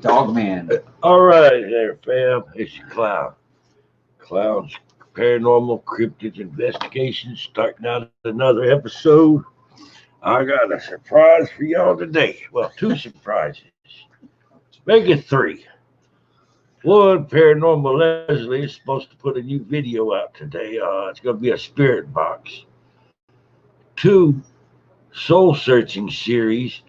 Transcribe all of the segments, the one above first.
Dog man. All right, there, fam. It's your clown. Klowns Paranormal Cryptids Investigation, starting out another episode. I got a surprise for y'all today. Well, two surprises. Make it three. One, Paranormal Leslie is supposed to put a new video out today. It's going to be a spirit box. Two, Soul Searching series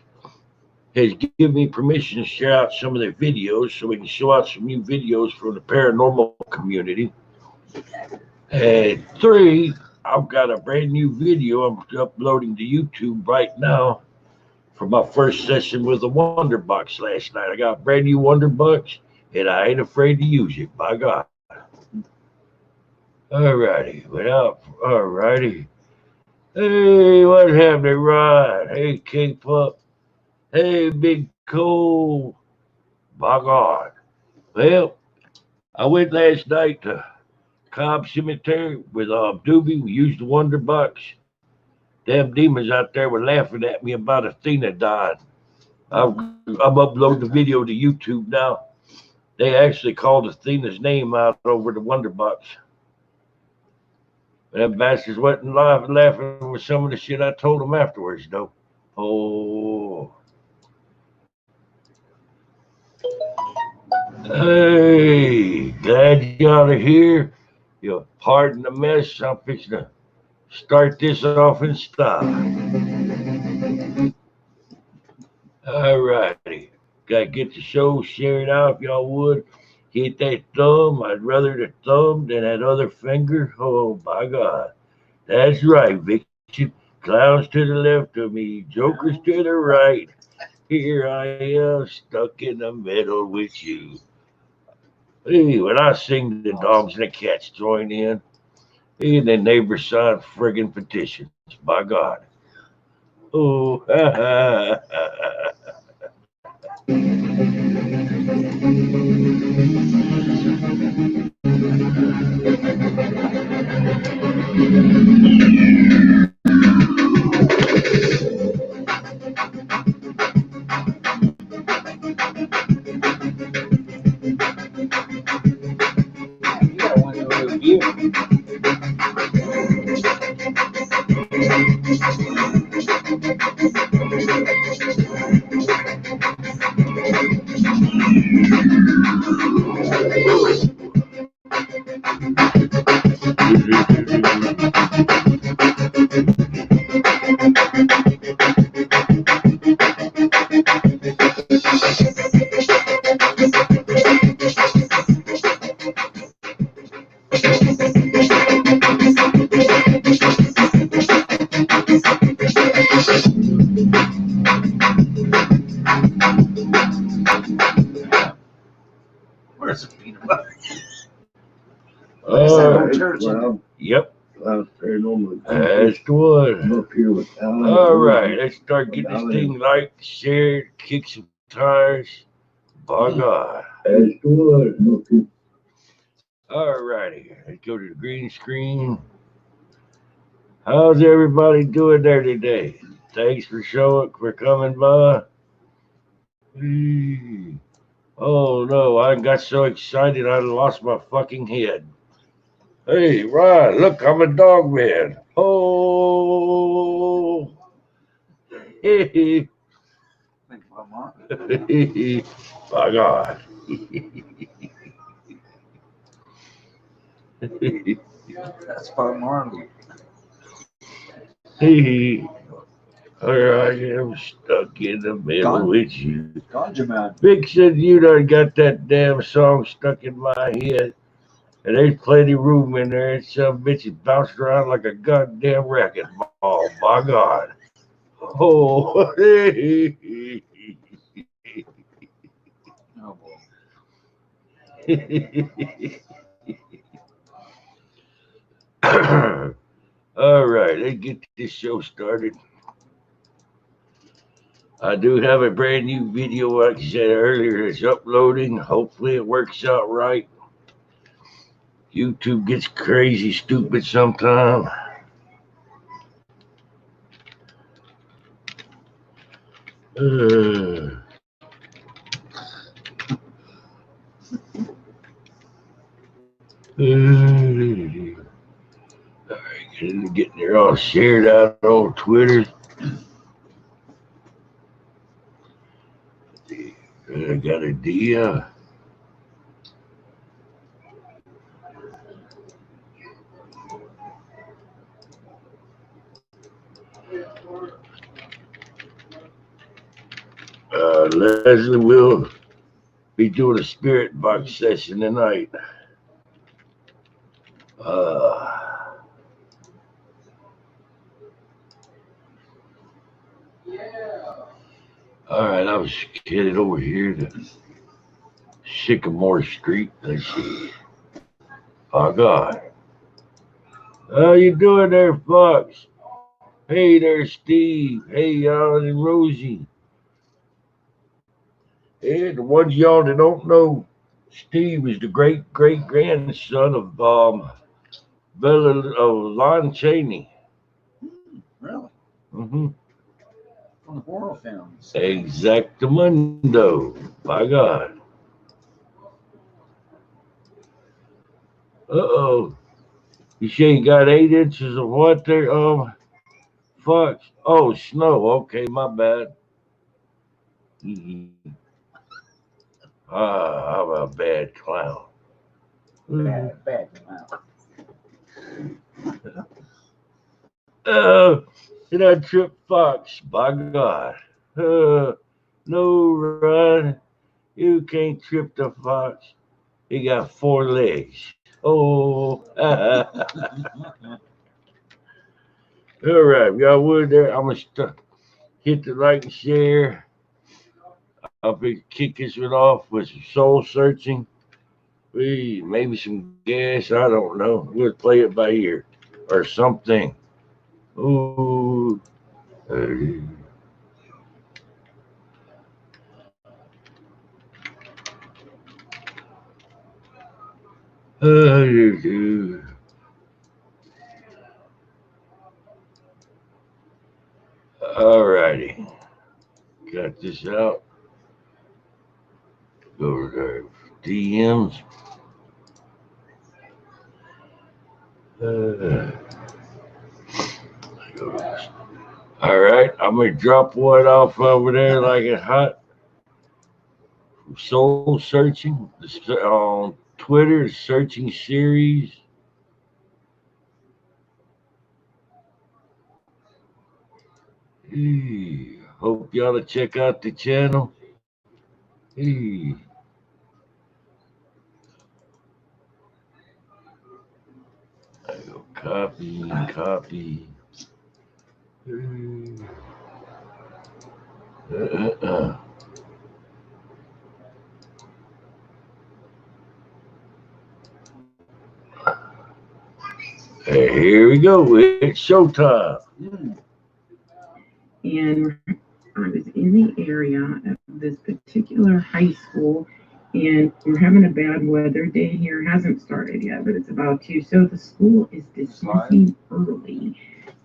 has given me permission to share out some of their videos so we can show out some new videos from the paranormal community. And three, I've got a brand new video I'm uploading to YouTube right now for my first session with the Wonder Box last night. I got a brand new Wonder Box and I ain't afraid to use it, by God. Alrighty, alrighty. Hey, what's happening, Rod? Hey, K-Pup. Hey, Big Cole. By God. Well, I went last night to Cobb Cemetery with Doobie. We used the Wonder Box. Damn demons out there were laughing at me about Athena dying. I'm uploading the video to YouTube now. They actually called Athena's name out over the Wonder Box. But that bastards wasn't laughing with some of the shit I told them afterwards, though. Oh. Hey, glad y'all are here. You pardon the mess. I'm fixing to start this off in style. Alrighty. Gotta get the show shared out if y'all would. Hit that thumb. I'd rather the thumb than that other finger. Oh, by God. That's right, Vixen. Clowns to the left of me, jokers to the right. Here I am, stuck in the middle with you. Hey, when I sing, the dogs and the cats join in. Hey, the neighbors sign friggin' petitions. By God. Oh, ha, ha, ha, ha. You got one over here. Where's the peanut butter? Yep. Klowns Paranormal. That's the one. I'm up here with Alan. All right, let's start getting this thing liked, shared, kick some tires. By God. That's the one. I'm up here. All righty, let's go to the green screen. How's everybody doing there today? Thanks for coming by. Oh no, I got so excited I lost my fucking head. Hey, Rod, look, I'm a dog man. Oh. Hey. By God. That's Bob Marley. Hey. All right, I'm stuck in the middle with you. Ganja man. Big said you done got that damn song stuck in my head. And there's plenty of room in there. And some bitch is bouncing around like a goddamn racquetball. By God. Oh. Oh boy. All right, let's get this show started. I do have a brand new video, like I said earlier, it's uploading. Hopefully it works out right. YouTube gets crazy stupid sometime. Alright, getting there all shared out on Twitter. I got a deal. Leslie will be doing a spirit box session tonight. Alright, I was headed over here to Sycamore Street. Let's see. Oh, God. How you doing there, Fox? Hey there, Steve. Hey, Alan and Rosie. And the ones y'all that don't know, Steve is the great-great-grandson of Lon Chaney. Really? Mm-hmm. From the horror films. Exactamundo. By God. Uh-oh. You say you got 8 inches of what there, Fox? Oh, snow. Okay, my bad. I'm a bad clown. Bad. And I tripped Fox. By God. No, Run. You can't trip the fox. He got 4 legs. Oh. All right, we got wood there. I'm going to hit the like and share. I'll be kick this one off with some soul searching. Maybe some gas. I don't know. We'll play it by ear or something. Ooh. All righty. Got this out. Go to the DMs. All right, I'm gonna drop one off over there like it's hot. Soul searching on Twitter, searching series. Hope y'all to check out the channel. I go copy. Hey, here we go. It's showtime. And I was in the area of this particular high school, and we're having a bad weather day here. It hasn't started yet, but it's about to. So the school is dismissing early.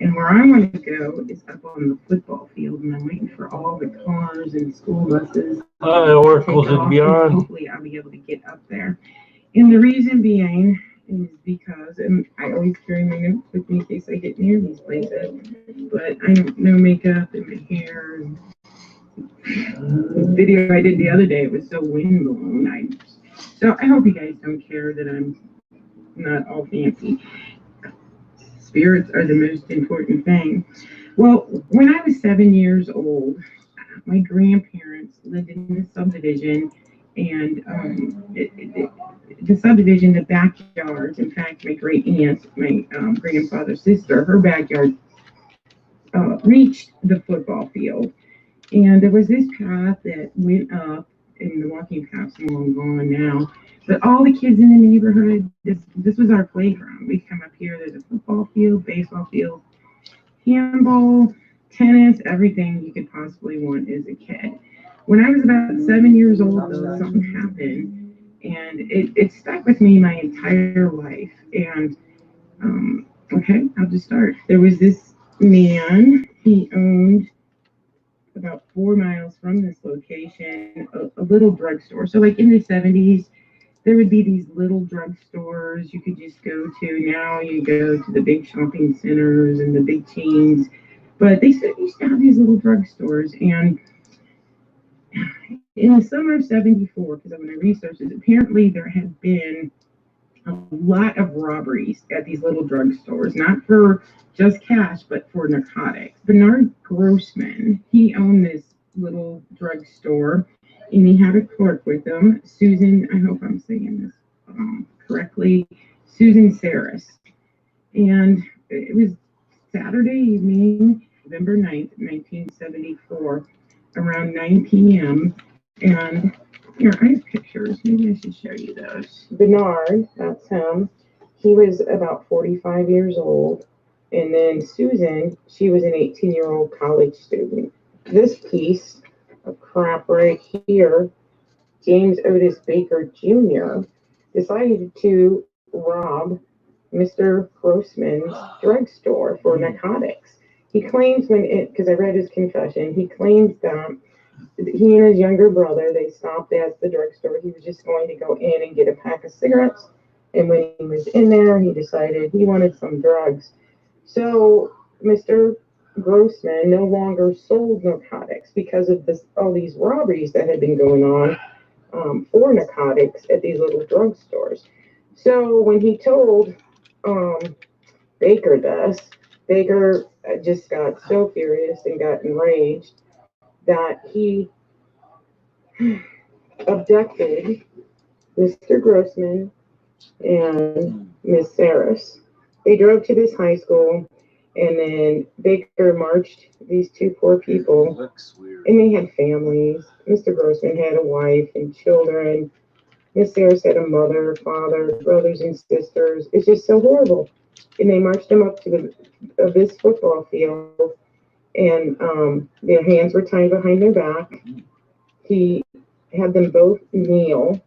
And where I want to go is up on the football field, and I'm waiting for all the cars and school buses. Hi, Oracles and Beyond. Hopefully I'll be able to get up there. And the reason being is because I always carry my notes with me in case I get near these places. But I don't know makeup and my hair. The video I did the other day was so windblown. So I hope you guys don't care that I'm not all fancy. Spirits are the most important thing. Well, when I was 7 years old, my grandparents lived in the subdivision, and the subdivision, the backyards. In fact, my great aunt, my grandfather's sister, her backyard reached the football field, and there was this path that went up, and the walking path's long gone now. But all the kids in the neighborhood, this was our playground. We come up here. There's a football field, baseball field, handball, tennis, everything you could possibly want as a kid. When I was about 7 years old, though, something happened, and it stuck with me my entire life. And okay, I'll just start. There was this man. He owned about 4 miles from this location a little drugstore. So, like in the 70s, there would be these little drugstores you could just go to. Now you go to the big shopping centers and the big chains, but they used to have these little drugstores. And in the summer of '74, because when I researched it, apparently there had been a lot of robberies at these little drugstores, not for just cash, but for narcotics. Bernard Grossman, he owned this little drugstore, and he had a clerk with him, Susan, I hope I'm saying this correctly, Susan Saris. And it was Saturday evening, November 9th, 1974, around 9 p.m. And here, I have pictures. Maybe I should show you those. Bernard, that's him. He was about 45 years old. And then Susan, she was an 18-year-old college student. This piece of crap right here, James Otis Baker Jr. decided to rob Mr. Grossman's drugstore for narcotics. He claims because I read his confession, he claims that he and his younger brother, they stopped at the drugstore. He was just going to go in and get a pack of cigarettes. And when he was in there, he decided he wanted some drugs. So Mr. Grossman no longer sold narcotics because of all these robberies that had been going on for narcotics at these little drugstores. So when he told Baker this, Baker just got so furious and got enraged that he abducted Mr. Grossman and Miss Saris. They drove to this high school, and then Baker marched these two poor people, and they had families. Mr. Grossman had a wife and children. Miss Saris had a mother, father, brothers and sisters. It's just so horrible. And they marched them up to this football field, and their hands were tied behind their back. He had them both kneel,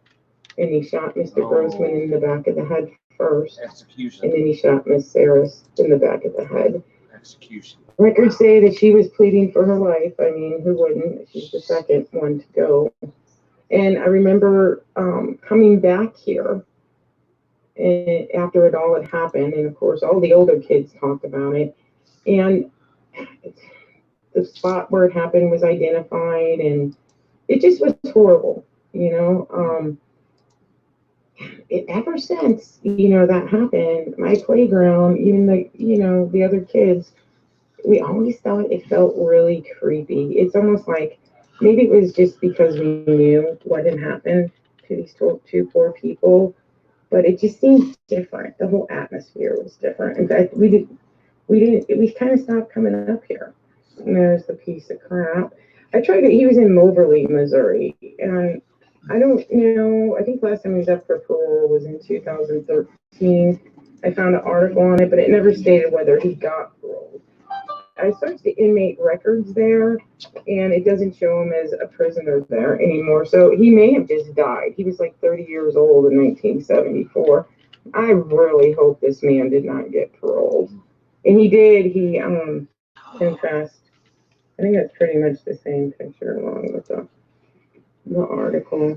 and he shot Mr. Grossman in the back of the head first. Execution. And then he shot Miss Saris in the back of the head. Execution. Records say that she was pleading for her life. I mean, who wouldn't? She's the second one to go. And I remember coming back here after it all had happened, and of course all the older kids talked about it, and the spot where it happened was identified, and it just was horrible, ever since that happened, my playground, even the other kids, we always thought it felt really creepy. It's almost like maybe it was just because we knew what had happened to these two poor people. But it just seemed different. The whole atmosphere was different. In fact, we kind of stopped coming up here. And there's the piece of crap. He was in Moberly, Missouri. And I don't know, I think last time he was up for parole was in 2013. I found an article on it, but it never stated whether he got paroled. I searched the inmate records there, and it doesn't show him as a prisoner there anymore. So he may have just died. He was like 30 years old in 1974. I really hope this man did not get paroled. And he did. He confessed. I think that's pretty much the same picture along with the article.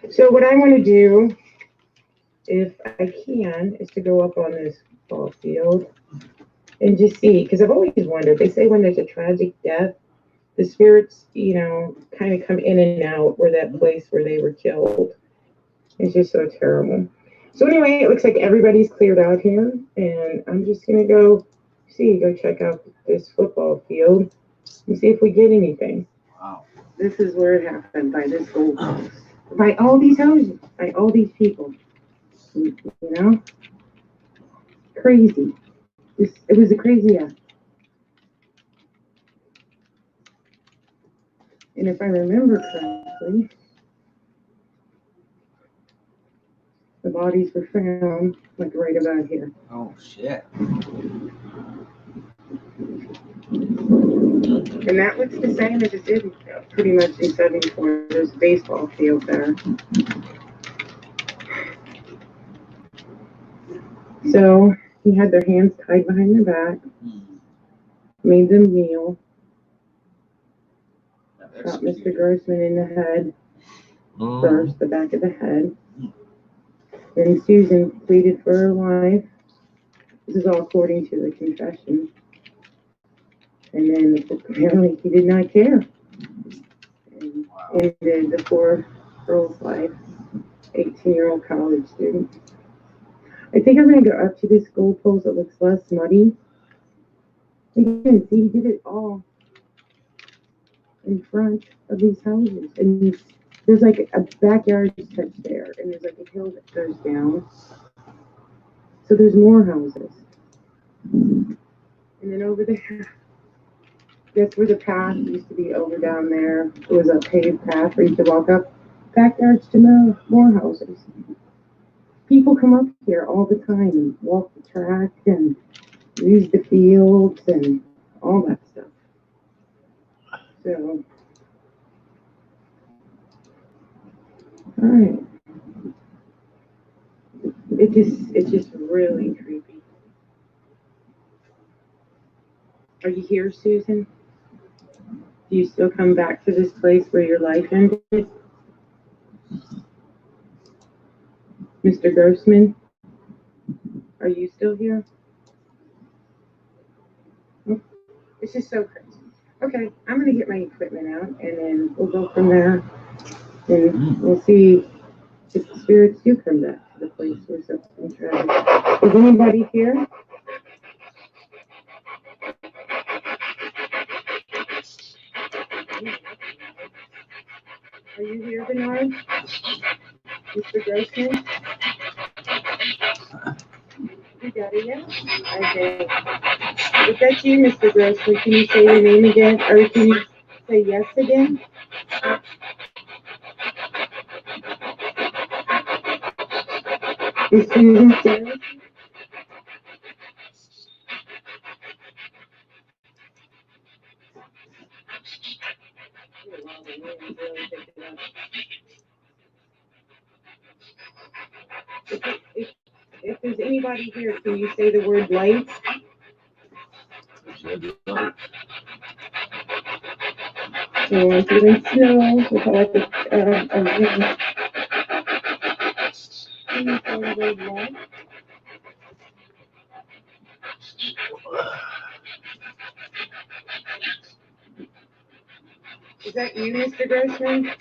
So what I want to do, if I can, is to go up on this ball field and just see, because I've always wondered, they say when there's a tragic death, the spirits, kind of come in and out where that place where they were killed. It's just so terrible. So anyway, it looks like everybody's cleared out here, and I'm just going to go check out this football field and see if we get anything. Wow. This is where it happened, by this old house. By all these houses, by all these people. Crazy. It was a crazy act. And if I remember correctly, the bodies were found like right about here. Oh, shit. And that looks the same as it did pretty much in '74. There's a baseball field there. So he had their hands tied behind their back, made them kneel, shot Mr. Grossman in the head, first, the back of the head. Then Susan pleaded for her life. This is all according to the confession. And then apparently he did not care. And ended the poor girl's life, 18-year-old college student. I think I'm going to go up to this goalpost that looks less muddy. Again, see, he did it all in front of these houses. And there's like a backyard touch there, and there's like a hill that goes down. So there's more houses. And then over there, that's where the path used to be, over down there. It was a paved path where you could walk up. Backyards to more houses. People come up here all the time and walk the track and use the fields and all that stuff. So, all right. It's just really creepy. Are you here, Susan? Do you still come back to this place where your life ended? Mr. Grossman, are you still here? Oh, this is so crazy. Okay, I'm going to get my equipment out, and then we'll go from there, and we'll see if the spirits do come back to the place where something tragic. Is anybody here? Are you here, Bernard? Mr. Grossman? You got it yet? Okay. If that's you, Mr. Grossman, can you say your name again? Or can you say yes again? Is Susan there? If there's anybody here, can you say the word light? So I'm feeling snow with like a ring. Can you say the word light? Is that you, Mr. Grossman?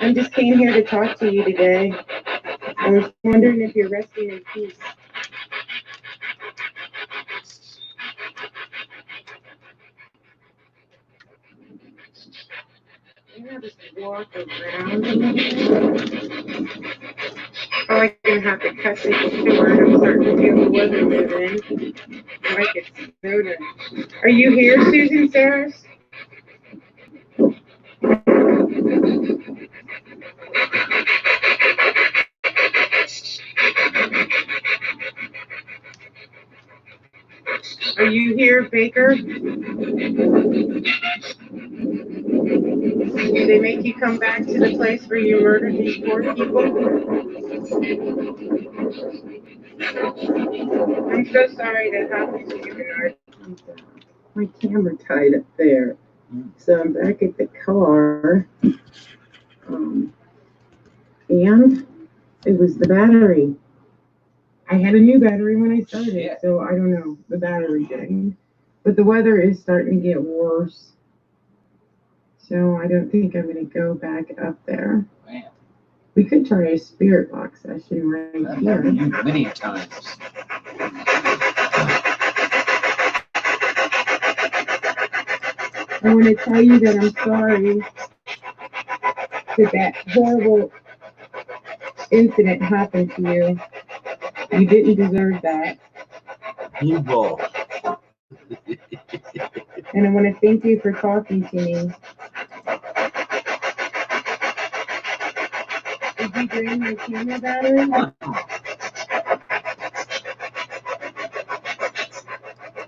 I just came here to talk to you today. I was wondering if you're resting in peace. I'm gonna just walk around. Oh, I'm gonna have to cut this short. I'm starting to feel the weather moving. Like it's snowed. Are you here, Susan Saris? Are you here, Baker? Did they make you come back to the place where you murdered these poor people? I'm so sorry that happened to you, Bernard. My camera tied up there. So I'm back at the car. And it was the battery. I had a new battery when I started, so I don't know. The battery thing. But the weather is starting to get worse. So I don't think I'm going to go back up there. Man, We could try a spirit box session right that here. happened to you many times. I want to tell you that I'm sorry that horrible incident happened to you. You didn't deserve that. Blue ball. And I want to thank you for talking to me. Did you drain my camera battery?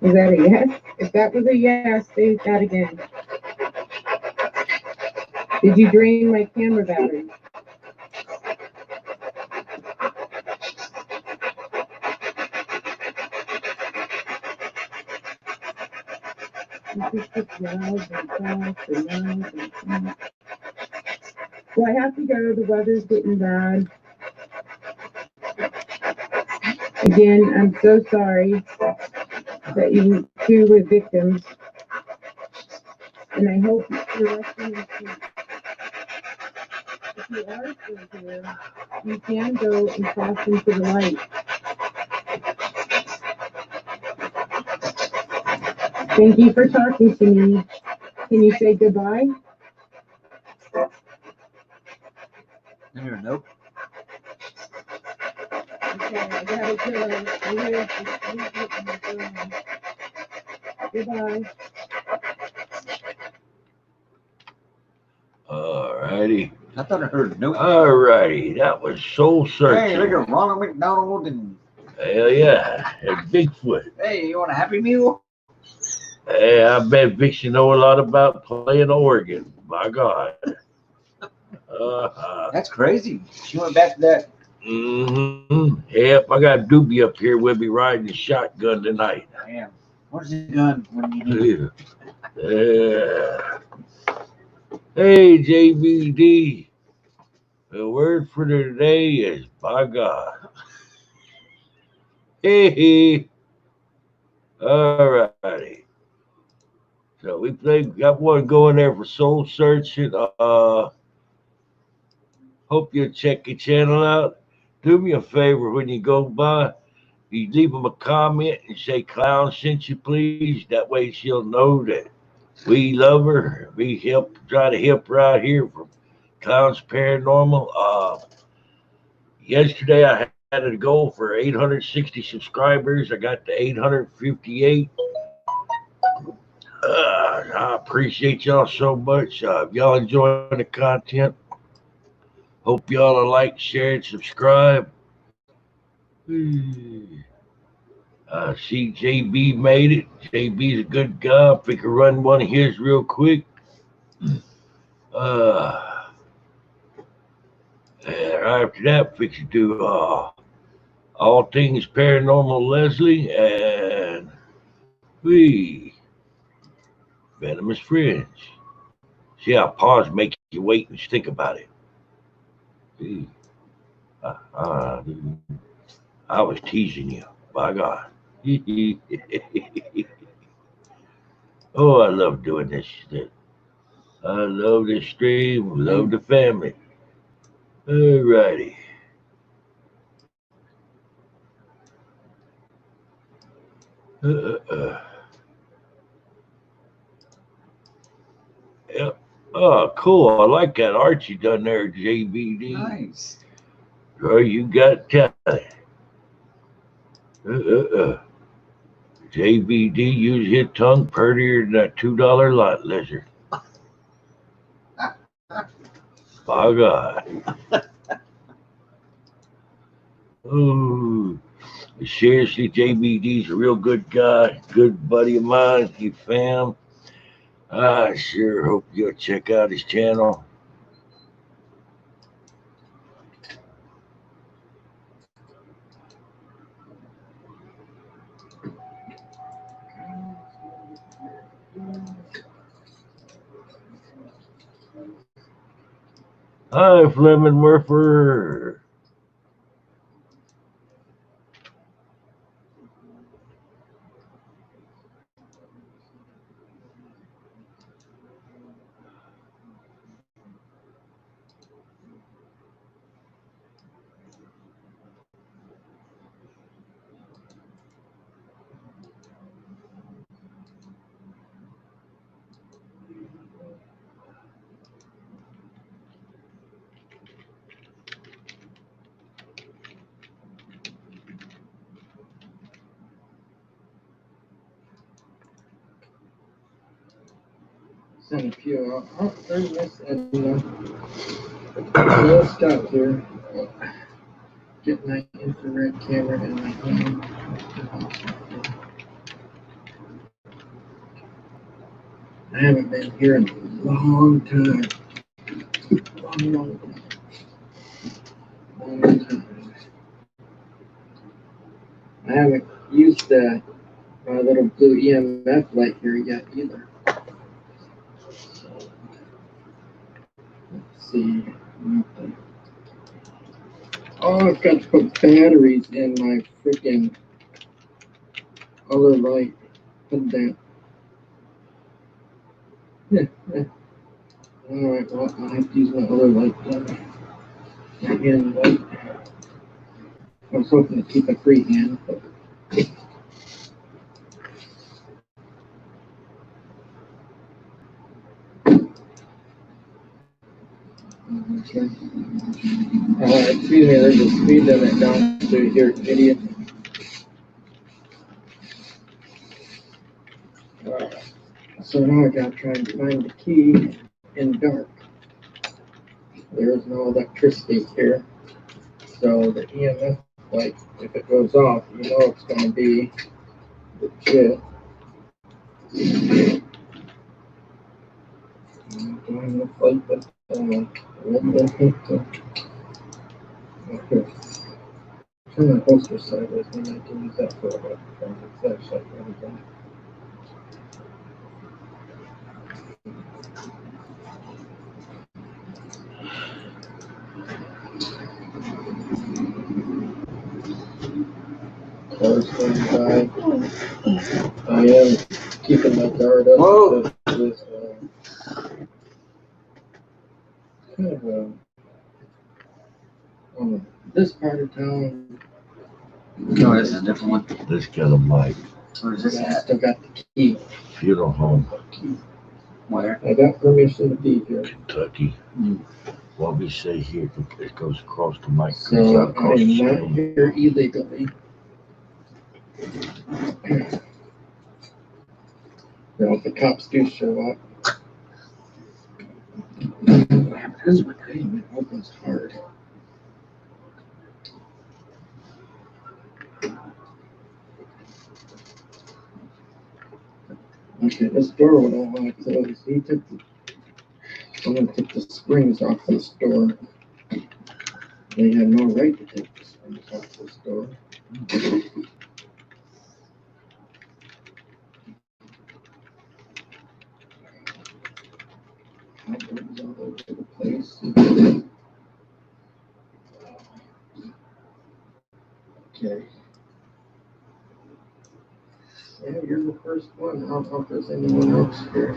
Is that a yes? If that was a yes, say that again. Did you drain my camera battery? It's just loud and fast and loud and fast. Well, I have to go. The weather's getting bad. Again, I'm so sorry that you two were victims. And I hope you're resting your sleep. If you are still here, you can go and cross into the light. Thank you for talking to me. Can you say goodbye? Nope. Okay, I gotta go. I hear the music in the phone. Goodbye. Alrighty. I thought I heard nope. Alrighty. That was Soul Searching. Hey, look at Ronald McDonald and Hell yeah. And Bigfoot. hey, you want a Happy Meal? Hey, I bet Vixie know a lot about playing organ. My God. That's crazy. She went back to that. Yep, I got Doobie up here. We'll be riding the shotgun tonight. Damn. Where's the gun when you need it? Hey, JBD. The word for today is by God. Hey. All righty. So we got one going there for soul searching. Hope you'll check your channel out. Do me a favor when you go by. You leave them a comment and say Clown sent you, please. That way she'll know that we love her. We try to help her out here from Klowns Paranormal. Yesterday I had a goal for 860 subscribers. I got to 858. I appreciate y'all so much. If y'all enjoying the content, hope y'all will like, share, and subscribe. See, JB made it. JB's a good guy. If we could run one of his real quick. After that, we could do all things paranormal Leslie and we venomous friends. See how pause make you wait and think about it. I was teasing you, by God. Oh, I love doing this shit. I love this stream, love the family. Alrighty. Yep. Oh, cool. I like that art you done there, JBD. Nice. Girl, you got talent. JBD use his tongue prettier than that $2 lot lizard. By God. Oh, seriously, JBD's a real good guy, good buddy of mine. He fam. I sure hope you'll check out his channel. Hi, Fleming Murphy. Thank you. There's Miss Edna. We'll stop here. Get my infrared camera in my hand. I haven't been here in a long time. Long time. I haven't used the my little blue EMF light here yet either. So, let's see. Oh, I've got to put batteries in my freaking other light. Put that. Alright, well, I'll have to use my other light then. Again, light. I was hoping to keep a free hand, but. Okay. Excuse me, there's a speed limit down through here, idiot. So now I gotta try and find the key in dark. There's no electricity here. So the EMF light, if it goes off, you know it's gonna be legit. Doing the fight, but okay. Turn the holster sideways, maybe I can use that for a flashlight. There we go. Cars going by. I am keeping my guard up with kind of this part of town. No, this is a different one. This got a mic. Where is this I at? still got the key. Funeral home, Where? I got permission to be here. Kentucky. What we say here, it goes across the mic, goes So out across the I'm not screen. here illegally. Now, if the cops do show up, this one opens hard. Okay, this door would all want to close. Someone took the springs off this door. They had no right to take the springs off this door. Cobwebs all over the place. Okay. Yeah, you're the first one. I don't know if there's anyone else here.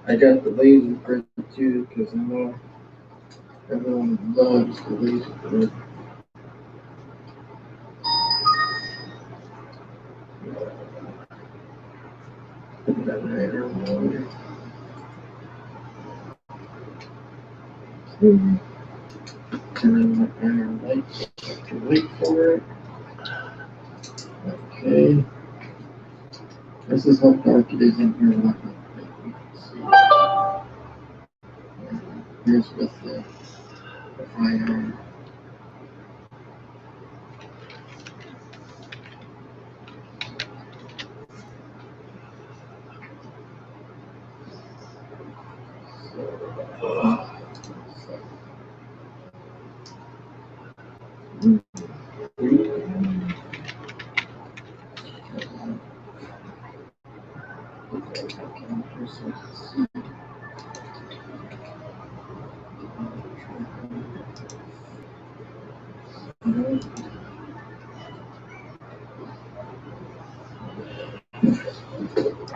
I got the laser grid too, because I know everyone loves the laser grid. Turn on the iron lights to wait for it. Okay. This is how dark it is in here. Here's with the iron.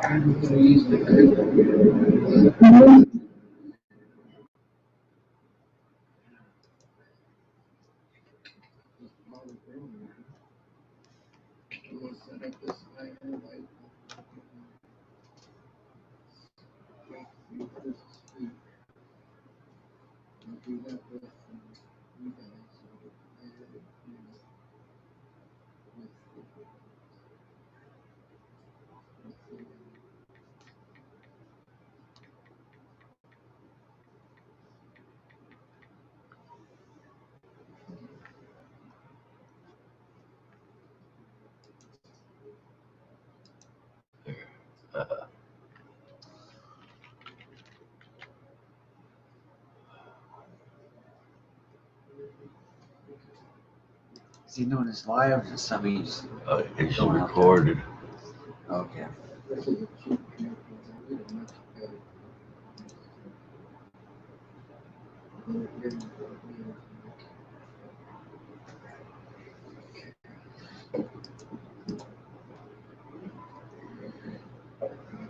I'm going to use the grid. I'm going to set up this iron light. I'll do that with you guys. Is he doing this live? Or just somebody's It's recorded. okay. This is a cheap camping. I need a much better.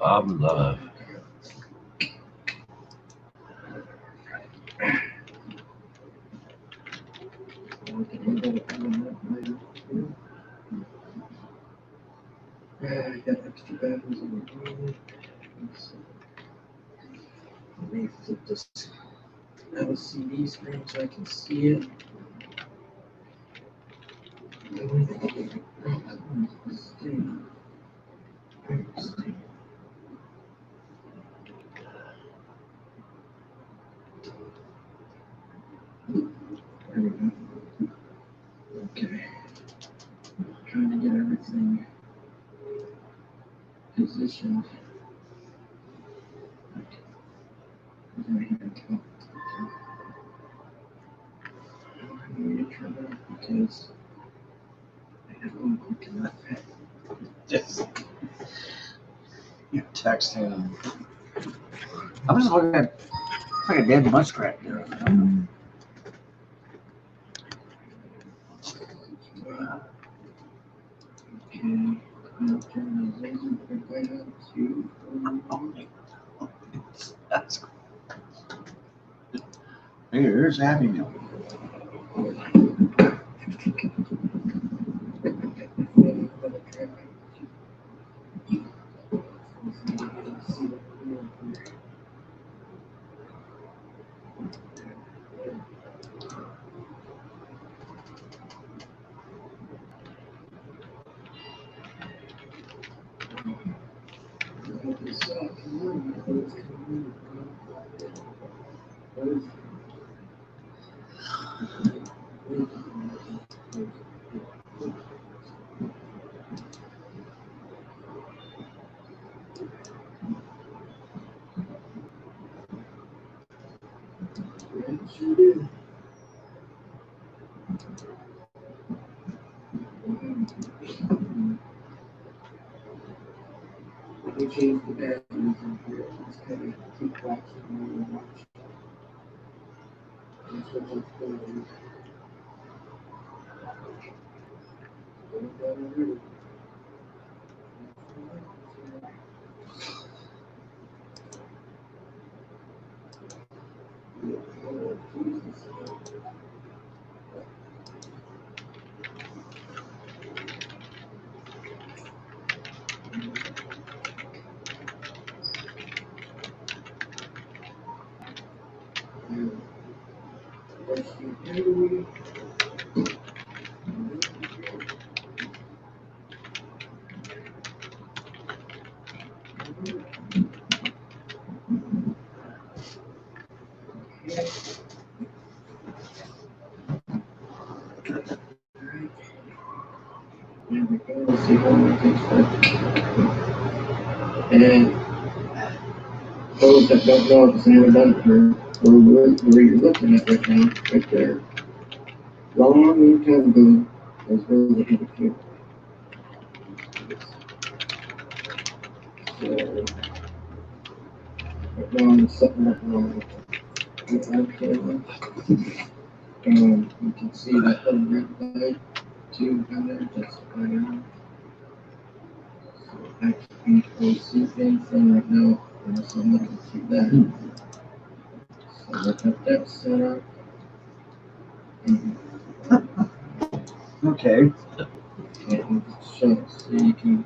I'm live. I got extra batteries in the room. Let me flip this LCD screen so I can see it. There we go. Okay. Trying to get everything positioned. I'm going to try that because I have one quick enough. Just you're texting. I'm just looking at it's like a dead muskrat there. Okay. I'll turn the laser right on to. That's cool. Hey, here's Happy Meal. We changed the batteries in here. Just kind of keep watching and watch. That's what I'm doing. And those that don't know the San Adventure, where you're looking at right now, right there, long time ago, was where they had a camp. So, right now I'm setting up wrong. You can see that little red light too down there, that's fire. So I can't really see anything right now, unless I'm looking through that. So I got that set up. Okay. And so you can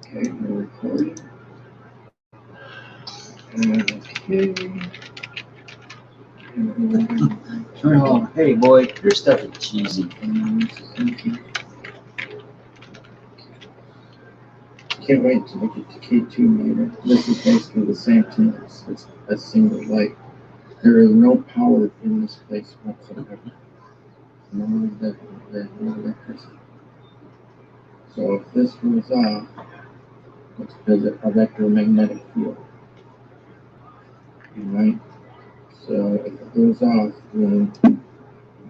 okay, we're recording. Turn on. Hey, boy, your stuff is cheesy. Can't wait till we get to K2 later. This is basically the same thing. It's a single light. There is no power in this place whatsoever. No electricity. So if this goes off, It's because of electromagnetic field. Right? So if it goes off, then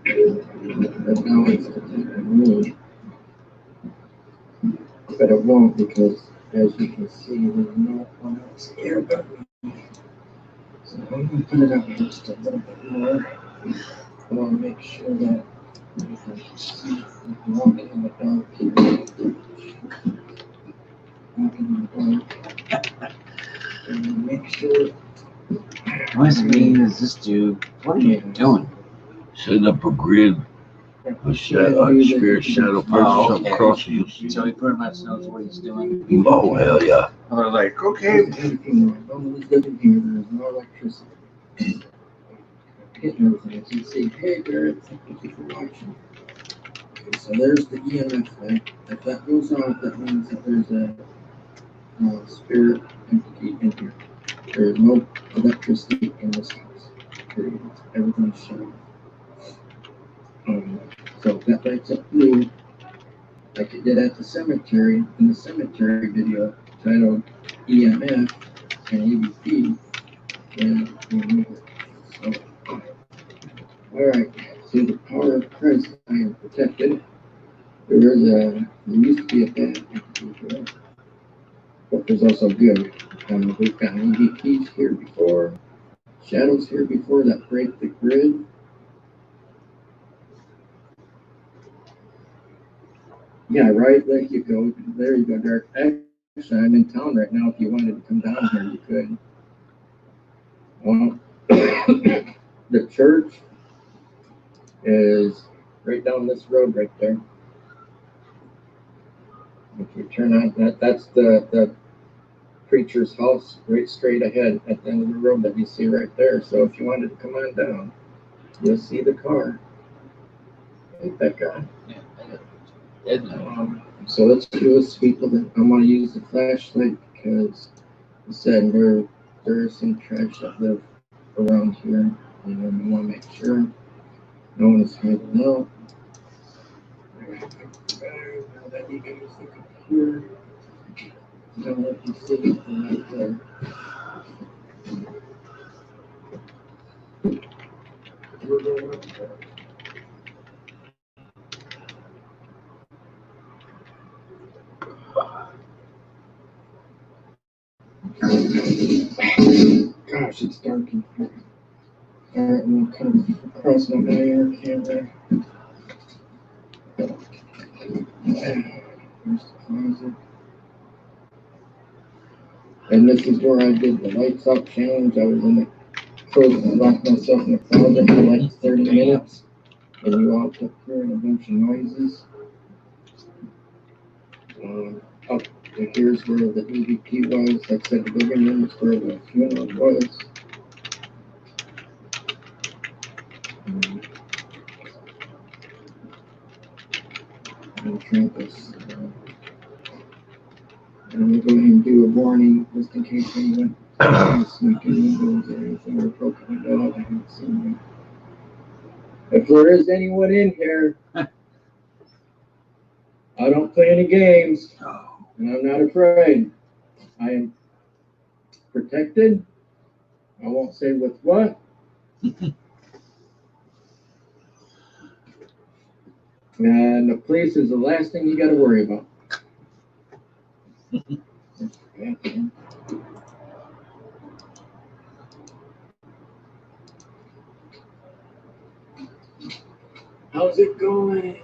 right now it's detecting me. But it won't, because as you can see, there's no one else here but me. So I'm going to put it up just a little bit more. I want to make sure that you can see if you're walking in the dark here. Walking in the dark. And make sure. What's mean is this dude? What are you doing? Setting up a grid. A spirit shadow person, something crosses, you'll see. So he pretty much knows what he's doing. Oh, hell yeah. I was like, okay. Nobody's living here. There's no electricity. Getting everything. As you see, hey Garrett, thank you for watching. Okay, so there's the EMF light. If that goes off, that means that there's a spirit entity in here. There is no electricity in this house. Period. Everything's shut off. So if that lights up blue, like it did at the cemetery, in the cemetery video titled EMF and EVP, then we move it. So, alright, through the power of Christ, I am protected. There used to be a bad entity here, but there's also good. We've got EVPs here before, shadows here before that break the grid. Yeah, right, there you go. There you go, Derek. Actually, I'm in town right now. If you wanted to come down here, you could. Well, the church is right down this road right there. If you turn on that's the preacher's house right straight ahead at the end of the road that you see right there. So if you wanted to come on down, you'll see the car. Ain't that guy? So let's do this, people. That I'm going to use the flashlight because I said there are some trash that live around here, and I want to make sure no one is hiding out. Now that you guys look up here, don't let you see it from right there. We're going up there. Gosh, it's dark in here. Alright, I'm gonna come across my air camera. There's the closet. And this is where I did the lights up challenge. I was in the closet and locked myself in the closet for like 30 minutes. And you all kept hearing a bunch of noises. Up here's where the EVP was. Like I said, the living room is where the funeral was. I'm trying to I'm going to go ahead and do a warning just in case anyone sneak in windows or anything or broke a window. I haven't seen them. If there is anyone in here, I don't play any games, and I'm not afraid. I am protected. I won't say with what. And the police is the last thing you got to worry about. How's it going?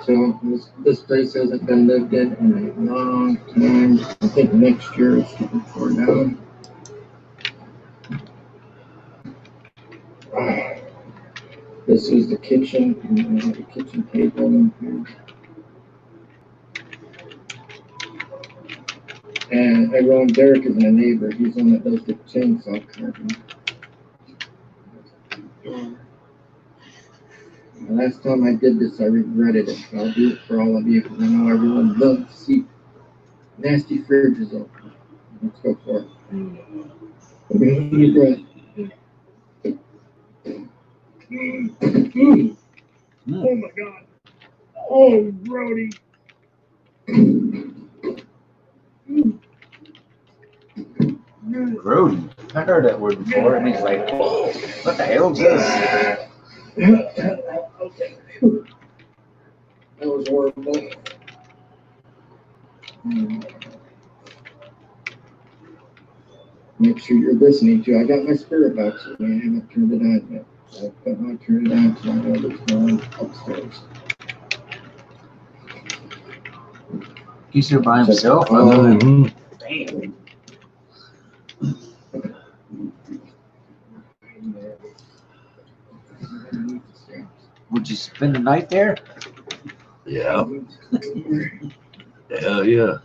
So this place hasn't been lived in a long time. I think next year it's getting torn down. This is the kitchen. And we have a kitchen table in here. And everyone, Derek is my neighbor. He's the one that does the chainsaw carving. The last time I did this, I regretted it. I'll do it for all of you because I know everyone loves to see nasty fridges open. Let's go for it. Okay, deep breath. Oh my God. Oh, Brody. Grody. I heard that word before. It means like, oh, what the hell is this? Okay. Whew. That was horrible. Make sure you're listening to. I got my spirit box with me. I haven't turned it on yet. So I've not turned it on, so I know what's going on upstairs. He's here by himself. Mhm. Damn. Would you spend the night there? Yeah. Hell yeah.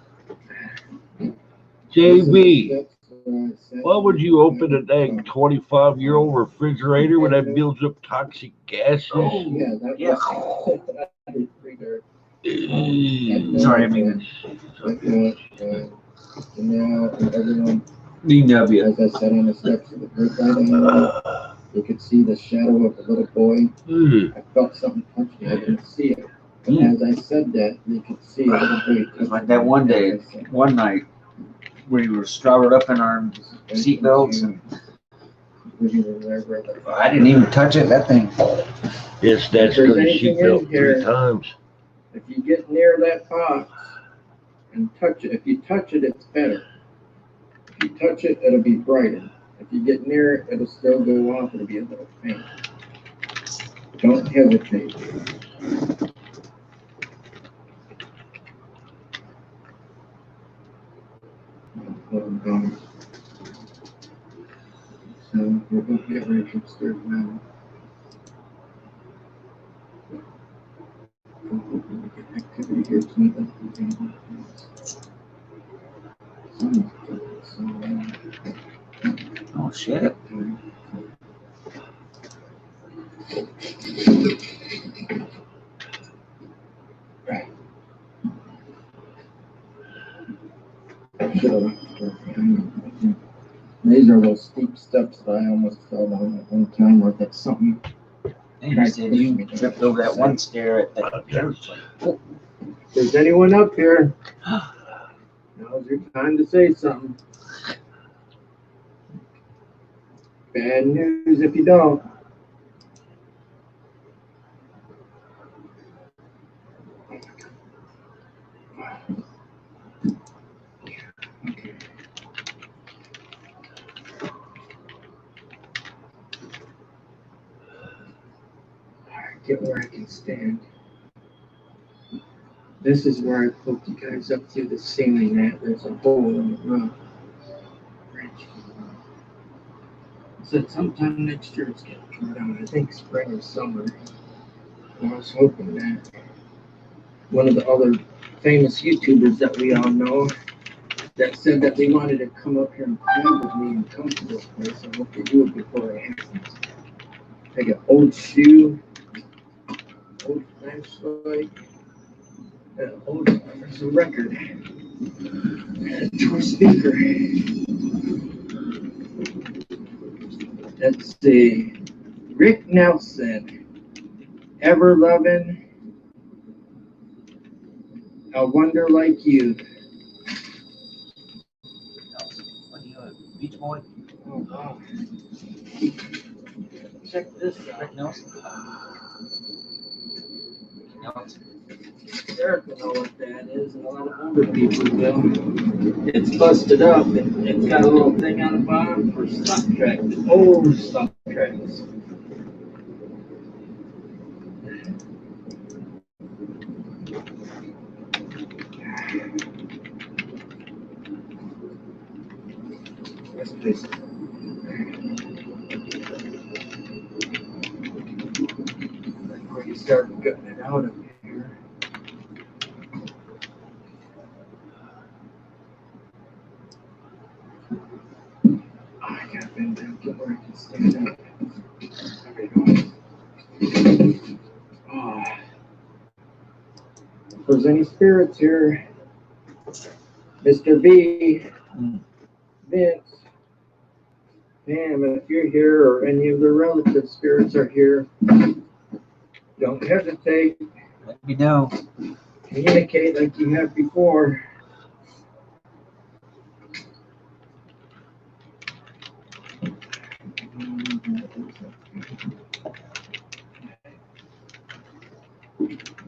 JB, why would you open a dang 25-year-old refrigerator when that builds up toxic gases? Oh, yeah, that Yeah. was, I did read there. Sorry, I mean, And now everyone, DW. as I sat on the steps of the brick right ahead, you could see the shadow of a little boy. I felt something touch me. I didn't see it. But as I said that, you could see a little boy. It was like that one day, one night, we were strapped up in our seatbelts, and I didn't even touch it. That thing. Yes, that's If there's because she anything fell in here- 3 times. If you get near that box and touch it, if you touch it, it's better. If you touch it, it'll be brighter. If you get near it, it'll still go off. It'll be a little faint. Don't hesitate. So we're going to get ready upstairs now. Activity here tonight. Oh shit! These are those steep steps that I almost fell on at one time, where that's something. And you said you tripped over that one stair at that church. If there's anyone up here, now's your time to say something. Bad news if you don't. Get where I can stand. This is where I poked you guys up through the ceiling at. There's a hole in the roof. I said sometime next year it's getting turned on. I think spring or summer. And I was hoping that one of the other famous YouTubers that we all know that said that they wanted to come up here and collab with me and come to this place. I hope they do it before it happens. Take an old shoe, old flashlight, there's a record, a toy speaker. Let's see, Rick Nelson, Ever Loving, A Wonder Like You. What are you, a Beach Boy? Oh, wow. Check this out. Rick Nelson. Nelson. Eric will know what that is, and a lot of older people will. It's busted up. It's got a little thing on the bottom for stop tracks, old stop tracks. This place. Before you start gutting it out of here. I got bend down to where I can stand up. There we go. Oh. If there's any spirits here, Mr. B, Vince, Pam, if you're here or any of the relative spirits are here, don't hesitate. Let me know. Communicate like you have before.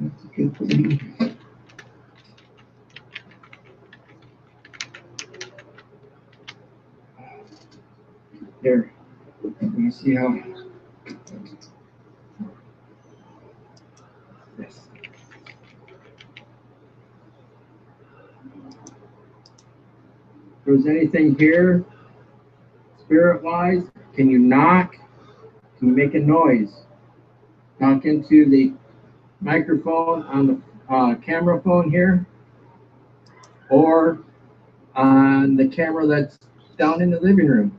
That's a good thing. Here, let me see how. Yes. If there's anything here, spirit-wise, can you knock? Can you make a noise? Talk into the microphone on the camera phone here, or on the camera that's down in the living room.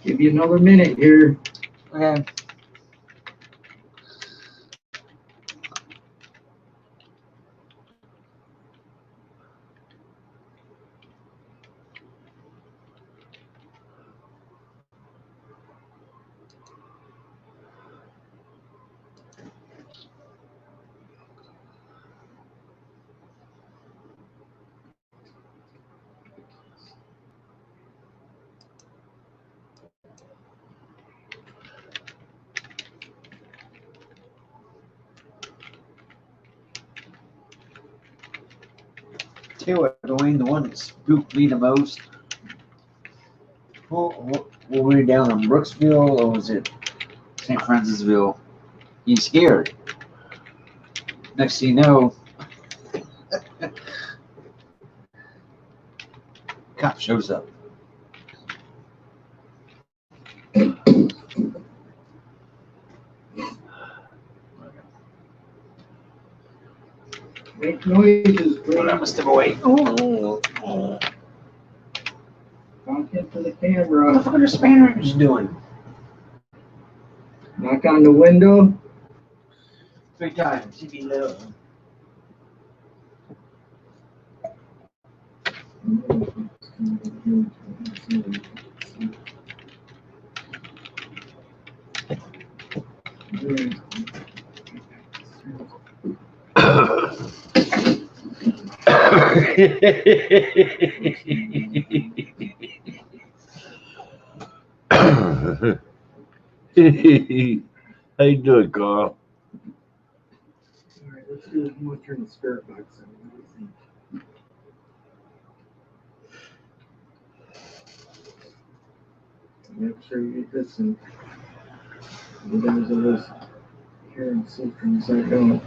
Give you another minute here. Okay. Tell you what, Dwayne, the one that spooked me the most. Were we down in Brooksville or was it St. Francisville? You scared. Next thing you know, cop shows up. Make noises, Well, I please. must step away. Oh, Talk into the what camera. the fuck are the Spaniards doing? Knock on the window. 3 times. If you love. How you doing, Carl? All right, let's do one more turn the spirit box on. What do you think? Make sure you get this and there's a list here and see from inside going.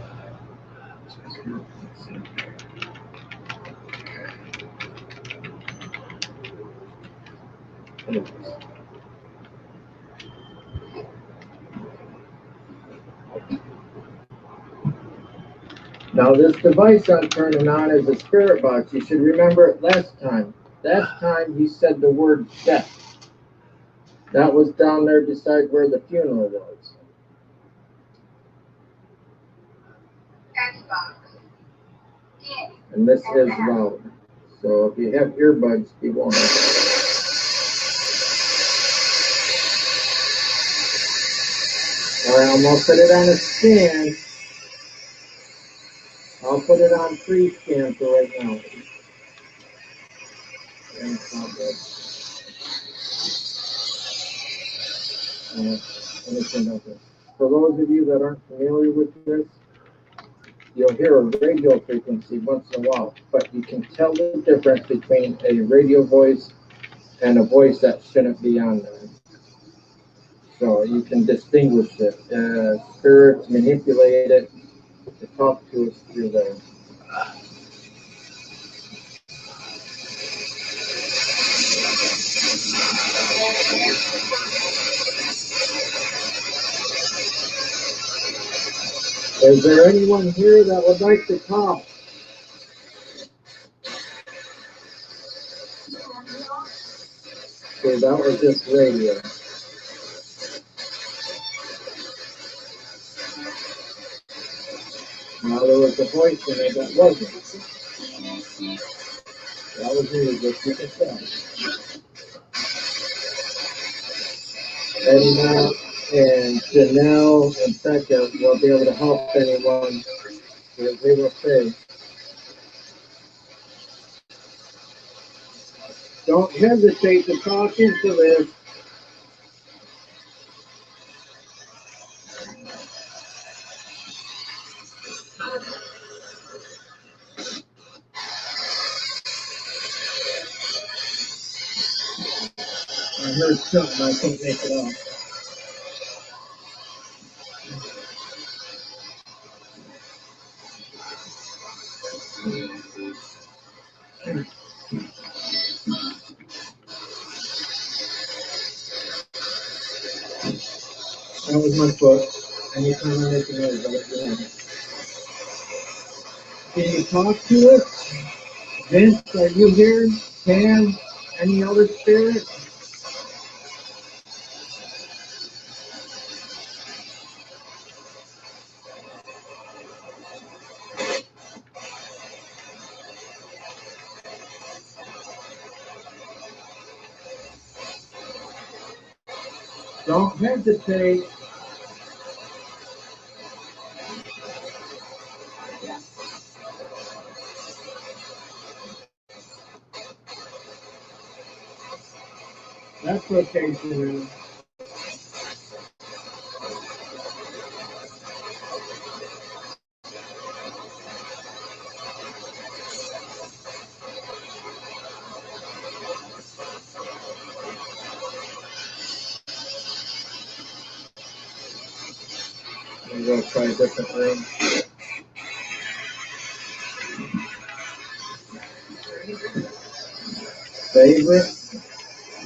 Now this device I'm turning on is a spirit box. You should remember it last time. Last time you said the word death. That was down there beside where the funeral was. And this is loud. So if you have earbuds, be warned. All right, I'm gonna put it on a scan. I'll put it on pre-scan for right now. And it's not good. Let me turn that. For those of you that aren't familiar with this, you'll hear a radio frequency once in a while, but you can tell the difference between a radio voice and a voice that shouldn't be on there. So you can distinguish it. Spirits manipulate it to talk to us through there. Is there anyone here that would like to talk? Okay, that was just radio. Now there was a voice in it that wasn't. That was music, you can tell. And now, and Janelle and Becca will be able to help anyone. They will say, don't hesitate to talk into this. I heard something, I can't make it out. That was my foot. Anytime I make a noise, I'll let you have it. Can you talk to us? Vince, are you here? Pam? Any other spirit? Don't hesitate. That's okay, Janelle. I'm going to try a different room. Favorite?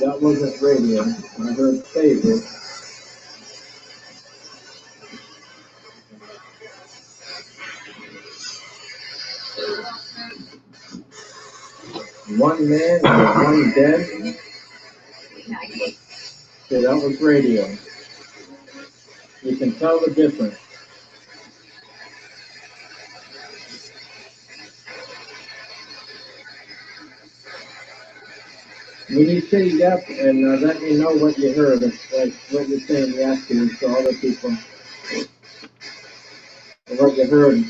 That wasn't radio. I heard favorite. One man and one dead. Okay, that was radio. You can tell the difference. When you say yep, and let me know what you heard, it's like what you're saying yes to, so other people, what you heard.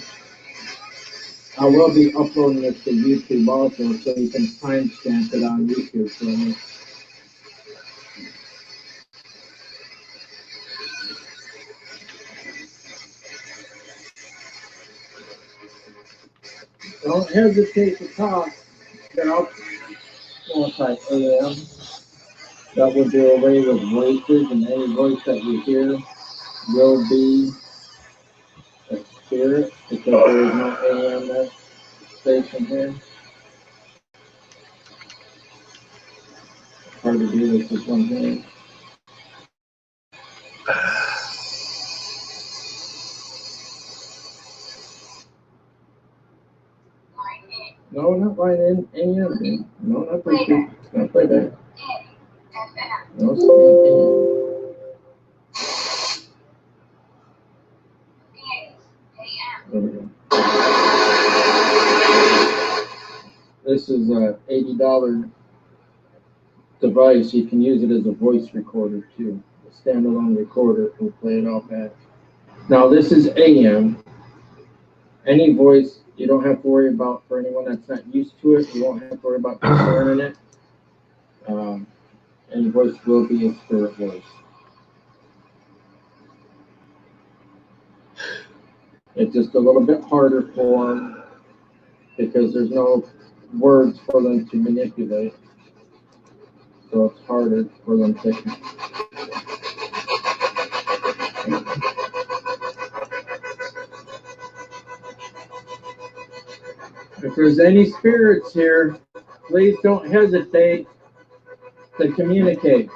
I will be uploading it to YouTube also, so you can timestamp it on YouTube for me. Don't hesitate to talk. Then I'll type AM. That will do away with voices, and any voice that you hear will be a spirit, because there is no AM station here. It's hard to do this with one hand. No, not line in AM. No, not Bluetooth. Not play that. No, speaking. There we go. This is a $80 device. You can use it as a voice recorder too. A standalone recorder will play it all back. Now this is AM. Any voice you don't have to worry about. For anyone that's not used to it, you won't have to worry about concerning it. Any voice will be a spirit voice. It's just a little bit harder for them because there's no words for them to manipulate. So it's harder for them to. If there's any spirits here, please don't hesitate to communicate.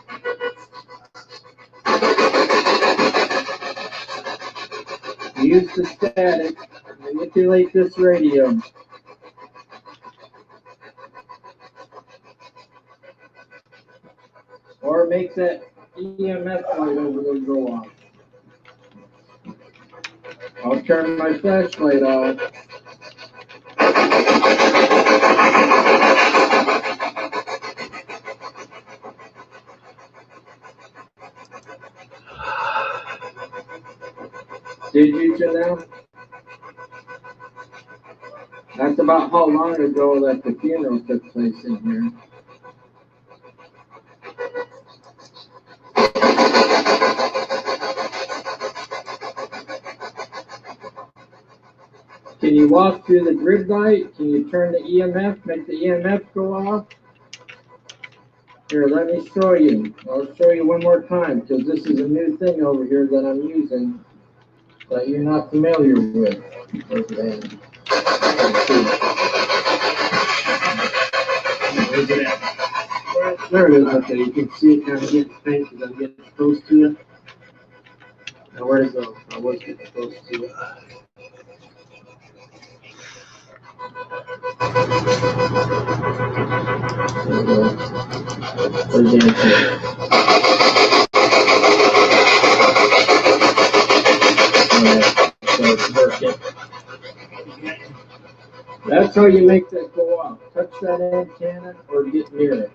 use the static, manipulate this radio. Or make that EMF light over there go off. I'll turn my flashlight off. Did you turn down? That's about how long ago that the funeral took place in here. Can you walk through the grid light? Can you turn the EMF, make the EMF go off? Here, let me show you. I'll show you one more time because this is a new thing over here that I'm using that you're not familiar with. There it is up there. You can see it kind of getting faint because I'm getting close to it. Now where to go? I was getting close to it. There we go. We're getting to it. Alright, so it's working. That's how you make that go off. Touch that antenna or get near it.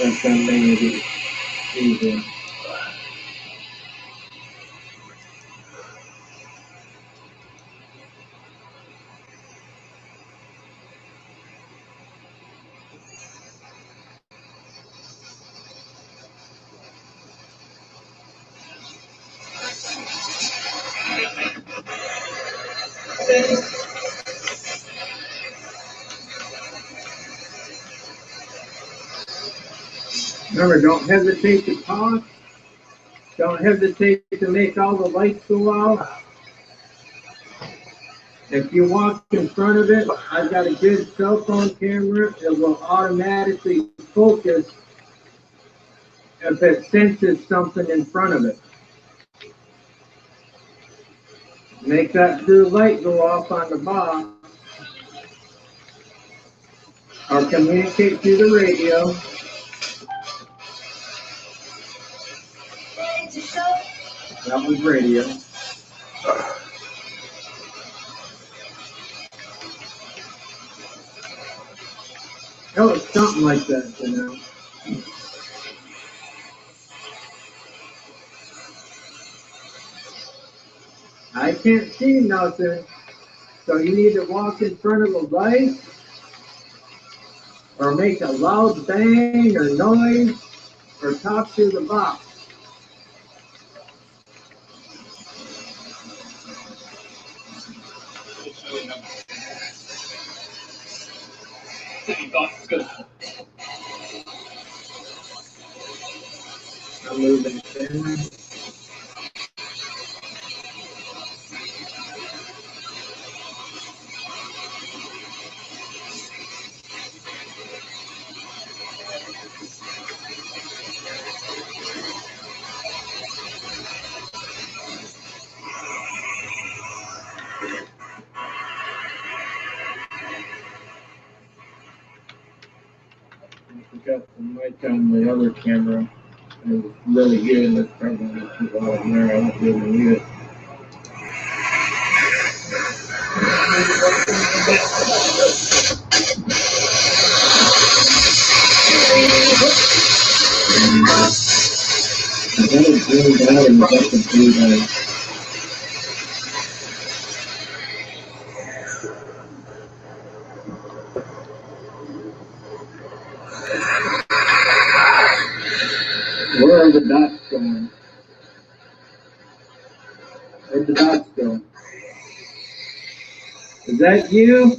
That's that main easy. Remember, don't hesitate to talk. Don't hesitate to make all the lights go out. If you walk in front of it, I've got a good cell phone camera. It will automatically focus if it senses something in front of it. Make that blue light go off on the box. Or communicate through the radio. That was radio. Oh, it's something like that, you know. I can't see nothing, so you need to walk in front of the light, or make a loud bang or noise, or talk through the box. I'm moving it. Got the mic on the other camera. It's really good, and it's probably too loud in there. I won't be able to mute it. that a green dot or is that the blue dot? Where are the dots going? Where'd the dots go? Is that you?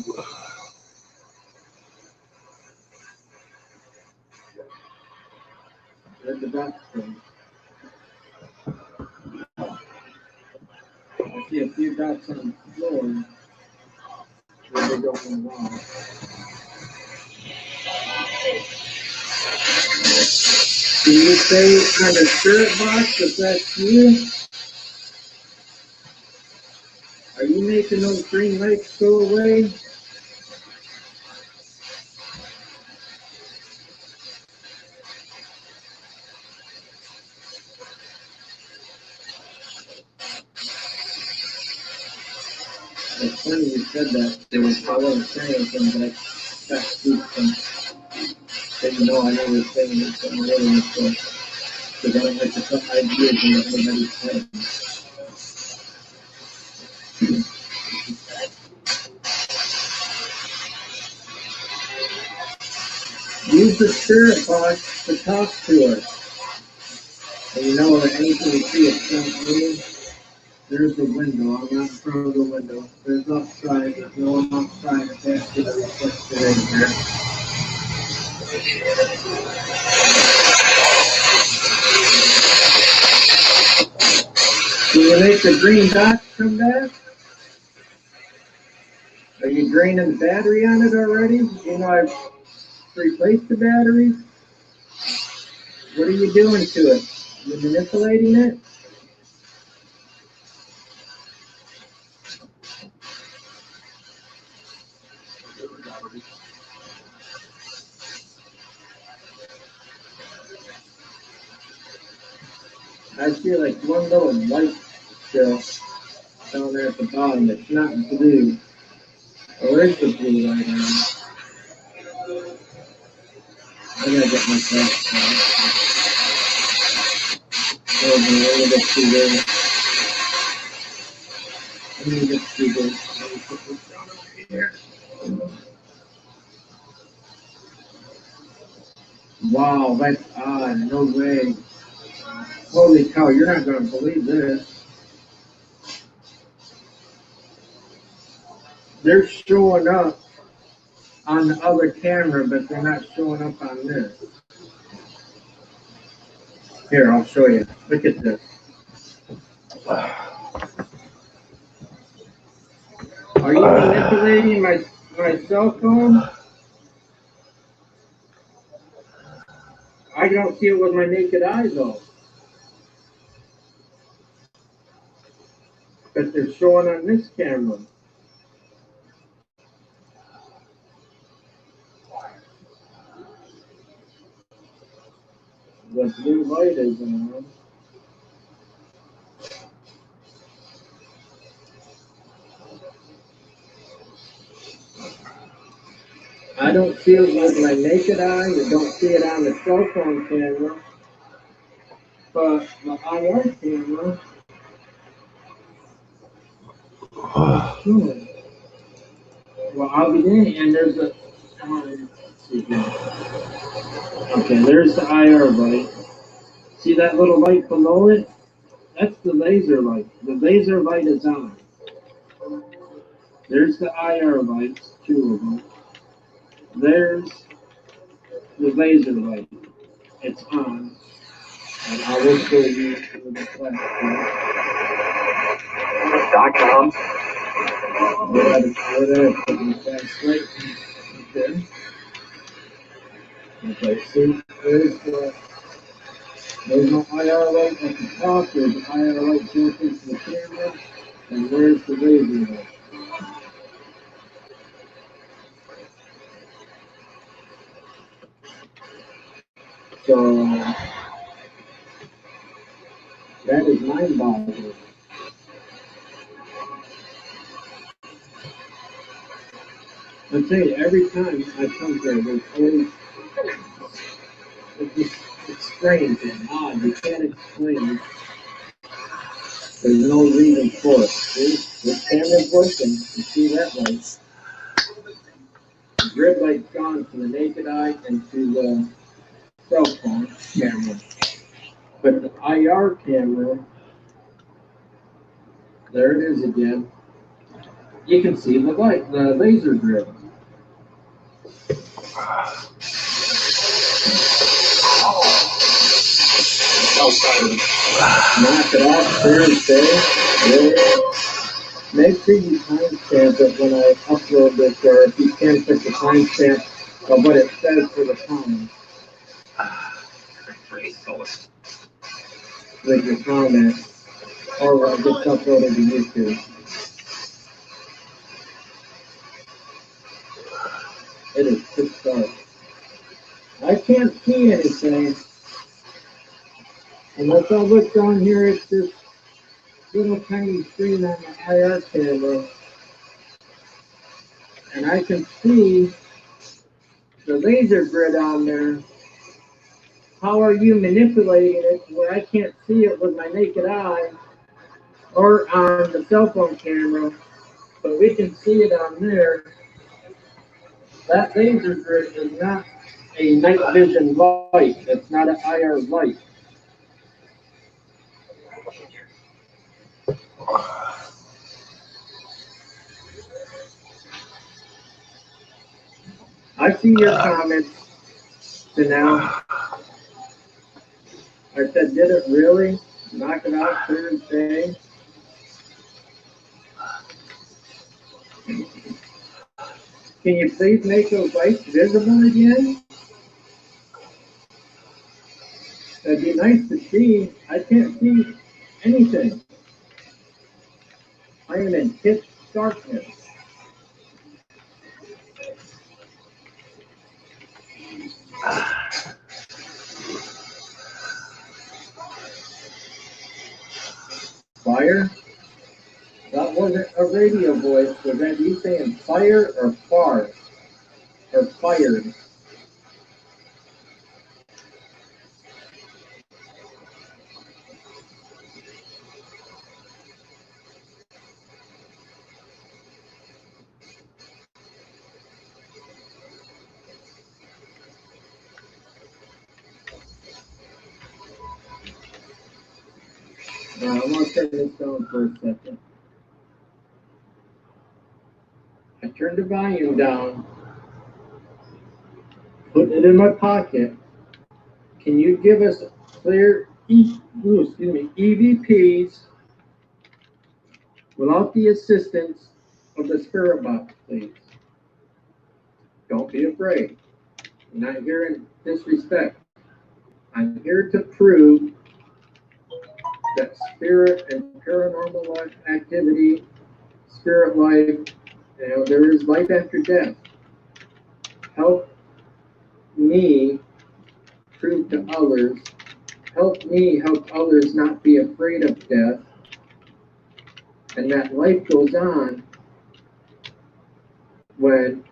Where'd the dots go? I see a few dots on the floor. Where they going wrong? Can you say on the spirit box if that's you? Are you making those green lights go away? It's funny you said that. There was I wasn't saying anything, but I got to do some. You know, I never say anything really, because I don't like to put ideas in anybody's head. Use the spirit box to talk to us. And you know that anything you see, it's not me. There's the window. I'm not in front of the window. There's outside. There's no one outside. It's actually the reflected in here. Can you make the green dots come back? Are you draining the battery on it already? You know, I've replaced the batteries. What are you doing to it? You manipulating it? I see like one little light still down there at the bottom. It's not blue. Oh, there's the blue light on. I gotta get my flashlight. Oh, let me get through there. Let me get through this. Let me put this down over here. Wow, that's odd. No way. Holy cow, you're not going to believe this. They're showing up on the other camera, but they're not showing up on this. Here, I'll show you. Look at this. Are you manipulating my cell phone? I don't see it with my naked eye, though. But they're showing on this camera. The blue light is on. I don't see it with my naked eye. You don't see it on the cell phone camera. But the IR camera. Sure. Well, I'll be in, and there's a. Let's see here. Okay, there's the IR light. See that little light below it? That's the laser light. The laser light is on. There's the IR lights, two of them. There's the laser light. It's on. And I will show you with the flashlight. .com. Where I put the flashlight. Okay. Okay, see, there's no IR light at the top, there's an IR light built into the camera, and where's the laser light? So, that is mind-boggling. I tell you, every time I come here, there's always It's strange and odd. You can't explain it. There's no reason for it. See, this camera's working. You see that light? The grid light's gone to the naked eye and to the cell phone camera. But the IR camera, there it is again. You can see the light, the laser grid. Knock it off Thursday. Yeah. Make sure you timestamp it when I upload this, or if you can put the timestamp of what it says for the comment. With your comment, or I'll just upload it to YouTube. It is pitch dark. I can't see anything. Unless I look down here at this little tiny screen on the IR camera, and I can see the laser grid on there. How are you manipulating it where I can't see it with my naked eye or on the cell phone camera, but we can see it on there? That laser grid is not a night vision light. It's not an IR light. I see your comments to now. I said, did it really? Knock it out Thursday. Can you please make those lights visible again? That'd be nice to see. I can't see anything. I am in pitch darkness. Fire? That wasn't a radio voice. Was that you saying fire or far? Or fired? Now, I'm going to turn this down for a second. I turned the volume down, put it in my pocket. Can you give us clear EVPs without the assistance of the spirit box, please? Don't be afraid. I'm not here in disrespect. I'm here to prove that spirit and paranormal life activity, spirit life, there is life after death. Help me prove to others, help me help others not be afraid of death, and that life goes on when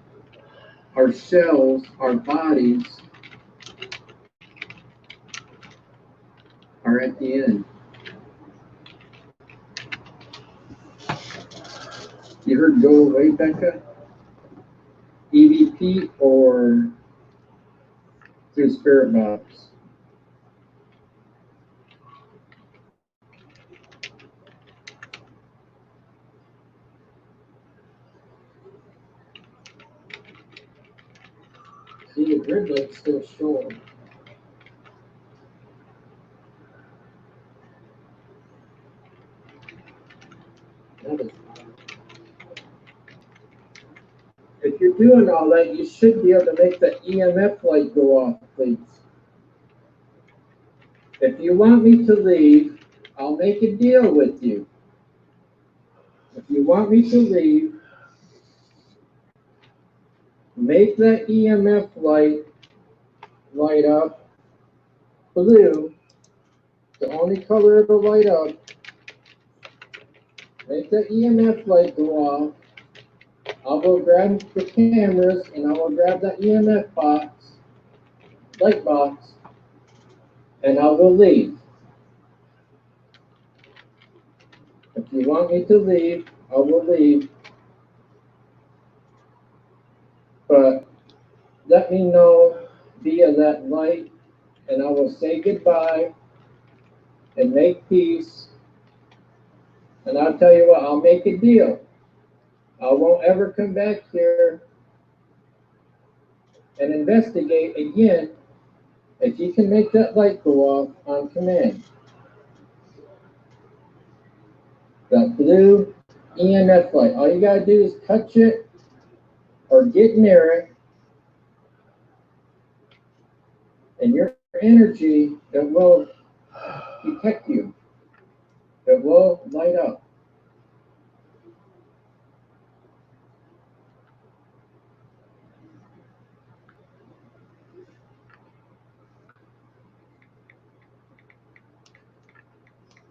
our shells, our bodies are at the end. You heard go away, Becca? EVP or through spirit box? See, the grid light's still showing. That is odd. If you're doing all that, you should be able to make the EMF light go off, please. If you want me to leave, I'll make a deal with you. If you want me to leave, make that EMF light up blue, the only color it'll light up. Make the EMF light go off. I'll go grab the cameras and I will grab that EMF box, light box, and I will leave. If you want me to leave, I will leave. But let me know via that light, and I will say goodbye and make peace. And I'll tell you what, I'll make a deal. I won't ever come back here and investigate again if you can make that light go off on command. That blue EMF light, all you gotta do is touch it or get near it, and your energy, it will detect you. It will light up.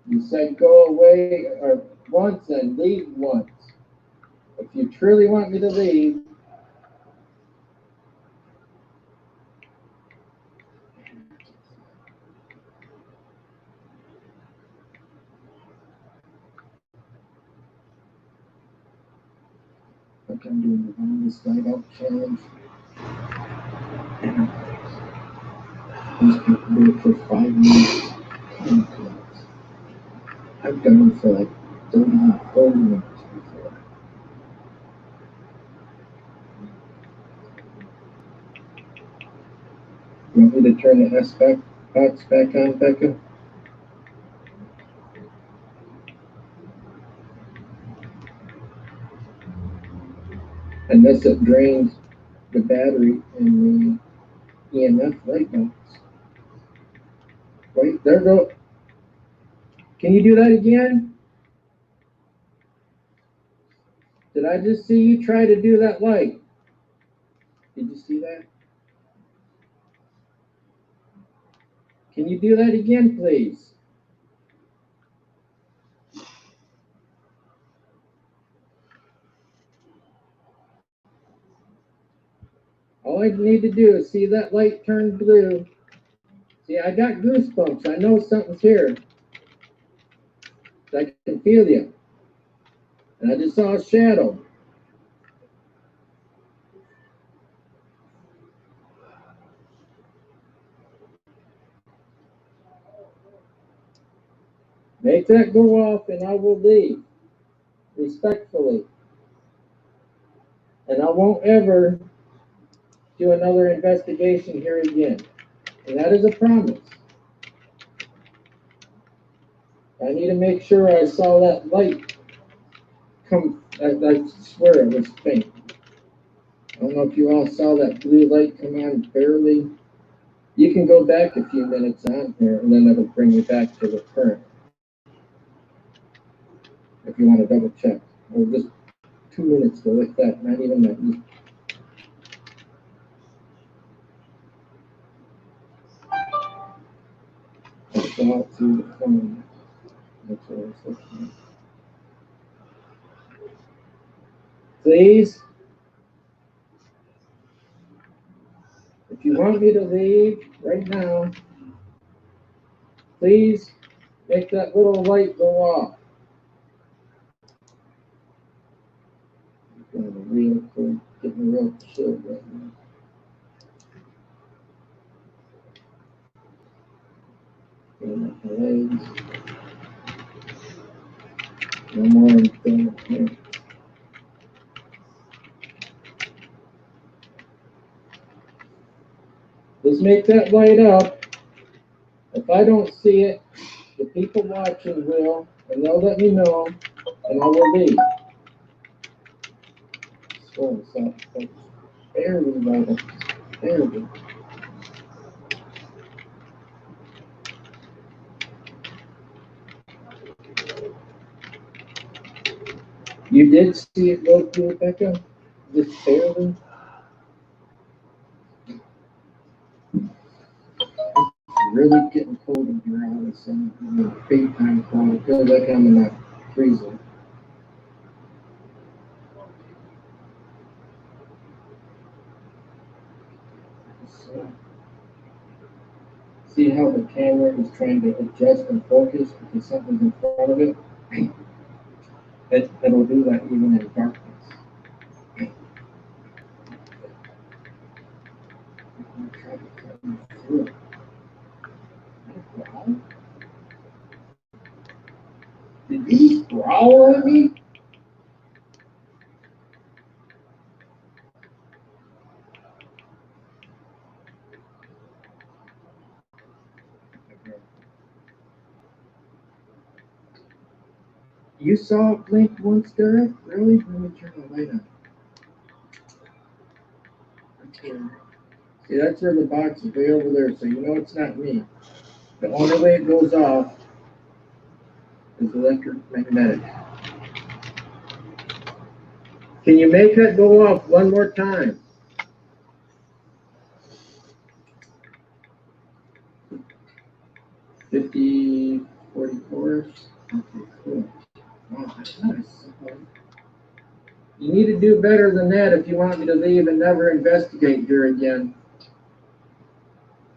You said go away or once and leave once. If you truly want me to leave, like I'm doing the longest night out challenge. These people do it for 5 minutes. I've done it for like 30, 40 minutes before. You want me to turn the S box back on, Becca? Unless it drains the battery in the EMF light box. Right, there go. Can you do that again? Did I just see you try to do that light? Did you see that? Can you do that again, please? All I need to do is see that light turn blue. See, I got goosebumps. I know something's here. I can feel you. And I just saw a shadow. Make that go off and I will leave. Respectfully. And I won't ever do another investigation here again. And that is a promise. I need to make sure I saw that light come. I swear it was faint. I don't know if you all saw that blue light come on barely. You can go back a few minutes on here and then it'll bring you back to the current. If you want to double check. Or just 2 minutes go like that, not even that. I saw it through the phone. That's what I was looking at. Please, if you want me to leave right now, please make that little light go off. Getting real chill right now. Feeling my legs. No more anything here. Just make that light up. If I don't see it, the people watching will, and they'll let me know, and I will leave. So it's not barely light up. Barely. You did see it go through, Becca? Just barely? It's really getting cold in here all of a sudden. Big time cold. It feels like I'm in that freezer. see how the camera is trying to adjust and focus because something's in front of it? It'll do that even in darkness. I'm trying to come through it. Growl? Did he growl at me? You saw it blink once, Derek? Really? Let me turn the light on. Okay. See, that's where the box is way over there, so you know it's not me. The only way it goes off is electromagnetic. Can you make that go off one more time? $50, $44. Okay, cool. Wow, that's nice. You need to do better than that if you want me to leave and never investigate here again.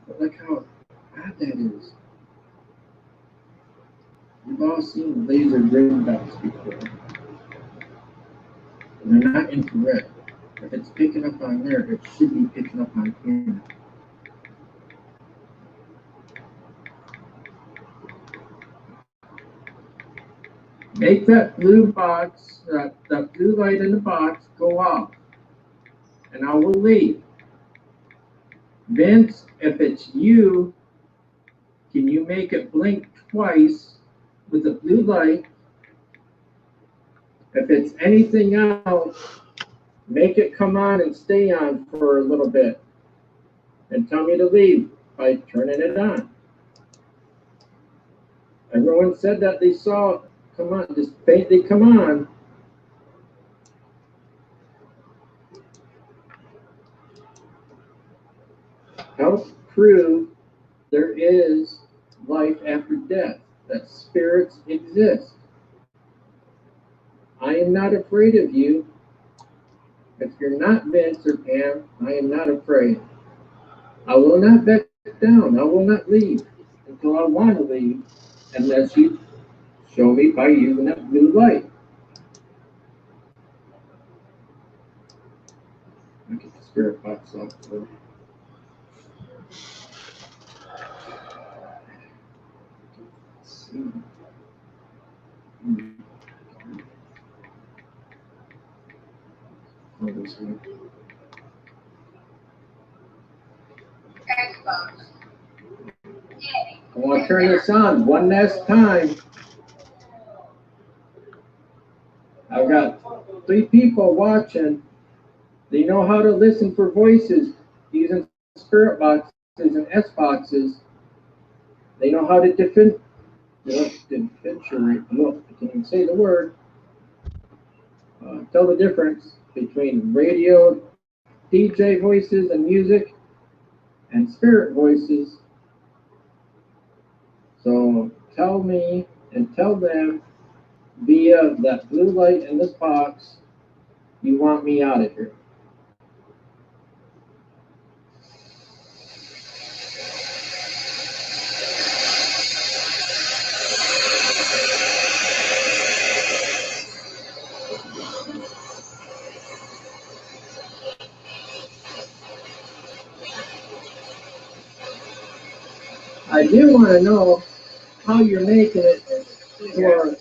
But look how odd that is. You've all seen laser green dots before. And they're not infrared. If it's picking up on there, it should be picking up on here. Make that blue box, that blue light in the box go off. And I will leave. Vince, if it's you, can you make it blink twice with the blue light? If it's anything else, make it come on and stay on for a little bit. And tell me to leave by turning it on. Everyone said that they saw, come on, just faintly come on. Help prove there is life after death, that spirits exist. I am not afraid of you. If you're not Vince or Pam, I am not afraid. I will not back down. I will not leave until I want to leave, unless you show me by using that blue light. I'll get the spirit box off. Let's see. Oh, this one. I want to turn this on one last time. I've got 3 people watching. They know how to listen for voices using spirit boxes and S boxes. They know how to differentiate. Look, I can't even say the word. Tell the difference between radio, DJ voices and music, and spirit voices. So tell me and tell them via that blue light in this box, you want me out of here. I do want to know how you're making it for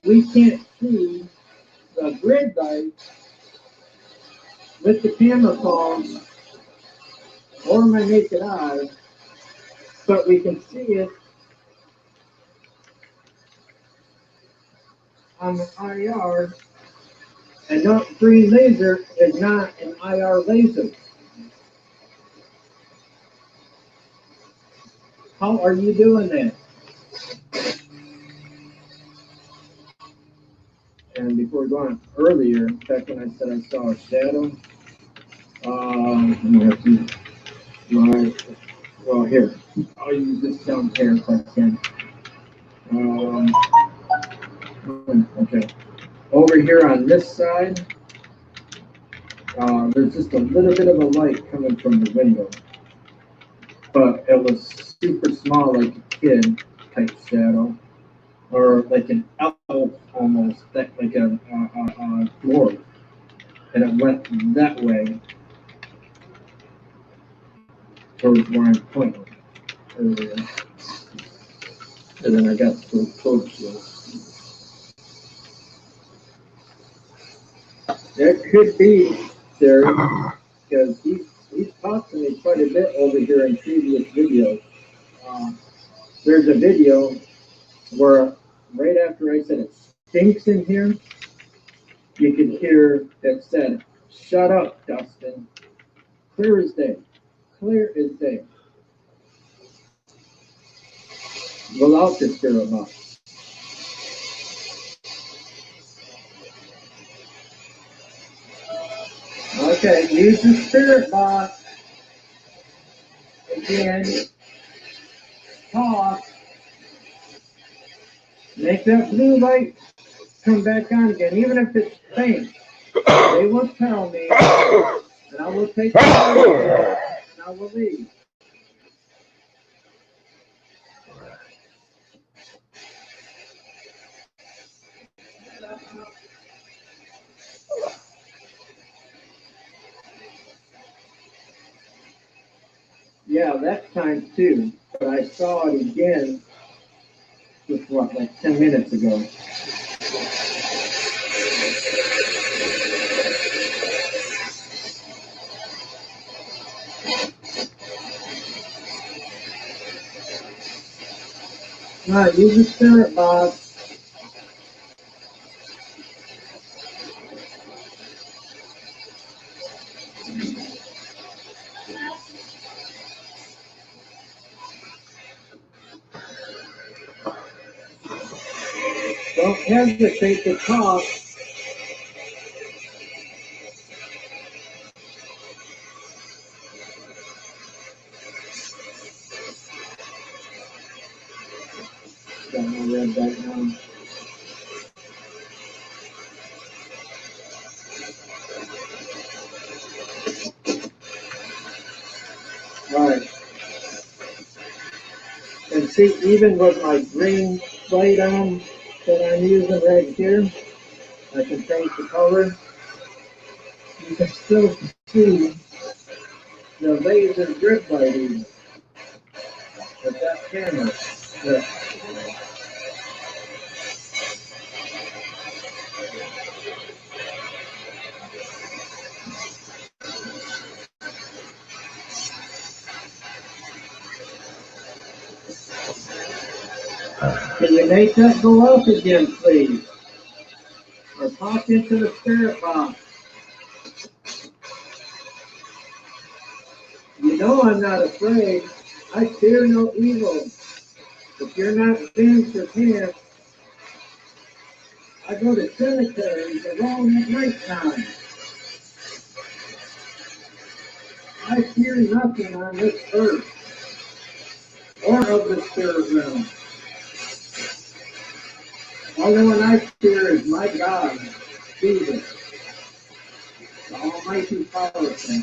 we can't see the grid light with the camera phone or my naked eye, but we can see it on the IR, and no, green laser is not an IR laser. How are you doing that? And before going earlier, back when I said I saw a shadow, I'm gonna have to, well, here, I'll use this down here if I can. Okay, over here on this side, there's just a little bit of a light coming from the window, but it was super small, like a kid type shadow, or like an elf almost, like a dwarf, and it went that way towards where I'm pointing earlier. And then I got so close to it. That could be there, because he's talked to me quite a bit over here in previous videos. There's a video where right after I said it stinks in here, you could hear it said, "Shut up, Dustin. Clear as day. Clear as day." Without the spirit box. Okay, use the spirit box. Again, talk. Make that blue light come back on again, even if it's faint. They will tell me, and I will take the light and I will leave. Yeah, that time too, but I saw it again just what, like 10 minutes ago. Alright, use the spirit box. Don't hesitate to talk. Got my red back on. Alright. And see, even with my green light on that I'm using right here, I can change the color. You can still see the laser grip light even with that camera. Yeah. Can you make that go up again, please? Or pop into the spirit box. You know I'm not afraid. I fear no evil. If you're not Vince or Pam, I go to cemeteries alone at night time. I fear nothing on this earth or of the spirit realm. Only one I fear is my God, Jesus, the Almighty Powerful.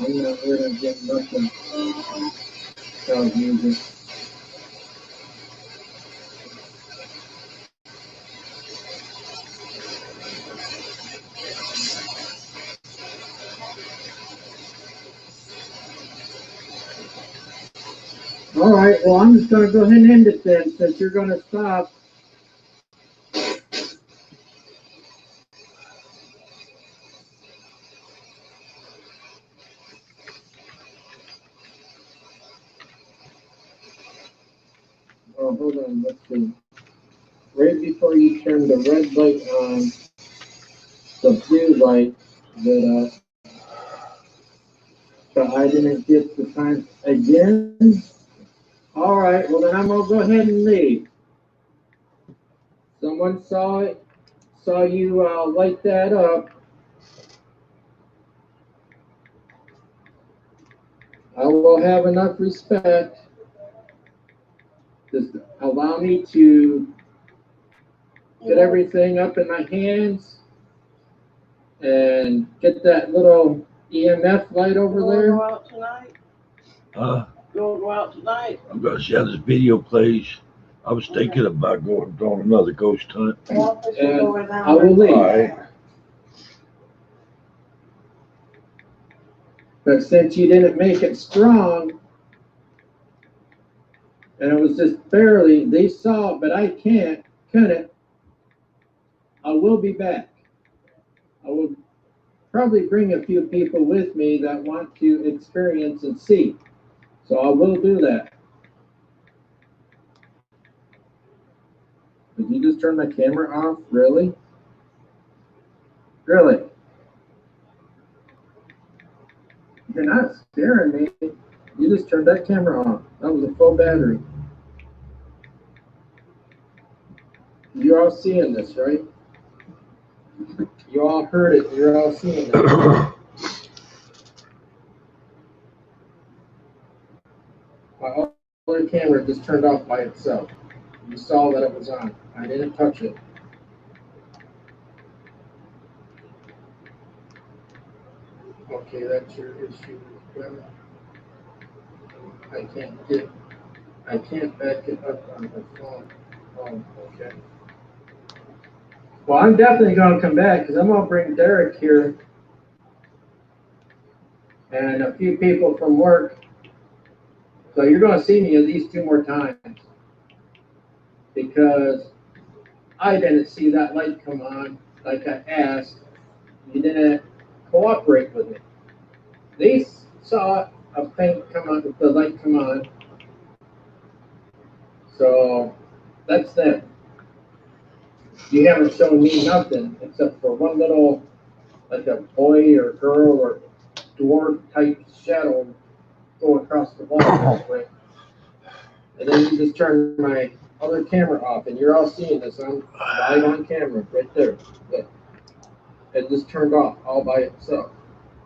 I'm not going to get nothing. Sound music. All right, well, I'm just going to go ahead and end it then, since you're going to stop. Oh, hold on, let's see. Right before you turn the red light on, the blue light that but I didn't get the time again. All right, well then I'm gonna go ahead and leave. Someone saw it, saw you light that up. I will have enough respect. Just allow me to get everything up in my hands and get that little EMF light over there. Go out tonight? Uh, Go out tonight? I'm gonna see how this video plays. I was thinking about going on another ghost hunt. And I will leave. All right. But since you didn't make it strong, and it was just barely, they saw it, but I couldn't, I will be back. I will probably bring a few people with me that want to experience and see. So I will do that. Did you just turn my camera off? Really? Really? You're not scaring me. You just turned that camera off. That was a full battery. You're all seeing this, right? You all heard it. You're all seeing it. My other camera just turned off by itself. You saw that it was on. I didn't touch it. Okay, that's your issue. I can't back it up on the phone. Oh, okay. Well, I'm definitely going to come back because I'm going to bring Derek here and a few people from work. So you're going to see me at least 2 more times because I didn't see that light come on like I asked. You didn't cooperate with me. They saw a thing come on, the light come on. So that's them. You haven't shown me nothing except for one little, like a boy or girl or dwarf type shadow go across the wall real quick. And then you just turn my other camera off and you're all seeing this. I'm live on camera right there. Look. It just turned off all by itself.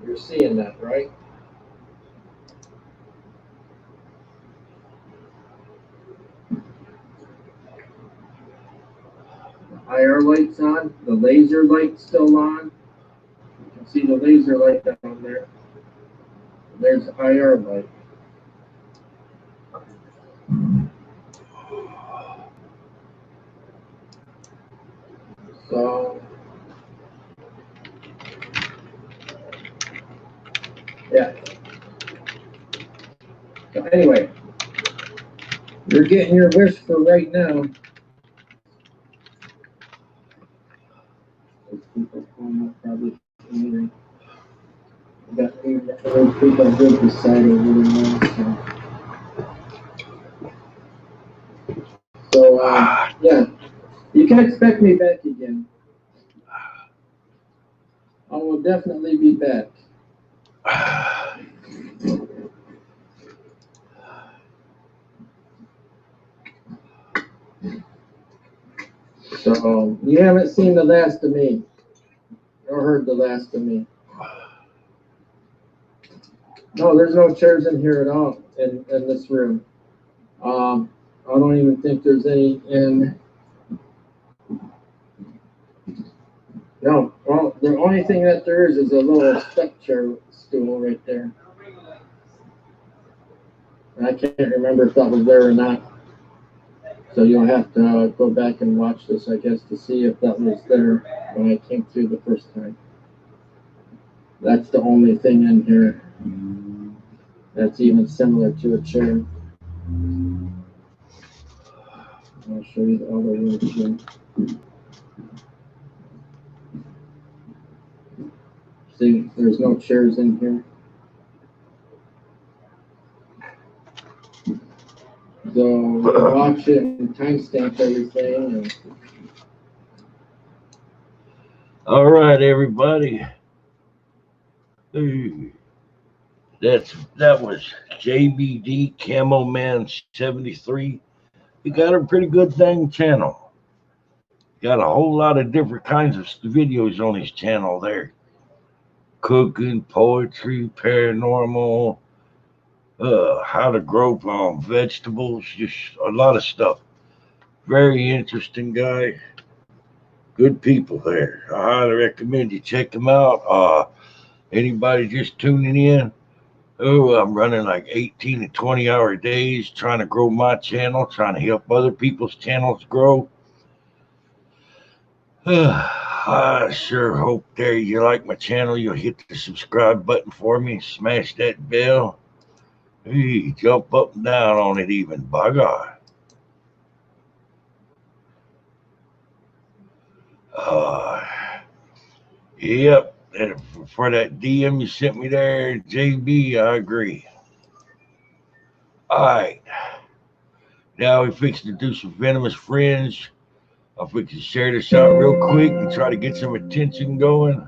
You're seeing that, right? The IR light's on. The laser light's still on. You can see the laser light down there. There's the IR light. So, yeah. So anyway, you're getting your wish for right now. Those people pulling up probably angry. Got those people good beside over there now. So yeah, you can expect me back again. I will definitely be back. So you haven't seen the last of me or heard the last of me. No, there's no chairs in here at all in this room. I don't even think there's any in. No, well, the only thing that there is a little step chair stool right there. And I can't remember if that was there or not. So you'll have to go back and watch this, I guess, to see if that was there when I came through the first time. That's the only thing in here that's even similar to a chair. I'll show you the other rooms here. See, there's no chairs in here. So watch it and timestamp everything. And All right, everybody. Hey, That was JBD Camo Man 73. He got a pretty good thing channel. Got a whole lot of different kinds of videos on his channel there. Cooking, poetry, paranormal, how to grow vegetables, just a lot of stuff. Very interesting guy. Good people there. I highly recommend you check him out. Anybody just tuning in? Oh, I'm running like 18 to 20-hour days trying to grow my channel, trying to help other people's channels grow. I sure hope there you like my channel. You'll hit the subscribe button for me and smash that bell. Hey, jump up and down on it even, by God. Yep, and for that DM you sent me there, JB, I agree. All right, now we're fixing to do some venomous friends. I'm fixing to share this out real quick and try to get some attention going.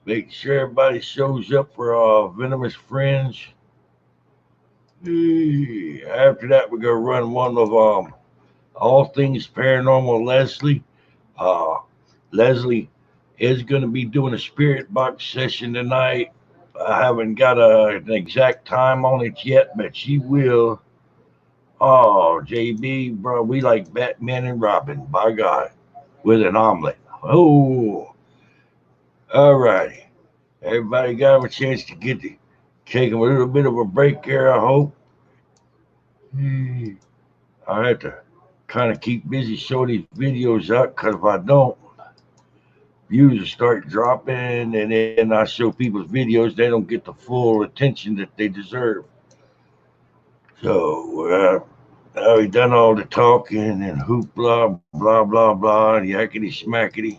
Make sure everybody shows up for venomous friends. After that, we're gonna run one of all things paranormal. Leslie, Leslie is gonna be doing a spirit box session tonight. I haven't got an exact time on it yet, but she will. Oh, JB, bro, we like Batman and Robin, by God, with an omelet. Oh, all righty. Everybody got a chance to take a little bit of a break here, I hope. I have to kind of keep busy showing these videos out, because if I don't, views will start dropping, and then I show people's videos, they don't get the full attention that they deserve. So, we done all the talking and hoopla, blah, blah, blah, yakety smackety.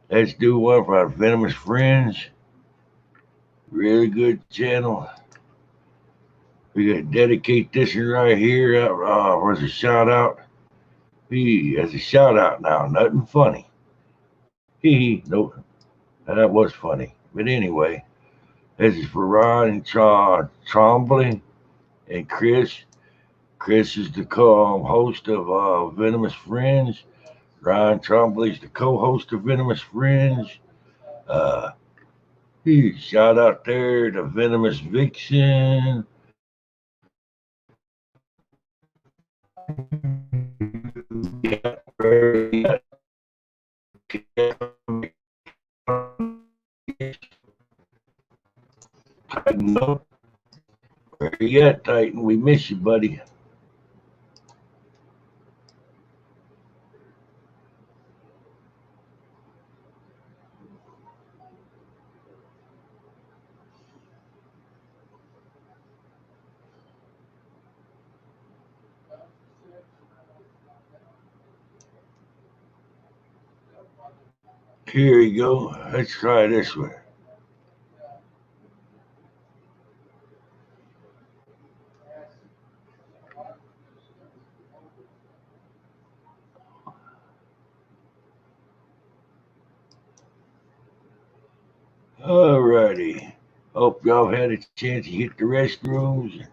Let's do one for our venomous friends. Really good channel. We gotta dedicate this one right here as a shout out. As a shout out now, nothing funny. No, that was funny. But anyway, this is for Ron and Trombley and Chris. Chris is the host of Venomous Friends. Ryan Trombley is the co-host of Venomous Friends. Shout out there to Venomous Vixen. Tighten up. Where you at, Titan? We miss you, buddy. Here we go. Let's try this one. Alrighty. Hope y'all had a chance to hit the restrooms,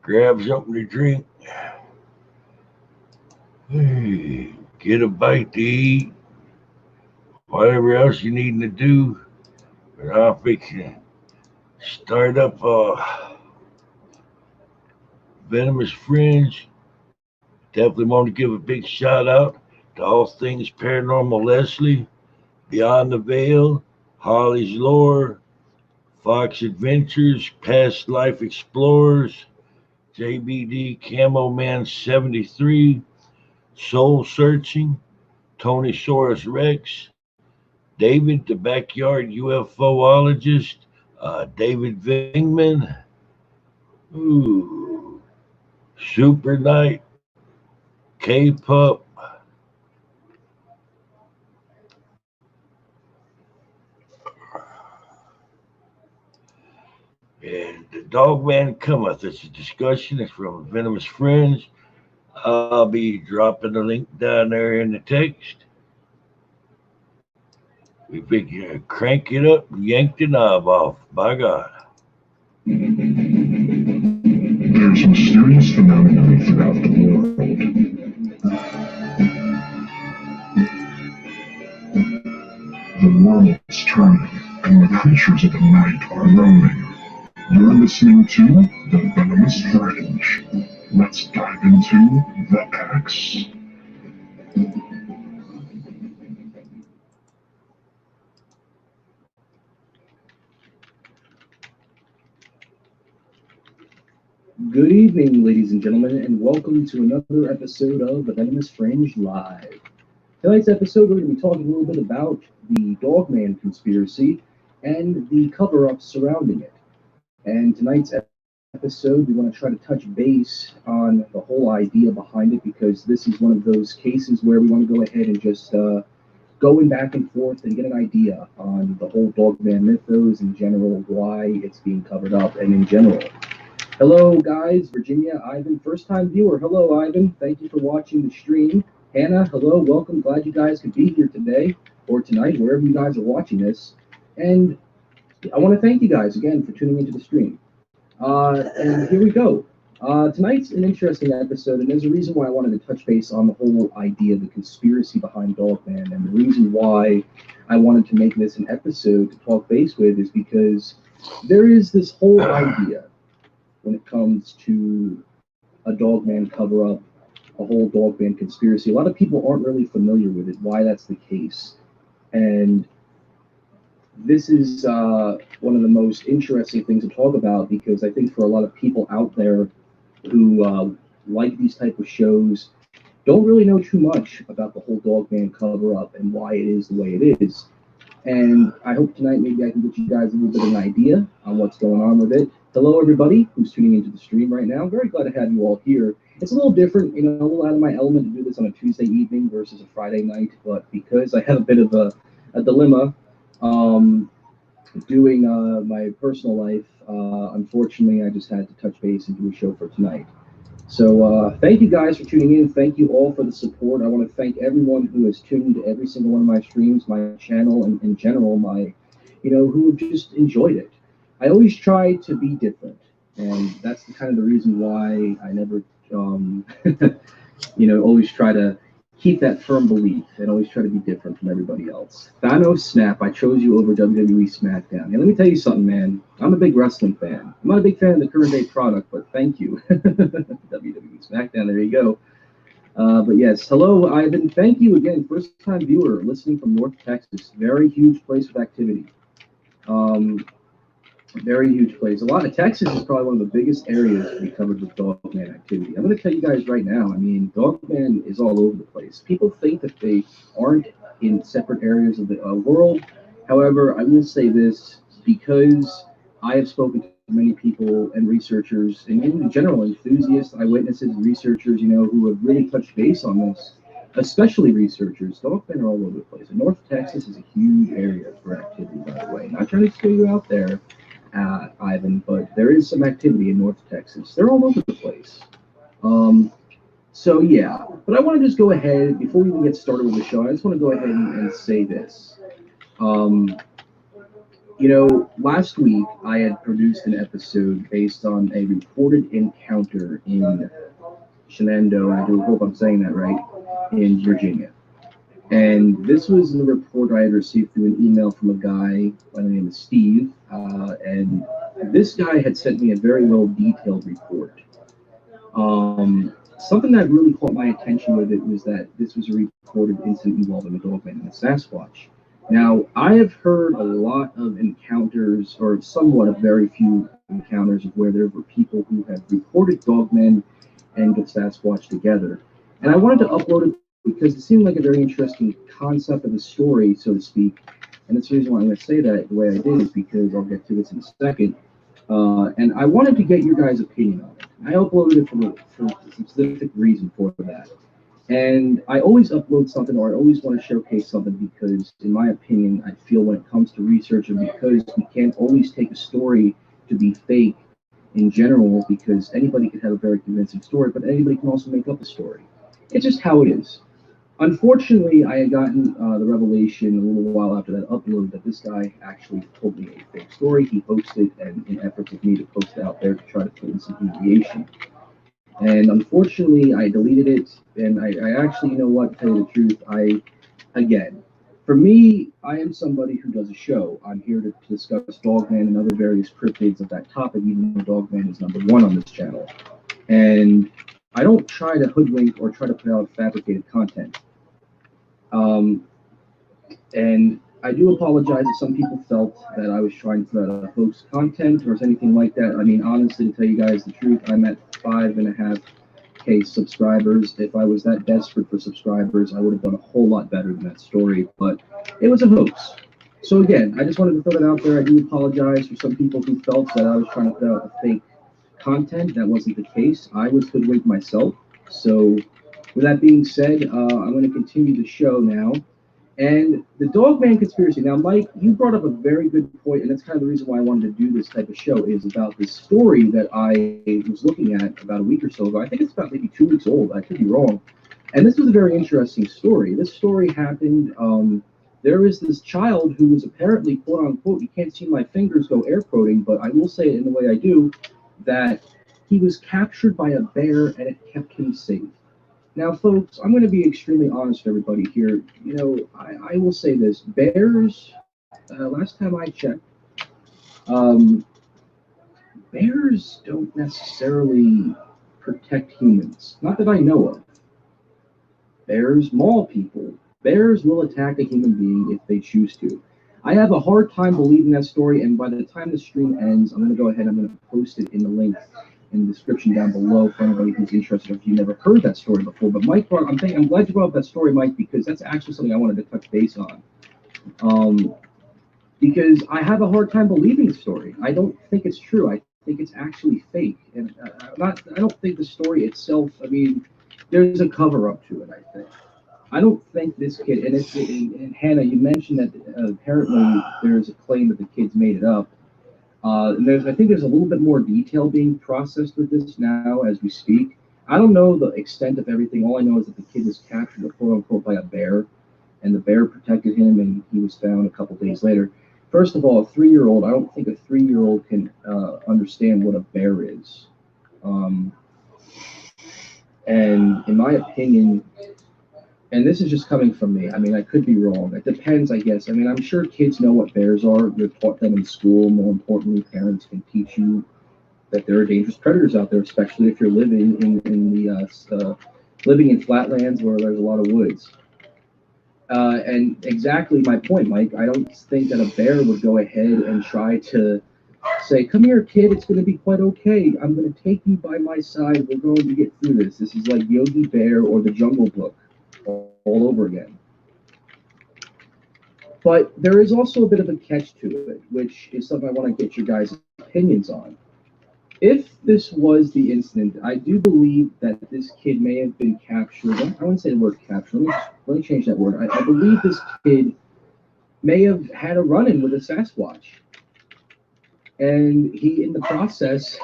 grab something to drink, get a bite to eat, whatever else you need to do. But I'll fix it. Start up Venomous Friends. Definitely want to give a big shout out to All Things Paranormal Leslie, Beyond the Veil, Holly's Lore, Fox Adventures, Past Life Explorers, JBD Camo Man 73, Soul Searching, Tony Saurus Rex, David the Backyard UFOologist, David Vingman, Super Knight, K-Pup, and the Dogman Cometh. It's a discussion. It's from Venomous Friends. I'll be dropping the link down there in the text. We figure crank it up and yank the knob off. By God. There's mysterious phenomena throughout the world. The world is turning, and the creatures of the night are roaming. You're listening to The Venomous Fringe. Let's dive into the X. Good evening, ladies and gentlemen, and welcome to another episode of The Venomous Fringe Live. Tonight's episode, we're going to be talking a little bit about the Dogman conspiracy and the cover-ups surrounding it. And tonight's episode, we want to try to touch base on the whole idea behind it, because this is one of those cases where we want to go ahead and just going back and forth and get an idea on the whole Dogman mythos in general, why it's being covered up, and in general. Hello, guys. Virginia, Ivan, first-time viewer. Hello, Ivan. Thank you for watching the stream. Hannah, hello. Welcome. Glad you guys could be here today or tonight, wherever you guys are watching this. And I want to thank you guys again for tuning into the stream. And here we go. Tonight's an interesting episode, and there's a reason why I wanted to touch base on the whole idea, the conspiracy behind Dogman, and the reason why I wanted to make this an episode to talk base with is because there is this whole idea when it comes to a Dogman cover-up, a whole Dogman conspiracy. A lot of people aren't really familiar with it, why that's the case. And this is one of the most interesting things to talk about, because I think for a lot of people out there who like these type of shows, don't really know too much about the whole Dogman cover-up and why it is the way it is. And I hope tonight maybe I can get you guys a little bit of an idea on what's going on with it. Hello, everybody who's tuning into the stream right now. I'm very glad to have you all here. It's a little different, a little out of my element to do this on a Tuesday evening versus a Friday night, but because I have a bit of a dilemma doing my personal life, unfortunately, I just had to touch base and do a show for tonight. So thank you guys for tuning in. Thank you all for the support. I want to thank everyone who has tuned to every single one of my streams, my channel, and in general, who have just enjoyed it. I always try to be different, and that's kind of the reason why I never, always try to keep that firm belief and always try to be different from everybody else. Thanos Snap, I chose you over WWE SmackDown. And let me tell you something, man. I'm a big wrestling fan. I'm not a big fan of the current day product, but thank you. WWE SmackDown, there you go. But yes, hello, Ivan. Thank you again. First-time viewer listening from North Texas. Very huge place of activity. Very huge place. Texas is probably one of the biggest areas to be covered with Dogman activity. I'm going to tell you guys right now, Dogman is all over the place. People think that they aren't in separate areas of the world. However, I will say this, because I have spoken to many people and researchers, and in general, enthusiasts, eyewitnesses, researchers, who have really touched base on this, especially researchers. Dogmen are all over the place. And North Texas is a huge area for activity, by the way. Not trying to scare you out there, Ivan, but there is some activity in North Texas. They're all over the place. So yeah, but I want to just go ahead, before we even get started with the show, I just want to go ahead and say this. Last week I had produced an episode based on a reported encounter in Shenandoah, and I do hope I'm saying that right, in Virginia. And this was a report I had received through an email from a guy by the name of Steve, and this guy had sent me a very well-detailed report. Something that really caught my attention with it was that this was a reported incident involving a Dogman and a Sasquatch. Now, I have heard a lot of encounters, or somewhat of very few encounters, of where there were people who have reported Dogmen and the Sasquatch together. And I wanted to upload it because it seemed like a very interesting concept of a story, so to speak. And that's the reason why I'm going to say that the way I did is because I'll get to this in a second. And I wanted to get your guys' opinion on it. I uploaded it for a specific reason for that. And I always upload something, or I always want to showcase something, because, in my opinion, I feel when it comes to research, and because we can't always take a story to be fake in general, because anybody could have a very convincing story, but anybody can also make up a story. It's just how it is. Unfortunately, I had gotten the revelation a little while after that upload that this guy actually told me a fake story. He posted, and in efforts of me to post it out there to try to put in some humiliation. And unfortunately, I deleted it. And I actually, you know what, to tell you the truth, again, for me, I am somebody who does a show. I'm here to discuss Dogman and other various cryptids of that topic, even though Dogman is number one on this channel. And I don't try to hoodwink or try to put out fabricated content. And I do apologize if some people felt that I was trying to host content or anything like that. I mean, honestly, to tell you guys the truth, I'm at 5.5K subscribers. If I was that desperate for subscribers, I would have done a whole lot better than that story, but it was a hoax. So again, I just wanted to throw that out there. I do apologize for some people who felt that I was trying to put out a fake content. That wasn't the case. I was hoodwinked myself. So with that being said, I'm going to continue the show now. And the Dogman conspiracy. Now, Mike, you brought up a very good point, and that's kind of the reason why I wanted to do this type of show, is about this story that I was looking at about a week or so ago. I think it's about maybe 2 weeks old. I could be wrong. And this was a very interesting story. This story happened, there is this child who was apparently, quote unquote, you can't see my fingers go air quoting, but I will say it in the way I do, that he was captured by a bear and it kept him safe. Now, folks, I'm going to be extremely honest with everybody here. You know, I will say this. Bears, last time I checked, bears don't necessarily protect humans. Not that I know of. Bears maul people. Bears will attack a human being if they choose to. I have a hard time believing that story, and by the time the stream ends, I'm going to go ahead and I'm going to post it in the link in the description down below for anybody who's interested if you've never heard that story before. But Mike, I'm glad you brought up that story, Mike, because that's actually something I wanted to touch base on. Because I have a hard time believing the story. I don't think it's true. I think it's actually fake, and I don't think the story itself. I mean, there's a cover up to it. I think. I don't think this kid, and Hannah, you mentioned that apparently there's a claim that the kids made it up. I think there's a little bit more detail being processed with this now as we speak. I don't know the extent of everything. All I know is that the kid was captured, quote unquote, by a bear, and the bear protected him, and he was found a couple days later. First of all, a 3-year-old, I don't think a 3-year-old can understand what a bear is. And in my opinion, and this is just coming from me. I mean, I could be wrong. It depends, I guess. I mean, I'm sure kids know what bears are. They're taught them in school. More importantly, parents can teach you that there are dangerous predators out there, especially if you're living living in flatlands where there's a lot of woods. And exactly my point, Mike. I don't think that a bear would go ahead and try to say, "Come here, kid. It's going to be quite okay. I'm going to take you by my side. We're going to get through this." This is like Yogi Bear or The Jungle Book all over again. But there is also a bit of a catch to it, which is something I want to get your guys' opinions on. If this was the incident, I do believe that this kid may have been captured. I wouldn't say the word captured. Let me change that word. I believe this kid may have had a run-in with a Sasquatch. And he, in the process,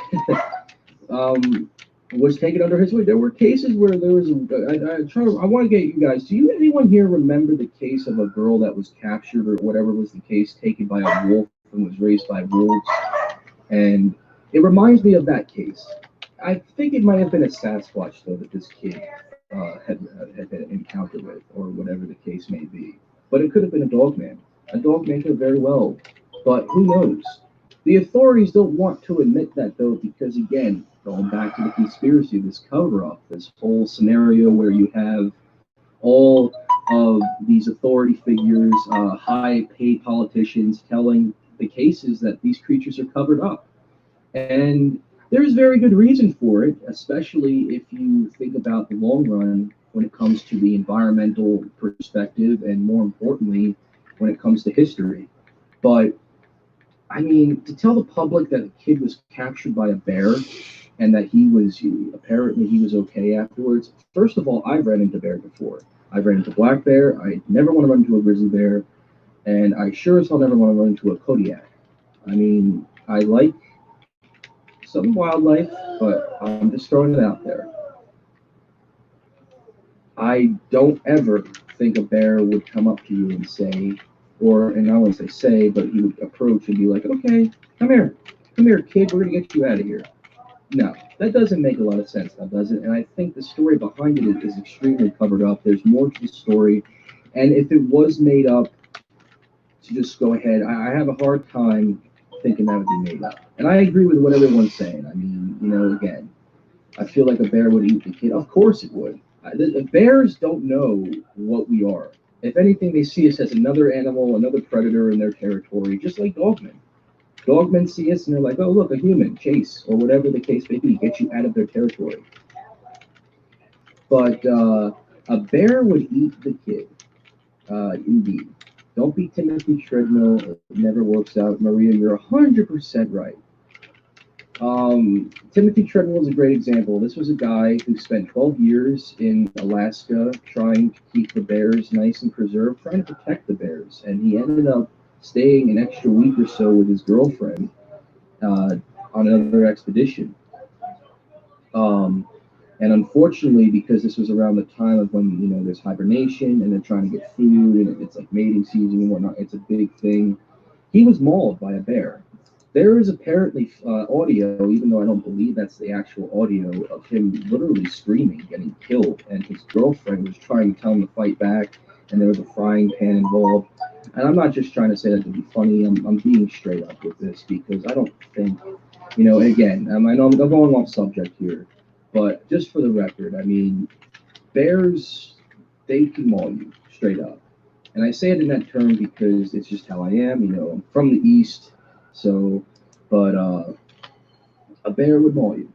was taken under his wing. There were cases where there was. I want to get you guys. Do anyone here remember the case of a girl that was captured or whatever was the case, taken by a wolf and was raised by wolves? And it reminds me of that case. I think it might have been a Sasquatch though that this kid had been encountered with, or whatever the case may be. But it could have been a dogman. A dogman could very well. But who knows? The authorities don't want to admit that, though, because, again, going back to the conspiracy, this cover-up, this whole scenario where you have all of these authority figures, high-paid politicians telling the cases that these creatures are covered up. And there's very good reason for it, especially if you think about the long run when it comes to the environmental perspective and, more importantly, when it comes to history. But I mean, to tell the public that a kid was captured by a bear and that he was okay afterwards. First of all, I've ran into bear before. I've ran into black bear. I never want to run into a grizzly bear, and I sure as hell never want to run into a Kodiak. I mean, I like some wildlife, but I'm just throwing it out there. I don't ever think a bear would come up to you and say, and I wouldn't say, but he would approach and be like, okay, come here, kid, we're gonna get you out of here. No, that doesn't make a lot of sense, now does it? And I think the story behind it is extremely covered up. There's more to the story, and if it was made up, to just go ahead, I have a hard time thinking that would be made up. And I agree with what everyone's saying. I mean, again, I feel like a bear would eat the kid. Of course it would. The bears don't know what we are. If anything, they see us as another animal, another predator in their territory, just like dogmen. Dogmen see us and they're like, oh, look, a human, chase, or whatever the case may be, get you out of their territory. But a bear would eat the kid, indeed. Don't be Timothy Treadmill. It never works out. Maria, you're 100% right. Timothy Treadmill is a great example. This was a guy who spent 12 years in Alaska trying to keep the bears nice and preserved, trying to protect the bears. And he ended up staying an extra week or so with his girlfriend on another expedition. And unfortunately, because this was around the time of when, there's hibernation and they're trying to get food and it's like mating season and whatnot, it's a big thing. He was mauled by a bear. There is apparently audio, even though I don't believe that's the actual audio, of him literally screaming, getting killed, and his girlfriend was trying to tell him to fight back, and there was a frying pan involved. And I'm not just trying to say that to be funny, I'm being straight up with this, because I don't think, again, I know I'm going off subject here, but just for the record, I mean, bears, they can maul you, straight up. And I say it in that term because it's just how I am, I'm from the East. So, but a bear would maul you.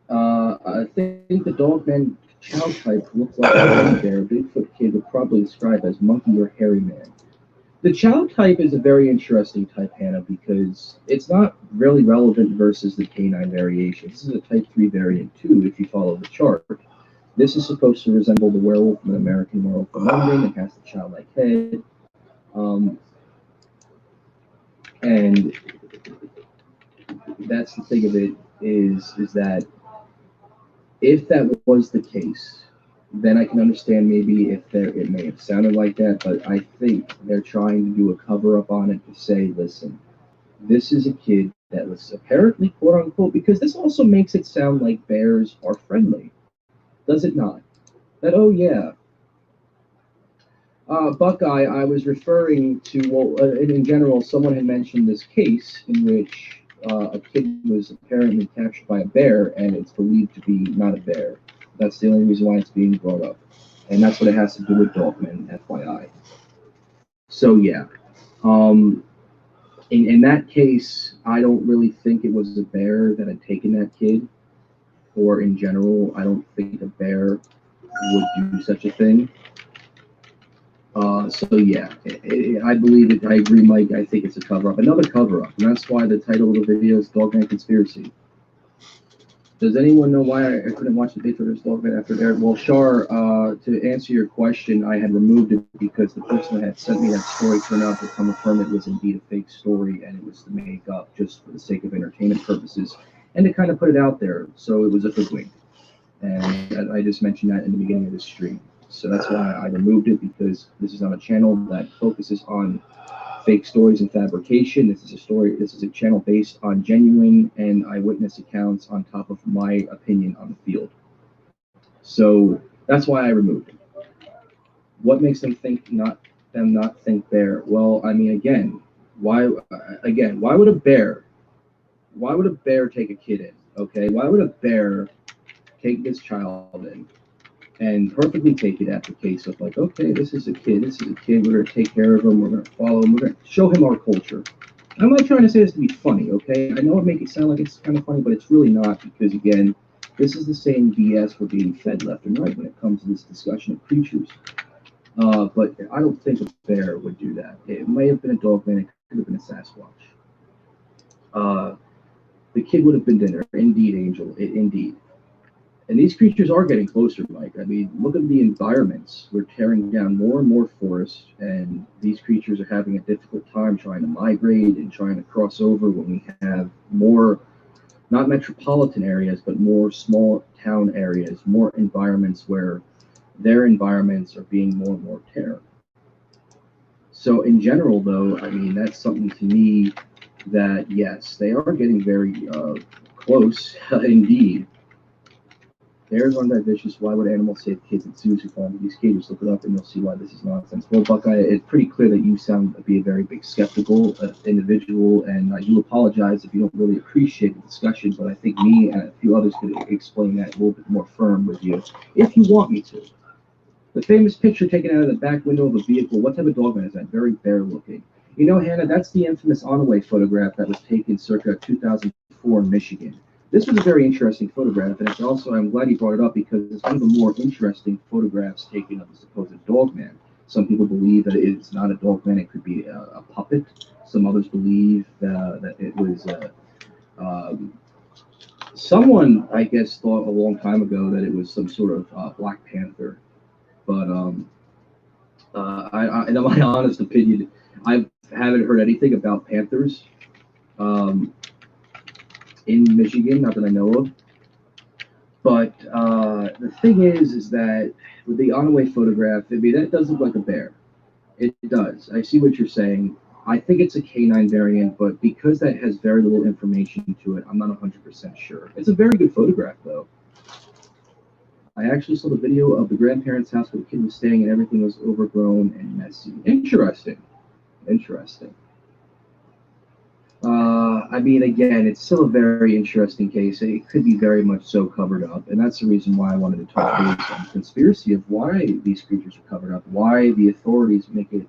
I think the dogman chow type looks like a teddy bear. Bigfoot kid would probably describe as monkey or hairy man. The chow type is a very interesting type, Hannah, because it's not really relevant versus the canine variation. This is a type 3 variant too, if you follow the chart. This is supposed to resemble the werewolf from an American Werewolf in London. It has the chow-like head. And that's the thing of it is that if that was the case, then I can understand maybe if it may have sounded like that, but I think they're trying to do a cover-up on it to say, listen, this is a kid that was apparently quote-unquote, because this also makes it sound like bears are friendly. Does it not? That, oh yeah. Buckeye, I was referring to, in general, someone had mentioned this case in which a kid was apparently captured by a bear, and it's believed to be not a bear. That's the only reason why it's being brought up. And that's what it has to do with dogmen, FYI. So, yeah. In that case, I don't really think it was a bear that had taken that kid. Or in general, I don't think a bear would do such a thing. So yeah, I believe it. I agree, Mike. I think it's a cover-up, another cover-up, and that's why the title of the video is Dogman Conspiracy. Does anyone know why I couldn't watch the Bigfoot vs. Dogman after it aired? Well, Shar, to answer your question, I had removed it because the person that had sent me that story turned out to confirm it was indeed a fake story, and it was to make up just for the sake of entertainment purposes, and to kind of put it out there, so it was a hoodwink. And I just mentioned that in the beginning of the stream. So that's why I removed it, because this is on a channel that focuses on fake stories and fabrication. This is a channel based on genuine and eyewitness accounts on top of my opinion on the field. So that's why I removed it. What makes them not think bear? Well, I mean, again, why would a bear take a kid in? Okay, why would a bear take this child in and perfectly take it at the case of like, okay, this is a kid, we're going to take care of him, we're going to follow him, we're going to show him our culture. I'm not trying to say this to be funny, okay? I know it makes it sound like it's kind of funny, but it's really not, because again, this is the same BS we're being fed left and right when it comes to this discussion of creatures. But I don't think a bear would do that. It may have been a dogman, it could have been a Sasquatch. The kid would have been dinner, indeed, Angel, indeed. And these creatures are getting closer, Mike. I mean, look at the environments. We're tearing down more and more forests, and these creatures are having a difficult time trying to migrate and trying to cross over when we have more not metropolitan areas, but more small town areas, more environments where their environments are being more and more terror. So in general, though, I mean, that's something to me that, yes, they are getting very close, indeed. Bears aren't that vicious. Why would animals save kids at zoos who fall into these cages? Look it up and you'll see why this is nonsense. Well, Buckeye, it's pretty clear that you sound to be a very big skeptical individual, and you apologize if you don't really appreciate the discussion, but I think me and a few others could explain that a little bit more firm with you, if you want me to. The famous picture taken out of the back window of a vehicle, what type of dogman is that? Very bear looking. You know, Hannah, that's the infamous on-away photograph that was taken circa 2004 in Michigan. This was a very interesting photograph, and it's also, I'm glad you brought it up because it's one of the more interesting photographs taken of the supposed dogman. Some people believe that it's not a dogman, it could be a puppet. Some others believe that it was someone, I guess, thought a long time ago that it was some sort of Black Panther. But in my honest opinion, I haven't heard anything about panthers in Michigan, not that I know of. But the thing is that with the on-away photograph, I mean, that does look like a bear. It does. I see what you're saying. I think it's a canine variant, but because that has very little information to it, I'm not 100% sure. It's a very good photograph, though. I actually saw the video of the grandparents' house where the kid was staying and everything was overgrown and messy. Interesting. Interesting. I mean, again, it's still a very interesting case. It could be very much so covered up, and that's the reason why I wanted to talk about the conspiracy of why these creatures are covered up, why the authorities make it,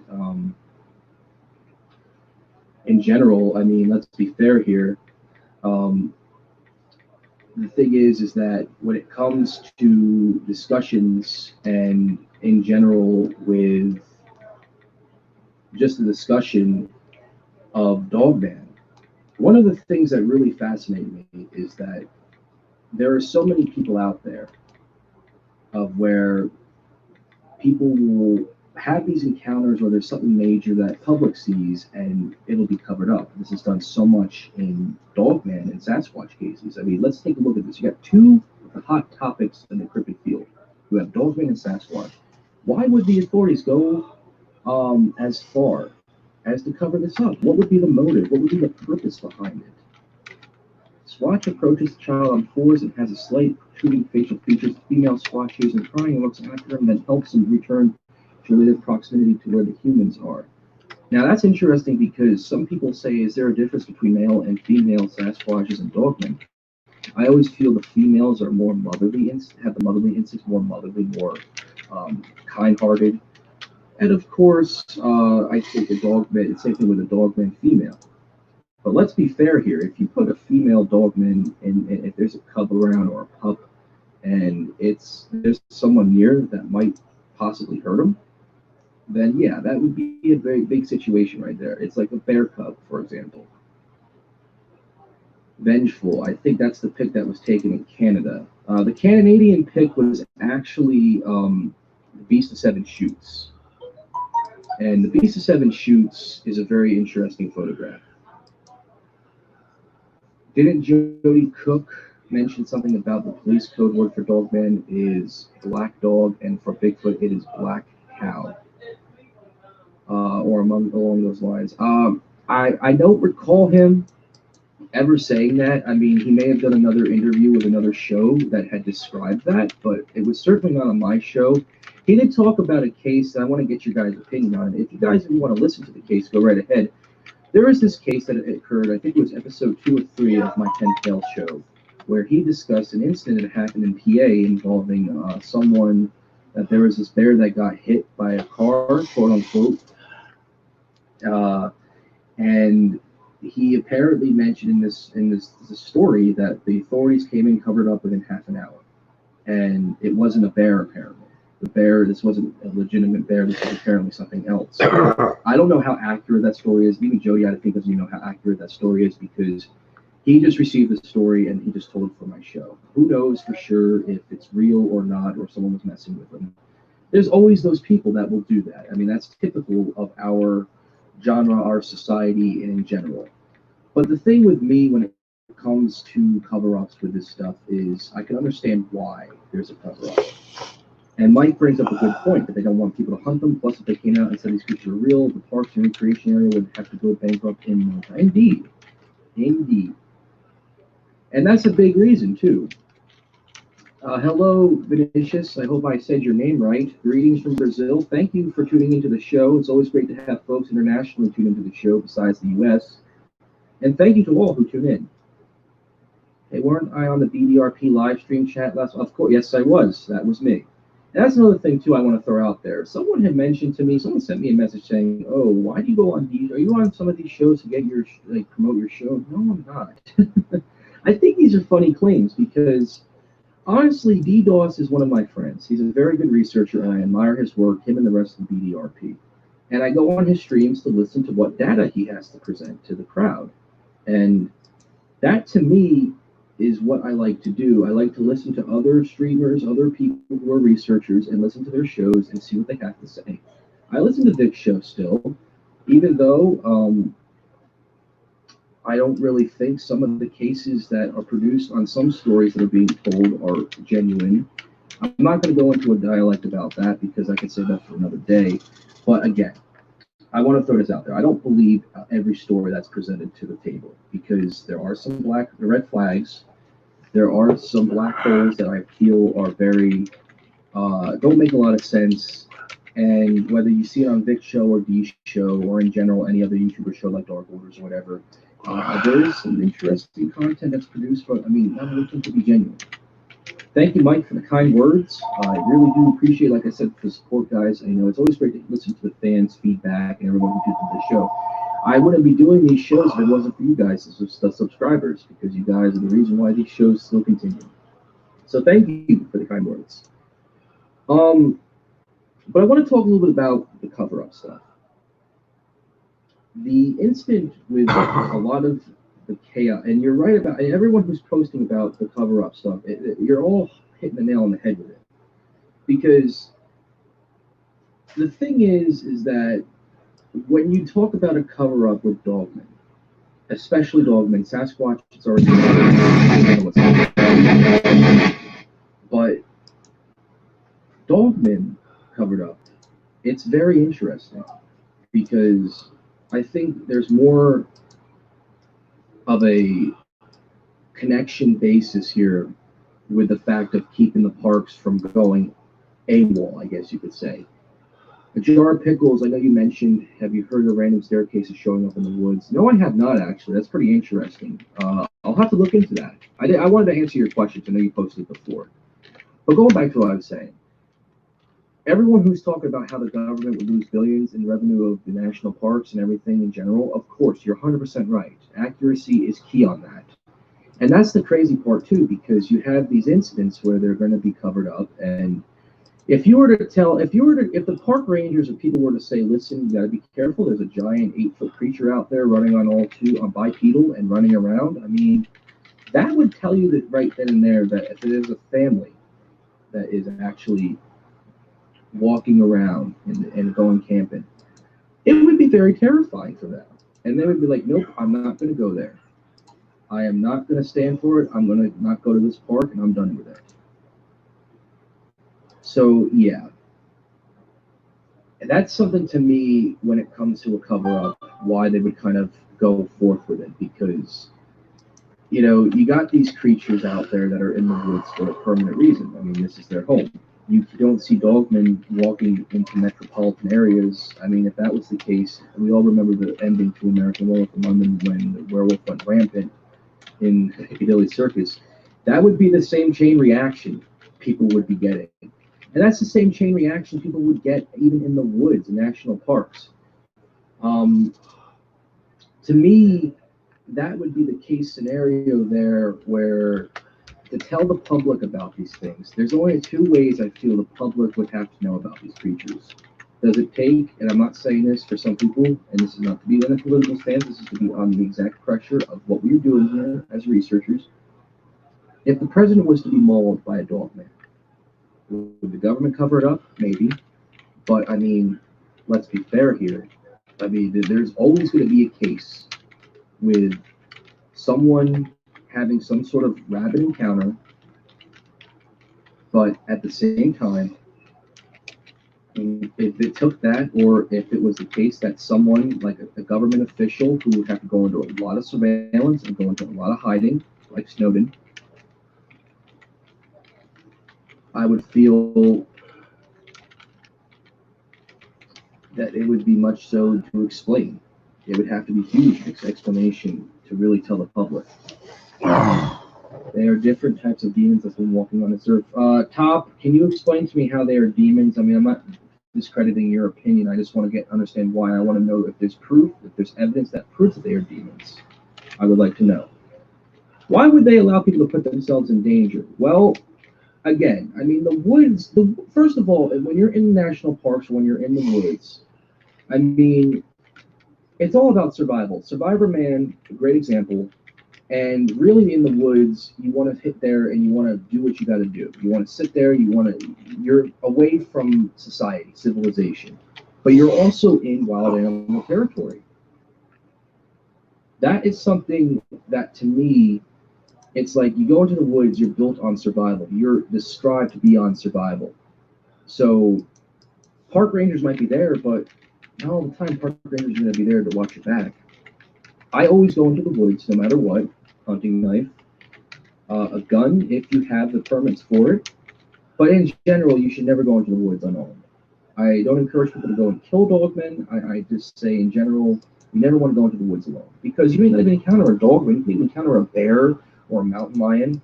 in general. I mean, let's be fair here. The thing is that when it comes to discussions and in general with just the discussion of Dogman, one of the things that really fascinate me is that there are so many people out there of where people will have these encounters where there's something major that public sees and it'll be covered up. This is done so much in Dogman and Sasquatch cases. I mean, let's take a look at this. You got two of the hot topics in the cryptid field. You have Dogman and Sasquatch. Why would the authorities go as far as to cover this up? What would be the motive? What would be the purpose behind it? Swatch approaches the child on fours and has a slight protruding facial features. The female Swatch hears him crying and looks after him, then helps him return to relative proximity to where the humans are. Now that's interesting because some people say, is there a difference between male and female Sasquatches and Dogmen? I always feel the females are more motherly, have the motherly instincts, more motherly, more kind-hearted. And of course, I think the Dogman, it's same thing with a Dogman female. But let's be fair here. If you put a female Dogman and if there's a cub around or a pup, and there's someone near that might possibly hurt them, then yeah, that would be a very big situation right there. It's like a bear cub, for example. Vengeful. I think that's the pick that was taken in Canada. The Canadian pick was actually the Beast of Seven Shoots. And the Beast of Seven Shoots is a very interesting photograph. Didn't Jody Cook mention something about the police code word for Dogman is black dog, and for Bigfoot it is black cow, or along those lines. I don't recall him ever saying that. I mean, he may have done another interview with another show that had described that, but it was certainly not on my show. He did talk about a case, and I want to get your guys' opinion on it. If you guys want to listen to the case, go right ahead. There was this case that occurred, I think it was episode 2 or 3 of my 10 Tail show, where he discussed an incident that happened in PA involving someone, that there was this bear that got hit by a car, quote unquote, and he apparently mentioned in this story that the authorities came in, covered up within half an hour, and it wasn't a bear apparently. This wasn't a legitimate bear. This was apparently something else. I don't know how accurate that story is. Even Jody, I think, doesn't even know how accurate that story is because he just received the story and he just told it for my show. Who knows for sure if it's real or not, or someone was messing with him. There's always those people that will do that. I mean, that's typical of our genre, our society, and in general. But the thing with me when it comes to cover-ups with this stuff is I can understand why there's a cover-up. And Mike brings up a good point that they don't want people to hunt them. Plus, if they came out and said these creatures are real, the parks and recreation area would have to go bankrupt in no time. Indeed. Indeed. And that's a big reason, too. Hello, Vinicius. I hope I said your name right. Greetings from Brazil. Thank you for tuning into the show. It's always great to have folks internationally tune into the show besides the U.S. And thank you to all who tune in. Hey, weren't I on the BDRP live stream chat last? Of course, yes, I was. That was me. And that's another thing, too, I want to throw out there. Someone had mentioned to me, someone sent me a message saying, oh, why do you go on these? Are you on some of these shows to get your, promote your show? No, I'm not. I think these are funny claims because, honestly, DDoS is one of my friends. He's a very good researcher, and I admire his work, him and the rest of the BDRP. And I go on his streams to listen to what data he has to present to the crowd. And that, to me, is what I like to do. I like to listen to other streamers, other people who are researchers, and listen to their shows and see what they have to say. I listen to Vic's show still, even though I don't really think some of the cases that are produced on some stories that are being told are genuine. I'm not going to go into a dialect about that because I could say that for another day. But again, I want to throw this out there. I don't believe every story that's presented to the table because there are some red flags. There are some black holes that I feel are very, don't make a lot of sense. And whether you see it on Vic's show or D's show or in general any other YouTuber show like Dark Orders or whatever, there is some interesting content that's produced, but I mean, not everything to be genuine. Thank you, Mike, for the kind words. I really do appreciate, like I said, the support, guys. You know, it's always great to listen to the fans' feedback and everyone who tunes into the show. I wouldn't be doing these shows if it wasn't for you guys, the subscribers, because you guys are the reason why these shows still continue. So thank you for the kind words. But I want to talk a little bit about the cover-up stuff. The incident with a lot of the chaos, and you're right about, and everyone who's posting about the cover-up stuff, you're all hitting the nail on the head with it. Because the thing is that when you talk about a cover-up with dogmen, especially dogmen, Sasquatch, it's already but dogmen covered up, it's very interesting because I think there's more of a connection basis here with the fact of keeping the parks from going AWOL, I guess you could say. A jar of pickles, I know you mentioned, have you heard of random staircases showing up in the woods? No, I have not, actually. That's pretty interesting. I'll have to look into that. I wanted to answer your question. I know you posted it before. But going back to what I was saying, everyone who's talking about how the government would lose billions in revenue of the national parks and everything in general, of course, you're 100% right. Accuracy is key on that. And that's the crazy part, too, because you have these incidents where they're going to be covered up. And if the park rangers or people were to say, listen, you got to be careful, there's a giant 8-foot creature out there running on bipedal and running around, I mean, that would tell you that right then and there that if there's a family that is actually walking around and going camping, it would be very terrifying for them. And they would be like, nope, I'm not going to go there. I am not going to stand for it. I'm going to not go to this park, and I'm done with it. So, yeah. And that's something to me when it comes to a cover-up, why they would kind of go forth with it. Because, you know, you got these creatures out there that are in the woods for a permanent reason. I mean, this is their home. You don't see dogmen walking into metropolitan areas. I mean, if that was the case, we all remember the ending to American Werewolf in London when the werewolf went rampant in Piccadilly Circus. That would be the same chain reaction people would be getting. And that's the same chain reaction people would get even in the woods, in national parks. To me, that would be the case scenario there where to tell the public about these things, there's only 2 ways I feel the public would have to know about these creatures. Does it take, and I'm not saying this for some people, and this is not to be in a political stance, this is to be on the exact pressure of what we're doing here as researchers. If the president was to be mauled by a dogman, would the government cover it up? Maybe. But, I mean, let's be fair here. I mean, there's always going to be a case with someone having some sort of rabid encounter, but at the same time, if it took that, or if it was the case that someone, like a government official who would have to go into a lot of surveillance and go into a lot of hiding, like Snowden, I would feel that it would be much so to explain. It would have to be huge explanation to really tell the public. There are different types of demons that's been walking on this earth. Top, can you explain to me how they are demons? I mean, I'm not discrediting your opinion. I just want to understand why. I want to know if there's proof, if there's evidence that proves that they are demons. I would like to know. Why would they allow people to put themselves in danger? Well, again, I mean, the woods, first of all, when you're in national parks, when you're in the woods, I mean, it's all about survival. Survivor Man, a great example. And really in the woods, you want to hit there and you want to do what you got to do. You want to sit there, you're away from society, civilization, but you're also in wild animal territory. That is something that, to me, it's like you go into the woods, you're built on survival. You're described to be on survival. So park rangers might be there, but not all the time park rangers are going to be there to watch your back. I always go into the woods no matter what. Hunting knife, a gun if you have the permits for it. But in general, you should never go into the woods unarmed. I don't encourage people to go and kill dogmen. I just say in general, you never want to go into the woods alone. Because you may not even encounter a dogman, you may even encounter a bear or a mountain lion.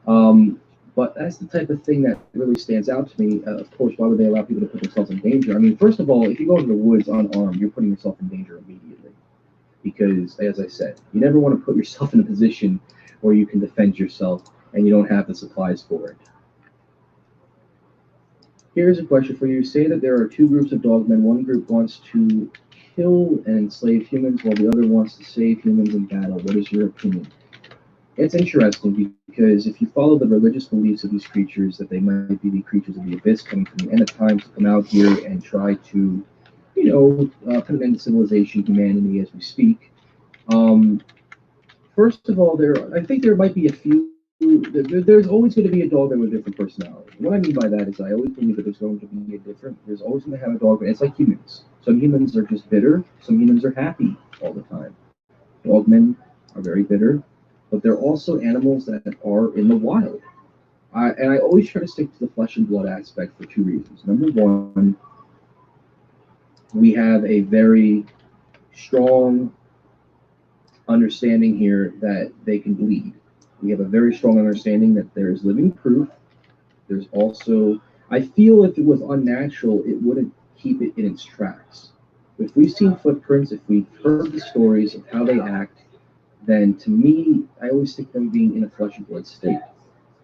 But that's the type of thing that really stands out to me. Of course, why would they allow people to put themselves in danger? I mean, first of all, if you go into the woods unarmed, you're putting yourself in danger immediately. Because, as I said, you never want to put yourself in a position where you can defend yourself and you don't have the supplies for it. Here's a question for you. Say that there are two groups of dogmen. One group wants to kill and enslave humans while the other wants to save humans in battle. What is your opinion? It's interesting because if you follow the religious beliefs of these creatures, that they might be the creatures of the abyss coming from the end of times to come out here and try to put an end to civilization, humanity as we speak. First of all, I think there might be a few. There's always going to be a dogman with a different personality. What I mean by that is I always believe that there's going to be there's always going to have a dogman. It's like humans. Some humans are just bitter. Some humans are happy all the time. Dogmen are very bitter, but they're also animals that are in the wild. And I always try to stick to the flesh and blood aspect for two reasons. Number one, we have a very strong understanding here that they can bleed. We have a very strong understanding that there's living proof. There's also, I feel if it was unnatural, it wouldn't keep it in its tracks. If we've seen footprints, if we've heard the stories of how they act, then to me, I always think them being in a flesh and blood state.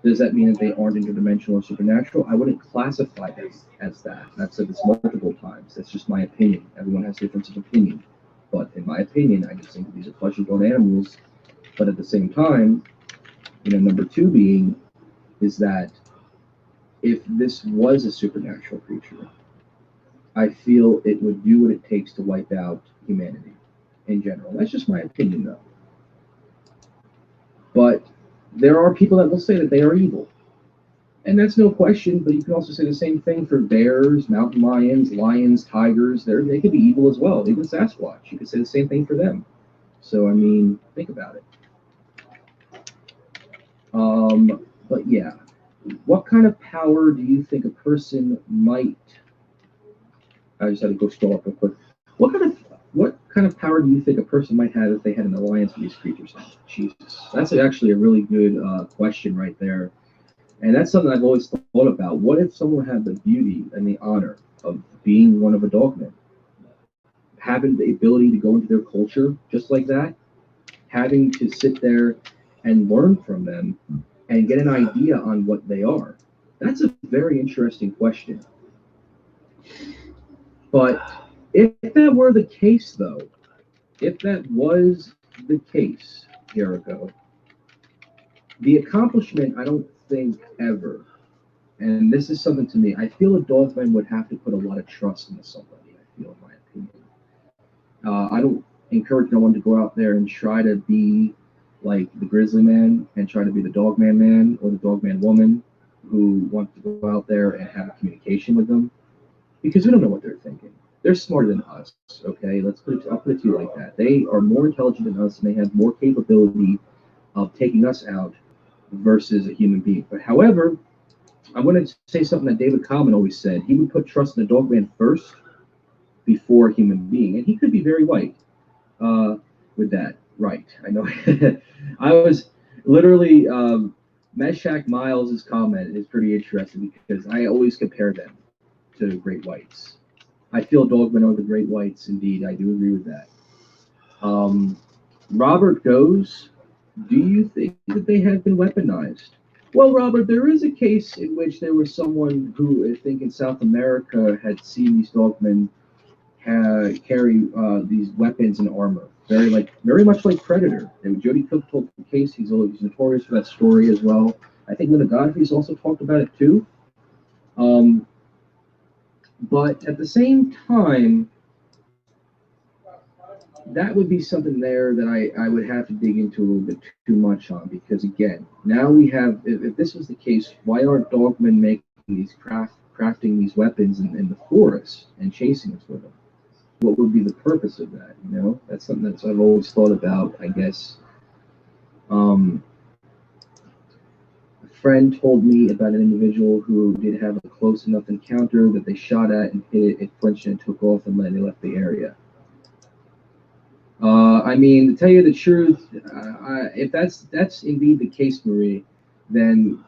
Does that mean that they aren't interdimensional or supernatural? I wouldn't classify them as that. And I've said this multiple times. That's just my opinion. Everyone has differences of opinion. But in my opinion, I just think that these are flesh and blood animals. But at the same time, number two being is that if this was a supernatural creature, I feel it would do what it takes to wipe out humanity in general. That's just my opinion, though. But there are people that will say that they are evil. And that's no question, but you can also say the same thing for bears, mountain lions, tigers. They could be evil as well. Even Sasquatch, you could say the same thing for them. So, I mean, think about it. But yeah, what kind of power do you think a person might... I just had to go scroll up real quick. What kind of power do you think a person might have if they had an alliance with these creatures? Jesus, that's actually a really good question right there. And that's something I've always thought about. What if someone had the beauty and the honor of being one of a dogman? Having the ability to go into their culture just like that? Having to sit there and learn from them and get an idea on what they are? That's a very interesting question. But if that were the case, though, if that was the case, Jericho, the accomplishment, I don't think ever, and this is something to me, I feel a dogman would have to put a lot of trust into somebody, I feel, in my opinion. I don't encourage no one to go out there and try to be like the grizzly man and try to be the dogman man or the dogman woman who wants to go out there and have a communication with them, because we don't know what they're thinking. They're smarter than us, okay? I'll put it to you like that. They are more intelligent than us, and they have more capability of taking us out versus a human being. But however, I'm going to say something that David Common always said. He would put trust in the dogman first before a human being, and he could be very right with that. Right, I know. I was literally Meshach Miles' comment is pretty interesting because I always compare them to great whites. I feel dogmen are the great whites. Indeed, I do agree with that. Robert goes, do you think that they have been weaponized? Well, Robert, there is a case in which there was someone who, I think in South America, had seen these dogmen carry these weapons and armor, very much like Predator. And Jody Cook told the case. He's notorious for that story as well. I think Linda Godfrey's also talked about it too. But at the same time, that would be something there that I would have to dig into a little bit too much on, because again, now we have, if this was the case, why aren't dogmen making these crafting these weapons in the forest and chasing us with them? What would be the purpose of that? You know, that's something that I've always thought about, I guess. A friend told me about an individual who did have a close enough encounter that they shot at and hit it, it flinched and took off, and then they left the area. I mean, to tell you the truth, if that's indeed the case, Marie, then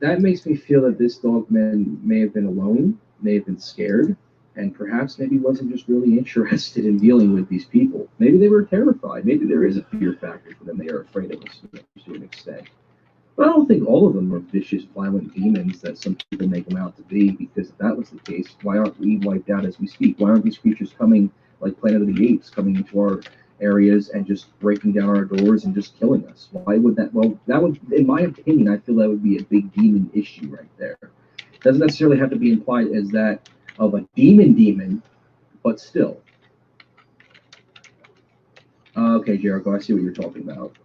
that makes me feel that this dogman may have been alone, may have been scared, and perhaps maybe wasn't just really interested in dealing with these people. Maybe they were terrified. Maybe there is a fear factor for them. They are afraid of us to an extent. But I don't think all of them are vicious, violent demons that some people make them out to be, because if that was the case, why aren't we wiped out as we speak? Why aren't these creatures coming, like Planet of the Apes, coming into our areas and just breaking down our doors and just killing us? Why would that? Well, that would, in my opinion, I feel that would be a big demon issue right there. Doesn't necessarily have to be implied as that of a demon, but still. Okay, Jericho, I see what you're talking about.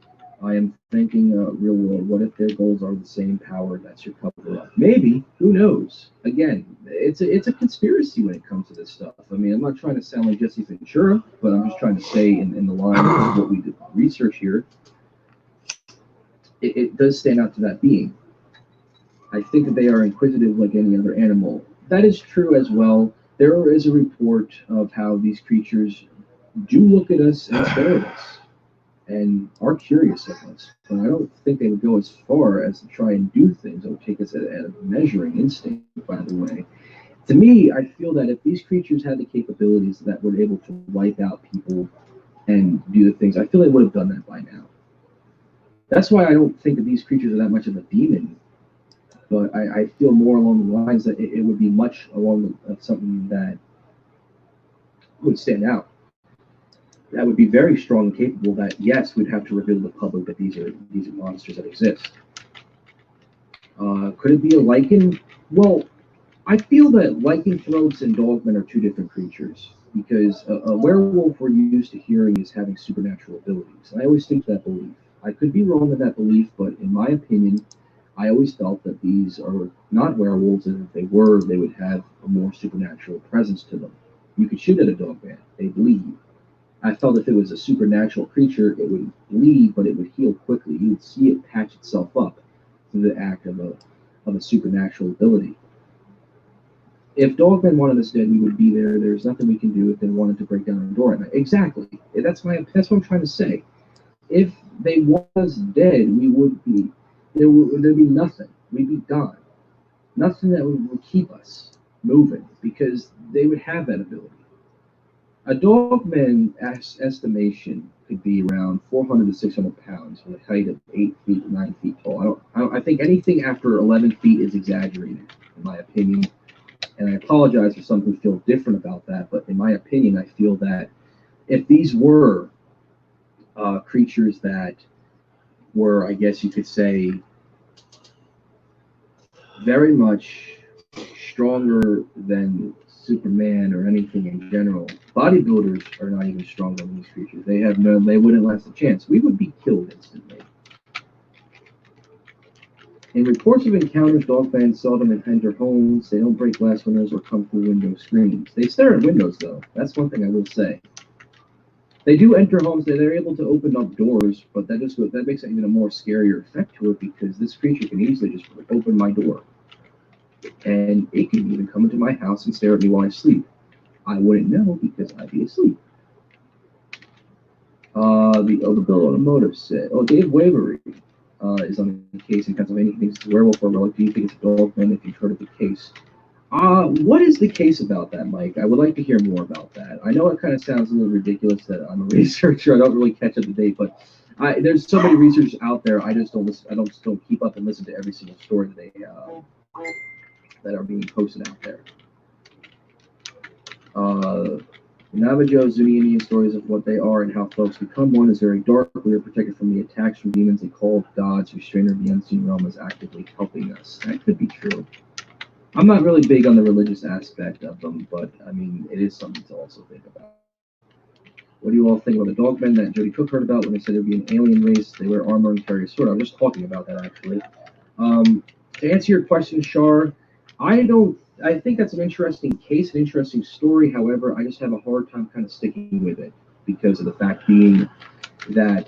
I am thinking real world. What if their goals are the same power? That's your cover up. Maybe. Who knows? Again, it's a conspiracy when it comes to this stuff. I mean, I'm not trying to sound like Jesse Ventura, but I'm just trying to say in the line of what we did research here, it does stand out to that being. I think that they are inquisitive like any other animal. That is true as well. There is a report of how these creatures do look at us and stare at us and are curious of us. But I don't think they would go as far as to try and do things that would take us at a measuring instinct, by the way. To me, I feel that if these creatures had the capabilities that were able to wipe out people and do the things, I feel they would have done that by now. That's why I don't think that these creatures are that much of a demon. But I feel more along the lines that it would be much along something that would stand out. That would be very strong and capable. That yes, we'd have to reveal to the public that these are monsters that exist. Could it be a lichen? Well, I feel that lycanthropes and dogmen are two different creatures, because a werewolf we're used to hearing is having supernatural abilities. And I always think that belief. I could be wrong in that belief, but in my opinion, I always felt that these are not werewolves, and if they were, they would have a more supernatural presence to them. You could shoot at a dogman; they bleed. I felt if it was a supernatural creature, it would bleed, but it would heal quickly. You would see it patch itself up through the act of a supernatural ability. If dogmen wanted us dead, we would be there. There's nothing we can do if they wanted to break down our door at night. Exactly. That's what I'm trying to say. If they want us dead, we would be. There'd be nothing. We'd be gone. Nothing that would keep us moving, because they would have that ability. A dogman estimation could be around 400 to 600 pounds with a height of 8 feet to 9 feet tall. I think anything after 11 feet is exaggerated, in my opinion. And I apologize for some who feel different about that, but in my opinion, I feel that if these were creatures that were, I guess you could say, very much stronger than Superman or anything in general. Bodybuilders are not even stronger than these creatures. They wouldn't last a chance. We would be killed instantly. In reports of encounters, dogmen seldom enter homes. They don't break glass windows or come through window screens. They stare at windows, though. That's one thing I will say. They do enter homes. They're able to open up doors, but that makes it even a more scarier effect to it because this creature can easily just open my door, and it can even come into my house and stare at me while I sleep. I wouldn't know because I'd be asleep. The Bill Automotive said, Dave Wavery is on the case in Pennsylvania. He thinks it's a werewolf or relic. Do you think it's a dogman if you've heard of the case? What is the case about that, Mike? I would like to hear more about that. I know it kind of sounds a little ridiculous that I'm a researcher. I don't really catch up to date, but there's so many researchers out there. I just don't listen. I don't keep up and listen to every single story that that are being posted out there. Navajo Zuni Indian stories of what they are and how folks become one is very dark. We are protected from the attacks from demons and called gods who strain the unseen realm is actively helping us. That could be true. I'm not really big on the religious aspect of them, but I mean, it is something to also think about. What do you all think about the dogmen that Jody Cook heard about when they said there'd be an alien race? They wear armor and carry a sword. I was just talking about that actually. To answer your question, Shar, I think that's an interesting case, an interesting story. However, I just have a hard time kind of sticking with it because of the fact being that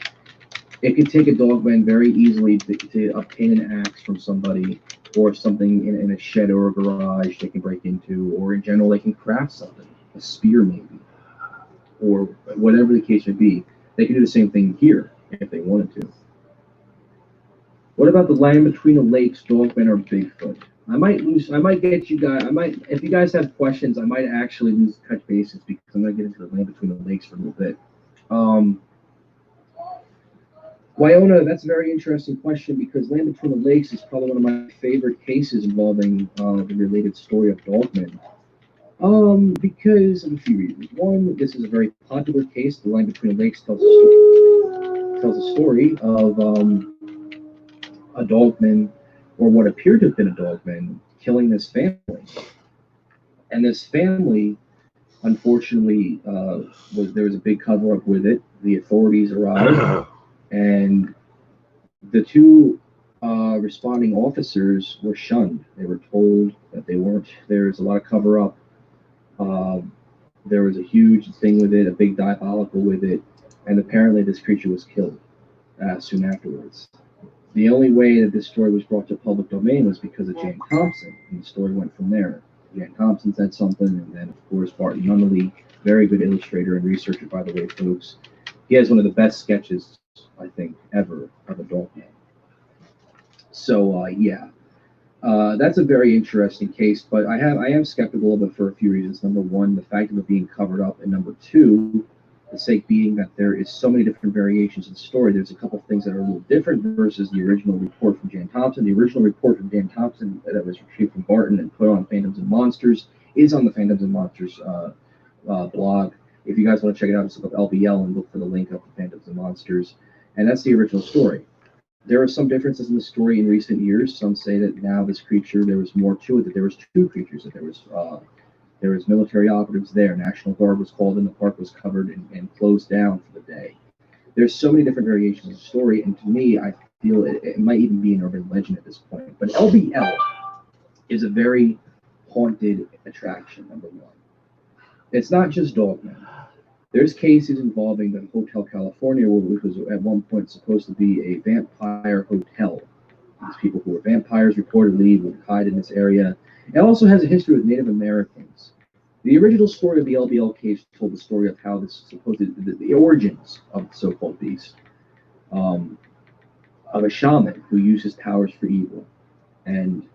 it could take a dogman very easily to obtain an axe from somebody or something in a shed or a garage they can break into, or in general they can craft something, a spear maybe, or whatever the case may be. They can do the same thing here if they wanted to. What about the land between the lakes, dogmen or Bigfoot? I might get you guys, if you guys have questions, I might actually lose touch bases because I'm going to get into the land between the lakes for a little bit. Wyona, that's a very interesting question because land between the lakes is probably one of my favorite cases involving the related story of dogmen. Because of a few reasons. One, this is a very popular case. The land between the lakes tells a story of a dogman, or what appeared to have been a dogman, killing this family. And this family, unfortunately, there was a big cover-up with it. The authorities arrived, and the two responding officers were shunned. They were told that they weren't. There's a lot of cover-up. There was a huge thing with it, a big diabolical with it, and apparently this creature was killed soon afterwards. The only way that this story was brought to public domain was because of Jan Thompson, and the story went from there. Jan Thompson said something, and then, of course, Barton Nunnally, very good illustrator and researcher, by the way, folks. He has one of the best sketches, I think, ever of a dogman. So, that's a very interesting case, but I am skeptical of it for a few reasons. Number one, the fact of it being covered up, and number two, the sake being that there is so many different variations in the story. There's a couple things that are a little different versus the original report from Jan Thompson. The original report from Jan Thompson that was retrieved from Barton and put on Phantoms and Monsters is on the Phantoms and Monsters blog. If you guys want to check it out, just look up LBL and look for the link up to Phantoms and Monsters. And that's the original story. There are some differences in the story in recent years. Some say that now this creature, there was more to it, that there was two creatures, that there was military operatives there. National Guard was called in, the park was covered and closed down for the day. There's so many different variations of the story, and to me, I feel it might even be an urban legend at this point. But LBL is a very haunted attraction, number one. It's not just dogmen. There's cases involving the Hotel California, which was at one point supposed to be a vampire hotel. These people who were vampires reportedly would hide in this area. It also has a history with Native Americans. The original story of the LBL case told the story of how this supposed the origins of the so-called beast, of a shaman who used his powers for evil, and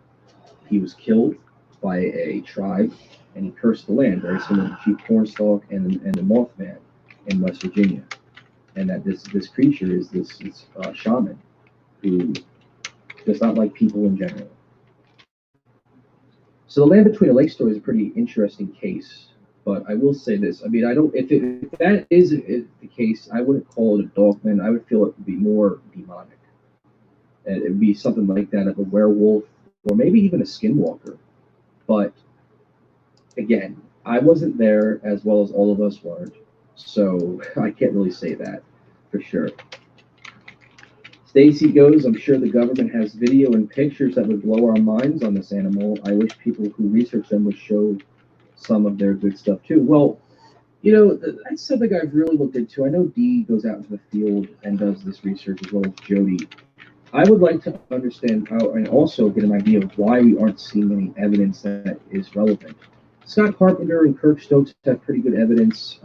he was killed by a tribe, and he cursed the land, very similar to Chief Cornstalk and the Mothman in West Virginia, and that this creature is this shaman who does not like people in general. So the Land Between the Lakes story is a pretty interesting case, but I will say this. I mean, if that is the case, I wouldn't call it a dogman. I would feel it would be more demonic. It would be something like that of a werewolf, or maybe even a skinwalker. But again, I wasn't there as well as all of us weren't, so I can't really say that for sure. Stacy goes, I'm sure the government has video and pictures that would blow our minds on this animal. I wish people who research them would show some of their good stuff too. Well, that's something I've really looked into. I know Dee goes out into the field and does this research as well as Jody. I would like to understand how, and also get an idea of why we aren't seeing any evidence that is relevant. Scott Carpenter and Kirk Stokes have pretty good evidence,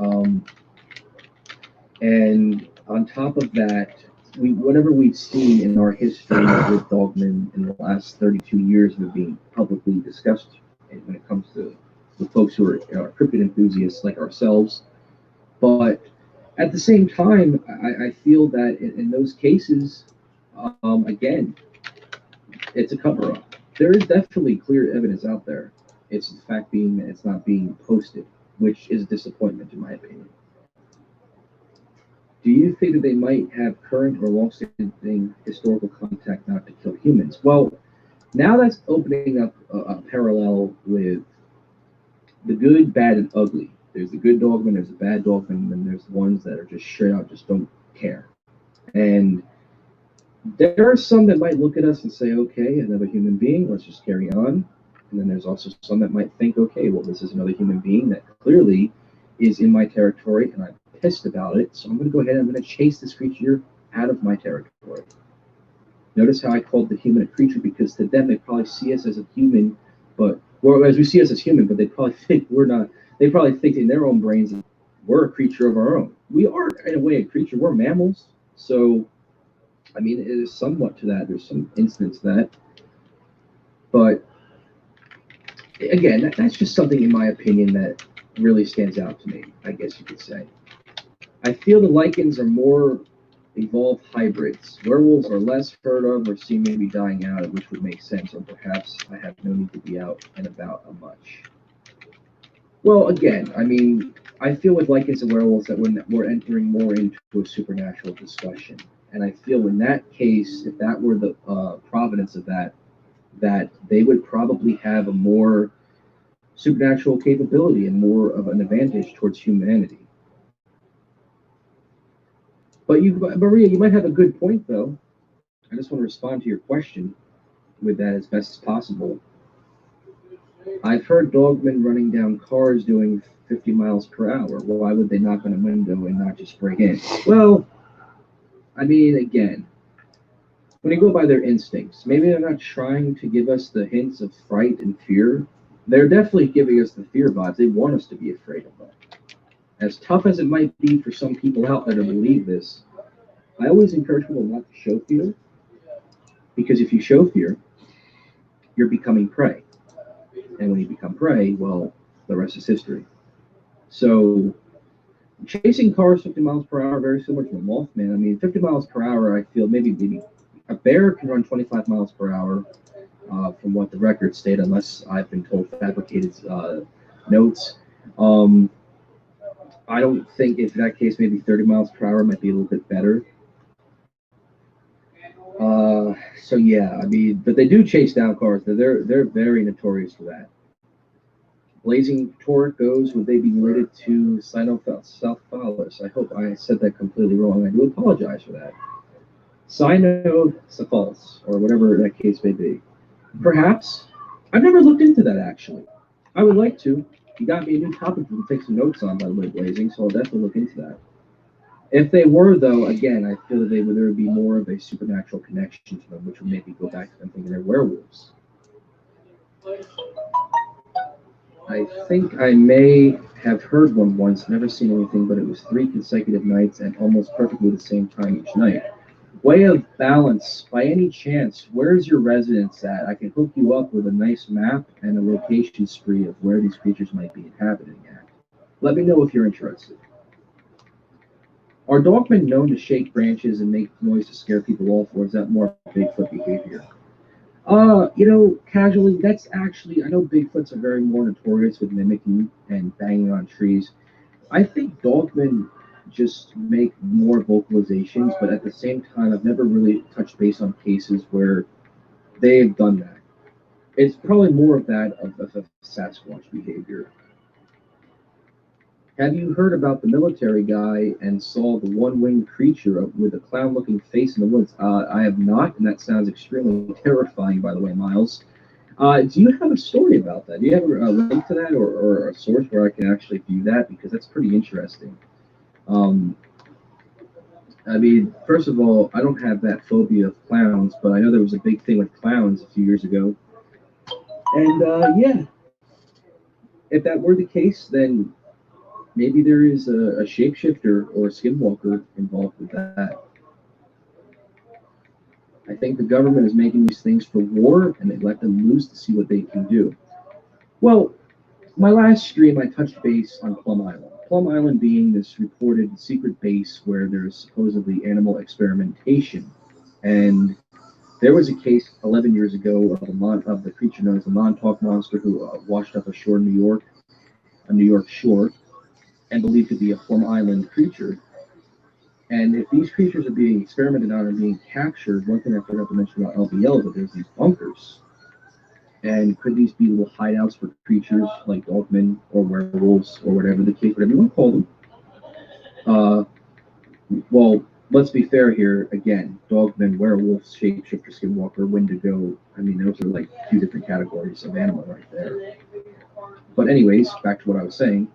and on top of that, whatever we've seen in our history with dogmen in the last 32 years have been publicly discussed when it comes to the folks who are cryptid enthusiasts like ourselves. But at the same time, I feel that in those cases, again, it's a cover-up. There is definitely clear evidence out there. It's the fact being that it's not being posted, which is a disappointment in my opinion. Do you think that they might have current or long-standing historical contact not to kill humans? Well, now that's opening up a parallel with the good, bad, and ugly. There's the good dogmen, there's the bad dogmen, and then there's the ones that are just straight out just don't care. And there are some that might look at us and say, okay, another human being, let's just carry on. And then there's also some that might think, okay, well, this is another human being that clearly is in my territory, and I'm pissed about it, so I'm going to go ahead and I'm going to chase this creature out of my territory. Notice how I called the human a creature, because to them, they probably see us as a human, but, or as we see us as human, but they probably think we're not. They probably think in their own brains that we're a creature of our own. We are, in a way, a creature. We're mammals, so, I mean, it is somewhat to that. There's some instance to that. But, again, that's just something, in my opinion, that really stands out to me, I guess you could say. I feel the lichens are more evolved hybrids. Werewolves are less heard of or seem to be dying out, which would make sense, or perhaps I have no need to be out and about much. Well, again, I mean, I feel with lichens and werewolves that we're entering more into a supernatural discussion. And I feel in that case, if that were the provenance of that they would probably have a more supernatural capability and more of an advantage towards humanity. But Maria, you might have a good point, though. I just want to respond to your question with that as best as possible. I've heard dogmen running down cars doing 50 miles per hour. Well, why would they knock on a window and not just break in? Well, I mean, again, when you go by their instincts, maybe they're not trying to give us the hints of fright and fear. They're definitely giving us the fear vibes. They want us to be afraid of them. As tough as it might be for some people out there to believe this, I always encourage people not to show fear, because if you show fear, you're becoming prey. And when you become prey, well, the rest is history. So, chasing cars 50 miles per hour, very similar to a Mothman. I mean, 50 miles per hour, I feel maybe a bear can run 25 miles per hour, from what the records state, unless I've been told fabricated notes. I don't think, in that case, maybe 30 miles per hour might be a little bit better. So yeah, I mean, but they do chase down cars. They're very notorious for that. Blazing Torque goes, would they be related to Cynocephalus? I hope I said that completely wrong. I do apologize for that. Cynocephalus, or whatever that case may be. Perhaps. I've never looked into that, actually. I would like to. You got me a new topic to take some notes on, by the way, Blazing, so I'll definitely look into that. If they were, though, again, I feel that there would be more of a supernatural connection to them, which would maybe go back to them thinking they're werewolves. I think I may have heard one once, never seen anything, but it was 3 consecutive nights and almost perfectly the same time each night. Way of Balance, by any chance, where's your residence at? I can hook you up with a nice map and a location spree of where these creatures might be inhabiting at. Let me know if you're interested. Are dogmen known to shake branches and make noise to scare people off, or is that more Bigfoot behavior? Casually, that's actually, I know Bigfoots are very more notorious with mimicking and banging on trees. I think dogmen just make more vocalizations, but at the same time, I've never really touched base on cases where they've done that. It's probably more of that of Sasquatch behavior. Have you heard about the military guy and saw the one-winged creature with a clown-looking face in the woods? I have not, and that sounds extremely terrifying, by the way, Miles. Do you have a story about that? Do you have a link to that or a source where I can actually view that? Because that's pretty interesting. I mean, first of all, I don't have that phobia of clowns, but I know there was a big thing with clowns a few years ago. And yeah, if that were the case, then maybe there is a shapeshifter or a skinwalker involved with that. I think the government is making these things for war, and they let them loose to see what they can do. Well, my last stream, I touched base on Plum Island. Plum Island being this reported secret base where there's supposedly animal experimentation. And there was a case 11 years ago of the creature known as the Montauk Monster who washed up ashore in New York, a New York shore, and believed to be a Plum Island creature. And if these creatures are being experimented on and being captured, one thing I forgot to mention about LBL is that there's these bunkers. And could these be little hideouts for creatures like dogmen or werewolves or whatever the case, whatever you want to call them? Well, let's be fair here. Again, dogmen, werewolves, shapeshifter, skinwalker, wendigo. I mean, those are like two different categories of animal right there. But anyways, back to what I was saying.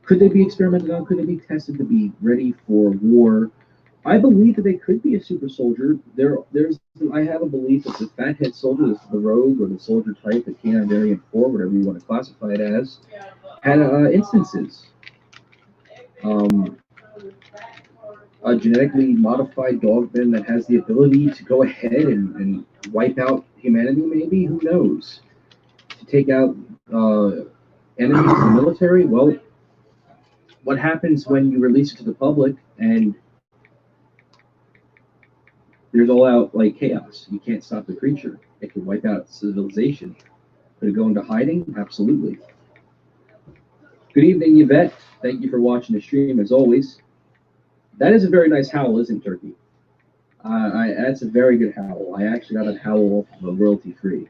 Could they be experimented on? Could they be tested to be ready for war? I believe that they could be a super soldier. I have a belief that the fathead soldier, the rogue or the soldier type, the K9 variant 4, whatever you want to classify it as, had instances. A genetically modified dogman that has the ability to go ahead and wipe out humanity, maybe? Who knows? To take out enemies in the military? Well, what happens when you release it to the public and there's all out like chaos? You can't stop the creature. It can wipe out civilization. Could it go into hiding? Absolutely. Good evening, Yvette. Thank you for watching the stream as always. That is a very nice howl, isn't Turkey? That's a very good howl. I actually got that howl off of a royalty free.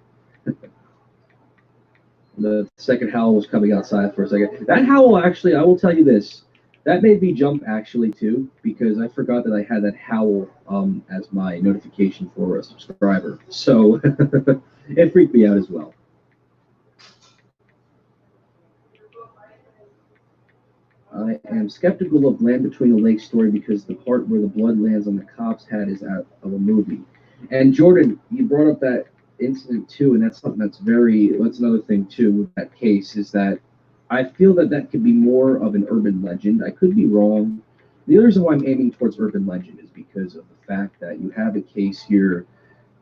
The second howl was coming outside for a second. That howl, actually, I will tell you this. That made me jump, actually, too, because I forgot that I had that howl as my notification for a subscriber. So it freaked me out as well. I am skeptical of Land Between the Lakes story because the part where the blood lands on the cop's head is out of a movie. And Jordan, you brought up that incident too, and that's something that's another thing too with that case, is that I feel that that could be more of an urban legend. I could be wrong. The other reason why I'm aiming towards urban legend is because of the fact that you have a case here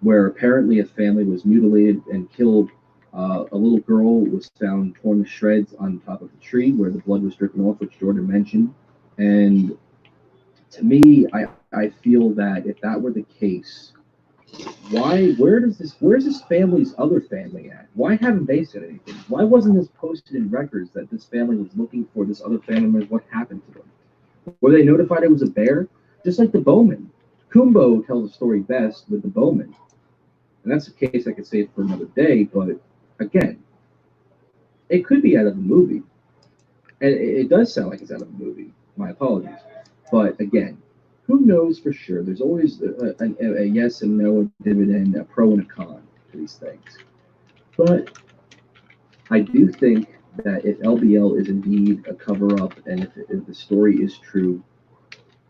where apparently a family was mutilated and killed. A little girl was found torn to shreds on top of a tree where the blood was dripping off, which Jordan mentioned. And to me, I feel that if that were the case, where's this family's other family at? Why haven't they said anything? Why wasn't this posted in records that this family was looking for this other family member? What happened to them? Were they notified it was a bear? Just like the Bowman. Kumbo tells the story best with the Bowman. And that's a case I could save for another day, but again, it could be out of a movie. And it does sound like it's out of a movie. My apologies. But again, who knows for sure? There's always a yes and no, a dividend, a pro and a con to these things. But I do think that if LBL is indeed a cover-up and if the story is true,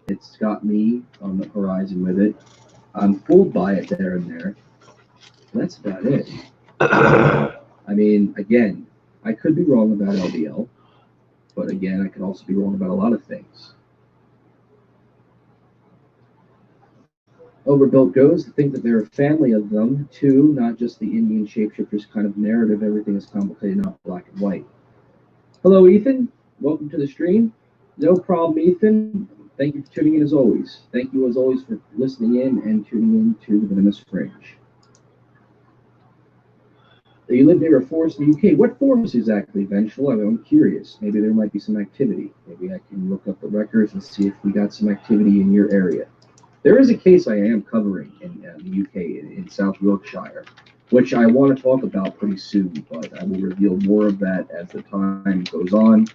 it's got me on the horizon with it. I'm fooled by it there and there. That's about it. I mean, again, I could be wrong about LBL, but again, I could also be wrong about a lot of things. Overbuilt goes to think that there are a family of them, too, not just the Indian shapeshifters kind of narrative. Everything is complicated, not black and white. Hello, Ethan. Welcome to the stream. No problem, Ethan. Thank you for tuning in as always. Thank you as always for listening in and tuning in to the Venomous Fringe. You live near a forest in the UK. What forest exactly, Vengeful? I'm curious. Maybe there might be some activity. Maybe I can look up the records and see if we got some activity in your area. There is a case I am covering in the UK, in South Yorkshire, which I want to talk about pretty soon, but I will reveal more of that as the time goes on.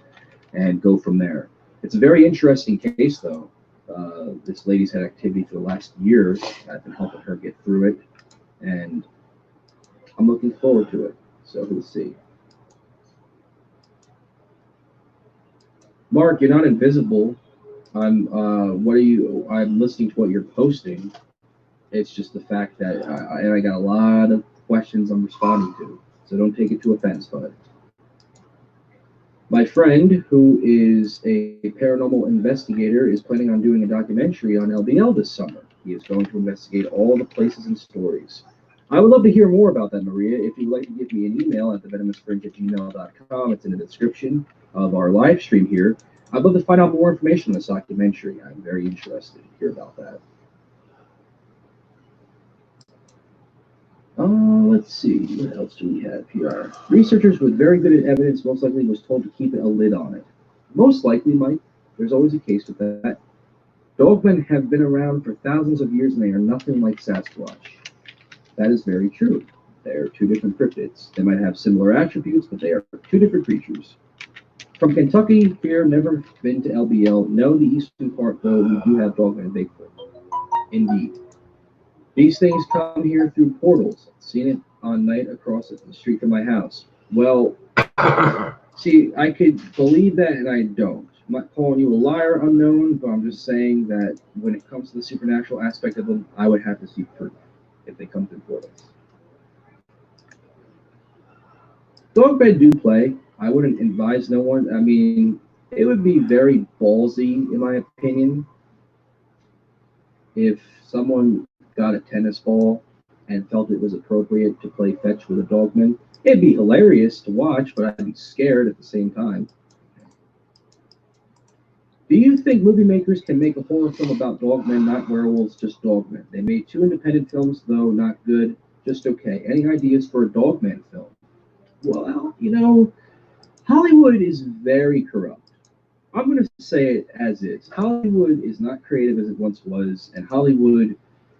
and go from there. It's a very interesting case, though. This lady's had activity for the last year. I've been helping her get through it, and I'm looking forward to it. So we'll see. Mark, you're not invisible. I'm. What are you? I'm listening to what you're posting. It's just the fact that I got a lot of questions I'm responding to. So don't take it to offense, bud. My friend, who is a paranormal investigator, is planning on doing a documentary on LBL this summer. He is going to investigate all the places and stories. I would love to hear more about that, Maria. If you'd like to give me an email at thevenomousfringe@gmail.com, it's in the description of our live stream here. I'd love to find out more information on this documentary. I'm very interested to hear about that. Let's see, what else do we have here? Researchers with very good evidence most likely was told to keep a lid on it. Most likely, Mike. There's always a case with that. Dogmen have been around for thousands of years and they are nothing like Sasquatch. That is very true. They are two different cryptids. They might have similar attributes, but they are two different creatures. From Kentucky, here, never been to LBL. Know the eastern part, though, we do have Dogmen and Bigfoot. Indeed. These things come here through portals. I've seen it on night across the street from my house. Well, see, I could believe that and I don't. I'm not calling you a liar, unknown, but I'm just saying that when it comes to the supernatural aspect of them, I would have to see proof if they come through portals. Dogmen do play. I wouldn't advise no one. I mean, it would be very ballsy, in my opinion, if someone got a tennis ball and felt it was appropriate to play fetch with a dogman. It'd be hilarious to watch, but I'd be scared at the same time. Do you think movie makers can make a horror film about dogmen, not werewolves, just dogmen? They made 2 independent films, though not good, just okay. Any ideas for a dogman film? Well, you know, Hollywood is very corrupt. I'm going to say it as is. Hollywood is not creative as it once was, and Hollywood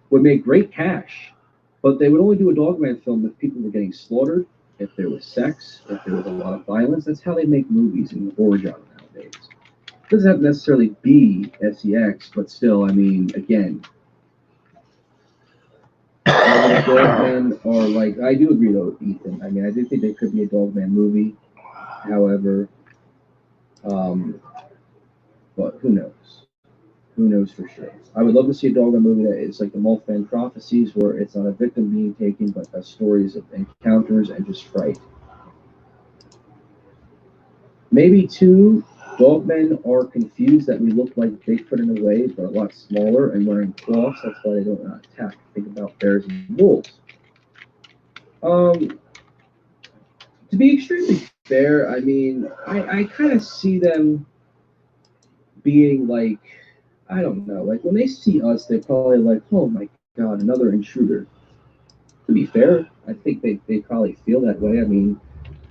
would make great cash, but they would only do a dogman film if people were getting slaughtered, if there was sex, if there was a lot of violence. That's how they make movies in the horror genre nowadays. It doesn't have to necessarily be sex, but still, I mean, again, dogmen are like, I do agree though with Ethan. I mean, I do think there could be a dogman movie. However, but who knows? Who knows for sure? I would love to see a dogman movie that is like the Mothman Prophecies, where it's not a victim being taken, but has stories of encounters and just fright. Maybe too, dogmen are confused that we look like Bigfoot in a way, but a lot smaller and wearing cloths. That's why they don't attack. Think about bears and wolves. To be extremely fair, I mean, I kind of see them being like, I don't know, like when they see us, they're probably like, oh my god, another intruder. To be fair, I think they probably feel that way. I mean,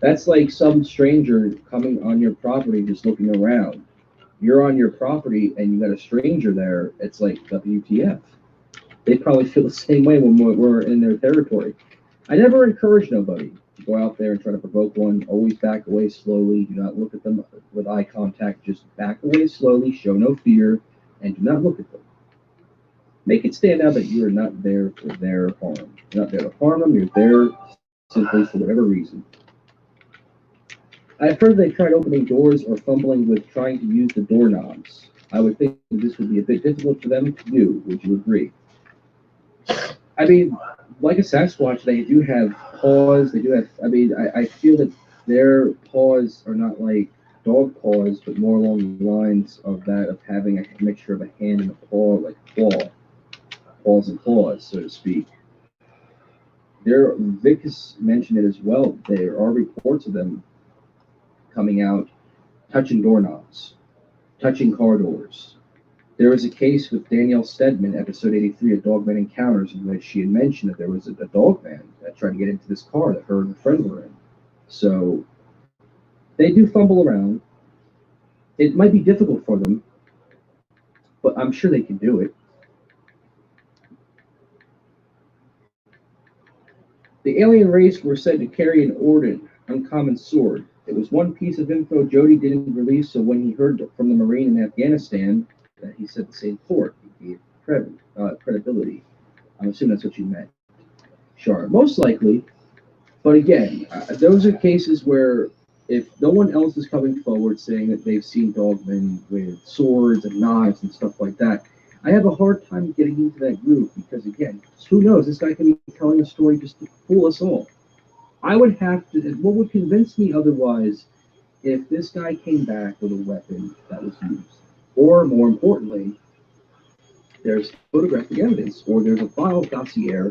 that's like some stranger coming on your property just looking around. You're on your property and you got a stranger there, it's like WTF. They probably feel the same way when we're in their territory. I never encourage nobody to go out there and try to provoke one. Always back away slowly. Do not look at them with eye contact. Just back away slowly, show no fear, and do not look at them. Make it stand out that you are not there for their harm. You're not there to harm them. You're there simply for whatever reason. I've heard they tried opening doors or fumbling with trying to use the doorknobs. I would think this would be a bit difficult for them to do. Would you agree? I mean, like a Sasquatch, they do have paws. They do have. I mean, I feel that their paws are not like dog paws, but more along the lines of that of having a mixture of a hand and a paw, like paws and claws, so to speak. Vic has mentioned it as well. There are reports of them coming out, touching doorknobs, touching car doors. There was a case with Danielle Stedman, episode 83 of Dogman Encounters, in which she had mentioned that there was a dogman that tried to get into this car that her and her friend were in. So they do fumble around. It might be difficult for them, but I'm sure they can do it. The alien race were said to carry an Orden, uncommon sword. It was one piece of info Jody didn't release, so when he heard from the Marine in Afghanistan, he said the same port. He gave credibility. I'm assuming that's what you meant. Sure, most likely. But again, those are cases where if no one else is coming forward saying that they've seen dogmen with swords and knives and stuff like that, I have a hard time getting into that group because, again, who knows? This guy can be telling a story just to fool us all. I would have to, what would convince me otherwise, if this guy came back with a weapon that was used, or more importantly, there's photographic evidence, or there's a file dossier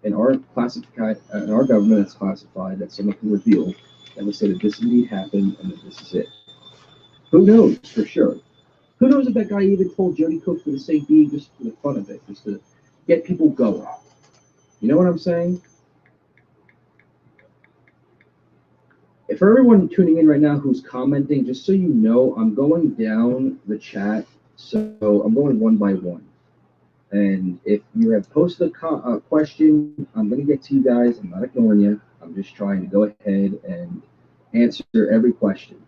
in our government that's classified that someone can reveal that would say that this indeed happened and that this is it. Who knows for sure? Who knows if that guy even told Jody Cook for the sake being just for the fun of it, just to get people going? You know what I'm saying? And for everyone tuning in right now who's commenting, just so you know, I'm going down the chat, so I'm going one by one. And if you have posted a question, I'm going to get to you guys. I'm not ignoring you. I'm just trying to go ahead and answer every question.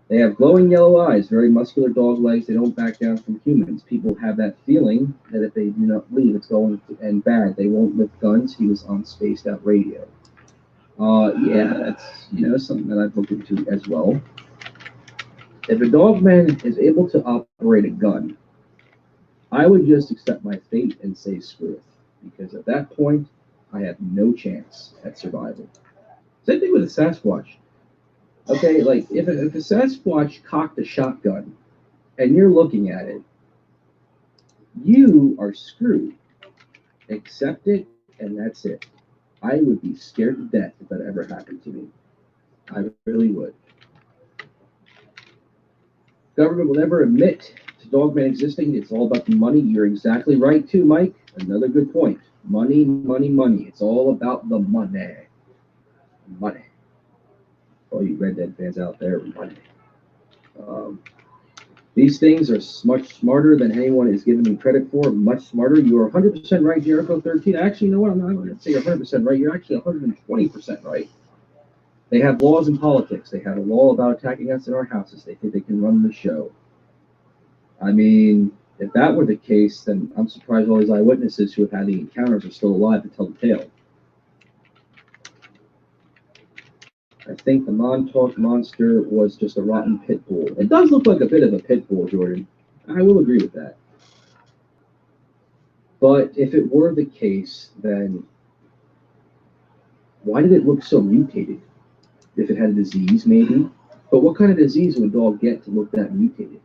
They have glowing yellow eyes, very muscular dog legs. They don't back down from humans. People have that feeling that if they do not leave, it's going to end bad. They won't lift guns. He was on spaced out radio. Yeah, that's something that I've looked into as well. If a dogman is able to operate a gun, I would just accept my fate and say screw it, because at that point, I have no chance at survival. Same thing with a Sasquatch. Okay, like if a Sasquatch cocked a shotgun and you're looking at it, you are screwed. Accept it, and that's it. I would be scared to death if that ever happened to me. I really would. Government will never admit to dogman existing. It's all about the money. You're exactly right too, Mike. Another good point. Money, money, money. It's all about the money. Money. All you Red Dead fans out there, money. These things are much smarter than anyone is giving them credit for. Much smarter. You are 100% right, Jericho 13. Actually, you know what? I'm not going to say you're 100% right. You're actually 120% right. They have laws in politics. They have a law about attacking us in our houses. They think they can run the show. I mean, if that were the case, then I'm surprised all these eyewitnesses who have had the encounters are still alive to tell the tale. I think the Montauk monster was just a rotten pit bull. It does look like a bit of a pit bull, Jordan. I will agree with that. But if it were the case, then why did it look so mutated? If it had a disease, maybe. But what kind of disease would a dog get to look that mutated?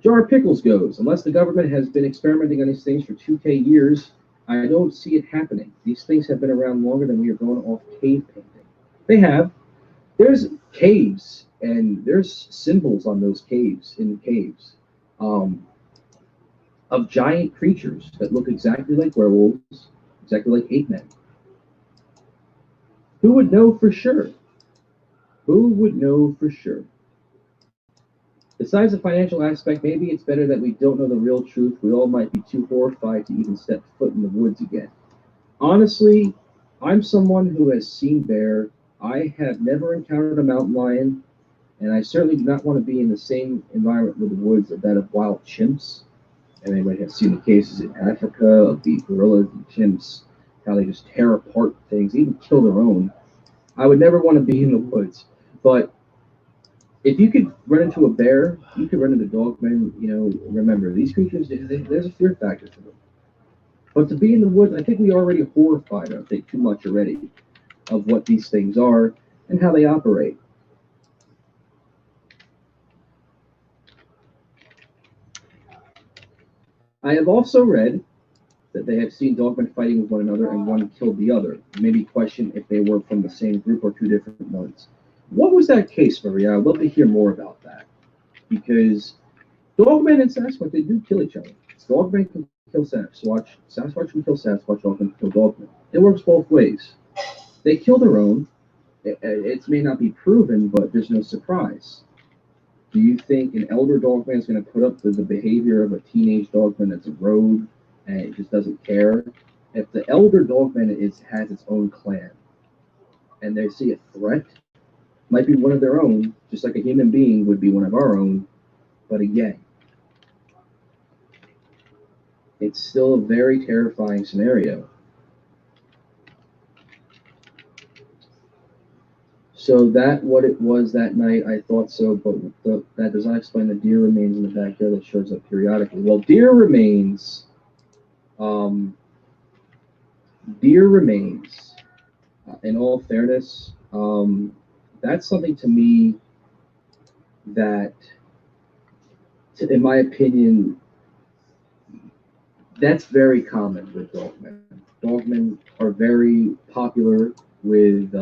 Jar Pickles goes, unless the government has been experimenting on these things for 2K years, I don't see it happening. These things have been around longer than we are going off cave painting. They have. There's caves, and there's symbols on those caves, in the caves, of giant creatures that look exactly like werewolves, exactly like ape men. Who would know for sure? Who would know for sure? Besides the financial aspect, maybe it's better that we don't know the real truth. We all might be too horrified to even step foot in the woods again. Honestly, I'm someone who has seen bear. I have never encountered a mountain lion, and I certainly do not want to be in the same environment with the woods of that of wild chimps. And anybody has seen the cases in Africa of the gorillas and chimps, how they just tear apart things, even kill their own. I would never want to be in the woods. But if you could run into a bear, you could run into dogmen, remember, these creatures, there's a fear factor to them. But to be in the woods, I think we already horrified, I think, too much already of what these things are and how they operate. I have also read that they have seen dogmen fighting with one another and one killed the other. Maybe question if they were from the same group or two different ones. What was that case, Maria? I'd love to hear more about that. Because dogmen and Sasquatch, they do kill each other. Dogmen can kill Sasquatch. Sasquatch can kill Sasquatch. Dogmen can kill dogmen. It works both ways. They kill their own. It may not be proven, but there's no surprise. Do you think an elder dogman is going to put up with the behavior of a teenage dogman that's a rogue and it just doesn't care? If the elder dogman has its own clan and they see a threat might be one of their own, just like a human being would be one of our own. But again, it's still a very terrifying scenario. So that what it was that night, I thought so, but that does not explain the deer remains in the backyard that shows up periodically. Well, deer remains, in all fairness, that's something to me that, in my opinion, that's very common with dogmen. Dogmen are very popular with,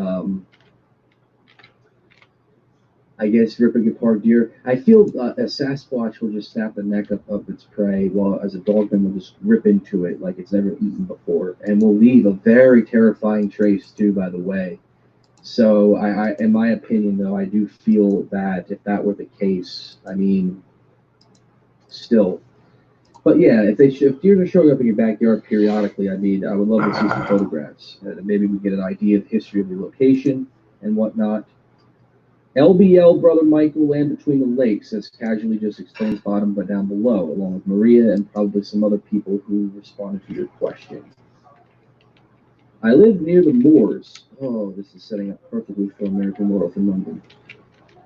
I guess, ripping apart deer. I feel a Sasquatch will just snap the neck of its prey, while as a dogman will just rip into it like it's never eaten before, and will leave a very terrifying trace too, by the way. So I in my opinion, though, I do feel that if that were the case, I mean, still. But yeah, if deer are showing up in your backyard periodically, I mean, I would love to see some photographs. Maybe we get an idea of the history of your location and whatnot. LBL Brother Michael Land Between the Lakes has casually just explains bottom but down below, along with Maria and probably some other people who responded to your question. I live near the moors. Oh, this is setting up perfectly for American World in London.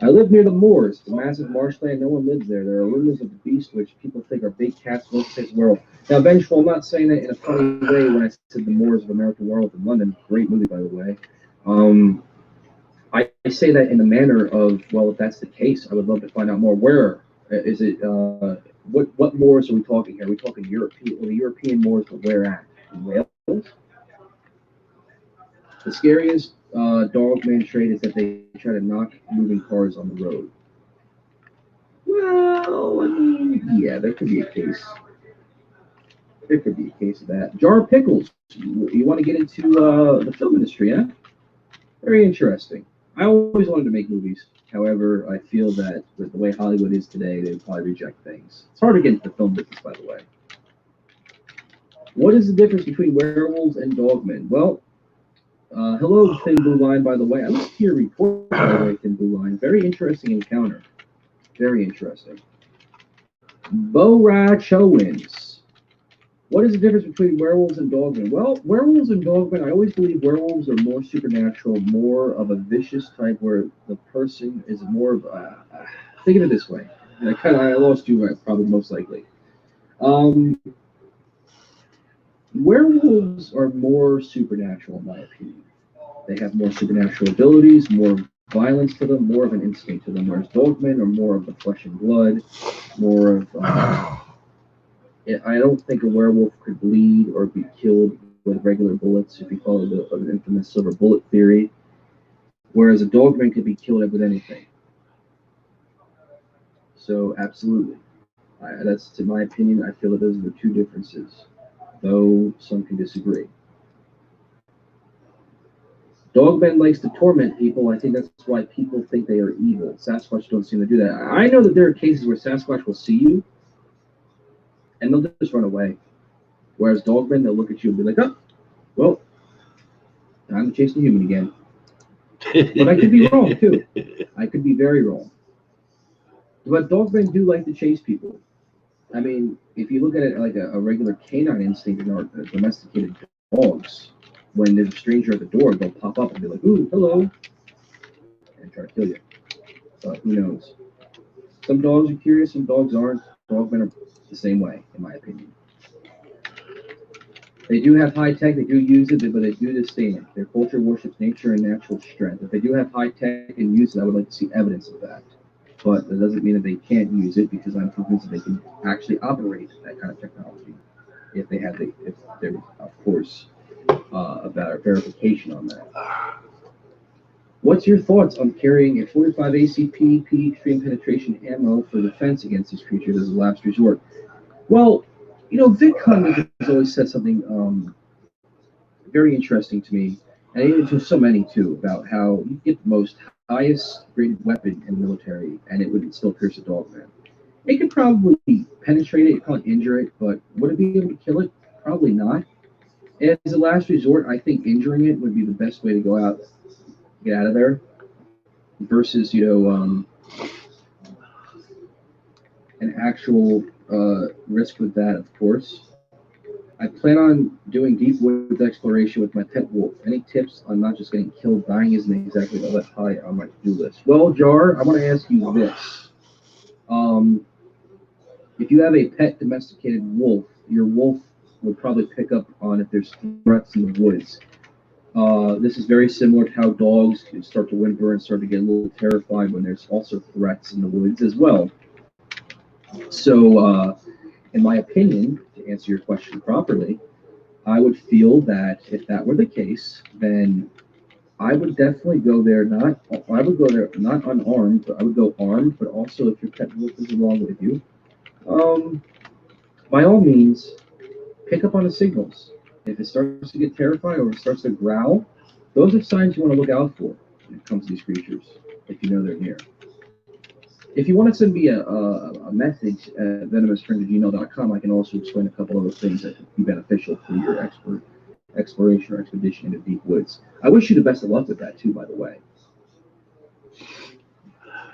I live near the moors, the massive marshland. No one lives there. There are rumors of the beast which people think are big cats, most of the world. Now, Vengeful, I'm not saying that in a funny way when I said the moors of American World in London. Great movie, by the way. I say that in the manner of, well, if that's the case, I would love to find out more. Where is it? What moors are we talking here? Are we talking European, or the European moors, but where at? In Wales? The scariest dogman trait is that they try to knock moving cars on the road. Well, I mean, yeah, there could be a case. There could be a case of that. Jar of Pickles. You want to get into the film industry, huh? Very interesting. I always wanted to make movies. However, I feel that with the way Hollywood is today, they would probably reject things. It's hard to get into the film business, by the way. What is the difference between werewolves and dogmen? Well, hello, Thin Blue Line, by the way. I looked at your report, by the way, Thin Blue Line. Very interesting encounter. Very interesting. Bo Rachowins. What is the difference between werewolves and dogmen? Well, werewolves and dogmen, I always believe werewolves are more supernatural, more of a vicious type, where the person is more of a... think of it this way. I lost you, probably most likely. Werewolves are more supernatural, in my opinion. They have more supernatural abilities, more violence to them, more of an instinct to them, whereas dogmen are more of the flesh and blood, more of... I don't think a werewolf could bleed or be killed with regular bullets, if you follow the infamous silver bullet theory, whereas a dogman could be killed with anything. So, absolutely. That's, to my opinion, I feel that those are the two differences, though some can disagree. Dogman likes to torment people. I think that's why people think they are evil. Sasquatch don't seem to do that. I know that there are cases where Sasquatch will see you, and they'll just run away. Whereas dogmen, they'll look at you and be like, oh, well, I'm chasing a human again. But I could be wrong, too. I could be very wrong. But dogmen do like to chase people. I mean, if you look at it like a regular canine instinct in our domesticated dogs, when there's a stranger at the door, they'll pop up and be like, ooh, hello, and try to kill you. But who knows? Some dogs are curious, some dogs aren't. Dogmen are the same way, in my opinion. They do have high tech, they do use it, but they do disdain. Their culture worships nature and natural strength. If they do have high tech and use it, I would like to see evidence of that. But that doesn't mean that they can't use it, because I'm convinced that they can actually operate that kind of technology if they have if there was, of course, a verification on that. What's your thoughts on carrying a 45 ACP P extreme penetration ammo for defense against these creatures as a last resort? Well, you know, VidCon has always said something very interesting to me, and even to so many too, about how you get the most highest graded weapon in the military, and it would still pierce a dogman. It could probably penetrate it, probably injure it, but would it be able to kill it? Probably not. As a last resort, I think injuring it would be the best way to get out of there. versus, an actual risk with that, of course. I plan on doing deep woods exploration with my pet wolf. Any tips on not just getting killed? Dying isn't exactly all that high on my to-do list. Well, Jar, I want to ask you this. If you have a pet domesticated wolf, your wolf will probably pick up on if there's threats in the woods. This is very similar to how dogs can start to whimper and start to get a little terrified when there's also threats in the woods as well. So, in my opinion, to answer your question properly, I would feel that if that were the case, then I would definitely go there. I would go there not unarmed, but I would go armed. But also, if your pet wolf is along with you, by all means, pick up on the signals. If it starts to get terrified or it starts to growl, those are signs you want to look out for when it comes to these creatures, if you know they're near. If you want to send me a message at venomousfriend@gmail.com, I can also explain a couple other things that could be beneficial for your exploration or expedition into deep woods. I wish you the best of luck with that, too, by the way.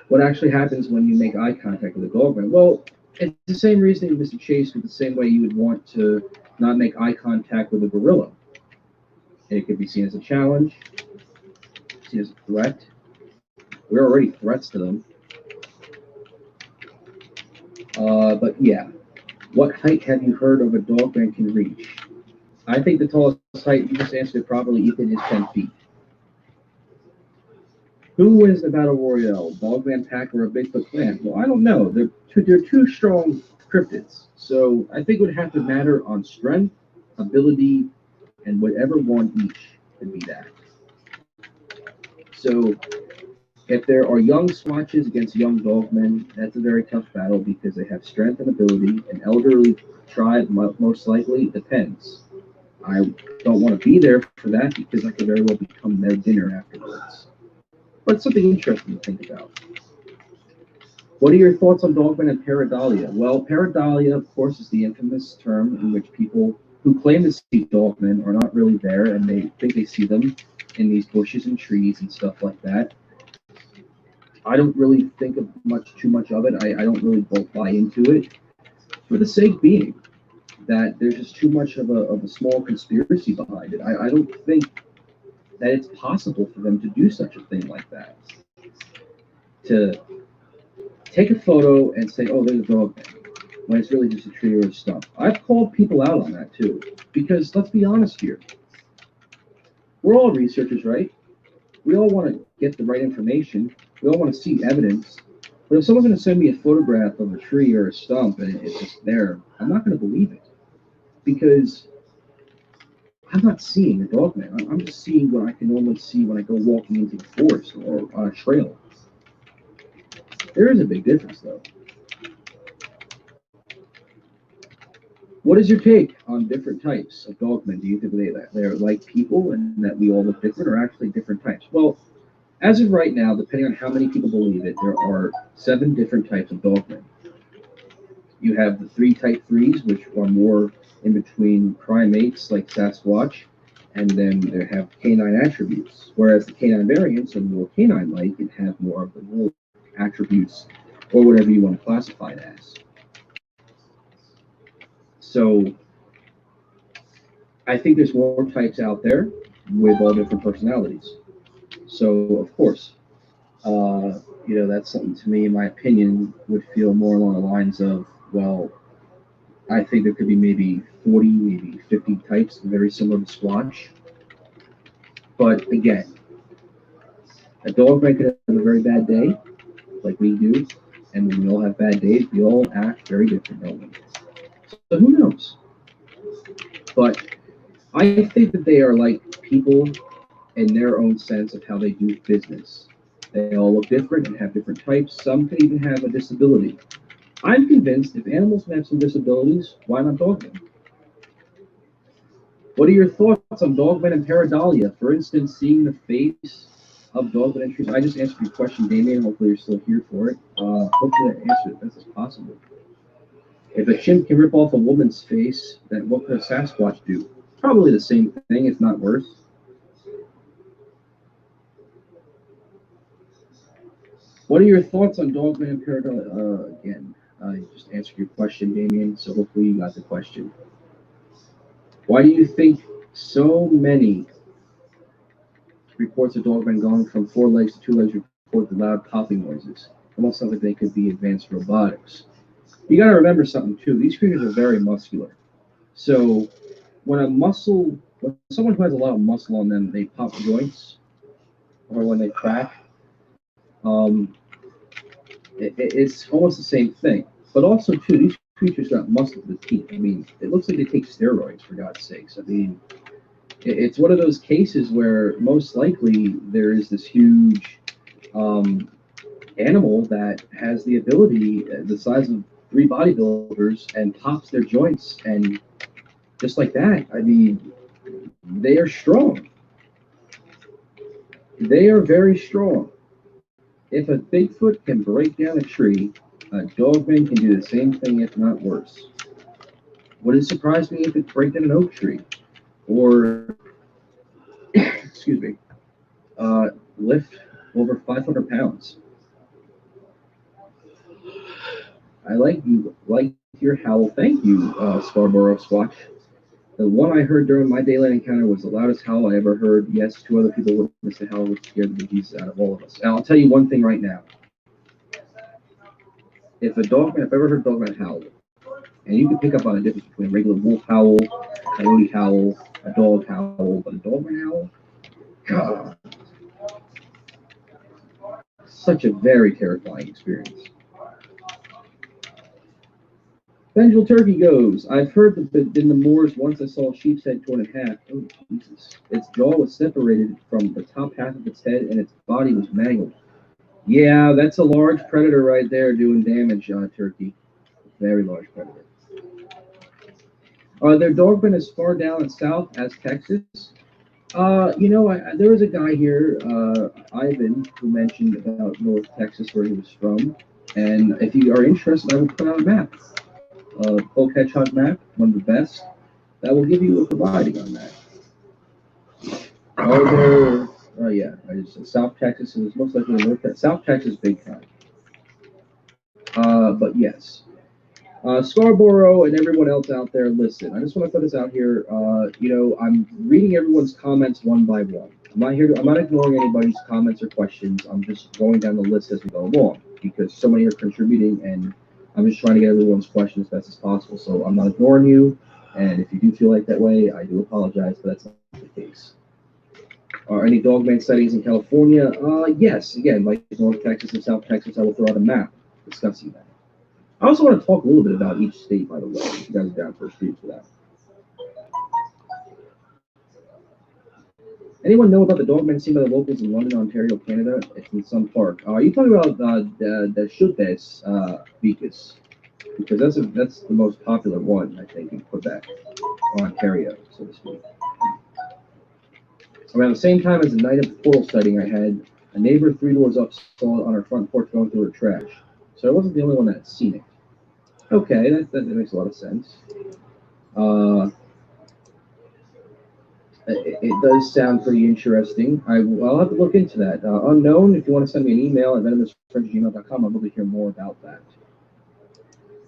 What actually happens when you make eye contact with a dogman? Well, it's the same reasoning, Mr. Chase, with the same way you would want to not make eye contact with a gorilla. It could be seen as a challenge, seen as a threat. We're already threats to them. But yeah, what height have you heard of a dogman can reach? I think the tallest height, you just answered it properly, Ethan, is 10 feet. Who wins the Battle Royale, Dogman Pack or a Bigfoot clan? Well, I don't know. They're two strong cryptids. So I think it would have to matter on strength, ability, and whatever one each could be that. So if there are young swatches against young dogmen, that's a very tough battle because they have strength and ability. An elderly tribe most likely depends. I don't want to be there for that because I could very well become their dinner afterwards. But it's something interesting to think about. What are your thoughts on dogmen and pareidolia? Well, pareidolia, of course, is the infamous term in which people who claim to see dogmen are not really there and they think they see them in these bushes and trees and stuff like that. I don't really think of too much of it. I don't really buy into it for the sake being that there's just too much of a small conspiracy behind it. I don't think that it's possible for them to do such a thing like that. To take a photo and say, oh, there's a dog, when it's really just a tree or a stump. I've called people out on that too, because let's be honest here. We're all researchers, right? We all want to get the right information. We all want to see evidence. But if someone's going to send me a photograph of a tree or a stump and it's just there, I'm not going to believe it. Because I'm not seeing a dogman. I'm just seeing what I can normally see when I go walking into the forest or on a trail. There is a big difference, though. What is your take on different types of dogmen? Do you think they're like people and that we all look different, or actually different types? Well, as of right now, depending on how many people believe it, there are 7 different types of dogmen. You have the 3 type 3s, which are more in between primates like Sasquatch, and then they have canine attributes. Whereas the canine variants are more canine-like and have more of the wolf attributes, or whatever you want to classify it as. So I think there's more types out there with all different personalities. So of course, that's something to me, in my opinion, would feel more along the lines of, well, I think there could be maybe 40, maybe 50 types, very similar to Squatch. But again, a dog might could have a very bad day, like we do, and when we all have bad days, we all act very different, don't we? So who knows? But I think that they are like people in their own sense of how they do business. They all look different and have different types. Some can even have a disability. I'm convinced if animals have some disabilities, why not dogmen? What are your thoughts on dogmen and pareidolia? For instance, seeing the face of dogmen and trees. I just answered your question, Damien. Hopefully you're still here for it. Hopefully I answered it as best as possible. If a chimp can rip off a woman's face, then what could a Sasquatch do? Probably the same thing, if not worse. What are your thoughts on Dogman Paranormal? Again, I just answered your question, Damien, so hopefully you got the question. Why do you think so many reports of Dogman going from 4 legs to 2 legs report the loud popping noises? Almost sounds like they could be advanced robotics. You got to remember something too. These creatures are very muscular. So when someone who has a lot of muscle on them, they pop joints, or when they crack, it's almost the same thing. But also too, these creatures got muscle to the teeth. I mean, it looks like they take steroids, for God's sakes. I mean, it's one of those cases where most likely there is this huge animal that has the ability, the size of 3 bodybuilders, and pops their joints, and just like that, I mean, they are strong. They are very strong. If a Bigfoot can break down a tree, a Dogman can do the same thing, if not worse. Would it surprise me if it break down an oak tree? Or, excuse me, lift over 500 pounds? I like your howl. Thank you, Scarborough Squatch. The one I heard during my daylight encounter was the loudest howl I ever heard. Yes, 2 other people witnessed the howl, which scared the bejesus out of all of us. And I'll tell you one thing right now. If I've ever heard a Dogman howl, and you can pick up on the difference between a regular wolf howl, a coyote howl, a dog howl, but a Dogman howl, God, such a very terrifying experience. Bengal Turkey goes, I've heard that in the moors once I saw a sheep's head torn in half. Oh, Jesus. Its jaw was separated from the top half of its head and its body was mangled. Yeah, that's a large predator right there doing damage, Turkey. Very large predator. Are there Dogmen as far down south as Texas? There was a guy here, Ivan, who mentioned about North Texas where he was from. And if you are interested, I will put out a map. Poke Hedgehog map, one of the best. That will give you a providing on that. Are there? Yeah, I just said South Texas is most likely North Texas. South Texas, big time. But yes, Scarborough and everyone else out there, listen. I just want to put this out here. I'm reading everyone's comments one by one. I'm not ignoring anybody's comments or questions. I'm just going down the list as we go along because so many are contributing and I'm just trying to get everyone's questions as best as possible. So I'm not ignoring you, and if you do feel like that way, I do apologize, but that's not the case. Are any Dogman sightings in California? Yes. Again, like North Texas and South Texas, I will throw out a map discussing that. I also want to talk a little bit about each state, by the way. If you guys are down for a street for that. Anyone know about the Dogman seen by the locals in London, Ontario, Canada? It's in some park. Are you talking about the Schultes Vicus? Because that's the most popular one, I think, in Quebec, or Ontario, so to speak. Around the same time as the night of the portal sighting I had, a neighbor 3 doors up saw it on her front porch going through her trash. So I wasn't the only one that had seen it. Okay, that makes a lot of sense. It does sound pretty interesting. I'll have to look into that. Unknown, if you want to send me an email at venomousfriends@gmail.com, I'd love to hear more about that.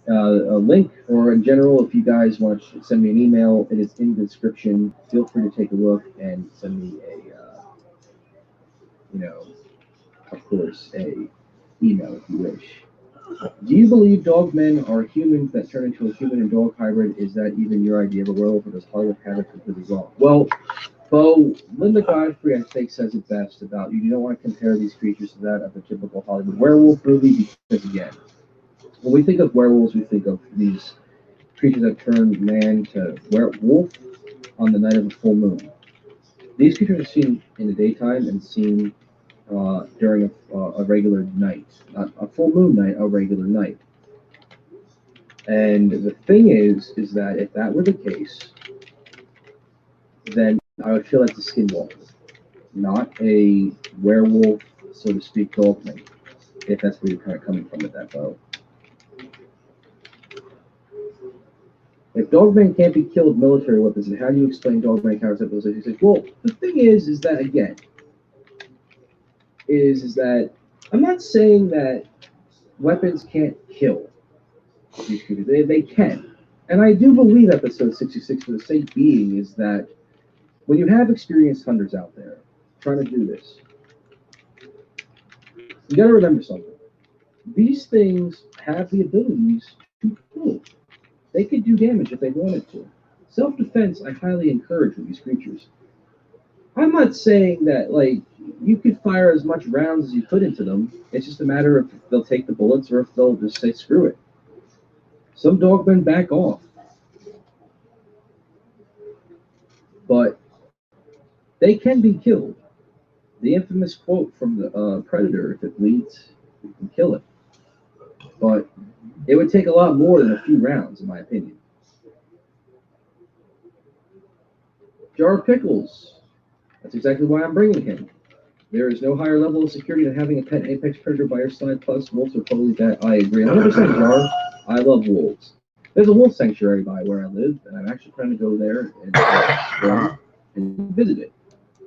A link, or in general, if you guys want to send me an email, it is in the description. Feel free to take a look and send me of course, a email if you wish. Do you believe Dogmen are humans that turn into a human and dog hybrid? Is that even your idea of a werewolf, or does Hollywood have it completely wrong? Well, Bo, Linda Godfrey, I think, says it best about you don't want to compare these creatures to that of a typical Hollywood werewolf movie because, again, when we think of werewolves, we think of these creatures that turn man to werewolf on the night of a full moon. These creatures are seen in the daytime and seen during a regular night, not a full moon night, a regular night. And the thing is that if that were the case, then I would feel like the skinwalker, not a werewolf, so to speak, Dogman, if that's where you're kind of coming from with that, Bo. If Dogman can't be killed with military weapons, then how do you explain Dogman counters at those? He says, well, the thing is that again, is that I'm not saying that weapons can't kill these creatures. They can. And I do believe episode 66 for the sake being is that when you have experienced hunters out there trying to do this, you gotta remember something. These things have the abilities to kill. They could do damage if they wanted to. Self-defense, I highly encourage with these creatures. I'm not saying that, like, you could fire as much rounds as you put into them. It's just a matter of if they'll take the bullets or if they'll just say, screw it. Some dogmen back off. But they can be killed. The infamous quote from the Predator, if it bleeds, you can kill it. But it would take a lot more than a few rounds, in my opinion. Jar Pickles. That's exactly why I'm bringing him. There is no higher level of security than having a pet apex predator by your side, plus wolves are totally bad. I agree. 100% Jar. I love wolves. There's a wolf sanctuary by where I live, and I'm actually trying to go there and visit it.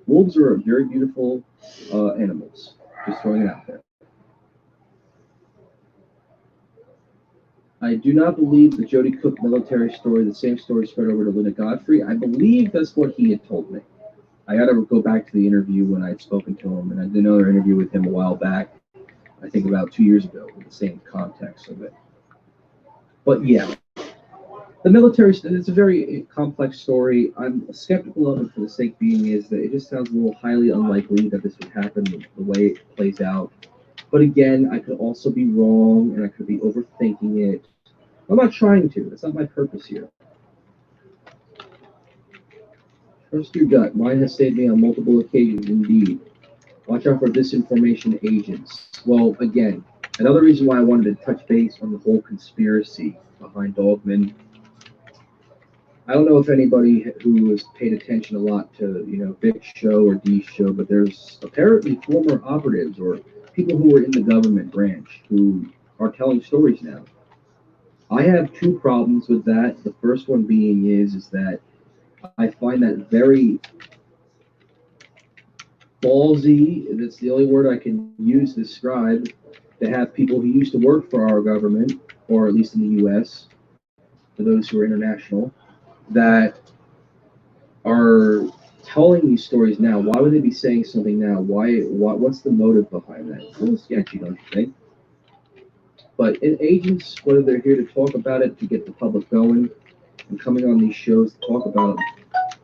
Wolves are very beautiful animals. Just throwing it out there. I do not believe the Jody Cook military story, the same story spread over to Linda Godfrey. I believe that's what he had told me. I got to go back to the interview when I had spoken to him, and I did another interview with him a while back, I think about 2 years ago, with the same context of it. But yeah, the military, it's a very complex story. I'm skeptical of it for the sake being is that it just sounds a little highly unlikely that this would happen the way it plays out. But again, I could also be wrong, and I could be overthinking it. I'm not trying to. That's not my purpose here. Trust your gut. Mine has saved me on multiple occasions, indeed. Watch out for disinformation agents. Well, again, another reason why I wanted to touch base on the whole conspiracy behind Dogman. I don't know if anybody who has paid attention a lot to, Vic's show or Dee's show, but there's apparently former operatives or people who were in the government branch who are telling stories now. I have two problems with that. The first one being is that I find that very ballsy. That's the only word I can use to describe. To have people who used to work for our government, or at least in the U.S., for those who are international, that are telling these stories now. Why would they be saying something now? What's the motive behind that? It's a little sketchy, don't you think? But in agents, whether they're here to talk about it, to get the public going, and coming on these shows to talk about it,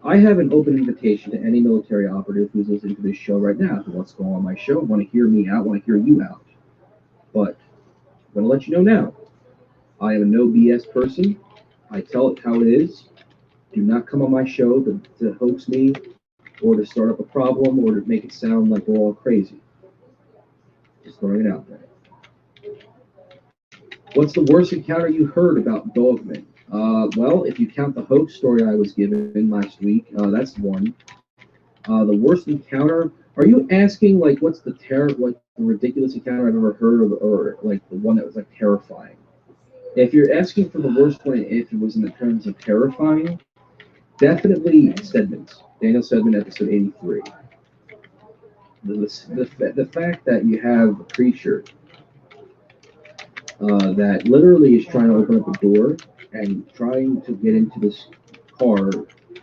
I have an open invitation to any military operative who's listening to this show right now who wants to go on my show, want to hear me out, want to hear you out. But I'm going to let you know now, I am a no BS person. I tell it how it is. Do not come on my show to hoax me or to start up a problem or to make it sound like we're all crazy. Just throwing it out there. What's the worst encounter you heard about Dogman? Well, if you count the hoax story I was given last week, that's one. The worst encounter? Are you asking like what's the ridiculous encounter I've ever heard of, or like the one that was like terrifying? If you're asking for the worst one, if it was in the terms of terrifying, definitely Stedman's. Daniel Stedman, episode 83. The fact that you have a creature that literally is trying to open up a door and trying to get into this car,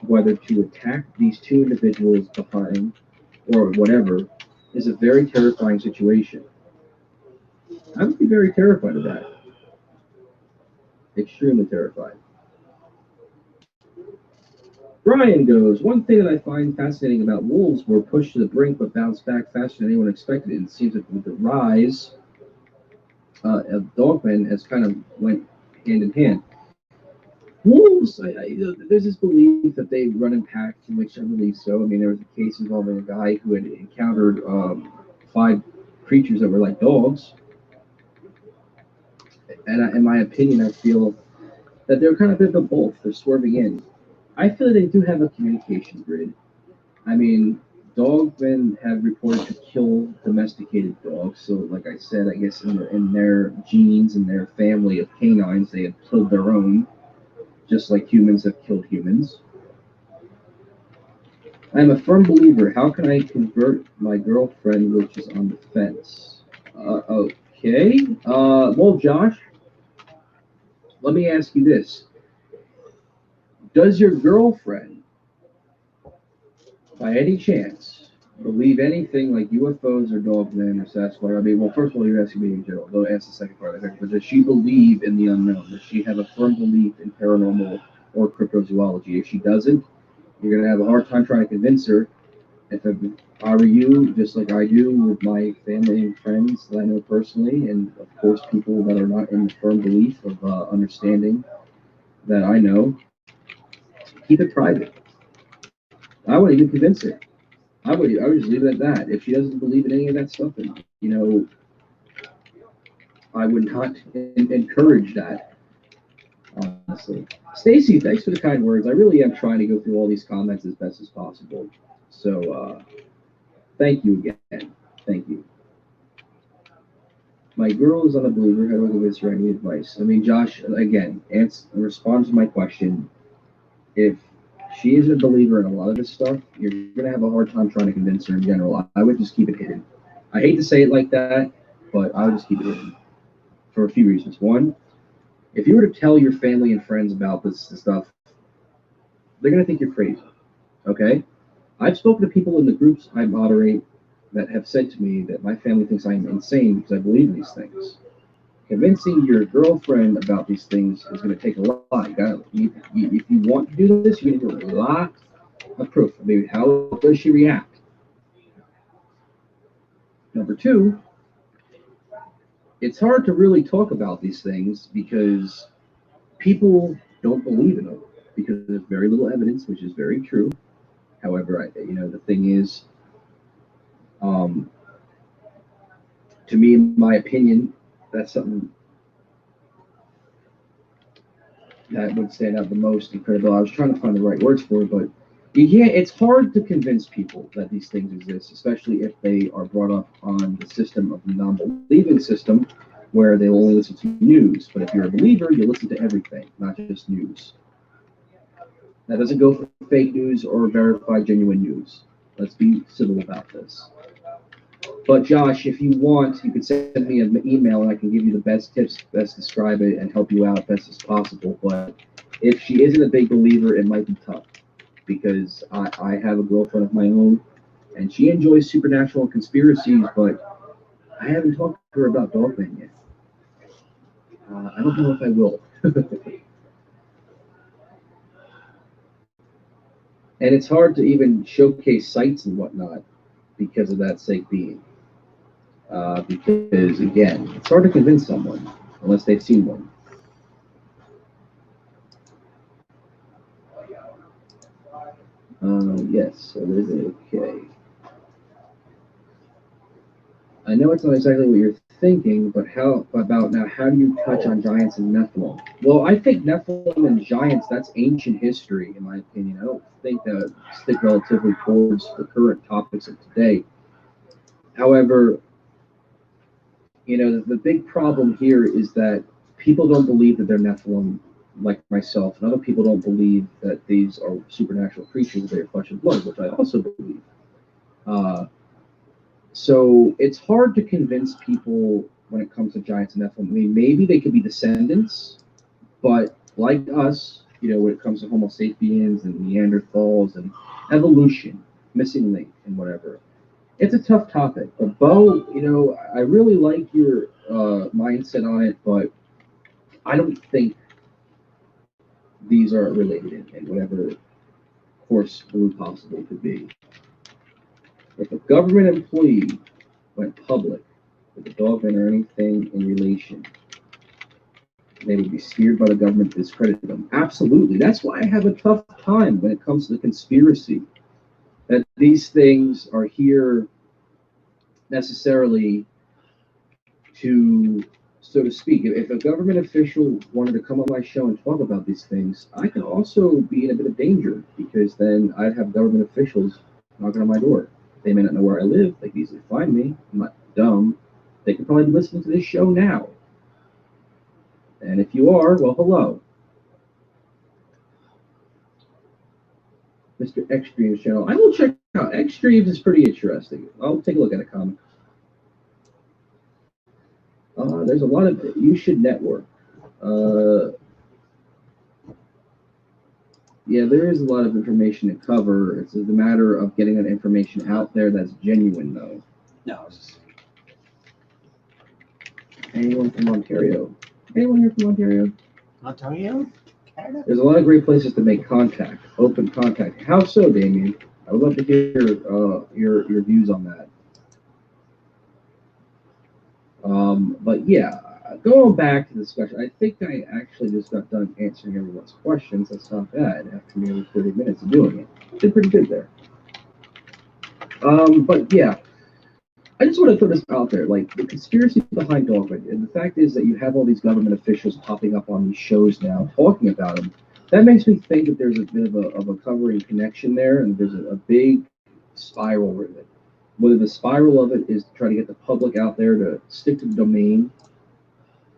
whether to attack these two individuals behind or whatever, is a very terrifying situation. I would be very terrified of that. Extremely terrified. Brian goes, one thing that I find fascinating about wolves were pushed to the brink but bounced back faster than anyone expected. It seems that with the rise of dogmen has kind of went hand in hand. Wolves, there's this belief that they run in packs, which I believe so. I mean, there was a case involving a guy who had encountered 5 creatures that were like dogs. And in my opinion, I feel that they're kind of a bit of both. They're swerving in. I feel that they do have a communication grid. I mean, dogmen have reported to kill domesticated dogs. So, like I said, I guess in their genes and their family of canines, they have killed their own, just like humans have killed humans. I am a firm believer. How can I convert my girlfriend, which is on the fence? Okay. Well, Josh, let me ask you this. Does your girlfriend, by any chance, believe anything like UFOs or dogmen or Sasquatch? I mean, well, first of all, you're asking me in general. Don't ask the second part. But does she believe in the unknown? Does she have a firm belief in paranormal or cryptozoology? If she doesn't, you're going to have a hard time trying to convince her. If I were you, just like I do with my family and friends that I know personally, and of course people that are not in the firm belief of understanding that I know, keep it private. I wouldn't even convince her. I would just leave it at that. If she doesn't believe in any of that stuff, and I would not encourage that. Honestly, Stacy, thanks for the kind words. I really am trying to go through all these comments as best as possible. So thank you again. Thank you. My girl is unbeliever. How do I convince her? I need advice. I mean, Josh, again, respond to my question. If she isn't a believer in a lot of this stuff, you're going to have a hard time trying to convince her in general. I would just keep it hidden. I hate to say it like that, but I would just keep it hidden for a few reasons. One, if you were to tell your family and friends about this stuff, they're going to think you're crazy. Okay? I've spoken to people in the groups I moderate that have said to me that my family thinks I'm insane because I believe in these things. Convincing your girlfriend about these things is going to take a lot. If you want to do this, you need to do a lot of proof. I mean, how does she react? Number two, it's hard to really talk about these things because people don't believe in them because there's very little evidence, which is very true. However, the thing is, to me, in my opinion, that's something that would stand out the most incredible. I was trying to find the right words for it, but yeah, it's hard to convince people that these things exist, especially if they are brought up on the system of the non-believing system, where they only listen to news. But if you're a believer, you listen to everything, not just news. That doesn't go for fake news or verified genuine news. Let's be civil about this. But Josh, if you want, you can send me an email and I can give you the best tips, best describe it, and help you out best as possible. But if she isn't a big believer, it might be tough because I have a girlfriend of my own and she enjoys supernatural and conspiracies, but I haven't talked to her about dogman yet. I don't know if I will. And it's hard to even showcase sites and whatnot because of that sake being. Because again, it's hard to convince someone unless they've seen one. Yes, so is it okay? I know it's not exactly what you're thinking, but how do you touch on giants and Nephilim? Well, I think Nephilim and giants, that's ancient history, in my opinion. I don't think that stick relatively towards the current topics of today. However, the big problem here is that people don't believe that they're Nephilim, like myself, and other people don't believe that these are supernatural creatures, they're flesh and blood, which I also believe. So it's hard to convince people when it comes to giants and Nephilim. I mean, maybe they could be descendants, but like us, when it comes to Homo sapiens and Neanderthals and evolution, missing link and whatever, it's a tough topic. But Bo, I really like your mindset on it, but I don't think these are related in whatever course blue possible could be. If a government employee went public with a dogman or anything in relation, they would be steered by the government to discredit them. Absolutely. That's why I have a tough time when it comes to the conspiracy. That these things are here necessarily to, so to speak, if a government official wanted to come on my show and talk about these things, I could also be in a bit of danger because then I'd have government officials knocking on my door. They may not know where I live. They can easily find me. I'm not dumb. They could probably be listening to this show now. And if you are, well, hello. Mr. Extreme's channel. I will check out. Extremes is pretty interesting. I'll take a look at a comment. There's a lot of you should network. Yeah, there is a lot of information to cover. It's a matter of getting that information out there that's genuine, though. No, I was just Anyone from Ontario? Anyone here from Ontario? Ontario, Canada. There's a lot of great places to make contact, open contact. How so, Damien? I would love to hear your views on that. But yeah, going back to the discussion, I think I actually just got done answering everyone's questions. That's not bad after nearly 30 minutes of doing it. Did pretty good there. But yeah, I just want to throw this out there, like the conspiracy behind Dogman, and the fact is that you have all these government officials popping up on these shows now talking about them. That makes me think that there's a bit of a covering connection there, and there's a big spiral with it. Whether the spiral of it is to try to get the public out there to stick to the domain,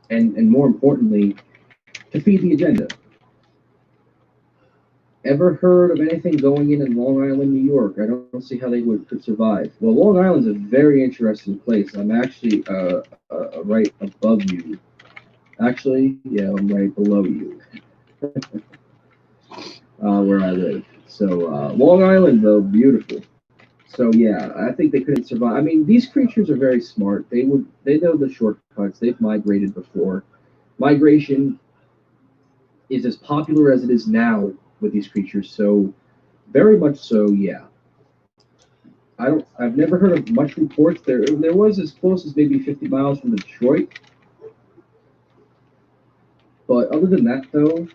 and more importantly, to feed the agenda. Ever heard of anything going in Long Island, New York? I don't see how they could survive. Well, Long Island's a very interesting place. I'm actually right above you. Actually, yeah, I'm right below you, where I live. So Long Island, though, beautiful. So yeah, I think they couldn't survive. I mean, these creatures are very smart. They know the shortcuts. They've migrated before. Migration is as popular as it is now with these creatures, so very much so, yeah. I've never heard of much reports. There was as close as maybe 50 miles from Detroit. But other than that, though,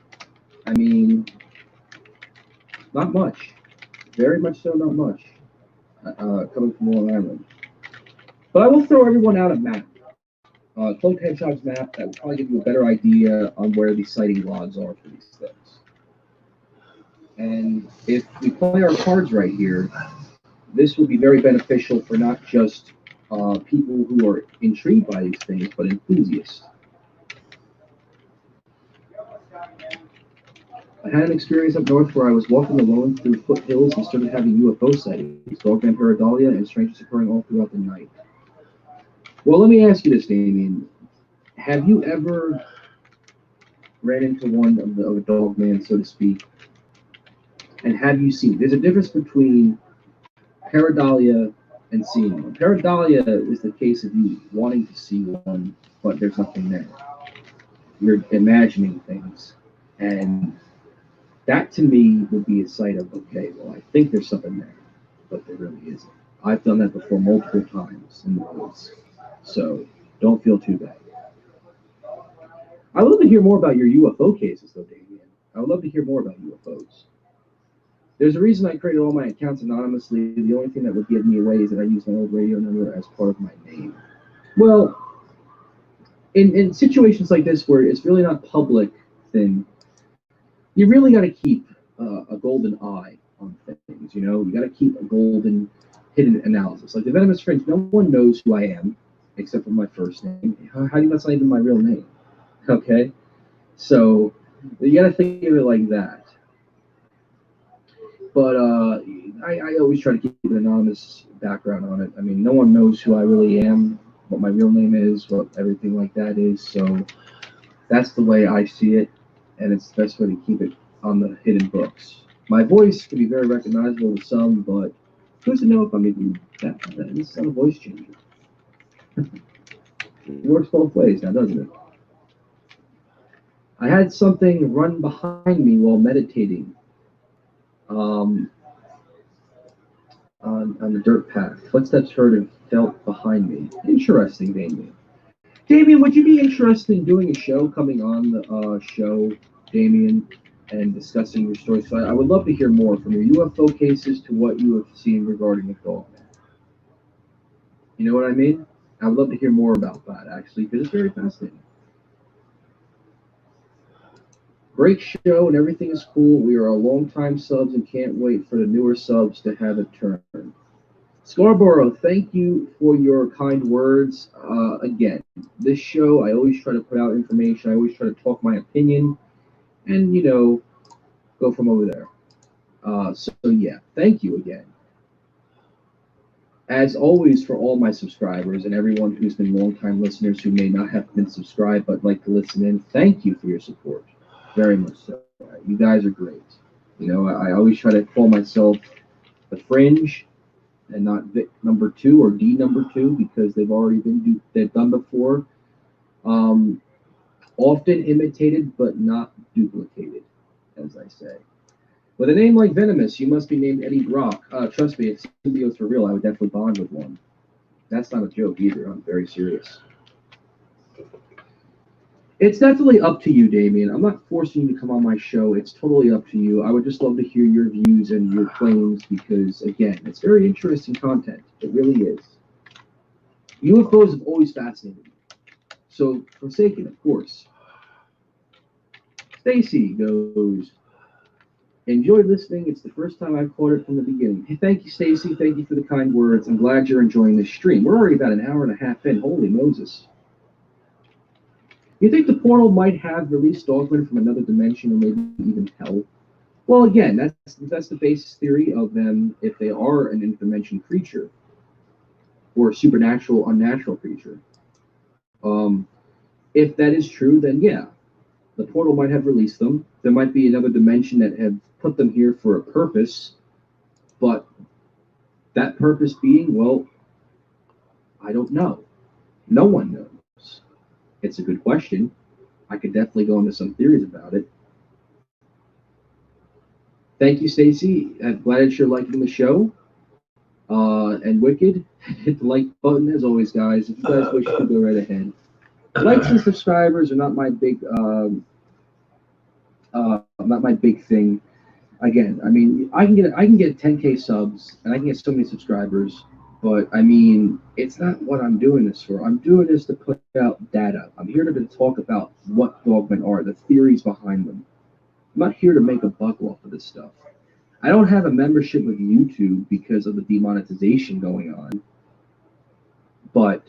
I mean, not much. Very much so, not much. Coming from Long Island. But I will throw everyone out a map. Cloak Hedgehog's map that will probably give you a better idea on where the sighting logs are for these things. And if we play our cards right here, this will be very beneficial for not just people who are intrigued by these things, but enthusiasts. I had an experience up north where I was walking alone through foothills and started having UFO sightings, Dogman Pareidolia, and strangers occurring all throughout the night. Well, let me ask you this, Damien. Have you ever ran into one of a Dogman, so to speak? And have you seen? There's a difference between pareidolia and seeing one. Pareidolia is the case of you wanting to see one, but there's nothing there. You're imagining things. And that to me would be a sight of, okay, well, I think there's something there, but there really isn't. I've done that before multiple times in the woods. So don't feel too bad. I would love to hear more about your UFO cases, though, Damien. I would love to hear more about UFOs. There's a reason I created all my accounts anonymously. The only thing that would give me away is that I use my old radio number as part of my name. Well, in situations like this where it's really not public thing, you really got to keep a golden eye on things, you know? You got to keep a golden hidden analysis. Like the Venomous Fringe, no one knows who I am except for my first name. How do you know that's not even my real name? Okay? So you got to think of it like that. But I always try to keep an anonymous background on it. I mean, no one knows who I really am, what my real name is, what everything like that is. So that's the way I see it, and it's the best way to keep it on the hidden books. My voice can be very recognizable to some, but who's to know if I'm even that? It's not a voice changer. It works both ways now, doesn't it? I had something run behind me while meditating. On the dirt path. Footsteps heard and felt behind me. Interesting, Damien. Damien, would you be interested in doing a show, coming on the show, Damien, and discussing your story? So I would love to hear more from your UFO cases to what you have seen regarding the Dogman. You know what I mean? I would love to hear more about that, actually, because it's very fascinating. Great show and everything is cool. We are a long-time subs and can't wait for the newer subs to have a turn. Scarborough, thank you for your kind words. Again, this show, I always try to put out information. I always try to talk my opinion and, you know, go from over there. So yeah, thank you again. As always, for all my subscribers and everyone who's been longtime listeners who may not have been subscribed but like to listen in, thank you for your support. Very much so. You guys are great. You know, I always try to call myself the Fringe and not Vic number 2 or D number 2 because they've done before. Often imitated but not duplicated, as I say. With a name like Venomous, you must be named Eddie Brock. Trust me, if symbiotes were real, I would definitely bond with one. That's not a joke either. I'm very serious. It's definitely up to you, Damien. I'm not forcing you to come on my show. It's totally up to you. I would just love to hear your views and your claims because, again, it's very interesting content. It really is. UFOs have always fascinated me. So, Forsaken, of course. Stacy goes, enjoyed listening. It's the first time I've caught it from the beginning. Hey, thank you, Stacy. Thank you for the kind words. I'm glad you're enjoying this stream. We're already about an hour and a half in. Holy Moses. You think the portal might have released dogmen from another dimension or maybe even hell? Well, again, that's the basis theory of them if they are an interdimension creature or a supernatural, unnatural creature. If that is true, then yeah, the portal might have released them. There might be another dimension that have put them here for a purpose, but that purpose being, well, I don't know. No one knows. It's a good question. I could definitely go into some theories about it. Thank you, Stacy. I'm glad that you're liking the show. And Wicked, hit the like button as always, guys. If you guys wish to go right ahead. Likes and subscribers are not my big thing. Again, I mean, I can get 10K subs and I can get so many subscribers, but I mean, it's not what I'm doing this for. I'm doing this to put out data. I'm here to talk about what dogmen are, the theories behind them. I'm not here to make a buck off of this stuff. I don't have a membership with YouTube because of the demonetization going on, but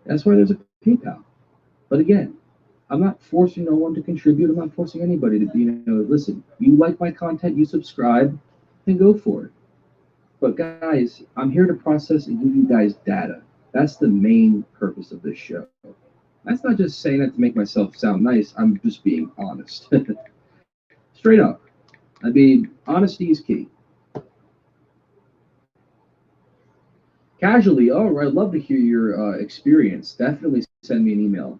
that's why there's a PayPal. But again, I'm not forcing no one to contribute. I'm not forcing anybody to, listen, you like my content, you subscribe, then go for it. But guys, I'm here to process and give you guys data. That's the main purpose of this show. That's not just saying that to make myself sound nice. I'm just being honest. Straight up. I mean, honesty is key. Casually, all right, I'd love to hear your experience. Definitely send me an email.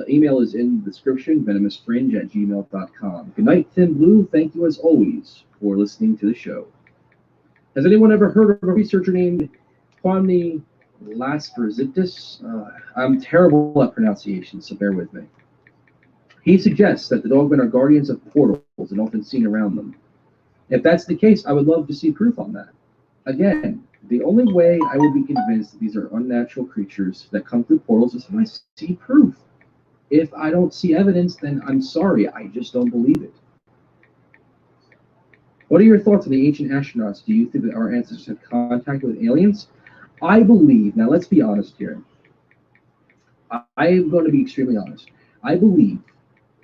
Email is in the description, venomousfringe@gmail.com. Good night, Tim Blue. Thank you, as always, for listening to the show. Has anyone ever heard of a researcher named Kwame Lasperzitis? I'm terrible at pronunciation, so bear with me. He suggests that the dogmen are guardians of portals and often seen around them. If that's the case, I would love to see proof on that. Again, the only way I will be convinced that these are unnatural creatures that come through portals is if I see proof. If I don't see evidence, then I'm sorry, I just don't believe it. What are your thoughts on the ancient astronauts? Do you think that our ancestors had contact with aliens? I believe, now let's be honest here. I am going to be extremely honest. I believe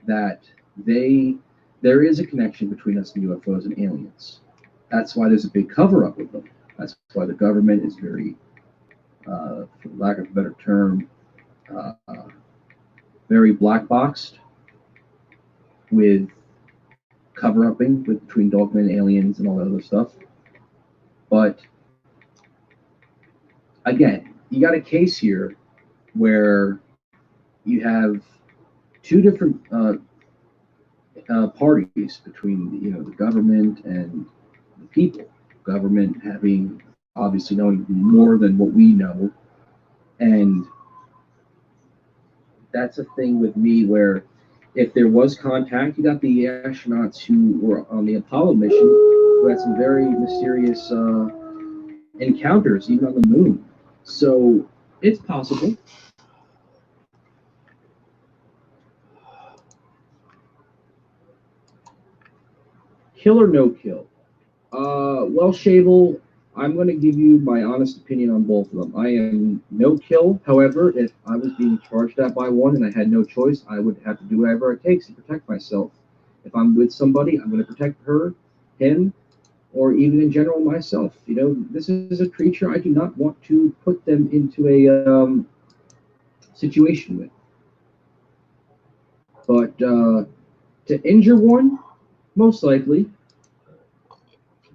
that there is a connection between us and UFOs and aliens. That's why there's a big cover-up with them. That's why the government is very, for lack of a better term, very black-boxed with cover-upping between dogmen, aliens, and all that other stuff. But, again, you got a case here where you have two different parties between the government and the people. Government having obviously knowing more than what we know, and that's a thing with me where if there was contact, you got the astronauts who were on the Apollo mission who had some very mysterious encounters even on the moon. So it's possible. Kill or no kill? Well, Shavel, I'm going to give you my honest opinion on both of them. I am no kill. However, if I was being charged at by one and I had no choice, I would have to do whatever it takes to protect myself. If I'm with somebody, I'm going to protect her, him, or even in general myself. You know, this is a creature I do not want to put them into a situation with. But to injure one, most likely.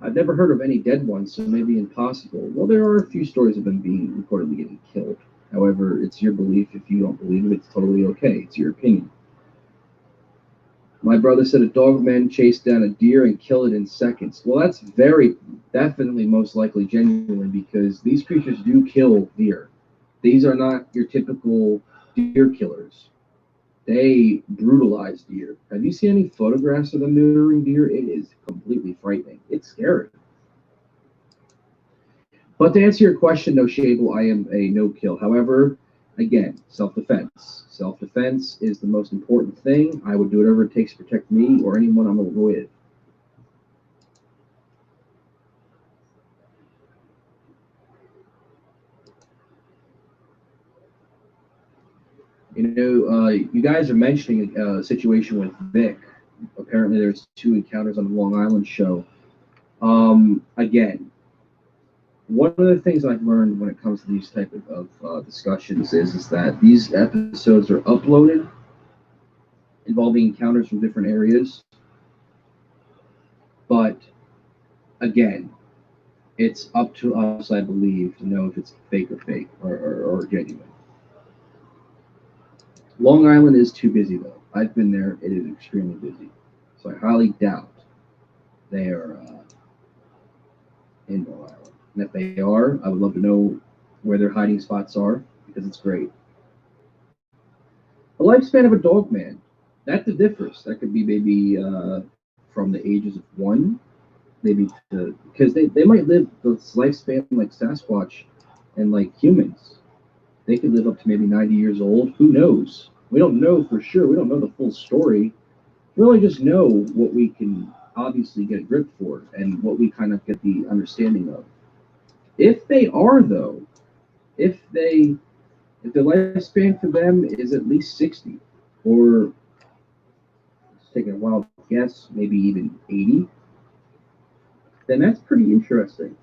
I've never heard of any dead ones, so maybe impossible. Well, there are a few stories of them being reportedly getting killed. However, it's your belief. If you don't believe it, it's totally okay. It's your opinion. My brother said a dogman chased down a deer and killed it in seconds. Well, that's very, definitely most likely genuine because these creatures do kill deer. These are not your typical deer killers. They brutalize deer. Have you seen any photographs of them murdering deer? It is completely frightening. It's scary. But to answer your question, no Shable, I am a no-kill. However, again, self-defense. Self-defense is the most important thing. I would do whatever it takes to protect me or anyone I'm with. You know, you guys are mentioning a situation with Vic. Apparently, there's 2 encounters on the Long Island show. Again, one of the things I've learned when it comes to these type of discussions is that these episodes are uploaded involving encounters from different areas. But again, it's up to us, I believe, to know if it's fake or genuine. Long Island is too busy, though. I've been there. It is extremely busy. So I highly doubt they are in Long Island. And if they are, I would love to know where their hiding spots are, because it's great. The lifespan of a dog man, that differs. That could be maybe from the ages of 1, maybe to, because they might live the lifespan like Sasquatch and like humans. They could live up to maybe 90 years old. Who knows? We don't know for sure. We don't know the full story. We only just know what we can obviously get a grip for and what we kind of get the understanding of. If they are, though, if the lifespan for them is at least 60, or taking a wild guess, maybe even 80, then that's pretty interesting.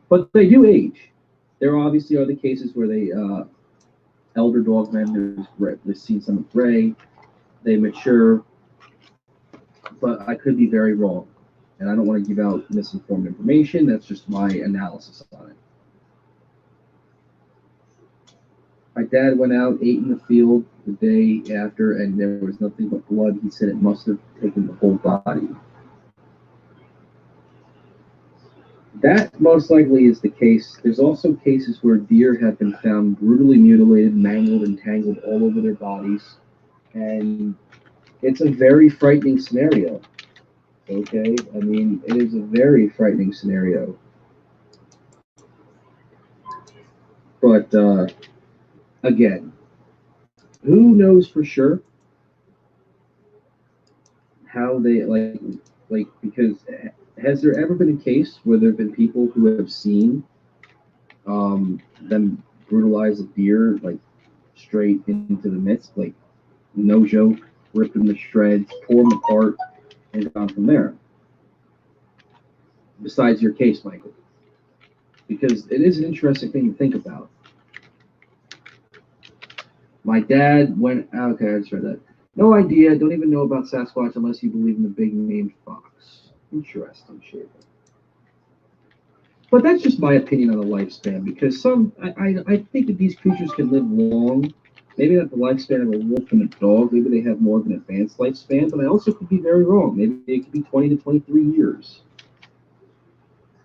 But they do age. There obviously are the cases where they elder dogmen, we've seen some of gray, they mature, but I could be very wrong. And I don't want to give out misinformed information. That's just my analysis on it. My dad went out, ate in the field the day after, and there was nothing but blood. He said it must have taken the whole body. That most likely is the case. There's also cases where deer have been found brutally mutilated, mangled, and tangled all over their bodies. And it's a very frightening scenario. Okay? I mean, it is a very frightening scenario. But, again, who knows for sure how they, like, because has there ever been a case where there have been people who have seen them brutalize a deer, like, straight into the midst, like, no joke, rip them to shreds, pour them apart, and gone from there? Besides your case, Michael. Because it is an interesting thing to think about. My dad went, okay, I just read that. No idea, don't even know about Sasquatch unless you believe in the big named fox. Interesting shit. But that's just my opinion on the lifespan, because I think that these creatures can live long. Maybe not the lifespan of a wolf and a dog. Maybe they have more of an advanced lifespan, but I also could be very wrong. Maybe it could be 20 to 23 years.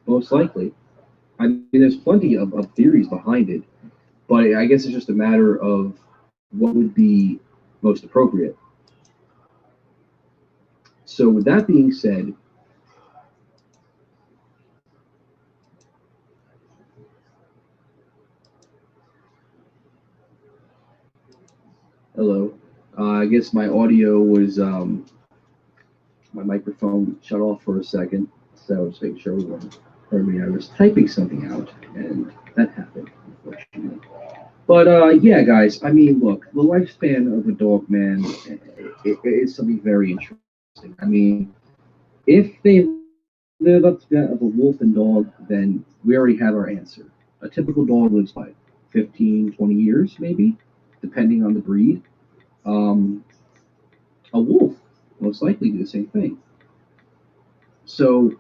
Most likely. I mean, there's plenty of theories behind it, but I guess it's just a matter of what would be most appropriate. So with that being said, hello. I guess my audio was, my microphone shut off for a second, so I was making sure everyone heard me. I was typing something out, and that happened, unfortunately. But yeah, guys, I mean, look, the lifespan of a dog man is something very interesting. I mean, if they live up to that of a wolf and dog, then we already have our answer. A typical dog lives by 15, 20 years, maybe, depending on the breed. A wolf most likely do the same thing. So,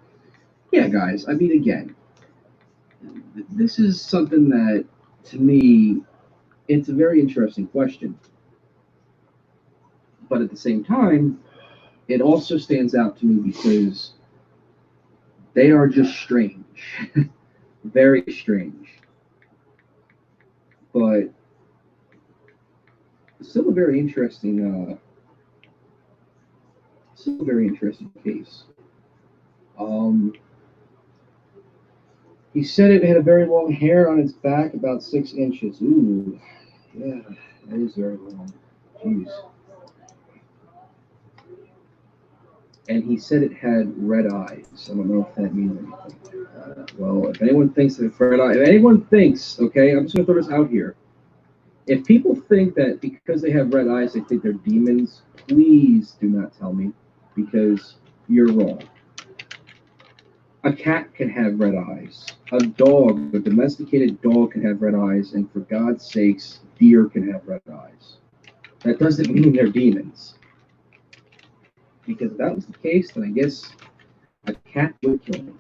yeah, guys, I mean, again, this is something that, to me, it's a very interesting question. But at the same time, it also stands out to me because they are just strange. Very strange. But still a very interesting case. He said it had a very long hair on its back, about 6 inches. Ooh, yeah, that is very long. Jeez. And he said it had red eyes. I don't know if that means anything. Well, if anyone thinks that if anyone thinks, okay, I'm just gonna throw this out here. If people think that because they have red eyes, they think they're demons, please do not tell me, because you're wrong. A cat can have red eyes. A dog, a domesticated dog, can have red eyes, and for God's sakes, deer can have red eyes. That doesn't mean they're demons. Because if that was the case, then I guess a cat would kill me.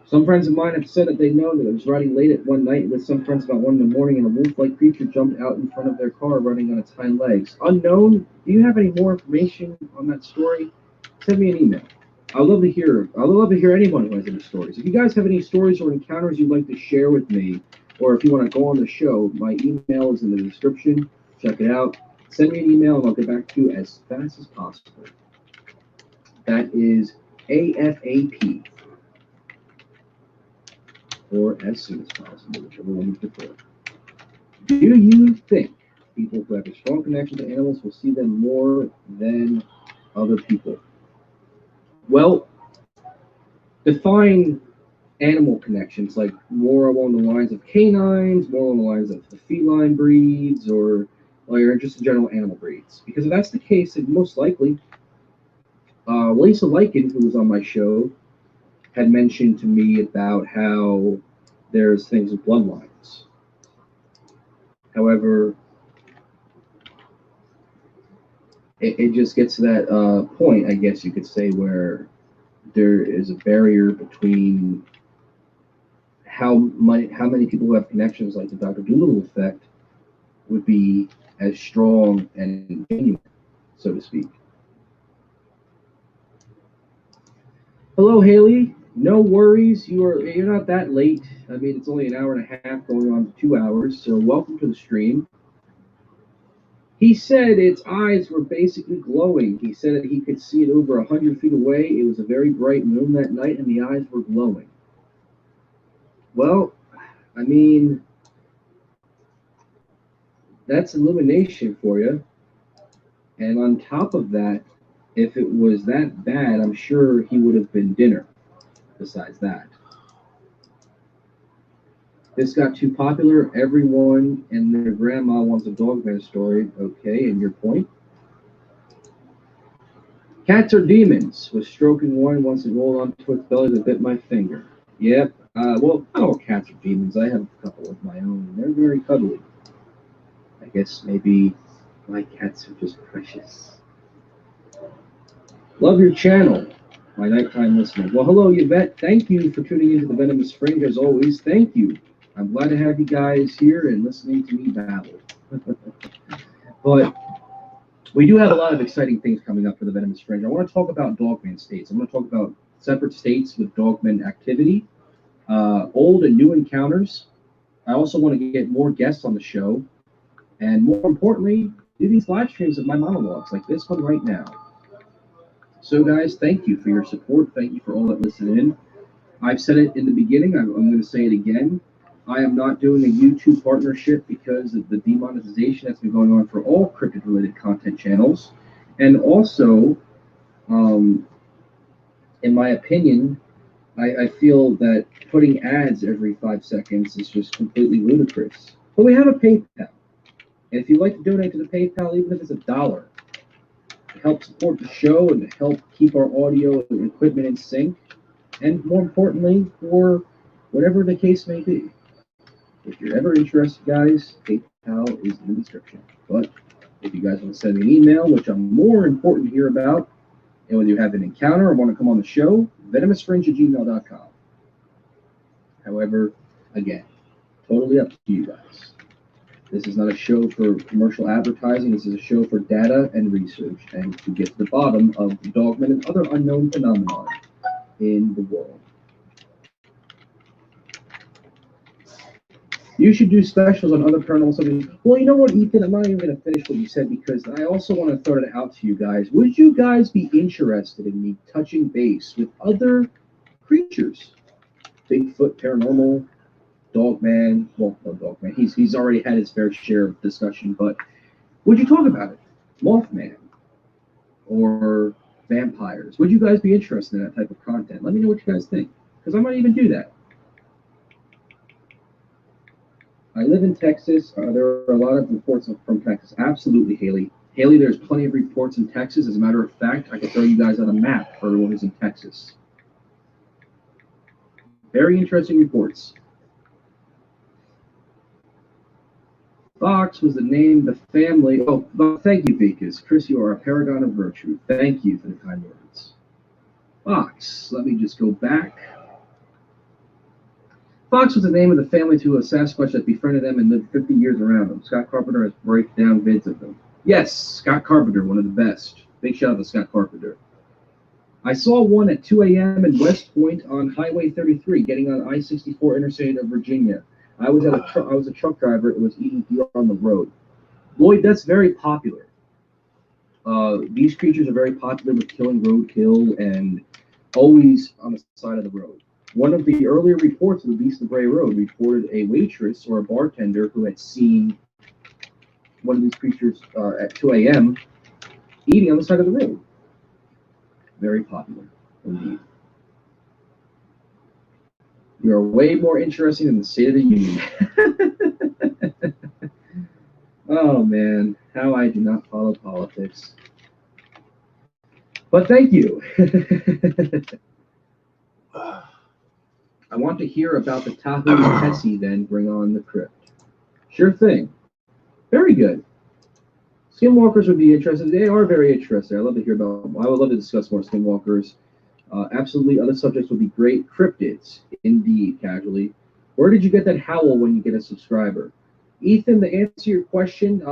Some friends of mine have said that they know that I was riding late at one night with some friends about 1 in the morning, and a wolf-like creature jumped out in front of their car running on its hind legs. Unknown, do you have any more information on that story? Send me an email. I'd love to hear anyone who has any stories. If you guys have any stories or encounters you'd like to share with me, or if you want to go on the show, my email is in the description. Check it out. Send me an email and I'll get back to you as fast as possible. That is AFAP. Or as soon as possible, whichever one you prefer. Do you think people who have a strong connection to animals will see them more than other people? Well, define animal connections, like more along the lines of canines, more along the lines of the feline breeds, or just in general animal breeds. Because if that's the case, then most likely, Lisa Lycan, who was on my show, had mentioned to me about how there's things with bloodlines. However, it just gets to that point, I guess you could say, where there is a barrier between how many people who have connections, like the Dr. Dolittle effect, would be as strong and genuine, so to speak. Hello, Haley. No worries. You're not that late. I mean, it's only an hour and a half going on to 2 hours, so welcome to the stream. He said its eyes were basically glowing. He said that he could see it over 100 feet away. It was a very bright moon that night, and the eyes were glowing. Well, I mean, that's illumination for you. And on top of that, if it was that bad, I'm sure he would have been dinner besides that. This got too popular. Everyone and their grandma wants a Dogman story. Okay, and your point? Cats are demons. Was stroking one once it rolled onto its belly that bit my finger. Yep. Well, not all cats are demons. I have a couple of my own, and they're very cuddly. I guess maybe my cats are just precious. Love your channel, my nighttime listener. Well, hello, Yvette. Thank you for tuning into the Venomous Fringe, as always. Thank you. I'm glad to have you guys here and listening to me babble. But we do have a lot of exciting things coming up for the Venomous Fringe. I want to talk about Dogman states. I'm going to talk about separate states with Dogman activity, old and new encounters. I also want to get more guests on the show, and more importantly, do these live streams of my monologues, like this one right now. So, guys, thank you for your support. Thank you for all that listen in. I've said it in the beginning. I'm going to say it again. I am not doing a YouTube partnership because of the demonetization that's been going on for all cryptid-related content channels. And also, in my opinion, I feel that putting ads every 5 seconds is just completely ludicrous. But we have a PayPal. And if you'd like to donate to the PayPal, even if it's $1, help support the show and to help keep our audio and equipment in sync, and more importantly, for whatever the case may be. If you're ever interested, guys, PayPal is in the description. But if you guys want to send me an email, which I'm more important to hear about, and whether you have an encounter or want to come on the show, venomousfringe@gmail.com. However, again, totally up to you guys. This is not a show for commercial advertising. This is a show for data and research and to get to the bottom of dogmen and other unknown phenomena in the world. You should do specials on other paranormal subjects. Well, you know what, Ethan? I'm not even going to finish what you said because I also want to throw it out to you guys. Would you guys be interested in me touching base with other creatures? Bigfoot, paranormal, Dogman. Well, no Dogman. He's already had his fair share of discussion, but would you talk about it? Mothman or vampires? Would you guys be interested in that type of content? Let me know what you guys think, because I might even do that. I live in Texas. There are a lot of reports from Texas. Absolutely, Haley. Haley, there's plenty of reports in Texas. As a matter of fact, I can throw you guys on a map for everyone who's in Texas. Very interesting reports. Fox was the name of the family. Oh, thank you, Vikas. Chris, you are a paragon of virtue. Thank you for the kind words. Fox, let me just go back. Fox was the name of the family to a Sasquatch that befriended them and lived 50 years around them. Scott Carpenter has breakdown vids of them. Yes, Scott Carpenter, one of the best. Big shout out to Scott Carpenter. I saw one at 2 a.m. in West Point on Highway 33, getting on I-64 interstate of Virginia. I was a truck driver. It was eating deer on the road. Lloyd, that's very popular. These creatures are very popular with killing roadkill and always on the side of the road. One of the earlier reports of the Beast of Bray Road reported a waitress or a bartender who had seen one of these creatures at 2 a.m. eating on the side of the road. Very popular, indeed. You are way more interesting than the State of the Union. Oh, man. How I do not follow politics. But thank you. I want to hear about the Tahoe and Tessie, then bring on the crypt. Sure thing. Very good. Skinwalkers would be interested. They are very interesting. I love to hear about them. I would love to discuss more skinwalkers. Absolutely. Other subjects would be great. Cryptids. Indeed, casually. Where did you get that howl when you get a subscriber? Ethan, to answer your question,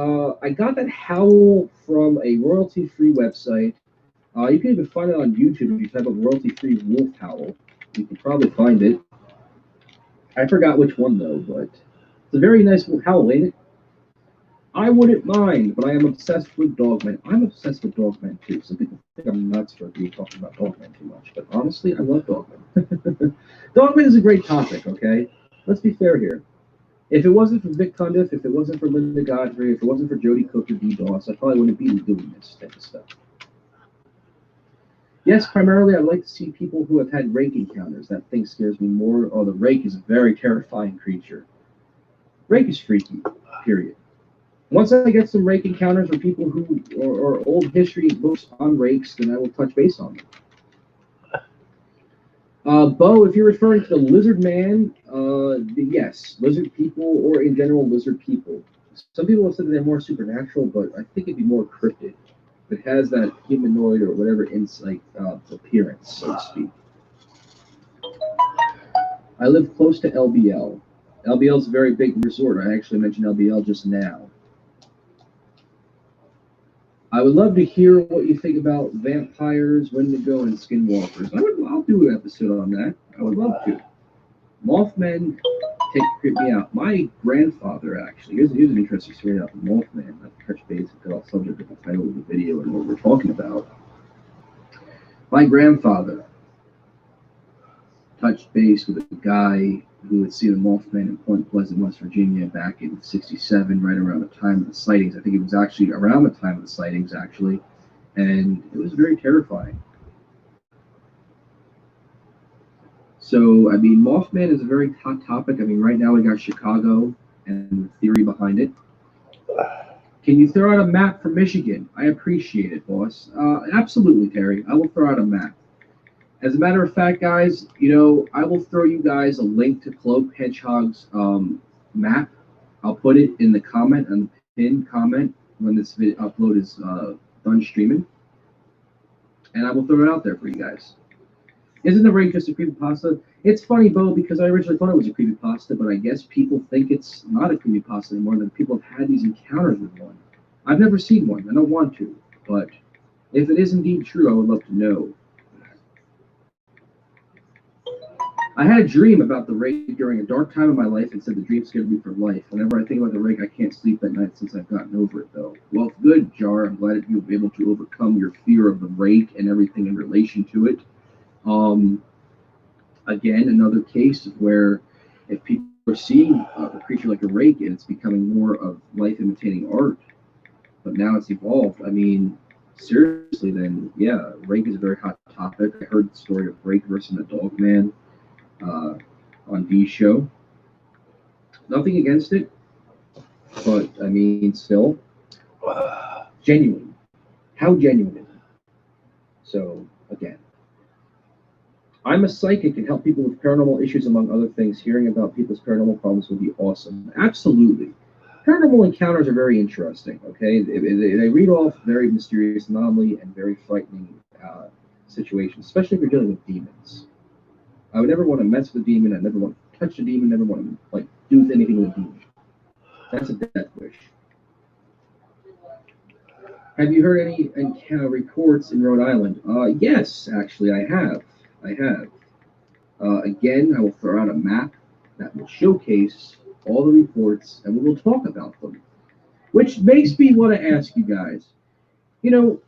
I got that howl from a royalty-free website. You can even find it on YouTube if you type up royalty-free wolf howl. You can probably find it. I forgot which one, though, but it's a very nice howl, ain't it? I wouldn't mind, but I am obsessed with Dogman. I'm obsessed with Dogman, too. Some people think I'm nuts for being talking about Dogman too much, but honestly, I love Dogman. Dogman is a great topic, okay? Let's be fair here. If it wasn't for Vic Cundiff, if it wasn't for Linda Godfrey, if it wasn't for Jody Cook or D. Doss, I probably wouldn't be doing this type of stuff. Yes, primarily I'd like to see people who have had rake encounters. That thing scares me more. Oh, the rake is a very terrifying creature. Rake is freaky, period. Once I get some rake encounters or people who or old history books on rakes, then I will touch base on them. Bo, if you're referring to the lizard man, yes, lizard people or in general lizard people. Some people have said that they're more supernatural, but I think it'd be more cryptid. It has that humanoid or whatever insight appearance, so to speak. I live close to LBL. LBL is a very big resort. I actually mentioned LBL just now. I would love to hear what you think about vampires, Wendigo, and skinwalkers. I'll do an episode on that. I would love to. Mothman creep me out. My grandfather, actually, here's an interesting story about Mothman. I'll touch base and get off subject with the title of the video and what we're talking about. My grandfather touched base with a guy who had seen a Mothman in Point Pleasant, West Virginia back in '67, right around the time of the sightings. I think it was actually around the time of the sightings, actually. And it was very terrifying. So, I mean, Mothman is a very hot topic. I mean, right now we got Chicago and the theory behind it. Can you throw out a map for Michigan? I appreciate it, boss. Absolutely, Terry. I will throw out a map. As a matter of fact, guys, I will throw you guys a link to Cloak Hedgehog's map. I'll put it in the comment, on the pinned comment, when this video upload is done streaming. And I will throw it out there for you guys. Isn't the rate just a creepypasta? It's funny, Bo, because I originally thought it was a creepypasta, but I guess people think it's not a creepypasta anymore, than people have had these encounters with one. I've never seen one. I don't want to, but if it is indeed true, I would love to know. I had a dream about the rake during a dark time of my life and said the dream scared me for life. Whenever I think about the rake, I can't sleep at night since I've gotten over it, though. Well, good, Jar. I'm glad that you were able to overcome your fear of the rake and everything in relation to it. Again, another case where if people are seeing a creature like a rake and it's becoming more of life imitating art, but now it's evolved. I mean, seriously, then, yeah, rake is a very hot topic. I heard the story of rake versus the dog man on D's show. Nothing against it, but I mean, still, genuine. How genuine is it? So, again, I'm a psychic and help people with paranormal issues, among other things. Hearing about people's paranormal problems would be awesome. Absolutely. Paranormal encounters are very interesting, okay? They read off very mysterious anomaly and very frightening situations, especially if you're dealing with demons. I would never want to mess with a demon. I never want to touch a demon. Never want to do anything with a demon. That's a death wish. Have you heard any reports in Rhode Island? Yes, actually, I have. Again, I will throw out a map that will showcase all the reports, and we will talk about them. Which makes me want to ask you guys, with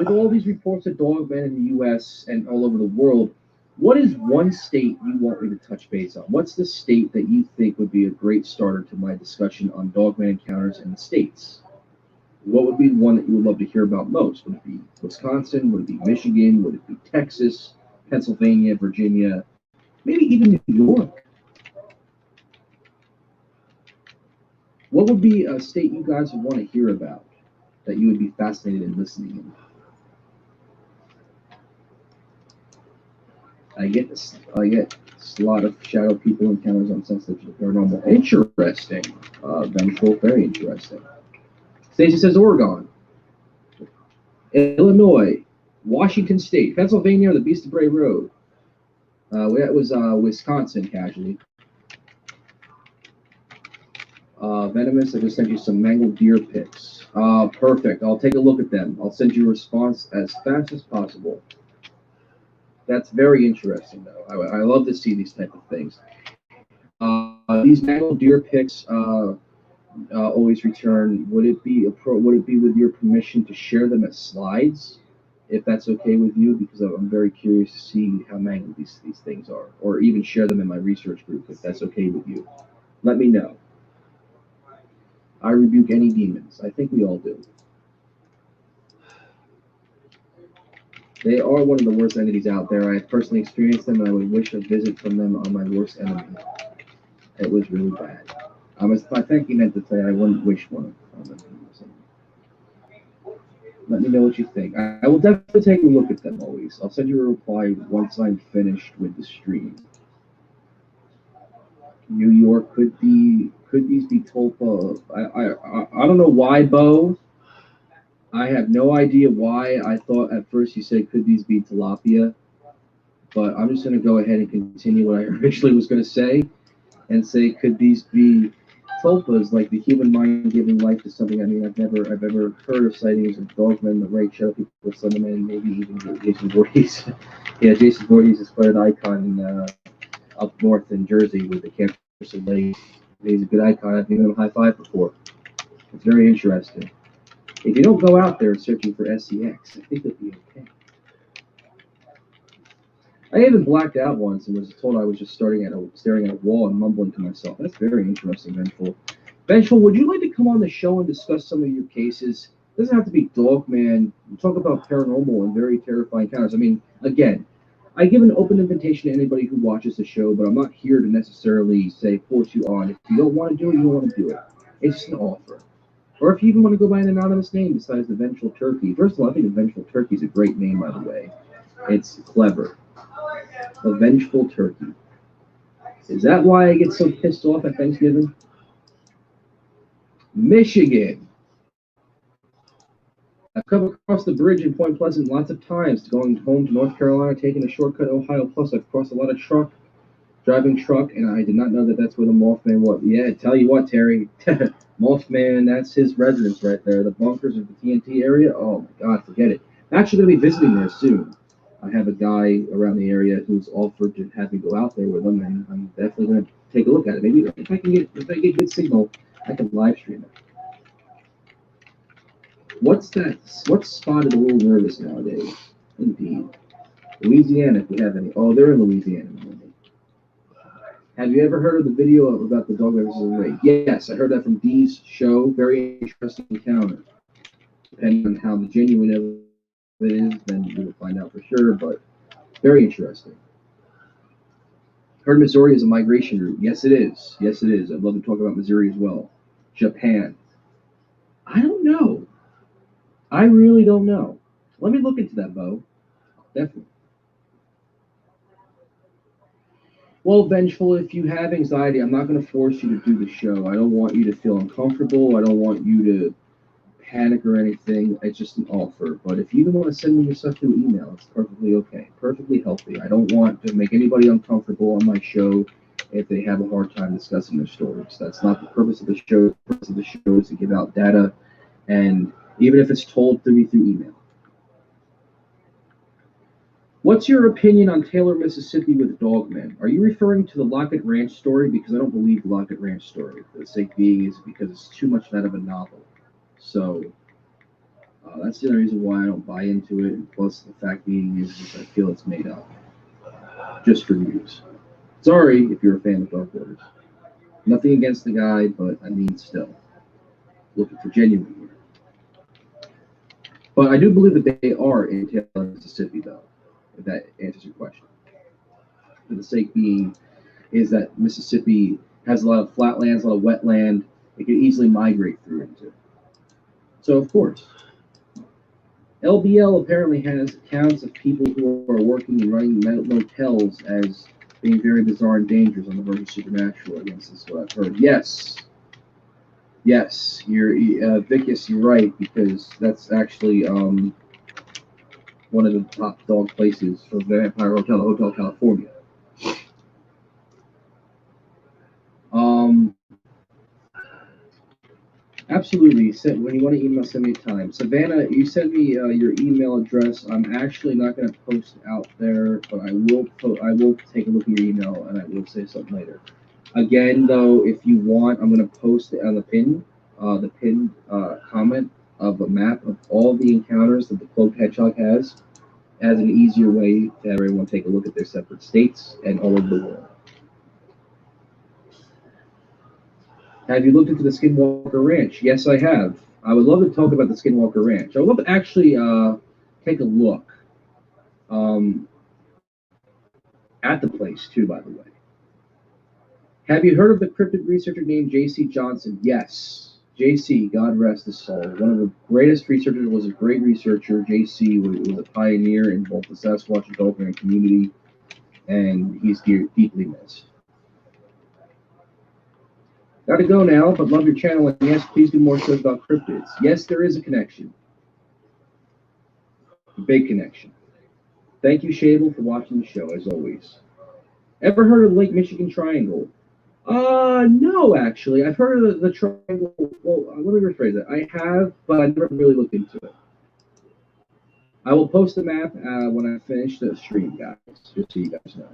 all these reports of dogmen in the U.S. and all over the world, what is one state you want me to touch base on? What's the state that you think would be a great starter to my discussion on dogman encounters in the States? What would be the one that you would love to hear about most? Would it be Wisconsin? Would it be Michigan? Would it be Texas, Pennsylvania, Virginia, maybe even New York? What would be a state you guys would want to hear about that you would be fascinated in listening in? I get a lot of shadow people encounters on sensitive to the paranormal. Interesting. Vengeful, very interesting. Stacey says Oregon, Illinois, Washington State, Pennsylvania, the Beast of Bray Road. That was Wisconsin casually. Venomous, I just sent you some mangled deer pics. Perfect. I'll take a look at them. I'll send you a response as fast as possible. That's very interesting, though. I love to see these type of things. These mangled deer pics always return. Would it be with your permission to share them as slides, if that's okay with you? Because I'm very curious to see how mangled these things are, or even share them in my research group if that's okay with you. Let me know. I rebuke any demons. I think we all do. They are one of the worst entities out there. I have personally experienced them, and I would wish a visit from them on my worst enemy. It was really bad. I think he meant to say I wouldn't wish one on them. Let me know what you think. I will definitely take a look at them always. I'll send you a reply once I'm finished with the stream. New York, could these be tulpa? I don't know why, Bo. I have no idea why. I thought at first you said, could these be tilapia? But I'm just going to go ahead and continue what I originally was going to say and say, could these be tulpas, like the human mind giving life to something? I mean, I've ever heard of sightings of dogmen, the right shadow people with Slenderman, maybe even Jason Voorhees. Yeah, Jason Voorhees is quite an icon up north in Jersey with the Camp Lake. He's a good icon. I've given him a high five before. It's very interesting. If you don't go out there searching for SCX, I think it'll be okay. I even blacked out once and was told I was just staring at a wall and mumbling to myself. That's very interesting, Vengeful. Vengeful, would you like to come on the show and discuss some of your cases? It doesn't have to be Dogman. We talk about paranormal and very terrifying encounters. I mean, again, I give an open invitation to anybody who watches the show, but I'm not here to necessarily say force you on. If you don't want to do it, you don't want to do it. It's just an offer. Or if you even want to go by an anonymous name besides the Vengeful Turkey. First of all, I think the Vengeful Turkey is a great name, by the way. It's clever. The Vengeful Turkey. Is that why I get so pissed off at Thanksgiving? Michigan. I've come across the bridge in Point Pleasant lots of times, going home to North Carolina, taking a shortcut Ohio. Plus, I've crossed a lot of driving truck, and I did not know that that's where the Mothman was. Yeah, tell you what, Terry, Mothman, that's his residence right there. The bunkers of the TNT area. Oh my God, forget it. I'm actually going to be visiting there soon. I have a guy around the area who's offered to have me go out there with him, and I'm definitely going to take a look at it. Maybe if I get good signal, I can live stream it. What's that? What's spotted a little nervous nowadays? Indeed. Louisiana, if we have any. Oh, they're in Louisiana. Have you ever heard of the video about the dog versus the raid? Yes, I heard that from Dee's show. Very interesting encounter. Depending on how the genuine of it is, then we will find out for sure, but very interesting. Heard Missouri is a migration route. Yes, it is. Yes, it is. I'd love to talk about Missouri as well. Japan. I don't know. I really don't know. Let me look into that, Bo. Definitely. Well, Vengeful, if you have anxiety, I'm not going to force you to do the show. I don't want you to feel uncomfortable. I don't want you to panic or anything. It's just an offer. But if you even want to send me your stuff through email, it's perfectly okay. Perfectly healthy. I don't want to make anybody uncomfortable on my show if they have a hard time discussing their stories. That's not the purpose of the show. The purpose of the show is to give out data, and even if it's told to me through email. What's your opinion on Taylor, Mississippi with Dogman? Are you referring to the Lockett Ranch story? Because I don't believe the Lockett Ranch story. For the sake being is because it's too much that of a novel. So that's the only reason why I don't buy into it. And plus, the fact being is I feel it's made up. Just for views. Sorry if you're a fan of Dark Waters. Nothing against the guy, but I mean still. Looking for genuine here. But I do believe that they are in Taylor, Mississippi, though. If that answers your question. For the sake being is that Mississippi has a lot of flatlands, a lot of wetland. It can easily migrate through into. So, of course. LBL apparently has accounts of people who are working and running motels as being very bizarre and dangerous on the verge of supernatural. I guess is what I've heard. Yes. Yes, you're Vicus, you're right, because that's actually one of the top dog places for Vampire Hotel, Hotel California. Absolutely. When you want to email, send me a time. Savannah, you sent me your email address. I'm actually not going to post out there, but I will take a look at your email and I will say something later. Again, though, if you want, I'm going to post it on the pinned comment of a map of all the encounters that the Cloaked Hedgehog has as an easier way to have everyone take a look at their separate states and all over the world. Have you looked into the Skinwalker Ranch? Yes, I have. I would love to talk about the Skinwalker Ranch. I would love to actually take a look at the place, too, by the way. Have you heard of the cryptid researcher named J.C. Johnson? Yes. J.C., God rest his soul. One of the greatest researchers, was a great researcher. J.C. was a pioneer in both the Sasquatch and Klowns community, and he's deeply missed. Got to go now, but love your channel, and yes, please do more shows about cryptids. Yes, there is a connection. A big connection. Thank you, Shable, for watching the show, as always. Ever heard of Lake Michigan Triangle? No, actually. I've heard of the triangle. Well, let me rephrase that. I have, but I never really looked into it. I will post the map when I finish the stream, guys, just so you guys know.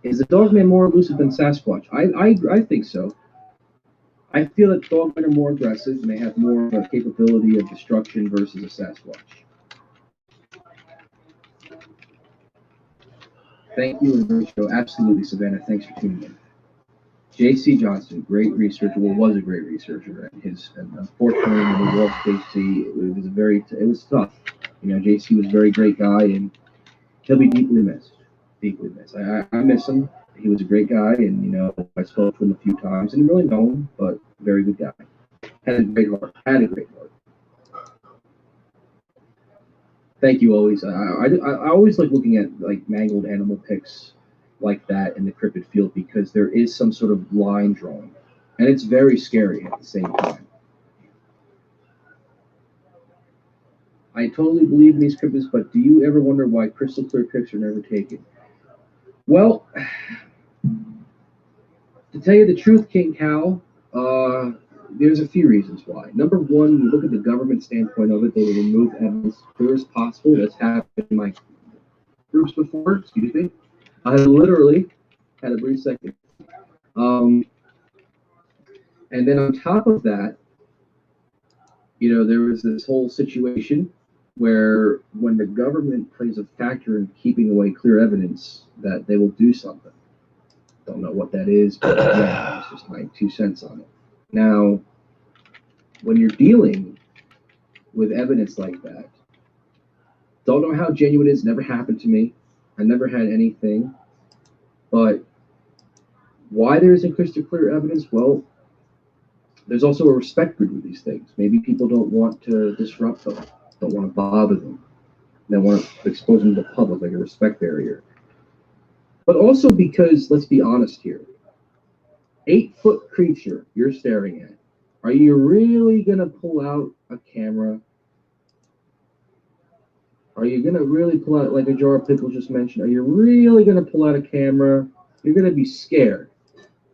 Is the Dogman more elusive than Sasquatch? I think so. I feel that Dogmen are more aggressive and they have more of a capability of destruction versus a Sasquatch. Thank you, and great show. Absolutely, Savannah. Thanks for tuning in. J.C. Johnson, great researcher. Well, was a great researcher. And unfortunately, when he lost J.C., it was tough. You know, J.C. was a very great guy, and he'll be deeply missed. Deeply missed. I miss him. He was a great guy, and you know, I spoke to him a few times, and really know him, but very good guy. Had a great heart. Had a great heart. Thank you, always. I always like looking at like mangled animal pics like that in the cryptid field because there is some sort of line drawn, and it's very scary at the same time. I totally believe in these cryptids, but do you ever wonder why crystal clear pics are never taken? Well, to tell you the truth, King Cow, there's a few reasons why. Number one, you look at the government standpoint of it, they will remove evidence as clear as possible. That's happened in my groups before, excuse me. I literally had a brief second. And then on top of that, you know, there was this whole situation where when the government plays a factor in keeping away clear evidence, that they will do something. Don't know what that is, but yeah, it's just my 2 cents on it. Now, when you're dealing with evidence like that, don't know how genuine it is, never happened to me. I never had anything. But why there isn't crystal clear evidence? Well, there's also a respect group with these things. Maybe people don't want to disrupt them, don't want to bother them. They want to expose them to the public, like a respect barrier. But also because, let's be honest here, 8-foot creature you're staring at, are you really going to pull out a camera? Are you going to really pull out, like a jar of pickles just mentioned, are you really going to pull out a camera? You're going to be scared.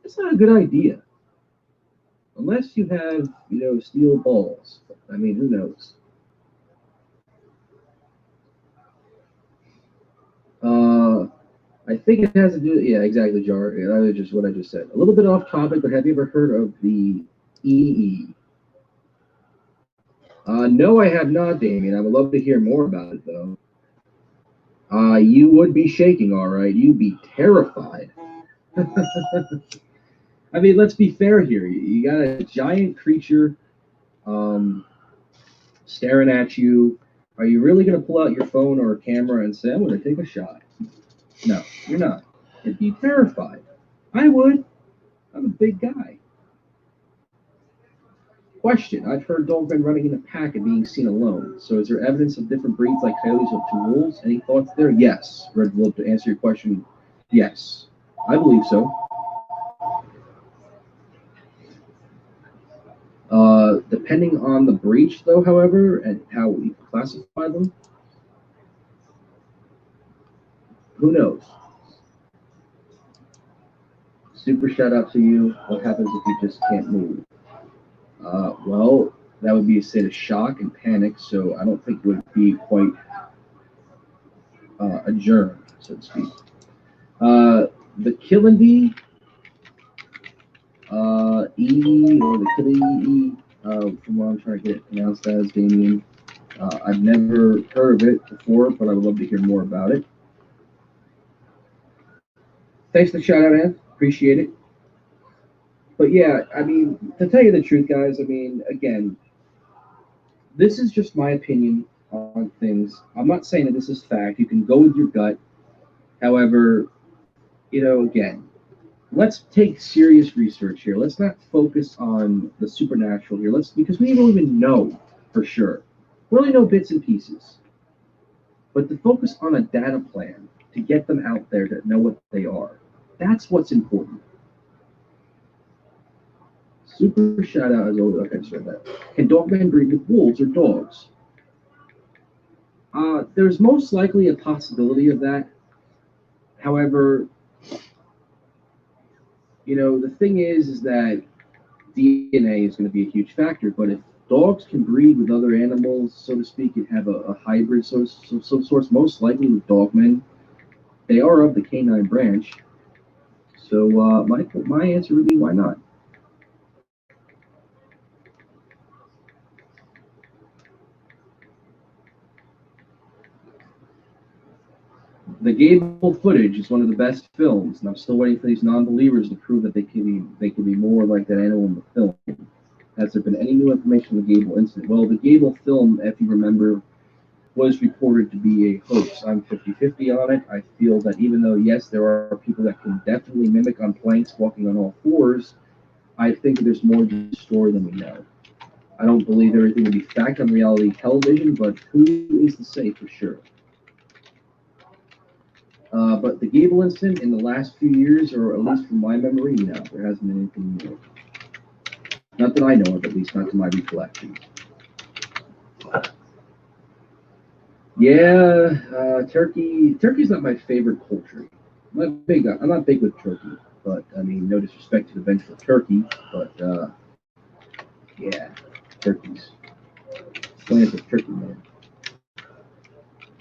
It's not a good idea. Unless you have, you know, steel balls. I mean, who knows? I think it has to do, yeah, exactly, Jar. Yeah, that was just what I just said. A little bit off topic, but have you ever heard of the EE? No, I have not, Damien. I would love to hear more about it, though. You would be shaking, all right. You'd be terrified. I mean, let's be fair here. You got a giant creature staring at you. Are you really going to pull out your phone or a camera and say, I'm going to take a shot? No, you're not. You'd be terrified. I would. I'm a big guy. Question. I've heard dogmen running in a pack and being seen alone. So is there evidence of different breeds like coyotes up to wolves? Any thoughts there? Yes. Red Wolf, to answer your question, yes. I believe so. Depending on the breach, though, however, and how we classify them, who knows? Super shout out to you. What happens if you just can't move? Well, that would be a state of shock and panic, so I don't think it would be quite adjourned, so to speak. The Killindi, E, or the Killindi, from what I'm trying to get it pronounced as, Damien. I've never heard of it before, but I would love to hear more about it. Thanks for the shout out, man. Appreciate it. But yeah, I mean, to tell you the truth, guys, I mean, again, this is just my opinion on things. I'm not saying that this is fact. You can go with your gut. However, you know, again, let's take serious research here. Let's not focus on the supernatural here. Because we don't even know for sure. We only know bits and pieces. But to focus on a data plan to get them out there to know what they are, that's what's important. Super shout out as always. Okay, sorry that. Can dogmen breed with wolves or dogs? There's most likely a possibility of that. However, you know, the thing is that DNA is going to be a huge factor. But if dogs can breed with other animals, so to speak, and have a hybrid source, most likely with dogmen, they are of the canine branch. So my answer would be why not? The Gable footage is one of the best films, and I'm still waiting for these non-believers to prove that they can be more like that animal in the film. Has there been any new information on the Gable incident? Well, the Gable film, if you remember, was reported to be a hoax. I'm 50-50 on it. I feel that even though, yes, there are people that can definitely mimic on planks walking on all fours, I think there's more to the story than we know. I don't believe everything will be fact on reality television, but who is to say for sure? But the Gable incident in the last few years, or at least from my memory, no, there hasn't been anything more. Not that I know of, at least not to my recollection. Yeah, turkey. Turkey's not my favorite poultry. I'm not big with turkey, but I mean, no disrespect to the vengeful turkey, but yeah, turkeys. Plans of turkey man.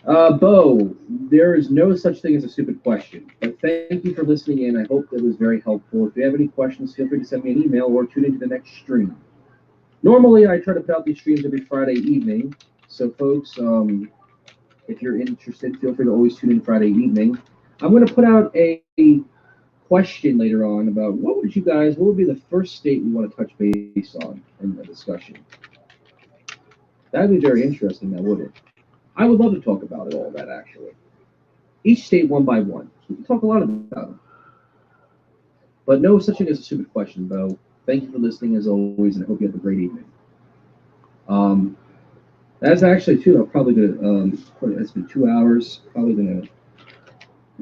Bo, there is no such thing as a stupid question. But thank you for listening in. I hope that was very helpful. If you have any questions, feel free to send me an email or tune into the next stream. Normally, I try to put out these streams every Friday evening. So, folks, if you're interested, feel free to always tune in Friday evening. I'm going to put out a question later on about what would be the first state we want to touch base on in the discussion? That would be very interesting, now, wouldn't it? I would love to talk about it, all that, actually. Each state one by one. So we can talk a lot about them. But no such thing as a stupid question, Bo. Thank you for listening, as always, and I hope you have a great evening. That's actually, too, I'm probably going to, it's been 2 hours, probably going to,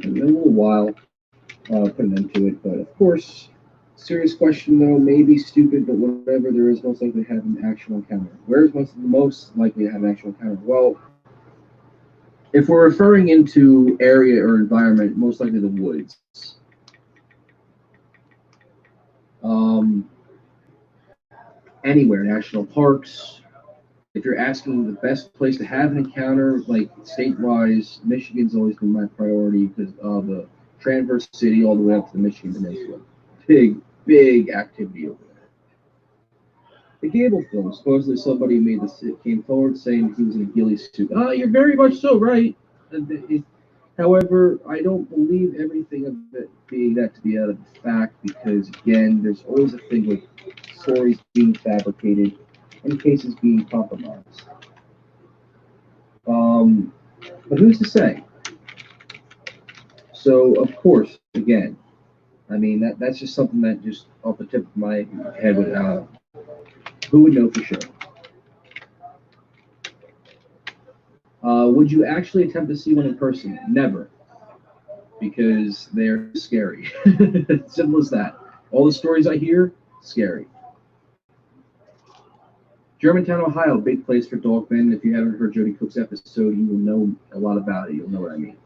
in a little while, put an end to it. But, of course, serious question, though, maybe stupid, but whatever, there is most likely to have an actual encounter. Where is most likely to have an actual encounter? Well, if we're referring into area or environment, most likely the woods. Anywhere, national parks. If you're asking the best place to have an encounter, like state-wise, Michigan's always been my priority because of the Transverse City all the way up to the Michigan Peninsula. Big activity over there. The Gable film, supposedly somebody came forward saying he was in a ghillie suit. You're very much so right. However, I don't believe everything of it being that to be out of the fact because, again, there's always a thing with stories being fabricated and cases being compromised. But who's to say? So, of course, again, I mean, that's just something that just off the tip of my head would, who would know for sure? Would you actually attempt to see one in person? Never. Because they're scary. Simple as that. All the stories I hear, scary. Germantown, Ohio, big place for dogmen. If you haven't heard Jody Cook's episode, you will know a lot about it. You'll know what I mean.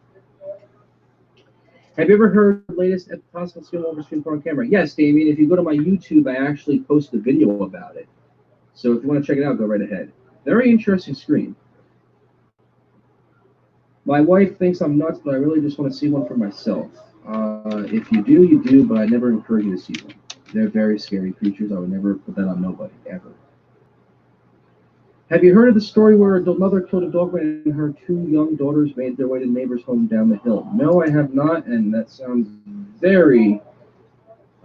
Have you ever heard the latest possible skinwalker stream on camera? Yes, Damien. If you go to my YouTube, I actually posted a video about it. So if you want to check it out, go right ahead. Very interesting screen. My wife thinks I'm nuts, but I really just want to see one for myself. If you do, you do, but I never encourage you to see one. They're very scary creatures. I would never put that on nobody, ever. Have you heard of the story where a mother killed a dogman and her 2 young daughters made their way to the neighbor's home down the hill? No, I have not, and that sounds very,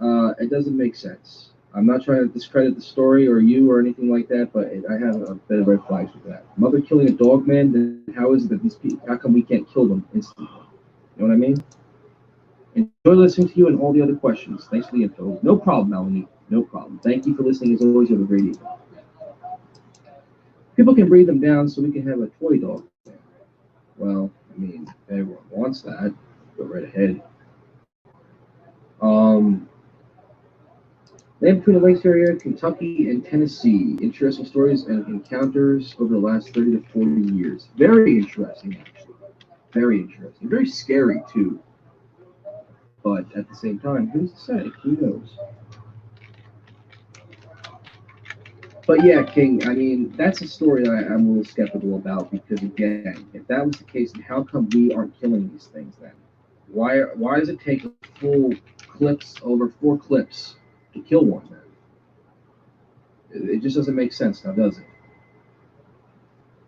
it doesn't make sense. I'm not trying to discredit the story or you or anything like that, but I have a bit of red flags with that. Mother killing a dogman, then how is it that these people, how come we can't kill them instantly? You know what I mean? Enjoy listening to you and all the other questions. Thanks for the info. No problem, Melanie. No problem. Thank you for listening. As always, you have a great evening. People can breed them down so we can have a toy dog. Well, I mean, if everyone wants that, go right ahead. Land between the lakes area, Kentucky and Tennessee. Interesting stories and encounters over the last 30 to 40 years. Very interesting, actually. Very interesting. Very scary, too. But at the same time, who's to say? Who knows? But yeah, King, I mean, that's a story that I'm a little skeptical about because, again, if that was the case, then how come we aren't killing these things then? Why does it take full clips, over 4 clips, to kill one then? It just doesn't make sense now, does it?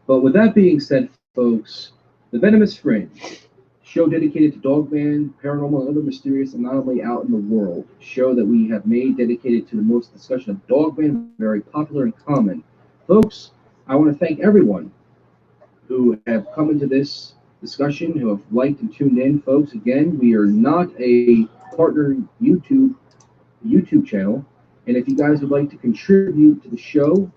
But with that being said, folks, the Venomous Fringe, show dedicated to dogman, paranormal, and other mysterious anomaly out in the world. Show that we have made dedicated to the most discussion of dogman, very popular and common. Folks, I want to thank everyone who have come into this discussion, who have liked and tuned in. Folks, again, we are not a partner YouTube channel. And if you guys would like to contribute to the show,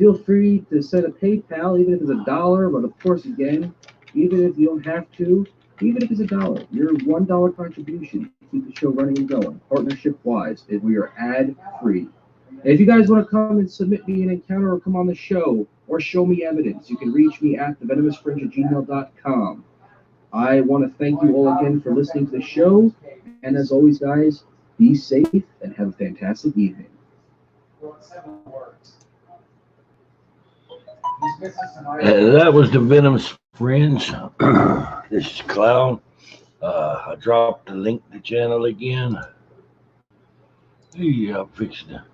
feel free to send a PayPal, even if it's $1. But of course, again, even if you don't have to, even if it's $1, your $1 contribution to keep the show running and going, partnership-wise, if we are ad-free. And if you guys want to come and submit me an encounter or come on the show or show me evidence, you can reach me at thevenomousfringe@gmail.com. I want to thank you all again for listening to the show. And as always, guys, be safe and have a fantastic evening. And that was the Venomous Friends. This is Clown. I dropped the link to the channel again. Hey, I'm fixing to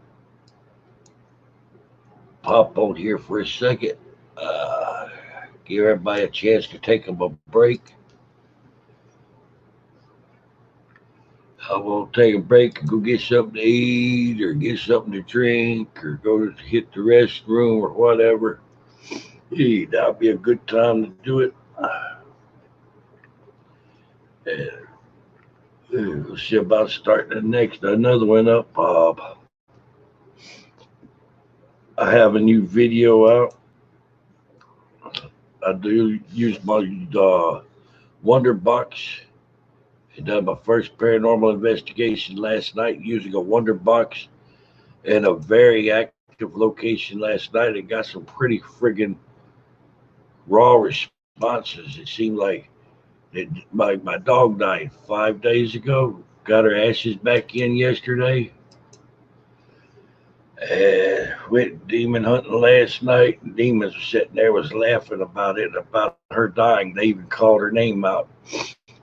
pop on here for a second. Give everybody a chance to take them a break. I will take a break and go get something to eat or get something to drink or go to hit the restroom or whatever. Hey, that'll be a good time to do it. We'll see about starting another one up. I have a new video out. I do use my Wonder Box. I done my first paranormal investigation last night using a Wonder Box in a very active location last night. It got some pretty friggin' raw responses. It seemed like my dog died 5 days ago. Got her ashes back in yesterday. And went demon hunting last night. And demons were sitting there, was laughing about it, about her dying. They even called her name out.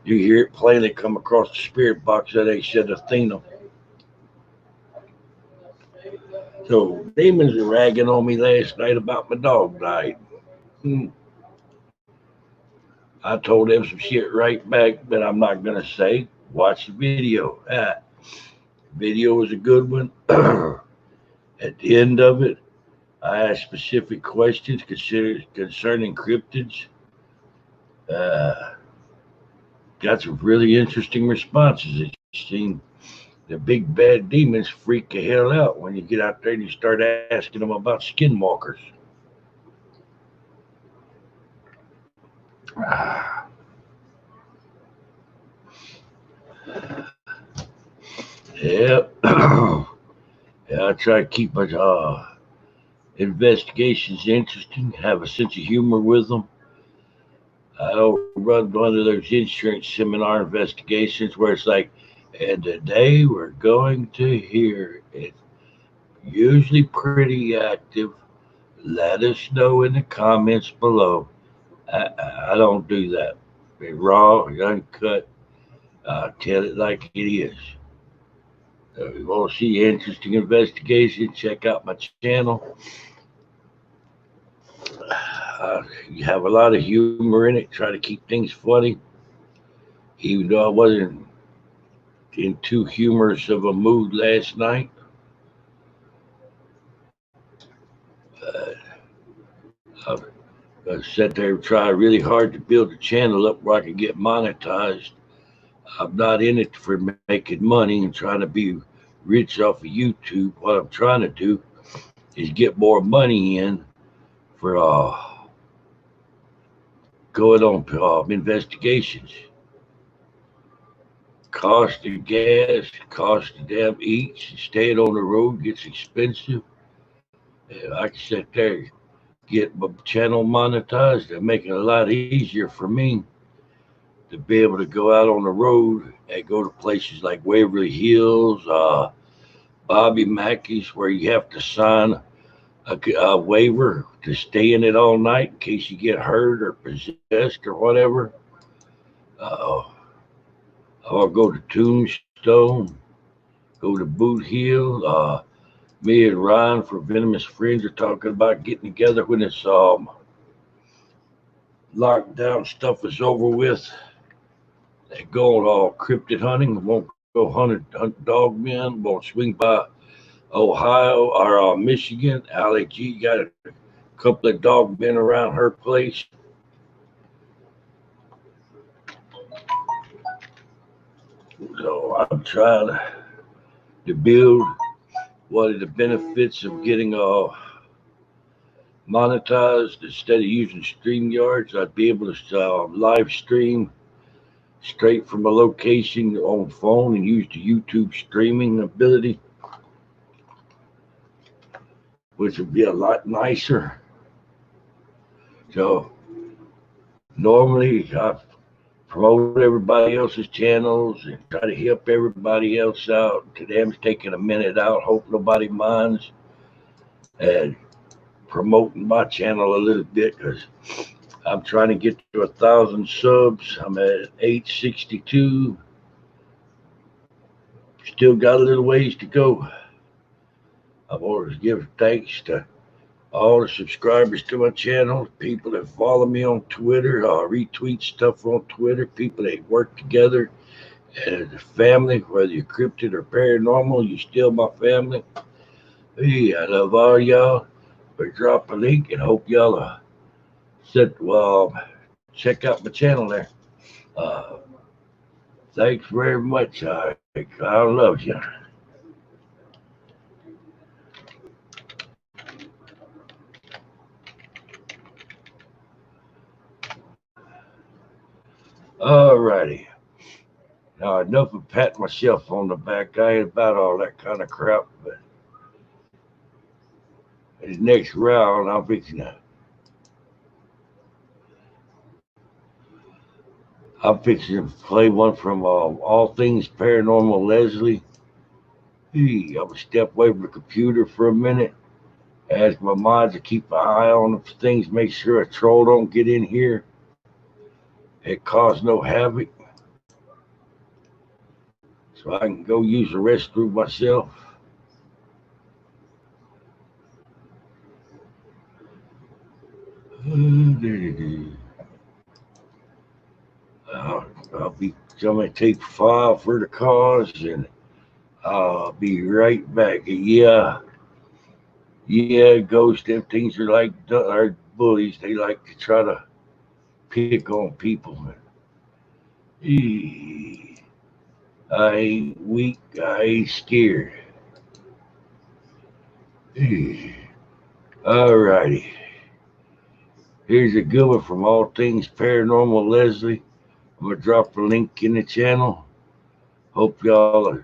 You hear it plainly come across the spirit box that they said Athena. So demons were ragging on me last night about my dog died. I told them some shit right back, but I'm not going to say. Watch the video. Video was a good one. At the end of it, I asked specific questions concerning cryptids. Got some really interesting responses. It seemed the big bad demons freak the hell out when you get out there and you start asking them about skinwalkers. Yep. Yeah, I try to keep my investigations interesting, have a sense of humor with them. I don't run one of those insurance seminar investigations where it's like, and today we're going to hear it. Usually pretty active. Let us know in the comments below. I don't do that. Be raw, uncut. Tell it like it is. If you want to see interesting investigation, check out my channel. You have a lot of humor in it. Try to keep things funny. Even though I wasn't in too humorous of a mood last night. I sat there and tried really hard to build a channel up where I could get monetized. I'm not in it for making money and trying to be rich off of YouTube. What I'm trying to do is get more money in for going on investigations. Cost of gas, cost of damn eats, staying on the road gets expensive. I can sit there, get my channel monetized, and make it a lot easier for me to be able to go out on the road and go to places like Waverly Hills, Bobby Mackey's, where you have to sign a waiver to stay in it all night in case you get hurt or possessed or whatever. I'll go to Tombstone, go to Boot Hill. Me and Ryan from Venomous Friends are talking about getting together when this lockdown stuff is over with. They go on all cryptid hunting. Won't go hunt dog men. Won't swing by Ohio or Michigan. Allie G got a couple of dog men around her place. So I'm trying to build what are the benefits of getting monetized. Instead of using StreamYards, I'd be able to live stream straight from a location on phone and use the YouTube streaming ability, which would be a lot nicer. So normally I promote everybody else's channels and try to help everybody else out. Today I'm taking a minute out, hope nobody minds, and promoting my channel a little bit because I'm trying to get to 1,000 subs. I'm at 862. Still got a little ways to go. I want to give thanks to all the subscribers to my channel, people that follow me on Twitter, retweet stuff on Twitter, people that work together as a family, whether you're cryptid or paranormal, you're still my family. Hey, I love all y'all. But drop a link and hope y'all check out my channel there. Thanks very much. I love you. Alrighty. Now, enough of patting myself on the back. I ain't about all that kind of crap, but this next round, I'm fixing to play one from All Things Paranormal Leslie. Hey, I'm going to step away from the computer for a minute. Ask my mind to keep an eye on things, make sure a troll don't get in here. It cause no havoc. So I can go use the restroom myself. I'll be coming to take file for the cause, and I'll be right back. Yeah, ghost, them things are like are bullies. They like to try to pick on people. I ain't weak. I ain't scared. Alrighty. Here's a good one from All Things Paranormal Leslie. I'm going to drop a link in the channel. Hope y'all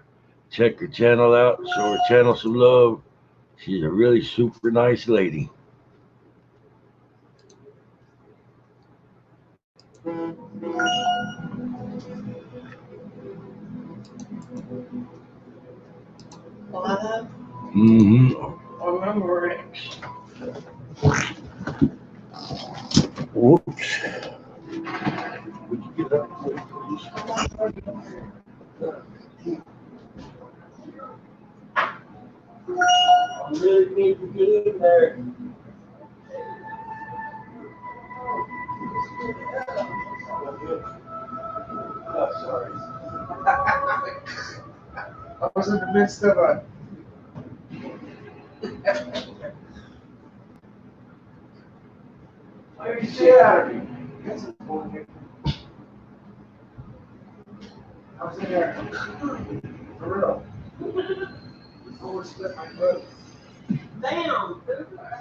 check her channel out. Show her channel some love. She's a really super nice lady. Mm-hmm. Whoops. Would you get up, please? I really need to get in there. Oh, sorry. I was in the midst of a. Clear your shit out of me. That's important. I was in there. For real. Before we split my foot. Damn!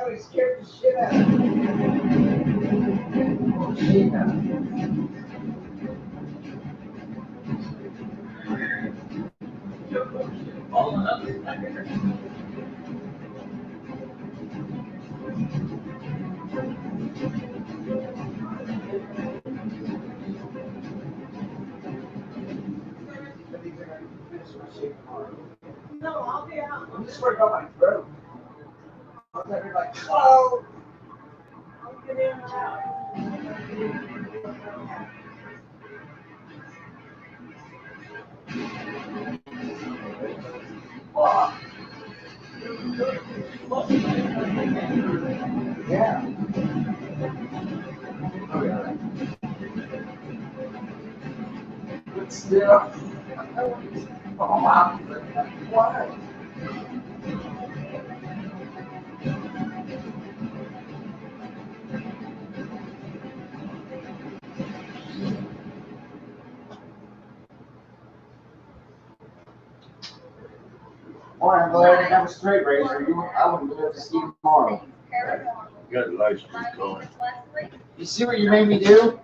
I was scared the shit out of me. Oh, shit out of me. Falling up in there. No, I'll be out. I'm just worried about my throat. I was there like, oh! I'll get in and out. Yeah. But still, oh wow. Why? Well, I'm glad I have a straight razor. I wouldn't be able to see tomorrow. Got a light streak going. You see what you made me do?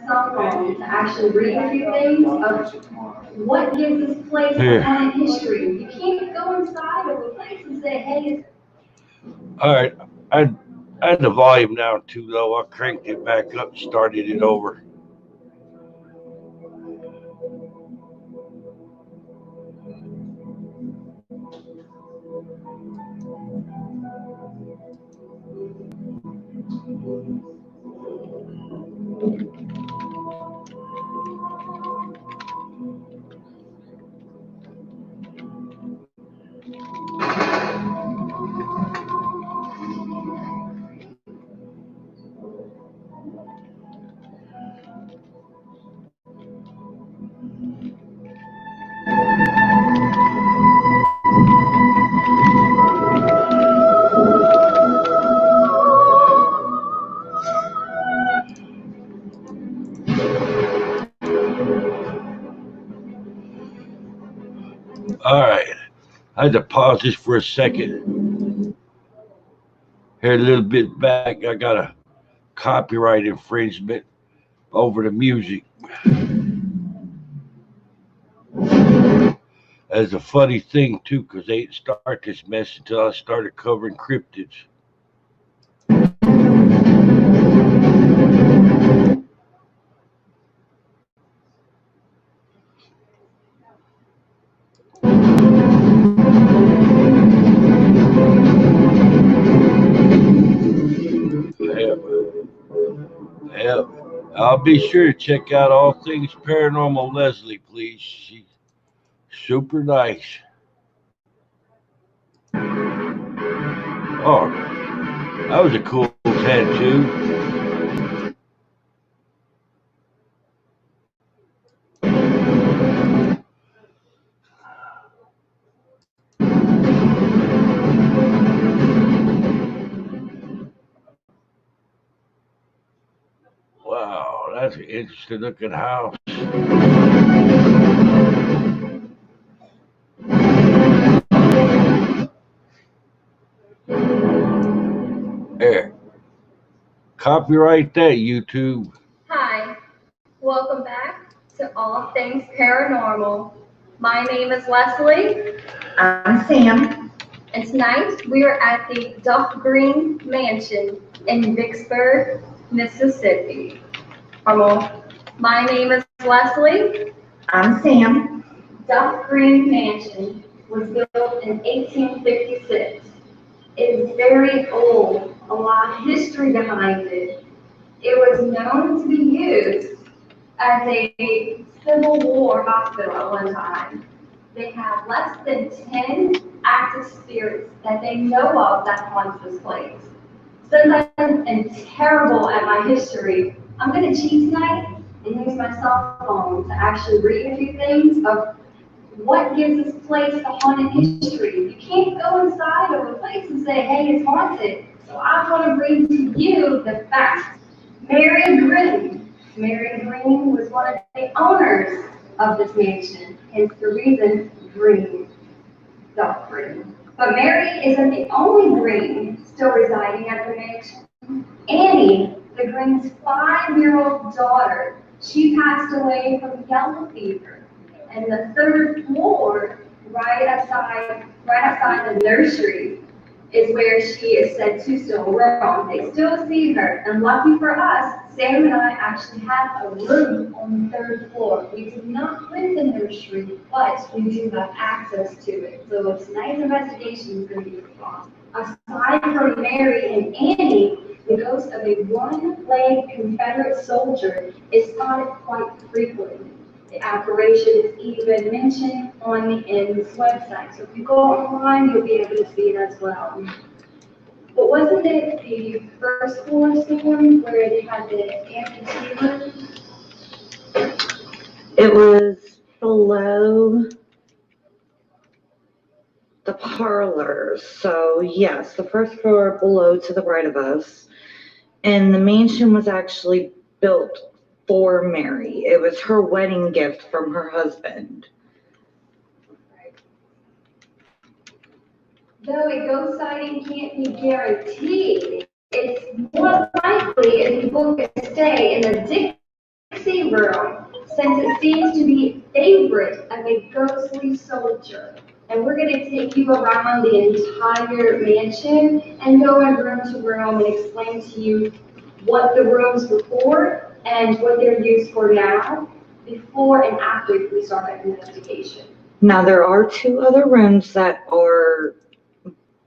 Cell phone to actually read a few things of what gives this place a haunted history. You can't go inside of a place and say, hey, it's All right, I had the volume down too low. I cranked it back up, and started it over. All right, I had to pause this for a second. Here a little bit back, I got a copyright infringement over the music. That's a funny thing too, because they didn't start this mess until I started covering cryptids. Yeah, I'll be sure to check out all things paranormal. Leslie, please. She's super nice. Oh, that was a cool tattoo. Wow, that's an interesting looking house. There. Copyright that, YouTube. Hi, welcome back to All Things Paranormal. My name is Leslie. I'm Sam. And tonight we are at the Duck Green Mansion in Vicksburg, Mississippi. My name is Leslie. I'm Sam. Duck Green Mansion was built in 1856. It is very old, a lot of history behind it. It was known to be used as a Civil War hospital at one time. They have less than 10 active spirits that they know of that haunt this place. Since I am terrible at my history, I'm going to cheat tonight and use my cell phone to actually read a few things of what gives this place a haunted history. You can't go inside of a place and say, hey, it's haunted. So I want to bring to you the facts. Mary Green. Mary Green was one of the owners of this mansion, hence the reason Green, Duck Green. But Mary isn't the only Green still residing at the mansion. Annie, the Green's 5-year-old daughter, she passed away from yellow fever. And the third floor, right outside the nursery, is where she is said to still roam. They still see her. And lucky for us, Sam and I actually have a room on the third floor. We do not live in the nursery, but we do have access to it. So tonight's investigation is going to be fun. Aside from Mary and Annie, the ghost of a one-legged Confederate soldier is spotted quite frequently. The apparition is even mentioned on the inn's website. So if you go online, you'll be able to see it as well. But wasn't it the first floor storm where they had the amphitheater? It was below the parlors. So yes, the first floor below to the right of us. And the mansion was actually built for Mary. It was her wedding gift from her husband. Though a ghost sighting can't be guaranteed, it's more likely if you book a stay in the Dixie room, since it seems to be a favorite of a ghostly soldier. And we're going to take you around the entire mansion and go in room to room and explain to you what the rooms were for and what they're used for now, before and after we start that investigation. Now there are 2 other rooms that are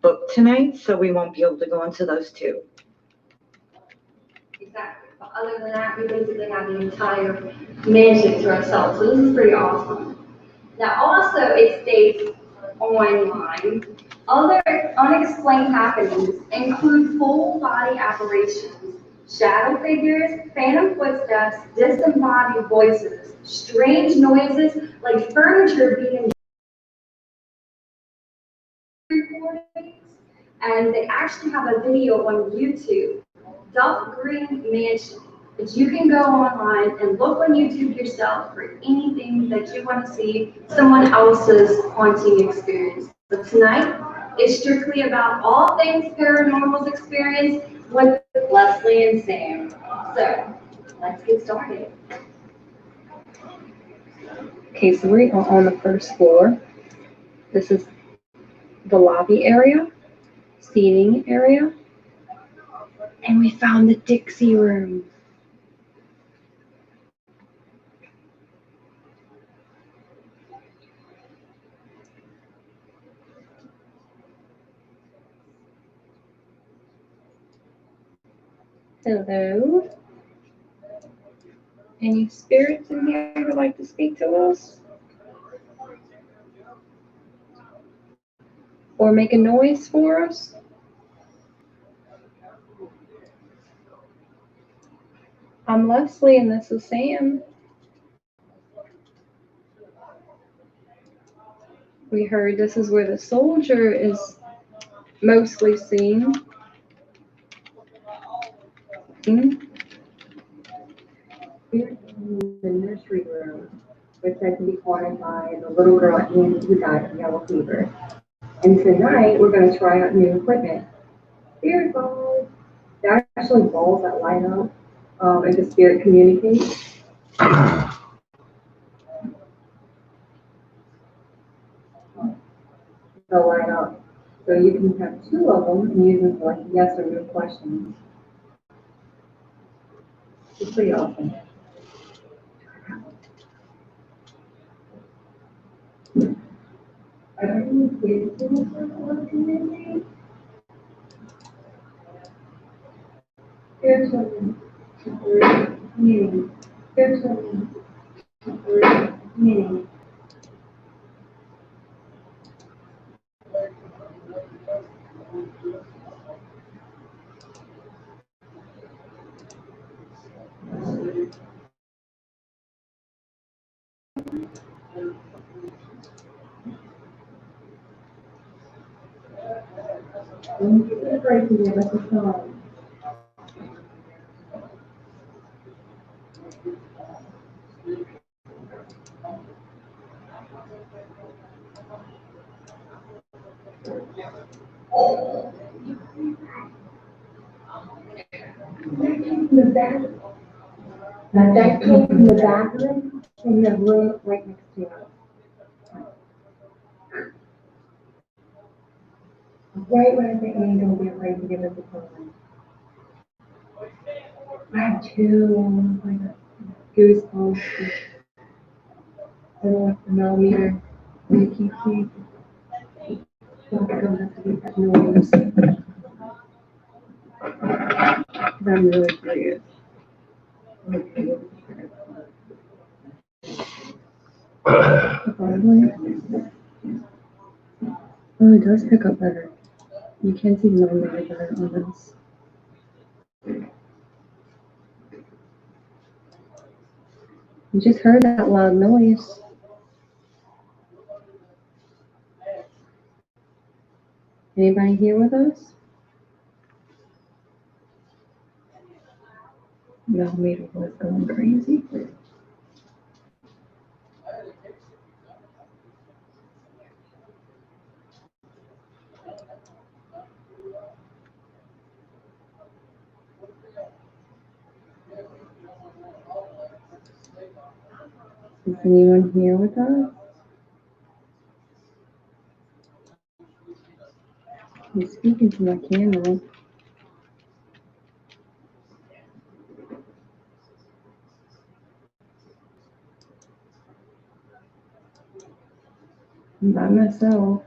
booked tonight, so we won't be able to go into those 2. Exactly. But other than that, we basically have the entire mansion to ourselves. So this is pretty awesome. Now also it states online, other unexplained happenings include full body apparitions, shadow figures, phantom footsteps, disembodied voices, strange noises like furniture being recordings, and they actually have a video on YouTube, Duff Green Mansion. But you can go online and look on YouTube yourself for anything that you want to see someone else's haunting experience. But tonight is strictly about all things paranormal's experience with Leslie and Sam. So let's get started. Okay, so we are on the first floor. This is the lobby area, seating area, and we found the Dixie room. Hello. Any spirits in here who would like to speak to us? Or make a noise for us? I'm Leslie and this is Sam. We heard this is where the soldier is mostly seen. Here in the nursery room, we're said to be haunted by the little girl Andy who died of yellow fever. And tonight we're going to try out new equipment. Spirit balls. They're actually balls that light up and the spirit communicates. They'll light up. So you can have 2 of them and use them for like yes or no questions. It's pretty awesome. Are there any kids in the Paranormal Community? There's something. Community. There's something. Community. Don't get afraid to give us a song. The back. Now that came from the bathroom in the room right next to us. Right when I say, "Hey, don't be afraid to give us a song." I have 2 like goosebumps. I don't like the millimeter. When you keep. Don't have to make that noise. I'm really curious. Probably. Oh, it does pick up better. You can see the millimeter better on this. You just heard that loud noise. Anybody here with us? Millimeter was going crazy. Is anyone here with us? I'm speaking to my camera. I'm by myself.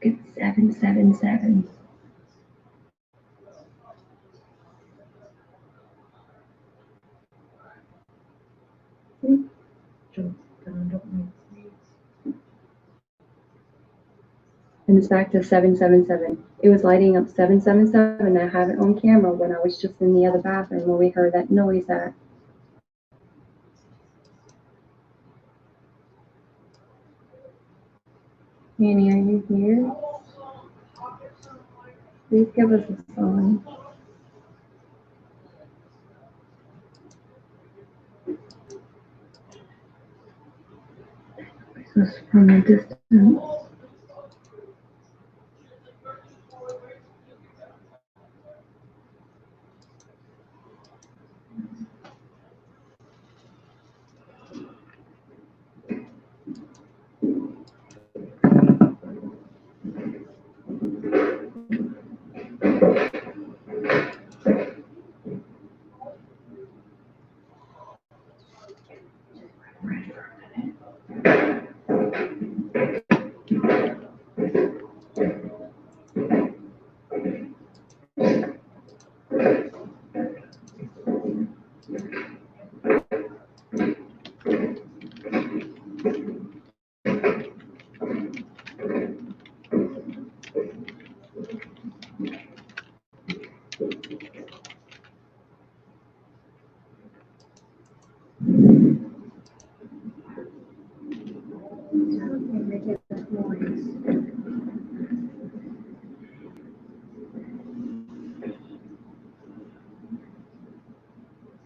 It's 777. And it's back to 777. It was lighting up 777. I have it on camera when I was just in the other bathroom where we heard that noise at. Annie, are you here? Please give us a sign. This is from a distance.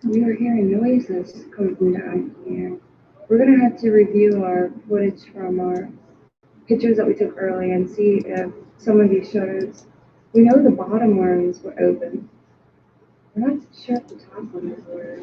We were hearing noises coming from down here. We're gonna have to review our footage from our pictures that we took earlier and see if some of these shows. We know the bottom ones were open. We're not sure if the top ones were.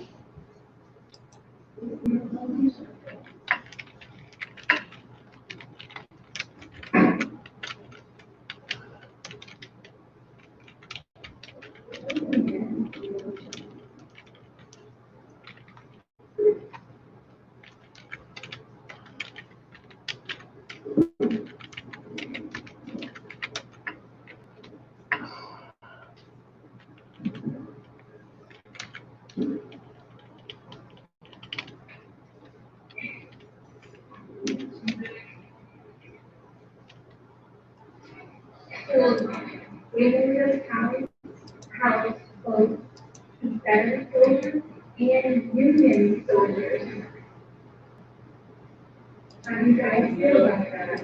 Leaders, house, folks, Confederate soldiers, and Union soldiers. How do you guys feel about that?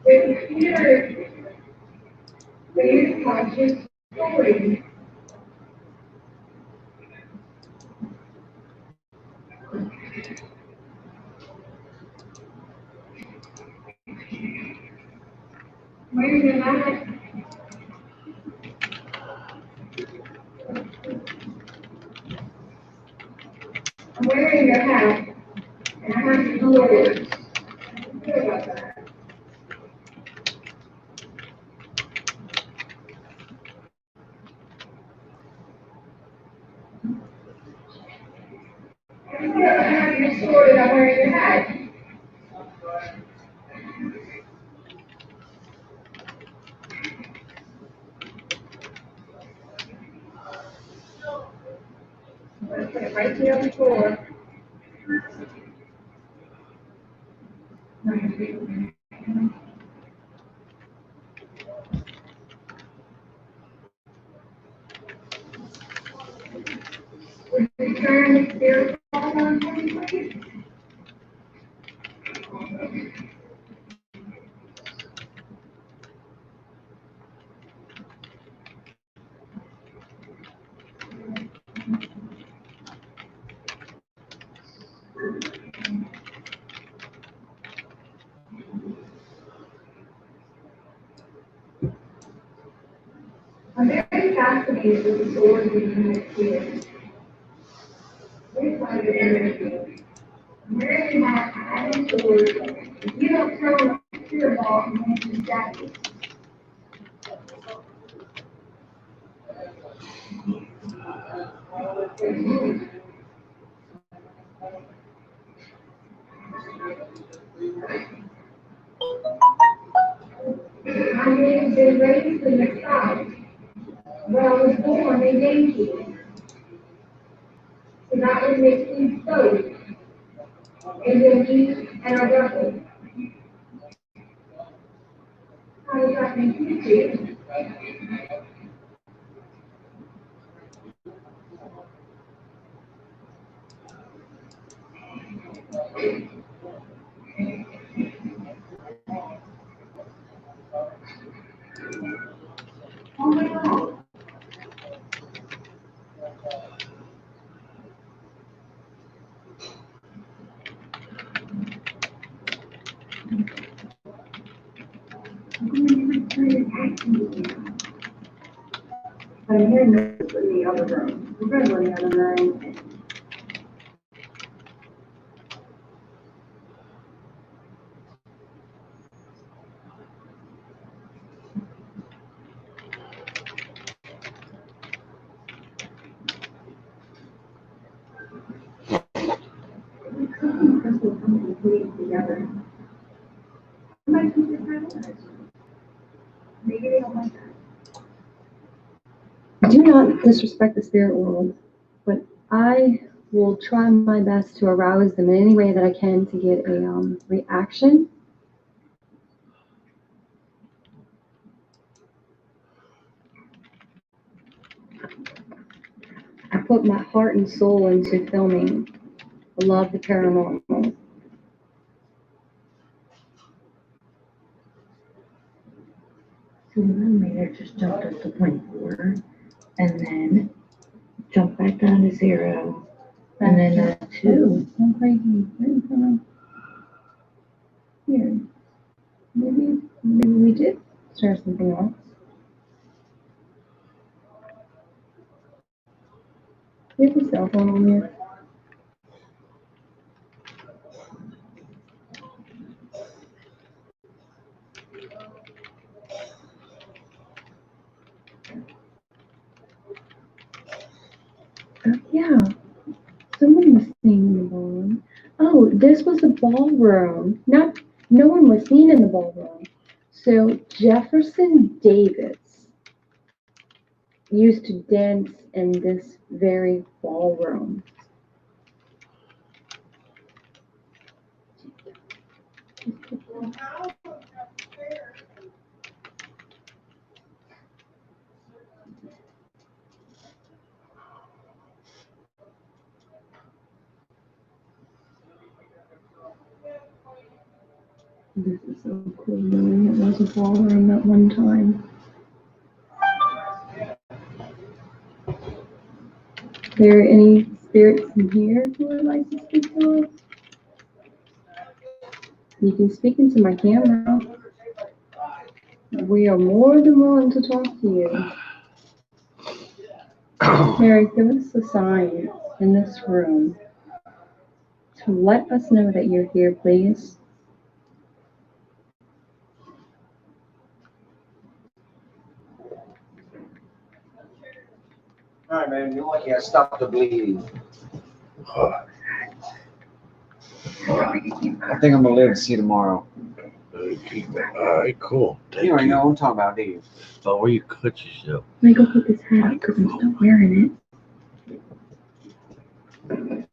With Peter, please watch his story. Where's your hat? I'm wearing your hat, and I have to do it. How do you feel about that? I have your sword and I'm wearing your hat. put it right here on the floor. Return the spirit on please. I'm very fascinated with the stories in the experience. We find it energy. Where you have added stories, if you don't tell them your ball and make them static. My name's been raised in the South. When I was born, they named me. So that would make me so. And then me and our brother. How does that make you feel? Oh my God. I'm hearing this in the other room. We're going to go in the other room. Together. Maybe they don't like that. Do not disrespect the spirit world, but I will try my best to arouse them in any way that I can to get a reaction. I put my heart and soul into filming. I love the paranormal. So the roommate just jumped up to 0.4 and then jumped back down to 0 and then 2. I'm crazy. Here. Maybe we did start something else. We have a cell phone on here. Yeah, someone was seen in the ballroom. Oh, this was the ballroom. No one was seen in the ballroom. So Jefferson Davis used to dance in this very ballroom. This is so cool, knowing it was a ballroom at one time. Are there any spirits in here who would like to speak to us? You can speak into my camera. We are more than willing to talk to you. Mary, give us a sign in this room to let us know that you're here, please. All right, man. You're lucky I stopped the bleeding. I think I'm gonna live to see tomorrow. All right, cool. Thank You already you. know what I'm talking about, do you? Oh, where you cut yourself? Let me go put this hat up because I'm still wearing it. I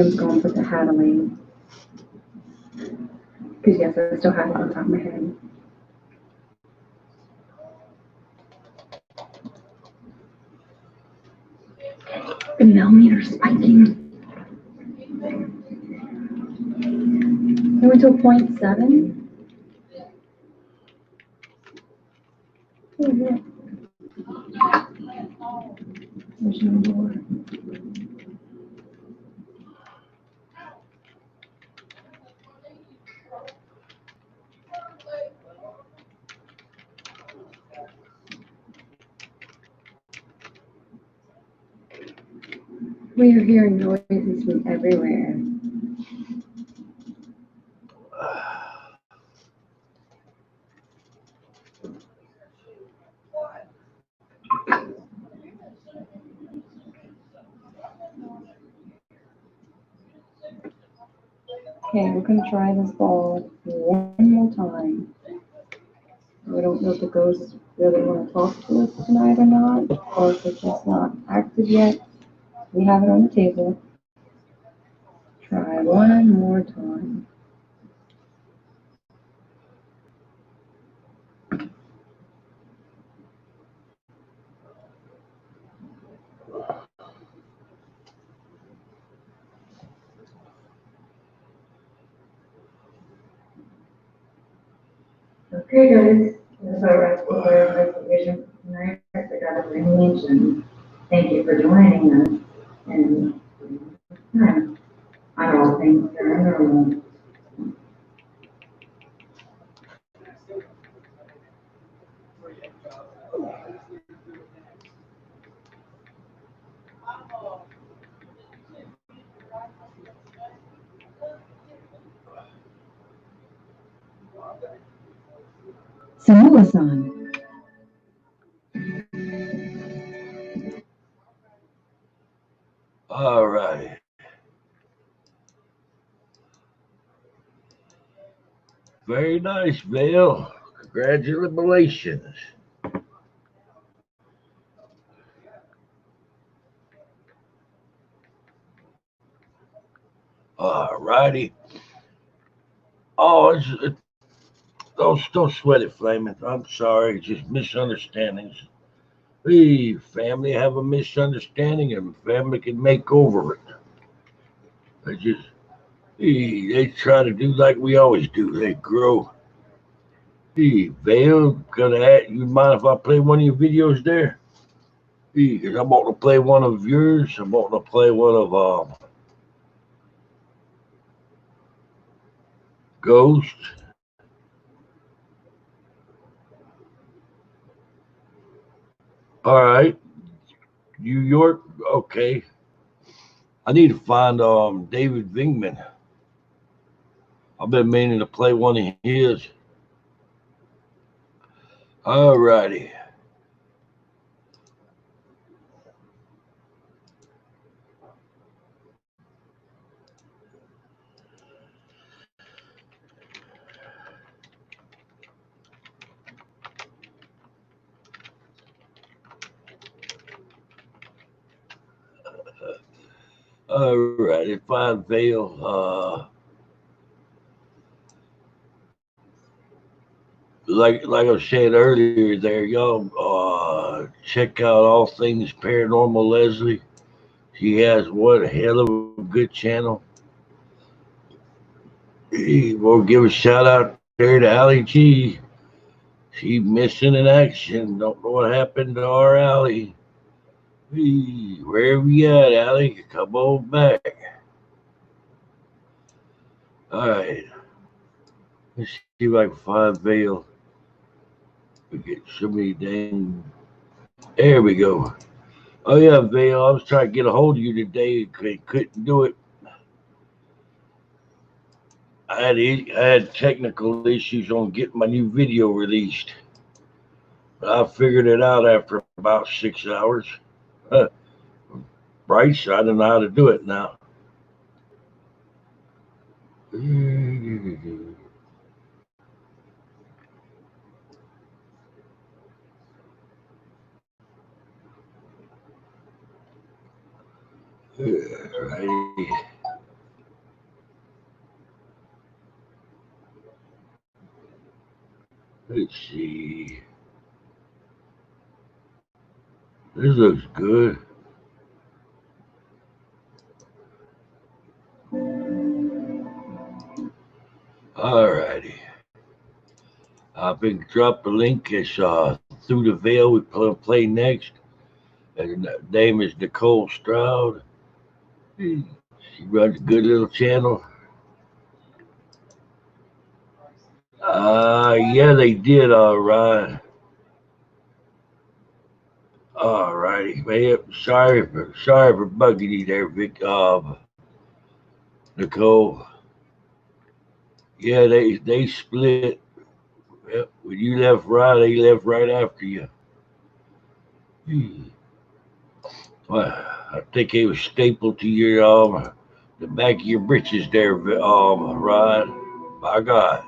was going to put the hat away. Because yes, I still have it on top of my head. The millimeter spiking. It went to a 0.7. Oh, yeah. There's no more. We are hearing noises from everywhere. Okay, we're gonna try this ball one more time. We don't know if the ghosts really want to talk to us tonight or not, or if it's just not active yet. We have it on the table. Try one more time. Okay, guys, this is our rescue investigation for tonight. I got a mention. Thank you for joining us. And I don't think paranormal. Samoa-san. All right. Very nice, Vale. Congratulations. All righty. Oh, don't sweat it, Flaming. I'm sorry. It's just misunderstandings. Hey, family have a misunderstanding and family can make over it. They try to do like we always do. They grow. Hey, Vale, you mind if I play one of your videos there? Hey, because I'm about to play one of yours. I'm about to play one of Ghost. All right. New York, okay. I need to find David Vingman. I've been meaning to play one of his. All righty. All right, if I Vale, like I was saying earlier there, y'all check out All Things Paranormal Leslie. She has one hell of a good channel. We'll give a shout out there to Allie G. She missing in action. Don't know what happened to our Allie. Wherever you at, Allie, come on back. All right. Let's see if I can find Vale. We get so many dang. There we go. Oh yeah, Vale. I was trying to get a hold of you today. Couldn't do it. I had technical issues on getting my new video released. But I figured it out after about 6 hours. Bryce, I don't know how to do it now. Alrighty. Let's see. This looks good. Alrighty. I've been dropped the link. It's Through the Veil. We play next. And the name is Nicole Stroud. She runs a good little channel. Yeah, they did all right. Alrighty, man. Sorry for bugging you there, Vic. Nicole. Yeah, they split. Yep. When you left right, they left right after you. Well, I think it was stapled to your the back of your britches there, Rod. My God.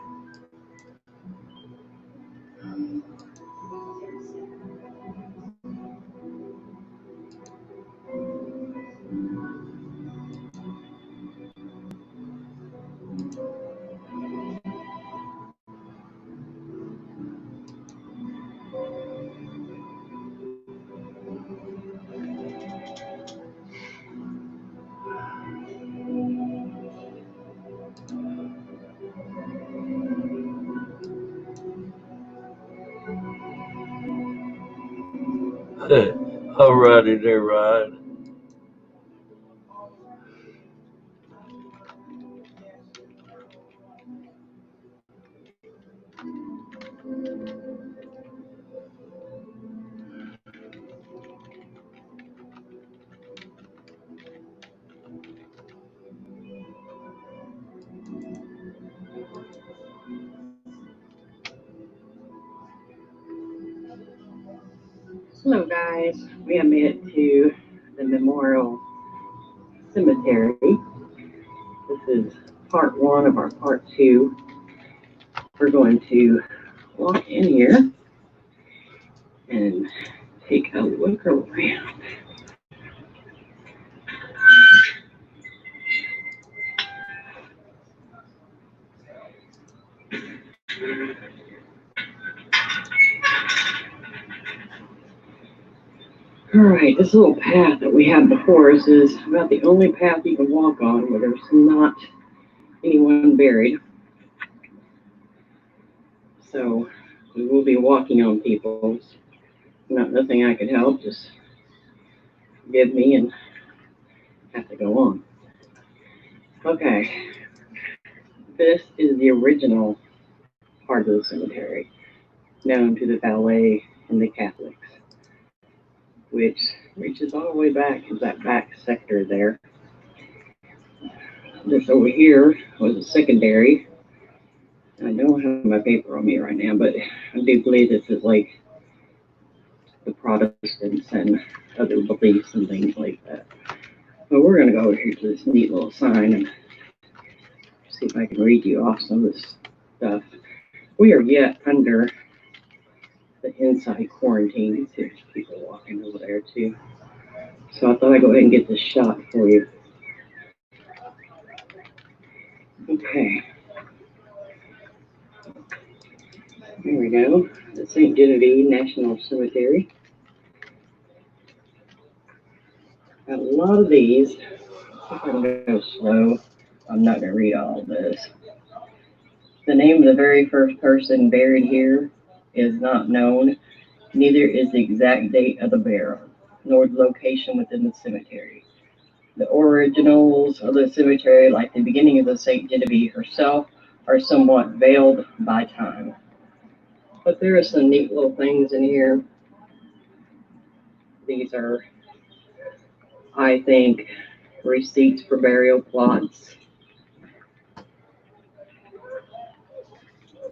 All righty there, Rod. Hello guys, we have made it to the Memorial Cemetery. This is part one of our part two. We're going to walk in here and take a look around. Alright, this little path that we have before us is about the only path you can walk on where there's not anyone buried. So we will be walking on people. Nothing I can help, just forgive me and have to go on. Okay, this is the original part of the cemetery, known to the ballet and the Catholics, which reaches all the way back to that back sector there. This over here was a secondary. I don't have my paper on me right now, but I do believe this is like the Protestants and other beliefs and things like that. But we're going to go over here to this neat little sign and see if I can read you off some of this stuff. We are yet under the inside quarantine. There's people walking over there too. So I thought I'd go ahead and get this shot for you. Okay. There we go. The St. Genevieve National Cemetery. Got a lot of these. I'm going to go slow. I'm not going to read all of this. The name of the very first person buried here is not known. Neither is the exact date of the burial, nor the location within the cemetery. The originals of the cemetery, like the beginning of the St. Genevieve herself, are somewhat veiled by time. But there are some neat little things in here. These are, I think, receipts for burial plots.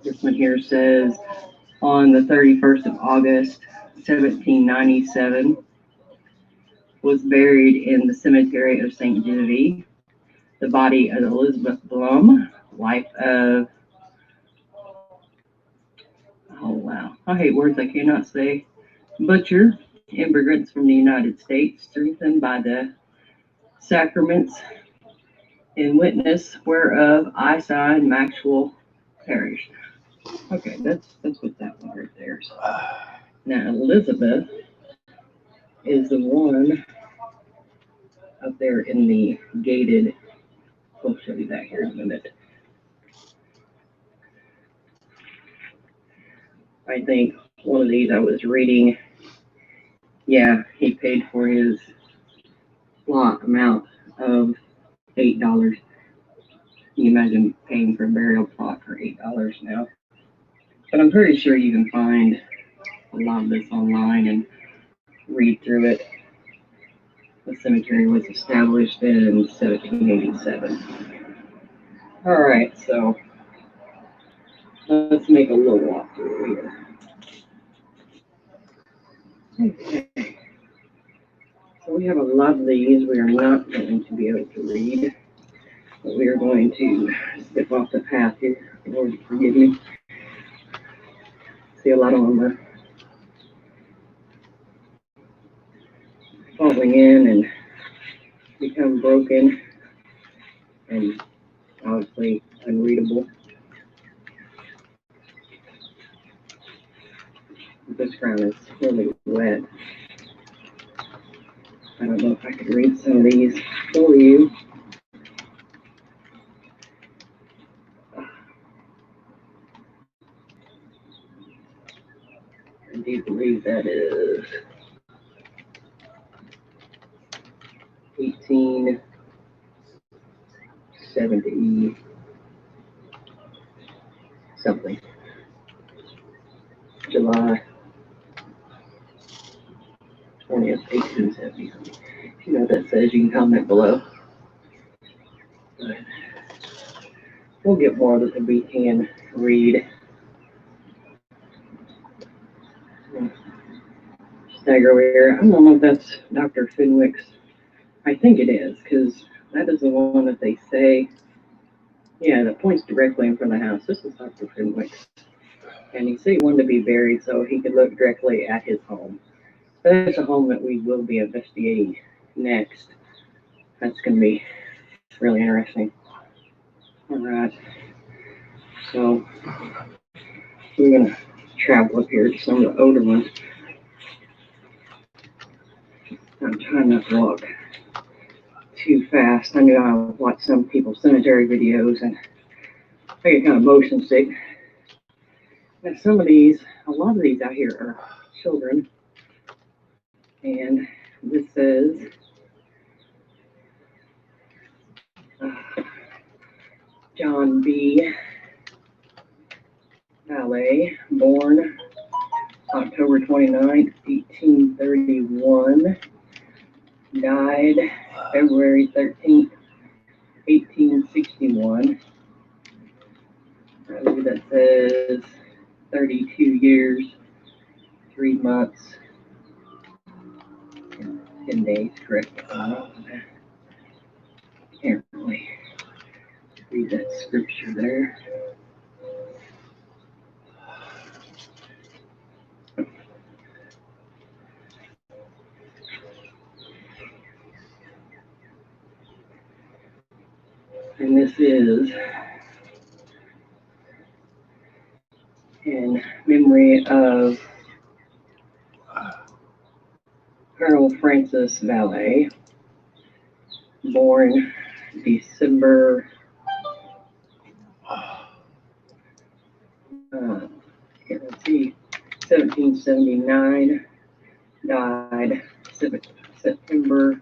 This one here says, on the 31st of August, 1797, was buried in the cemetery of St. Genevieve. The body of Elizabeth Blum wife of, oh wow, I hate words I cannot say, butcher, immigrants from the United States, strengthened by the sacraments in witness whereof I sign Maxwell Parish. Okay, that's what that one right there is. Now Elizabeth is the one up there in the gated. We'll show you that here in a minute. I think one of these I was reading. Yeah, he paid for his lot amount of $8. Can you imagine paying for a burial plot for $8 now? But I'm pretty sure you can find a lot of this online and read through it. The cemetery was established in 1787. All right, so let's make a little walkthrough here. Okay. So we have a lot of these we are not going to be able to read, but we are going to step off the path here. Lord, forgive me. See, a lot of them are falling in and become broken and obviously unreadable. This ground is really wet. I don't know if I could read some of these for you. I do believe that is 1870 something. July 20th, 1870. If you know what that says, you can comment below. But we'll get more that we can read. Stagger over here. I don't know if that's Dr. Fenwick's. I think it is, because that is the one that they say, yeah, that points directly in front of the house. This is Dr. Fenwick's. And he said he wanted to be buried so he could look directly at his home. That's a home that we will be investigating next. That's going to be really interesting. All right. So we're going to travel up here to some of the older ones. I'm trying not to walk too fast. I know I watch some people's cemetery videos and I get kind of motion sick. And some of these, a lot of these out here are children. And this says John B. Valet, born October 29th, 1831, died February 13th, 1861. I believe that says 32 years, 3 months, and 10 days, correct? Can't really read that scripture there. And this is in memory of Colonel Francis Valet, born December let's see, 1779, died September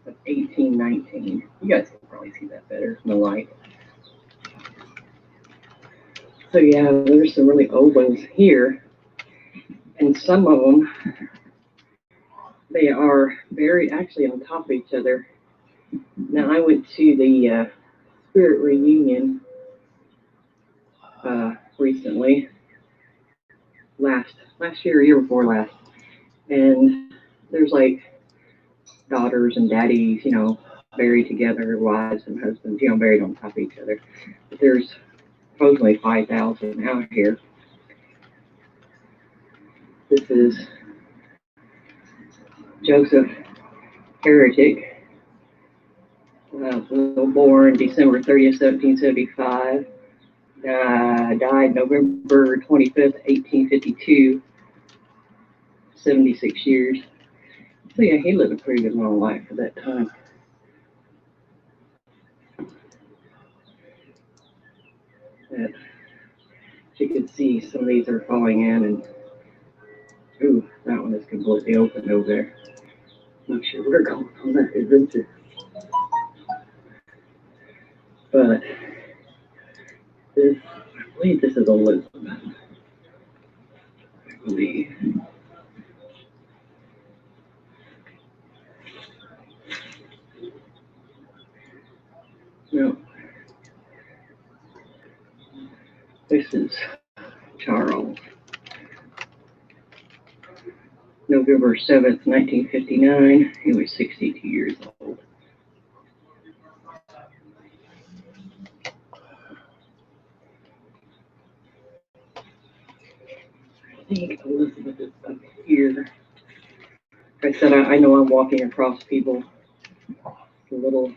of 1819. You guys can probably see that better in the light. So yeah, there's some really old ones here, and some of them, they are buried actually on top of each other. Now I went to the spirit reunion recently, last year or year before last, and there's like daughters and daddies, you know, buried together, wives and husbands, buried on top of each other. But there's supposedly 5,000 out here. This is Joseph Heretic. Born December 30th, 1775. Died November 25th, 1852. 76 years. So yeah, he lived a pretty good long life for that time. That you could see some of these are falling in, and ooh, that one is completely open over there. Not sure where going on that adventure. But this, I believe this is Elizabeth. I believe. No. This is Charles. November 7th, 1959. He was 62 years old. I think Elizabeth is up here. Like I said, I know I'm walking across people. The little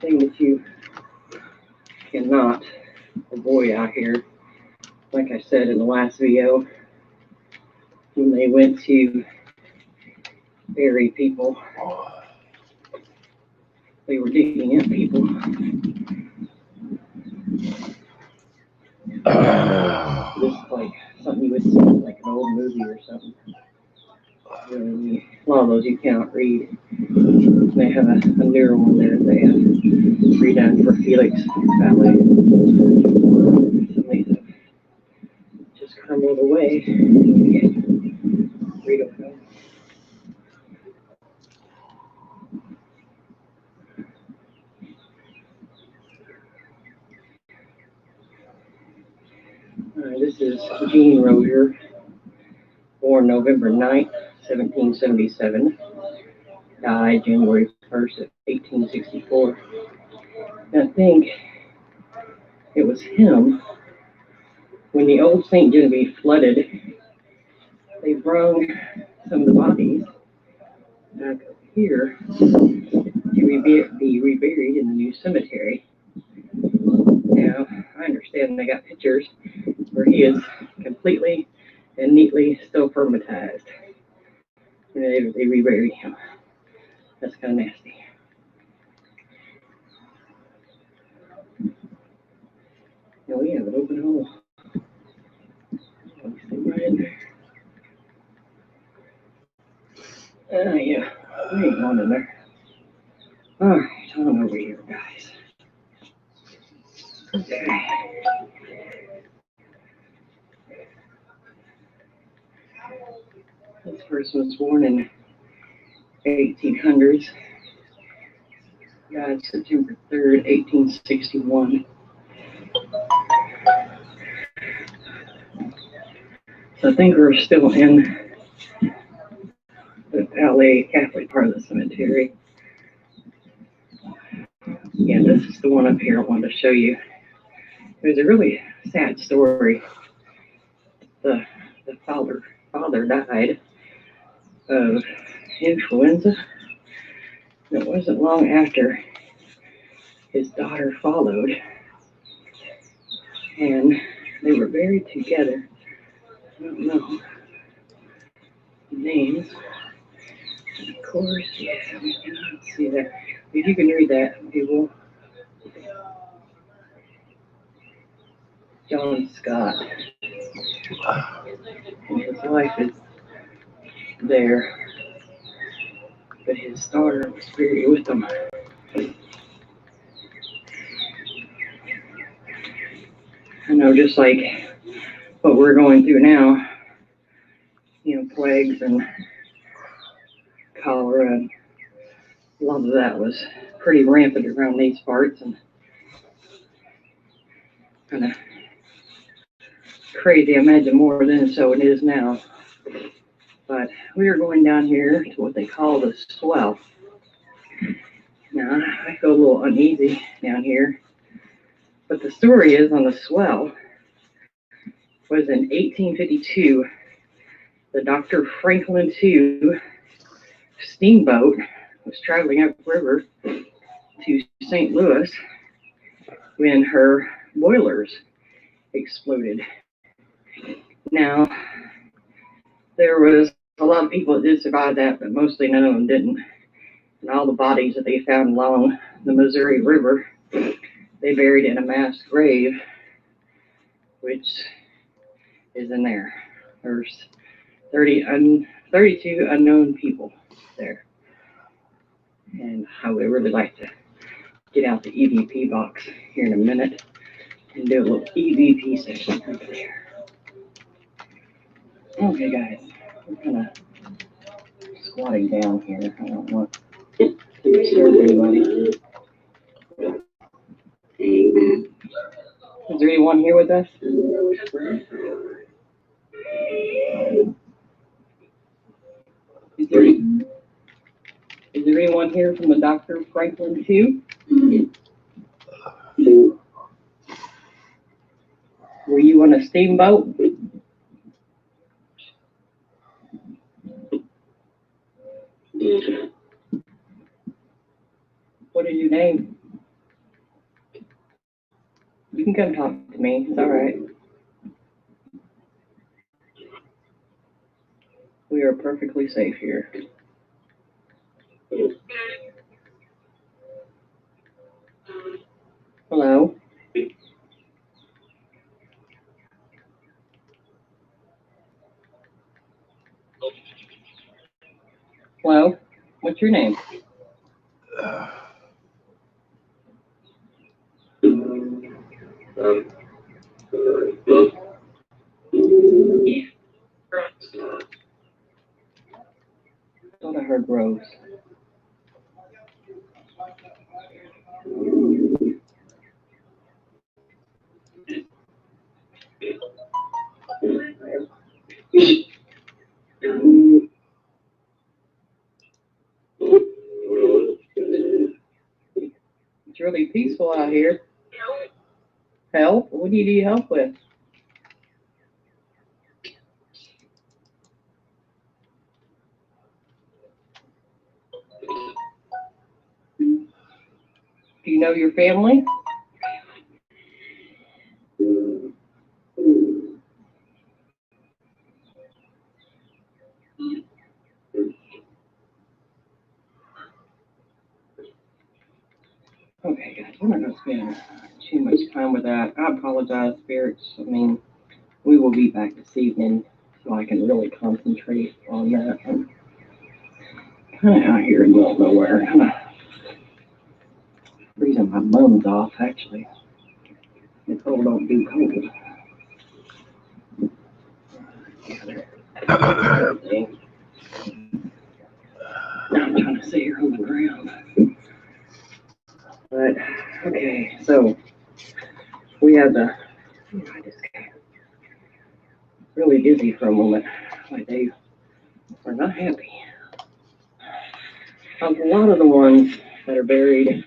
thing that you cannot avoid out here. Like I said in the last video, when they went to bury people, they were digging up people. This is like something you would see in like an old movie or something. A lot of those you cannot read. They have a newer one there. They have redone for Felix Valley. Some of these have just crumbled away. We don't know. This is Jean Rozier, born November 9th, 1777. Died January 1st of 1864. And I think it was him, when the old St. Genevieve flooded, they brung some of the bodies back up here to be reburied in the new cemetery. Now, I understand they got pictures where he is completely and neatly still permatized. They reburied him. That's kind of nasty. Now we have an open hole. Let me see right in there. Yeah, we ain't going in there. Alright, on over here, guys. Okay. This person was born in 1800s. Died September 3rd, 1861. So I think we're still in the LA Catholic part of the cemetery. Yeah, this is the one up here I wanted to show you. It was a really sad story. The father died of influenza. It wasn't long after his daughter followed, and they were buried together. I don't know the names. And of course, yeah, we cannot see that. If you can read that, people. John Scott. And his wife is there, but his daughter was buried with them. I know, just like what we're going through now, plagues and cholera, and a lot of that was pretty rampant around these parts, and kind of crazy. I imagine more than so it is now. But we are going down here to what they call the swell. Now, I feel a little uneasy down here, but the story is on the swell was in 1852, the Dr. Franklin II steamboat was traveling upriver to St. Louis when her boilers exploded. Now, there was a lot of people that did survive that, but mostly none of them didn't. And all the bodies that they found along the Missouri River, they buried in a mass grave, which is in there. There's 32 unknown people there. And I would really like to get out the EVP box here in a minute and do a little EVP session over there. Okay, guys, we're kind of squatting down here. I don't want to disturb anybody. Is there anyone here with us? Is there anyone here from the Dr. Franklin too? Were you on a steamboat? What is your name? You can come talk to me. It's all right. We are perfectly safe here. Hello? Hello? What's your name? I thought I heard Rose. It's really peaceful out here. Help? What do you need help with? Do you know your family? Okay, guys, we're not going to spend too much time with that. I apologize, spirits. I mean, we will be back this evening so I can really concentrate on that. I'm kind of out here in the middle of nowhere, kind of freezing my bones off, actually. The cold don't do cold. Now I'm trying to sit here on the ground. But, okay, so we had the, I just got really dizzy for a moment. Like they were not happy. A lot of the ones that are buried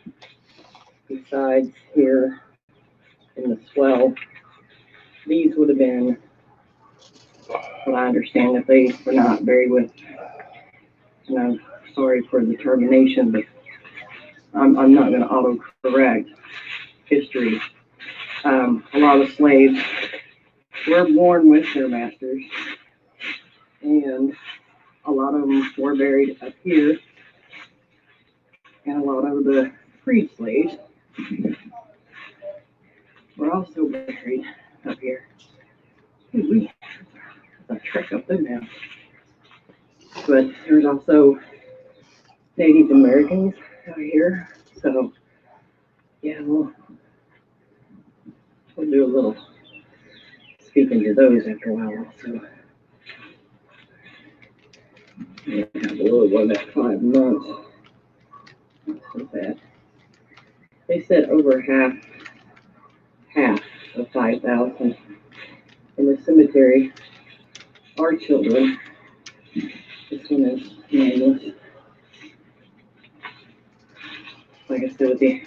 besides here in the swell, these would have been, what I understand, if they were not buried with, and I'm sorry for the termination, but I'm not going to auto-correct history. A lot of slaves were born with their masters, and a lot of them were buried up here, and a lot of the freed slaves were also buried up here. Ooh, a trek up there now. But there's also Native Americans out here, so yeah, we'll do a little speaking to those after a while also. Yeah, the little one at 5 months. Not so bad. They said over half of 5,000 in the cemetery are children. This one is nameless. like I said, with the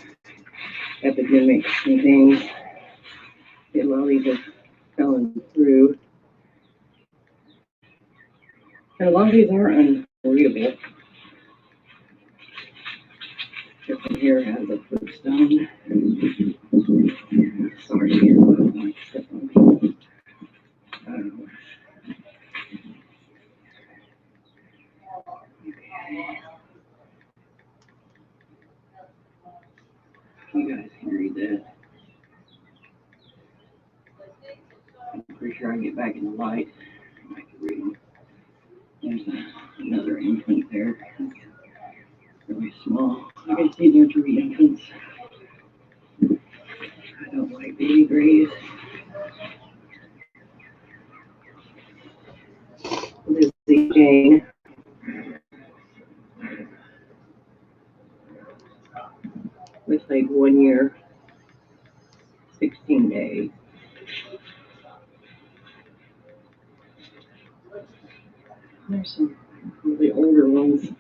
epidemics and things, a lot of these are coming through. And a lot of these are unreadable. This one here has a footstone. Sorry, I don't like to step on people. You guys can read that. I'm pretty sure I can get back in the light. I can read them. There's another infant there. Really small. I can see there 3 infants. I don't like baby graves. Lizzie Jane. Looks like 1 year, 16 days. There's some really older ones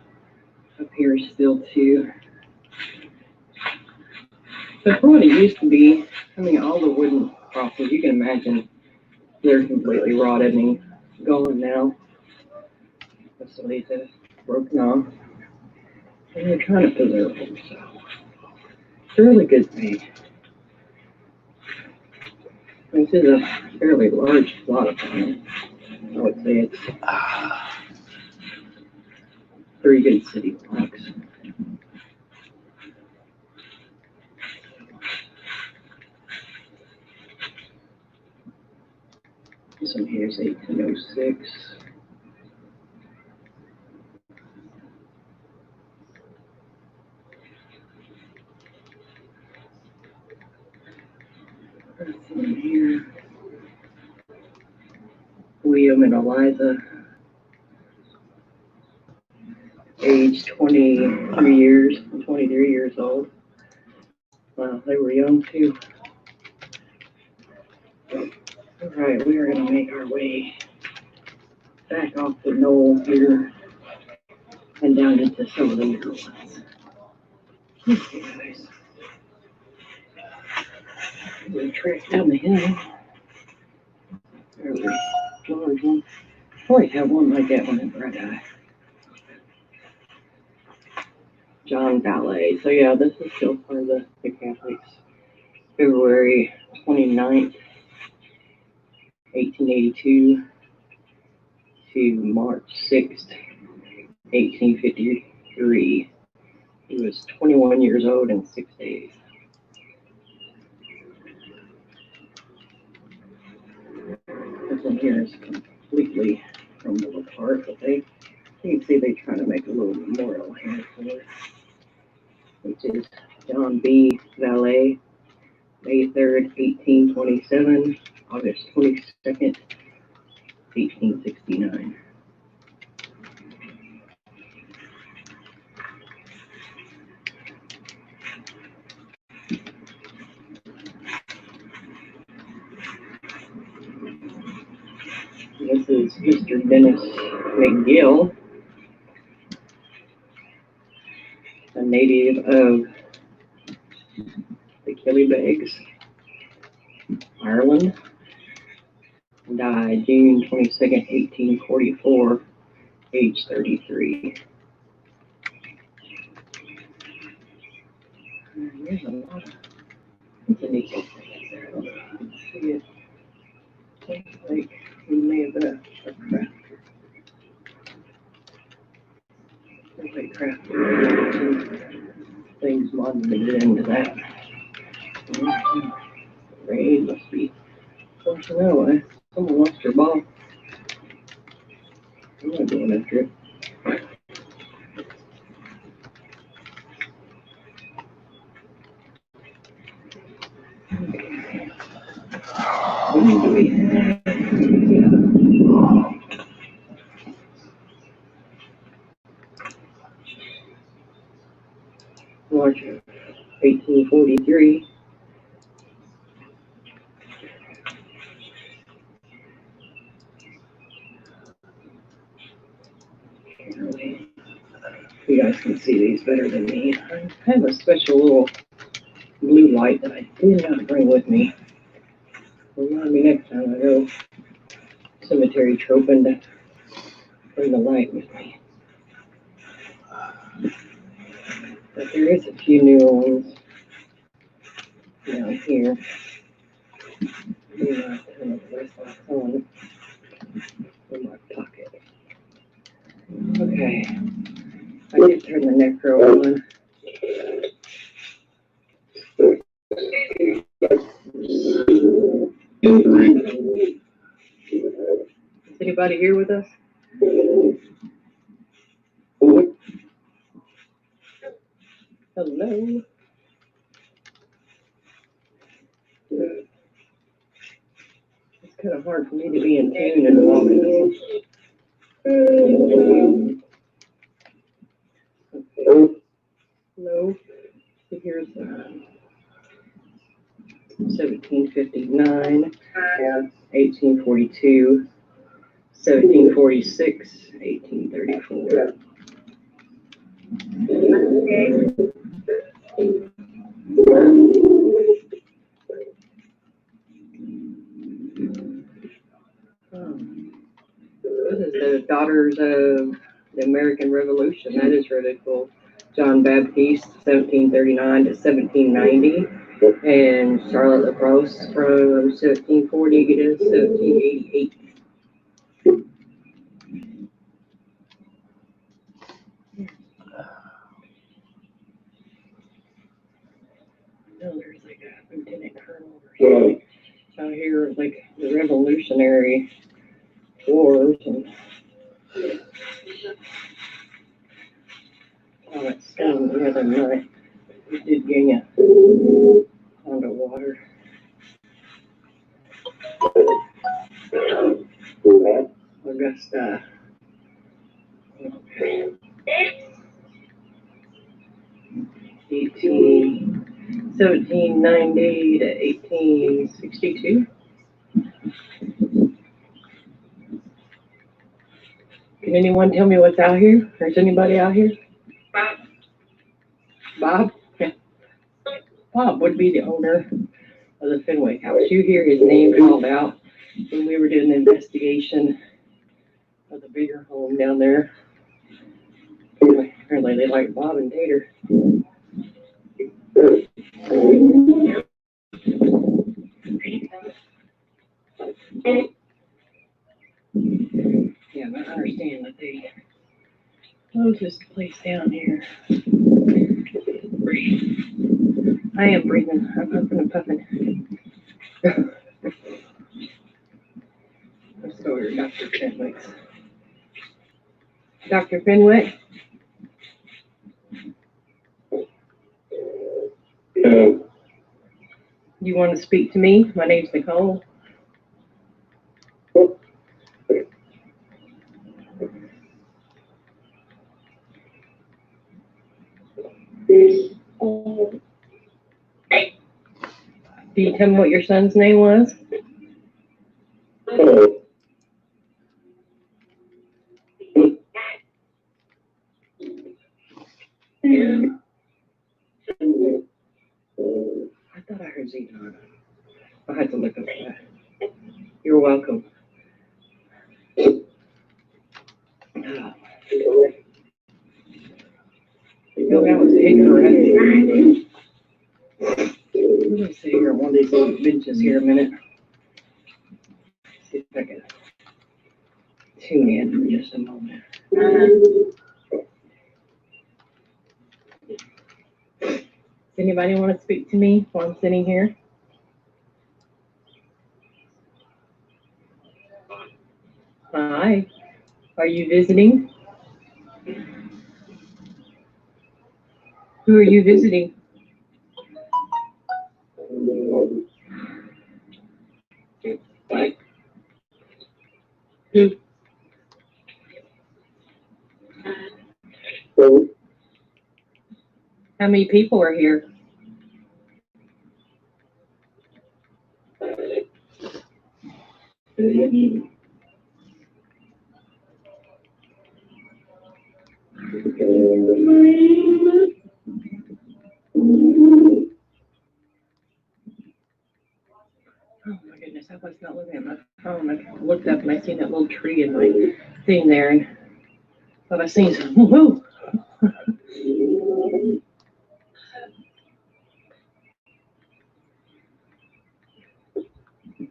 up here still too. But from what it used to be, I mean, all the wooden crosses, you can imagine they're completely rotted and gone now. So these have broken off. And they're trying to preserve them, so it's a really good thing. This is a fairly large plot of land. I would say it's 3 good city blocks. This one here is 1806. This one here, William and Eliza, age 23 years old. Wow, they were young too. All right, we are going to make our way back off the knoll here and down into some of the newer ones. Okay, guys. We'll track down the hill. There's a large one. Probably have one like that one in Red Eye. John Ballet. So yeah, this is still for the Catholics. February 29th, 1882 to March 6th, 1853. He was 21 years old and 6 days. This one here is completely crumbled apart, but you can see they try to make a little memorial here for it, which is John B. Valet, May 3rd, 1827, August 22nd, 1869. This is Mr. Dennis McGill, a native of the Killybegs, Ireland. Died June 22nd, 1844, age 33. There's a lot of neat things there. I don't know if you can see it. Seems like he may have been a crafter. There's a crafter. Things monumented into that. Rain must be pushing that way. Someone lost their ball. I'm not going after it. March 1843. You guys can see these better than me. I have a special little blue light that I did not bring with me. Remind me next time I go cemetery troping to bring the light with me. But there is a few new ones down here. Maybe I'll turn the rest on in my pocket. Okay. I did turn the necro on. Is anybody here with us? Hello? It's kind of hard for me to be in tune in the moment. Hello? So here's 1759, 1842, 1746, 1834. This is the Daughters of the American Revolution. That is really cool. John Baptiste, 1739 to 1790, and Charlotte LaCrosse from 1740 to 1788. No, there's like a lieutenant colonel or something out here, like the Revolutionary Wars and all that stuff the other night. We did gain a pond of water. Augusta. Okay. 1790 to 1862. Can anyone tell me what's out here? Or is anybody out here? Bob. Bob? Yeah. Bob would be the owner of the Fenwick House. You hear his name called out when we were doing the investigation of the bigger home down there. Apparently they like Bob and Tater. Yeah, but I understand that they closed this place down here. Breathe. I am breathing. I'm huffing and puffing. Let's go over to Dr. Fenwick's. Dr. Fenwick? You want to speak to me? My name's Nicole. Do you tell me what your son's name was? I thought I heard Zeton. I had to look up that. You're welcome. Yo, that was incorrect. I'm gonna sit here on one of these little benches here a minute. See if I can tune in for just a moment. Does anybody want to speak to me while I'm sitting here? Hi. Are you visiting? Who are you visiting? Who? How many people are here? I was not looking at my phone. I looked up and I seen that little tree in my thing there, and thought I seen something. Whoa!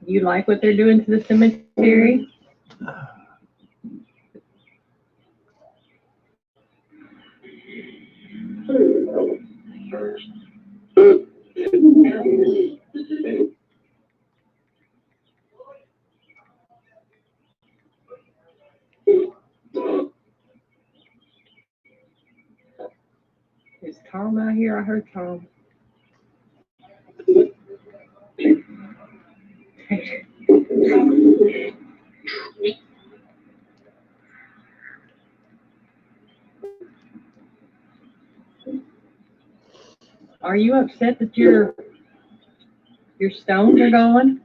You like what they're doing to the cemetery? Is Tom out here? I heard Tom. Are you upset that your stones are gone?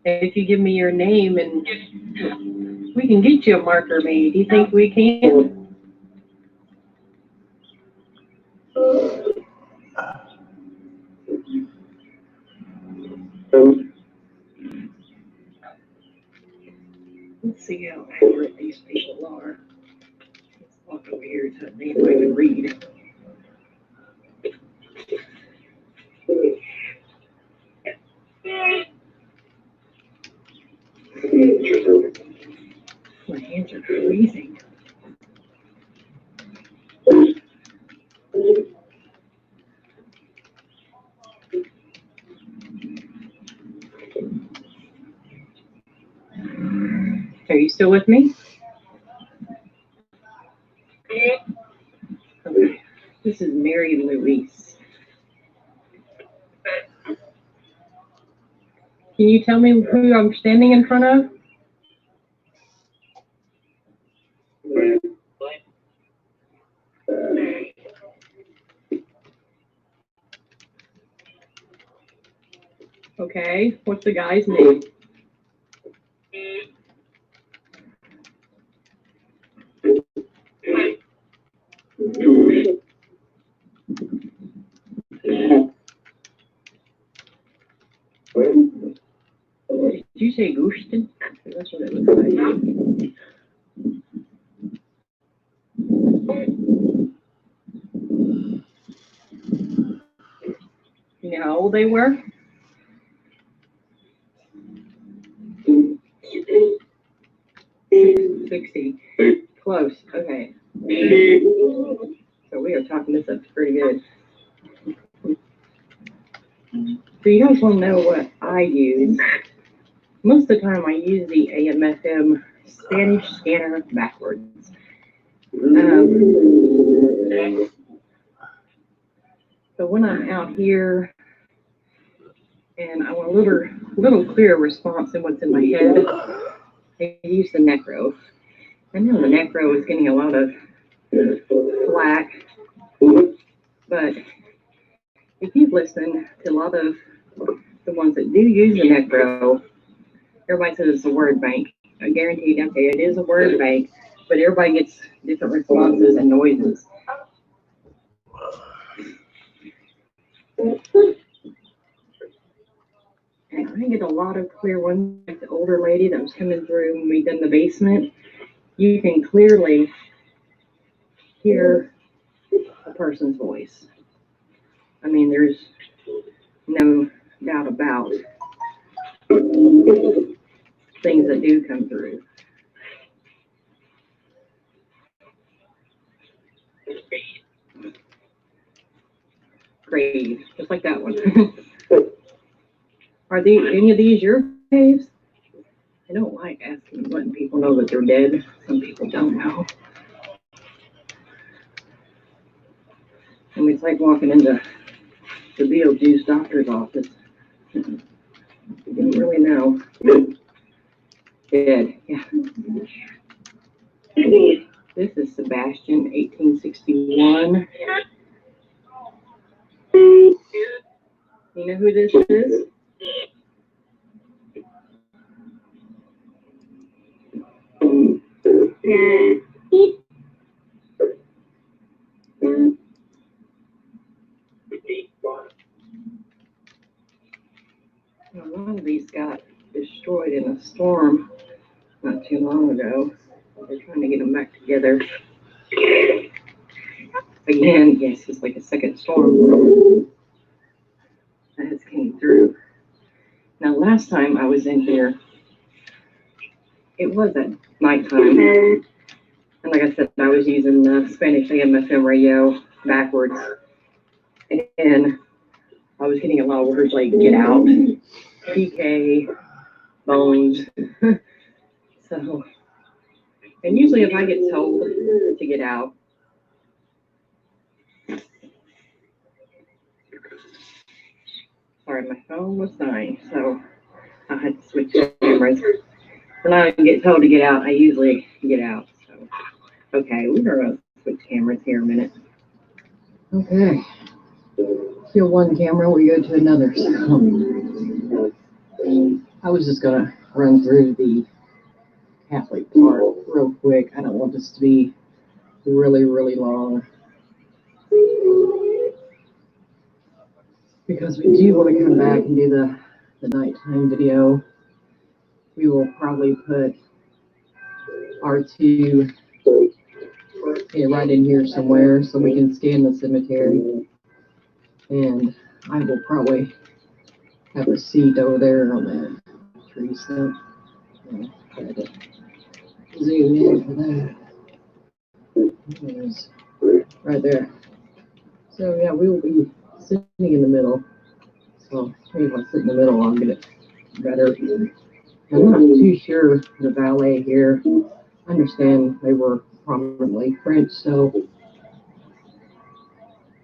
If you give me your name and we can get you a marker made, do you think we can? Let's see how accurate these people are. Let's walk over here so I can read. My hands are freezing. Are you still with me? Okay. This is Mary Louise. Can you tell me who I'm standing in front of? Okay, what's the guy's name? Did you say Gushton? That's what it looks like. You know how old they were? $60. Close. Okay. So we are talking this up pretty good. So you guys want to know what I use? Most of the time I use the AMFM Spanish scanner backwards. So when I'm out here and I want a little clearer response than what's in my head, I use the Necro. I know the Necro is getting a lot of flack, but if you've listened to a lot of the ones that do use the Necro, everybody says it's a word bank. I guarantee, okay, it is a word bank, but everybody gets different responses and noises. And I get a lot of clear ones, like the older lady that was coming through when we did the basement. You can clearly hear a person's voice. I mean, there's no doubt about things that do come through. Grave, just like that one. Are any of these your caves? I don't like asking, letting people know that they're dead. Some people don't know. I mean, it's like walking into the Beetlejuice doctor's office. You don't really know. Dead, yeah. This is Sebastian, 1861. You know who this is? One of these got destroyed in a storm not too long ago. They're trying to get them back together. Again, yes, it's like a second storm that has came through. Now, last time I was in here, it was at nighttime. And like I said, I was using the Spanish AM/FM radio backwards. And I was getting a lot of words like get out, PK, bones. So, and usually if I get told to get out, sorry, my phone was dying, so I had to switch cameras. When I get told to get out, I usually get out. So, okay, we're gonna switch cameras here a minute. Okay. Kill one camera, we go to another. So, I was just gonna run through the Catholic part real quick. I don't want this to be really, really long, because we do want to come back and do the nighttime video. We will probably put R2 right in here somewhere so we can scan the cemetery. And I will probably have a seat over there on that tree stump. I'll try to zoom in for that. There's right there. So yeah, we will be sitting in the middle. So maybe if I sit in the middle, I'll get it better. I'm not too sure the valet here. I understand they were prominently French, so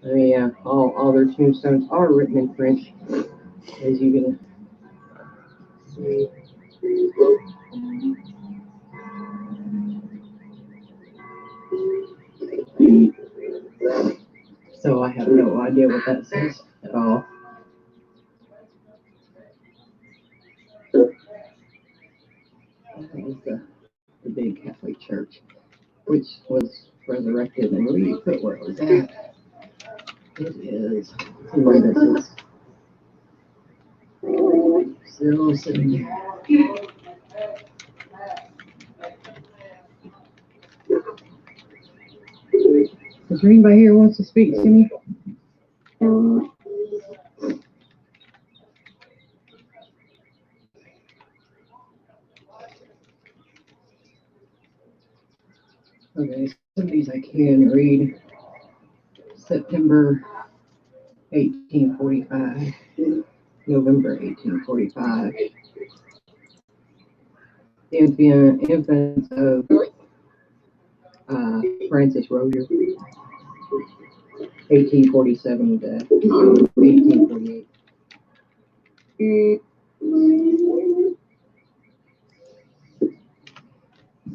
yeah, all their tombstones are written in French, as you can see. So I have no idea what that says at all. That was the big Catholic church, which was resurrected, and where you put where it was at. It is, anyway, this is still sitting here. Is there anybody here who wants to speak to me? Okay, some of these I can read. September 1845, November 1845. Infants of Francis Rozier, 1847 to 1848.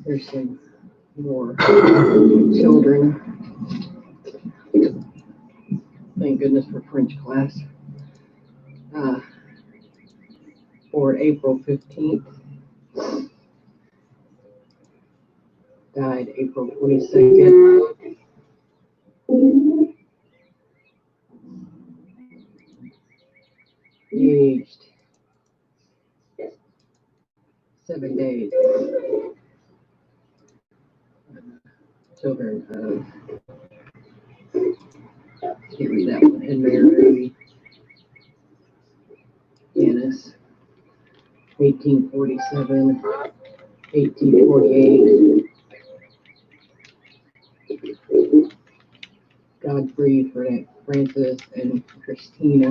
There's some more children. Thank goodness for French class. For April 15th. Died April 22nd. Aged 7 days. Children of, can't read that one, and Mary Annis, 1847, 1848. Godfrey Francis and Christina.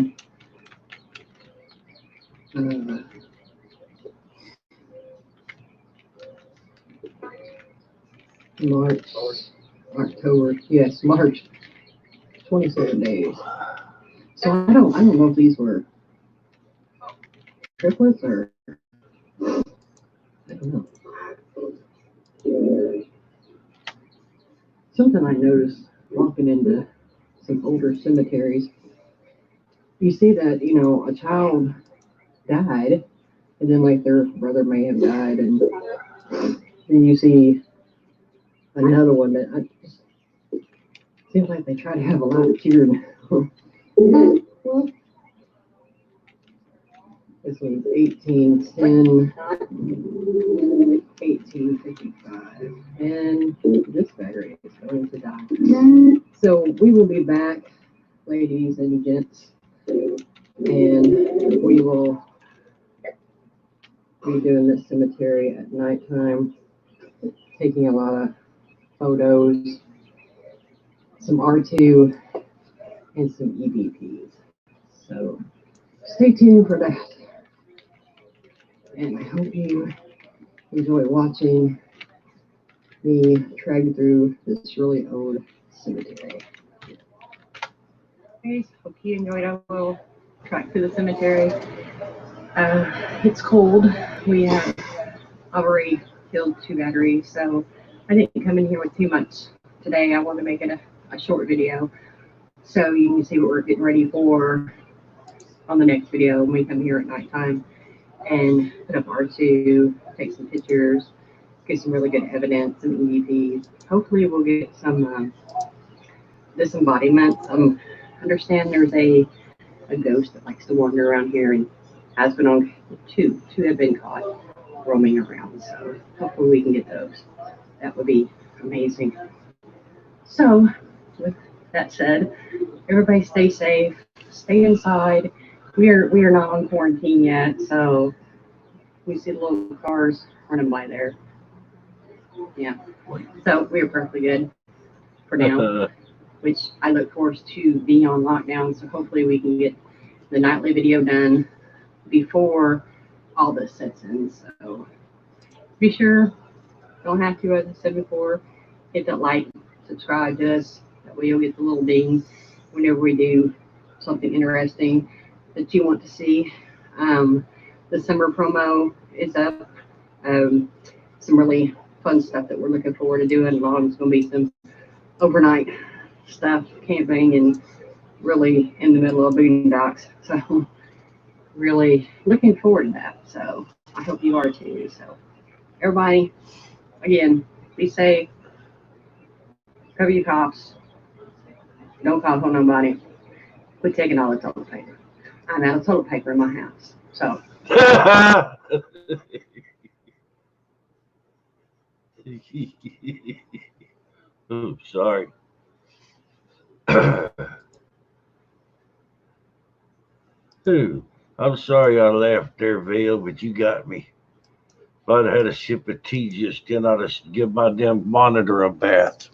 March, October, yes, March, 27 days. So I don't know if these were triplets or, I don't know. Something I noticed walking into some older cemeteries, you see that, a child died, and then like their brother may have died, and then you see another one that seems like they try to have a lot of here now. This one's 1810, 1855, and this battery is going to die. So we will be back, ladies and gents, and we will be doing this cemetery at nighttime, taking a lot of photos, some R2, and some EVPs. So stay tuned for that. And I hope you enjoy watching me drag through this really old cemetery. Guys, hope you enjoyed our little trek through the cemetery. It's cold. We have already killed 2 batteries, so I didn't come in here with too much today. I want to make it a short video so you can see what we're getting ready for on the next video when we come here at nighttime and put up R2, take some pictures, get some really good evidence and EVPs. Hopefully we'll get some disembodiments. Understand there's a ghost that likes to wander around here and has been on two have been caught roaming around. So hopefully we can get those. That would be amazing. So with that said, everybody stay safe, stay inside. We are not on quarantine yet, so we see the little cars running by there. Yeah, so we are perfectly good for now, which I look forward to being on lockdown. So hopefully we can get the nightly video done before all this sets in. So be sure, don't have to, as I said before, hit that like, subscribe to us. That way you'll get the little ding whenever we do something interesting that you want to see. The summer promo is up. Some really fun stuff that we're looking forward to doing. It's going to be some overnight stuff, camping, and really in the middle of boondocks. So really looking forward to that. So I hope you are too. So everybody, again, be safe. Cover your coughs. Don't cough on nobody. Quit taking all the toilet paper. I'm out of toilet paper in my house. So. Oh, sorry. Ooh, I'm sorry I laughed there, Vale, but you got me. If I'd had a sip of tea just then, I'd have give my damn monitor a bath.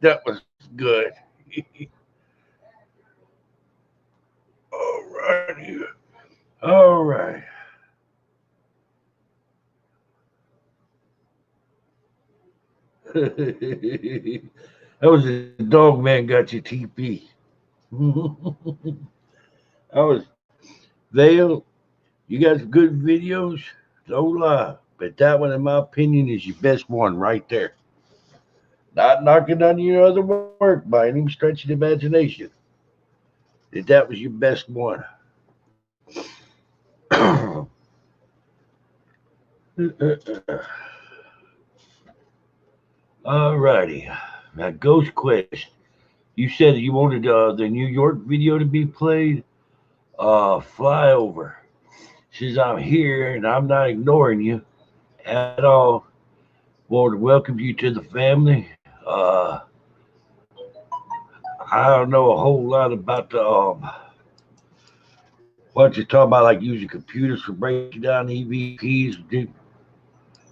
That was good. All righty. All right. That was a dog man got your TP. I was Vale. You got some good videos, don't lie. But that one, in my opinion, is your best one right there. Not knocking on your other work by any stretch of the imagination. That was your best one. All righty. Now, Ghost Quest. You said you wanted the New York video to be played. Fly over. Says I'm here and I'm not ignoring you at all. Want to welcome you to the family. I don't know a whole lot about the what you're talking about, like using computers for breaking down EVPs.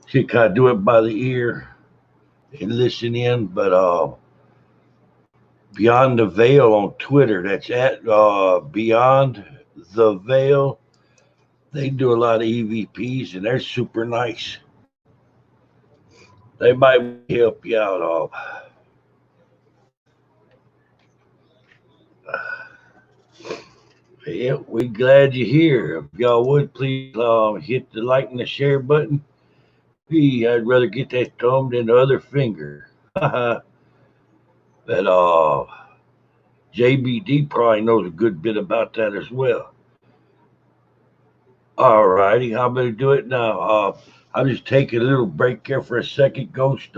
Shit, kind of do it by the ear and listen in. But Beyond the Veil on Twitter, that's at Beyond the Veil. They do a lot of EVPs and they're super nice. They might help you out. Yeah, we're glad you're here. If y'all would please hit the like and the share button. I'd rather get that thumb than the other finger. But JBD probably knows a good bit about that as well. All righty, I'm gonna do it now. I'll just take a little break here for a second, Ghost.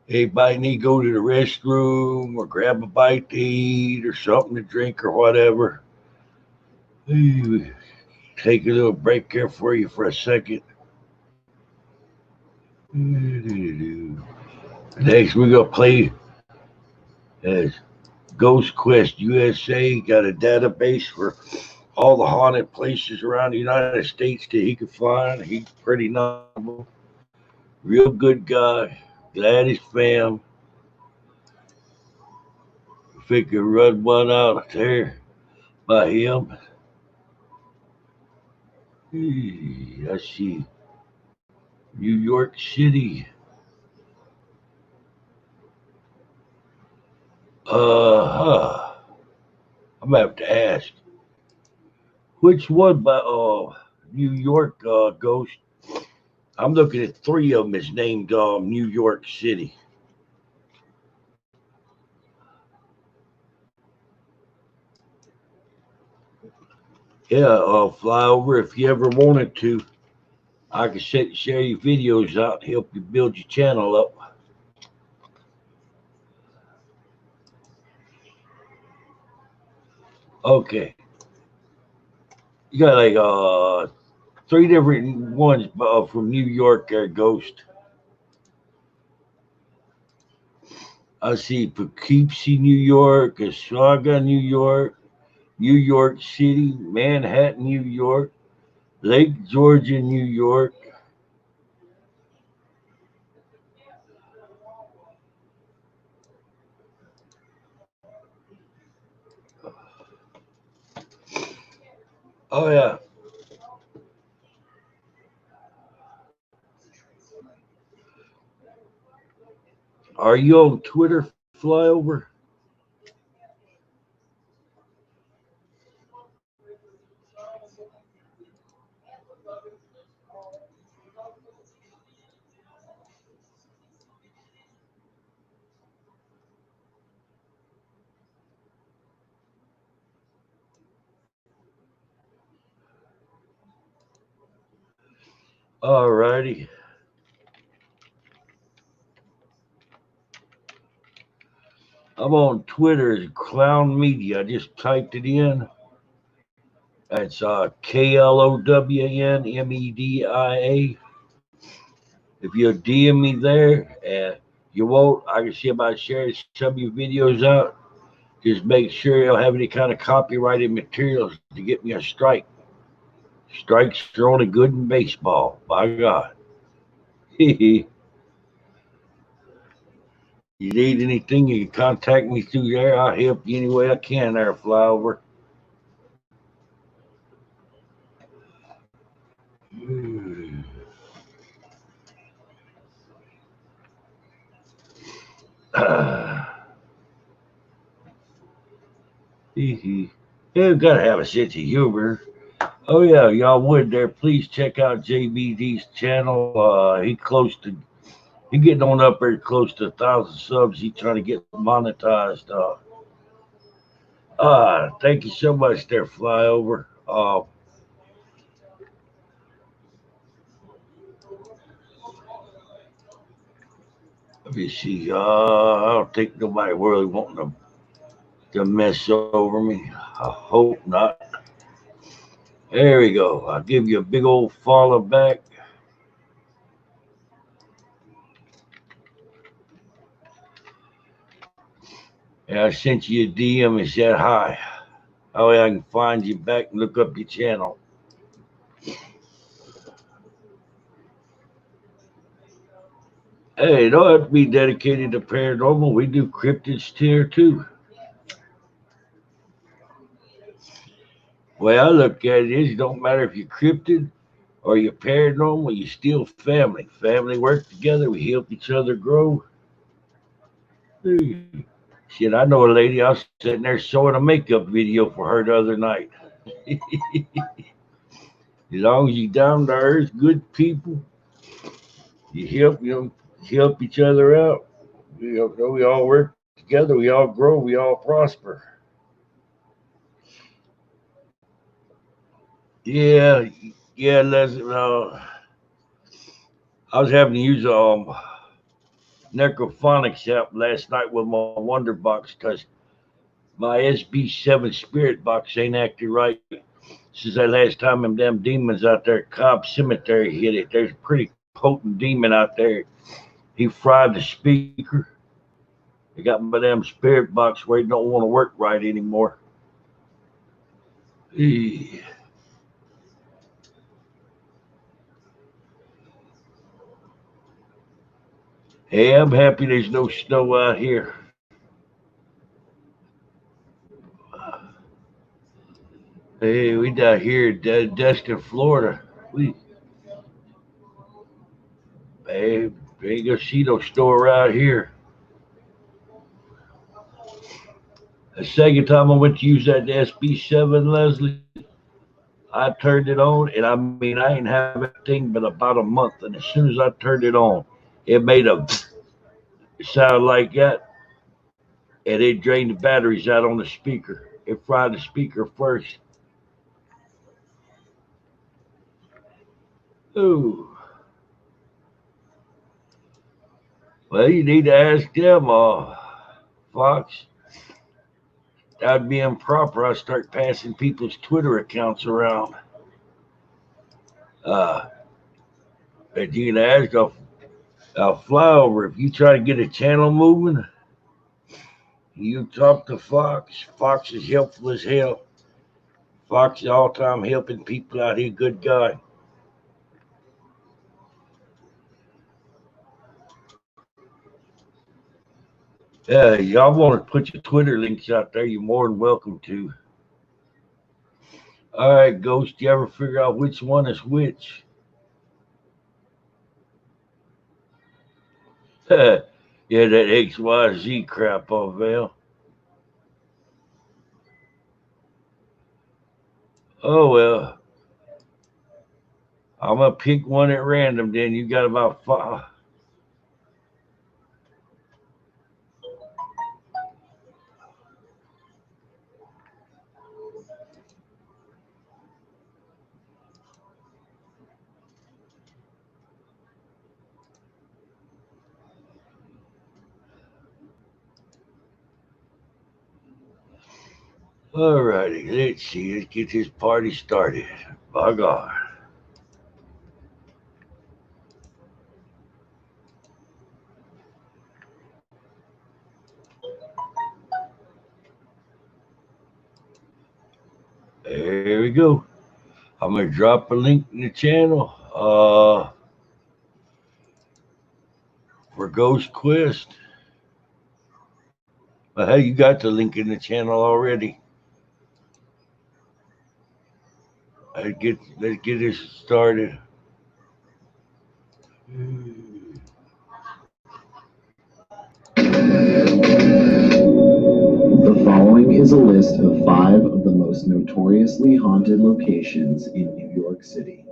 Anybody need to go to the restroom or grab a bite to eat or something to drink or whatever? Take a little break here for you for a second. Next, we're gonna play as Ghost Quest USA. Got a database for all the haunted places around the United States that he could find. He's pretty knowledgeable, real good guy. Glad his fam. If we could run one out there by him. Let's see. New York City. I'm gonna have to ask. Which one by New York Ghost? I'm looking at three of them is named New York City. Yeah, fly over if you ever wanted to. I can share your videos out, help you build your channel up. Okay. You got like three different ones from New York there, Ghost. I see Poughkeepsie, New York, Oswego, New York, New York City, Manhattan, New York, Lake Georgia, New York. Oh yeah. Are you on Twitter, Flyover? All righty. I'm on Twitter as Clown Media. I just typed it in. That's KLOWNMEDIA. If you'll DM me there, and you won't, I can see about sharing some of your videos out. Just make sure you don't have any kind of copyrighted materials to get me a strike. Strikes are only good in baseball. By God. You need anything, you can contact me through there. I'll help you any way I can there, Flyover. You gotta have a sense of humor. Oh yeah, y'all would there. Please check out JBD's channel. He getting on up there close to 1,000 subs. He trying to get monetized. Thank you so much there, Flyover. Let me see. I don't think nobody really wanting to mess over me. I hope not. There we go. I'll give you a big old follow back. And I sent you a DM and said hi. That way I can find you back and look up your channel. Hey, don't have to be dedicated to paranormal. We do cryptids here too. The way I look at it is, it don't matter if you're cryptid or you're paranormal, you're still family. Family work together. We help each other grow. Shit, I know a lady. I was sitting there showing a makeup video for her the other night. As long as you down to earth, good people, you help each other out. We all work together. We all grow. We all prosper. Yeah, yeah, Leslie. I was having to use necrophonics app last night with my Wonder Box because my SB7 Spirit Box ain't acting right since that last time them damn demons out there at Cobb Cemetery hit it. There's a pretty potent demon out there. He fried the speaker. They got my damn Spirit Box where it don't want to work right anymore. Hey, I'm happy there's no snow out here. Hey, we down here in Destin, Florida. We ain't gonna see no snow around here. The second time I went to use that SB7, Leslie, I turned it on, and I mean, I ain't have that thing but about a month. And as soon as I turned it on, it made a sound like that, and it drained the batteries out on the speaker. It fried the speaker first. Ooh. Well, you need to ask them, Fox. That'd be improper. I start passing people's Twitter accounts around. But you can ask, I'll fly over. If you try to get a channel moving, you talk to Fox. Fox is helpful as hell. Fox is all time helping people out here. Good guy. Y'all want to put your Twitter links out there, you're more than welcome to. All right, Ghost, you ever figure out which one is which? Yeah, that XYZ crap on Val. Oh, well. I'm going to pick one at random, then. You got about 5. All righty, let's see. Let's get this party started. By God. There we go. I'm going to drop a link in the channel for Ghost Quest. Hey, you got the link in the channel already. Let's get this started. The following is a list of 5 of the most notoriously haunted locations in New York City.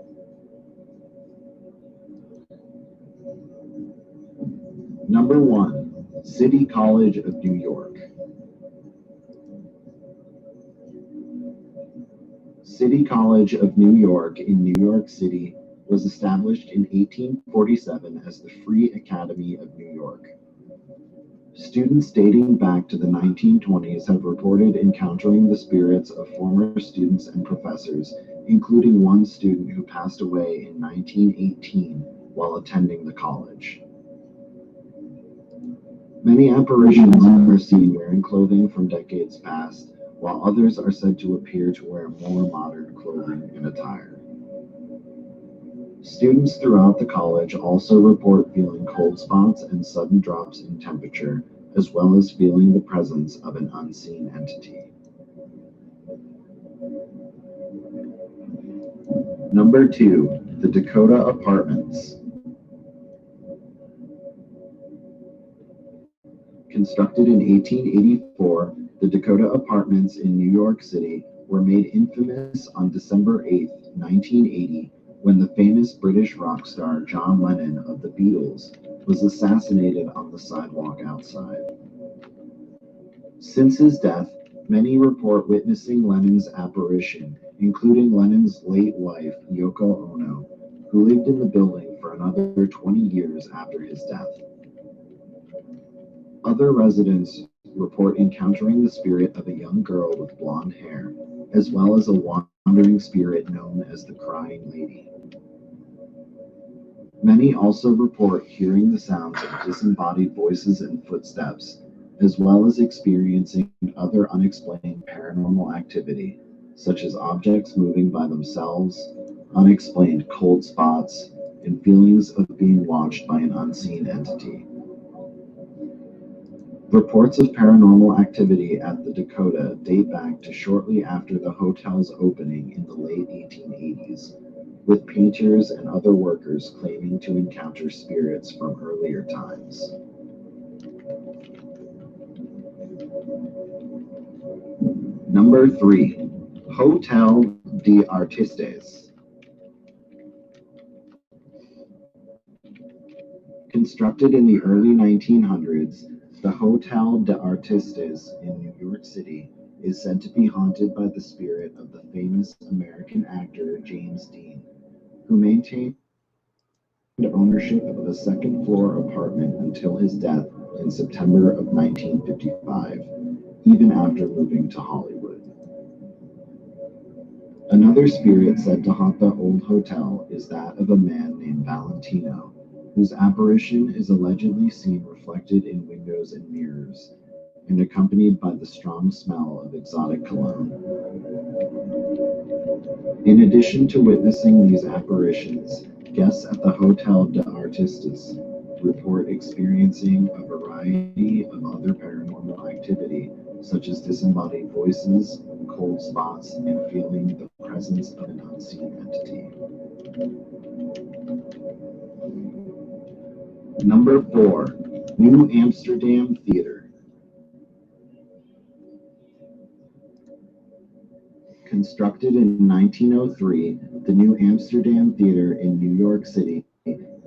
Number 1, City College of New York. City College of New York in New York City was established in 1847 as the Free Academy of New York. Students dating back to the 1920s have reported encountering the spirits of former students and professors, including one student who passed away in 1918 while attending the college. Many apparitions are seen wearing clothing from decades past, while others are said to appear to wear more modern clothing and attire. Students throughout the college also report feeling cold spots and sudden drops in temperature, as well as feeling the presence of an unseen entity. Number 2, the Dakota Apartments. Constructed in 1884, the Dakota Apartments in New York City were made infamous on December 8, 1980, when the famous British rock star John Lennon of the Beatles was assassinated on the sidewalk outside. Since his death, Many report witnessing Lennon's apparition, including Lennon's late wife, Yoko Ono, who lived in the building for another 20 years after his death. Other residents report encountering the spirit of a young girl with blonde hair, as well as a wandering spirit known as the Crying Lady. Many also report hearing the sounds of disembodied voices and footsteps, as well as experiencing other unexplained paranormal activity, such as objects moving by themselves, unexplained cold spots, and feelings of being watched by an unseen entity. Reports of paranormal activity at the Dakota date back to shortly after the hotel's opening in the late 1880s, with painters and other workers claiming to encounter spirits from earlier times. Number 3. Hotel de Artistes. Constructed in the early 1900s, the Hotel de Artistes in New York City is said to be haunted by the spirit of the famous American actor James Dean, who maintained ownership of a second-floor apartment until his death in September of 1955, even after moving to Hollywood. Another spirit said to haunt the old hotel is that of a man named Valentino, whose apparition is allegedly seen reflected in windows and mirrors, and accompanied by the strong smell of exotic cologne. In addition to witnessing these apparitions, guests at the Hotel de Artistes report experiencing a variety of other paranormal activity, such as disembodied voices, cold spots, and feeling the presence of an unseen entity. Number 4. New Amsterdam Theater. Constructed in 1903, the New Amsterdam Theater in New York City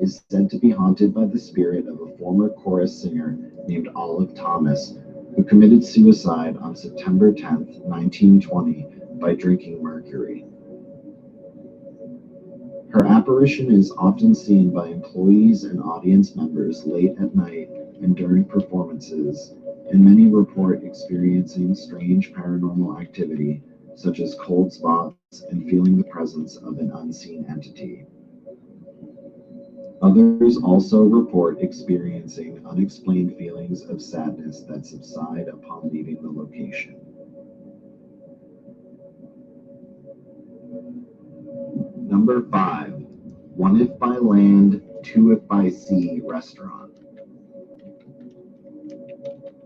is said to be haunted by the spirit of a former chorus singer named Olive Thomas, who committed suicide on September 10, 1920, by drinking mercury. Her apparition is often seen by employees and audience members late at night and during performances, and many report experiencing strange paranormal activity, such as cold spots and feeling the presence of an unseen entity. Others also report experiencing unexplained feelings of sadness that subside upon leaving the location. Number 5. One If by Land, Two If by Sea restaurant.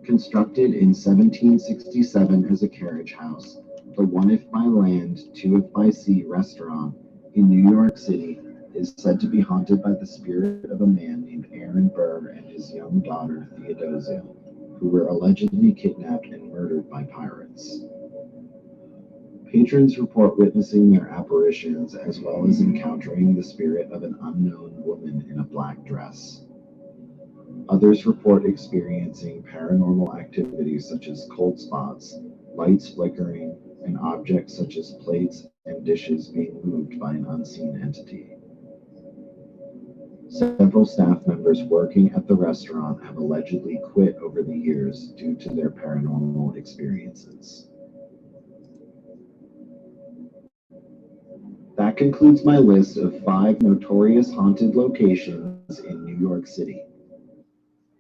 Constructed in 1767 as a carriage house, the One If by Land, Two If by Sea restaurant in New York City is said to be haunted by the spirit of a man named Aaron Burr and his young daughter Theodosia, who were allegedly kidnapped and murdered by pirates. Patrons report witnessing their apparitions as well as encountering the spirit of an unknown woman in a black dress. Others report experiencing paranormal activities such as cold spots, lights flickering, and objects such as plates and dishes being moved by an unseen entity. Several staff members working at the restaurant have allegedly quit over the years due to their paranormal experiences. That concludes my list of 5 notorious haunted locations in New York City.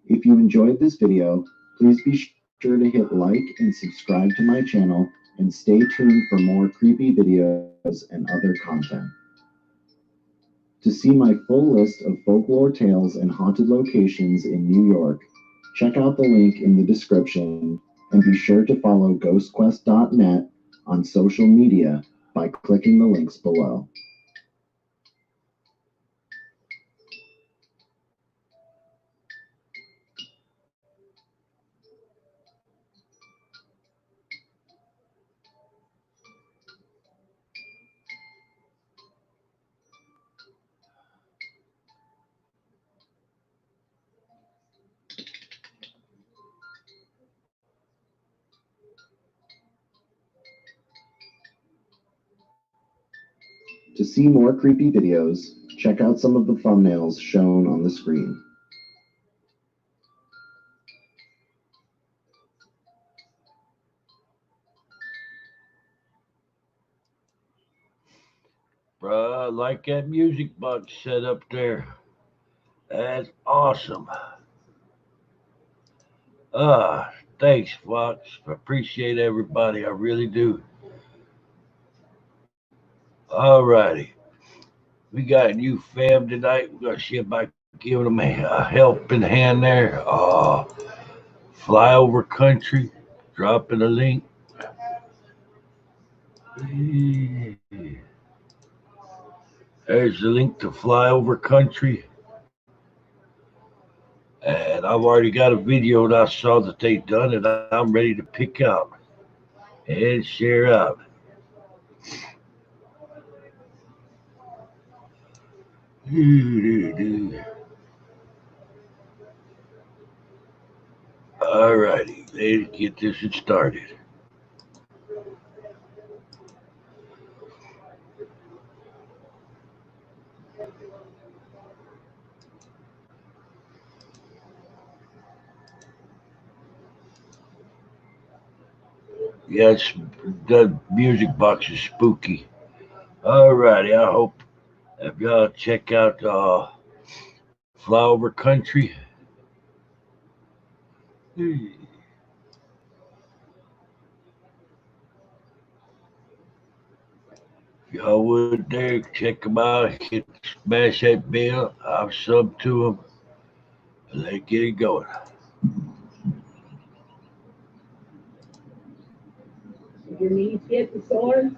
If you enjoyed this video, please be sure to hit like and subscribe to my channel, and stay tuned for more creepy videos and other content. To see my full list of folklore tales and haunted locations in New York, check out the link in the description, and be sure to follow ghostquest.net on social media by clicking the links below. To see more creepy videos, check out some of the thumbnails shown on the screen. Bruh, I like that music box set up there. That's awesome. Thanks, Fox. Appreciate everybody. I really do. Alrighty. We got a new fam tonight. We're going to see about giving them a helping hand there. Flyover Country. Dropping a link. There's the link to Flyover Country. And I've already got a video that I saw that they done, and I'm ready to pick out and share out. Alrighty, let's get this started. Yes, the music box is spooky. Alrighty, I hope if y'all check out Flyover Country. If y'all would there, check them out. Hit, smash that bell. I'll sub to them. And let's get it going. Your knees getting sore?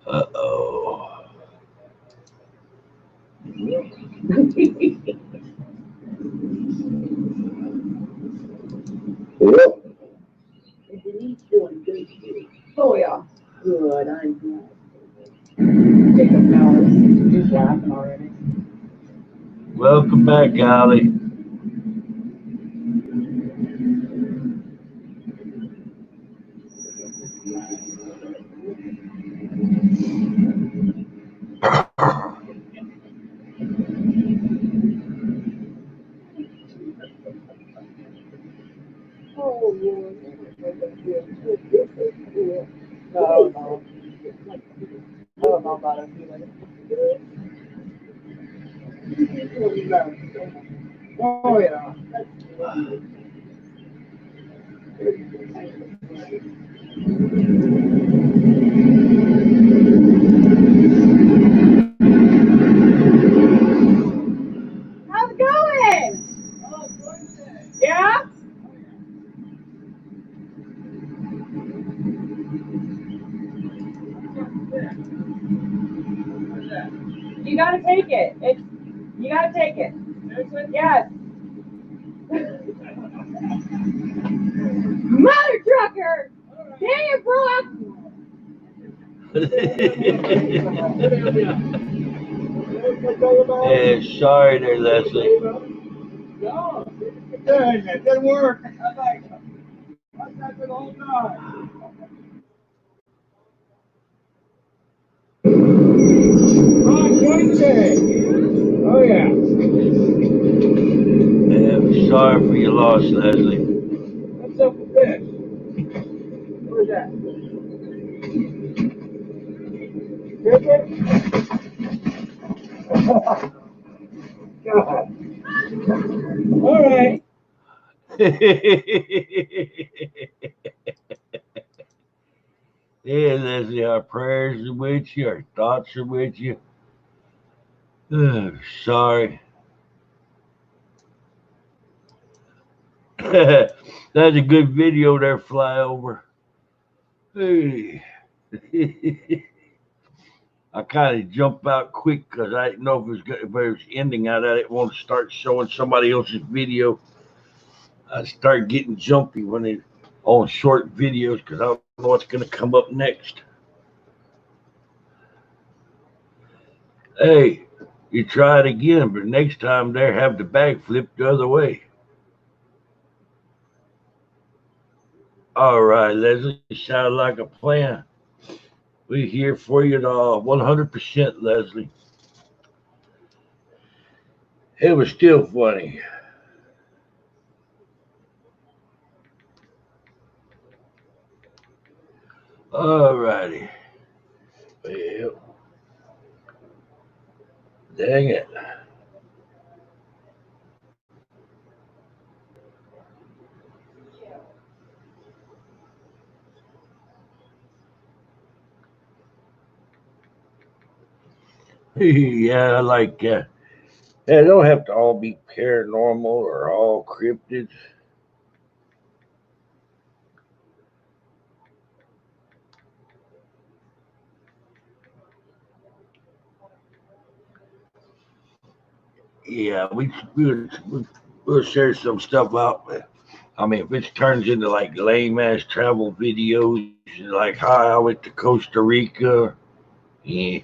Uh-oh. Is your knees doing good? Oh, yeah. Good, I'm glad. Take a shower. Just laughing already. Welcome back, Allie. Oh, Lord. No, no. I don't know about it. Oh, yeah. How's it going? Yeah? You gotta take it. You gotta take it. Yes. Mother trucker! Dang it, Brooke! Hey, sorry there, Leslie. No, it didn't work. I got the whole time. Oh, yeah. Yeah, I'm sorry for your loss, Leslie. What's up with this? What is that? God. All right. Yeah, Leslie, our prayers are with you, our thoughts are with you. Sorry. That's a good video there, Flyover. Hey. I kind of jump out quick because I didn't know if it was ending out. I didn't want to start showing somebody else's video. I start getting jumpy when they on short videos because I don't know what's going to come up next. Hey, you try it again, but next time there, have the bag flipped the other way. All right, Leslie, sound like a plan. We're here for you 100%, Leslie. It was still funny. Alrighty. Well, dang it. Yeah, I like they don't have to all be paranormal or all cryptids. Yeah, we'll share some stuff out. I mean, if it turns into like lame ass travel videos, like hi, I went to Costa Rica. Yeah.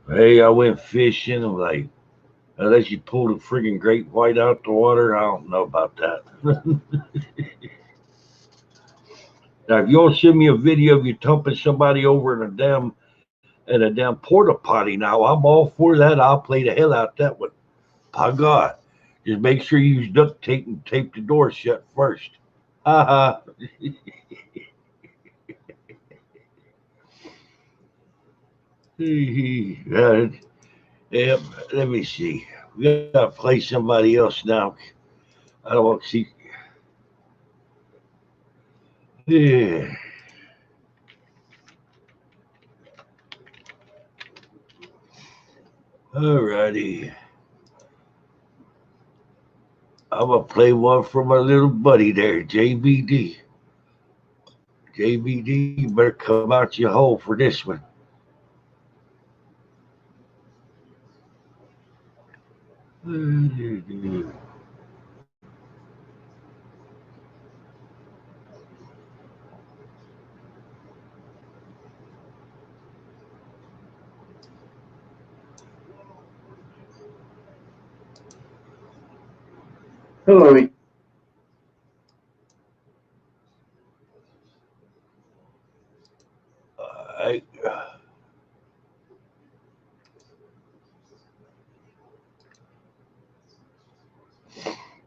Hey, I went fishing. I'm like, unless you pulled a friggin' great white out the water, I don't know about that. Now, if you want to send me a video of you thumping somebody over in a damn porta potty, now I'm all for that. I'll play the hell out that one. By God, just make sure you use duct tape and tape the door shut first. Ha ha. Yeah, let me see. We gotta play somebody else now. I don't want to see. Yeah. Alrighty. I'm gonna play one for my little buddy there, JBD. JBD, you better come out your hole for this one. Hello. I,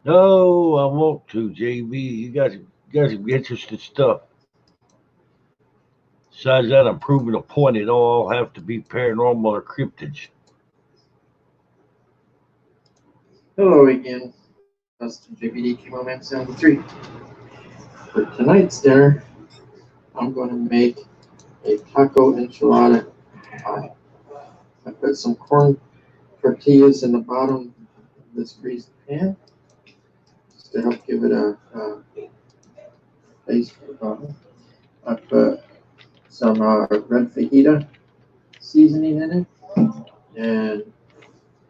no, I want to, JB. You got some interesting stuff. Besides that, I'm proving a point. It all have to be paranormal or cryptids. Hello again. Dustin JBD Chemo Man 73. For tonight's dinner, I'm going to make a taco enchilada pie. I put some corn tortillas in the bottom of this greased pan just to help give it a base for the bottom. I put some red fajita seasoning in it and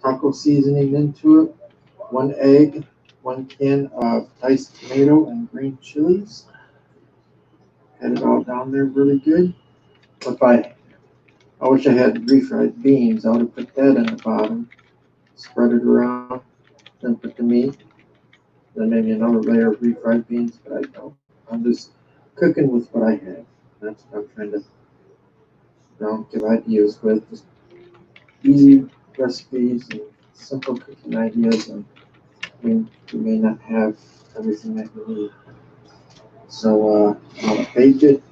taco seasoning into it, 1 egg, 1 can of diced tomato and green chilies. Had it all down there really good. I wish I had refried beans. I would have put that in the bottom, spread it around, then put the meat, then maybe another layer of refried beans, but I don't. I'm just cooking with what I have. That's what I'm trying to give ideas with. Just easy recipes and simple cooking ideas. And I mean, you may not have everything that you need. So I'm going to bake it,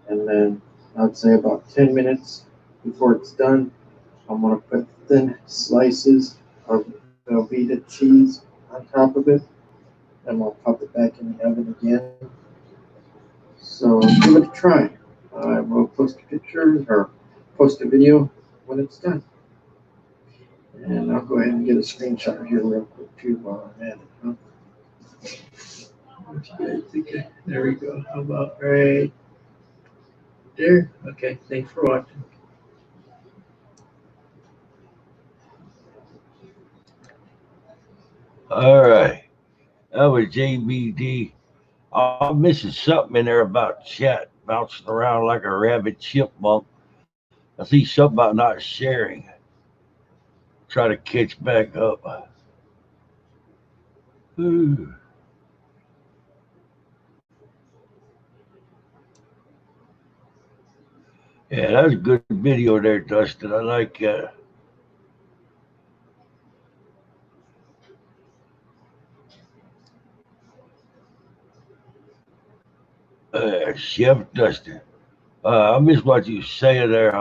and then I'd say about 10 minutes before it's done, I'm going to put thin slices of Velveeta cheese on top of it, and we'll pop it back in the oven again. So give it a try. I will post a picture or post a video when it's done. And I'll go ahead and get a screenshot here real quick too while I'm at it. Okay, there we go. How about right there? Okay, thanks for watching. All right. That was JBD. I'm missing something in there about chat bouncing around like a rabid chipmunk. I see something about not sharing. Try to catch back up. Ooh. Yeah, that was a good video there, Dustin. I like that. Chef Dustin. I missed what you saying there,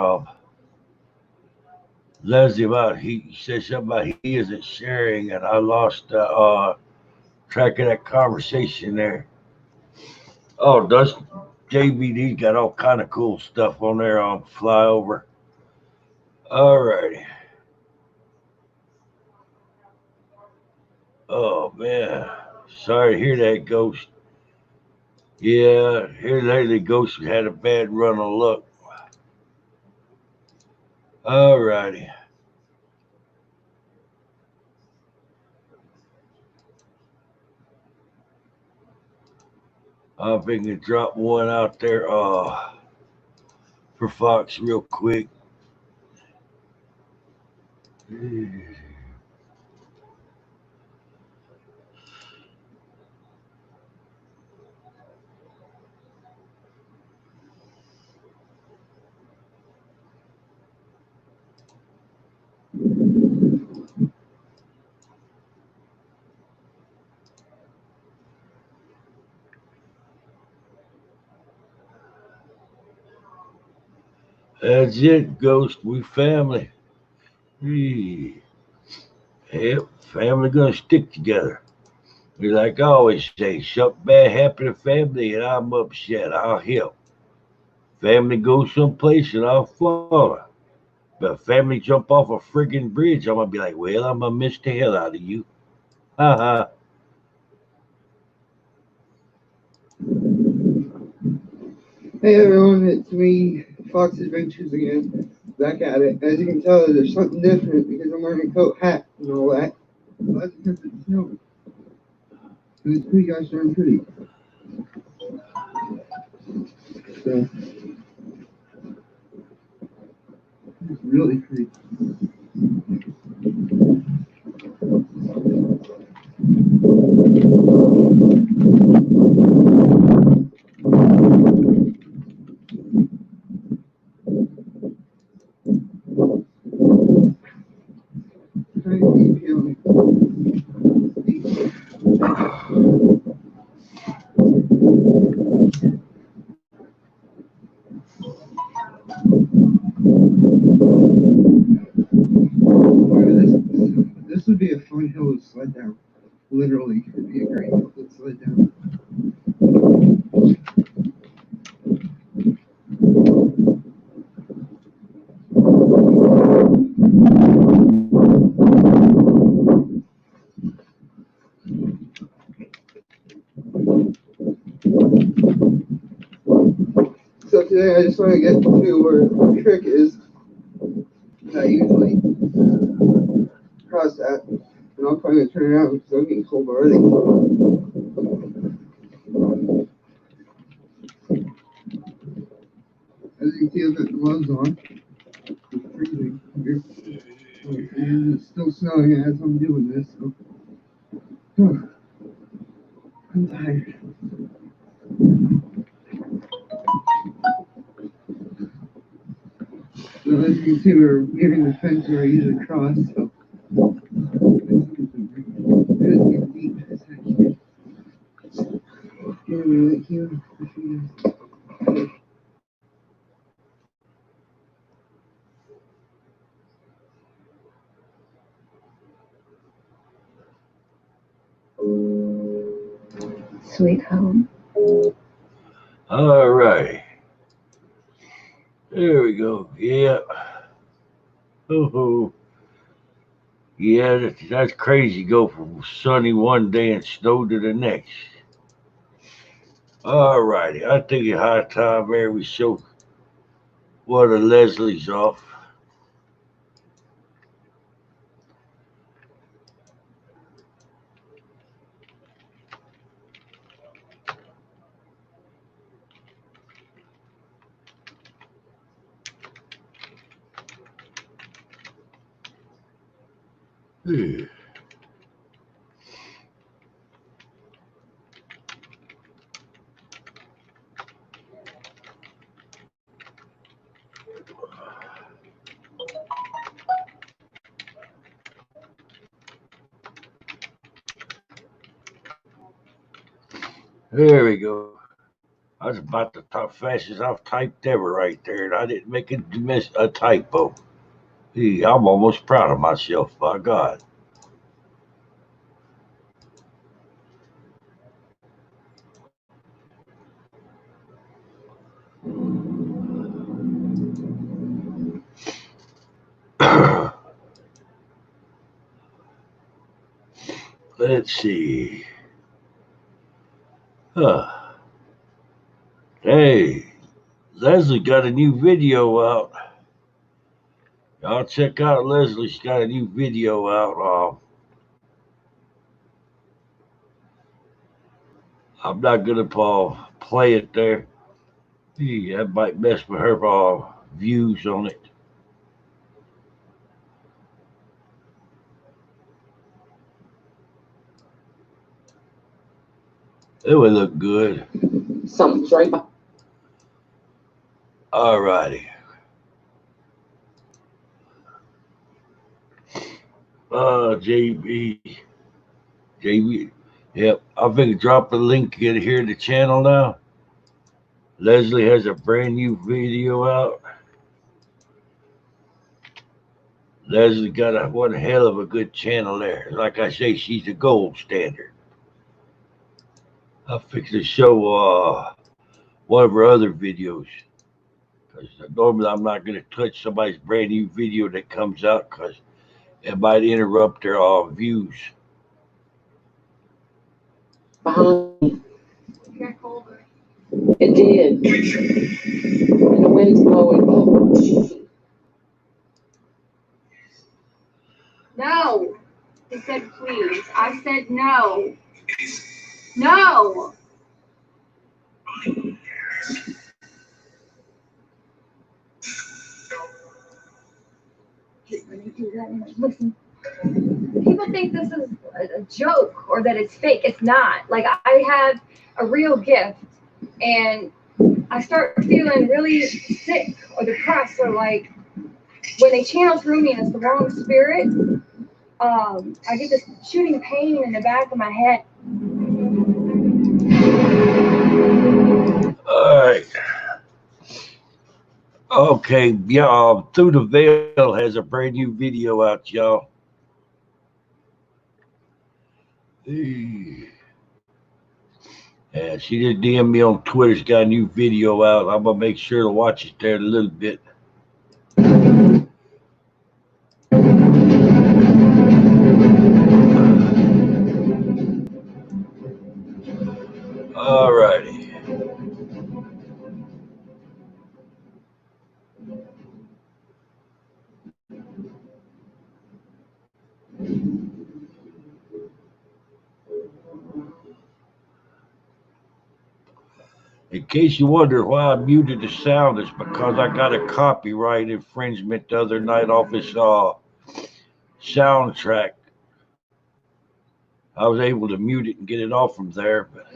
Leslie, about he said something about he isn't sharing, and I lost track of that conversation there. Oh, Dustin, JBD got all kind of cool stuff on there on Flyover. All righty. Oh man, sorry to hear that, Ghost. Yeah, here lately, Ghost had a bad run of luck. All righty. I'm thinking to drop one out there for Fox real quick. That's it, Ghost. We family. Yep, family gonna stick together. Like I always say, something bad happened to family and I'm upset. I'll help. Family goes someplace and I'll follow. But family jump off a friggin' bridge, I'm gonna be like, well, I'm gonna miss the hell out of you. Ha ha. Hey everyone, it's me, Fox Adventures again, back at it. As you can tell, there's something different because I'm wearing a coat, hat, and all that. Well, that's because it's snowing. And it's pretty gosh darn pretty. So, it's really pretty. Trying to keep you this would be a fun hill to sled down. Literally, it would be a great hill to sled down. So today I just want to get to where the trick is. I usually cross that, and I'll probably turn around because I'm getting cold already. As you can see, I've got gloves on. It's freezing here. And it's still snowing as I'm doing this, so I'm tired. So as you can see, we're nearing the fence where I usually cross, so it's getting deep. It's actually getting me right here. Sweet home. All right. There we go. Yeah. Oh, yeah, that's crazy. Go from sunny one day and snow to the next. All righty. I think it's high time here we show what a Leslie's off. Yeah. There we go. I was about the top fastest I've typed ever right there, and I didn't make a typo. Hey, I'm almost proud of myself, by God. Let's see. Huh. Hey, Leslie got a new video out. Y'all check out Leslie. She's got a new video out. I'm not gonna play it there. That might mess with her views on it. It would look good. Something's right by. Alrighty. JB. Yep. I'm gonna drop the link in here to the channel now. Leslie has a brand new video out. Leslie got one hell of a good channel there. Like I say, she's the gold standard. I'll fix to show one of her other videos. Because normally I'm not going to touch somebody's brand new video that comes out because it might interrupt their views. Behind. It did. And the wind's blowing. No. He said please. I said no. No. Listen, people think this is a joke or that it's fake. It's not. Like, I have a real gift, and I start feeling really sick or depressed, or like when they channel through me and it's the wrong spirit, I get this shooting pain in the back of my head. All right. Okay, yeah, Through the Veil has a brand new video out, y'all. Yeah, she just DM me on Twitter. She's got a new video out. I'm going to make sure to watch it there in a little bit. All righty. In case you wonder why I muted the sound, it's because I got a copyright infringement the other night off this soundtrack. I was able to mute it and get it off from there. But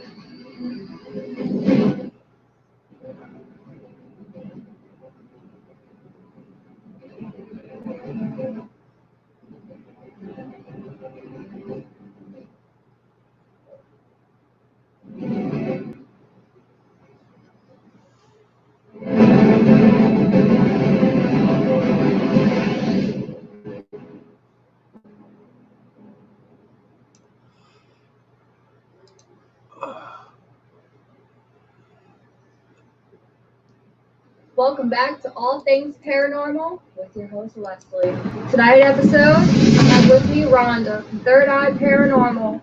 Welcome back to All Things Paranormal with your host, Leslie. Tonight's episode, I have with me Rhonda from Third Eye Paranormal.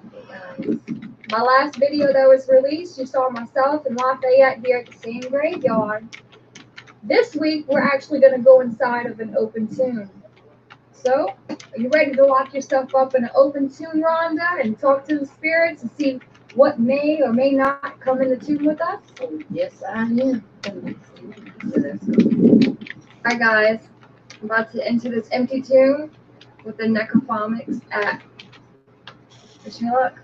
My last video that was released, you saw myself and Lafayette here at the same graveyard. This week, we're actually going to go inside of an open tomb. So, are you ready to lock yourself up in an open tomb, Rhonda, and talk to the spirits and see what may or may not come in the tomb with us? Yes, I am. Alright guys, I'm about to enter this empty tomb with the necrophonics at. Wish me luck.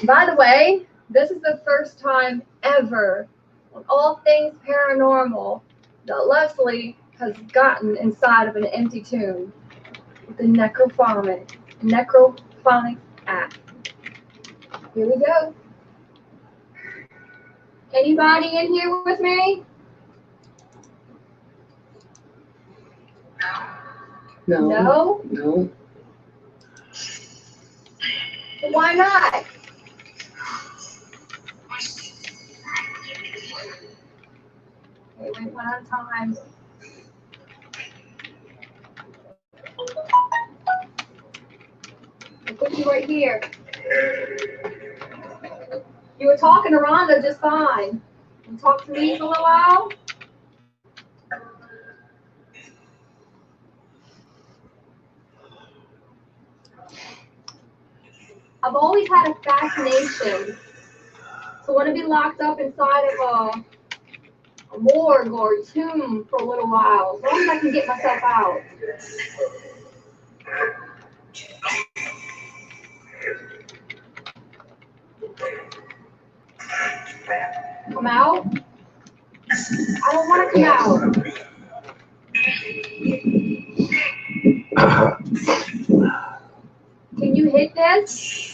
By the way, this is the first time ever on All Things Paranormal that Leslie has gotten inside of an empty tomb with the necrophonic app. Here we go. Anybody in here with me? No. No? No. Why not? Okay, wait one at a time. I'll put you right here. You were talking to Rhonda just fine. You talk to me for a little while? I've always had a fascination to want to be locked up inside of a morgue or a tomb for a little while, as long as I can get myself out. Come out? I don't want to come out. Can you hit this?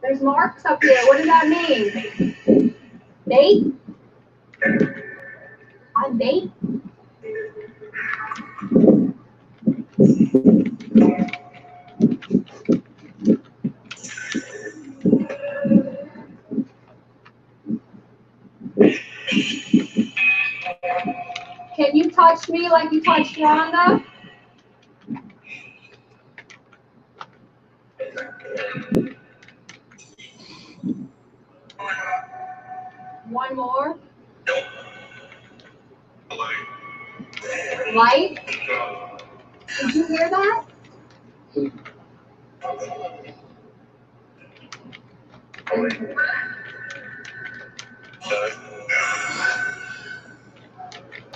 There's marks up here. What does that mean? Bait? I'm bait? Can you touch me like you touched Rhonda? One more. Light? Did you hear that?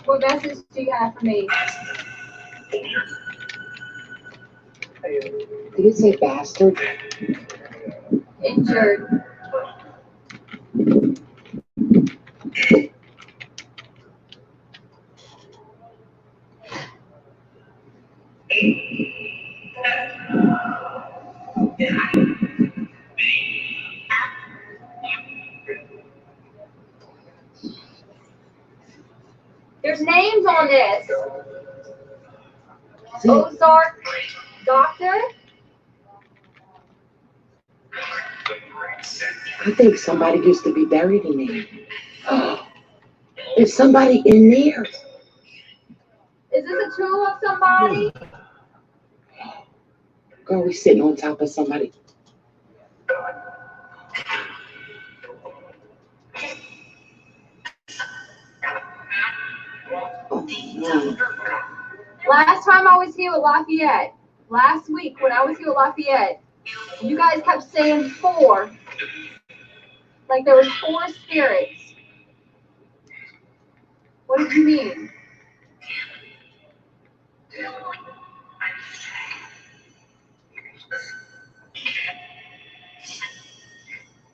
What message do you have for me? Did you say bastard? Injured. There's names on this. Ozark Doctor. I think somebody used to be buried in there. There's somebody in there. Is this a tomb of somebody? Girl, we sitting on top of somebody. Oh, no. Last time I was here with Lafayette, last week when I was here with Lafayette, you guys kept saying 4. Like there was 4 spirits. What did you mean?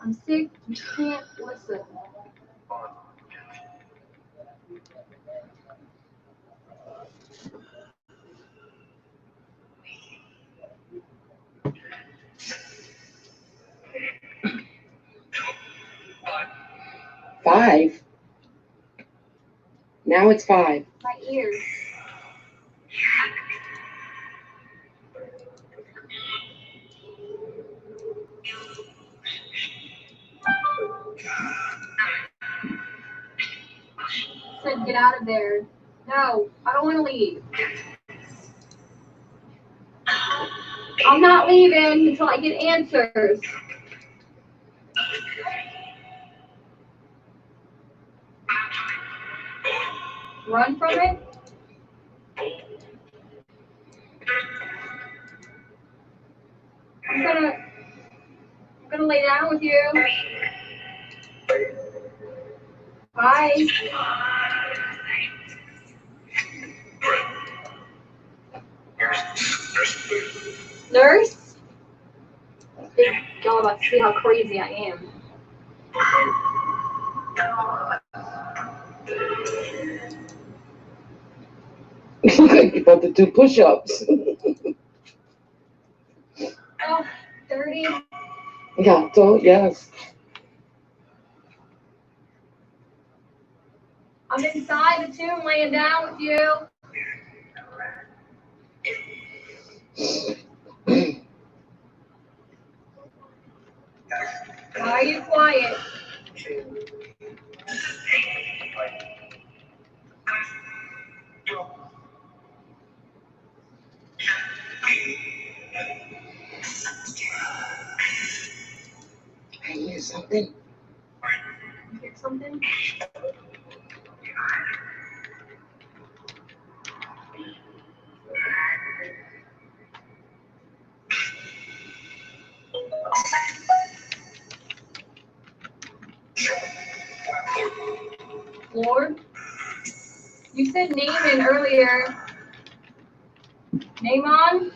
I'm sick, you can't listen. Five. Now it's 5. My ears. Said get out of there. No, I don't want to leave. I'm not leaving until I get answers. Run from it? I'm gonna lay down with you. Bye. Nurse? Y'all about to see how crazy I am. Look like you about to do push-ups. Oh, dirty. Gato, yes. I'm inside the tomb laying down with you. Why are you quiet? I hear something. You hear something? Lord? You said Naaman earlier. Naaman?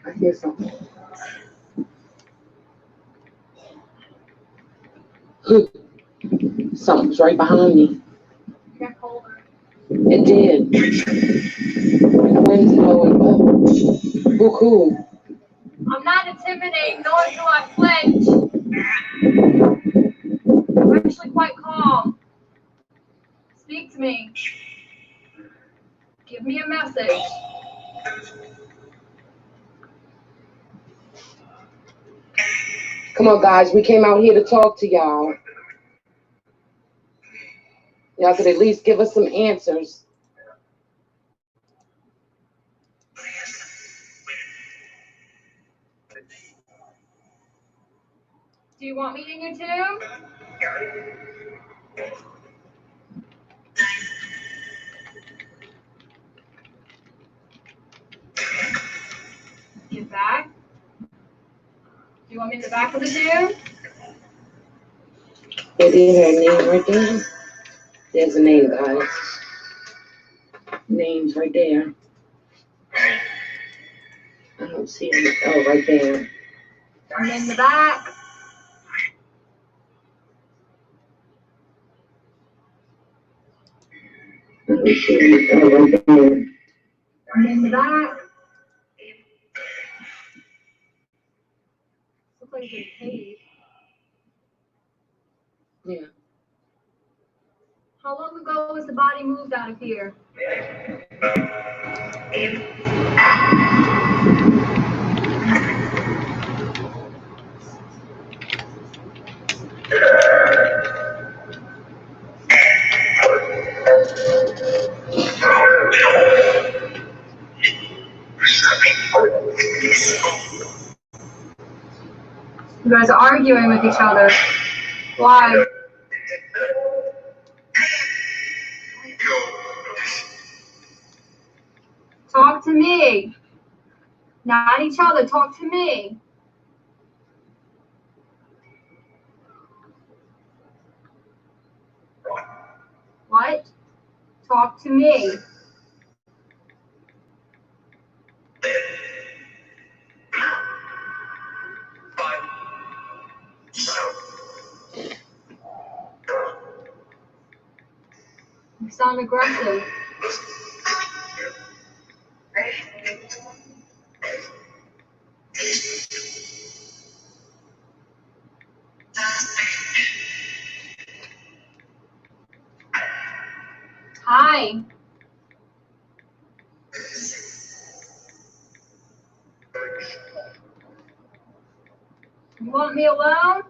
I hear something. Something's right behind me. You got colder. It did. And the wind's blowing. Oh, cool. I'm not intimidating, nor do I flinch. I'm actually quite calm. Speak to me. Give me a message. Come on, guys. We came out here to talk to y'all. Y'all could at least give us some answers. Do you want me in your tomb? In back? Do you want me in the back of the tomb? Is there a name right there? There's a name, guys. Name's right there. I don't see it. Oh, right there. I'm in the back. I don't see it. Oh, right there. I'm in the back. Looks like it's a cave. Yeah. How long ago was the body moved out of here? You guys are arguing with each other. Why? Talk to me. Not each other. Talk to me. What? Talk to me. You sound aggressive. Hi. You want me alone?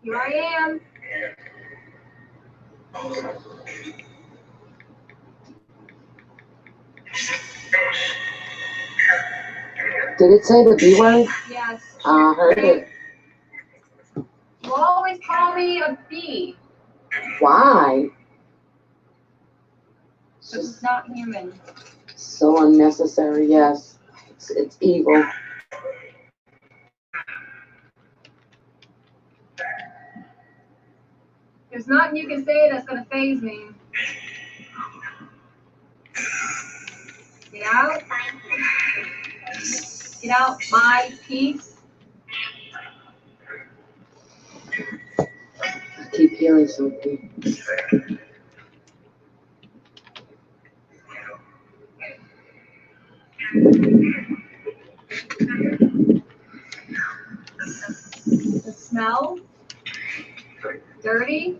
Here I am. Did it say the B word? Yes. I heard it. You always call me a bee. Why? Because it's not human. So unnecessary, yes. It's evil. There's nothing you can say that's going to faze me. Get out. Get out my peace. I keep hearing something. The smell? Dirty?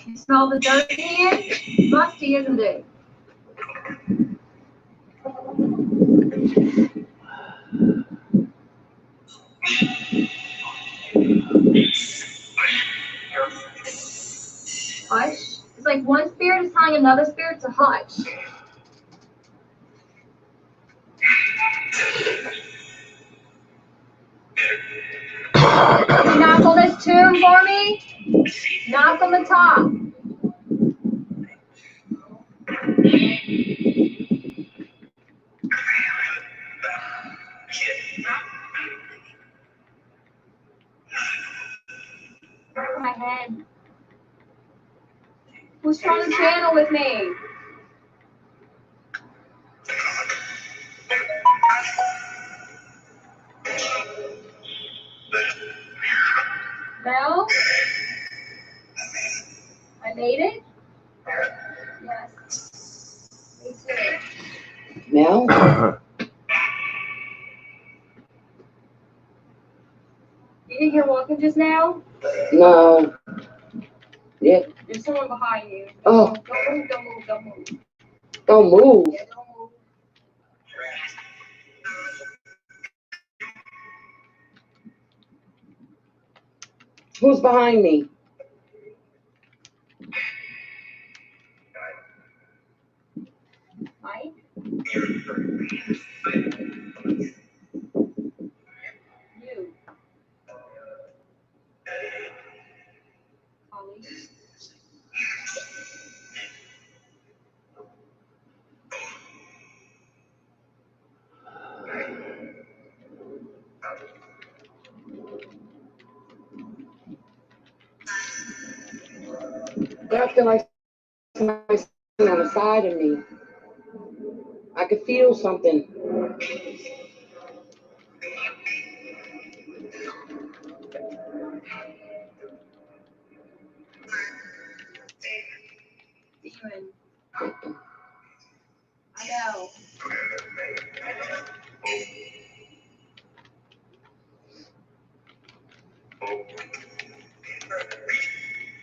You smell the dirt in? Musty, isn't it? Hush. It's like one spirit is telling another spirit to hush. Can you knock on this tomb for me? Knock on the top. My head. Who's trying to channel with me? Mel? I made it? Yes. Me too. Mel? You didn't hear walking just now? No. Yeah. There's someone behind you. Oh. Don't move, don't move, don't move. Don't move. Yeah, don't move. Who's behind me? Mike? You. Ollie. I feel like somebody sitting on the side of me. I could feel something. Demon. I know.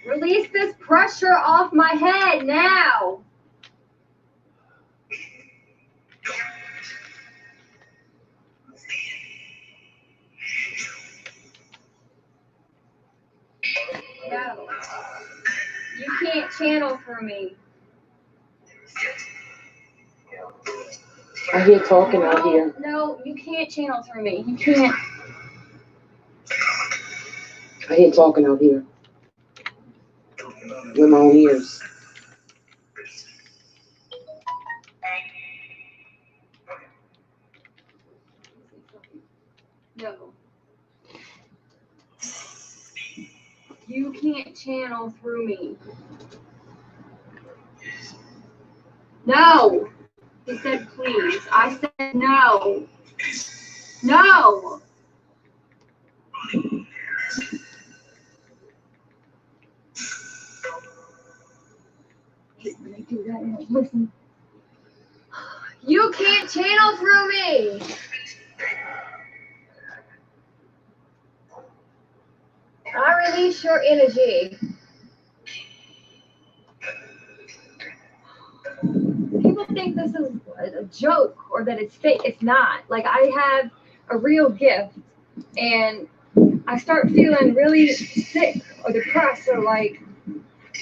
Release this pressure off my head now. No. You can't channel through me. I hear talking out here. No, you can't channel through me. You can't. I hear talking out here. With my own ears. No. You can't channel through me. No. He said please. I said no. No. When I do that, listen. You can't channel through me. I release your energy. People think this is a joke or that it's fake. It's not. Like, I have a real gift, and I start feeling really sick or depressed, or like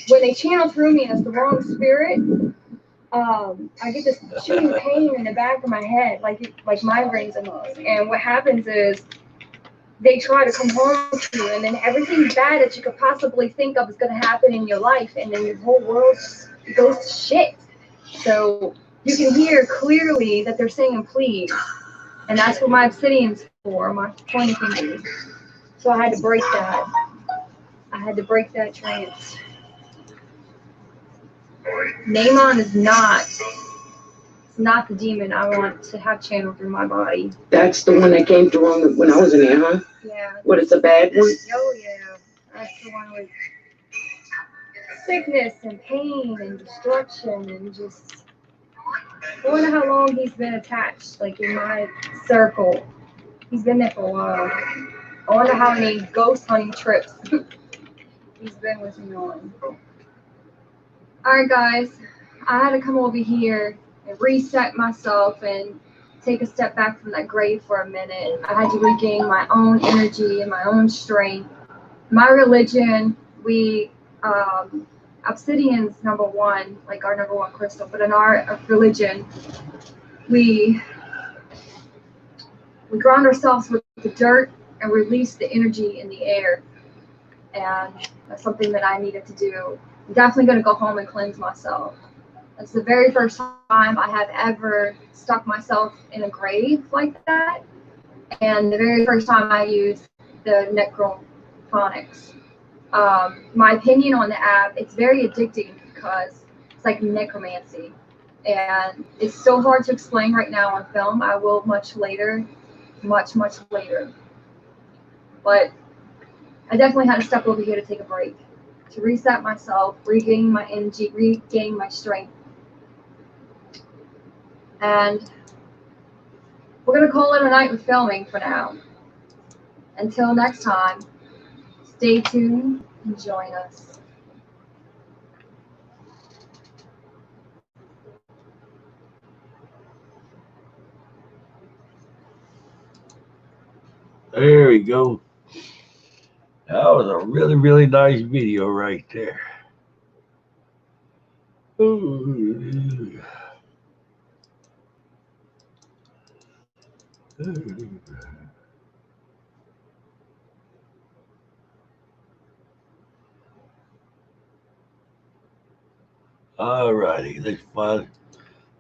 when they channel through me and it's the wrong spirit, I get this shooting pain in the back of my head, like migraines almost. And what happens is they try to come home to you, and then everything bad that you could possibly think of is going to happen in your life, and then your whole world goes to shit. So you can hear clearly that they're saying please, and that's what my obsidian's for, my pointing fingers. So I had to break that. I had to break that trance. Namon is not the demon I want to have channeled through my body. That's the one that came through when I was in there, huh? Yeah. What, it's a bad one? Oh, yeah. That's the one with sickness and pain and destruction and just I wonder how long he's been attached, like in my circle. He's been there for a while. I wonder how many ghost hunting trips he's been with me on. Alright guys, I had to come over here and reset myself and take a step back from that grave for a minute. I had to regain my own energy and my own strength. My religion, obsidian's number one, like our number one crystal, but in our religion, we ground ourselves with the dirt and release the energy in the air. And that's something that I needed to do. I'm definitely going to go home and cleanse myself. That's the very first time I have ever stuck myself in a grave like that. And the very first time I used the necrophonics. My opinion on the app, it's very addicting because it's like necromancy. And it's so hard to explain right now on film. I will much later. But I definitely had to step over here to take a break, to reset myself, regain my energy, regain my strength. And we're going to call it a night with filming for now. Until next time, stay tuned and join us. There we go. That was a really, really nice video right there. Ooh. All righty, let's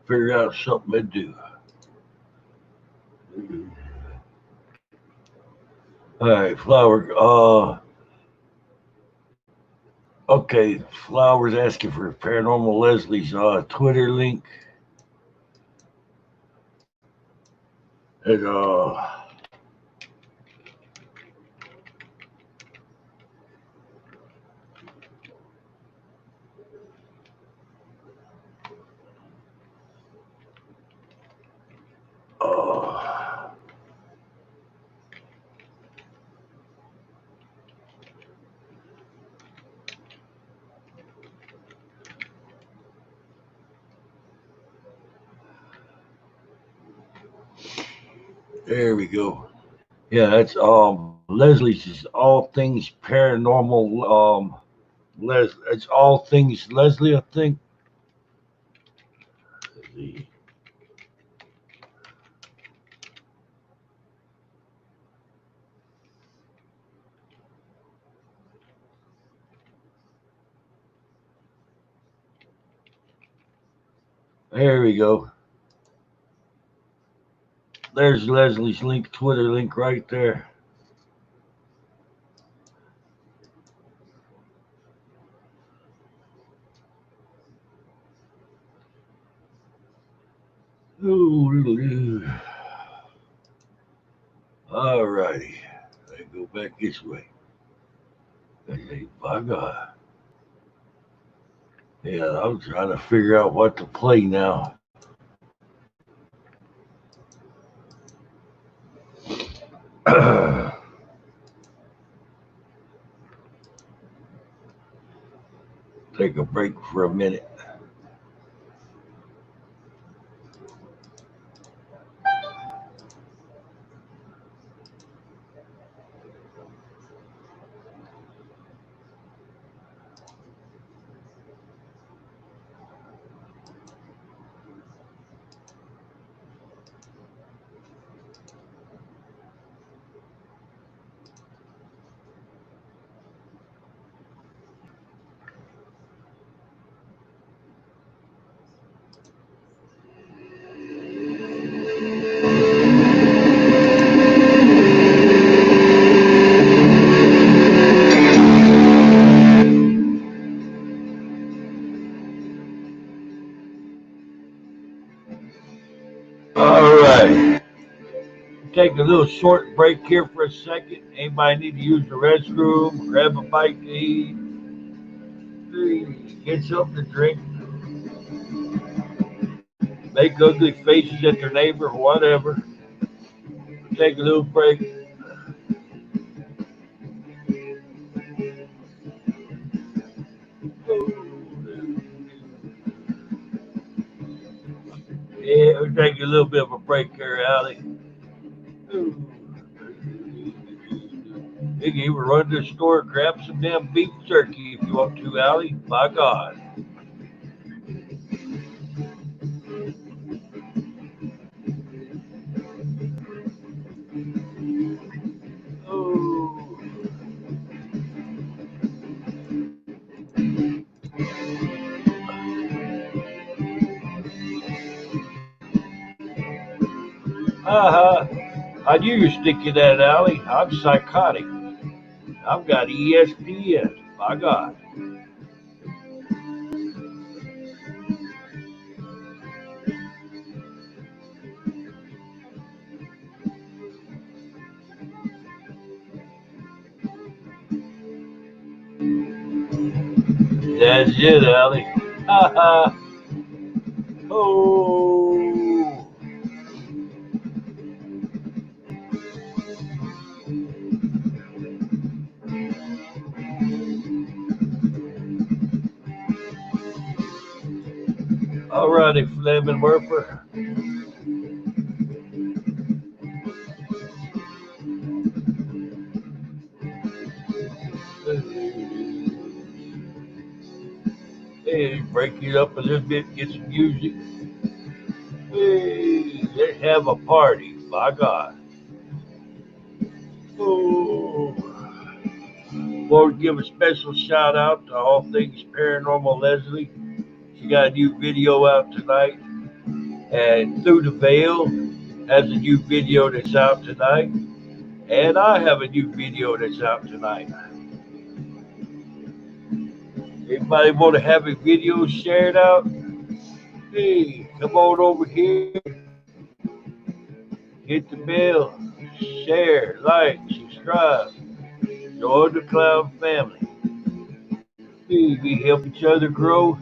figure out something to do. All right, Flower. Okay, Flower's asking for Paranormal Leslie's Twitter link. And there we go. Yeah, that's Leslie's is All Things Paranormal. It's All Things Leslie, I think. Let's see. There we go. There's Leslie's link, Twitter link right there. Ooh. All righty. I go back this way. My God. Yeah, I'm trying to figure out what to play now. Take a break for a minute. Take a little short break here for a second. Anybody need to use the restroom, grab a bite to eat, get something to drink. make ugly faces at their neighbor, whatever. Take a little break. Yeah, we'll take a little bit of a break here, Allie. You can even run to the store and grab some damn beef jerky if you want to, Allie. My God. Oh. I knew you're sticking that, Allie. I'm psychotic. I've got ESPN. My God. That's it, Allie. Ha ha. Oh. Alrighty, Fleming Werper. Hey, break it up a little bit, get some music. Hey, let's have a party. My God. Oh. Want to give a special shout out to All Things Paranormal Leslie. She got a new video out tonight. And Through the Veil has a new video that's out tonight. And I have a new video that's out tonight. Anybody want to have a video shared out? Hey, come on over here. Hit the bell. Share, like, subscribe. Join the Clown family. Hey, we help each other grow.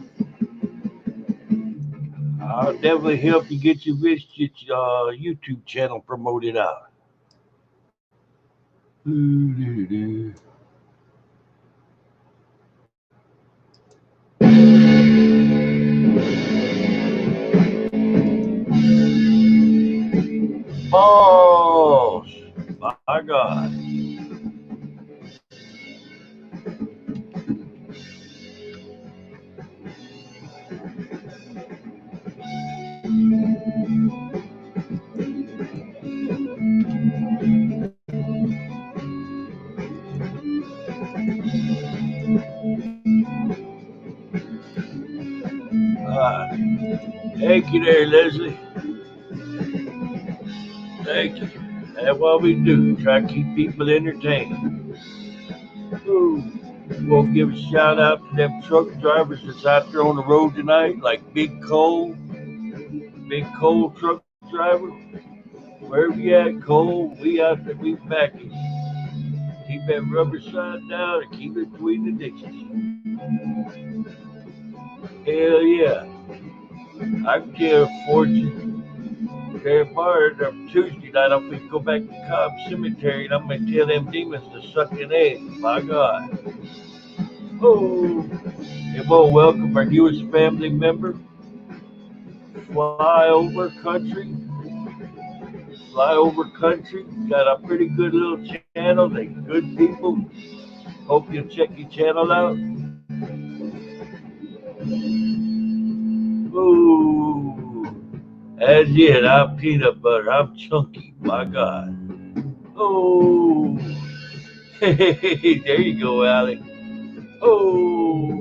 I'll definitely help you get your YouTube channel promoted out. Balls! My God. Thank you there, Leslie. Thank you. That's what we do. Try to keep people entertained. Ooh. We'll give a shout out to them truck drivers that's out there on the road tonight, like Big Cole truck driver. Wherever you at, Cole, we out there, we backing. Keep that rubber side down and keep it between the ditches. Hell yeah. I can tell a fortune. They're fired on Tuesday night. I'm going to go back to Cobb Cemetery and I'm going to tell them demons to suck an egg. My God. Oh. And we'll welcome our newest family member. Flyover Country. Got a pretty good little channel. They good people. Hope you'll check your channel out. Ooh. That's it. I'm peanut butter. I'm chunky. My God. Oh. Hey, there you go, Allie. Oh.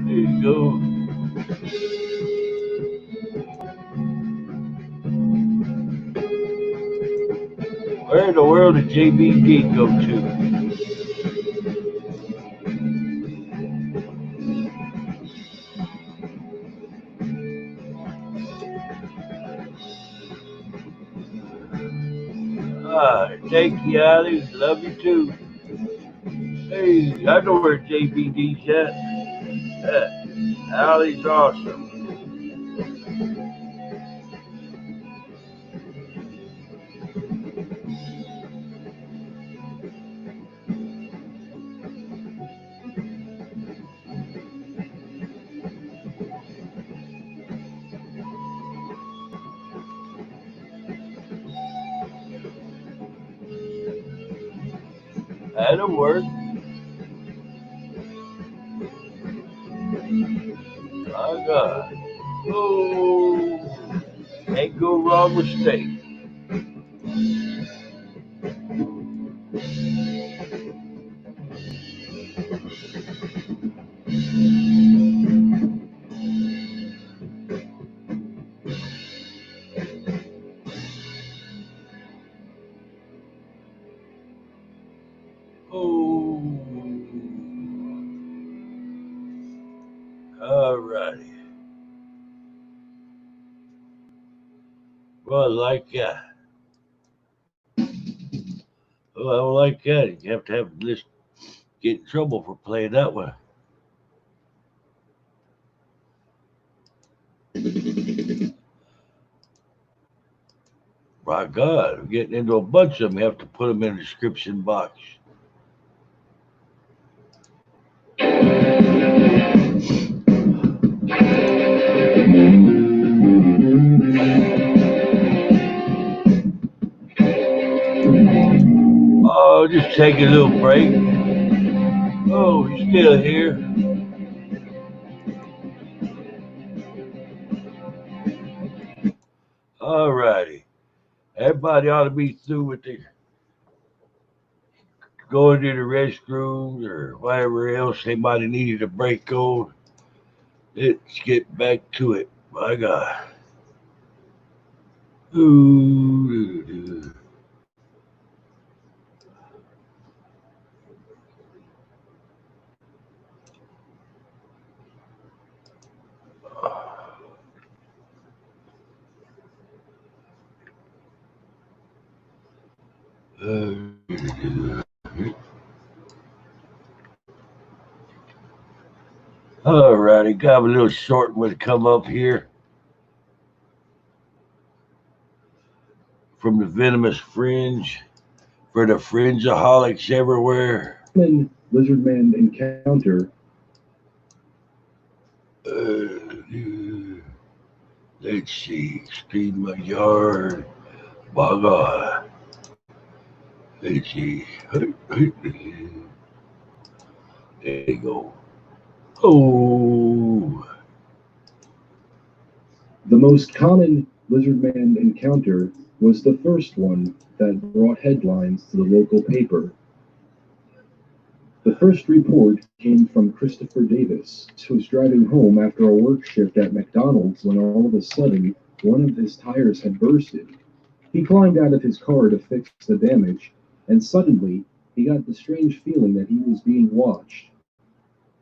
There you go. Where in the world did JBD go to? Thank you, Allie. Love you too. Hey, I know where JBD's at. Allie's awesome. That'll work. My God. Oh, can't go wrong with steak. Oh, all righty. Well, like that. Well, I don't like that. You have to have this get in trouble for playing that one. My God, I'm getting into a bunch of them. You have to put them in the description box. Oh, just take a little break. Oh, he's still here. All righty. Everybody ought to be through with the going to the restrooms or whatever else they might have needed a break on. Let's get back to it. My God. Ooh. All righty, got a little short one to come up here from the Venomous Fringe for the fringeaholics everywhere. Lizardman encounter. Let's see, speed my yard. My God. Let's see. There you go. Oh. The most common Lizardman encounter was the first one that brought headlines to the local paper. The first report came from Christopher Davis, who was driving home after a work shift at McDonald's when all of a sudden one of his tires had bursted. He climbed out of his car to fix the damage, and suddenly he got the strange feeling that he was being watched.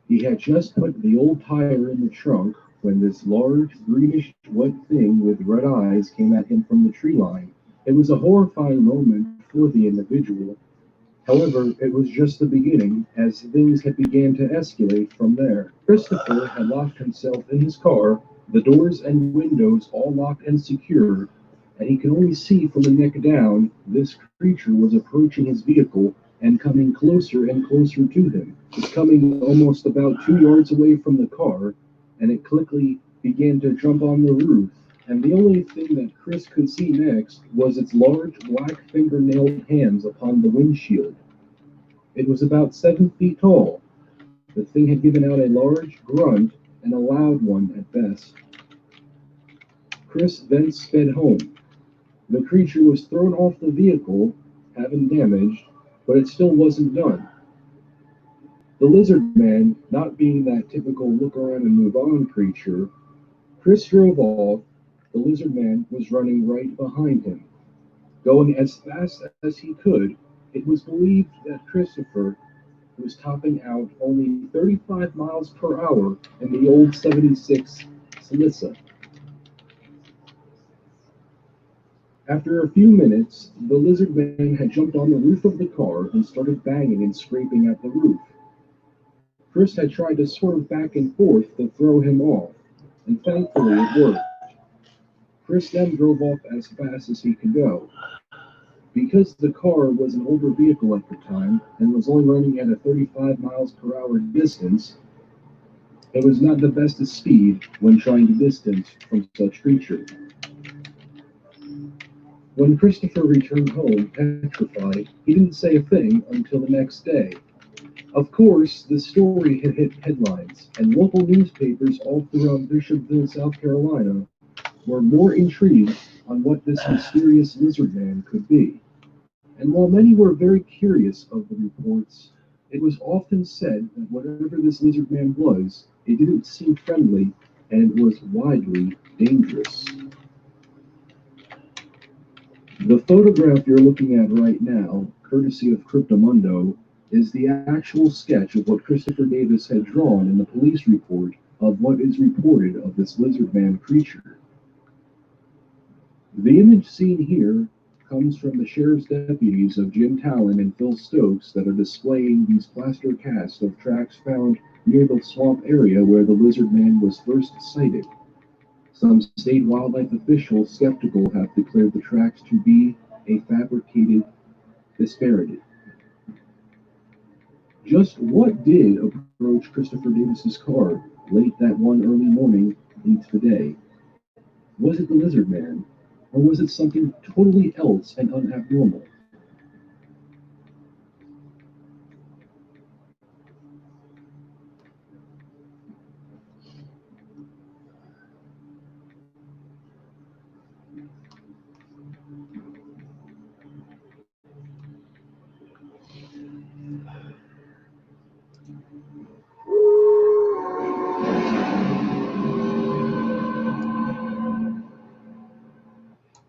He had just put the old tire in the trunk when this large, greenish, wet thing with red eyes came at him from the tree line. It was a horrifying moment for the individual. However, it was just the beginning, as things had began to escalate from there. Christopher had locked himself in his car, the doors and windows all locked and secured, and he could only see from the neck down this creature was approaching his vehicle and coming closer and closer to him. It was coming almost about 2 yards away from the car, and it quickly began to jump on the roof. And the only thing that Chris could see next was its large black fingernailed hands upon the windshield. It was about 7 feet tall. The thing had given out a large grunt and a loud one at best. Chris then sped home. The creature was thrown off the vehicle, having damaged, but it still wasn't done. The lizard man, not being that typical look around and move on creature, Chris drove off. The lizard man was running right behind him. Going as fast as he could, it was believed that Christopher was topping out only 35 miles per hour in the old 76 Celica. After a few minutes, the lizard man had jumped on the roof of the car and started banging and scraping at the roof. Chris had tried to swerve back and forth to throw him off, and thankfully it worked. Chris then drove off as fast as he could go. Because the car was an older vehicle at the time and was only running at a 35 miles per hour distance, it was not the best of speed when trying to distance from such creature. When Christopher returned home petrified, he didn't say a thing until the next day. Of course, the story had hit headlines, and local newspapers all throughout Bishopville, South Carolina, were more intrigued on what this mysterious lizard man could be. And while many were very curious of the reports, it was often said that whatever this lizard man was, it didn't seem friendly and was widely dangerous. The photograph you're looking at right now, courtesy of Cryptomundo, is the actual sketch of what Christopher Davis had drawn in the police report of what is reported of this lizard man creature. The image seen here comes from the sheriff's deputies of Jim Talon and Phil Stokes that are displaying these plaster casts of tracks found near the swamp area where the lizard man was first sighted. Some state wildlife officials skeptical have declared the tracks to be a fabricated disparity. Just what did approach Christopher Davis's car late that one early morning into the day? Was it the lizard man, or was it something totally else and unabnormal?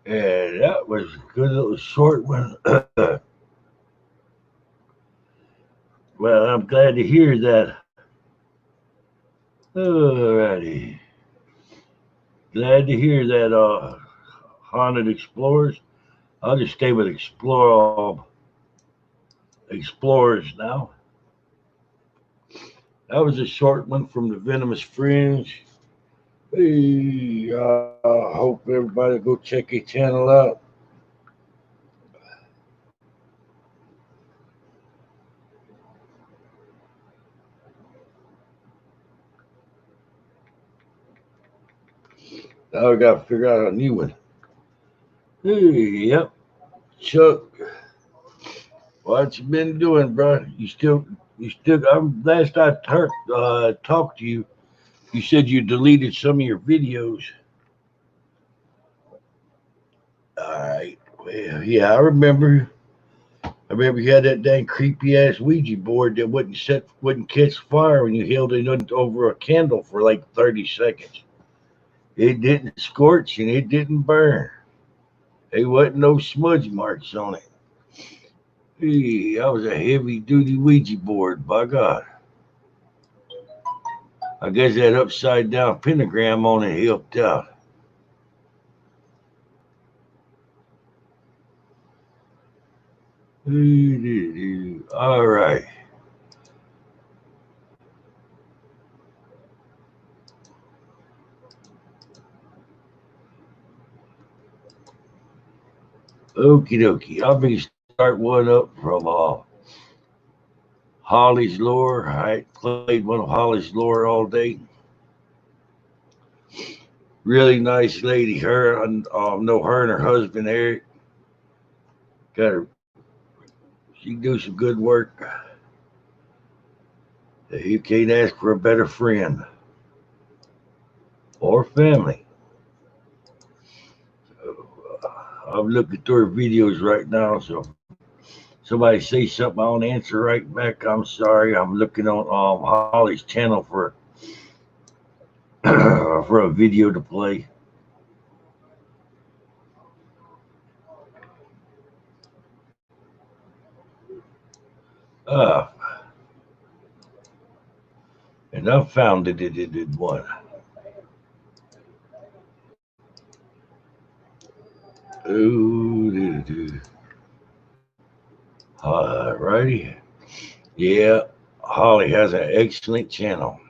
And that was a good little short one. Well, I'm glad to hear that. Alrighty. Glad to hear that, haunted explorers. I'll just stay with explorers now. That was a short one from the Venomous Fringe. Hey, hope everybody go check your channel out. Now I gotta figure out a new one. Hey, yep, Chuck. What you been doing, bro? You still. Last I talked to you, you said you deleted some of your videos. All right. Well, yeah, I remember. I remember you had that dang creepy ass Ouija board that wouldn't catch fire when you held it over a candle for like 30 seconds. It didn't scorch and it didn't burn. There wasn't no smudge marks on it. Hey, that was a heavy duty Ouija board, by God. I guess that upside down pentagram on it helped out. All right. Okie dokie. I'm going to start one up from Holly's lore. I played one of Holly's lore all day. Really nice lady. Her, I know her and her husband Eric. Got her. She do some good work. You can't ask for a better friend or family. I'm looking through her videos right now, so somebody say something, I don't answer right back. I'm sorry. I'm looking on Holly's channel for for a video to play. And I found it did one. Ooh, alrighty. Yeah, Holly has an excellent channel.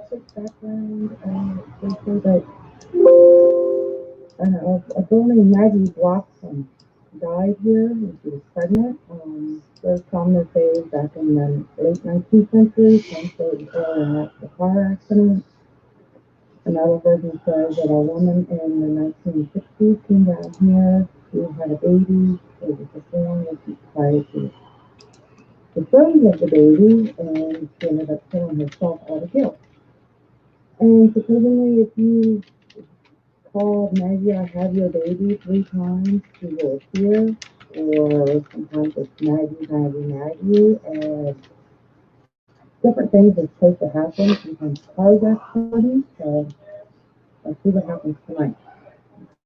Quick background, they say that a girl named Maggie Bloxham died here when she was pregnant. There's some that say back in the late 19th century, some say it was early in a car accident. Another version says that a woman in the 1960s came down here, she had a baby, it was performed and she tried to dispose of the baby, and she ended up killing herself out of guilt. And supposedly, if you call Maggie, I have your baby 3 times, she will appear, or sometimes it's Maggie, and different things are supposed to happen. Sometimes cars accidents, so let's see what happens tonight.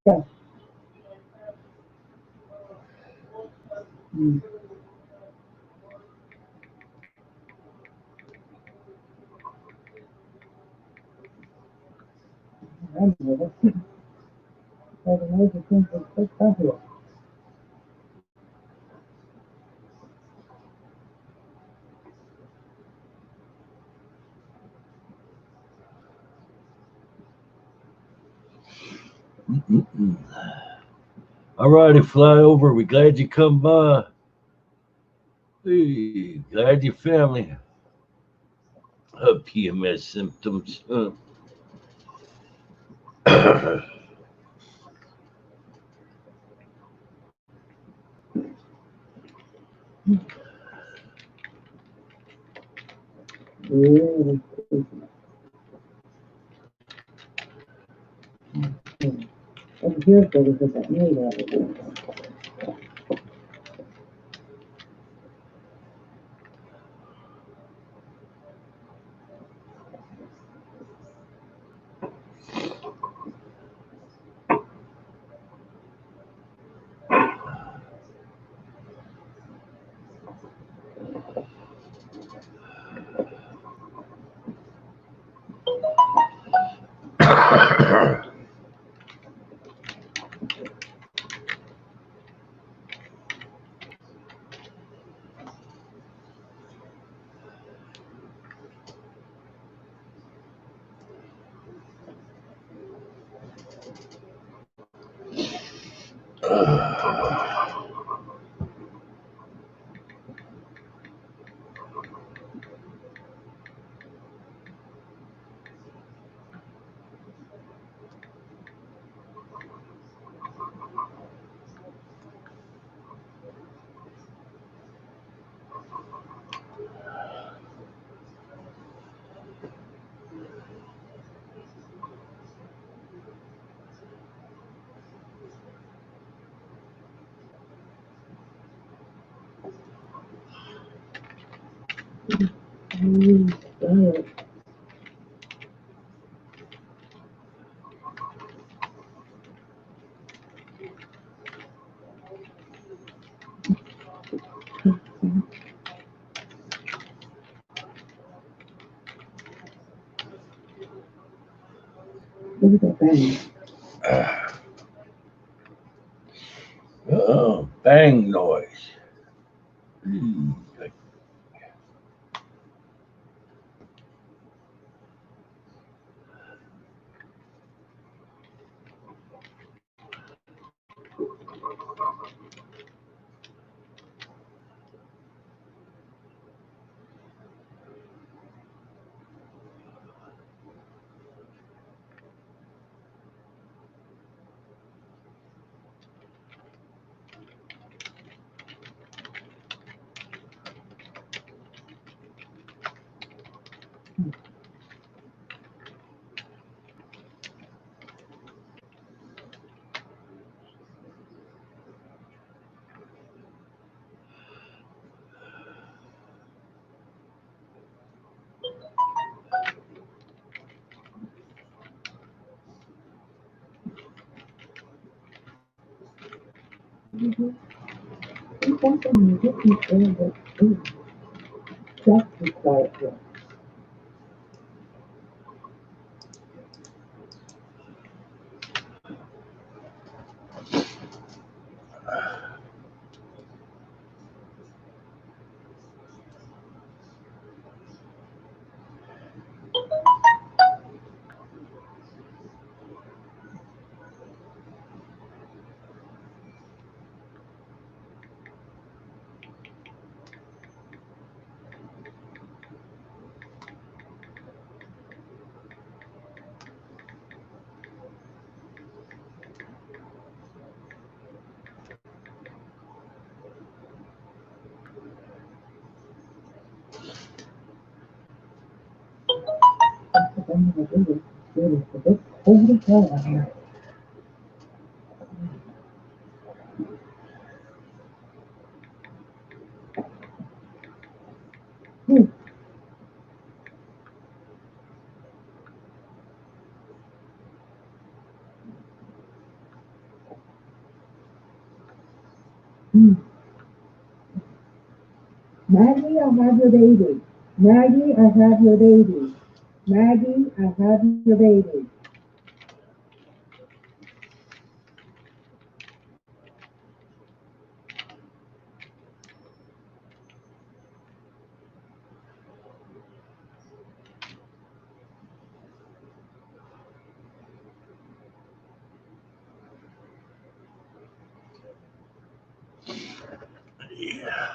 Yeah. Mm. I'm nervous. I don't know if you think it's just out here. Alrighty, flyover. We glad you come by. Hey, glad your family have PMS symptoms. Really creepy. Over here, so we put that maid out of here. Look at that bang. Oh, bang noise. Just be quiet here. What I'm gonna do is it's cold as hell out here. Maggie, I have your baby. Maggie, I have your baby. Maggie, I have your baby. Yeah.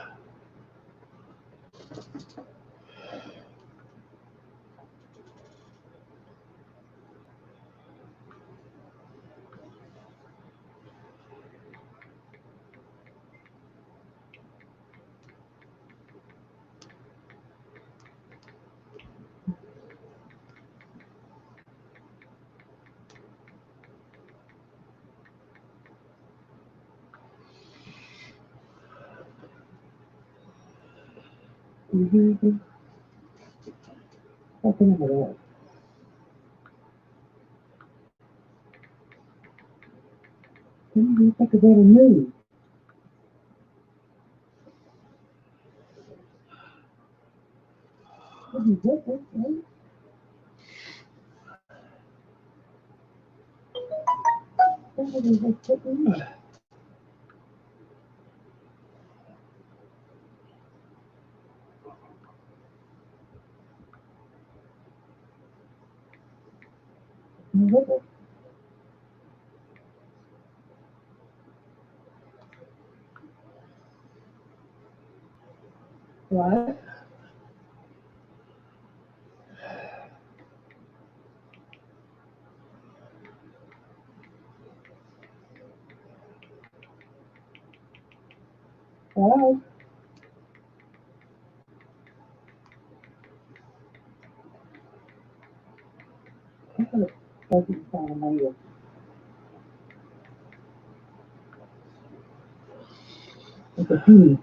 Mm-hmm. Fucking hell. I could better move. What? Hello? Doesn't sound familiar. It's a bee.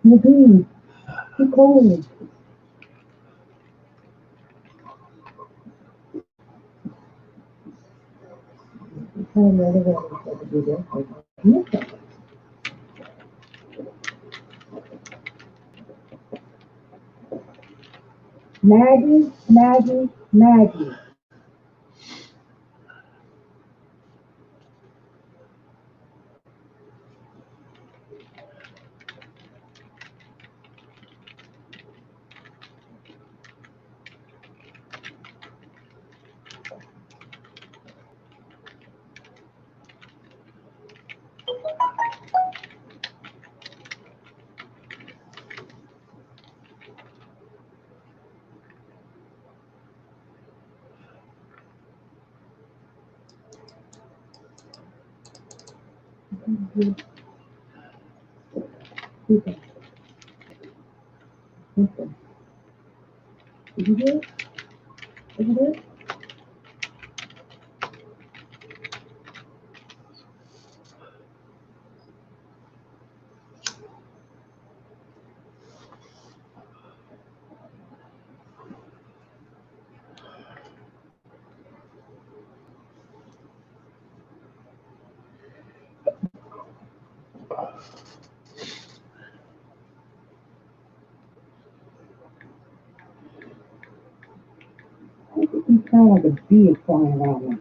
The bee. Too cold. Try the other way so I could do this. Maggie, Maggie, Maggie. Okay. Did you do it? Did you do it? You sound like a bee is flying around me.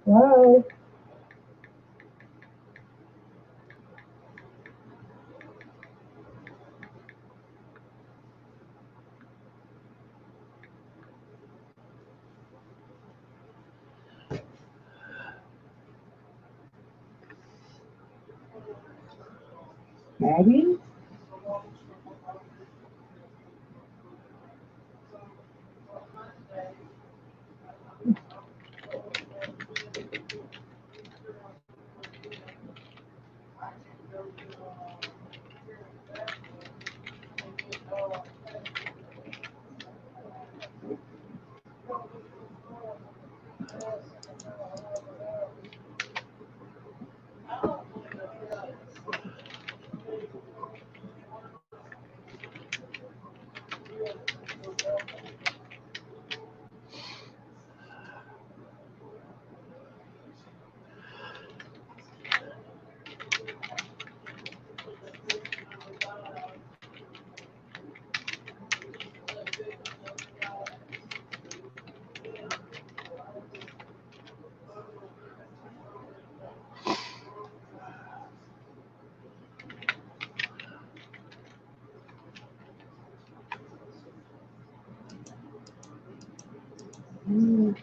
Hello? Maggie?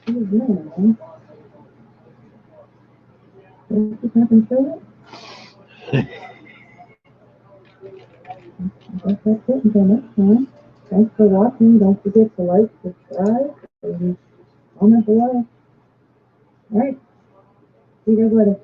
She's doing, man. Just happen to show it? I guess that's it until next time. Thanks for watching. Don't forget to like, subscribe, and comment below. Alright, see you guys later.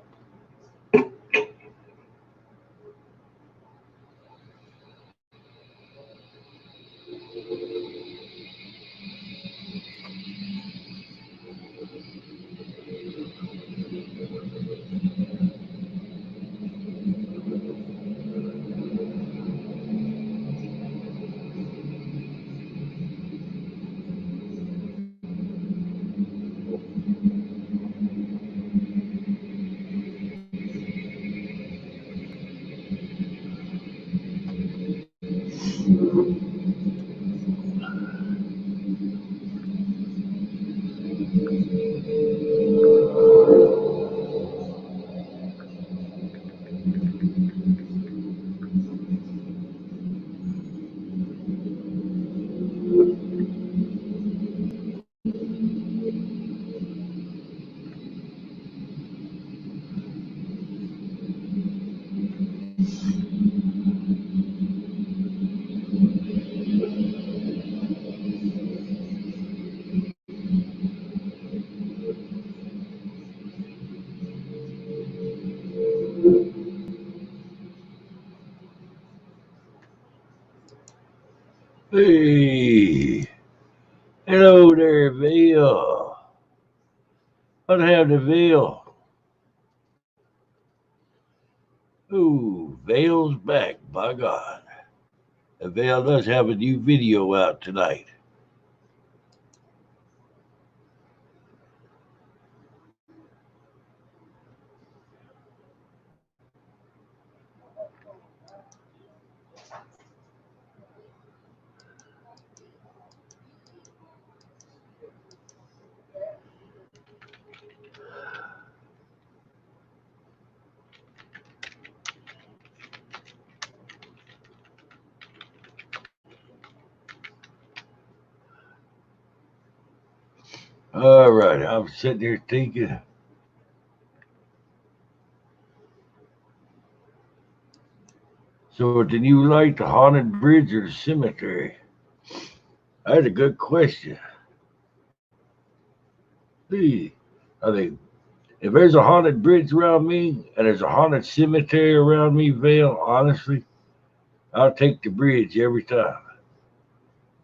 Hey, hello there, Vale. What happened to Vale? Ooh, Vale's back, by God. And Vale does have a new video out tonight. All right, I'm sitting there thinking. So, do you like the haunted bridge or the cemetery? That's a good question. See, I think if there's a haunted bridge around me and there's a haunted cemetery around me, Vale, honestly, I'll take the bridge every time.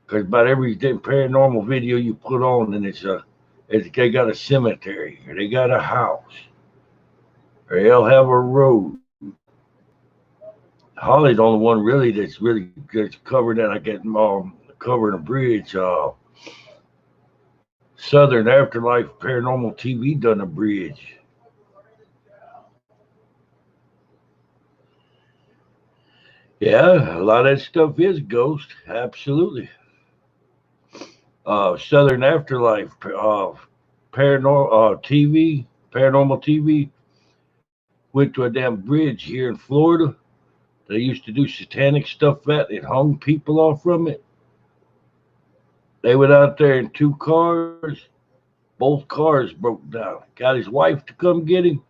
Because about every paranormal video you put on, and they got a cemetery or they got a house or they'll have a road. Holly's the only one really that's covered that I get covering a bridge. Southern Afterlife Paranormal TV done a bridge. Yeah, a lot of that stuff is ghost. Absolutely. Southern Afterlife Paranormal TV went to a damn bridge here in Florida. They used to do satanic stuff at it, hung people off from it. They went out there in 2 cars. Both cars broke down. Got his wife to come get him.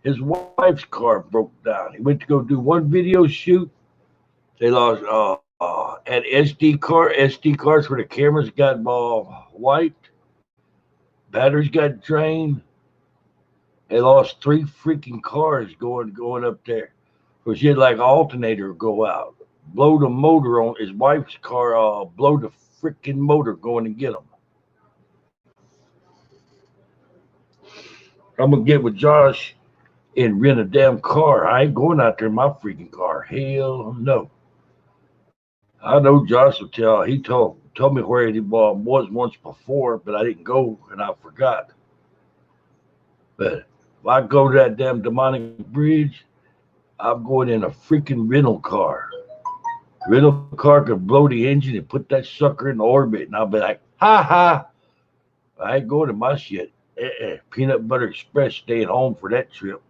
His wife's car broke down. He went to go do one video shoot. They lost at SD cards where the cameras got wiped. Batteries got drained. They lost 3 freaking cars going up there. Because he had like alternator go out. Blow the motor on his wife's car, blow the freaking motor going to get him. I'm going to get with Josh and rent a damn car. I ain't going out there in my freaking car. Hell no. I know Josh will tell. He told me where he was once before, but I didn't go and I forgot. But if I go to that damn demonic bridge, I'm going in a freaking rental car. Rental car could blow the engine and put that sucker in orbit, and I'll be like, ha ha. I ain't going to my shit. Peanut Butter Express staying home for that trip.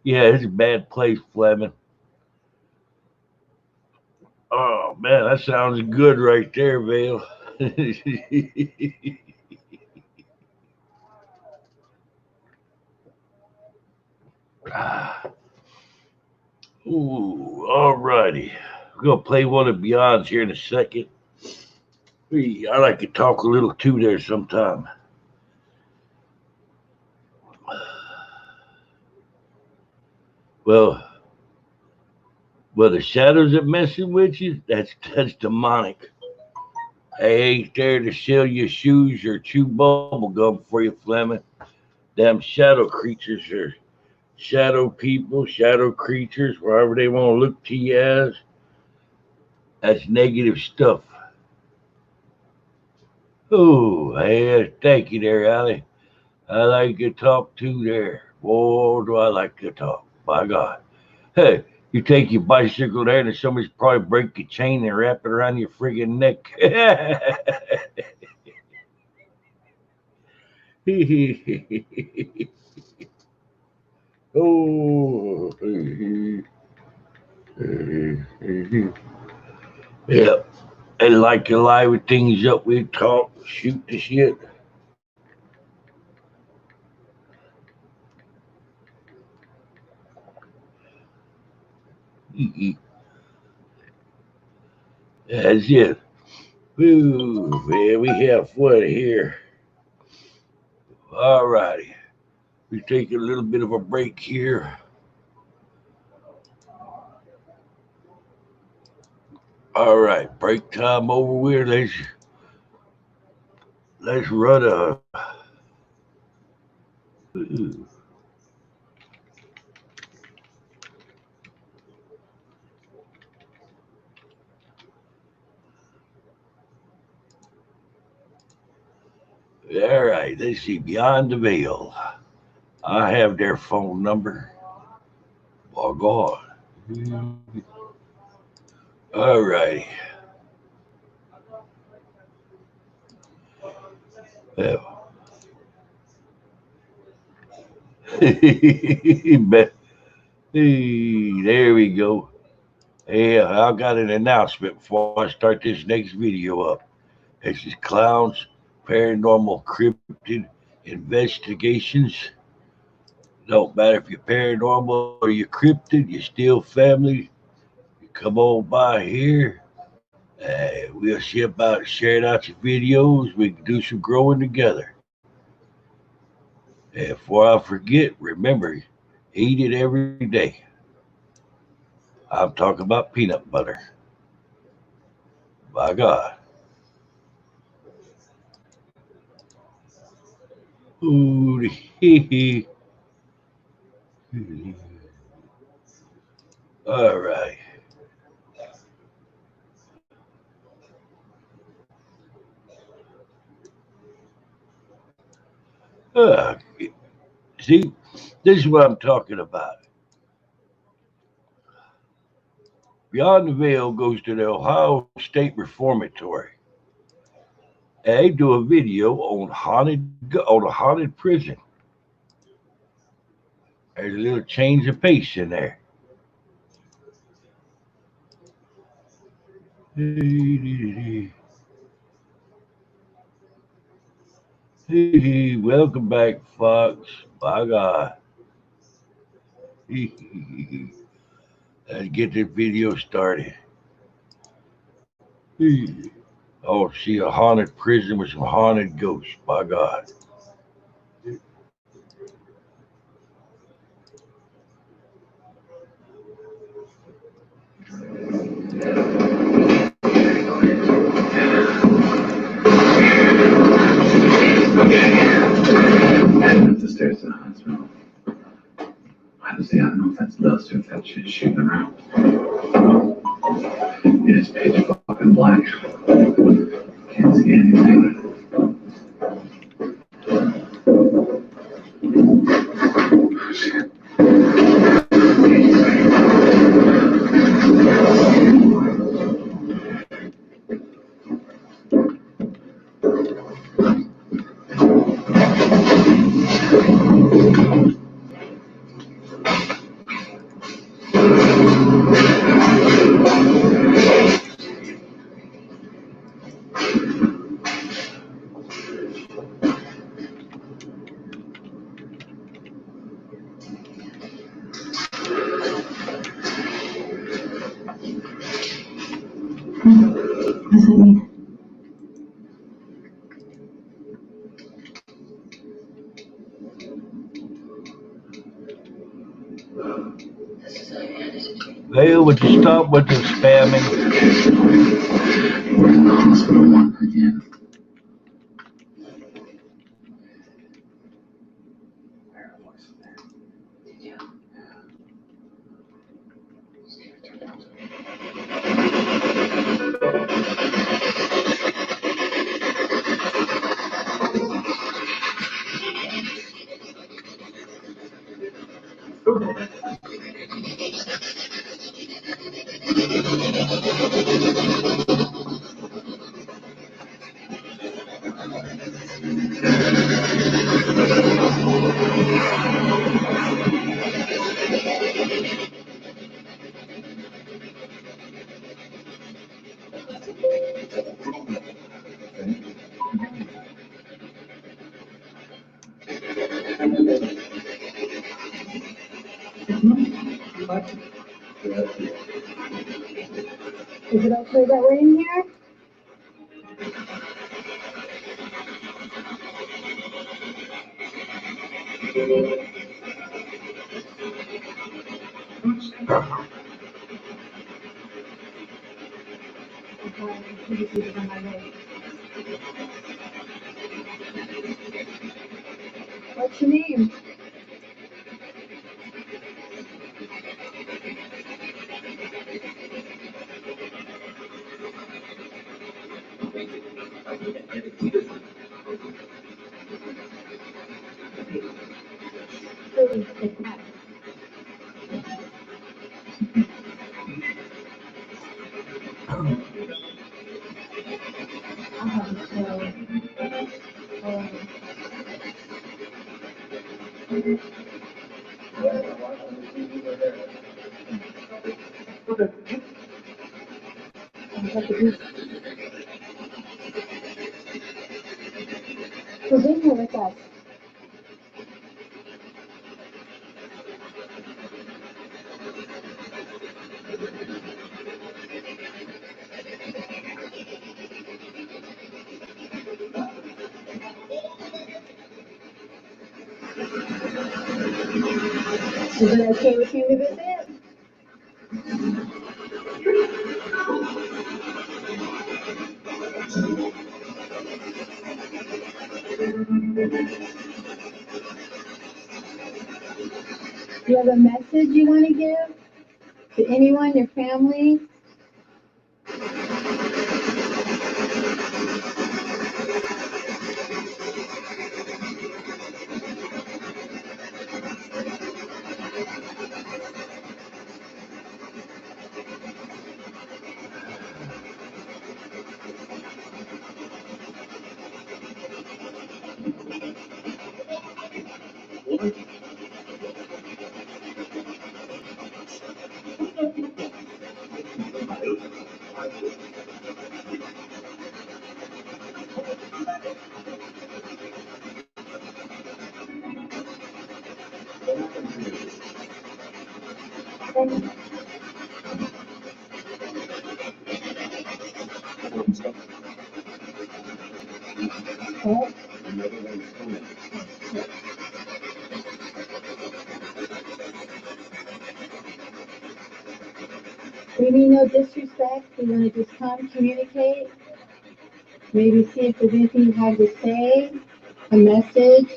Yeah, it's a bad place, Fleming. Oh man, that sounds good right there, Vale. Ooh, all righty. We're gonna play one of Beyond's here in a second. I like to talk a little too there sometime. Well, the shadows that messing with you, that's demonic. They ain't there to sell you shoes or chew bubble gum for you, Fleming. Damn shadow creatures are shadow people, shadow creatures, wherever they want to look to you as. That's negative stuff. Oh, hey, thank you there, Allie. I like to talk too there. Boy, do I like to talk. By God. Hey, you take your bicycle there and somebody's probably break your chain and wrap it around your friggin' neck. Oh, yeah. And like to liven things up, we talk, shoot the shit. That's it. Ooh, man, we have fun here. All righty. We take a little bit of a break here. All right, break time over with. Let's run a. Ooh. All right, let's see. Beyond the Veil. I have their phone number. Oh, God. All righty. Yeah. Hey, there we go. Hey, I got an announcement before I start this next video up. This is Klowns Paranormal Cryptid Investigations. Don't matter if you're paranormal or you're cryptid, you're still family. You come on by here. We'll see about sharing out your videos. We can do some growing together. And before I forget, remember, eat it every day. I'm talking about peanut butter. By God. Ooh, hee hee. All right. Uh, see, this is what I'm talking about. Beyond the Veil goes to the Ohio State Reformatory. And they do a video on a haunted prison. There's a little change of pace in there. Welcome back, Fox. By God. Let's get this video started. Oh, see a haunted prison with some haunted ghosts. By God. Heading up the stairs to the hospital. Honestly, I don't know if that's dust or if that shit's shooting around. It is pitch fucking black. Can't see anything. Oh, shit. What does that mean? Vale, would you stop with the spamming? We're in the hospital one again. Is it okay that we're in here? What's your name? So been here with us. Is it okay with you to visit? Do you have a message you want to give to anyone, your family? We mean no disrespect. We want to just come, communicate, maybe see if there's anything you have to say, a message.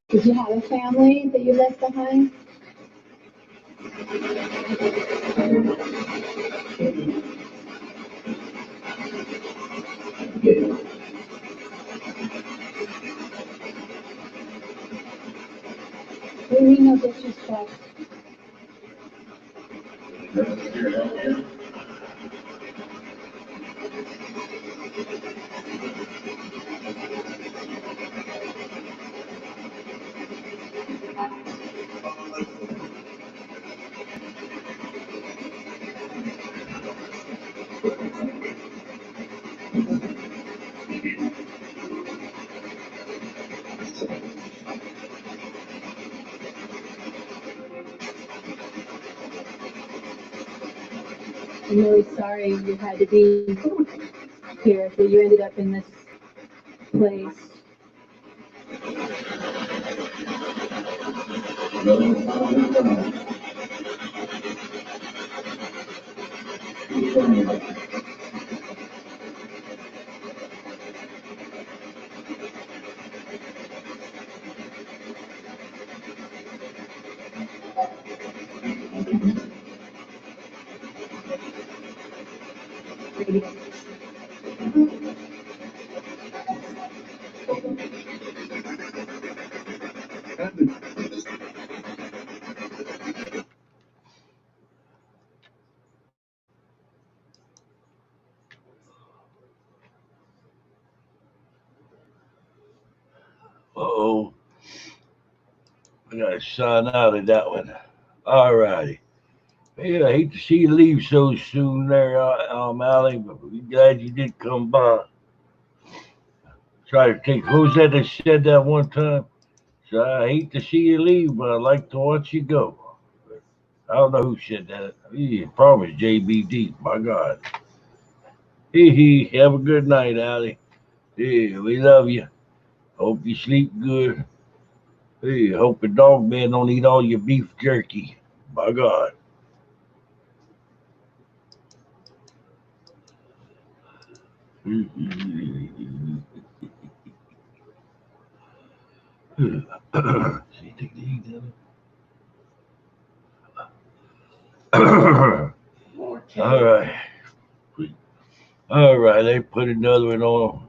Did you have a family that you left behind? We mean no disrespect. I'm really sorry you had to be here, that you ended up in this place. Uh-oh. I gotta sign out of that one. All righty. Yeah, I hate to see you leave so soon there, Allie, but we're glad you did come by. Try to take, who was that said that one time? So I hate to see you leave, but I like to watch you go. I don't know who said that. Probably JBD. My God. Hee. Have a good night, Allie. Yeah, we love you. Hope you sleep good. Hey, hope the dog man don't eat all your beef jerky. My God. All right. All right, they put another one on.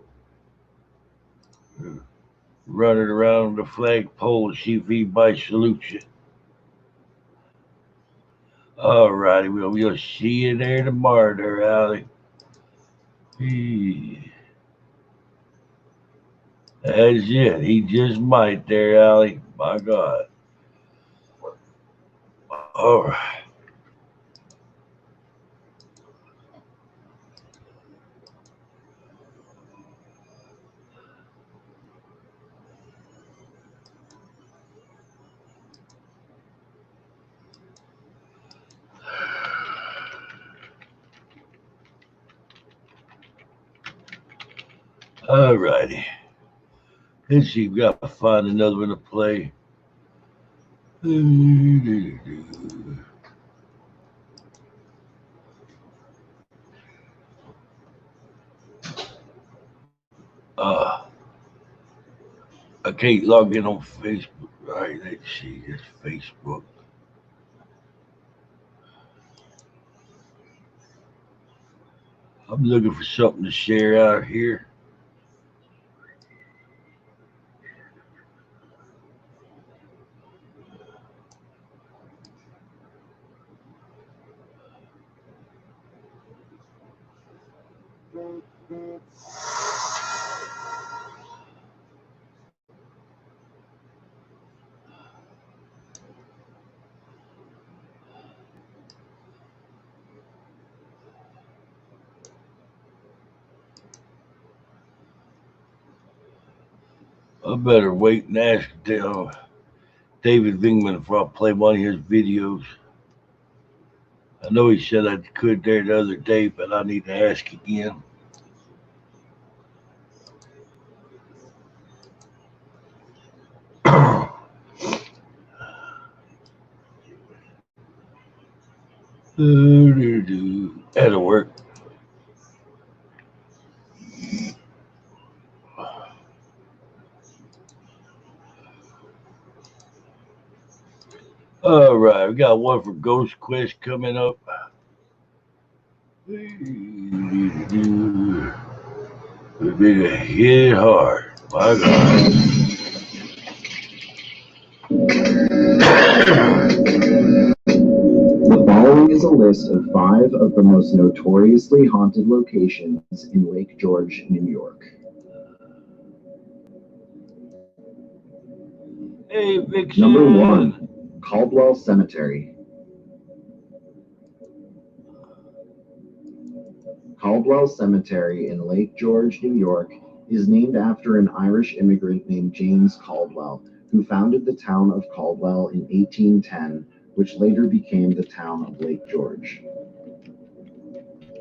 Running around the flagpole to see if anybody salutes you. All righty, we'll see you there tomorrow, there, Allie. That's it. He just might there, Allie. My God. All right. All righty. Let's see. We got to find another one to play. I can't log in on Facebook. Right, let's see. It's Facebook. I'm looking for something to share out here. I better wait and ask David Vingman if I'll play one of his videos. I know he said I could there the other day, but I need to ask again. That'll work. All right, we got one for Ghost Quest coming up. We better hit it hard. My God. The following is a list of 5 of the most notoriously haunted locations in Lake George, New York. Hey, Vixen. Number 1, Caldwell Cemetery. Caldwell Cemetery in Lake George, New York, is named after an Irish immigrant named James Caldwell, who founded the town of Caldwell in 1810, which later became the town of Lake George.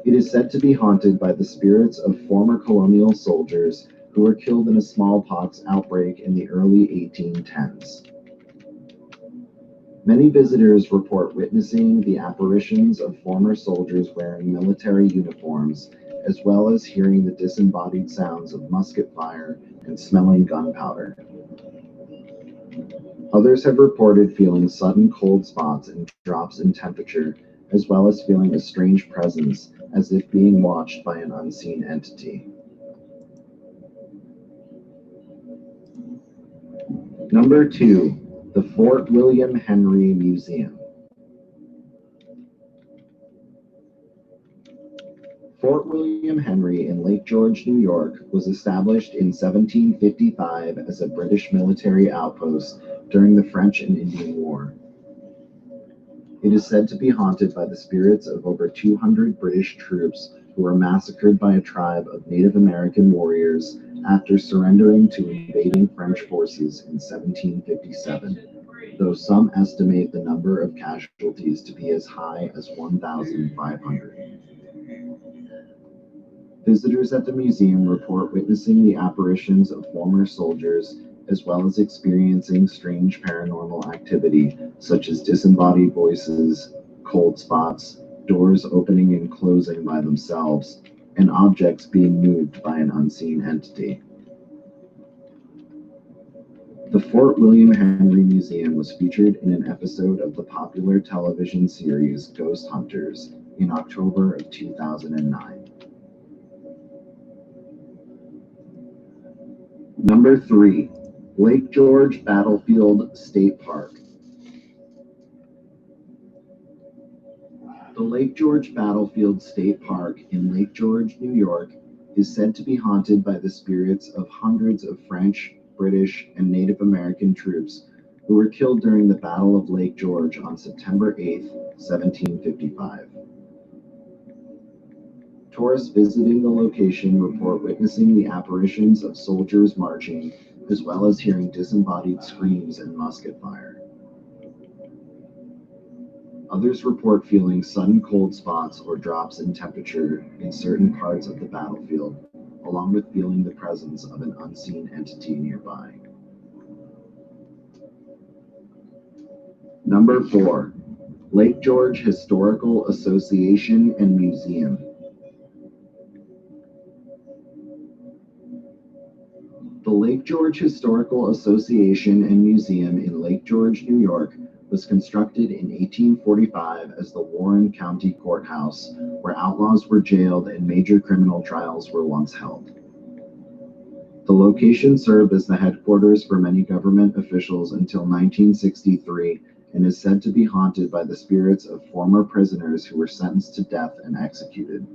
It is said to be haunted by the spirits of former colonial soldiers who were killed in a smallpox outbreak in the early 1810s. Many visitors report witnessing the apparitions of former soldiers wearing military uniforms, as well as hearing the disembodied sounds of musket fire and smelling gunpowder. Others have reported feeling sudden cold spots and drops in temperature, as well as feeling a strange presence, as if being watched by an unseen entity. Number 2, the Fort William Henry Museum. Fort William Henry in Lake George, New York, was established in 1755 as a British military outpost during the French and Indian War. It is said to be haunted by the spirits of over 200 British troops who were massacred by a tribe of Native American warriors after surrendering to invading French forces in 1757, though some estimate the number of casualties to be as high as 1,500. Visitors at the museum report witnessing the apparitions of former soldiers, as well as experiencing strange paranormal activity, such as disembodied voices, cold spots, doors opening and closing by themselves, and objects being moved by an unseen entity. The Fort William Henry Museum was featured in an episode of the popular television series Ghost Hunters in October of 2009. Number 3, Lake George Battlefield State Park. The Lake George Battlefield State Park in Lake George, New York, is said to be haunted by the spirits of hundreds of French, British, and Native American troops who were killed during the Battle of Lake George on September 8, 1755. Tourists visiting the location report witnessing the apparitions of soldiers marching, as well as hearing disembodied screams and musket fire. Others report feeling sudden cold spots or drops in temperature in certain parts of the battlefield, along with feeling the presence of an unseen entity nearby. Number 4. Lake George Historical Association and Museum. The Lake George Historical Association and Museum in Lake George, New York, was constructed in 1845 as the Warren County Courthouse, where outlaws were jailed and major criminal trials were once held. The location served as the headquarters for many government officials until 1963 and is said to be haunted by the spirits of former prisoners who were sentenced to death and executed.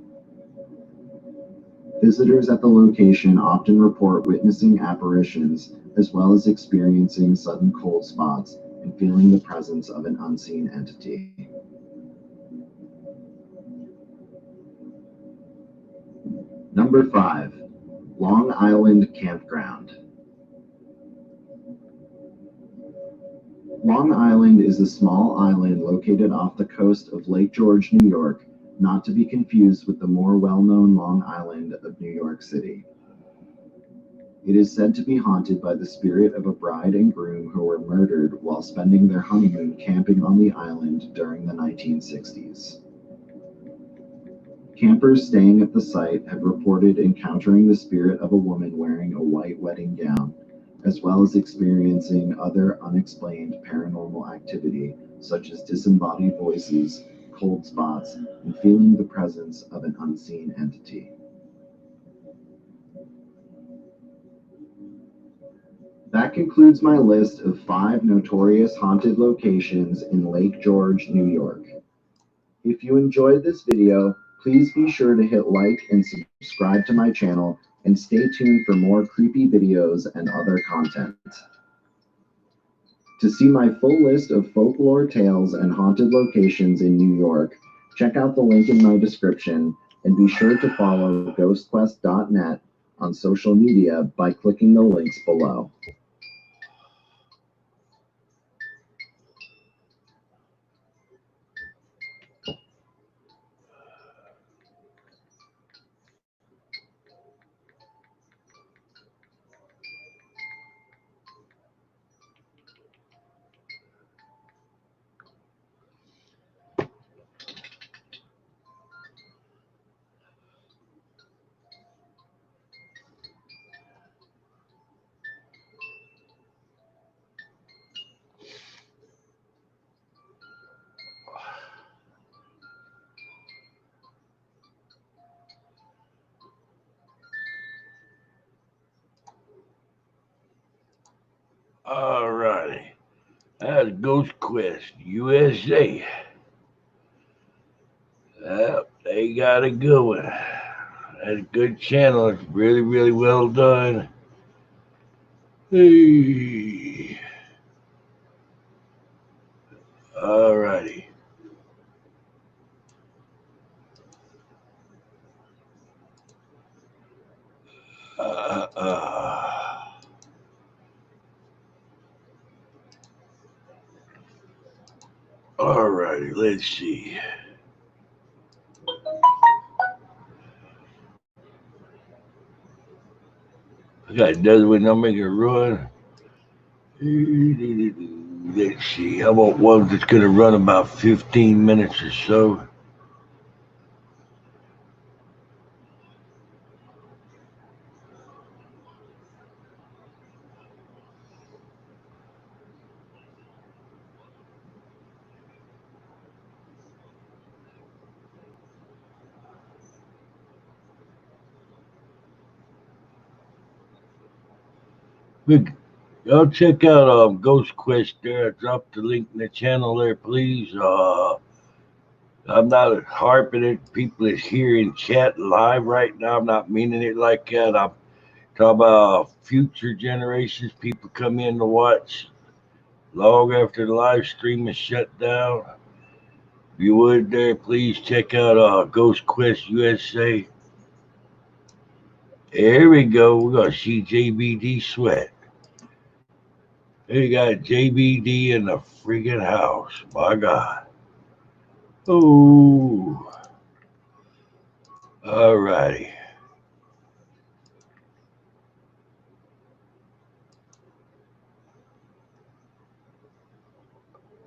Visitors at the location often report witnessing apparitions, as well as experiencing sudden cold spots and feeling the presence of an unseen entity. Number 5. Long Island Campground. Long Island is a small island located off the coast of Lake George, New York, not to be confused with the more well-known Long Island of New York City. It is said to be haunted by the spirit of a bride and groom who were murdered while spending their honeymoon camping on the island during the 1960s. Campers staying at the site have reported encountering the spirit of a woman wearing a white wedding gown, as well as experiencing other unexplained paranormal activity, such as disembodied voices, cold spots, and feeling the presence of an unseen entity. That concludes my list of 5 notorious haunted locations in Lake George, New York. If you enjoyed this video, please be sure to hit like and subscribe to my channel, and stay tuned for more creepy videos and other content. To see my full list of folklore tales and haunted locations in New York, check out the link in my description, and be sure to follow ghostquest.net on social media by clicking the links below. Alrighty. That's Ghost Quest USA. Yep, they got a good one. That's a good channel. It's really, really well done. Hey. Alrighty. Alrighty, let's see. I got another one I'm making a run. Let's see. How about one that's going to run about 15 minutes or so? Good. Y'all check out Ghost Quest there. I dropped the link in the channel there, please. I'm not harping at people that's here in chat live right now. I'm not meaning it like that. I'm talking about future generations. People come in to watch long after the live stream is shut down. If you would there, please check out Ghost Quest USA. There we go. We're going to see JBD sweat. They got JBD in the freaking house. My God. Oh. All righty.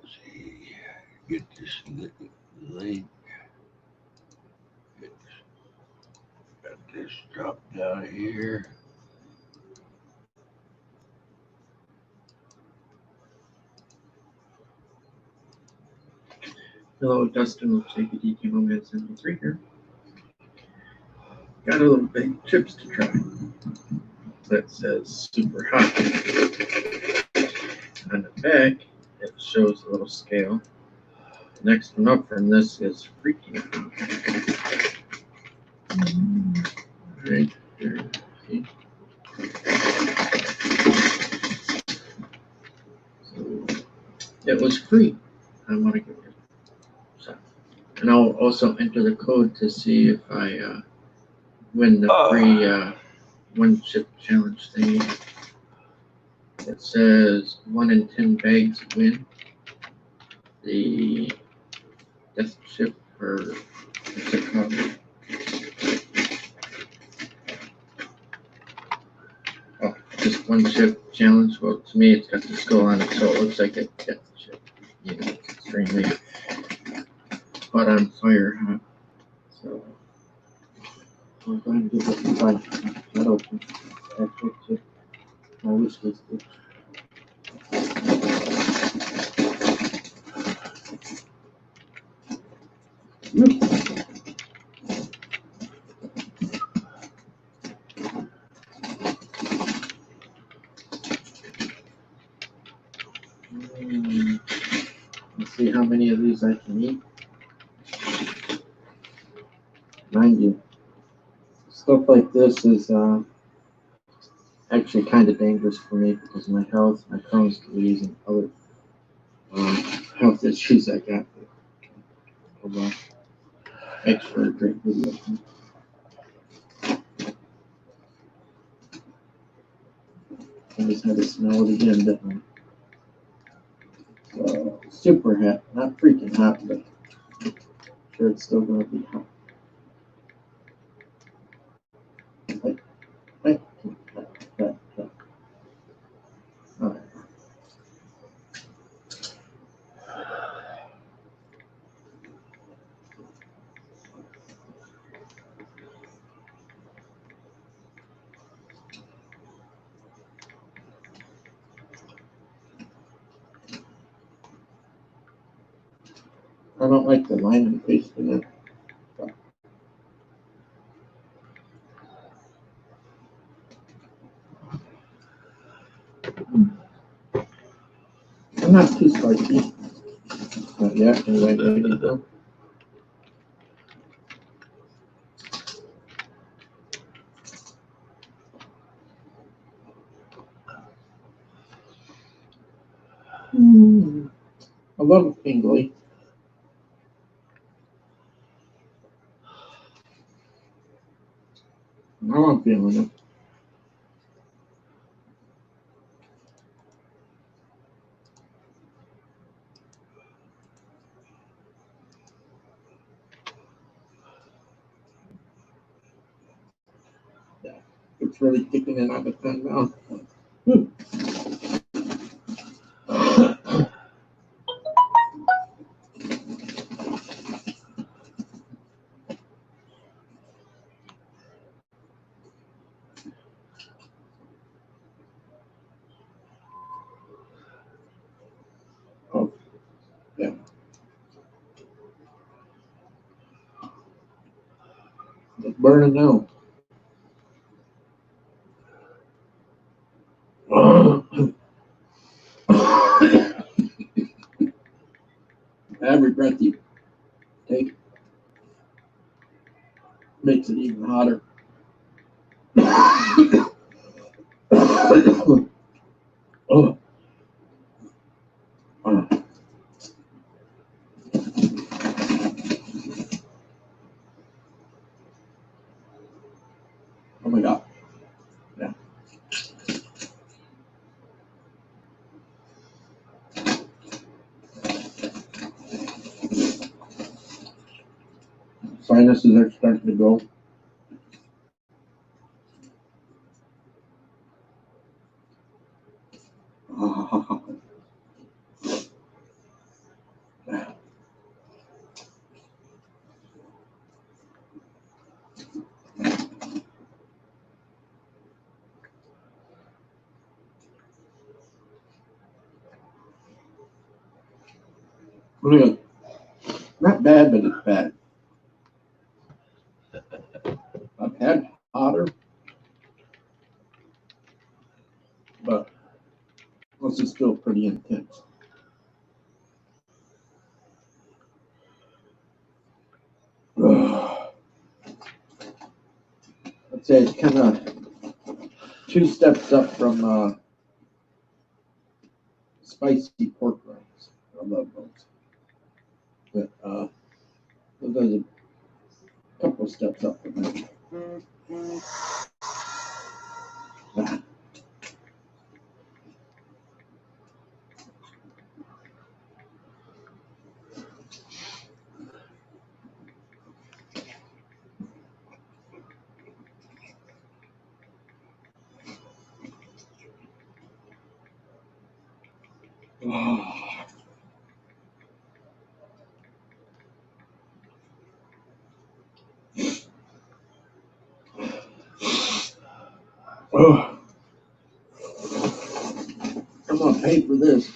Let's see. Get this link. Got this drop down here. Hello, Dustin with JPD Moment 73 here. Got a little big chips to try. That says super hot. On the back, it shows a little scale. The next one up from this is freaking hot. Right there. See? So, it was free. I want to give it a shot. And I'll also enter the code to see if I win the free one chip challenge thing. It says 1 in 10 bags win the death chip for what's it called? Oh, just one chip challenge. Well, to me, it's got the skull on it, so it looks like a death chip. You know, it's extremely hot on fire, huh? So I'm going to give it a try. Not open. That chip. My wish list. Let's see how many of these I can eat. Mind you, stuff like this is actually kind of dangerous for me because of my health, my Crohn's disease, and other health issues I got. Oh well. Thanks for a great video. I just had to smell it again, didn't I? So, super hot. Not freaking hot, but I'm sure it's still going to be hot. All right. I don't like the line and paste in it. I'm not too spicy. Not yet, anyway, there you go. I love tingly. Now I'm feeling it. Yeah, it's really kicking in on the tongue now. Oh, yeah. It's burning now. Every breath you take. makes it even hotter. Oh. Oh my God. Yeah. Sinuses are starting to go. Not bad, but it's bad. I've had hotter, but this is still pretty intense. I'd say it's kind of 2 steps up from spicy pork rinds. I love those. But those are a couple of steps up from that. Oh, I'm gonna pay for this.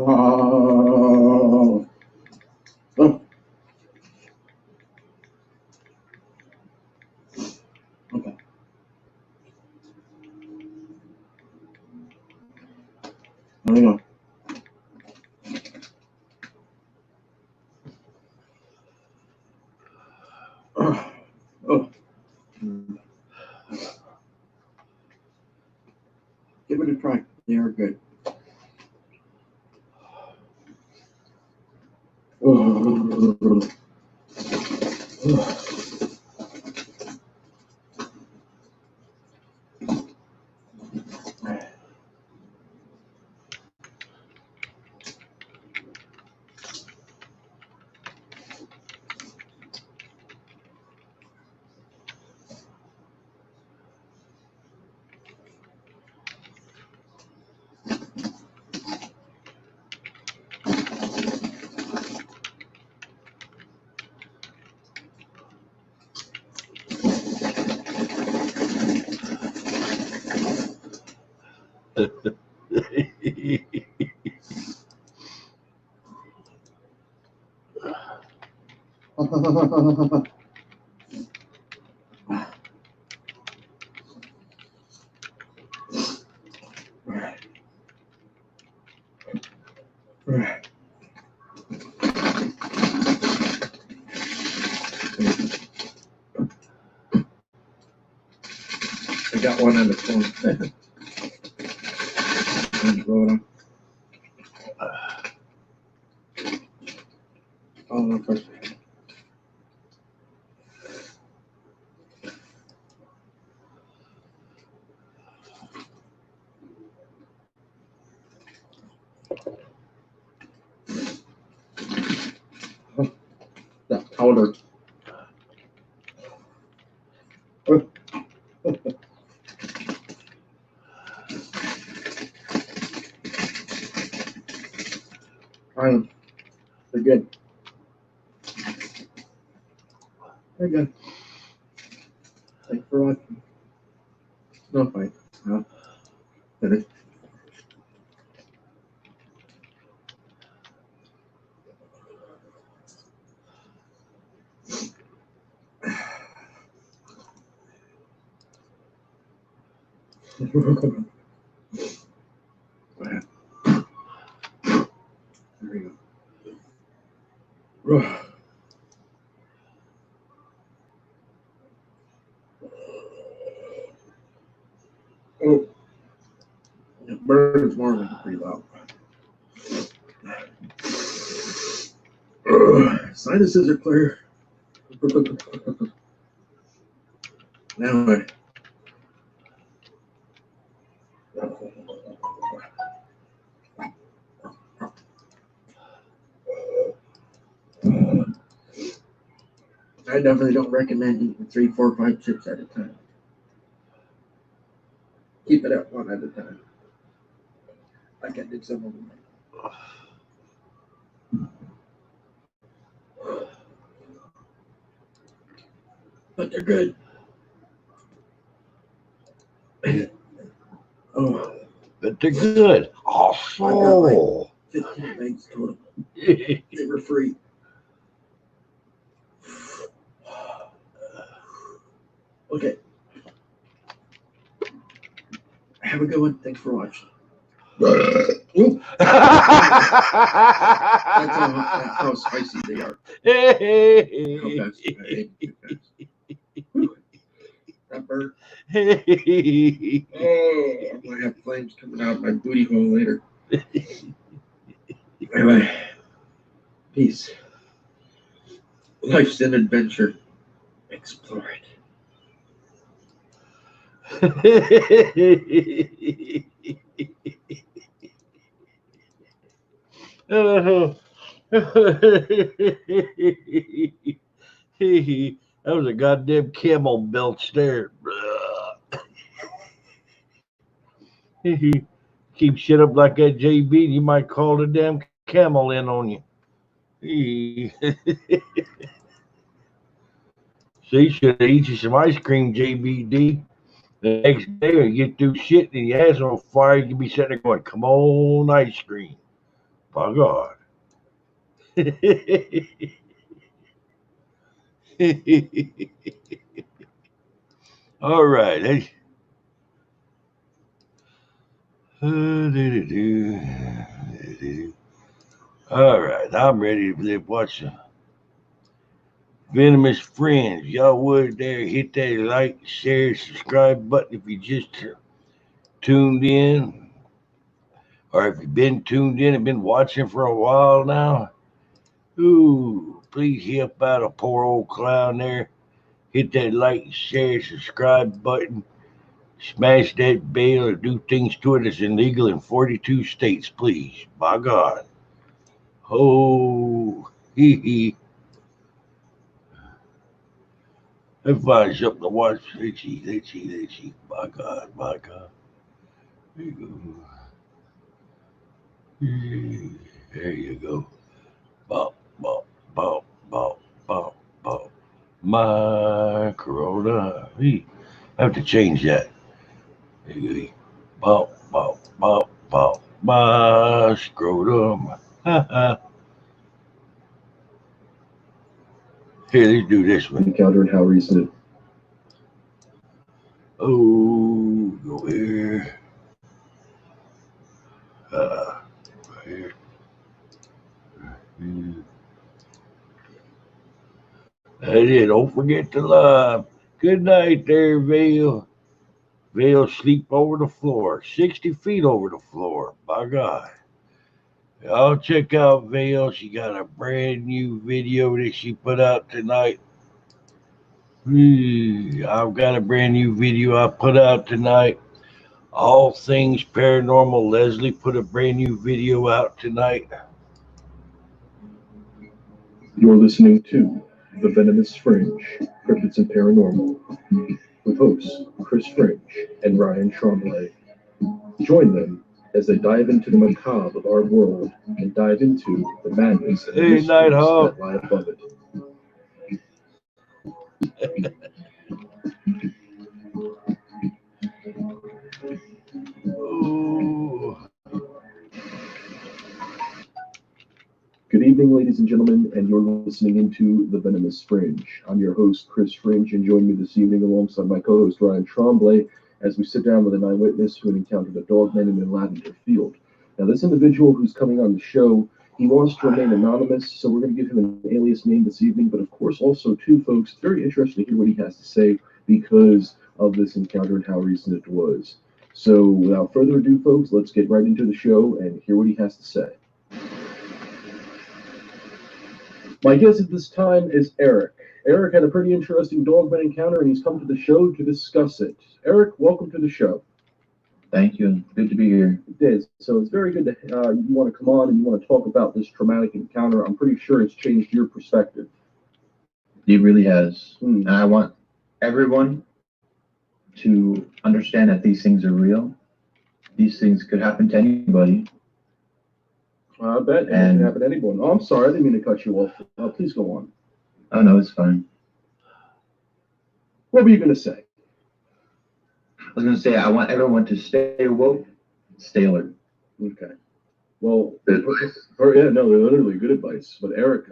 Oh. Oh. Okay. There we go. Oh. Oh. Give it a try. They are good. Oh. I got one on the phone. Oh, no question. That powder. They're good. They're good. Thanks for watching. No fight. No. Finish. There we go. Oh, the bird is morning pretty loud. Sinuses are clear. Now I definitely don't recommend eating 3, 4, 5 chips at a time. Keep it at one at a time. Like I did some of them. But they're good. Oh, But they're good. Oh, 15 bags total. They were free. Okay. Have a good one. Thanks for watching. That's how spicy they are. That bird. Oh, I'm gonna have flames coming out of my booty hole later. Anyway, peace. Life's an adventure. Explore it. That was a goddamn camel belch there. Keep shit up like that, JB, you might call the damn camel in on you. See, should have eaten some ice cream, JBD. The next day, you get through shit and your ass on fire, you can be sitting there going, come on, ice cream. By God. All right. Hey. All right. I'm ready to watch the Venomous Friends. Y'all would there hit that like, share, subscribe button if you just tuned in. Or if you've been tuned in and been watching for a while now. Ooh, please help out a poor old clown there. Hit that like, share, subscribe button. Smash that bell or do things to it that's illegal in 42 states, please. By God. Oh, hee hee. Let's find something to watch. Let's see. By God. There you go. There you go. Bop, bop, bop, bop, bop, bop. My Corona. I have to change that. There you go. Bop, bop, bop, bop. My scrotum. Here, let's do this one. Encountered how recent. Oh, go here. Right here. That's it. Don't forget to love. Good night there, Vale. Vale sleep over the floor. 60 feet over the floor. By God. Y'all check out Vale. She got a brand new video that she put out tonight. I've got a brand new video I put out tonight All things paranormal. Leslie put a brand new video out tonight. You're listening to The Venomous Fringe, Cryptids and Paranormal, with hosts Chris Fringe and Ryan Tremblay. Join them as they dive into the macabre of our world and dive into the madness and mysteries that lie above it. Good evening, ladies and gentlemen, and you're listening into The Venomous Fringe. I'm your host, Chris Fringe, and join me this evening alongside my co-host, Ryan Tremblay, as we sit down with an eyewitness who had encountered a dogman in a lavender field. Now, this individual who's coming on the show, he wants to remain anonymous, so we're going to give him an alias name this evening, but of course also, too, folks, very interested to hear what he has to say because of this encounter and how recent it was. So, without further ado, folks, let's get right into the show and hear what he has to say. My guest at this time is Eric. Eric had a pretty interesting dogman encounter, and he's come to the show to discuss it. Eric, welcome to the show. Thank you. Good to be here. It is. So it's very good that you want to come on and you want to talk about this traumatic encounter. I'm pretty sure it's changed your perspective. It really has. And I want everyone to understand that these things are real. These things could happen to anybody. I bet it can happen to anyone. Oh, I'm sorry. I didn't mean to cut you off. Please go on. Oh, no, it's fine. What were you going to say? I was going to say, I want everyone to stay woke, stay alert. Okay. Well, yeah, no, they're literally good advice. But Eric,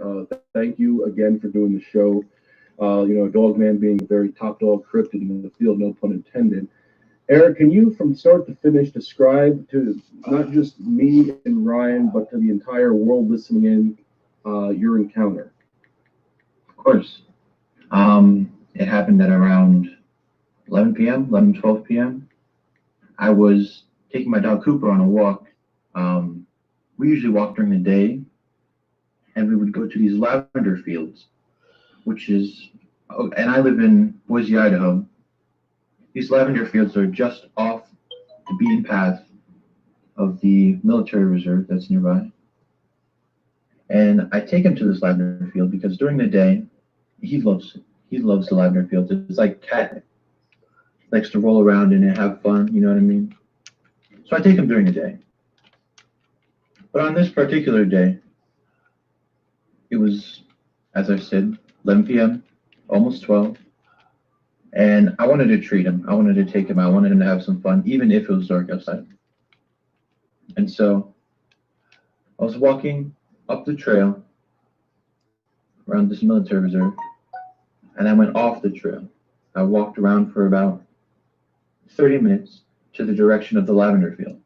thank you again for doing the show. Dogman being a very top dog cryptid in the field, no pun intended. Eric, can you, from start to finish, describe to not just me and Ryan, but to the entire world listening in, your encounter? Of course. It happened at around 12 p.m. I was taking my dog Cooper on a walk. We usually walk during the day, and we would go to these lavender fields, and I live in Boise, Idaho. These lavender fields are just off the beaten path of the military reserve that's nearby. And I take him to this lavender field because during the day, he loves the lavender fields. It's like cat likes to roll around in it, have fun, you know what I mean? So I take him during the day. But on this particular day, it was, as I said, 11 p.m., almost 12. And I wanted to treat him. I wanted to take him out. I wanted him to have some fun, even if it was dark outside. And so I was walking up the trail around this military reserve, and I went off the trail. I walked around for about 30 minutes to the direction of the lavender field.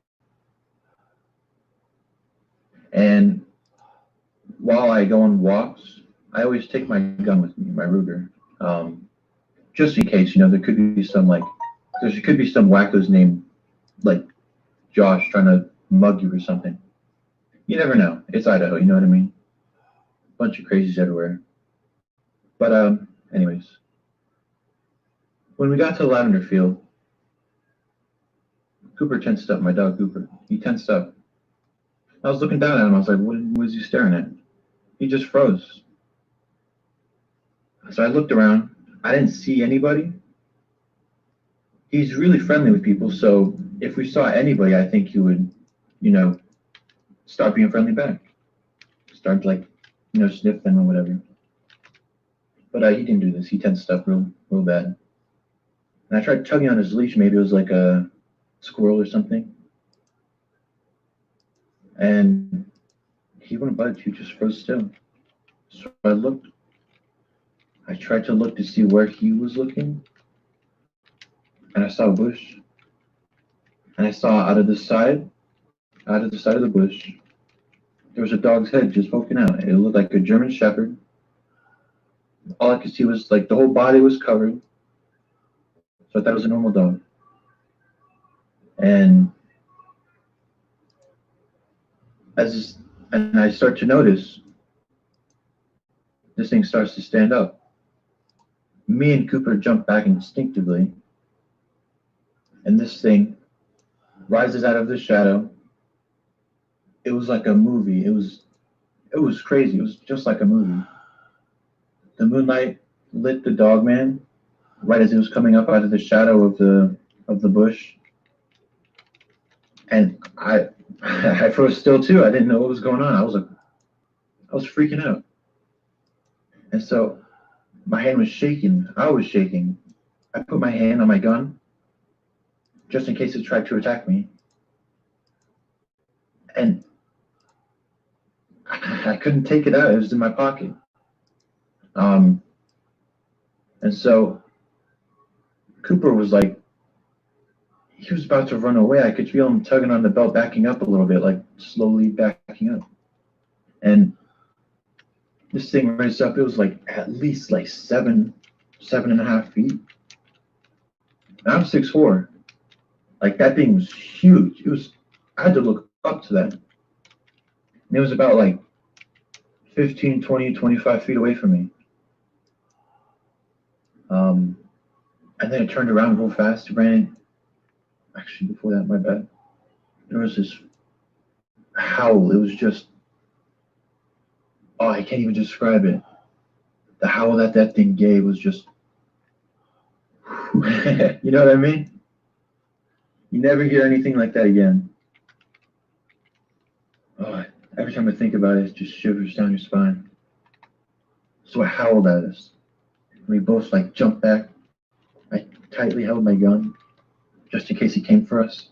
And while I go on walks, I always take my gun with me, my Ruger. Just in case, there could be some wackos named like Josh trying to mug you or something. You never know. It's Idaho, you know what I mean? Bunch of crazies everywhere. But anyways, when we got to the lavender field, Cooper tensed up. My dog Cooper, he tensed up. I was looking down at him. I was like, "What was he staring at?" He just froze. So I looked around. I didn't see anybody. He's really friendly with people, so if we saw anybody, I think he would, start being friendly back. Start sniff them or whatever. But he didn't do this. He tensed up real bad. And I tried tugging on his leash. Maybe it was like a squirrel or something. And he wouldn't budge. He just froze still. So I looked. I tried to look to see where he was looking, and I saw a bush. And I saw out of the side of the bush, there was a dog's head just poking out. It looked like a German Shepherd. All I could see was the whole body was covered. So I thought it was a normal dog. And I start to notice this thing starts to stand up. Me and Cooper jump back instinctively, and this thing rises out of the shadow. It was like a movie. It was crazy. It was just like a movie. The moonlight lit the dog man right as it was coming up out of the shadow of the bush. And I froze still too. I didn't know what was going on. I was freaking out. And so my hand was shaking. I was shaking. I put my hand on my gun just in case it tried to attack me. And I couldn't take it out. It was in my pocket. And so Cooper was like, he was about to run away. I could feel him tugging on the belt, backing up a little bit, like slowly backing up. And this thing raised up. It was like at least like 7.5 feet. And I'm 6'4". Like that thing was huge. I had to look up to that. And it was about like 15, 20, 25 feet away from me. And then it turned around real fast. It ran. Actually, before that, my bad. There was this howl. It was just, I can't even describe it. The howl that thing gave was just, you know what I mean? You never hear anything like that again. Oh, every time I think about it, it just shivers down your spine. So it howled at us. We both like jumped back. I tightly held my gun just in case he came for us.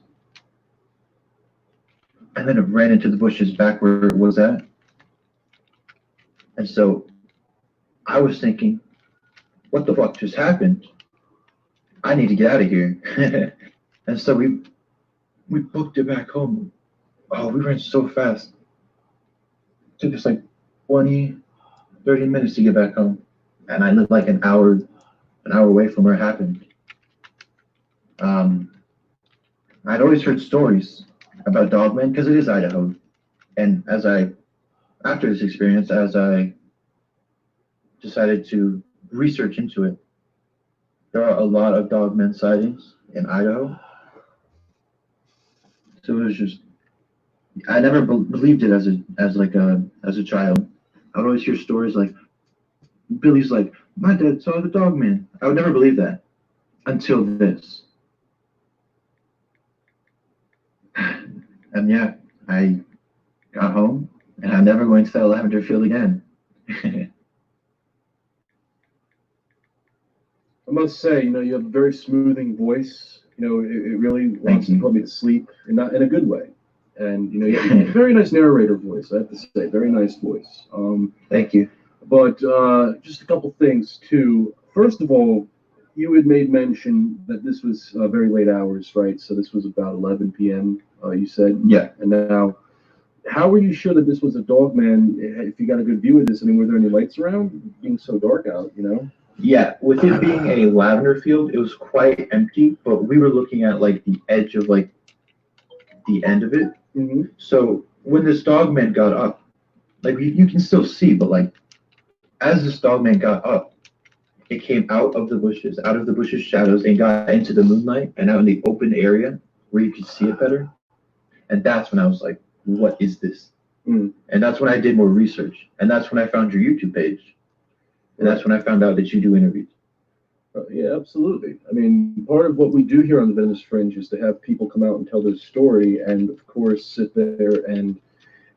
And then it ran into the bushes back where it was at. And so I was thinking, what the fuck just happened? I need to get out of here. And so we booked it back home. Oh, we ran so fast. It took us like 20, 30 minutes to get back home. And I lived like an hour away from where it happened. I'd always heard stories about dogmen because it is Idaho. And after this experience, as I decided to research into it, there are a lot of dogmen sightings in Idaho. So it was just, I never believed it as a child. I would always hear stories like, Billy's like, my dad saw the dogman. I would never believe that until this. And yeah, I got home and I'm never going to that lavender field again. I must say, you have a very smoothing voice. It really wants to put me to sleep, and not in a good way. And you have a very nice narrator voice. I have to say, very nice voice. Thank you. But just a couple things too. First of all, you had made mention that this was very late hours, right? So this was about 11 p.m. You said. Yeah. And now, how were you sure that this was a dogman? If you got a good view of this, I mean, were there any lights around? Being so dark out, Yeah, with it being a lavender field, it was quite empty, but we were looking at like the edge of like the end of it. Mm-hmm. So when this dogman got up, like you can still see, but like as this dogman got up, it came out of the bushes shadows, and got into the moonlight and out in the open area where you could see it better. And that's when I was like, what is this? Mm. And that's when I did more research. And that's when I found your YouTube page. And that's when I found out that you do interviews. Yeah, absolutely. I mean, part of what we do here on the Venomous Fringe is to have people come out and tell their story, and of course sit there and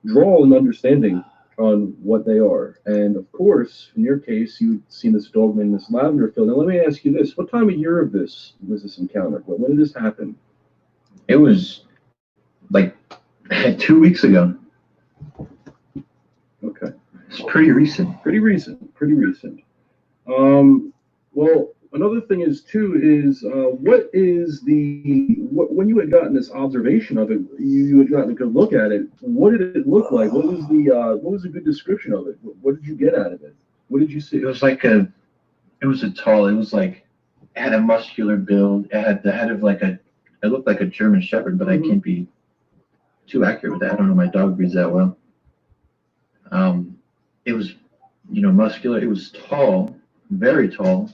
draw an understanding on what they are. And of course, in your case, you'd seen this dogman in this lavender field. Now, let me ask you this: what time of year of this was this encounter? When did this happen? It was like 2 weeks ago. Okay. It's pretty recent. Pretty recent. Well, another thing is too is when you had gotten this observation of it, you had gotten a good look at it. What did it look like? What was a good description of it? What did you get out of it? What did you see? It was like it had a muscular build. It had the head of it looked like a German Shepherd, but I can't be too accurate with that. I don't know my dog breeds that well. It was, muscular. It was tall, very tall.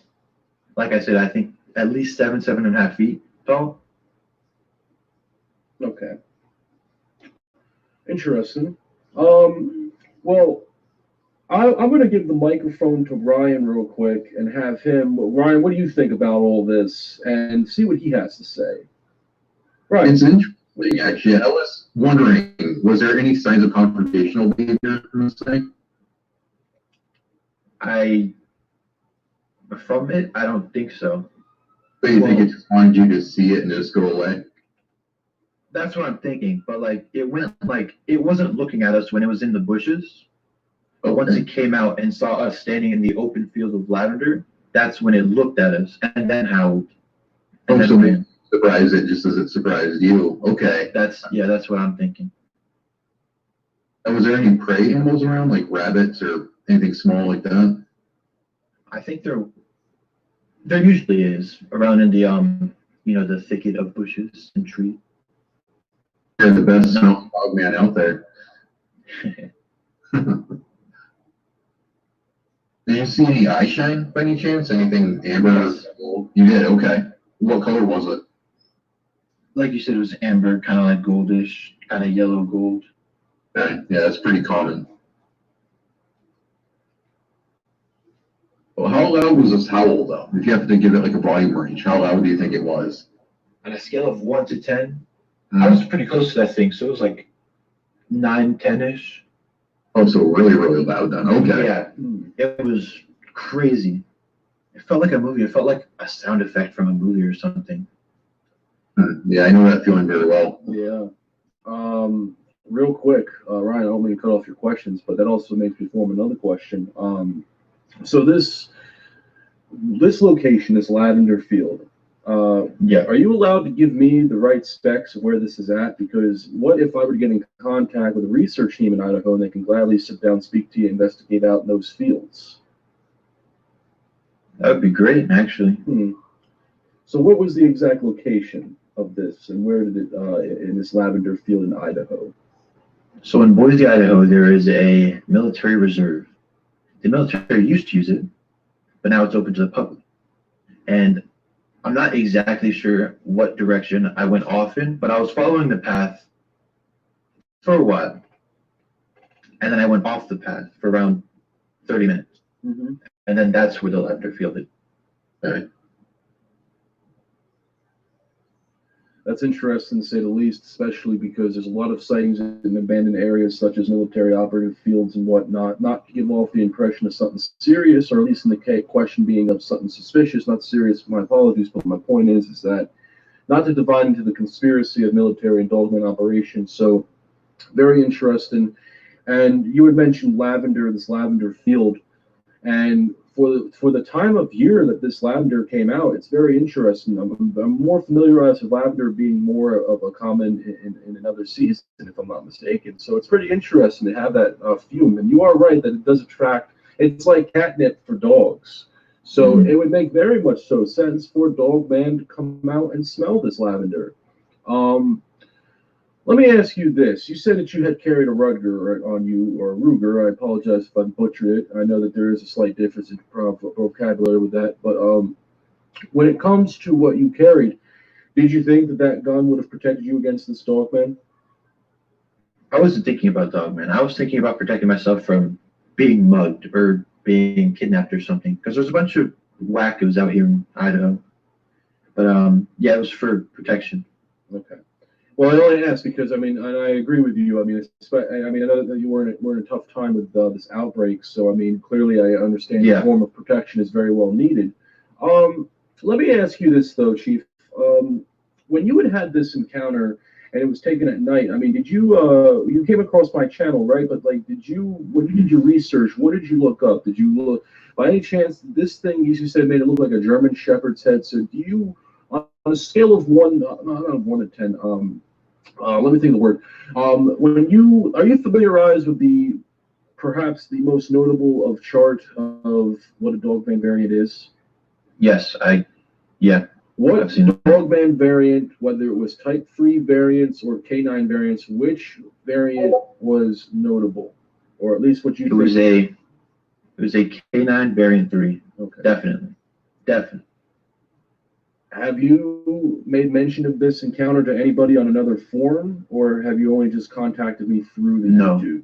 Like I said, I think at least 7.5 feet tall. Okay. Interesting. Well, I'm going to give the microphone to Ryan real quick and have him. Ryan, what do you think about all this? And see what he has to say. Right. It's interesting, actually. I was wondering, was there any signs of confrontational behavior from this thing? From it, I don't think so. But you think it just wanted you to see it and just go away? That's what I'm thinking. But it wasn't looking at us when it was in the bushes. But once it came out and saw us standing in the open field of lavender, that's when it looked at us and then howled. And so maybe surprised it just as it surprised you. Okay. That's what I'm thinking. And was there any prey animals around, like rabbits or anything small like that? I think there usually is around in the the thicket of bushes and trees. You're the best dog man out there. Did you see any eye shine by any chance? Anything amber? Gold? You did. Okay. What color was it? Like you said, it was amber, kind of like goldish, kind of yellow gold. Okay. Yeah, that's pretty common. Well, how loud was this howl, though? If you have to give it like a volume range, how loud do you think it was? On a scale of 1 to 10, I was pretty close to that thing, so it was like 9, 10-ish. Oh, so really, really loud then. Okay. Yeah, it was crazy. It felt like a movie. It felt like a sound effect from a movie or something. Yeah, I know that feeling very well. Yeah. Real quick, Ryan, I don't mean to cut off your questions, but that also makes me form another question. So this location, this lavender field, are you allowed to give me the right specs of where this is at? Because what if I were to get in contact with a research team in Idaho and they can gladly sit down, speak to you, investigate out in those fields? That would be great, actually. So what was the exact location of this, and where did it, in this lavender field in Idaho? So in Boise, Idaho, there is a military reserve. The military used to use it, but now it's open to the public. And I'm not exactly sure what direction I went off in, but I was following the path for a while. And then I went off the path for around 30 minutes. And then that's where the lavender field is. Okay. That's interesting to say the least, especially because there's a lot of sightings in abandoned areas such as military operative fields and whatnot, not to give off the impression of something serious, or at least in the question being of something suspicious, not serious, my apologies, but my point is that not to divide into the conspiracy of military and dogman operations. So very interesting. And you had mentioned lavender, this lavender field, and for the time of year that this lavender came out, it's very interesting. I'm more familiarized with lavender being more of a common in another season, if I'm not mistaken. So it's pretty interesting to have that fume. And you are right that it does attract. It's like catnip for dogs. So it would make very much so sense for a dog man to come out and smell this lavender. Let me ask you this. You said that you had carried a Rudger on you, or a Ruger. I apologize if I butchered it. I know that there is a slight difference in vocabulary with that. But when it comes to what you carried, did you think that that gun would have protected you against this dogman? I wasn't thinking about dogman. I was thinking about protecting myself from being mugged or being kidnapped or something. Because there's a bunch of wackos out here in Idaho. But yeah, it was for protection. Okay. Well, I only asked because I agree with you. I know that you were in a tough time with this outbreak. So clearly I understand the form of protection is very well needed. Let me ask you this though, Chief. When you had this encounter and it was taken at night, did you came across my channel, right? But when you did your research, what did you look up? Did you look by any chance this thing you said made it look like a German Shepherd's head? So do you, on a scale of 1 to 10, let me think of the word. Are you familiarized with perhaps the most notable chart of what a dogman variant is? Yes, What dogman variant, whether it was type 3 variants or canine variants, which variant was notable? Or at least what you think? It was a canine variant 3. Okay. Definitely. have you made mention of this encounter to anybody on another forum, or have you only just contacted me through the No. YouTube?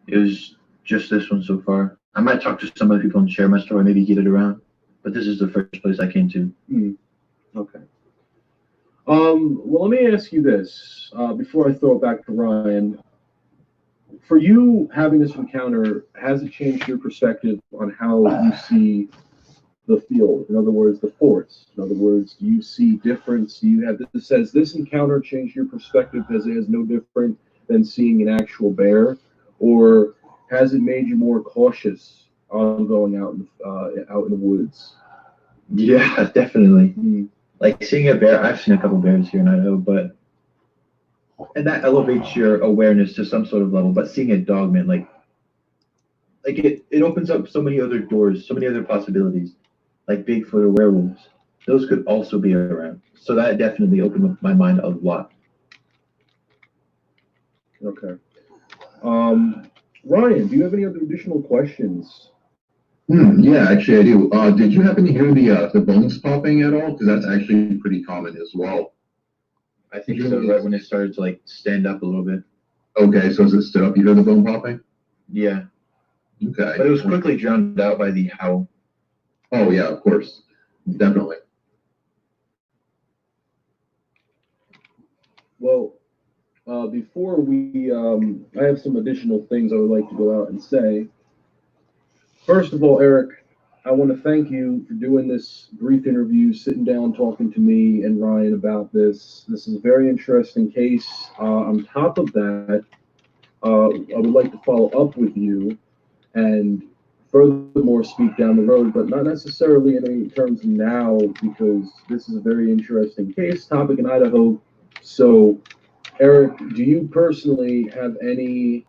It was just this one so far. I might talk to some other people and share my story, maybe get it around. But this is the first place I came to. Okay. Well, let me ask you this before I throw it back to Ryan. For you having this encounter, has it changed your perspective on how you see the field? In other words, the forest. In other words, do you see difference? Do you have this says this encounter changed your perspective because it is no different than seeing an actual bear, or has it made you more cautious on going out in the woods? Yeah, definitely. Like seeing a bear, I've seen a couple bears here in Idaho, and that elevates your awareness to some sort of level. But seeing a dog, man, like it opens up so many other doors, so many other possibilities, like Bigfoot or werewolves. Those could also be around. So that definitely opened up my mind a lot. Okay. Ryan, do you have any other additional questions? Yeah, actually I do. Did you happen to hear the bones popping at all? Because that's actually pretty common as well. I think so, right when it started to like stand up a little bit. Okay, so as it stood up, you heard the bone popping? Yeah. Okay. But it was quickly drowned out by the howl. Oh yeah, of course. Definitely. Well, before we, I have some additional things I would like to go out and say. First of all, Eric, I want to thank you for doing this brief interview, sitting down, talking to me and Ryan about this. This is a very interesting case. On top of that, I would like to follow up with you and furthermore speak down the road, but not necessarily in any terms now, because this is a very interesting case topic in Idaho. So, Eric, do you personally have any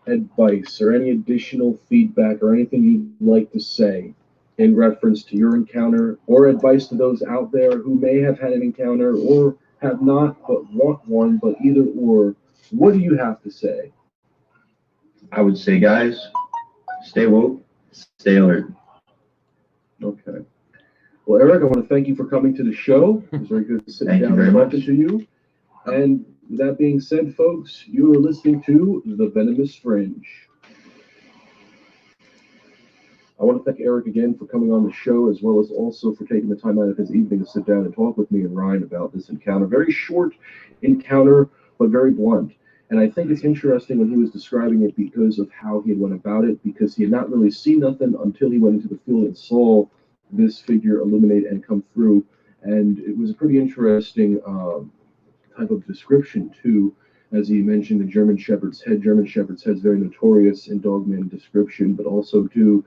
advice or any additional feedback or anything you'd like to say in reference to your encounter, or advice to those out there who may have had an encounter or have not but want one, but either or? What do you have to say? I would say, guys, stay woke, stay alert. Okay. Well, Eric, I want to thank you for coming to the show. It was very good to sit down and talk to you. And with that being said, folks, you are listening to The Venomous Fringe. I want to thank Eric again for coming on the show, as well as also for taking the time out of his evening to sit down and talk with me and Ryan about this encounter. Very short encounter, but very blunt. And I think it's interesting when he was describing it because of how he had went about it, because he had not really seen nothing until he went into the field and saw this figure illuminate and come through. And it was a pretty interesting type of description, too. As he mentioned, the German Shepherd's head. German Shepherd's head is very notorious in dogman description, but also, too,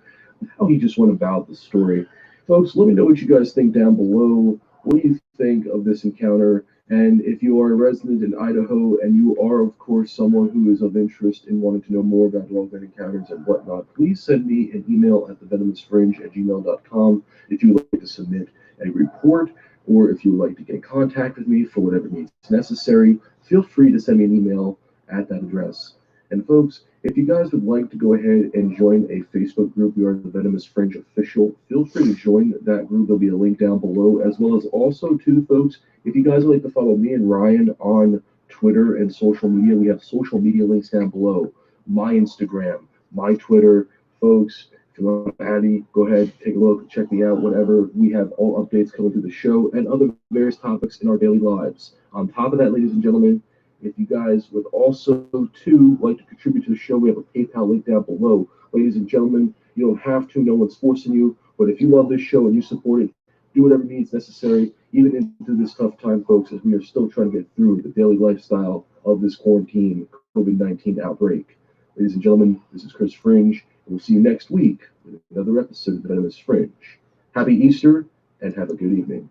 how he just went about the story. Folks, let me know what you guys think down below. What do you think of this encounter? And if you are a resident in Idaho and you are, of course, someone who is of interest in wanting to know more about dogman encounters and whatnot, please send me an email at thevenomousfringe@gmail.com if you would like to submit a report, or if you would like to get in contact with me for whatever needs necessary. Feel free to send me an email at that address. And folks, if you guys would like to go ahead and join a Facebook group, we are the Venomous Fringe Official. Feel free to join that group. There'll be a link down below, as well as also, too, folks, if you guys would like to follow me and Ryan on Twitter and social media, we have social media links down below. My Instagram, my Twitter. Folks, if you want to add me, go ahead, take a look, check me out, whatever. We have all updates coming through the show and other various topics in our daily lives. On top of that, ladies and gentlemen, if you guys would also, too, like to contribute to the show, we have a PayPal link down below. Ladies and gentlemen, you don't have to. No one's forcing you. But if you love this show and you support it, do whatever needs necessary, even into this tough time, folks, as we are still trying to get through the daily lifestyle of this quarantine COVID-19 outbreak. Ladies and gentlemen, this is Chris Fringe, and we'll see you next week with another episode of Venomous Fringe. Happy Easter, and have a good evening.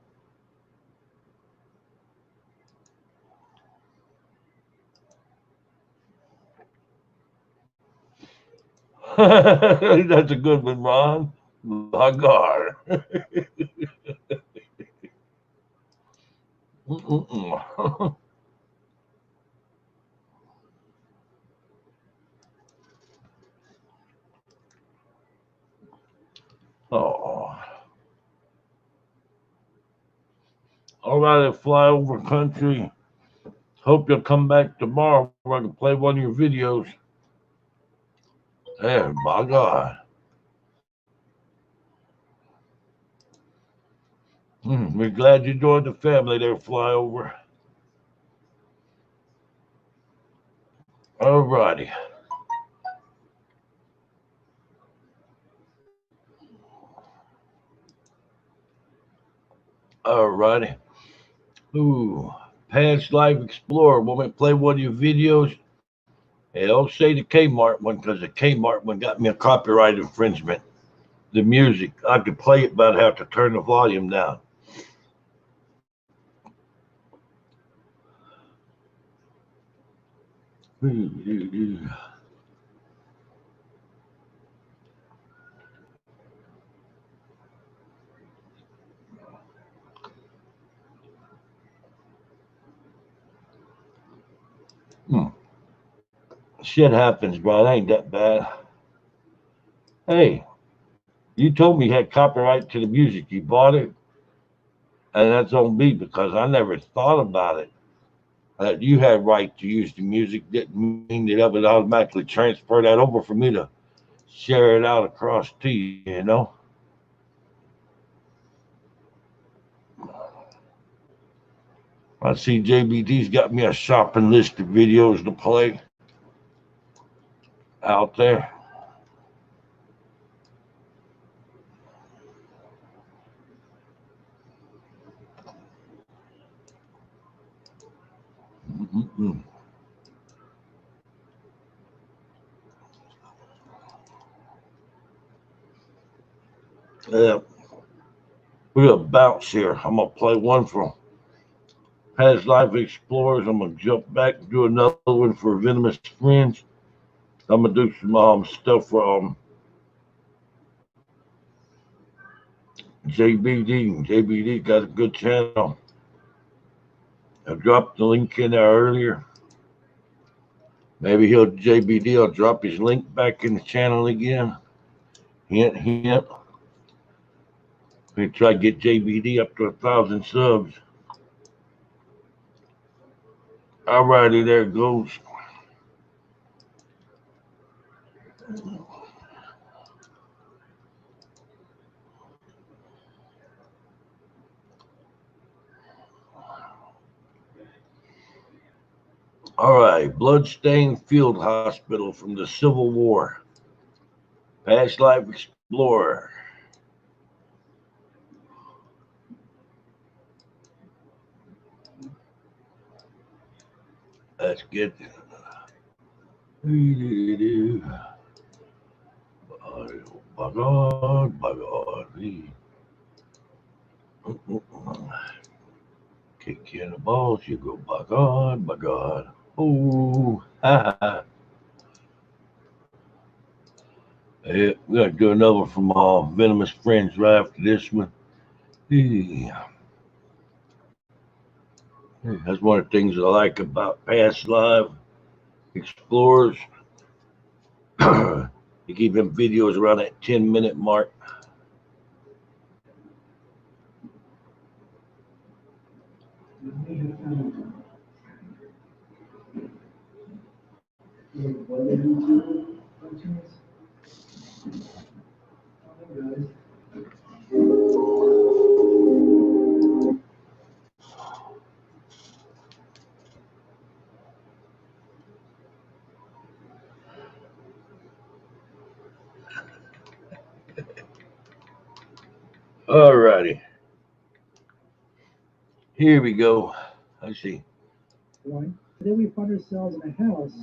That's a good one, Ron. Lagar. Oh. All right, flyover country. Hope you'll come back tomorrow where I can play one of your videos. There, by God. We're glad you joined the family there, flyover. All righty. All righty. Ooh. Past Life Explorer. Want me to play one of your videos? Hey, don't say the Kmart one because the Kmart one got me a copyright infringement. The music, I could play it, but I'd have to turn the volume down. Shit happens, bro. It ain't that bad. Hey, you told me you had copyright to the music. You bought it, and that's on me because I never thought about it. That you had right to use the music didn't mean that I would automatically transfer that over for me to share it out across to you, you know? I see JBD's got me a shopping list of videos to play out there. Mm-mm. Yeah, we're gonna bounce here. I'm gonna play one from Past Life Explorers. I'm gonna jump back and do another one for Venomous Friends. I'm gonna do some stuff for JBD. JBD got a good channel. I dropped the link in there earlier. Maybe JBD will drop his link back in the channel again. Hint, hint. We try to get JBD up to 1,000 subs. Alrighty, there it goes. All right, Bloodstained Field Hospital from the Civil War. Past Life Explorer. Let's get. By God, by God. Kick you in the balls, you go, by God, by God. Oh, ha ha. Yeah, we gotta do another from Venomous Friends right after this one. Yeah. That's one of the things I like about Past Life Explorers. You keep them videos around that 10-minute mark. Alrighty. Here we go. I see. Today we find ourselves in a house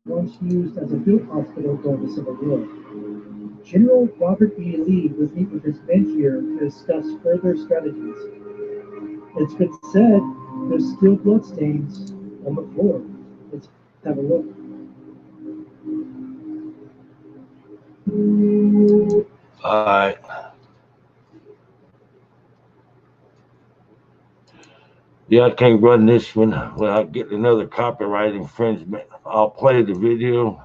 once used as a field hospital during the Civil War. General Robert E. Lee would meet with his men here to discuss further strategies. It's been said there's still bloodstains on the floor. Let's have a look. Alright. Yeah, I can't run this one without getting another copyright infringement. I'll play the video.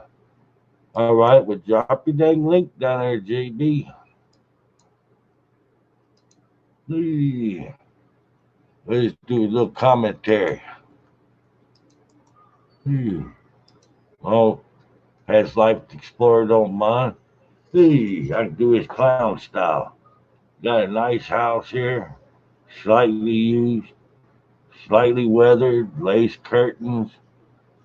All right, well, drop your dang link down there, JB. Hey. Let's do a little commentary. Oh, past life explorer don't mind. I can do his clown style. Got a nice house here, slightly used, slightly weathered, lace curtains,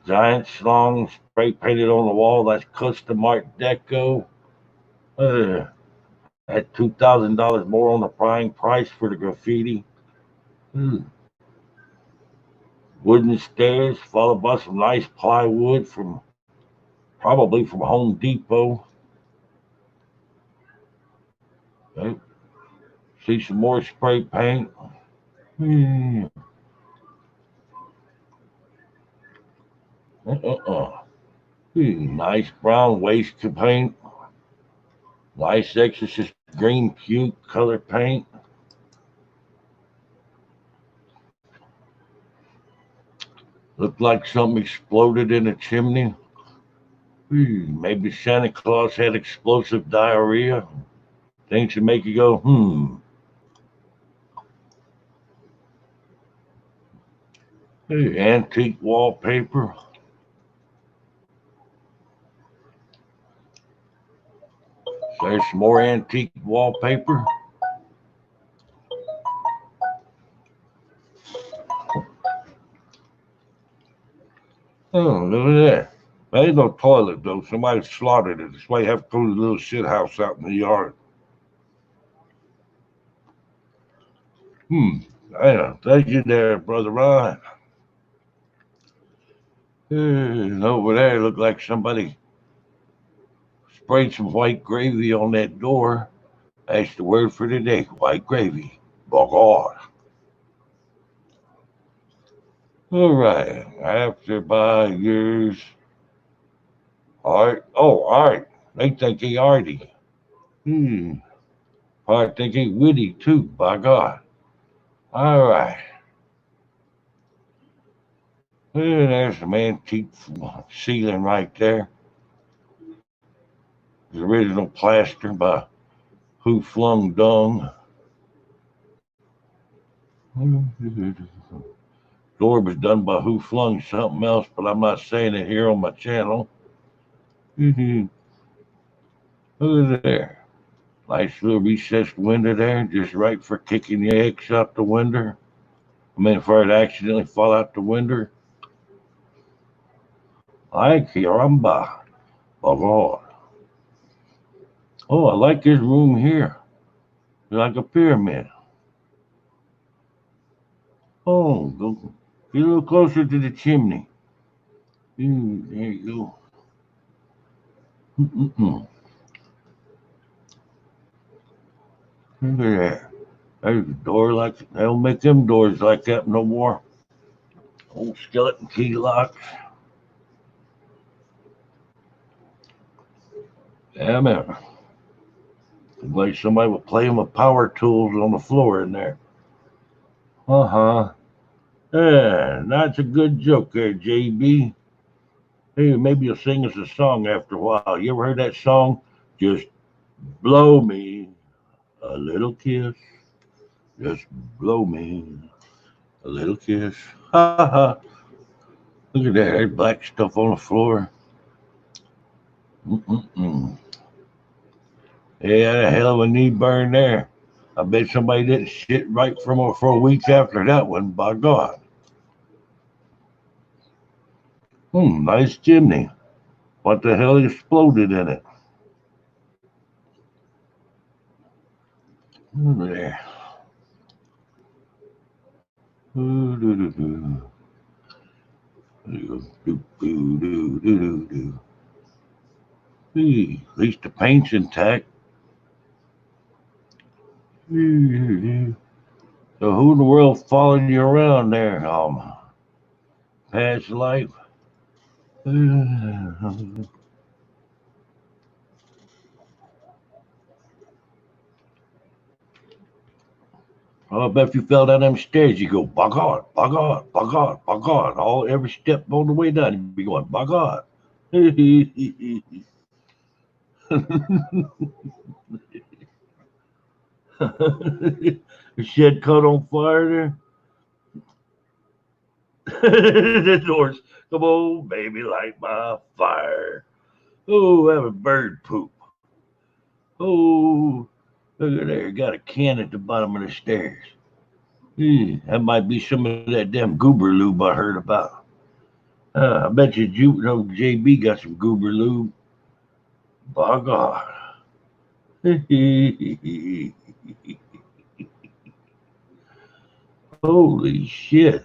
giant slong spray painted on the wall. That's custom art deco. At $2,000 more on the prime price for the graffiti. Wooden stairs followed by some nice plywood from probably from Home Depot. Okay. See some more spray paint. Nice brown waste paint. Nice Exorcist green puke color paint. Looked like something exploded in a chimney. Maybe Santa Claus had explosive diarrhea. Things that make you go, Antique wallpaper. There's some more antique wallpaper. Oh, look at that. There's no toilet, though. Somebody slaughtered it. That's why you have to go to the little shit house out in the yard. Yeah, thank you there, Brother Ryan. Over there, looked like somebody sprayed some white gravy on that door. That's the word for today, white gravy. By God. All right, after by years. Art. Oh, Art. They think he arty. I think he witty too, by God. All right. There's some antique ceiling right there. The original plaster by Who Flung Dung. Door was done by Who Flung something else, but I'm not saying it here on my channel. Look at there. Nice little recessed window there, just right for kicking the eggs out the window. I mean, for it to accidentally fall out the window. Ay, caramba. Oh, God. Oh, I like this room here. It's like a pyramid. Oh, go get a little closer to the chimney. There you go. Look at that. There's a door like they don't make them doors like that no more. Old skeleton key locks. Yeah, man. It's like somebody was playing with power tools on the floor in there. Yeah, that's a good joke there, JB. Hey, maybe you'll sing us a song after a while. You ever heard that song? Just blow me a little kiss. Just blow me a little kiss. Ha ha. Look at that. There's black stuff on the floor. Yeah, a hell of a knee burn there. I bet somebody didn't shit right for a week after that one, by God. Nice chimney. What the hell exploded in it? Over there. At least the paint's intact. So who in the world following you around there, past life? I bet if you fell down them stairs, you go, by God, by God, by God, by God. Every step on the way down, you'd be going, by God. The shed caught on fire there. The doors. Come on, baby, light my fire. Oh, have a bird poop. Oh, look at there. Got a can at the bottom of the stairs. That might be some of that damn goober lube I heard about. I bet you JB got some goober lube. By God. Holy shit.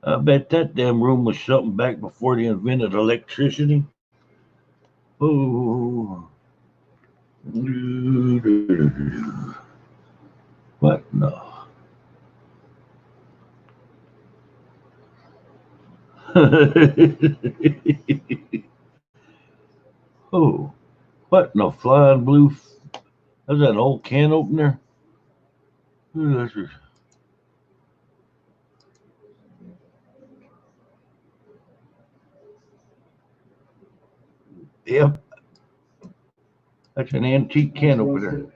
I bet that damn room was something back before they invented electricity. Oh. What? No. Oh. What in the flying blue? Is that an old can opener? That's just... Yep. That's an antique can opener.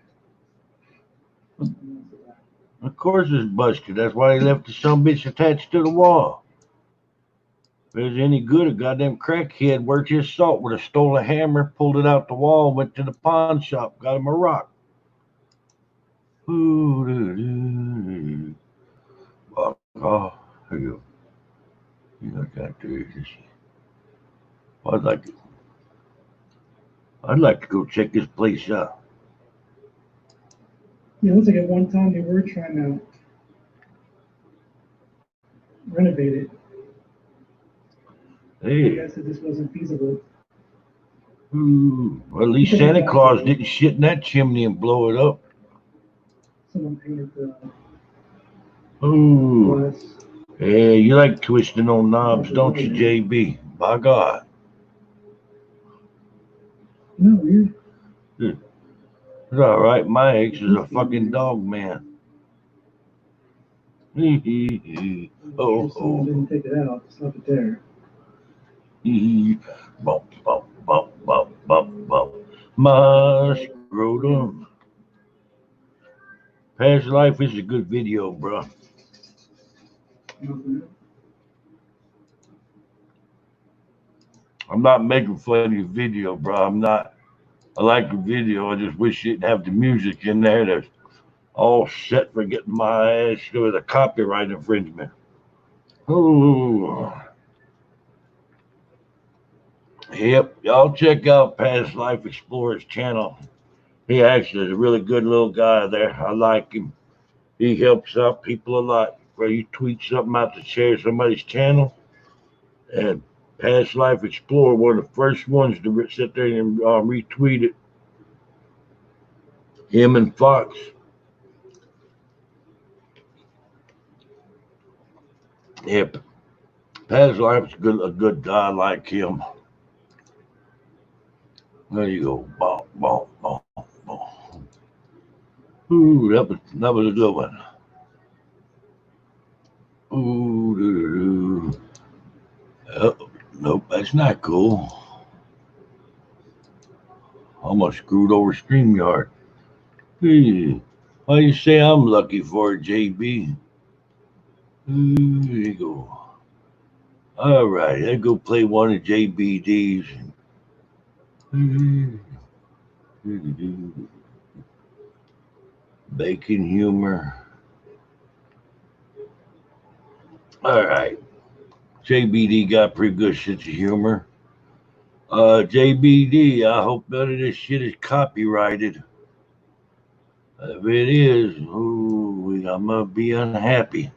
Of course it's busted. That's why they left the son bitch attached to the wall. If it was any good, a goddamn crackhead worked his salt with a stole a hammer, pulled it out the wall, went to the pawn shop, got him a rock. Oh, here you go. You got this. I'd like to go check this place out. Yeah, it looks like at one time they were trying to renovate it. Hey. I guess it just wasn't feasible. Well, at least Santa Claus didn't shit in that chimney and blow it up. Someone painted the Ooh. Yeah, you like twisting on knobs, don't you, JB? By God. No, weird. It's all right. My ex is a fucking dog man. Someone didn't take it out. It's not there. Bump, bump, bump, bump, bump, bump. My scrotum. Past Life is a good video, bro. I'm not making fun of your video, bro. I'm not. I like the video. I just wish it didn't have the music in there that's all set for getting my ass with a copyright infringement. Ooh. Yep, y'all check out Past Life Explorer's channel. He actually is a really good little guy there. I like him. He helps out people a lot. Where you tweet something out to share somebody's channel, and Past Life Explorer, one of the first ones to sit there and retweet it. Him and Fox. Yep. Past Life's a good guy. I like him. There you go. Bom, bom, bom, bom. Ooh, that was a good one. Ooh, doo, doo, doo. Oh, nope, that's not cool. Almost screwed over StreamYard. Hey, why you say I'm lucky for it, JB? There you go. All right, I'll go play one of JBD's. Bacon humor. All right. JBD got pretty good sense of humor. JBD, I hope none of this shit is copyrighted. If it is, ooh, I'm gonna be unhappy.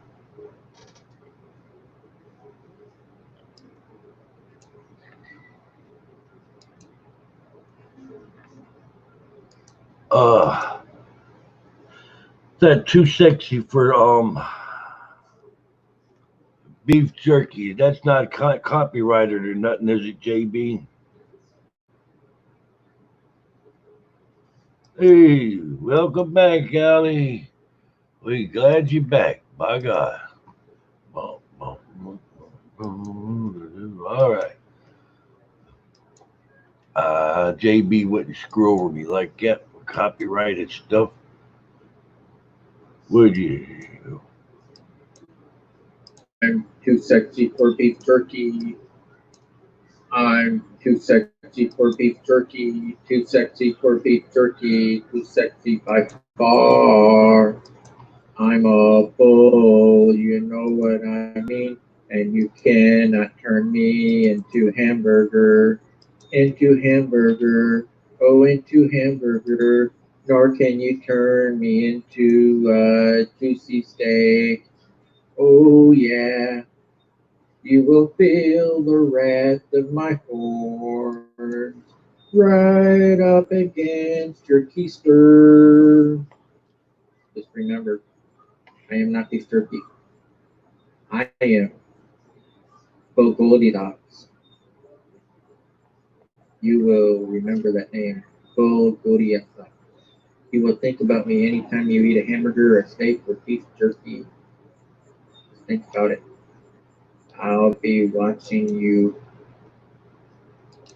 That too sexy for beef jerky. That's not copyrighted or nothing, is it, JB? Hey, welcome back, Allie. We glad you're back. By God. All right. JB wouldn't screw over me like that for copyrighted stuff. Would you? too sexy for beef jerky. I'm too sexy for beef jerky. Too sexy for beef jerky. Too sexy by far. I'm a bull, you know what I mean? And you cannot turn me into hamburger. Into hamburger. Oh, into hamburger. Nor can you turn me into a juicy steak. Oh, yeah. You will feel the wrath of my horns right up against your keister. Just remember, I am not beef jerky. I am Goldilocks. You will remember that name, Goldilocks. You will think about me anytime you eat a hamburger, a steak, or beef jerky. Just think about it. I'll be watching you.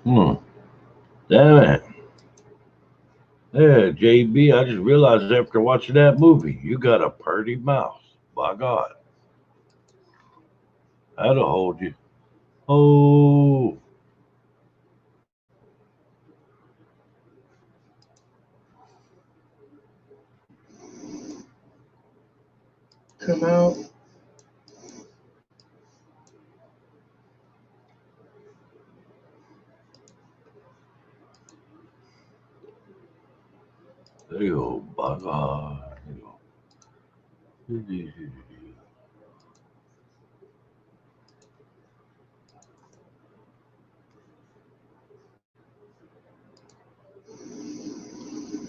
Damn it. Yeah, JB, I just realized after watching that movie, you got a purty mouth. By God. That'll hold you. Oh. Come out. There you go. By God. There you go.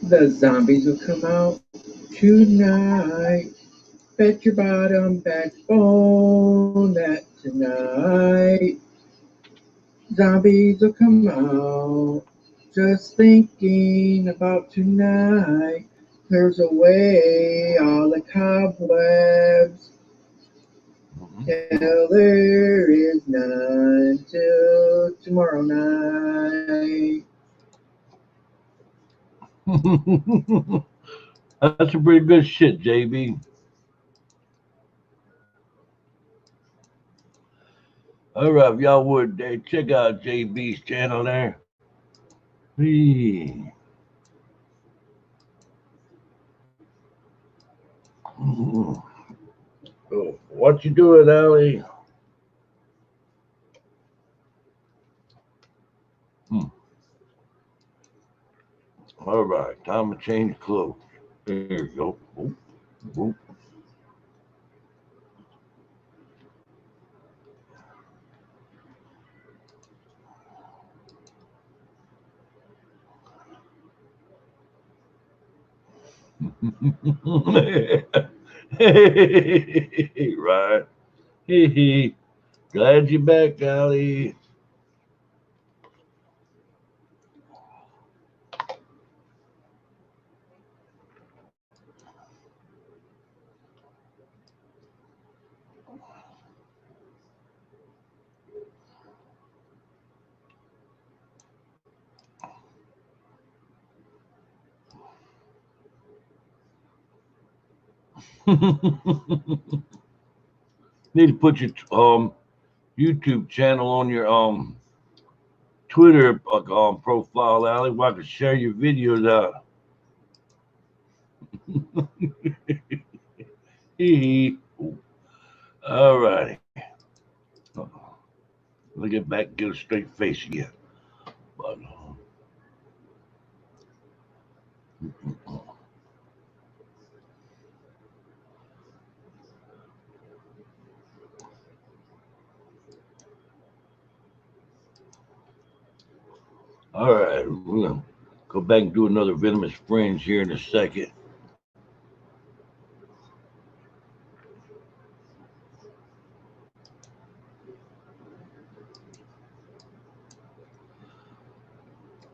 The zombies will come out tonight. Bet your bottom backbone that tonight zombies will come out. Just thinking about tonight. Clears away all the cobwebs. Till there is none till tomorrow night. That's some pretty good shit, JB. All right, if y'all would check out JB's channel there. Hey. Oh, what you doing, Allie? All right, time to change clothes. There you go. Boop, boop. Right. Glad you're back, Allie. Need to put your YouTube channel on your Twitter profile, Allie, where I can share your videos out. All righty. Let me get back and get a straight face again. But, all right, we're gonna go back and do another venomous fringe here in a second.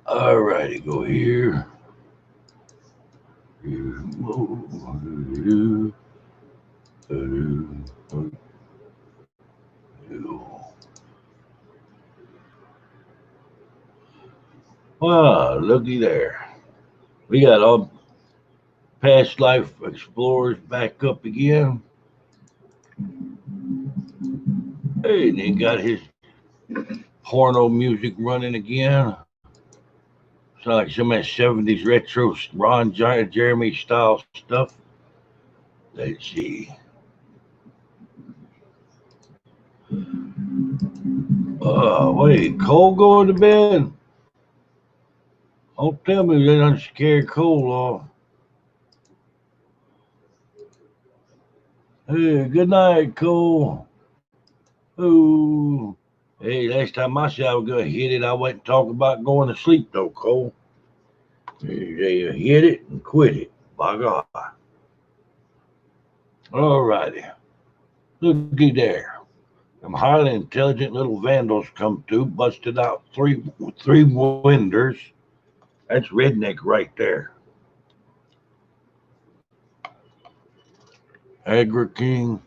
All righty, go here. Wow, looky there. We got all past life explorers back up again. Hey, and he got his porno music running again. Sound like some of that 70s retro Ron Jeremy style stuff. Let's see. Wait, Cole going to bed? Don't tell me they done scared Cole off. Hey, good night, Cole. Ooh. Hey, last time I said I was going to hit it, I wasn't talking about going to sleep, though, Cole. They hit it and quit it. By God. All righty. Looky there. Them highly intelligent little vandals come through, busted out three windows. That's redneck right there. Agra King.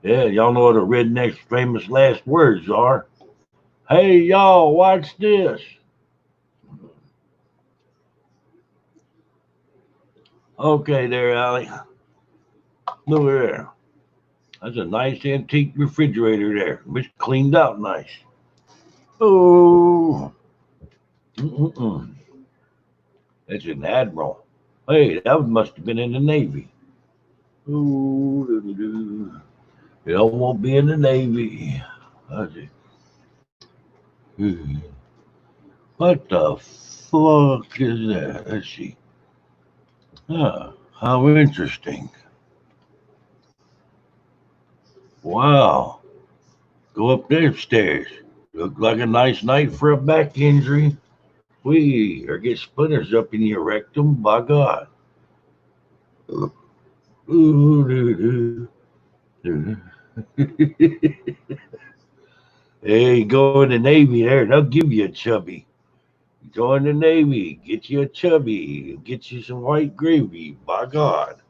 Yeah, y'all know what a redneck's famous last words are. Hey, y'all, watch this. Okay there, Allie. Look there. That's a nice antique refrigerator there. It's cleaned out nice. Oh. That's an admiral. Hey, that must have been in the Navy. Ooh, it won't be in the Navy. What the fuck is that? Let's see. How interesting. Wow. Go up them stairs. Look like a nice night for a back injury. Or get splinters up in your rectum, by God. Hey, go in the Navy there, they'll give you a chubby. Go in the Navy, get you a chubby, get you some white gravy, by God.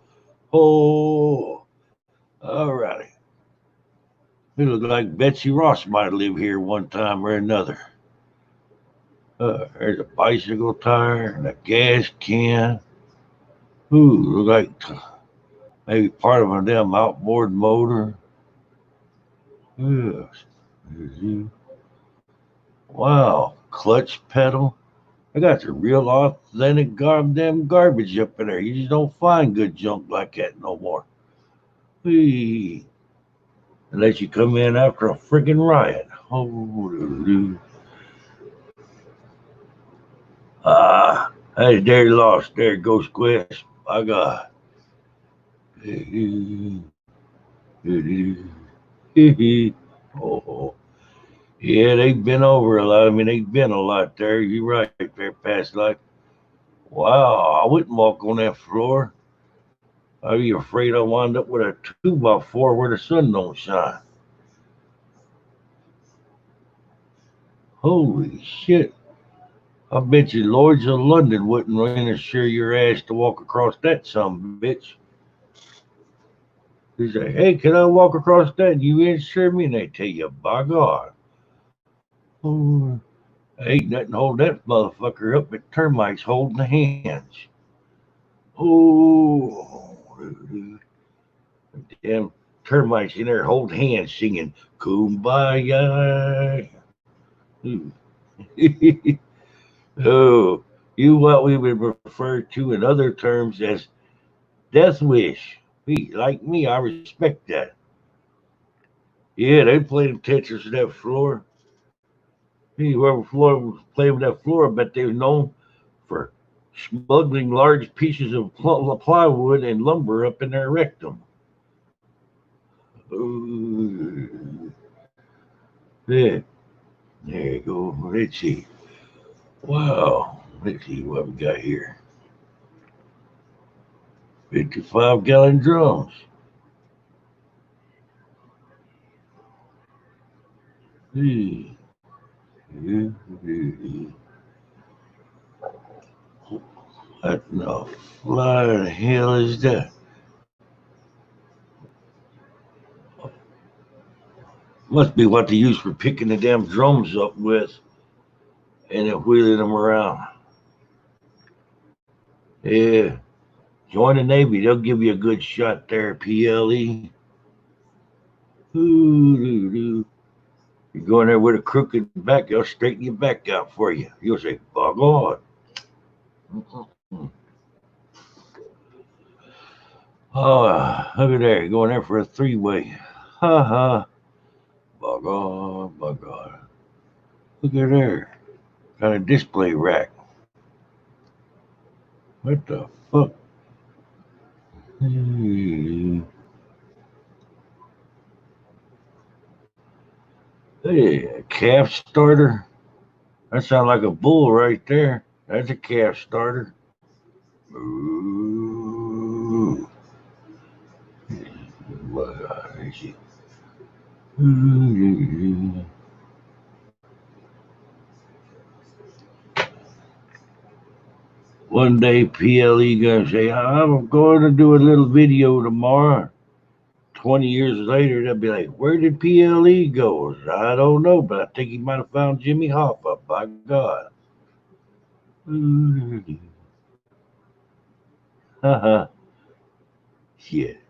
Oh, all righty. It looked like Betsy Ross might live here one time or another. There's a bicycle tire and a gas can. Ooh, look like maybe part of a damn outboard motor. Wow, clutch pedal. I got the real authentic goddamn garbage up in there. You just don't find good junk like that no more. Whee. Unless you come in after a friggin' riot. Hey, there you lost. There goes Quest. My God. Oh, yeah, they've been over a lot. I mean, they've been a lot there. You're right there, past life. Wow, I wouldn't walk on that floor. I'd be afraid I wind up with a 2x4 where the sun don't shine. Holy shit. I bet you Lords of London wouldn't insure your ass to walk across that some bitch. They say, hey, can I walk across that? You insure me? And they tell you, by God. Oh, ain't nothing hold that motherfucker up but termites holding the hands. Oh, damn termites in there hold hands singing Kumbaya. Oh, you what we would refer to in other terms as death wish. Like me, I respect that. Yeah, they played Tetris on that floor. Whoever was playing with that floor, I bet they were known for smuggling large pieces of plywood and lumber up in their rectum. Yeah, there you go. Let's see. Wow. Let's see what we got here. 55-gallon drums. What the fly the hell is that? Must be what they use for picking the damn drums up with and then wheeling them around. Yeah. Join the Navy. They'll give you a good shot there, PLE. You go in there with a crooked back, they'll straighten your back out for you. You'll say, bug on. Oh, look at there. Going there for a three-way. Ha ha. Bug on, bug on. Look at there. Got a display rack. What the fuck? Hey, a calf starter? That sounds like a bull right there. That's a calf starter. Ooh. My God, is she? One day PLE gonna say, I'm going to do a little video tomorrow. 20 years later, they'll be like, where did PLE go? I don't know, but I think he might have found Jimmy Hoffa, by God. Haha. Shit.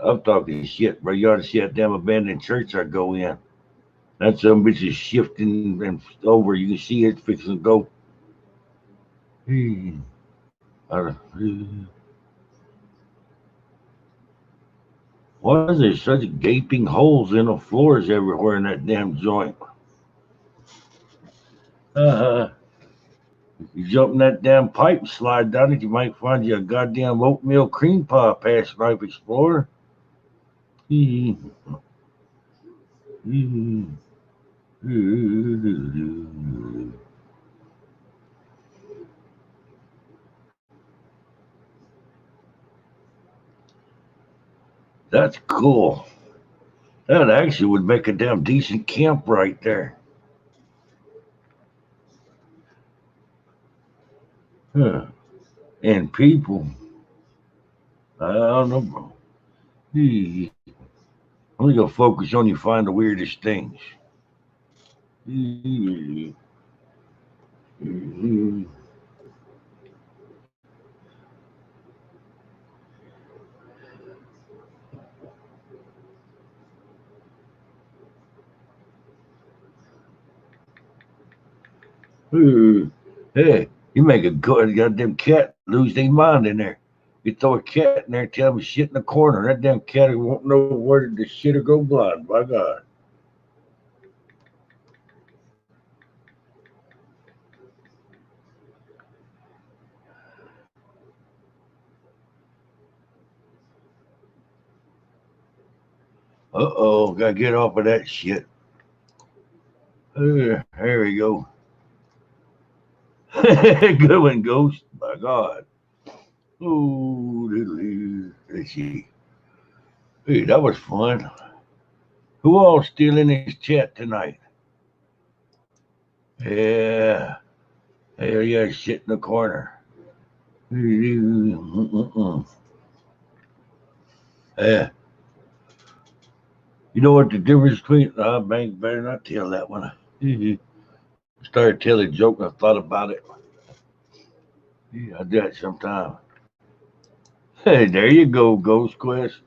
I'm talking shit, bro. You ought to see that damn abandoned church I go in. That some bitch is shifting and over. You can see it fixing to go. Why is there such gaping holes in the floors everywhere in that damn joint? You jump in that damn pipe and slide down it, you might find you a goddamn oatmeal cream pie past Life Explorer. That's cool. That actually would make a damn decent camp right there. Huh. And people, I don't know, bro. I'm gonna focus on you find the weirdest things. Hey, you make a goddamn cat lose their mind in there. You throw a cat in there, tell me shit in the corner. That damn cat won't know where the shit will go blind. By God. Uh-oh, gotta get off of that shit. There we go. Good one, Ghost. By God. Ooh, let's see. Hey, that was fun. Who all still in this chat tonight? Yeah. Hell yeah, shit in the corner. Yeah. You know what the difference between Bank better not tell that one. Started telling a joke and I thought about it. Yeah, I do that sometime. Hey, there you go, Ghost Quest.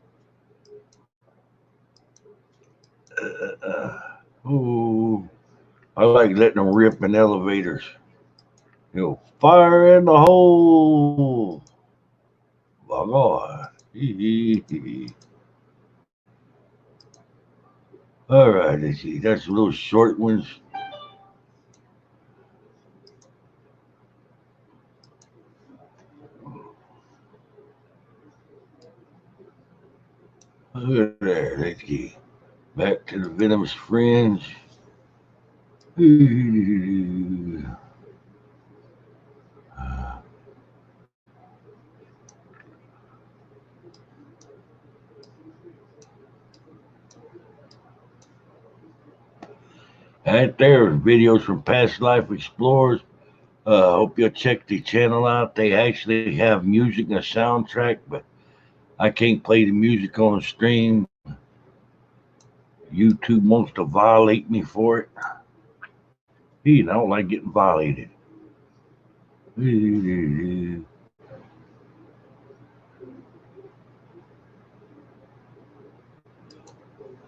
Ooh, I like letting them rip in elevators. You know, fire in the hole. My God. All right, let's see. That's little short ones. Look at there. Let's see. Back to the venomous friends. Right there, videos from past life explorers. Hope you'll check the channel out. They actually have music and a soundtrack, but I can't play the music on the stream. YouTube wants to violate me for it. I don't like getting violated.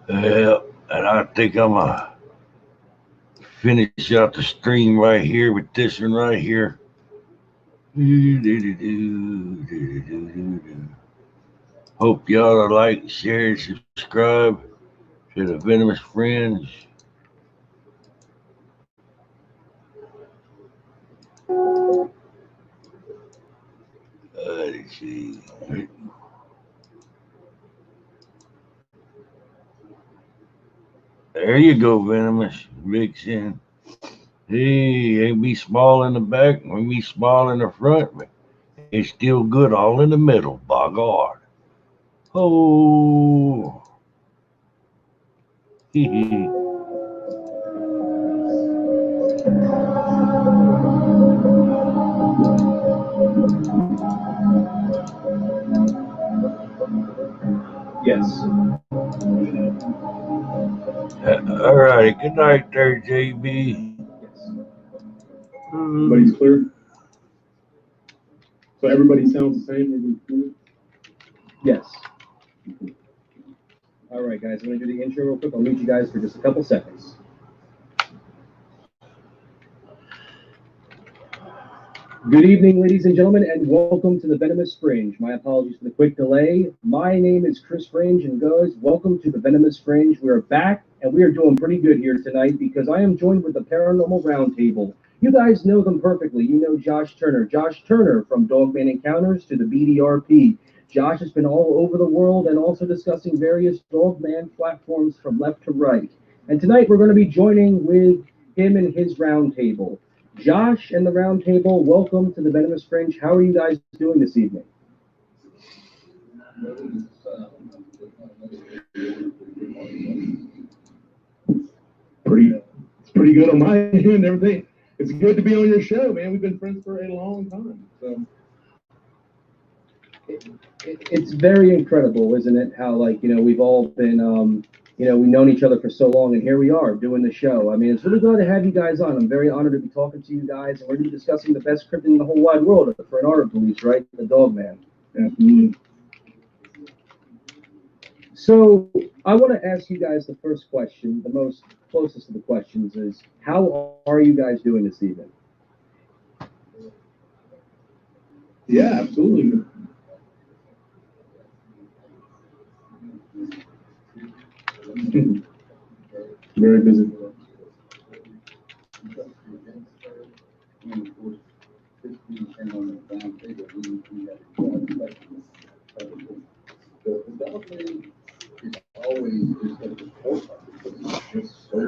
Yeah, and I think I'm gonna finish out the stream right here with this one right here. Hope y'all are like, share, and subscribe to the Venomous Friends. Let's see. There you go, Venomous. Mix in. Hey, ain't be small in the back, ain't be small in the front, but it's still good all in the middle, by God. Oh. Yes. All righty. Good night there, JB. Everybody's clear? So everybody sounds the same? Yes. All right, guys, I'm going to do the intro real quick. I'll meet you guys for just a couple seconds. Good evening, ladies and gentlemen, and welcome to the Venomous Fringe. My apologies for the quick delay. My name is Chris Fringe, and guys, welcome to the Venomous Fringe. We're back, and we are doing pretty good here tonight because I am joined with the Paranormal Roundtable. You guys know them perfectly. You know Josh Turner. Josh Turner from Dogman Encounters to the BDRP. Josh has been all over the world and also discussing various Dogman platforms from left to right. And tonight we're going to be joining with him and his roundtable. Josh and the roundtable, welcome to the Venomous Fringe. How are you guys doing this evening? It's pretty good on my end. Everything. It's good to be on your show, man. We've been friends for a long time. So It's very incredible, isn't it? How, like, you know, we've all been, we've known each other for so long, and here we are doing the show. I mean, it's really glad to have you guys on. I'm very honored to be talking to you guys, and we're going to be discussing the best cryptid in the whole wide world, for an art of beliefs, right? The Dogman. Absolutely. So I want to ask you guys the first question, the most closest to the questions is, how are you guys doing this evening? Yeah, absolutely. Very busy. It's always just at the forefront because it's just so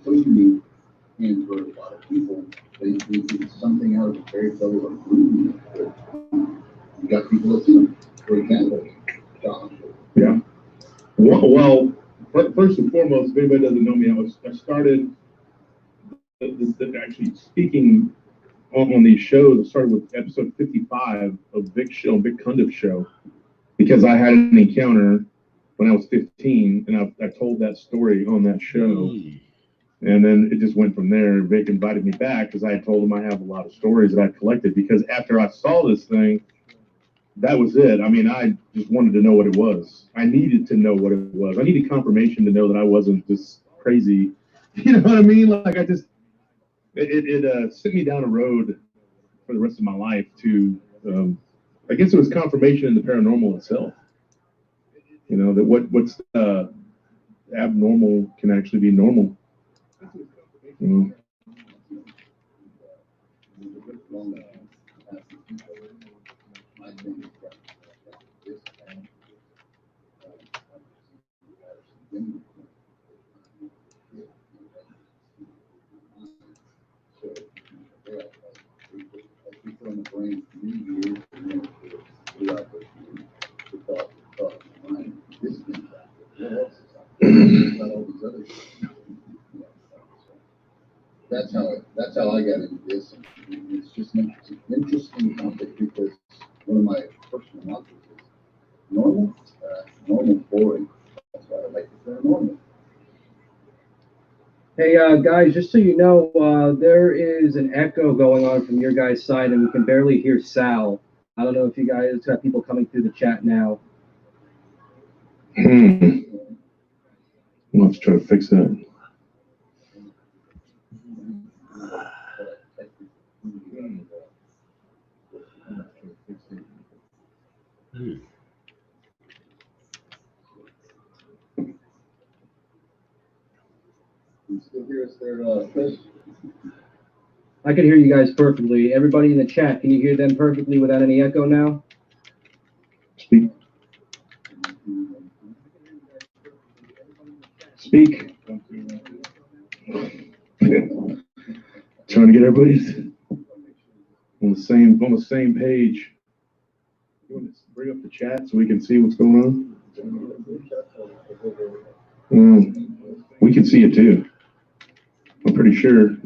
unique, and for a lot of people, they think it's something out of a fairy tale or movie. You got people that do. For example, John. Yeah. Well, first and foremost, if anybody doesn't know me, I started actually speaking on these shows. I started with episode 55 of Vic Cundiff's show, because I had an encounter when I was 15, and I told that story on that show. And then it just went from there. Vic invited me back because I had told him I have a lot of stories that I collected, because after I saw this thing, that was it. I mean, I just wanted to know what it was. I needed to know what it was. I needed confirmation to know that I wasn't just crazy. You know what I mean? Like, it sent me down a road for the rest of my life to, I guess it was confirmation in the paranormal itself. You know, that what's abnormal can actually be normal. You know? That's how I got into this. And it's just an interesting topic because one of my personal mottos is normal, boring. That's why I like the paranormal. Hey, guys, just so you know, there is an echo going on from your guys' side, and we can barely hear Sal. I don't know if you guys got people coming through the chat now. We'll have to try to fix that. You still hear us there, Chris? I can hear you guys perfectly. Everybody in the chat, can you hear them perfectly without any echo now? Speak. Speak. Trying to get everybody's on the same page. You want to bring up the chat so we can see what's going on? We can see it too. I'm pretty sure.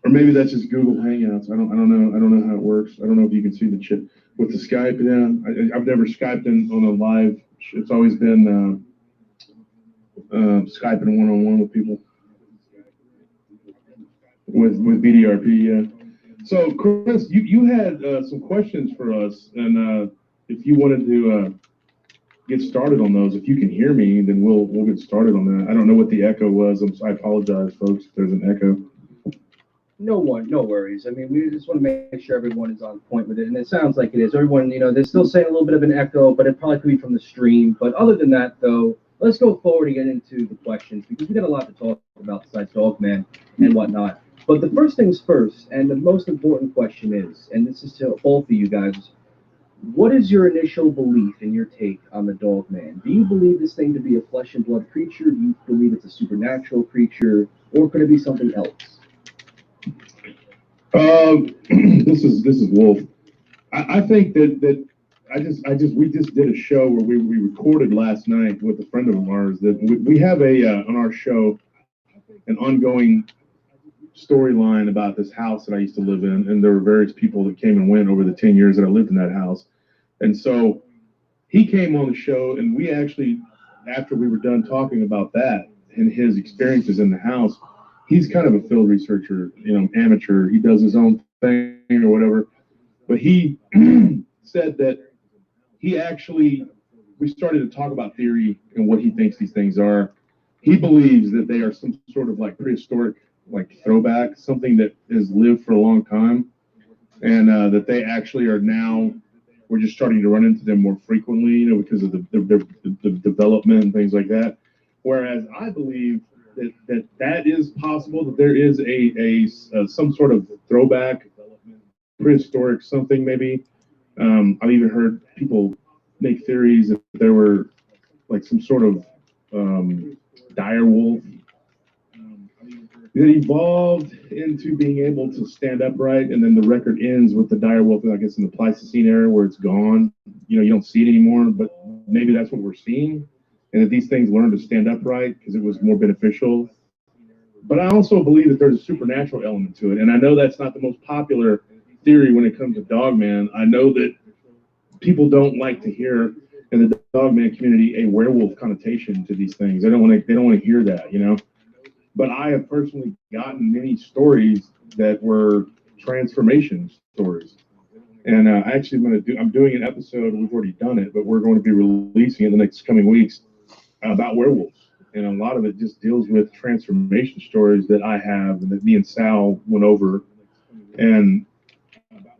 Or maybe that's just Google Hangouts. I don't know. I don't know how it works. I don't know if you can see the chat with the Skype. Yeah, I've never Skyped on a live. It's always been Skyping one-on-one with people with BDRP. Yeah. So Chris, you had some questions for us, and if you wanted to get started on those, if you can hear me, then we'll get started on that. I don't know what the echo was. I apologize, folks, if there's an echo. No worries. I mean, we just want to make sure everyone is on point with it, and it sounds like it is. Everyone, they're still saying a little bit of an echo, but it probably could be from the stream. But other than that, though, let's go forward and get into the questions, because we got a lot to talk about besides Dogman and whatnot. But the first things first, and the most important question is, and this is to both of you guys, what is your initial belief and your take on the Dogman? Do you believe this thing to be a flesh and blood creature? Do you believe it's a supernatural creature, or could it be something else? This is Wolf. I think that we just did a show where we recorded last night with a friend of ours that we have on our show an ongoing storyline about this house that I used to live in, and there were various people that came and went over the 10 years that I lived in that house. And so he came on the show, and we actually, after we were done talking about that and his experiences in the house, he's kind of a field researcher, amateur. He does his own thing or whatever. But he said that we started to talk about theory and what he thinks these things are. He believes that they are some sort of like prehistoric, like throwback, something that has lived for a long time, and that they actually are now, we're just starting to run into them more frequently, because of the development and things like that. Whereas I believe that is possible, that there is a some sort of throwback, prehistoric something maybe. I've even heard people make theories that there were like some sort of dire wolf that evolved into being able to stand upright, and then the record ends with the dire wolf, I guess, in the Pleistocene era, where it's gone. You don't see it anymore, but maybe that's what we're seeing, and that these things learned to stand upright because it was more beneficial. But I also believe that there's a supernatural element to it, and I know that's not the most popular theory when it comes to Dogman. I know that people don't like to hear in the Dogman community a werewolf connotation to these things. They don't want to hear that, But I have personally gotten many stories that were transformation stories. And I'm doing an episode, we've already done it, but we're going to be releasing it in the next coming weeks about werewolves. And a lot of it just deals with transformation stories that I have and that me and Sal went over. And,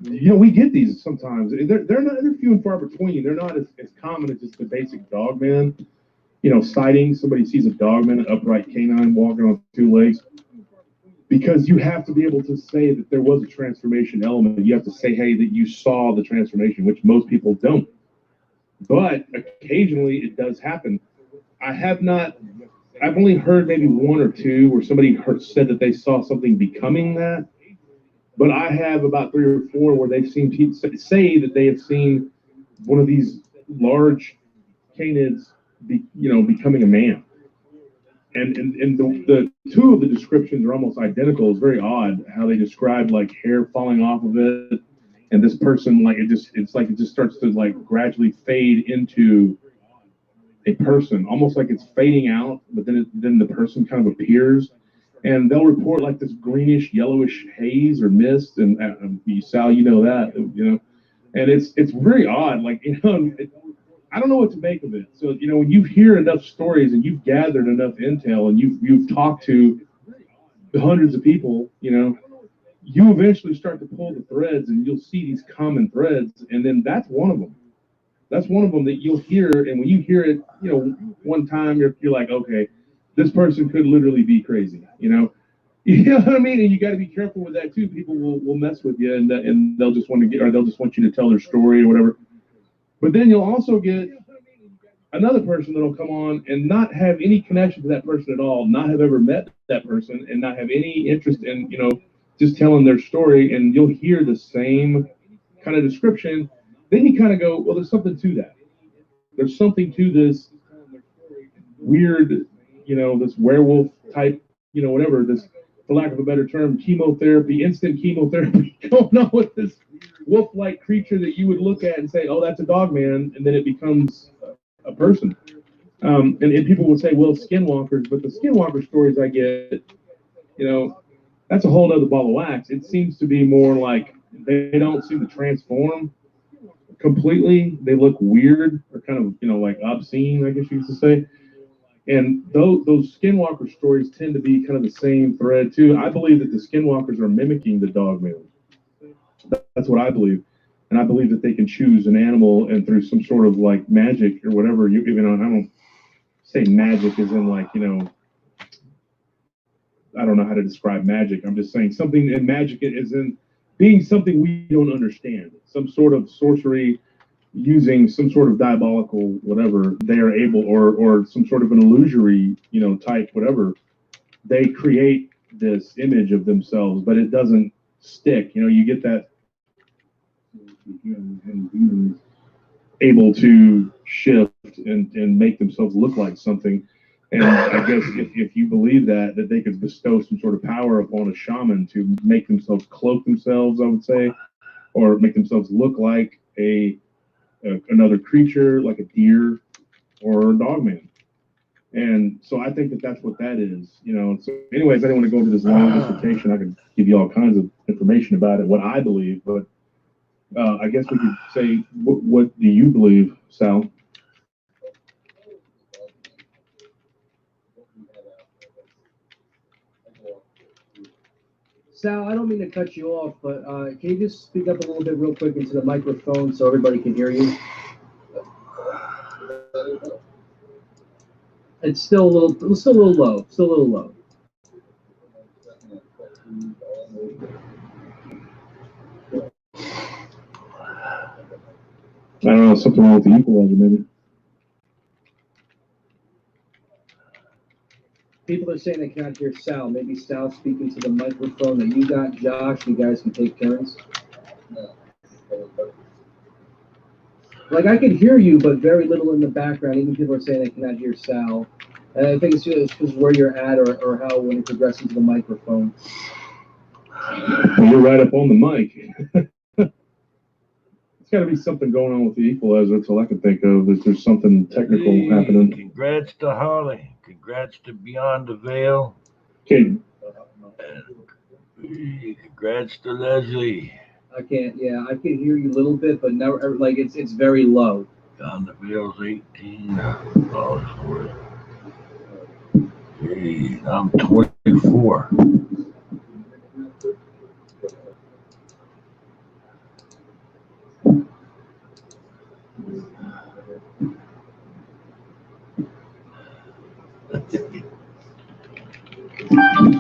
we get these sometimes. They're few and far between. They're not as common as just the basic Dogman. Sighting, somebody sees a Dogman, an upright canine walking on two legs, because you have to be able to say that there was a transformation element. You have to say, hey, that you saw the transformation, which most people don't. But occasionally it does happen. I've only heard maybe one or two where somebody said that they saw something becoming that. But I have about 3 or 4 where they've seen people say that they have seen one of these large canids becoming a man. And the 2 of the descriptions are almost identical. It's very odd how they describe like hair falling off of it, and this person it just starts to like gradually fade into a person, almost like it's fading out, but then the person kind of appears, and they'll report like this greenish yellowish haze or mist, and Sal, that, and it's very odd. I don't know what to make of it. So, you know, when you hear enough stories and you've gathered enough intel and you've talked to hundreds of people, you know, you eventually start to pull the threads and you'll see these common threads. And then that's one of them. That's one of them that you'll hear. And when you hear it, you know, one time you're like, okay, this person could literally be crazy, you know? You know what I mean? And you got to be careful with that too. People will mess with you and they'll just want to get, or they'll just want you to tell their story or whatever. But then you'll also get another person that'll come on and not have any connection to that person at all, not have ever met that person, and not have any interest in, you know, just telling their story. And you'll hear the same kind of description. Then you kind of go, well, there's something to that. There's something to this weird, you know, this werewolf type, you know, whatever, this, for lack of a better term, chemotherapy, instant chemotherapy going on with this wolf-like creature that you would look at and say, oh, that's a dog man, and then it becomes a person. And people will say, well, skinwalkers, but the skinwalker stories I get, you know, that's a whole other ball of wax. It seems to be more like they don't seem to transform completely. They look weird or kind of, you know, like obscene, I guess you used to say. And those skinwalker stories tend to be kind of the same thread too. I believe that the skinwalkers are mimicking the dogman. That's what I believe. And I believe that they can choose an animal and through some sort of like magic or whatever, you know, I don't say magic as in like, you know, I don't know how to describe magic. I'm just saying something, and magic is in being something we don't understand. Some sort of sorcery using some sort of diabolical whatever they are able, or some sort of an illusory, you know, type whatever. They create this image of themselves, but it doesn't stick. You know, you get that able to shift and make themselves look like something. And I guess if you believe that they could bestow some sort of power upon a shaman to make themselves cloak themselves, I would say, or make themselves look like another creature, like a deer or a dogman. And so I think that that's what that is, you know. So anyways, I didn't want to go into this long dissertation. I could give you all kinds of information about it, what I believe, but I guess we could say, what do you believe, Sal? Sal, I don't mean to cut you off, but can you just speak up a little bit real quick into the microphone so everybody can hear you? It's still a little low. Still a little low. I don't know, something wrong with the equalizer, maybe. People are saying they cannot hear Sal. Maybe Sal speaking to the microphone that you got. Josh, you guys can take turns. Like, I can hear you, but very little in the background. Even people are saying they cannot hear Sal. And I think it's just because where you're at or how when it progresses to the microphone. Well, you're right up on the mic. It's got to be something going on with the equalizer. That's all I can think of. There's something technical happening. Congrats to Holly. Congrats to Beyond the Veil. Okay. And congrats to Leslie. I can hear you a little bit, but never, like it's very low. Beyond the Veil's $18 for it. Hey, I'm 24.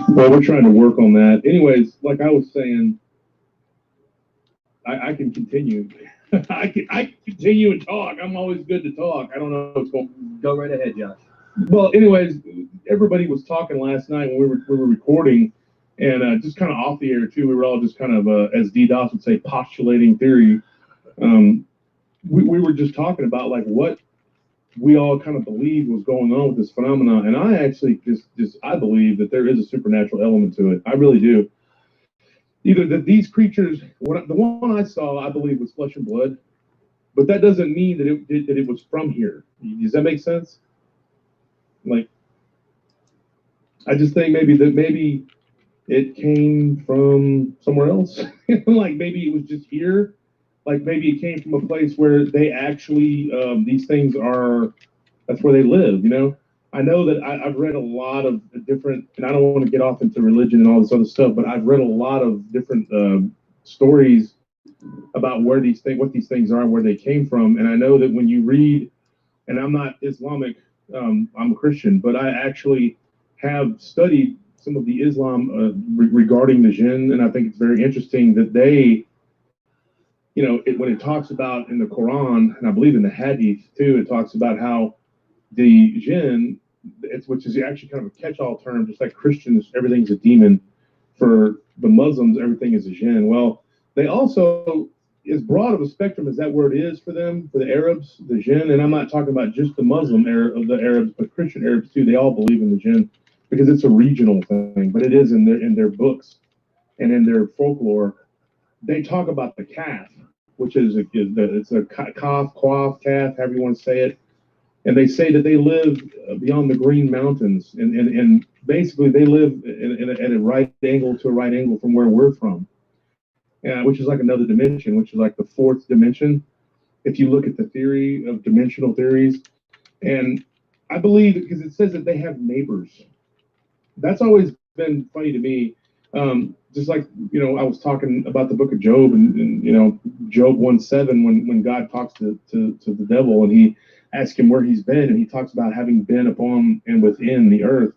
Well, we're trying to work on that. Anyways, like I was saying, I can continue. I can continue and talk. I'm always good to talk. I don't know what's going on. Go right ahead, Josh. Well, anyways, everybody was talking last night when we were recording, and just kind of off the air too. We were all just kind of, as DDoS would say, postulating theory. We were just talking about like what we all kind of believed was going on with this phenomenon, and I actually I believe that there is a supernatural element to it. I really do. Either that these creatures, the one I saw, I believe was flesh and blood, but that doesn't mean that it was from here. Does that make sense? Like, I just think maybe it came from somewhere else. Like maybe it was just here, like maybe it came from a place where they actually these things are, that's where they live, you know. I know that I've read a lot of different, and I don't want to get off into religion and all this other stuff, but I've read a lot of different stories about where these things, what these things are, and where they came from. And I know that when you read, and I'm not Islamic, I'm a Christian, but I actually have studied some of the Islam regarding the jinn, and I think it's very interesting that they, you know, when it talks about in the Quran, and I believe in the Hadith too, it talks about how the jinn, which is actually kind of a catch-all term, just like Christians, everything's a demon. For the Muslims, everything is a jinn. Well, they also, as broad of a spectrum as that word is for them, for the Arabs, the jinn, and I'm not talking about just the Muslim of the Arabs, but Christian Arabs too, they all believe in the jinn because it's a regional thing, but it is in their books and in their folklore. They talk about the calf, which is it's a calf, however you want to say it. And they say that they live beyond the Green Mountains, and basically they live at a right angle to a right angle from where we're from, which is like another dimension, which is like the fourth dimension. If you look at the theory of dimensional theories, and I believe because it says that they have neighbors. That's always been funny to me. Just like, you know, I was talking about the book of Job and you know, Job 1:7, when God talks to the devil and he asks him where he's been, and he talks about having been upon and within the earth.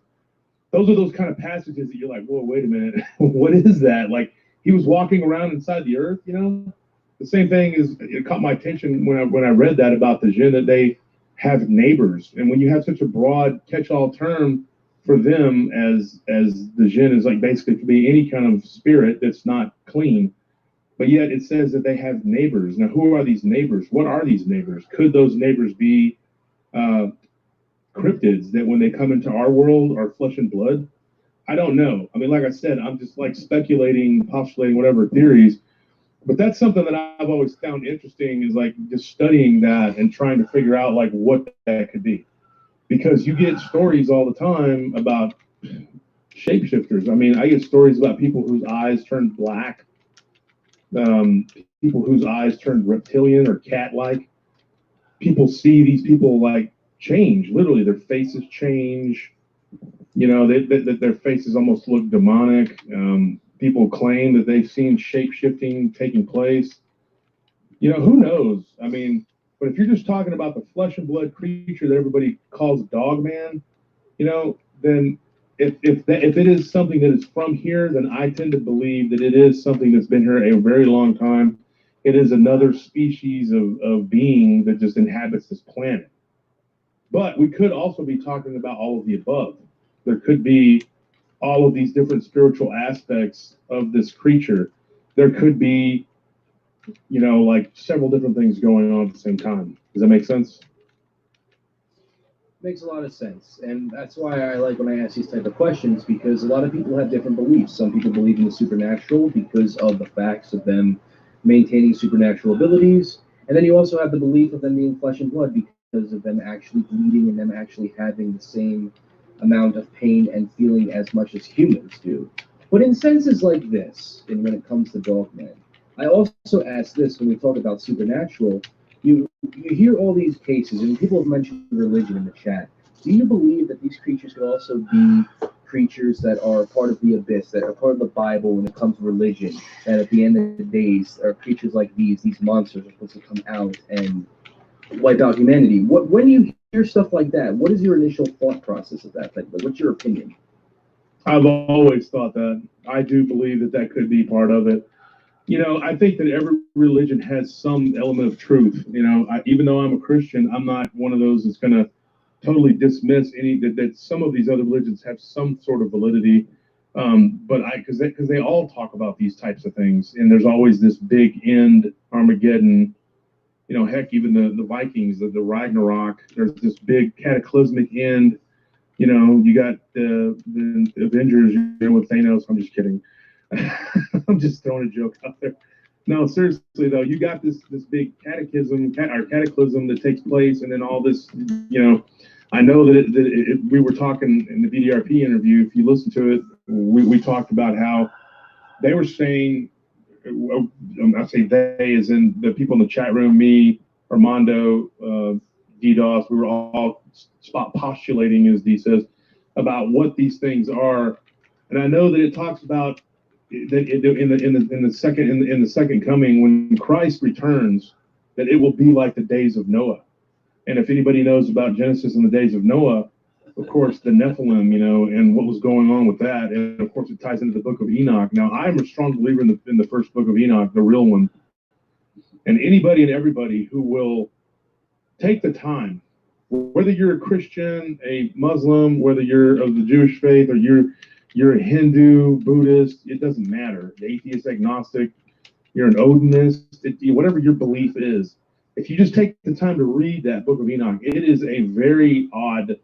Those are those kind of passages that you're like, whoa, wait a minute, what is that? Like, he was walking around inside the earth, you know? The same thing is, it caught my attention when I read that about the jinn, that they have neighbors. And when you have such a broad catch-all term for them as the jinn is, like, basically could be any kind of spirit that's not clean, but yet it says that they have neighbors. Now, who are these neighbors? What are these neighbors? Could those neighbors be cryptids that when they come into our world are flesh and blood? I don't know. I mean, like I said, I'm just like speculating, postulating whatever theories, but that's something that I've always found interesting, is like just studying that and trying to figure out like what that could be. Because you get stories all the time about shapeshifters. I mean, I get stories about people whose eyes turn black, people whose eyes turn reptilian or cat-like. People see these people like change, literally their faces change. You know, their faces almost look demonic. People claim that they've seen shape-shifting taking place. You know, who knows? I mean, but if you're just talking about the flesh and blood creature that everybody calls Dogman, you know, then if it is something that is from here, then I tend to believe that it is something that's been here a very long time. It is another species of being that just inhabits this planet. But we could also be talking about all of the above. There could be all of these different spiritual aspects of this creature. There could be, you know, like several different things going on at the same time. Does that make sense? Makes a lot of sense, and that's why I like when I ask these type of questions, because a lot of people have different beliefs. Some people believe in the supernatural because of the facts of them maintaining supernatural abilities, and then you also have the belief of them being flesh and blood because of them actually bleeding and them actually having the same amount of pain and feeling as much as humans do. But in senses like this, and when it comes to Dogman, I also ask this when we talk about supernatural. You hear all these cases, and people have mentioned religion in the chat. Do you believe that these creatures could also be creatures that are part of the abyss, that are part of the Bible when it comes to religion, that at the end of the days are creatures like these monsters are supposed to come out and wipe out humanity? When you hear stuff like that, what is your initial thought process of that? Like, what's your opinion? I've always thought that. I do believe that that could be part of it. You know, I think that every religion has some element of truth. You know, even though I'm a Christian, I'm not one of those that's going to totally dismiss any that some of these other religions have some sort of validity. But because they all talk about these types of things, and there's always this big end, Armageddon. You know, heck, even the Vikings, the Ragnarok. There's this big cataclysmic end. You know, you got the Avengers, you know, with Thanos. I'm just kidding. I'm just throwing a joke out there. No, seriously though, you got this big cataclysm that takes place, and then all this. You know, I know that we were talking in the VDRP interview. If you listen to it, we talked about how they were saying I say they as in the people in the chat room, me, Armando, DDoS, we were all spot postulating, as Dee says, about what these things are. And I know that it talks about that in the second coming, when Christ returns, that it will be like the days of Noah. And if anybody knows about Genesis and the days of Noah, of course, the Nephilim, and what was going on with that, and of course, it ties into the book of Enoch. Now, I'm a strong believer in the first book of Enoch, the real one. And anybody and everybody who will take the time, whether you're a Christian, a Muslim, whether you're of the Jewish faith, or you're a Hindu, Buddhist, it doesn't matter. Atheist, agnostic, you're an Odinist, whatever your belief is. If you just take the time to read that book of Enoch, it is a very odd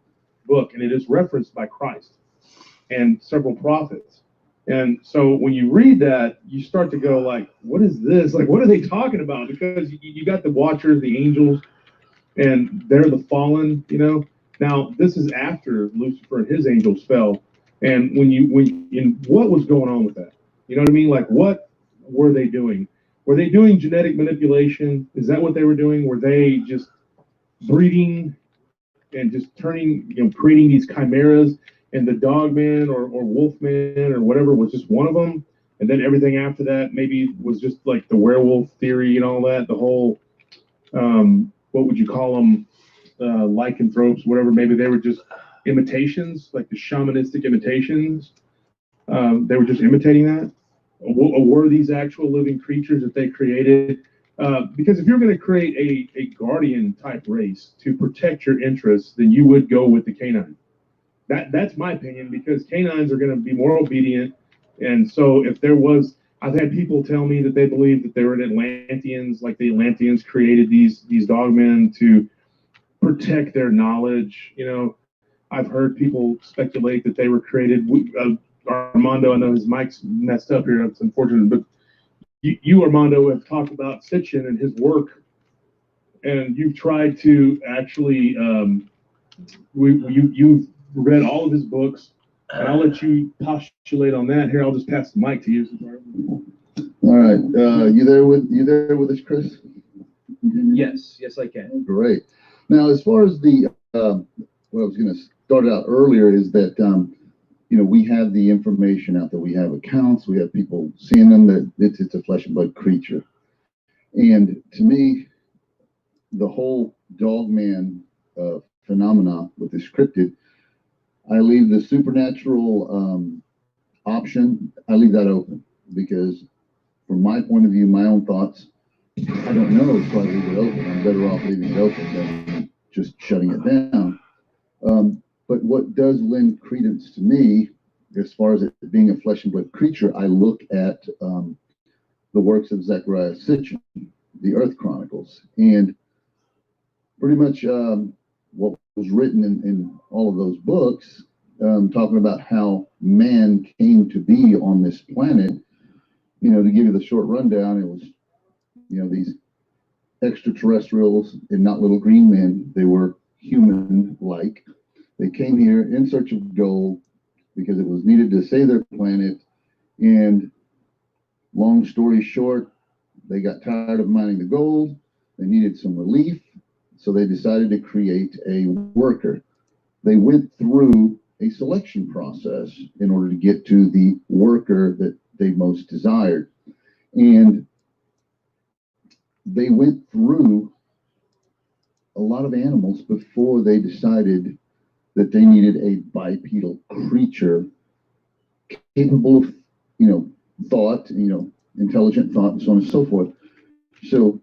book, and it is referenced by Christ and several prophets. And so when you read that, you start to go like, what is this? Like, what are they talking about? Because you got the Watchers, the angels, and they're the fallen, Now, this is after Lucifer and his angels fell. And what was going on with that? You know what I mean? Like, what were they doing? Were they doing genetic manipulation? Is that what they were doing? Were they just breeding and just creating these chimeras, and the Dogman or Wolfman or whatever was just one of them? And then everything after that maybe was just like the werewolf theory and all that, the whole, what would you call them? Lycanthropes, whatever. Maybe they were just imitations, like the shamanistic imitations. They were just imitating that. Or were these actual living creatures that they created? Because if you're going to create a guardian type race to protect your interests, then you would go with the canine. That's my opinion, because canines are going to be more obedient. And so if there was, I've had people tell me that they believe that they were Atlanteans, like the Atlanteans created these dogmen to protect their knowledge. I've heard people speculate that they were created. Armando, I know his mic's messed up here. That's unfortunate, but you Armando, have talked about Sitchin and his work, and you've tried to actually, you've read all of his books, and I'll let you postulate on that. Here, I'll just pass the mic to you. All right, you there with us, Chris? Yes, I can. Great. Now, as far as the what I was going to start out earlier is that we have the information out there. We have accounts. We have people seeing them that it's a flesh and blood creature. And to me, the whole Dogman phenomena with this cryptid, I leave the supernatural option. I leave that open, because from my point of view, my own thoughts, I don't know, so I leave it open. I'm better off leaving it open than just shutting it down. But what does lend credence to me, as far as it being a flesh and blood creature, I look at the works of Zechariah Sitchin, the Earth Chronicles, and pretty much what was written in all of those books, talking about how man came to be on this planet. To give you the short rundown, it was, these extraterrestrials and not little green men. They were human-like. They came here in search of gold because it was needed to save their planet. And long story short, they got tired of mining the gold. They needed some relief. So they decided to create a worker. They went through a selection process in order to get to the worker that they most desired. And they went through a lot of animals before they decided that they needed a bipedal creature capable of, thought, intelligent thought, and so on and so forth. So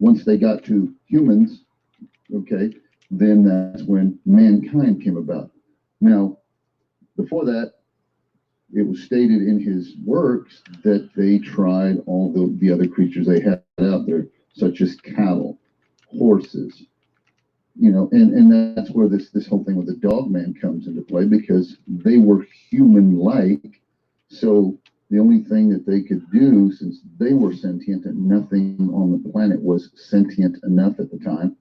once they got to humans, okay, then that's when mankind came about. Now, before that, it was stated in his works that they tried all the other creatures they had out there, such as cattle, horses, and that's where this whole thing with the Dogman comes into play, because they were human-like. So the only thing that they could do, since they were sentient and nothing on the planet was sentient enough at the time,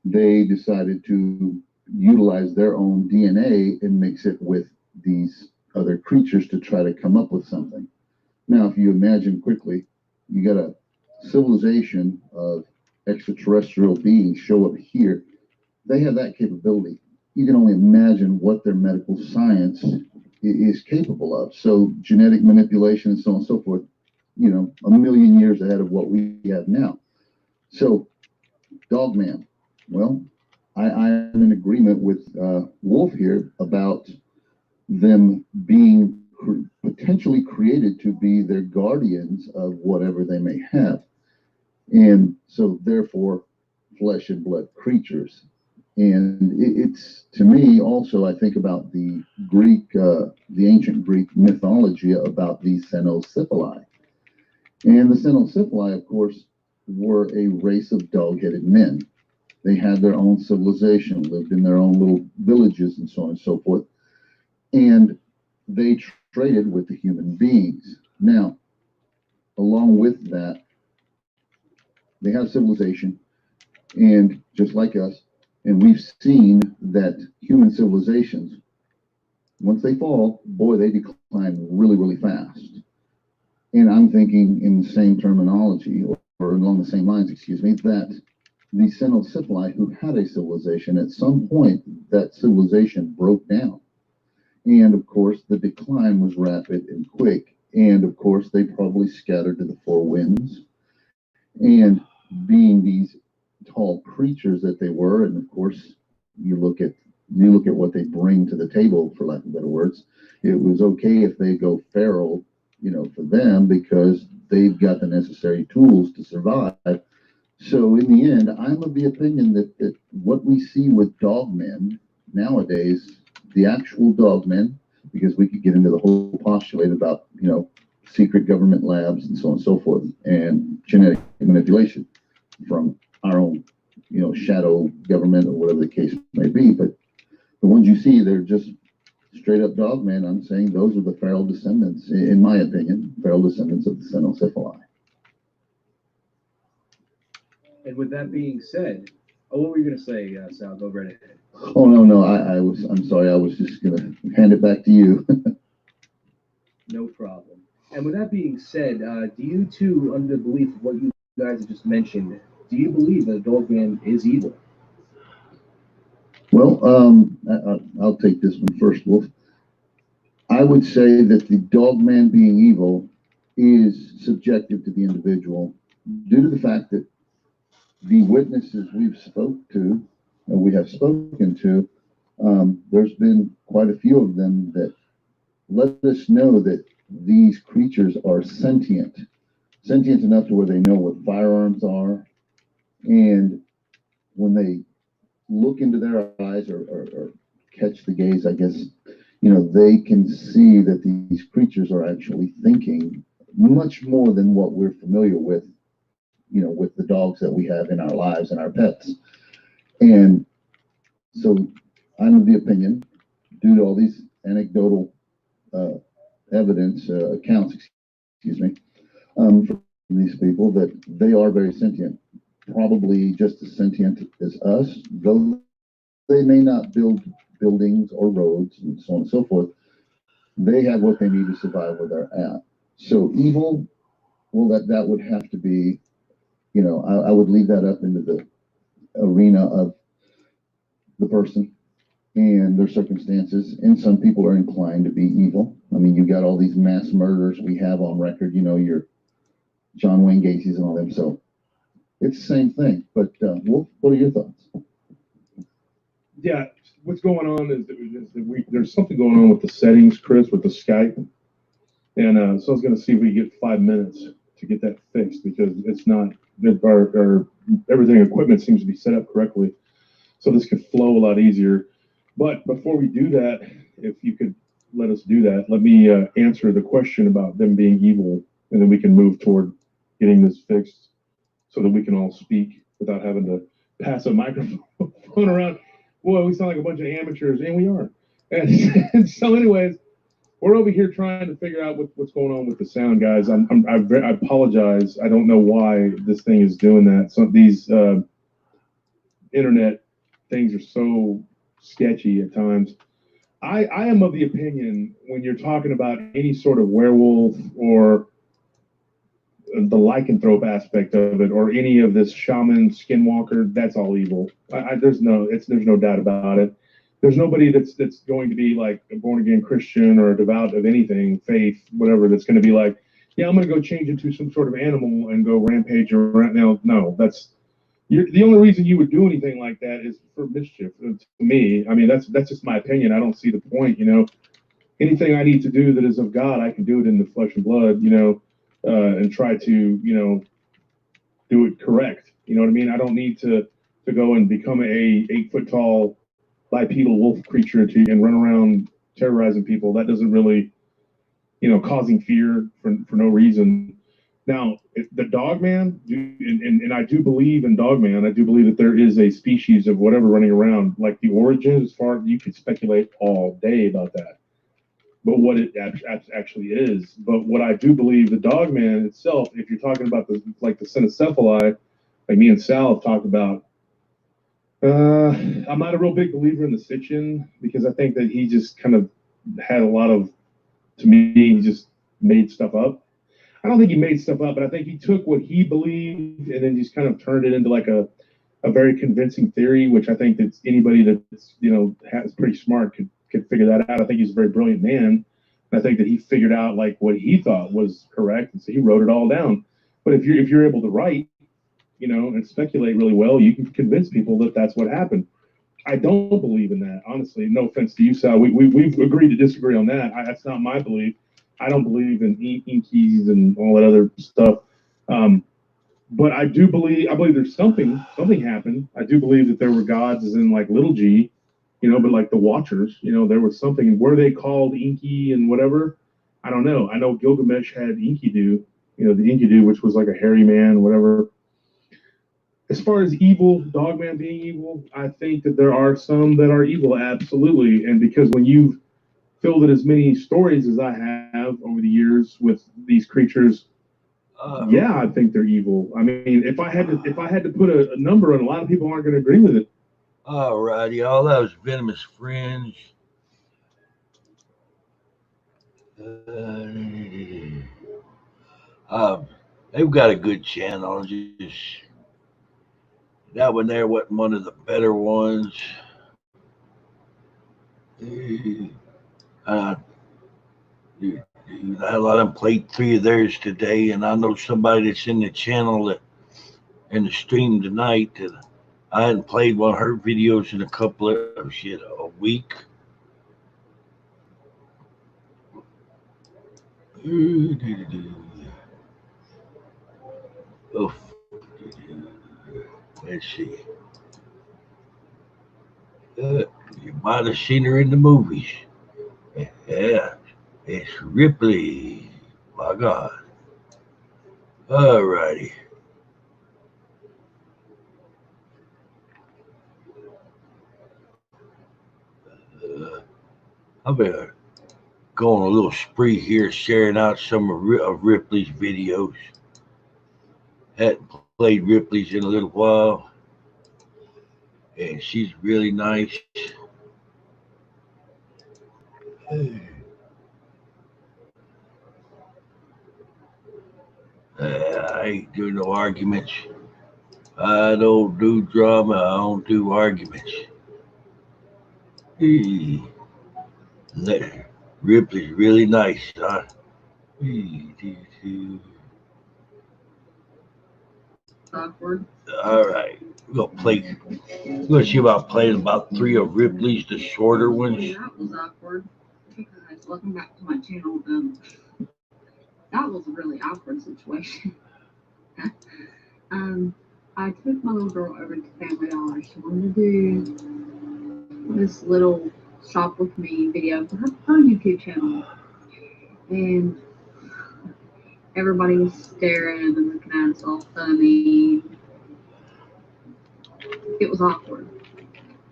they decided to utilize their own DNA and mix it with these other creatures to try to come up with something. Now, if you imagine quickly, you got a civilization of extraterrestrial beings show up here. They have that capability. You can only imagine what their medical science is capable of. So genetic manipulation and so on and so forth, you know, a million years ahead of what we have now. So Dogman, well, I'm in agreement with Wolf here about them being potentially created to be their guardians of whatever they may have. And so therefore, flesh and blood creatures. And it's, to me, also, I think about the Greek, the ancient Greek mythology about the Cenocephali. And the Cenocephali, of course, were a race of dog-headed men. They had their own civilization, lived in their own little villages and so on and so forth. And they traded with the human beings. Now, along with that, they have civilization, and just like us, and we've seen that human civilizations, once they fall, boy, they decline really, really fast. And I'm thinking in the same terminology, or along the same lines, excuse me, that the Cenocephali, who had a civilization, at some point, that civilization broke down. And of course, the decline was rapid and quick. And of course, they probably scattered to the four winds. And being these tall creatures that they were, and of course, you look at what they bring to the table, for lack of better words. It was okay if they go feral, you know, for them, because they've got the necessary tools to survive. So in the end, I'm of the opinion that what we see with dogmen nowadays, the actual dogmen, because we could get into the whole postulate about, you know, secret government labs and so on and so forth, and genetic manipulation from our own, you know, shadow government or whatever the case may be. But the ones you see, they're just straight up dogmen. I'm saying those are the feral descendants, in my opinion, feral descendants of the Cenocephali. And with that being said, what were you going to say, Sal? Go right ahead. Oh, no, I'm sorry. I was just going to hand it back to you. No problem. And with that being said, do you two, under the belief of what you guys have just mentioned, do you believe that Dogman is evil? Well, I'll take this one first, Wolf. I would say that the Dogman being evil is subjective to the individual due to the fact that the witnesses we have spoken to, there's been quite a few of them that let us know that these creatures are sentient enough to where they know what firearms are, and when they look into their eyes or catch the gaze, I guess, you know, they can see that these creatures are actually thinking much more than what we're familiar with, you know, with the dogs that we have in our lives and our pets. And so I'm of the opinion, due to all these anecdotal evidence, accounts, excuse me, from these people, that they are very sentient, probably just as sentient as us, though they may not build buildings or roads and so on and so forth. They have what they need to survive where they're at. So evil, well, that would have to be, you know, I would leave that up into the arena of the person and their circumstances. And some people are inclined to be evil. I mean, you got all these mass murders we have on record, you know, your John Wayne Gacy's and all them. So it's the same thing. But Wolf, what are your thoughts? Yeah, what's going on is that there's something going on with the settings, Chris, with the Skype. And so I was going to see if we get 5 minutes to get that fixed, because it's not, our everything, equipment seems to be set up correctly. So this could flow a lot easier. But before we do that, if you could let us do that, let me answer the question about them being evil, and then we can move toward getting this fixed so that we can all speak without having to pass a microphone around. Boy, we sound like a bunch of amateurs, and we are. And so anyways, we're over here trying to figure out what's going on with the sound, guys. I apologize. I don't know why this thing is doing that. So these internet things are so sketchy at times. I am of the opinion, when you're talking about any sort of werewolf or the lycanthrope aspect of it, or any of this shaman, skinwalker, that's all evil. There's no doubt about it. There's nobody that's going to be like a born again Christian or devout of anything, faith, whatever, that's going to be like, yeah, I'm going to go change into some sort of animal and go rampage around. No, that's the only reason you would do anything like that is for mischief. To me, I mean, that's just my opinion. I don't see the point. Anything I need to do that is of God, I can do it in the flesh and blood. And try to do it correct. You know what I mean? I don't need to go and become a 8-foot tall bipedal wolf creature and run around terrorizing people. That doesn't really, causing fear for no reason. Now, the Dogman, and I do believe in Dogman. I do believe that there is a species of whatever running around. Like the origin, as far you could speculate all day about that. But what it actually is. But what I do believe, the Dogman itself, if you're talking about the cynocephali, like me and Sal have talked about, I'm not a real big believer in the Sitchin, because I think that he just kind of had a lot of, to me, he just made stuff up. I don't think he made stuff up, but I think he took what he believed and then just kind of turned it into like a very convincing theory, which I think that anybody that's, is pretty smart could figure that out. I think he's a very brilliant man. And I think that he figured out like what he thought was correct. And so he wrote it all down. But if you're able to write, and speculate really well, you can convince people that that's what happened. I don't believe in that, honestly. No offense to you, Sal. We've agreed to disagree on that. That's not my belief. I don't believe in inkies and all that other stuff. But I believe there's something happened. I do believe that there were gods as in like little g, but like the Watchers, there was something. Were they called Inky and whatever? I don't know. I know Gilgamesh had Enkidu, the Enkidu, which was like a hairy man, whatever. As far as evil, Dogman being evil, I think that there are some that are evil, absolutely. And because when you've filled it as many stories as I have over the years with these creatures, yeah, I think they're evil. I mean, if I had to put a number on, a lot of people aren't going to agree with it. All righty, all that was Venomous Fringe. They've got a good channel. Just that one there wasn't one of the better ones. I let them play 3 of theirs today, and I know somebody that's in the channel that in the stream tonight that I hadn't played one of her videos in a week. Oh, let's see. You might have seen her in the movies. Yeah, it's Ripley. My God. All righty. I've been going a little spree here, sharing out some of Ripley's videos. Hadn't played Ripley's in a little while, and she's really nice. I ain't doing no arguments. I don't do drama. I don't do arguments. Ripley's really nice, huh? Awkward. All right, we're gonna see about playing about 3 of Ripley's, the shorter ones. Yeah, that was awkward. Hey guys, welcome back to my channel. That was a really awkward situation. I took my little girl over to Family Dollar. She wanted to do this little shop with me video for her YouTube channel, and everybody was staring and looking at us all funny. It was awkward.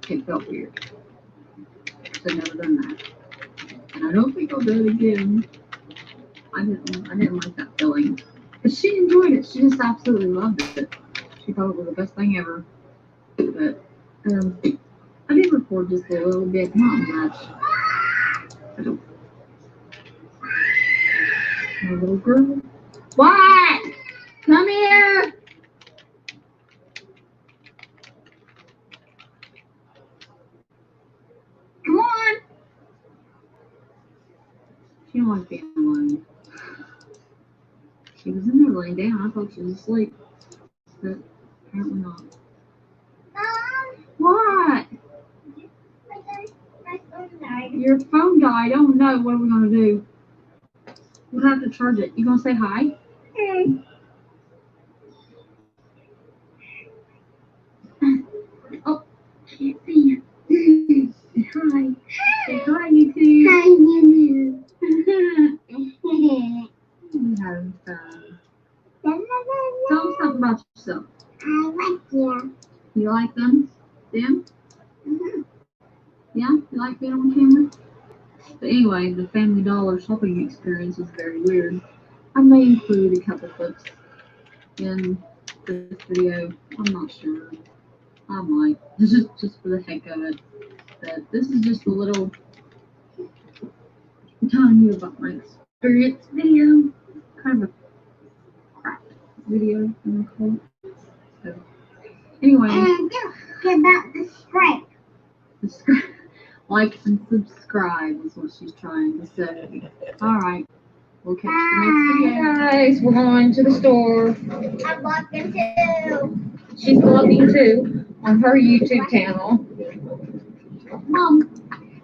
It felt weird. I've never done that, and I don't think I'll do it again. I didn't like that feeling, but she enjoyed it. She just absolutely loved it. She thought it was the best thing ever. But I did record just a little bit, not much. I don't. My little girl. What? Come here. Come on. She don't want to be alone. She was in there laying down. I thought she was asleep, but apparently not. What? Your phone died. Oh no, what are we gonna do? We'll have to charge it. You gonna say hi? Oh, can't see you. Say hi. Say hi, you two. Hi, you two. Having fun. Tell them something about yourself. I like you. You like them? Them? Mm-hmm. Yeah? You like being on camera? But anyway, the Family Dollar shopping experience was very weird. I may include a couple clips in this video. I'm not sure. I might. Just for the heck of it. But this is just a little telling you about my experience video. Kind of a crap video, I'm gonna call it. So anyway. And about the subscribe. Like and subscribe is what she's trying to say. Alright. We'll catch you next video. Guys, we're going to the store. I'm vlogging too. She's vlogging too on her YouTube channel.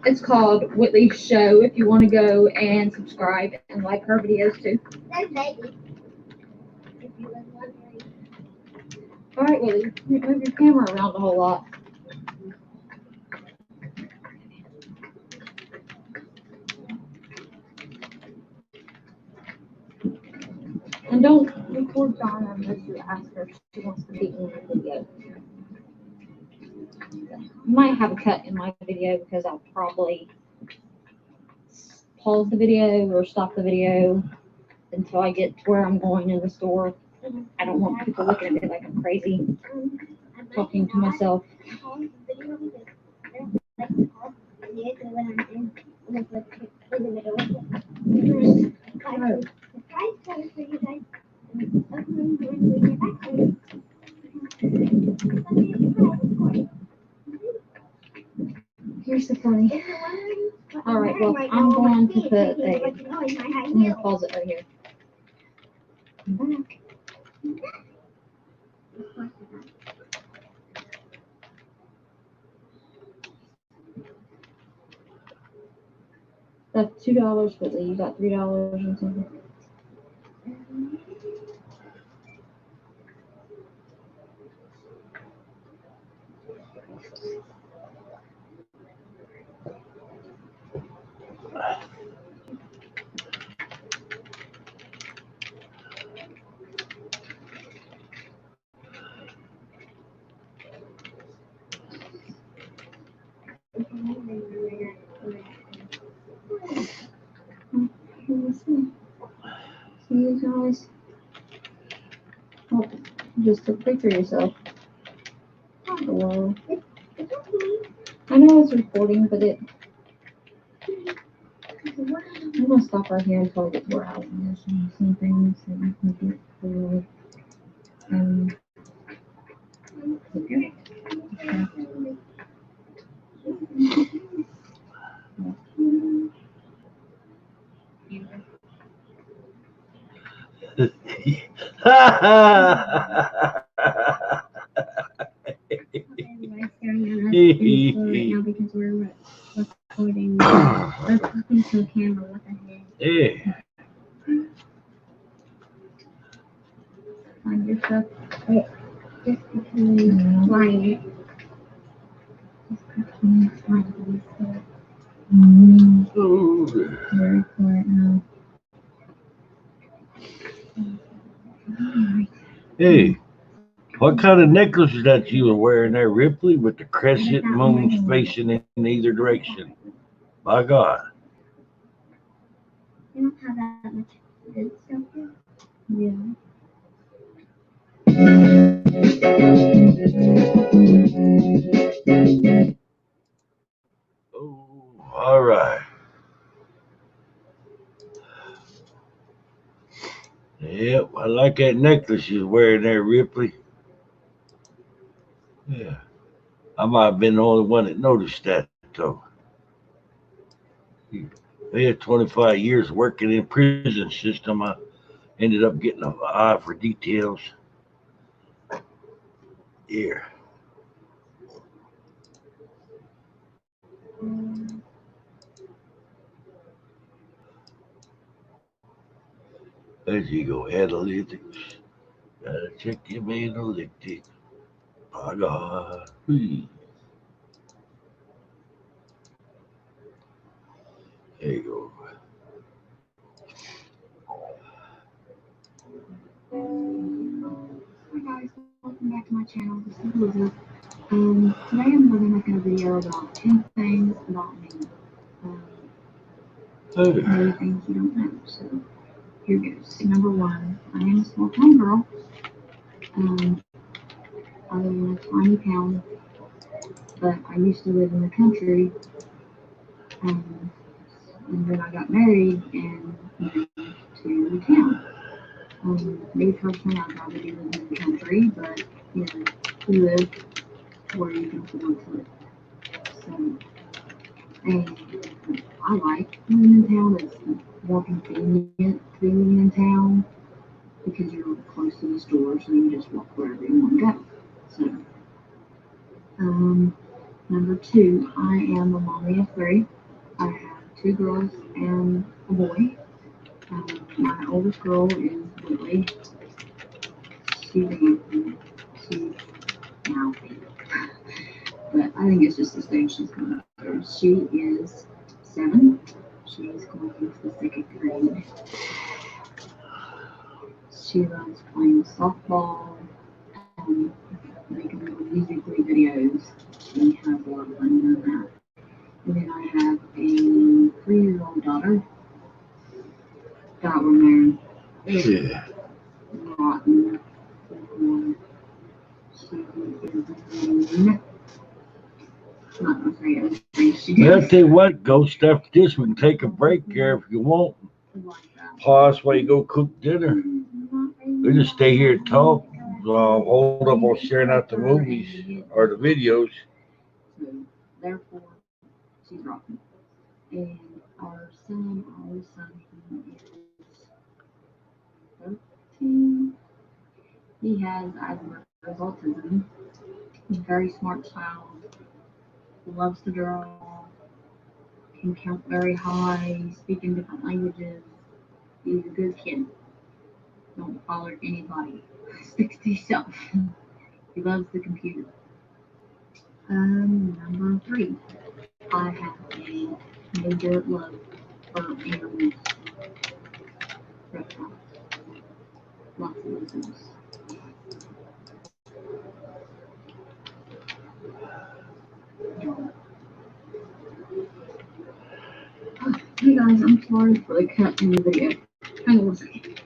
It's called Whitley's Show if you want to go and subscribe and like her videos too. There's baby. If you was wondering. Alright, Whitley, move your camera around a whole lot. And don't record Donna unless you ask her if she wants to be in your video. I might have a cut in my video because I'll probably pause the video or stop the video until I get to where I'm going in the store. I don't want people looking at me like I'm crazy, talking to myself. Here's the funny. Alright, well, I'm going to put I'm going to pause it right here. I'm back. That's $2, Whitley. You got $3 and something. See you guys. Oh, just took a picture of yourself. Hello. I know it's recording, but I'm gonna stop right here until I get to where I was and some things that we can get for okay. Because we're recording. We're talking to a camera. What the heck? Yeah. Find your stuff. Wait, just because find it. Just find it. Very quiet now. Hey, what kind of necklace is that you were wearing there, Ripley, with the crescent moons facing in either direction? My God. You don't have that much good stuff here? Yeah. Oh, all right. Yep, I like that necklace you're wearing there, Ripley. Yeah. I might have been the only one that noticed that, though. I had 25 years working in the prison system. I ended up getting an eye for details. Here. There you go, analytics. Gotta check your analytics. My God. There you go. Hi guys, welcome back to my channel. This is Elizabeth. Today I'm going to be making a video about 10 things about me. Maybe things you don't know. So here goes. Number 1, I am a small town girl. I live in a tiny town, but I used to live in the country. And then I got married and moved to the town. Me personally, I'd rather be living in the country, but you know, you live where you can afford to live. So, and I like living in town. It's more convenient to be living in town because you're close to the store, so you just walk wherever you want to go. So, number 2, I am a mommy of 3. I have 2 girls and a boy. My oldest girl is Lily. She's she's now 8. But I think it's just the stage she's coming up through. She is 7. She's going into the 2nd grade. She loves playing softball and making little music videos. She has a lot of fun doing that. And then I have a 3-year-old daughter. Got one there. Yeah. Rotten. She is mean. I'm not gonna say everything she Well, I'll does. tell you what, Ghost, after this, we can take a break here if you want. Pause while you go cook dinner. We just stay here and talk. Hold up on sharing out the movies or the videos. So, therefore, she's rocking. And our son, he is 13. He has Asperger's autism. He's a very smart child. Loves to draw. Can count very high. Speak in different languages. He's a good kid. Don't bother anybody. Sticks to himself. He loves the computer. Number 3. I have a major love for animals. Reptiles. Lots of lizards. Hey guys, I'm sorry for the cut in the video. Hang on a second.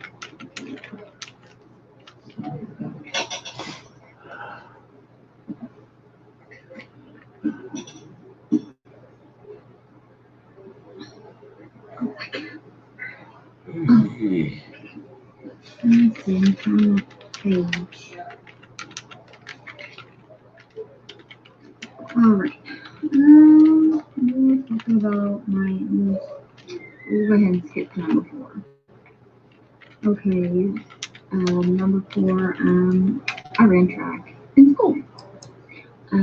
Let's see, final page. Alright. We're talking about we'll go ahead and skip to number 4. Okay, number 4, I ran track in school. I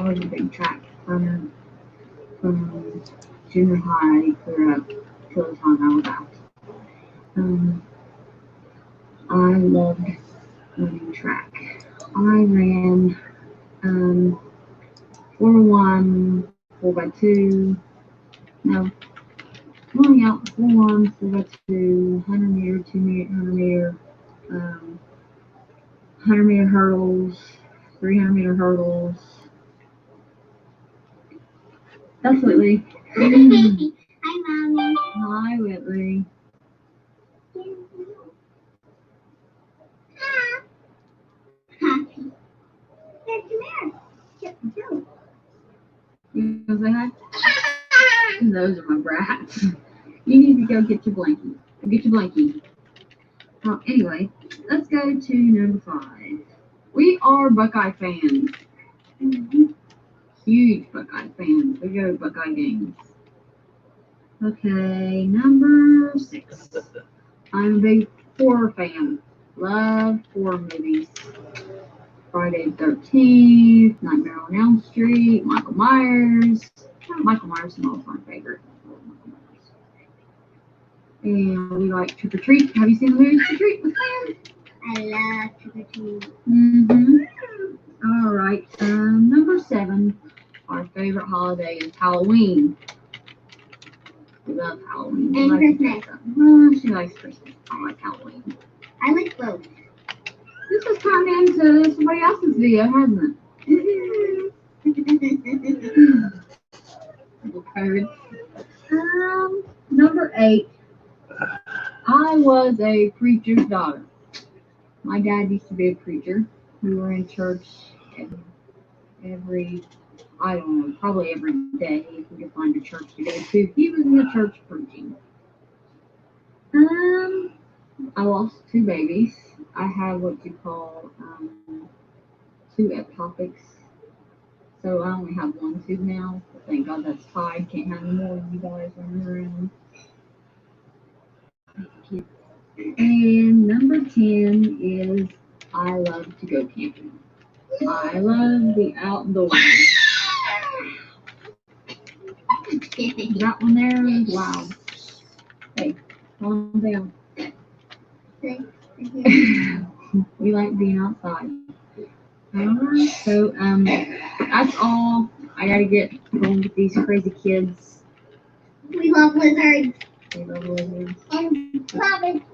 was a big track runner from junior high clear up till the time I was out. I loved running track. I ran 4x1, 4x2, no, going out 4x1, 4x2, 100 meter, 2 meter, 100 meter, 100 meter hurdles, 300 meter hurdles. That's Whitley. Hi, Mommy. Hi, Whitley. You gonna say hi? Those are my brats. You need to go get your blankie. Go get your blankie. Anyway, let's go to number 5. We are Buckeye fans. Huge Buckeye fans. We go to Buckeye games. Okay, number 6. I'm a big horror fan. Love horror movies. Friday the 13th, Nightmare on Elm Street, Michael Myers. Michael Myers is my favorite. And we like Trick or Treat. Have you seen the movie Trick or Treat with Sam? I love Trick or Treat. All right. Number 7. Our favorite holiday is Halloween. We love Halloween. And Christmas. She likes Christmas. I like Halloween. I like both. This has turned into somebody else's video, hasn't it? Number 8. I was a preacher's daughter. My dad used to be a preacher. We were in church every, I don't know, probably every day if we could find a church to go to. He was in the church preaching. I lost 2 babies. I have what you call 2 ectopics. So I only have 1 tube now. But thank God that's tied. Can't have any more of you guys running around. And number 10 is I love to go camping. I love the outdoors. That one there is loud. Hey, calm down. We like being outside. Alright, so that's all. I gotta get going with these crazy kids. We love lizards. They love lizards. And rabbits.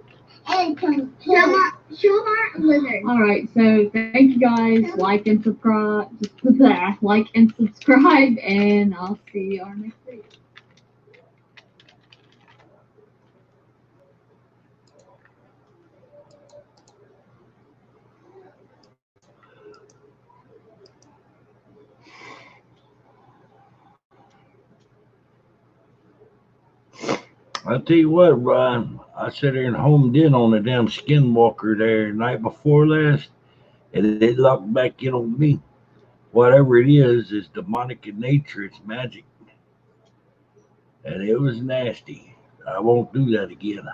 And Shomar lizards. Alright, so thank you guys. Like and subscribe. Like and subscribe, and I'll see you on next video. I tell you what, Brian, I sat there and homed in on the damn skinwalker there the night before last, and it locked back in on me. Whatever it is demonic in nature. It's magic. And it was nasty. I won't do that again.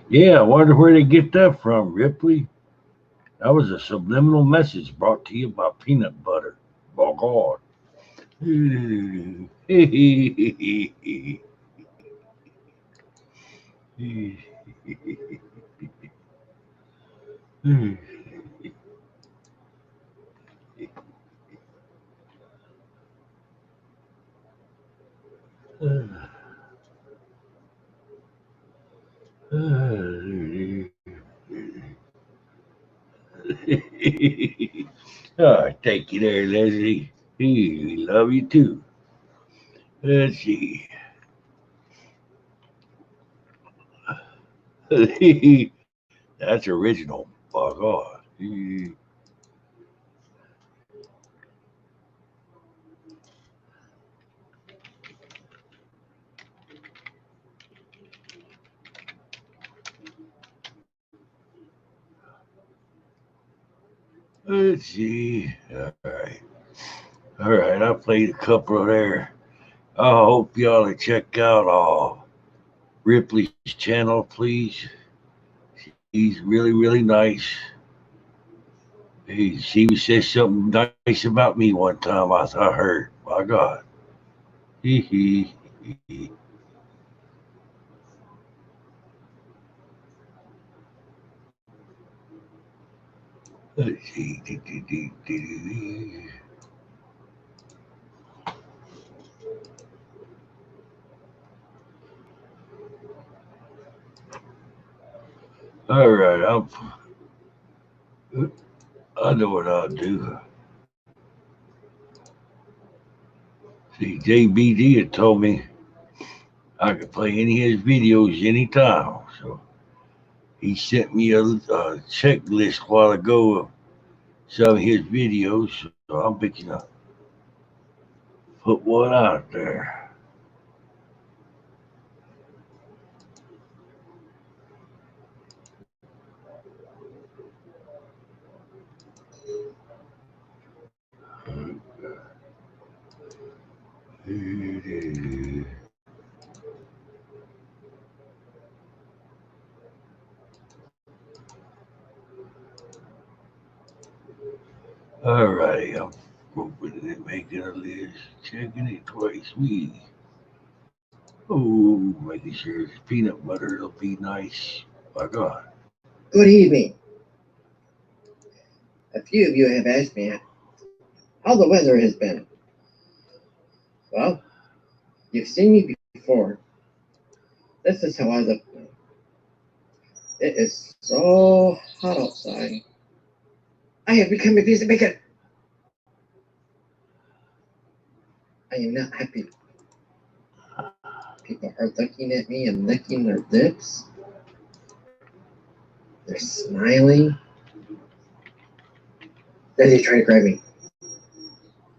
Yeah, I wonder where they get that from, Ripley. That was a subliminal message brought to you by peanut butter. Oh, God. Oh, thank you there, Leslie. We love you too. Let's see. That's original. Fuck off. Let's see. All right. All right. I played a couple there. I hope y'all check out Ripley's channel, please. He's really, really nice. She said something nice about me one time. I heard. My God. Hee. Let's see. All right. I know what I'll do. See, JBD had told me I could play any of his videos anytime. So he sent me a checklist a while ago of some of his videos. So I'm picking up. Put one out there. Alrighty, I'm opening it, making a list, checking it twice. Oh, making sure it's peanut butter. It'll be nice. My God. Good evening. A few of you have asked me how the weather has been. Well, you've seen me before. This is how I look now. It is so hot outside. I have become a piece of bacon. I am not happy. People are looking at me and licking their lips. They're smiling. Then they try to grab me.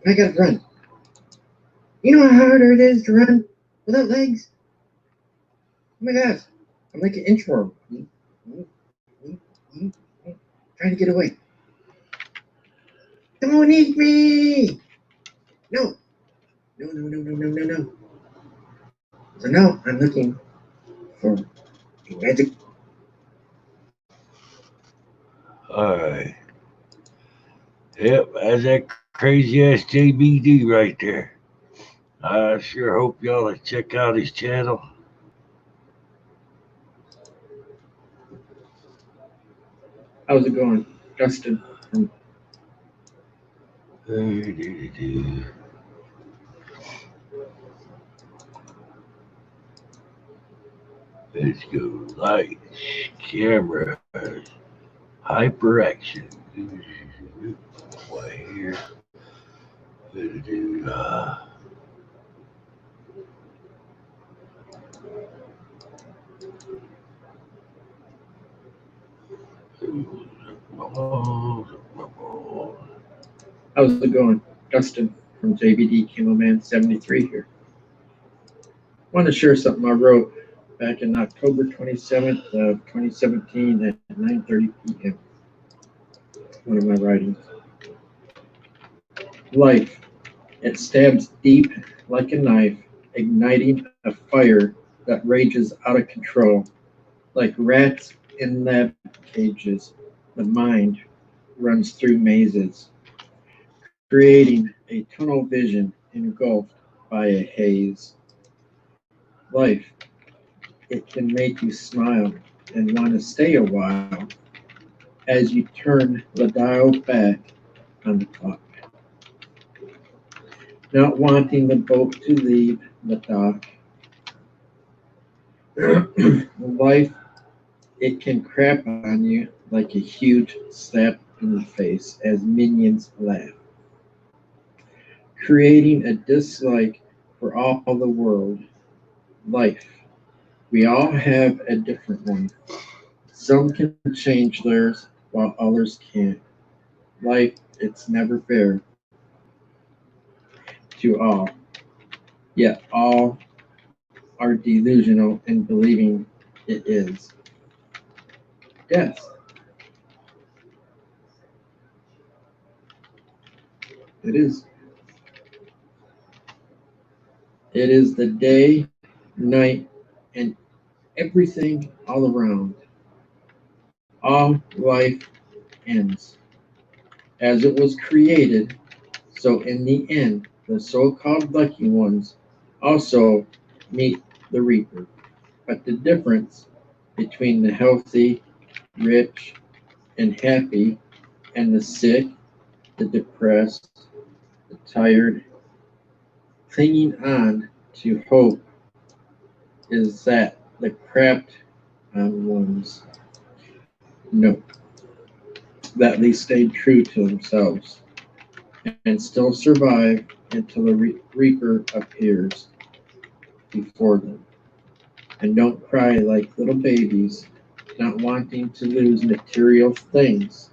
I gotta run. You know how hard it is to run without legs? Oh my gosh. I'm like an inchworm. Trying to get away. Don't eat me! No. No. So now I'm looking for a magic. Alright. Yep, that's that crazy ass JBD right there. I sure hope y'all check out his channel. How's it going? Justin. Let's go. Lights, cameras, hyperaction. Right here. How's it going? Justin from JBD Camelman 73 here. I want to share something I wrote back in October 27th of 2017 at 9:30 p.m. One of my writings. Life, it stabs deep like a knife, igniting a fire that rages out of control. Like rats in lab cages, the mind runs through mazes, creating a tunnel vision engulfed by a haze. Life, it can make you smile and want to stay a while as you turn the dial back on the clock. Not wanting the boat to leave the dock. Life, it can crap on you like a huge slap in the face as minions laugh, creating a dislike for all the world. Life, we all have a different one. Some can change theirs while others can't. Life, it's never fair to all, yet all are delusional in believing it is. Yes, it is. It is the day, night, and everything all around. All life ends. As it was created, so in the end, the so-called lucky ones also meet the reaper. But the difference between the healthy, rich, and happy, and the sick, the depressed, the tired, clinging on to hope is that the crapped on ones know that they stayed true to themselves and still survive until the reaper appears before them. And don't cry like little babies, not wanting to lose material things.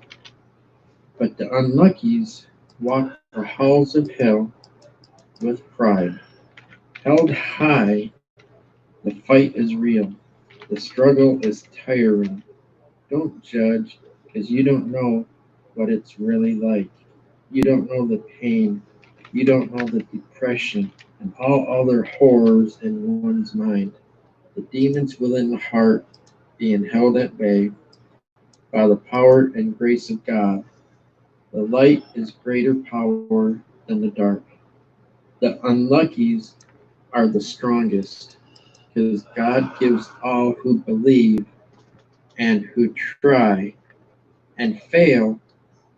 But the unluckies walk the halls of hell with pride. Held high, the fight is real. The struggle is tiring. Don't judge, because you don't know what it's really like. You don't know the pain You don't know the depression and all other horrors in one's mind. The demons within the heart being held at bay by the power and grace of God. The light is greater power than the dark. The unluckies are the strongest, because God gives all who believe and who try and fail,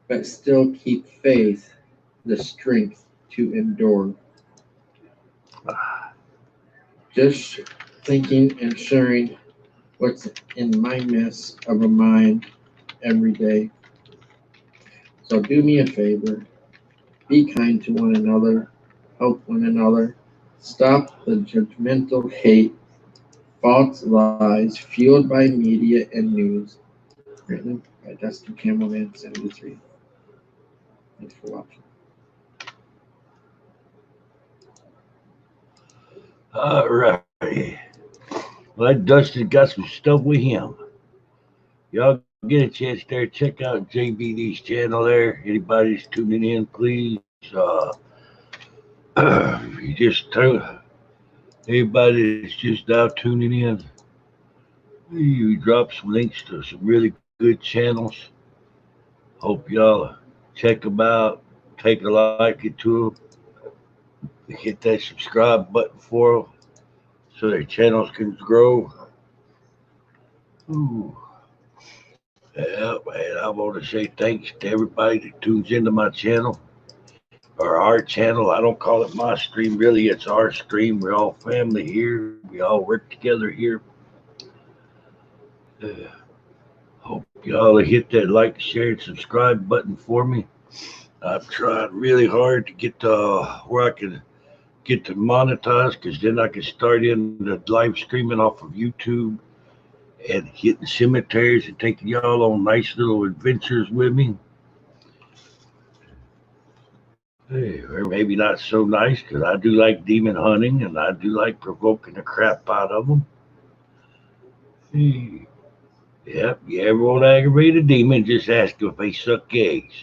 but still keep faith, the strength to endure. Just thinking and sharing what's in my mess of a mind every day. So do me a favor, be kind to one another, help one another, stop the judgmental hate, false lies fueled by media and news. Written by Dustin Camelman 73. Thanks for watching. All right. Well, Dustin got some stuff with him. Y'all get a chance there, check out JBD's channel there. Anybody's tuning in, please. You just tell anybody that's just now tuning in, you drop some links to some really good channels. Hope y'all check them out, take a like to them, hit that subscribe button for them so their channels can grow. Ooh. Yeah, and I want to say thanks to everybody that tunes into my channel, or our channel. I don't call it my stream, really, it's our stream. We're all family here. We all work together here. Hope y'all hit that like, share, and subscribe button for me. I'm trying really hard to get to where I can get to monetize, because then I can start in the live streaming off of YouTube and hitting cemeteries and taking y'all on nice little adventures with me. Hey, or maybe not so nice, because I do like demon hunting and I do like provoking the crap out of them. Hey. Yep, you ever want to aggravate a demon, just ask them if they suck eggs.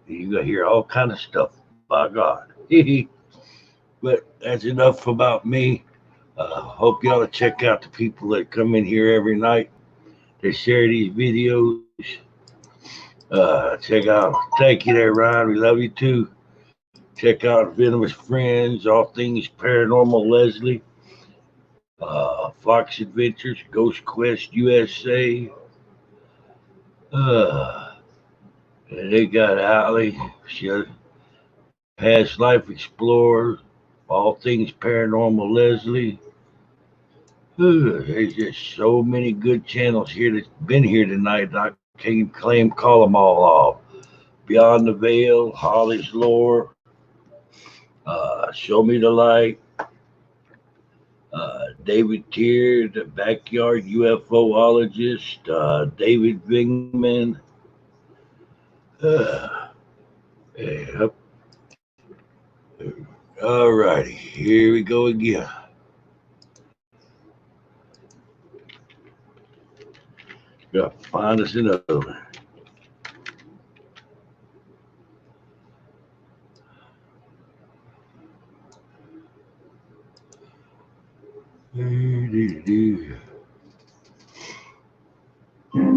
You're going to hear all kind of stuff, by God. But that's enough about me. Hope y'all check out the people that come in here every night. They share these videos. Check out, thank you there, Ryan. We love you too. Check out Venomous Friends, All Things Paranormal Leslie, Fox Adventures, Ghost Quest USA. They got Allie, Past Life Explorer, All Things Paranormal Leslie. There's just so many good channels here that's been here tonight. I can't call them all off. Beyond the Veil, Holly's Lore, Show Me the Light, David Tier, the Backyard UFOologist, David Vingman. Yep. All righty, here we go again. Gotta find us another one.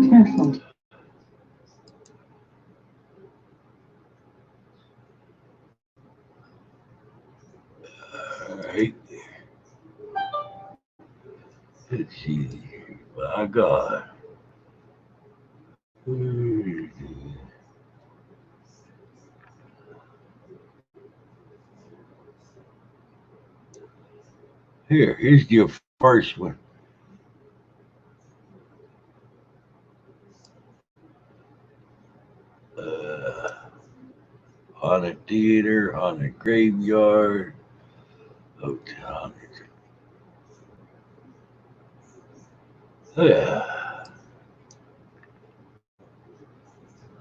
Careful. All right. Let's see. My God. Here's your first one. Haunted theater, haunted graveyard, hotel.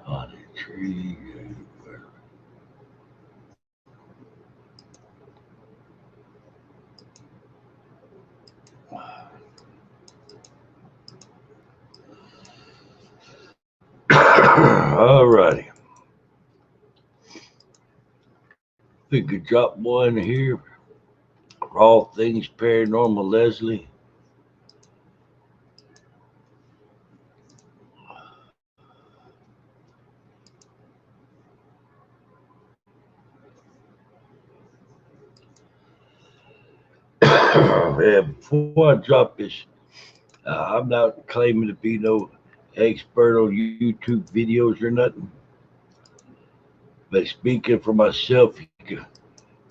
Haunted tree. All righty. We could drop one here for all things paranormal, Leslie. Yeah, before I drop this, I'm not claiming to be no expert on YouTube videos or nothing. But speaking for myself,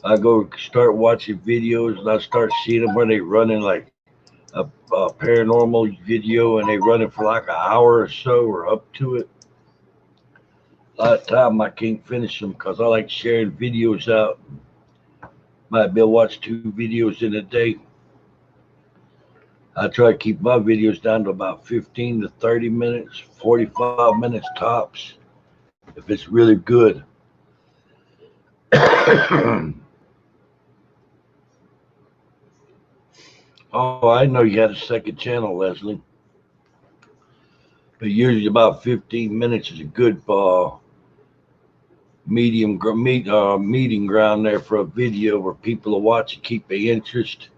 I go start watching videos and I start seeing them when they running like a paranormal video and they running for like an hour or so or up to it. A lot of time I can't finish them because I like sharing videos out. Might be able to watch 2 videos in a day. I try to keep my videos down to about 15 to 30 minutes, 45 minutes tops, if it's really good. Oh, I know you had a second channel, Leslie. But usually about 15 minutes is a good meeting ground there for a video where people will watch and keep their interest.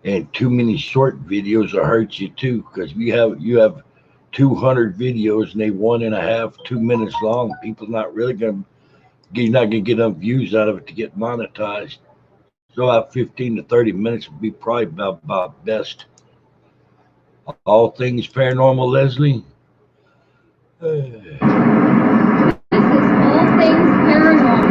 And too many short videos will hurt you too, because you have 200 videos and they 1.5, 2 minutes long. People you're not gonna get enough views out of it to get monetized. So about 15 to 30 minutes would be probably about best. All things paranormal, Leslie. This is All Things Paranormal.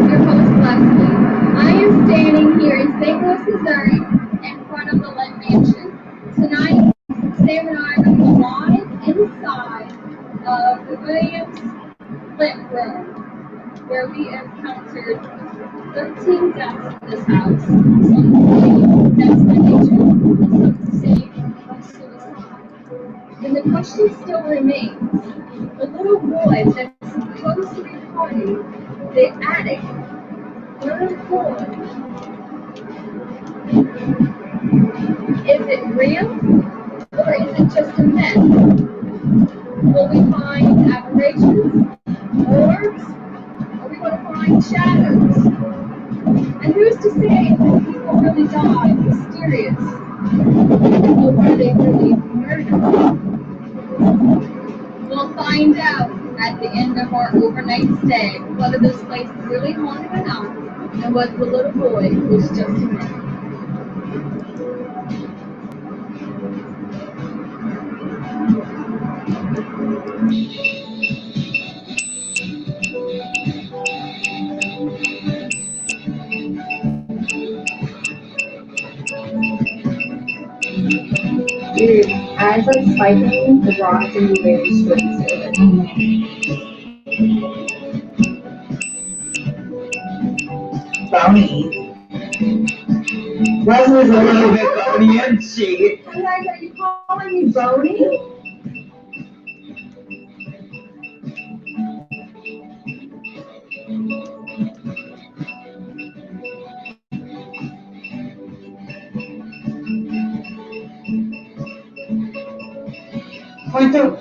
Your host, Leslie. I am standing here in St. Louis, Missouri, in front of the Lent Mansion. Tonight, Sam and I are going to go live inside of the Williams Lent Room, where we encountered 13 deaths in this house. Some say that's my nature, and some say suicide. And the question still remains, the little boy that's supposed to be haunting the attic, third floor, is it real or is it just a myth? Will we find aberrations, orbs? Are we going to find shadows? And who's to say that people really die mysterious? Or were they really murdered? We'll find out at the end of our overnight stay whether this place is really haunted or not, and whether the little boy was just a myth. Dude, as I'm spiking, the rocks are moving straight Bony. Leslie's a little bit bony, isn't she? Guys, are you calling me bony?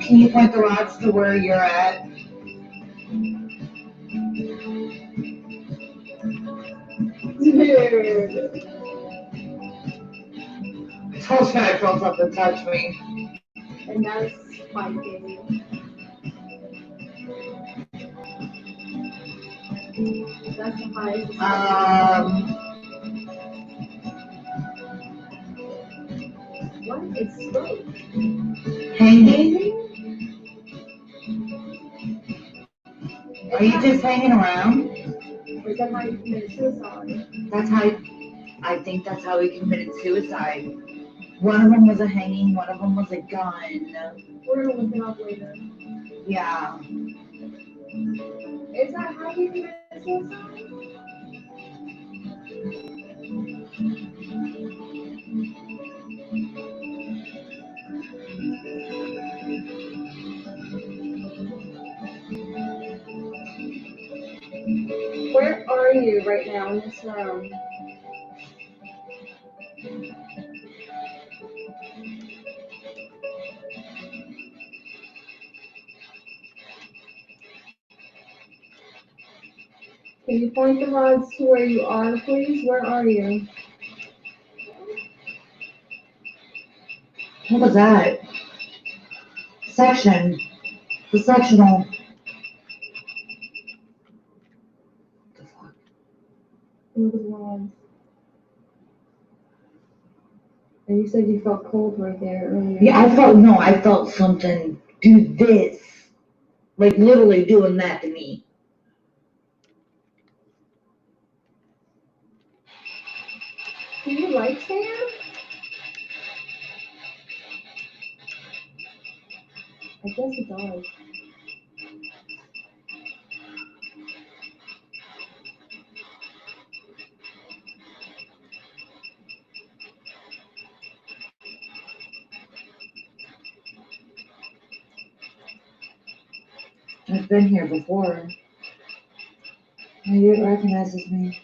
Can you point the rods to where you're at? Dude. I told you I felt something touch me. And that's spiking. That's the highest. What is smoke? Hanging? Are you just hanging around? Or is that how you committed suicide? I think that's how he committed suicide. One of them was a hanging, one of them was a gun. We're gonna look it up later. Yeah. Is that how you committed suicide? Where are you right now in this room? Can you point the rods to where you are, please? Where are you? What was that? Section. The sectional. Where the rods? And you said you felt cold right there earlier. Yeah, I felt something do this. Like literally doing that to me. Do you like sand? I guess it does. I've been here before. Maybe it recognizes me.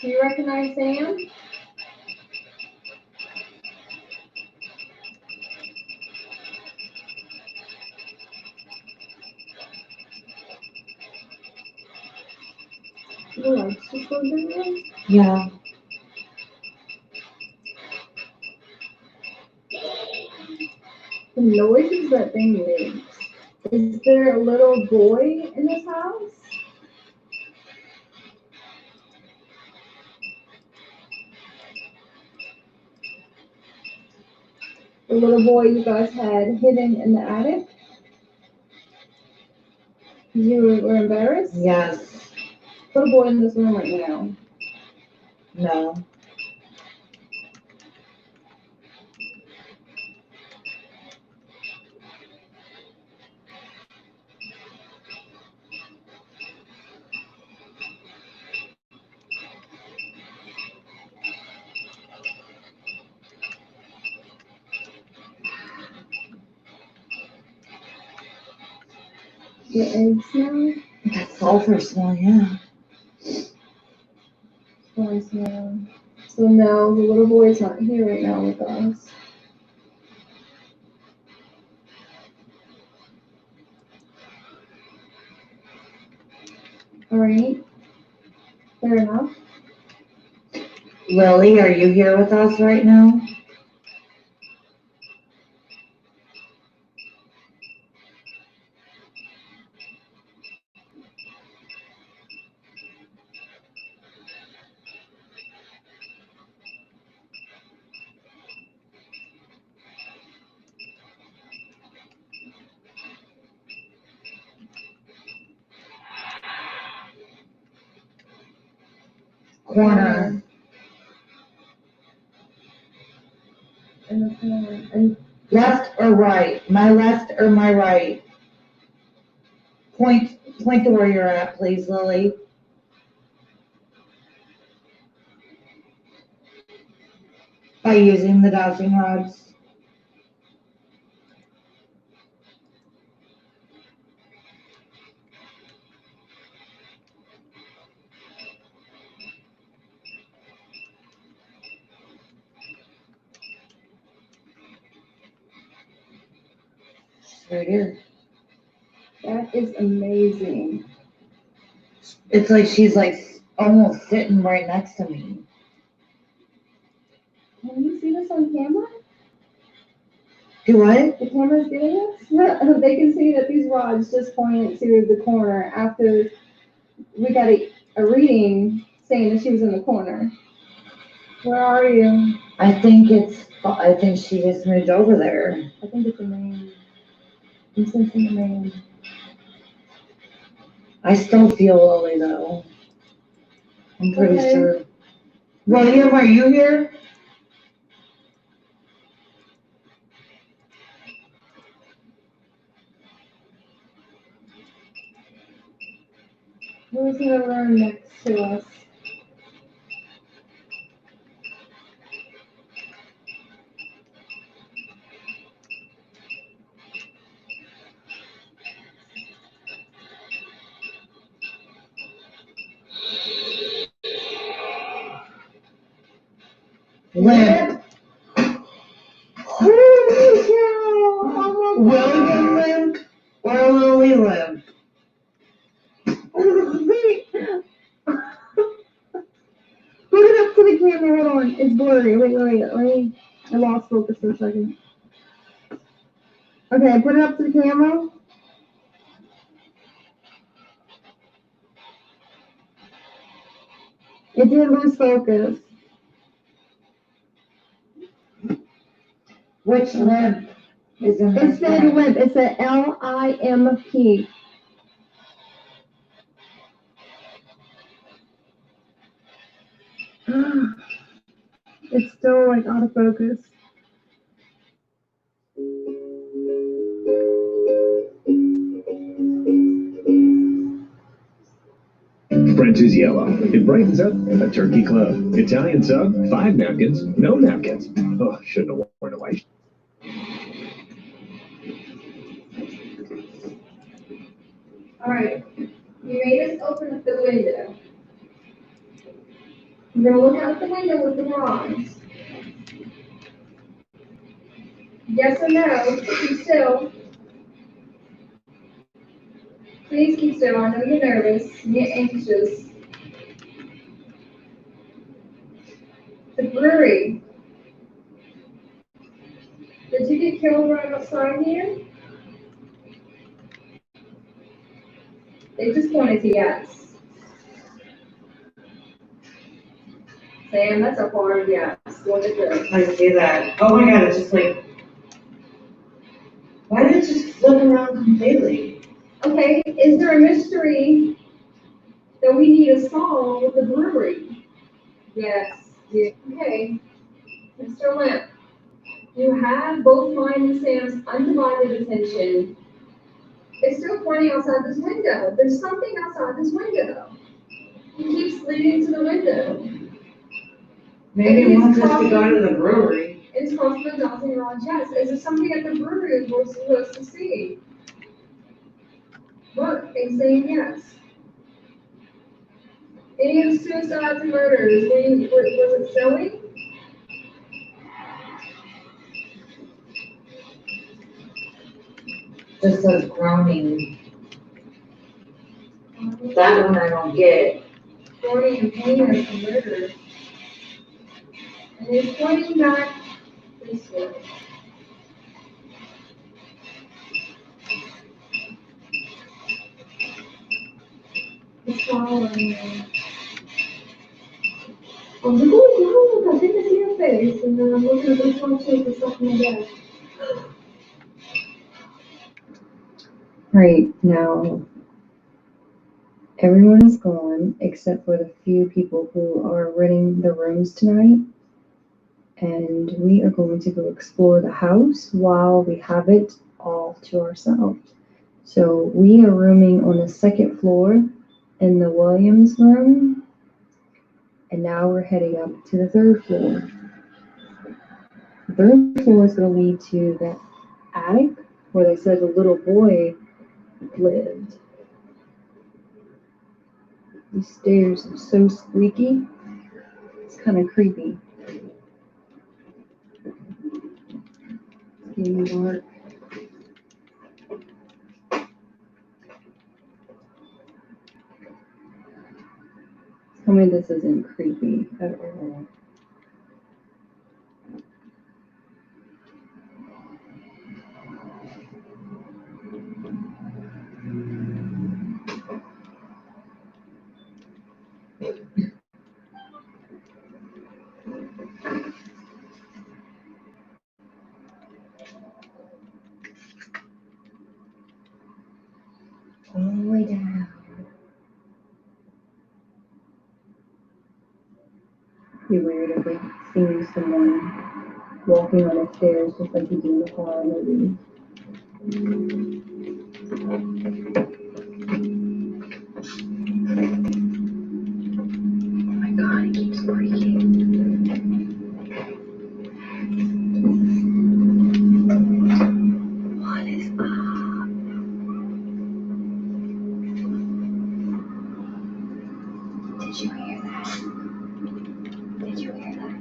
Do you recognize Sam? The lights just go down? Yeah. The noises that thing makes. Is there a little boy in this house? The little boy you guys had hidden in the attic? You were embarrassed? Yes. Put a boy in this room right now. No. The egg smell? That sulfur smell, yeah. Boy smell. So no, the little boy's not here right now with us. Alright. Fair enough. Lily, are you here with us right now? Corner. In the corner. And Left or right? My left or my right? Point to where you're at, please, Lily. By using the dowsing rods. Right here. that is amazing. It's like she's like almost sitting right next to me. Can you see this on camera? Do what? The camera's getting this? They can see that these rods just pointed to the corner after we got a reading saying that she was in the corner. Where are you? I think she just moved over there. I think it's the main. I'm sensing the main. I still feel Lily though. I'm pretty sure. William, are you here? Who's in the room next to us? Limp. Holy cow! William Limp or Lily Limp? Wait. Put it up to the camera. Hold on. It's blurry. Wait. I lost focus for a second. Okay, put it up to the camera. It did lose focus. Which limp is in It said limp. It said LIMP. It's still like out of focus. French is yellow. It brightens up a turkey club. Italian sub, 5 napkins, no napkins. Oh, shouldn't have worn a white. All right, you made us open up the window. You're gonna look out the window with the rods. Yes or no? Keep still. Please keep still. I know you're nervous. You get anxious. The brewery. Did you get killed right outside here? They just pointed to yes. Sam, that's a hard yes. Look at this. I see that. Oh my god, it's just like, why did it just flip around completely? Okay, is there a mystery that we need to solve with the brewery? Yes. Yeah. Okay. Mr. Limp, you have both mine and Sam's undivided attention. It's still pointing outside this window. There's something outside this window. He keeps leading to the window. Maybe he wants us to go to the brewery. It's crossing the dots and rods, yes. Is there something at the brewery we're supposed to see? Look, it's saying yes. Any of the suicides and murders, was it showing? Just says groaning. That one I don't get. Groaning and pain and some murder. And it's pointing back this way. It's following me. I'm like, oh no, I think I see your face. And then I'm looking at this one shape or something like that. Right now, everyone is gone except for the few people who are renting the rooms tonight. And we are going to go explore the house while we have it all to ourselves. So we are rooming on the second floor in the Williams room. And now we're heading up to the third floor. The third floor is going to lead to that attic where they said the little boy lived. These stairs are so squeaky. It's kind of creepy. It's getting dark. Tell me this isn't creepy at all. All the way down. It'd be weird if we see someone walking on the stairs just like you do in the horror movies. Oh my god, it keeps creaking. What is up? Did you hear that? Did you hear that?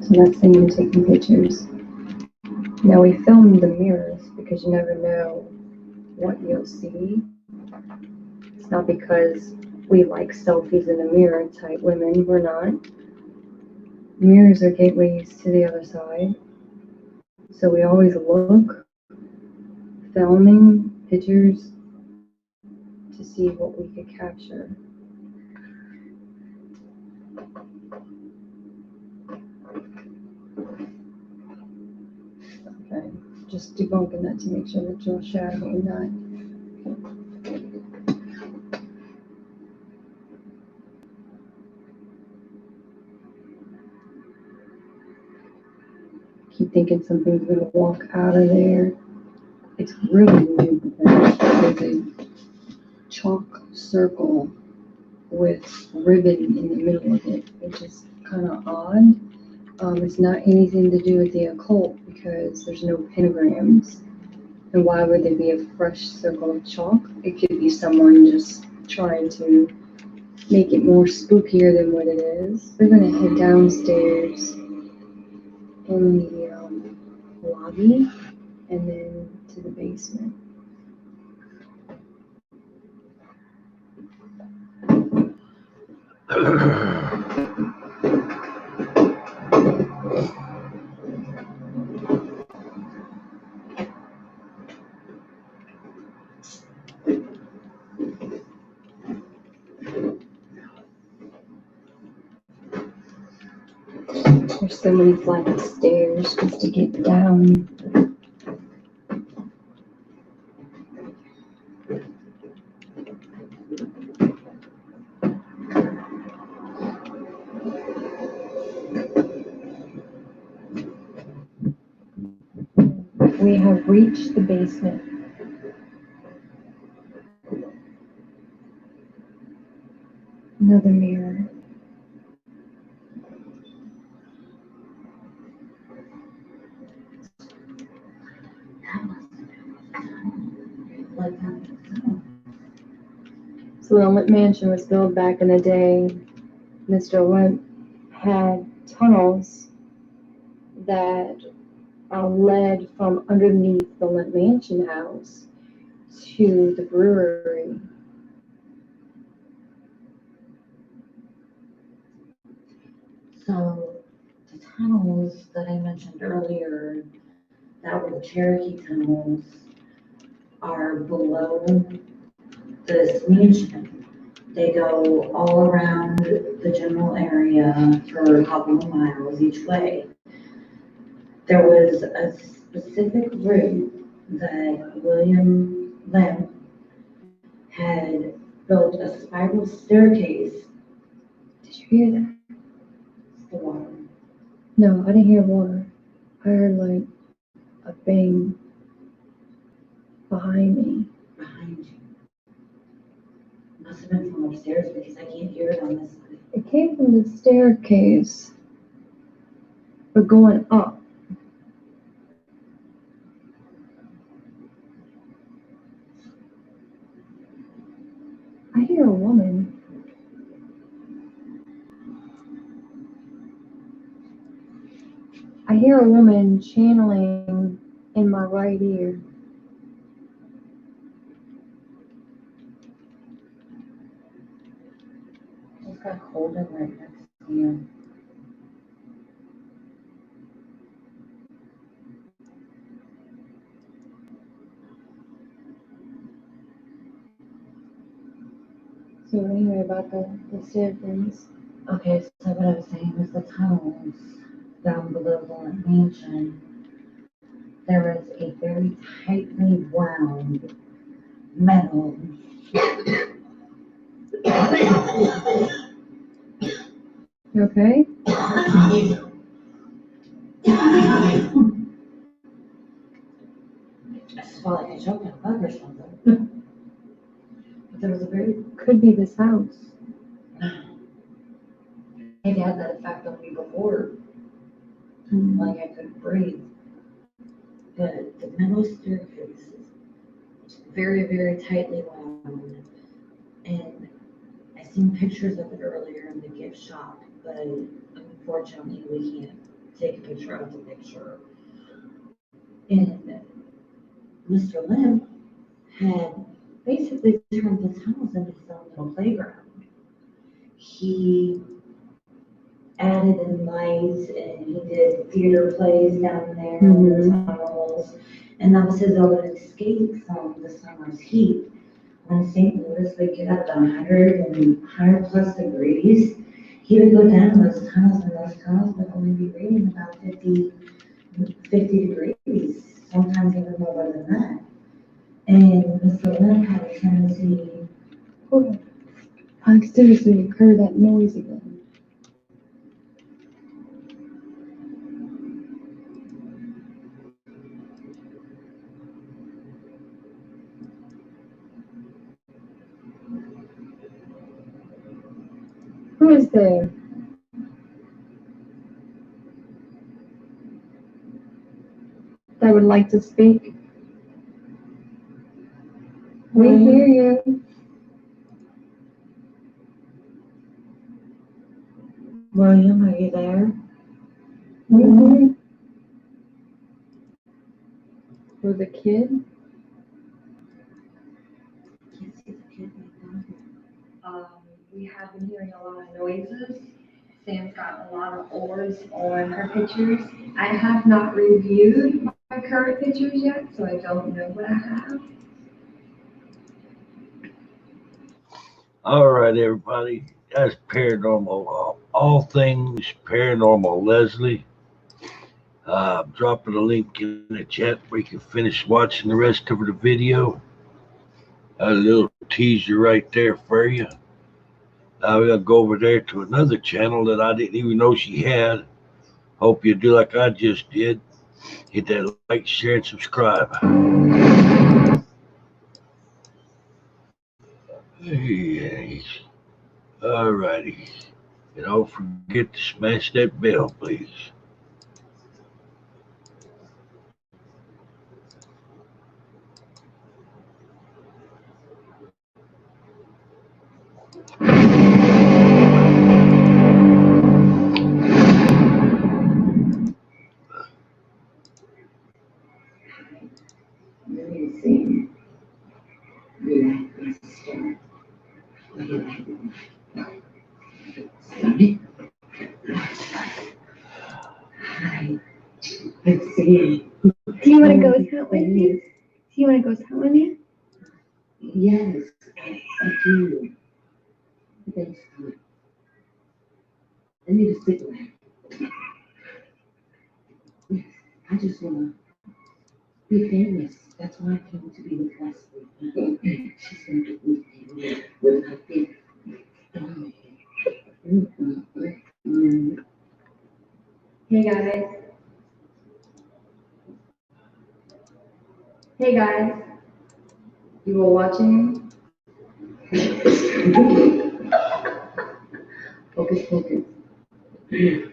So that's the you taking pictures. Now we filmed the mirrors because you never know what you'll see. It's not because we like selfies in the mirror type women, we're not. Mirrors are gateways to the other side. So we always look, filming pictures to see what we could capture. Okay, just debunking that to make sure that you're shadowing that. Keep thinking something's gonna walk out of there. It's really weird because there's a chalk circle with ribbon in the middle of it, which is kind of odd. It's not anything to do with the occult because there's no pentagrams. And why would there be a fresh circle of chalk? It could be someone just trying to make it more spookier than what it is. We're gonna head downstairs in the lobby and then to the basement. There's so many flights of stairs just to get down. We have reached the basement. Another mirror. So when Limp Mansion was built back in the day, Mr. Limp had tunnels that led from underneath the Limp Mansion house to the brewery. So the tunnels that I mentioned earlier, that were the Cherokee tunnels, are below this mansion. They go all around the general area for a couple of miles each way. There was a specific route that William Limp had built a spiral staircase. Did you hear that? It's the water. No, I didn't hear water. I heard like a bang behind me. Behind you. Must have been from upstairs because I can't hear it on this side. It came from the staircase, but going up. I hear a woman. I hear a woman channeling in my right ear. Just got holding right next to you. So anyway, about the staircase. Okay, so what I was saying is the tunnels down below the mansion, there is a very tightly wound metal. You okay? I just felt like I choked on a bug or something. But there was a very, Could be this house. it had that effect on me before. Like I couldn't breathe. But the metal staircase is very, very tightly wound. And I seen pictures of it earlier in the gift shop, but unfortunately we can't take a picture of the picture. And Mr. Lim had basically turned this house into his own little playground. He added in lights and he did theater plays down there in the tunnels. And that was his own escape from the summer's heat. When St. Louis would get up to 100 plus degrees, he would go down those tunnels, and those tunnels would only be reading about 50 degrees, sometimes even more than that. And Mr. Lim had a tendency. Hold on. I seriously heard that noise again. Who is there? That would like to speak? We hear you. William, are you there? For the kid? Can't see the kid right now. We have been hearing a lot of noises. Sam's got a lot of orbs on her pictures. I have not reviewed my current pictures yet, so I don't know what I have. All right, everybody. That's paranormal. All things paranormal. Leslie. I'm dropping a link in the chat where you can finish watching the rest of the video. A little teaser right there for you. Now we're going to go over there to another channel that I didn't even know she had. Hope you do like I just did. Hit that like, share, and subscribe. Hey, all righty. And don't forget to smash that bell, please. Let me see. Yeah, let's start. Hi. Let's see. Do you want to go out with me? Do you want to go out with me? Yes, I do. Thanks. Let me just sit back. Yes, I just want to be famous. That's why I came to be with Leslie. She's going to get me famous with her big family. Hey guys. Hey guys. You were watching? Focus, focus. Hey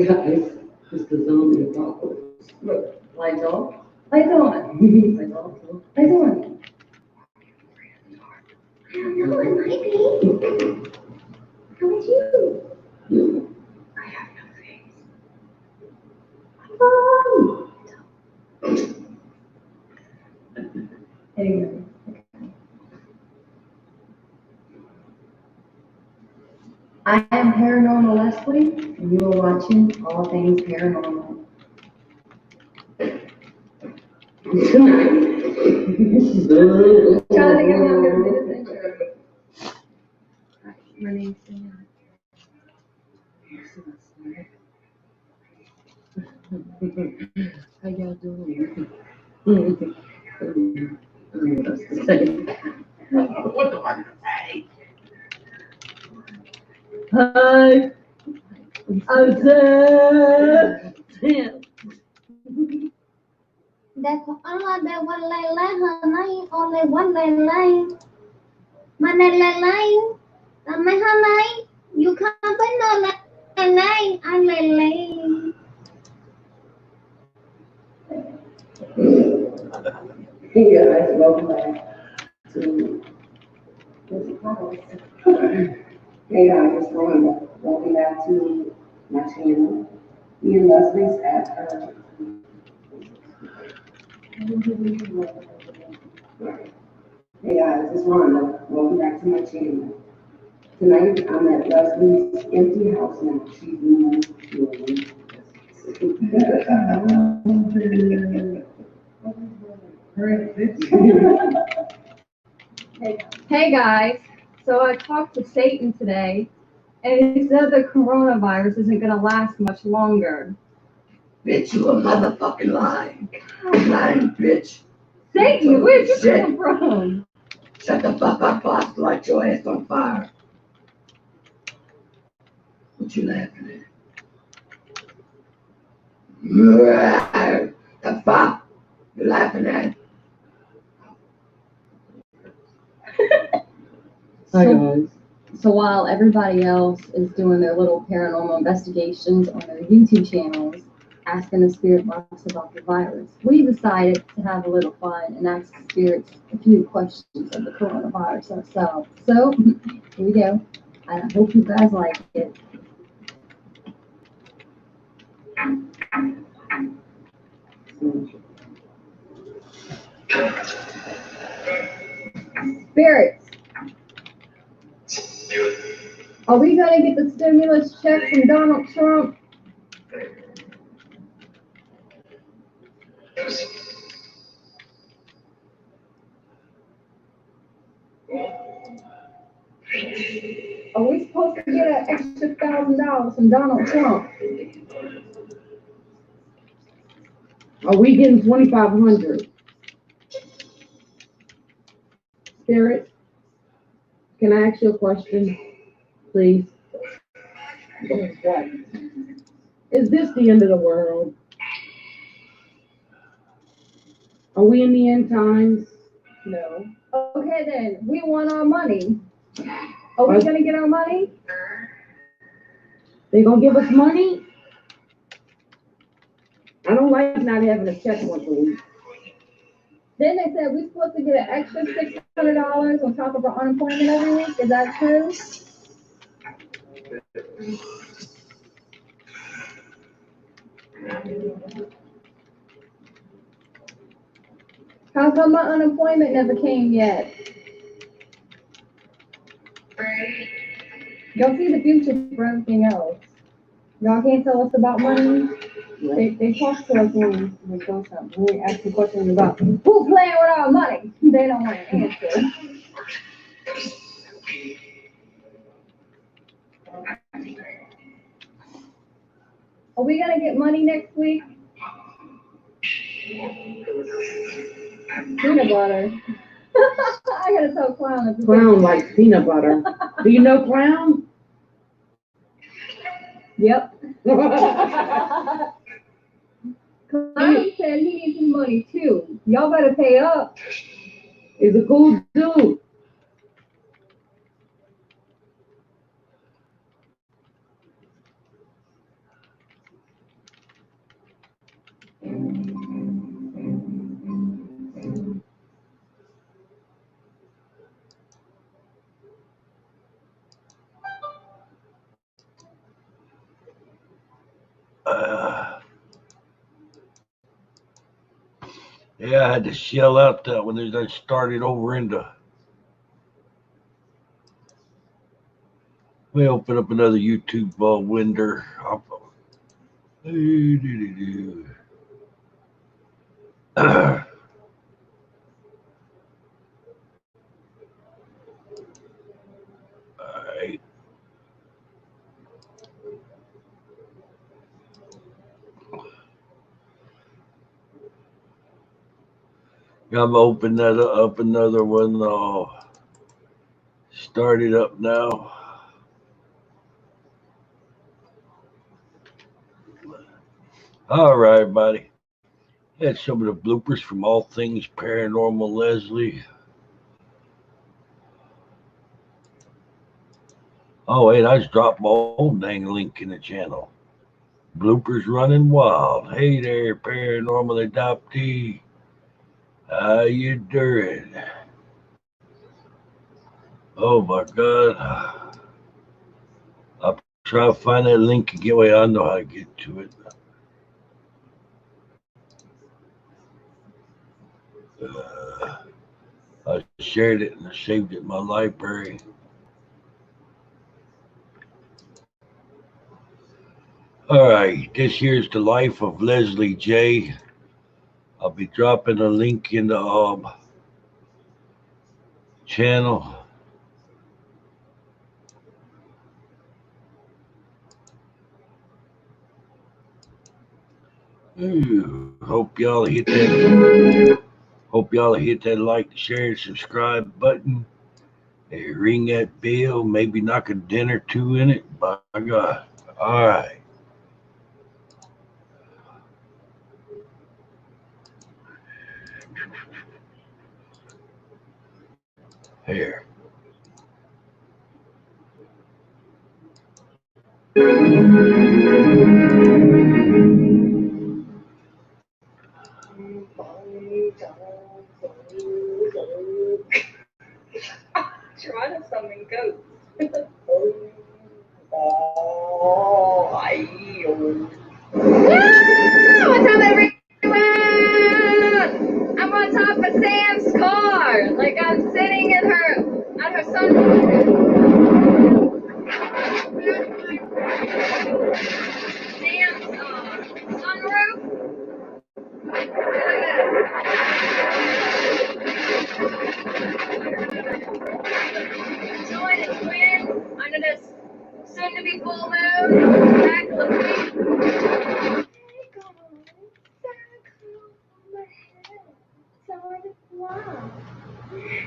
guys, it's the zombie apocalypse. Look, lights off. Lights on. Lights off. Lights on. I don't know, it might be. How about you? You. I have no face. Anyway. I am Paranormal Leslie, and you are watching All Things Paranormal. Trying to think of how I'm going to do this intro. My name's Sam. How y'all doing? What do I say? Hi, I'm Sam. देखो अलग one line honey, only one line. My line. My honey, you can't put no line. I'm line. Hey guys, welcome back to Hey guys, welcome back to my channel. Me and Leslie's at her. Hey guys, it's Rhonda. Welcome back to my channel. Tonight I'm at Leslie's empty house now. She's moved to Hey guys, so I talked to Satan today, and he said the coronavirus isn't gonna last much longer. Bitch, you a motherfucking lying. Lying bitch. Satan, where'd you come from? Shut the fuck up, boss. Light your ass on fire. What you laughing at? The fuck you laughing at? So while everybody else is doing their little paranormal investigations on their YouTube channels, asking the spirit box about the virus, we decided to have a little fun and ask the spirits a few questions of the coronavirus ourselves. So here we go. I hope you guys like it. Spirits, are we gonna get the stimulus check from Donald Trump? Are we supposed to get an extra $1,000 from Donald Trump? Are we getting 2,500? Spirit, can I ask you a question, please? What? Is this the end of the world? Are we in the end times? No. Okay then, we want our money. Are we gonna get our money? They gonna give us money? I don't like not having a check once a week. Then they said we're supposed to get an extra $600 on top of our unemployment every week. Is that true? How come my unemployment never came yet? Y'all see the future for everything else. Y'all can't tell us about money. They talk to us when we do something. We ask the questions about who's playing with our money. They don't want to answer. Are we gonna get money next week? Peanut butter. I gotta tell Clown. Clown likes peanut butter. Do you know Clown? Yep. Clown said he needs some money too. Y'all better pay up. He's a cool dude. Yeah, I had to shell out that when they started over into. Let me open up another YouTube window. Alright. I'm gonna open that up another one. Start it up now. All right, buddy. That's some of the bloopers from All Things Paranormal Leslie. Oh, wait, I just dropped my own dang link in the channel. Bloopers running wild. Hey there, paranormal adoptee. How you doing? Oh my God. I try to find that link and get away. I know how to get to it. I shared it and I saved it in my library. All right, this here's the life of Leslie J. I'll be dropping a link in the channel. Ooh, hope y'all hit that like, share, and subscribe button. Hey, ring that bell, maybe knock a dent or two in it. By God. All right. Here. Trying to summon ghosts. Oh, what's up, everyone? I'm on top of Sam's car. Like I'm sitting in her sunroof. Sam's sunroof. Enjoying the wind under this soon-to-be full moon. Back looking. Wow.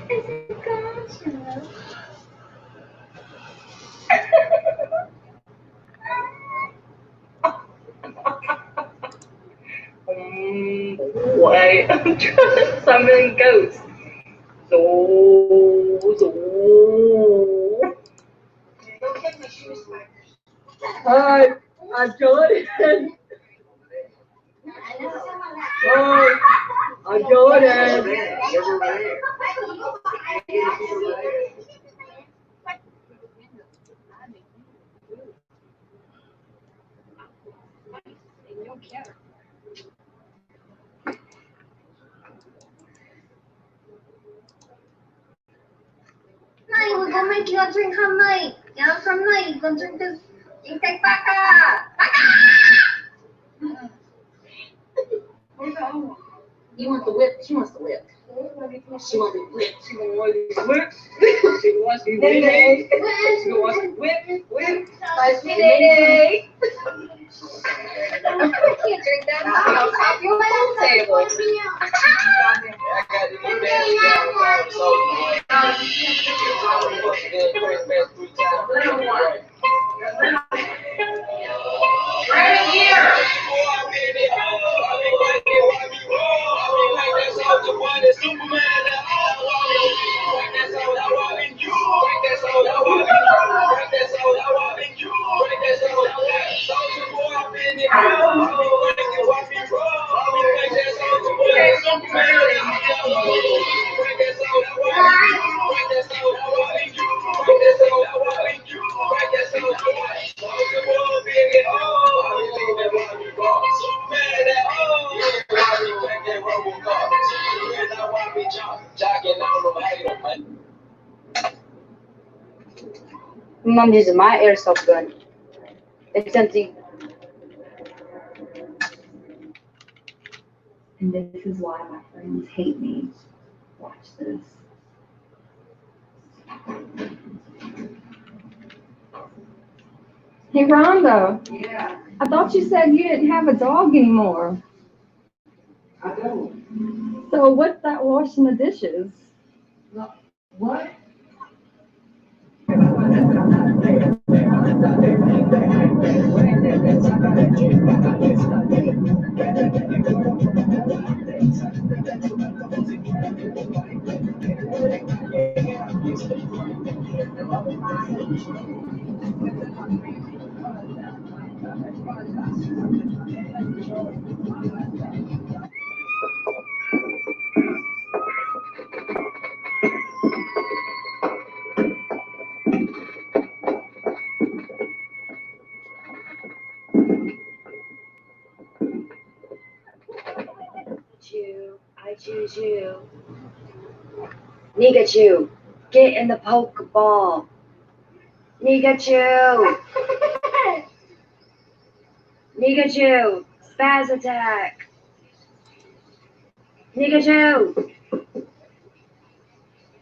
Is it gorgeous? Wait, I'm trying to summon ghosts. So. Hi, I'm Jordan. Hi, I'm Jordan. Night, we're gonna make you a drink all night. Yeah, from night, you're gonna drink this. You take baka! You want the whip? She wants the whip. She wants the whip. She gonna want the whip. She wants the whip. She gonna want the whip. Spice me, day. I can't drink that. I'll pop you on the table. Right here. I'm using my airsoft gun. It's empty. And this is why my friends hate me. Watch this. Hey, Rhonda. Yeah. I thought you said you didn't have a dog anymore. I don't. So what's that washing the dishes? What? Nikachu. Nikachu, get in the Pokeball. Nikachu. Nikachu, spaz attack. Nikachu.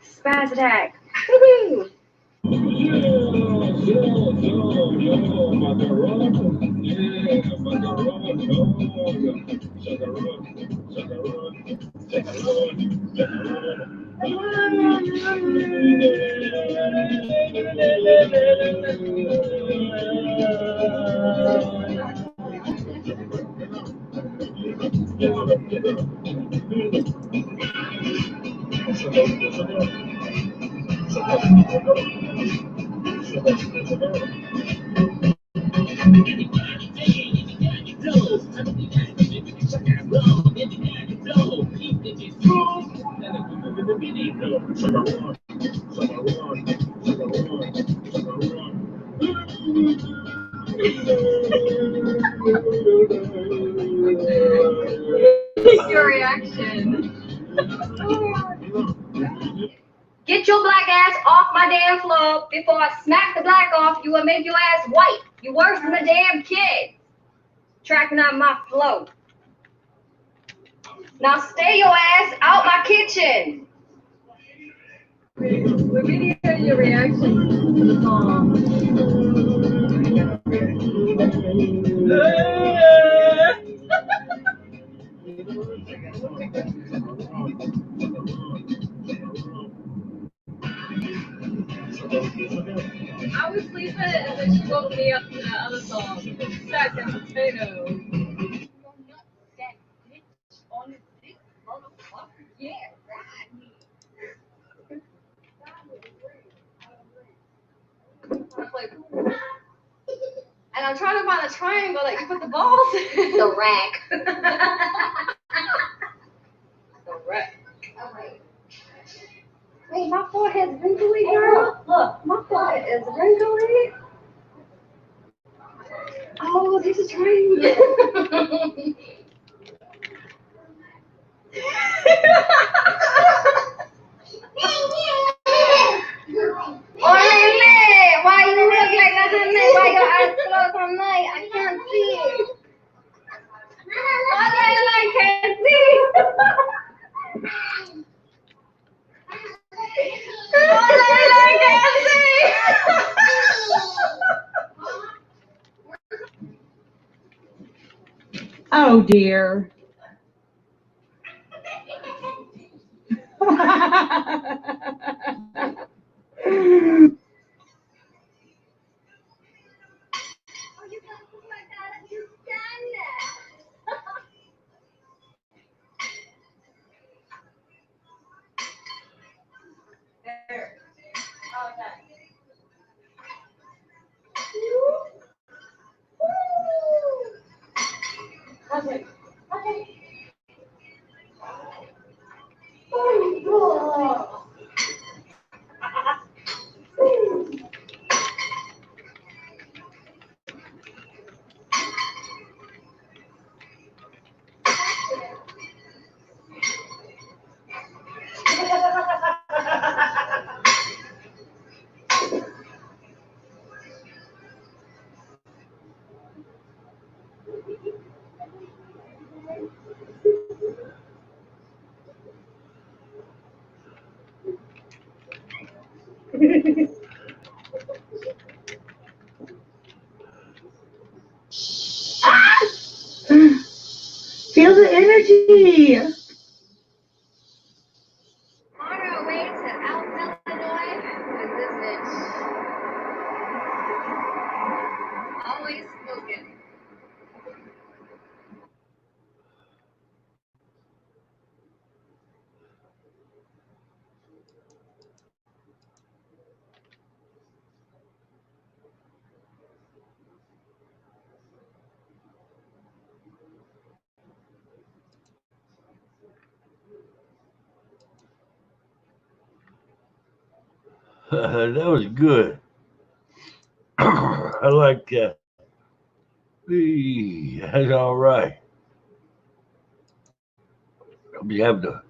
Spaz attack. Woohoo! Your reaction. Get your black ass off my damn floor before I smack the black off you and make your ass white. You worse than a damn kid. Tracking on my flow. Now stay your ass out my kitchen. We really hear your reaction to the song. I was sleeping and then she woke me up to that other song. Sack and potato. Yeah, right. And I'm trying to find a triangle that you put the balls in. The rack. The rack. Alright. Wait, my forehead's wrinkly, girl. Look, my forehead is wrinkly. Oh, there's a triangle. Why you look like that? Why your eyes closed all night? I can't see. I can't see. I can't see. Oh dear. Okay. Feel the energy. On our way to Alpha, Illinois, with this bitch. Always smoking. That was good. I like that. That's all right. Hope you have the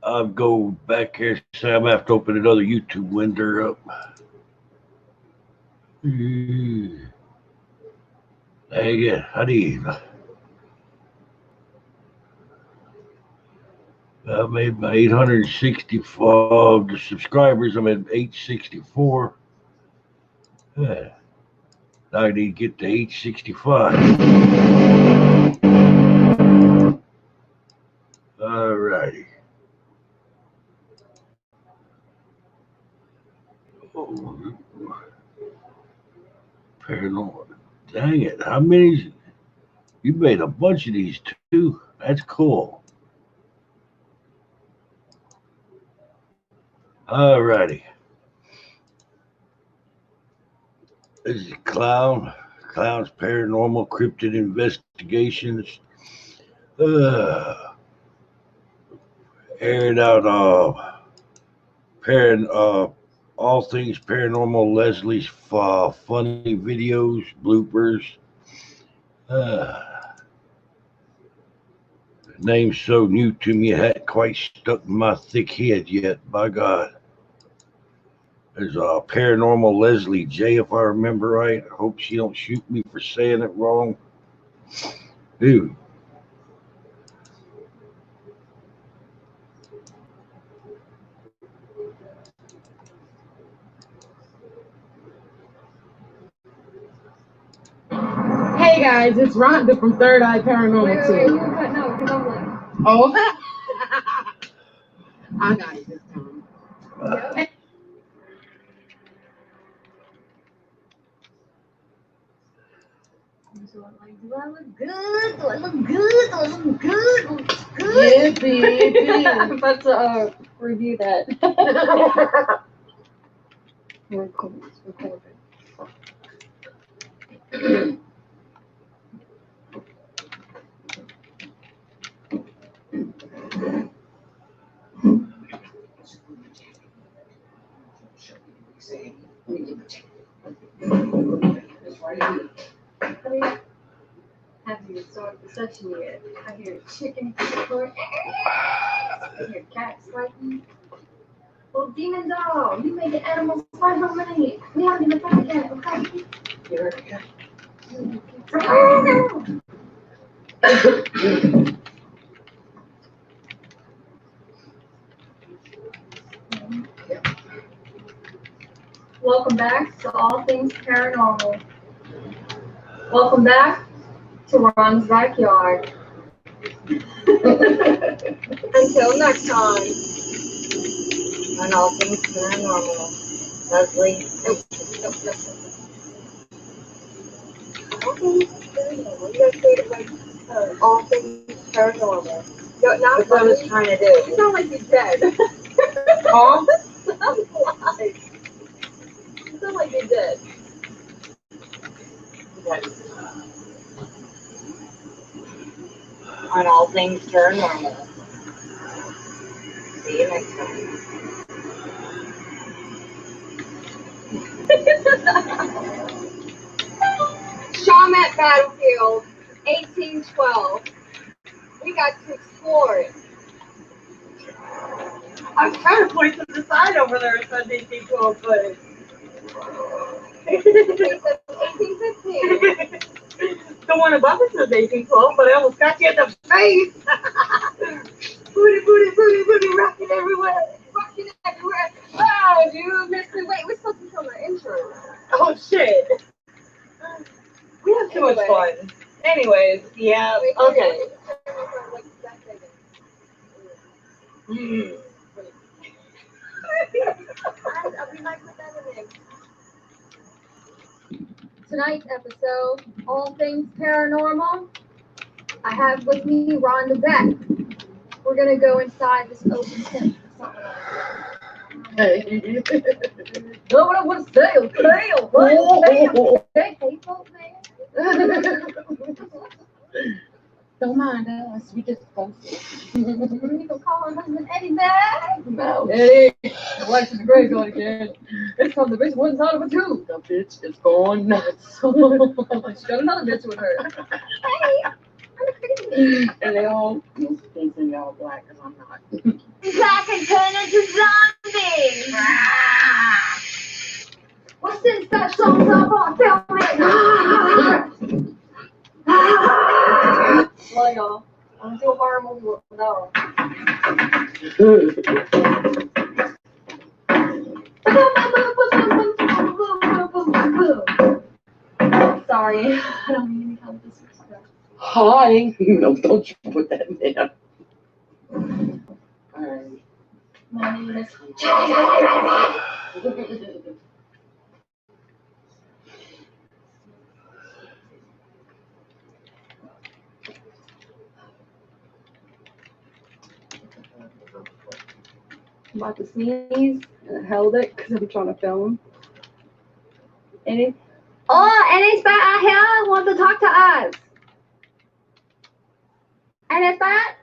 I'll go back here. So I'm gonna have to open another YouTube window up. Again, I need. I made my 864 the subscribers. I'm at 864. Yeah. Now I need to get to 865. All righty. Oh, paranormal. Dang it. How many? You made a bunch of these too. That's cool. All righty. This is Klowns Paranormal Cryptid Investigations. Airing out all things paranormal. Leslie's funny videos, bloopers. Name's so new to me, it hadn't quite stuck in my thick head yet. By God. There's Paranormal Leslie J, if I remember right. I hope she don't shoot me for saying it wrong. Dude. Hey guys, it's Rhonda from Third Eye Paranormal Team. Oh, I got it this time. Do I look good? Do I look good? Do I look good? Do I look good? Yeah, baby. I'm about to review that. Record. Haven't even started the session yet. I hear chicken support. I hear cats fighting. Well, demon dog, you making animals fight how many? We haven't even found yet, okay? Here. Welcome back to All Things Paranormal. Welcome back to Ron's backyard. Until next time. On All Things Paranormal. Leslie. All Things Paranormal. You gotta say it like All Things Paranormal. No, not That's what I was trying to do. You sound like you're dead. Huh? Sounds like. You sound like you're dead. On All Things Paranormal. See you next time. Shawmut Battlefield, 1812. We got to explore it. I was trying to point to the side over there and said 1812, but 1815. the one above it says 1812, but I almost got you in the face. Booty, booty, booty, booty, rocking everywhere. Rocking everywhere. Oh, you missed it. Wait, we're supposed to film the intro. Oh, shit. We have too much fun. Anyways, yeah, okay. Tonight's episode, All Things Paranormal. I have with me Ron the Vet. We're gonna go inside this open tent. Hey. No, what I want to say, okay? Hey, folks, man. Don't mind us, we just posted. You can call her husband Eddie back. No. Eddie, the wife's in the gray zone again. It's from the bitch one's out of a tube. The bitch is going nuts. She got another bitch with her. Hey, I'm And they all thinking y'all black because I'm not. I can turn into zombies. Well, since that song's up on film it. Well, y'all, I'm doing horror movie with no. Sorry, I don't mean to have disrespect. Hi. No, don't you put that in there. Alright. My name is. I'm about to sneeze and I held it because I'm trying to film. Any Spot out here want to talk to us. Any spot?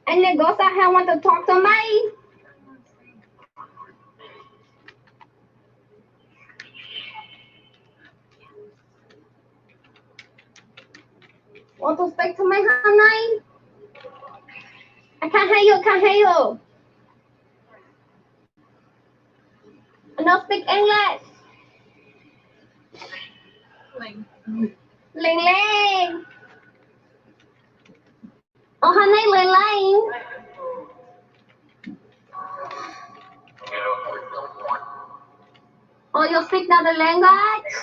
And the ghost out here want to talk to me. Want to speak to me, honey? I can't hear you, can't hear you. I don't speak English. Ling. Ling Ling. Oh, honey, Ling Ling. Oh, you speak another language?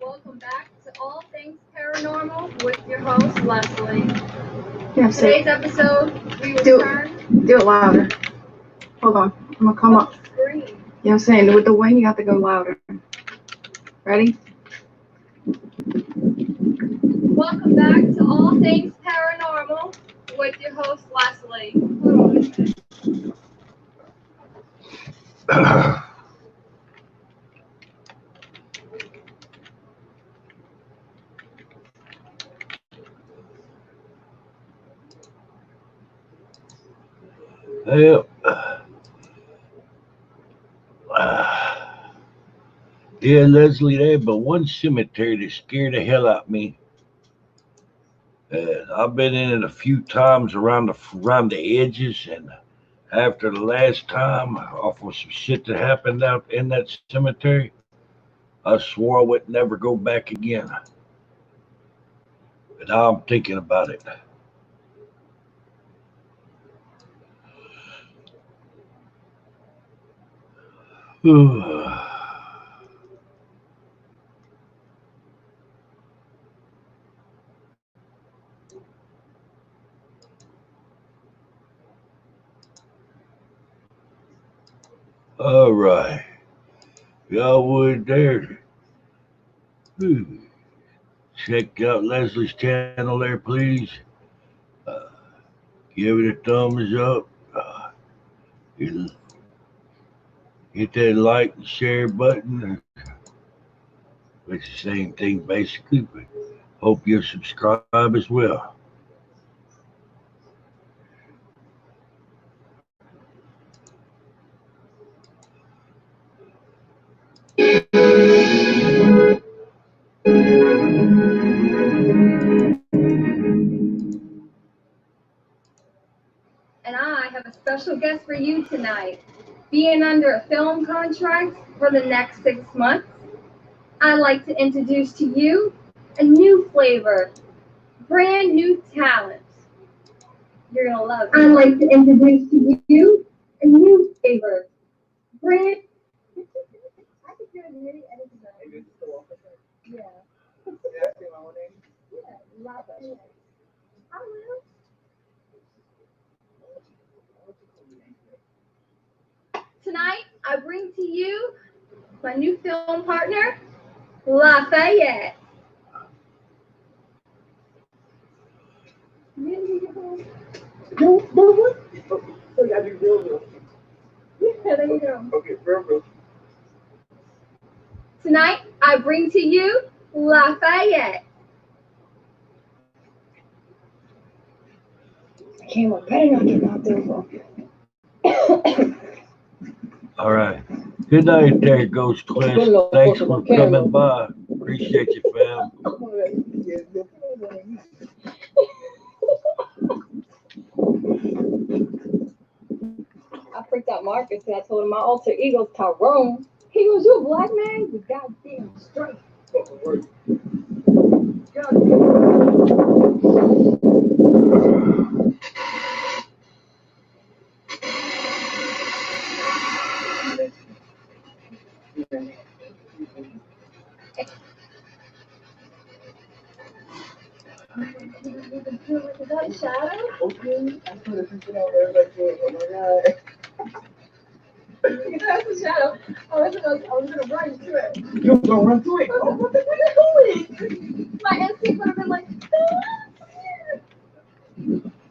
Welcome back to All Things Paranormal with your host, Leslie. Yes, Today's episode, we return. Do it louder. Hold on. I'm gonna come up. Scream. Yeah, I'm saying with the wind you have to go louder. Ready? Welcome back to All Things Paranormal with your host, Leslie. Well, yeah, Leslie, there but one cemetery that scared the hell out of me. I've been in it a few times around the edges, and after the last time, off of some shit that happened out in that cemetery, I swore I would never go back again. But now I'm thinking about it. All right. Y'all would there. Check out Leslie's channel there, please. Give it a thumbs up. Hit that like and share button. It's the same thing basically, but hope you subscribe as well. And I have a special guest for you tonight. Being under a film contract for the next 6 months, I'd like to introduce to you a new flavor, brand new talent. You're gonna love it. I'd like to introduce to you a new flavor, brand. I could do a mini edit of that. Yeah. Yeah, love it. I will. Tonight, I bring to you my new film partner, Lafayette. Yeah, there you go. Okay, perfect. Tonight, I bring to you Lafayette. Camera, better not get knocked over. All right. Good night there, Ghost Quest. Thanks for coming by. Appreciate you, fam. I freaked out Marcus and I told him my alter ego's Tyrone. He goes, "You a black man? You goddamn straight." Is that a shadow? Okay, I put a picture out there like that. Oh my god. That's a shadow. I was gonna run to it. You gonna run to it? What the fuck are you doing? My instinct would have been like,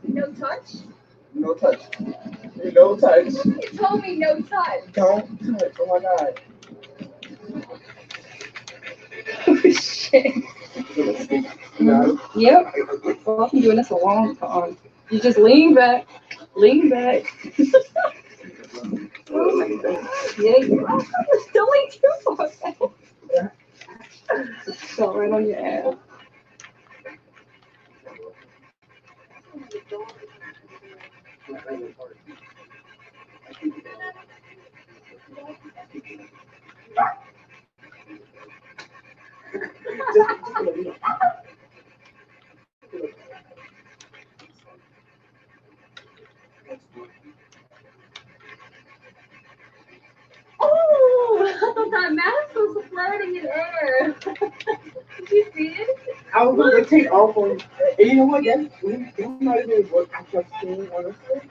no touch. No touch. No touch. You told me no touch. Don't touch. Oh my god. Oh shit. Yep. Well, I've been doing this a long time. You just lean back. Lean back. Oh my god. Yeah, you're still ain't too far back. Just fell right on your ass. Oh, I thought that mask was floating in air. Did you see it? I was gonna take off on, and you know what? That might have been what I kept seeing, honestly.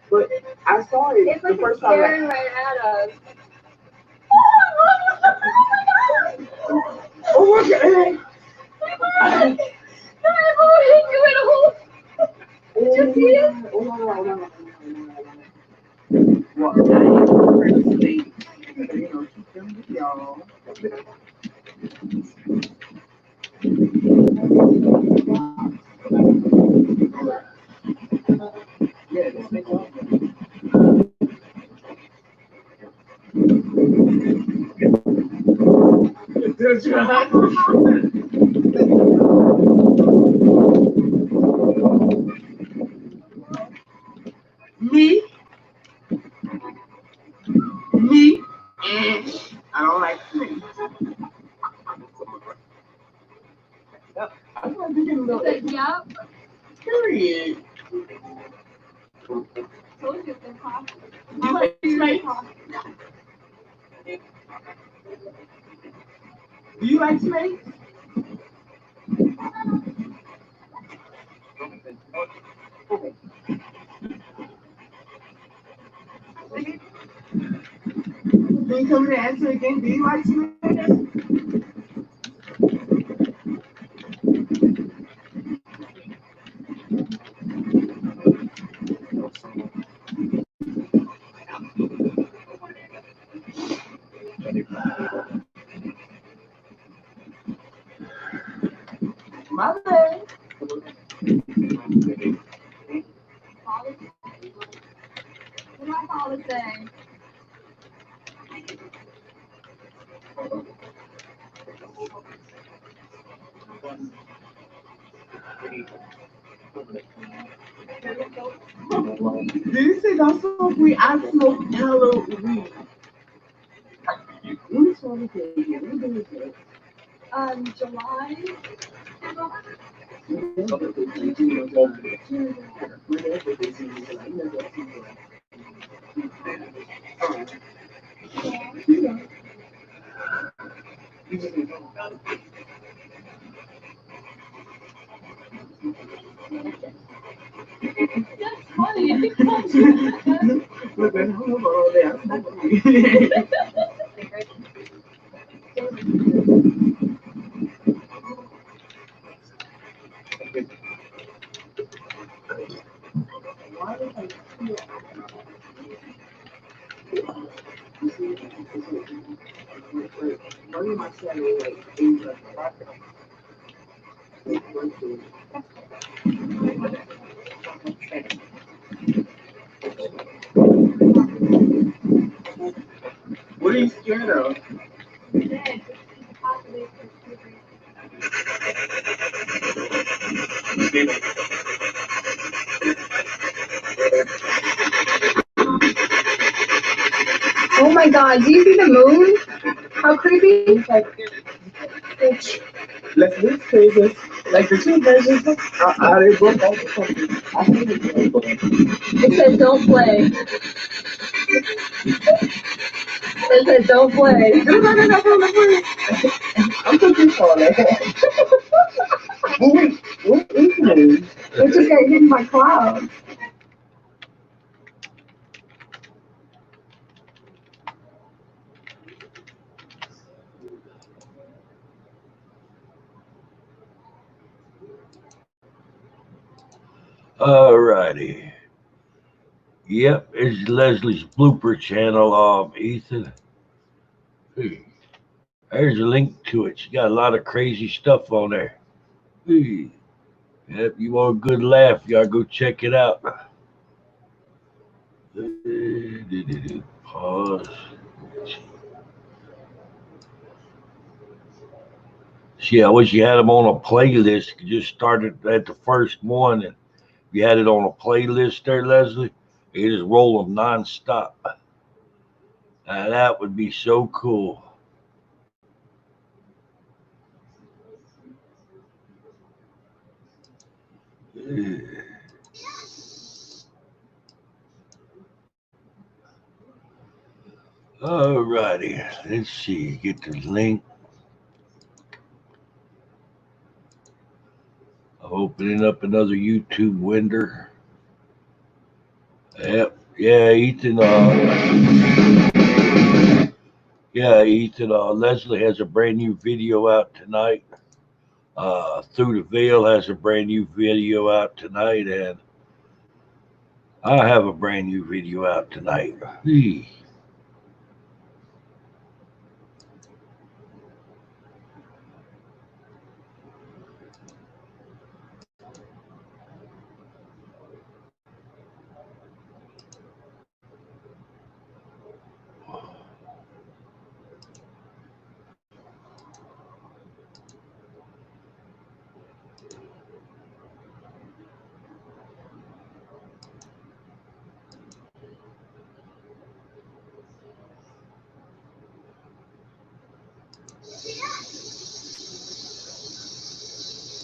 But I saw it It's like the first it's time. staring right at us. Oh my god! Did you see it? Well, I am ready to sleep. You know, keep them with y'all. Yeah, let's make one. Me? I don't like snakes. I'm gonna be a little. Yep. Period. Told you it's impossible. You like snakes? Do you like snakes? Okay. Can you come here and answer again? Do you like snakes? My bad. What do I call this thing? Do you see those songs we I smoke hella weed? Let me try to get you. Let me do this. July. That's funny. Look, man, hold on all day. I smoke weed. What are shadow. Oh my god, do you see the moon? How creepy? Let's say this. Like the two versions are they both also something. I think it's both. It says don't play. It says don't play. No. I'm looking for that. What is it? It just got hit by clouds. Alrighty. Yep, it's Leslie's blooper channel. Ethan. Hey, there's a link to it. She got a lot of crazy stuff on there. Hey, yep, you want a good laugh, you gotta go check it out. Pause. See, I wish you had them on a playlist. You just started at the first one, and you had it on a playlist there, Leslie. You just roll them nonstop. Now, that would be so cool. Alrighty, let's see. Get the link. I'm opening up another YouTube window. Yep. Yeah, Ethan. Leslie has a brand new video out tonight. Through the Veil has a brand new video out tonight, and I have a brand new video out tonight.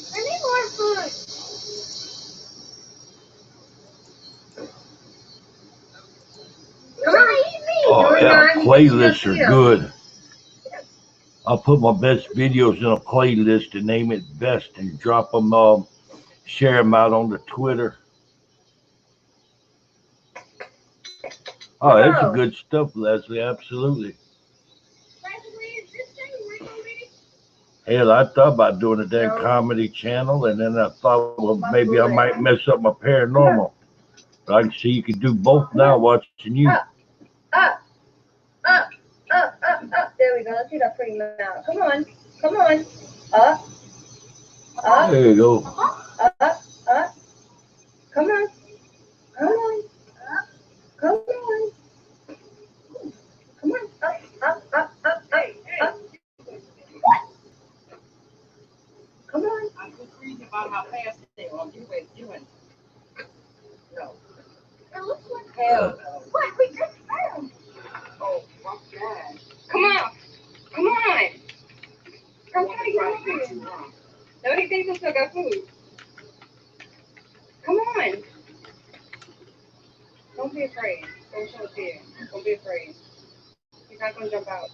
I need more food. Come on. Oh yeah, playlists are good. I'll put my best videos in a playlist and name it best and drop them, share them out on the Twitter. Oh, that's a good stuff, Leslie. Absolutely. Hell, I thought about doing a damn comedy channel, and then I thought, well, maybe I might mess up my paranormal. But I can see you can do both now watching you. Up. There we go. Let's see that pretty mouth. Come on. Up. There you go. Up. Come on. Come on. Up. What? Come on. I'm just reading about how fast they are. You went. No. It looks like hell. What? We just found. Oh, fuck that. Come on. I'm trying to get over here. Nobody thinks I still got food. Come on. Don't be afraid. Don't show fear. Don't be afraid. He's not going to jump out.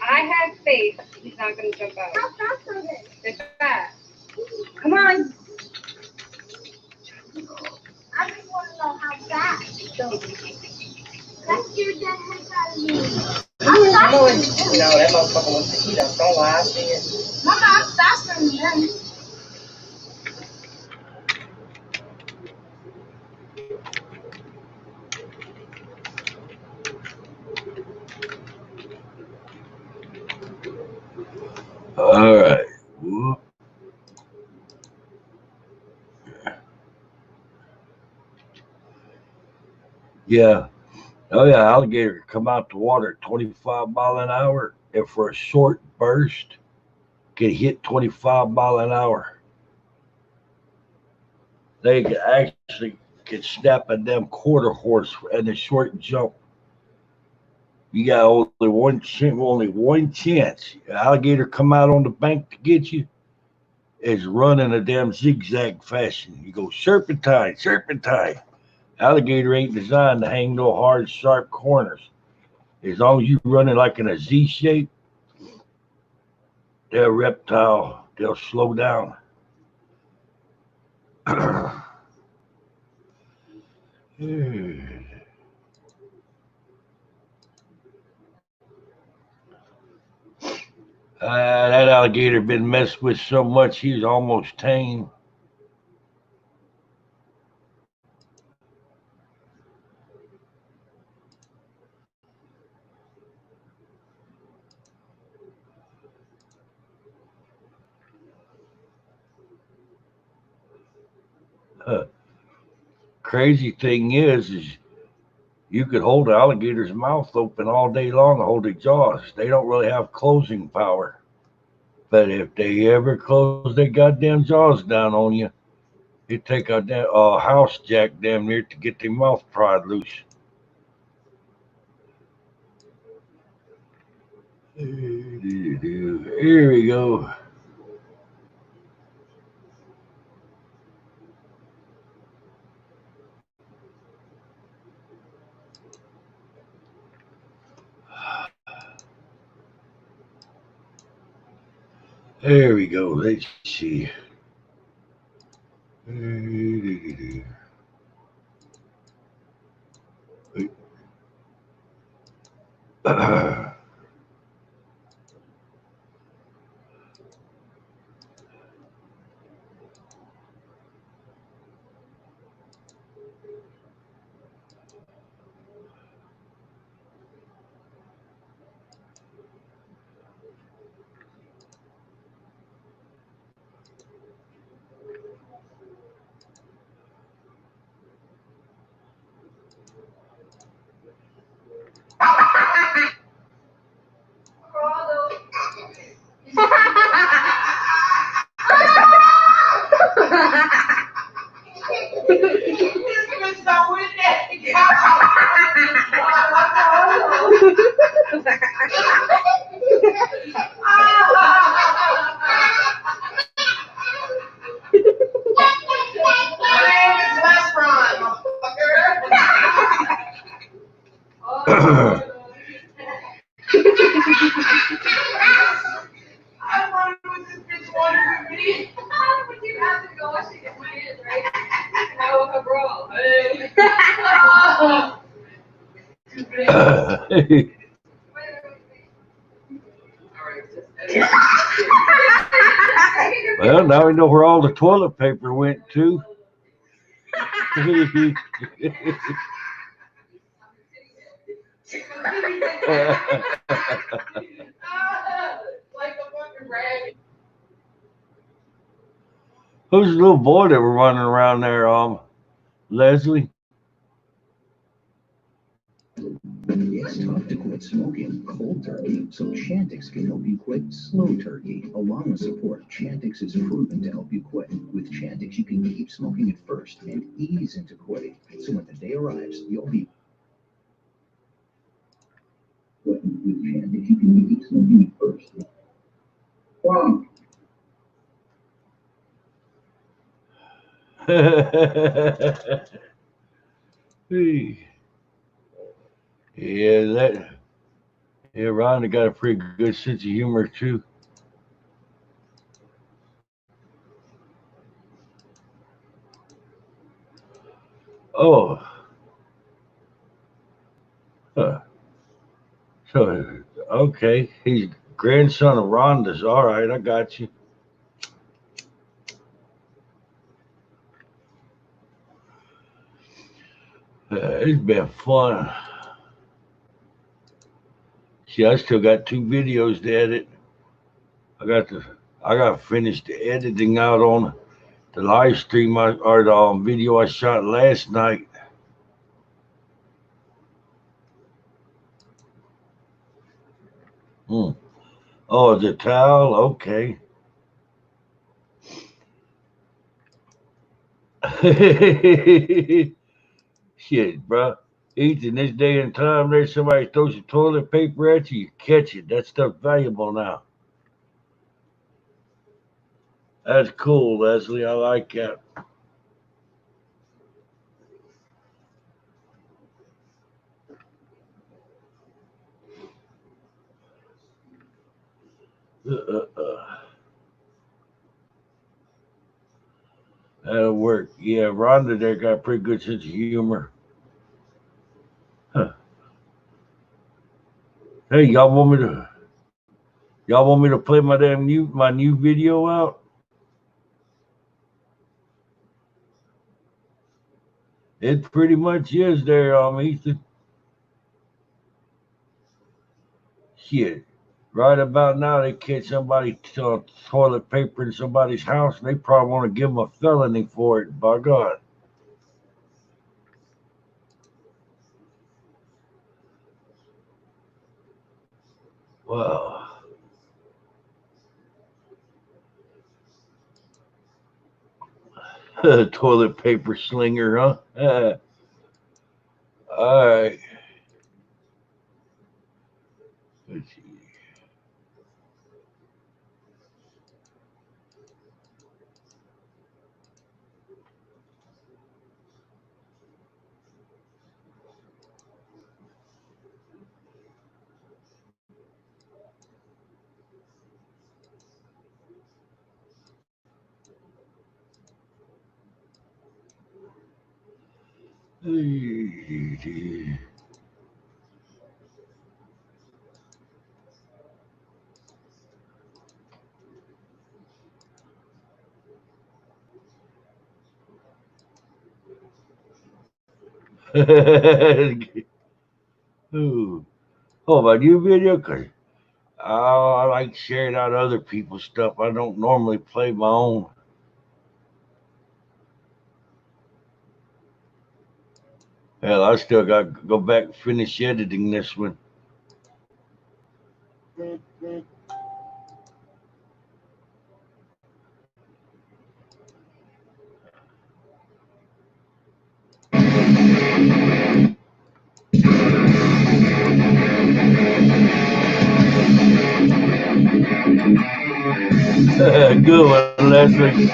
I have faith he's not going to jump out. How fast are they? They're fast. Come on. I just want to know how fast. That scared the heck out of me. No, that motherfucker wants to eat us. Don't lie. I see it. Mama, I'm faster than them. All right. Whoop. Yeah. Oh yeah, alligator can come out the water at 25 mile an hour, and for a short burst, can hit 25 mile an hour. They can actually can snap a damn quarter horse in a short jump. You got only one chance. Alligator come out on the bank to get you is run in a damn zigzag fashion. You go serpentine, serpentine. Alligator ain't designed to hang no hard, sharp corners. As long as you running like in a Z shape, they're a reptile. They'll slow down. That alligator been messed with so much he's almost tame. Crazy thing is you could hold an alligator's mouth open all day long and hold their jaws. They don't really have closing power. But if they ever close their goddamn jaws down on you, it'd take a house jack damn near to get their mouth pried loose. Here we go. There we go. Let's see. Well, now we know where all the toilet paper went to. Who's the little boy that were running around there, Leslie? It's tough to quit smoking cold turkey, so Chantix can help you quit slow turkey. Along with support, Chantix is proven to help you quit. With Chantix, you can keep smoking at first and ease into quitting. So when the day arrives, you'll be quitting. With Chantix, you can keep smoking at first. Wow. Hey. Yeah, Rhonda got a pretty good sense of humor too. Oh. So, okay, he's grandson of Rhonda's. All right, I got you. It's been fun. See, I still got 2 videos to edit. I got to finish the editing out on the live stream or the video I shot last night. Oh, the towel? Okay. Shit, bro. Ethan, this day and time, there's somebody throws some toilet paper at you, you catch it. That stuff's valuable now. That's cool, Leslie. I like that. That'll work. Yeah, Rhonda there got a pretty good sense of humor. Huh. Hey, y'all want me to play my new video out? It pretty much is there, Ethan. Shit. Right about now, they catch somebody toilet paper in somebody's house, and they probably want to give them a felony for it. By God. Wow. Toilet paper slinger, huh? All right. Let's see. Ooh. Oh, my new video? Cause I like sharing out other people's stuff. I don't normally play my own. Hell, I still got to go back and finish editing this one. Good one, Leslie.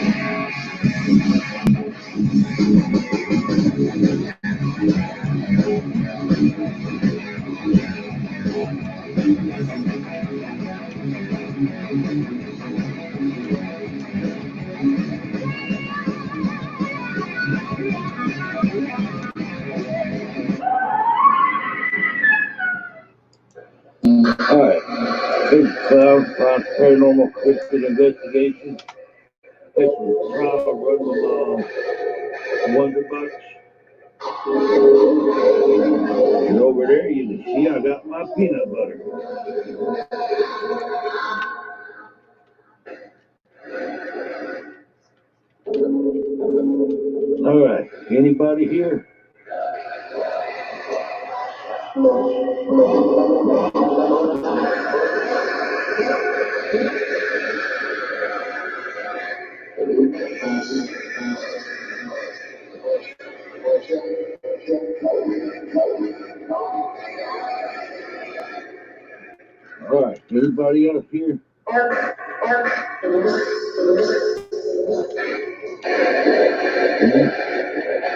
All right. Big Klowns Paranormal Cryptid Investigation. This is trial run with Wonderbucks. And over there, you can see I got my peanut butter. All right. Anybody here? All right. Anybody up here?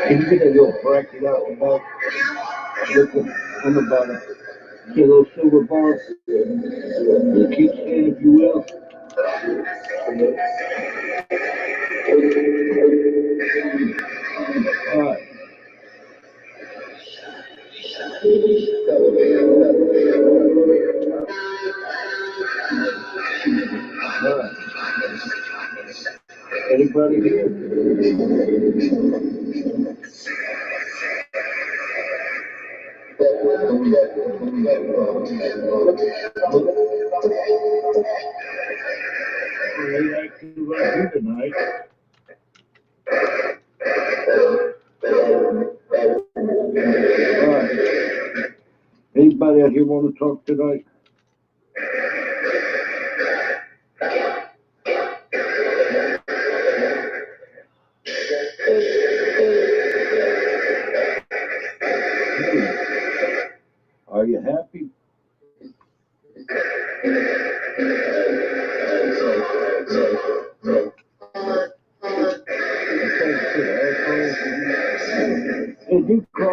Can you get a little bracket out the back? I'm about a kilo silver bar. The keep stand, if you will. All right. All right. Anybody here? Really active right here tonight. All right. Anybody out here want to talk tonight?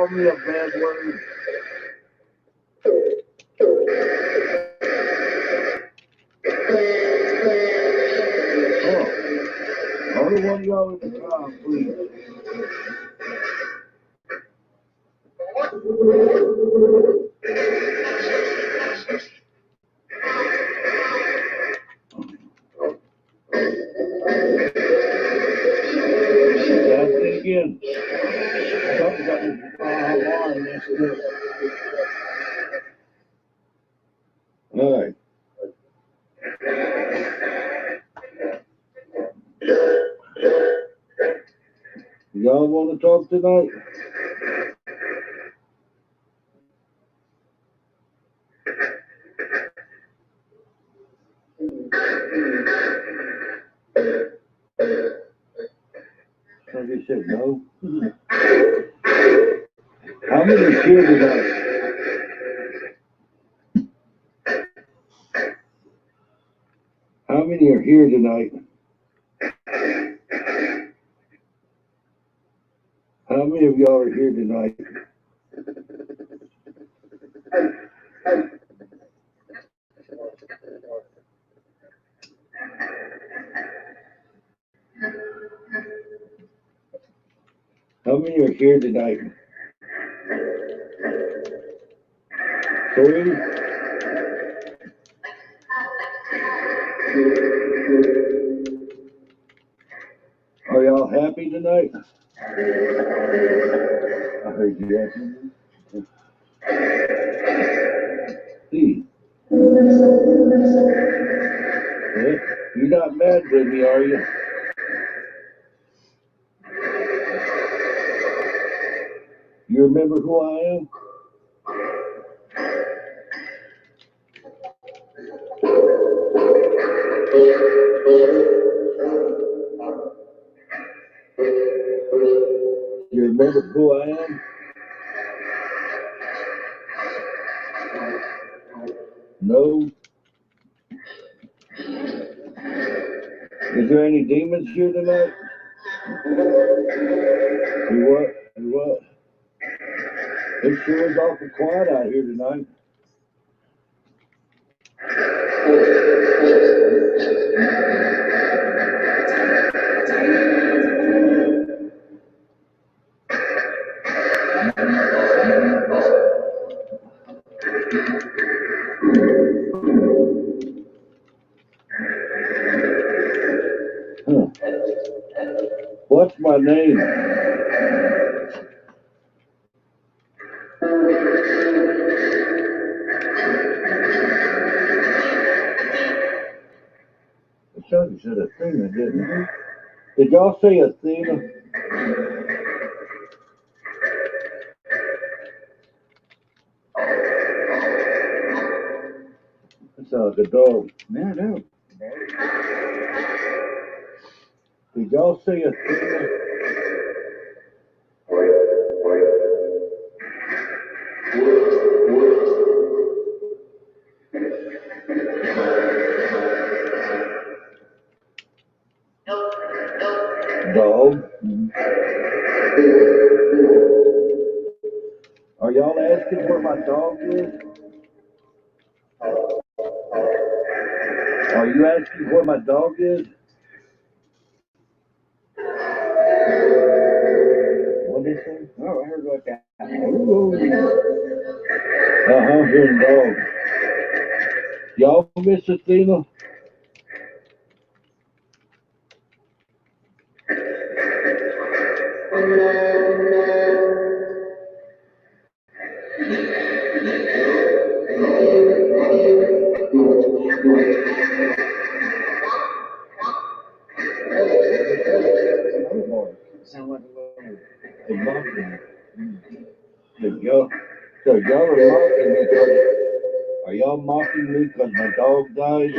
call me a bad word? Oh, only one of y'all in the car, please. That's it again. Something got his alarm messed up. All right. Y'all want to talk tonight? Somebody said no. How many are here tonight? How many are here tonight? How many of y'all are here tonight? How many are here tonight? 3? Are y'all happy tonight? I heard you asking. Please. You're not mad with me, are you? You remember who I am? You remember who I am? No. Is there any demons here tonight? You what? You what? It sure is awful quiet out here tonight. Huh. What's my name? Somebody said Athena, didn't he? Did y'all say Athena? That sounds like a dog. Man, I know. Did y'all say Athena? Dog? Are y'all asking where my dog is? Are you asking where my dog is? What did they say? Oh, I heard like that. Here's dog. Y'all miss Athena? Sound like a little. They mocking me. So y'all are mocking me. Are y'all mocking me because my dog died?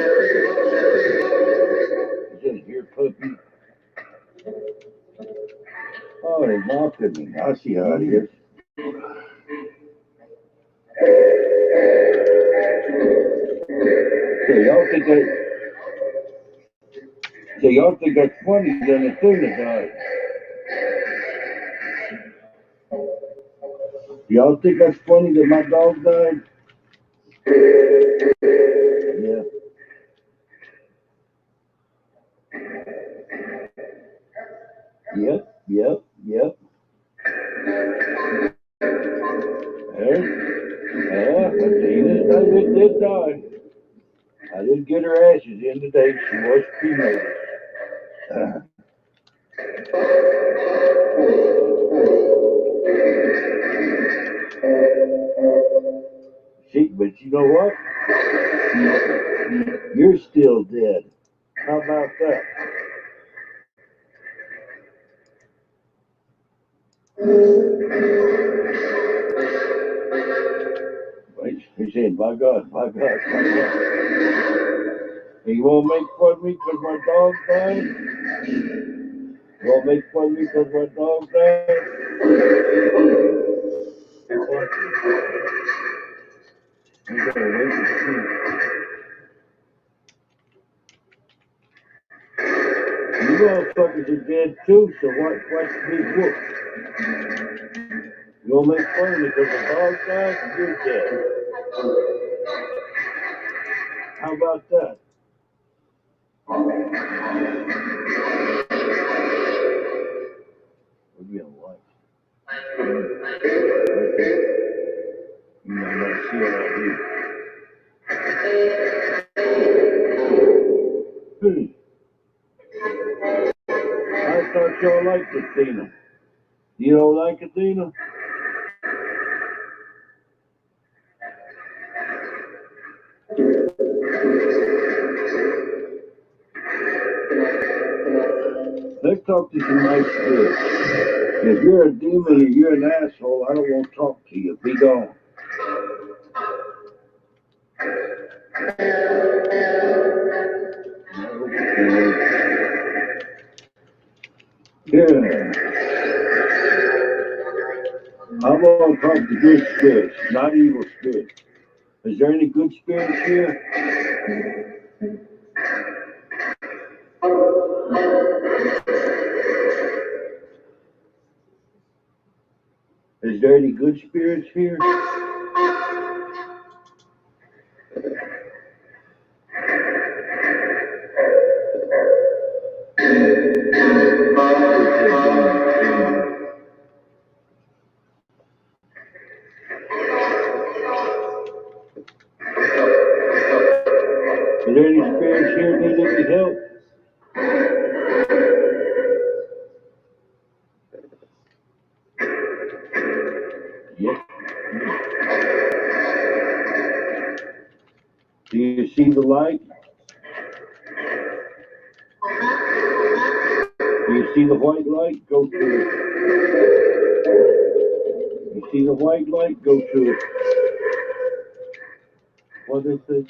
Is it here, puppy? Oh, they mocking me. I see how it is. So y'all think that's funny, then Athena died. Y'all think that's funny that my dog died? Yeah. Yep, yep, yep. Tina did die. I did get her ashes in today. She was cremated. But you know what? You're still dead. How about that? He said, by God, by God, by God. And you won't make fun of me because my dog died? You won't make fun of me because my dog died? You motherfuckers are dead too, so what's the big whoop? You won't make fun of me because the dog died and you're dead. How about that? What do you like? You might not see it out here. I thought y'all liked Athena. You don't like Athena? Let's talk to some nice spirits. If you're a demon or you're an asshole, I don't want to talk to you. Be gone. Yeah. I'm going to talk to good spirits, not evil spirits. Is there any good spirits here? Is there any good spirits here? Is there any spirits here that need any help? Yes. Do you see the light? Do you see the white light? Go to it. You see the white light? Go to it. What is this?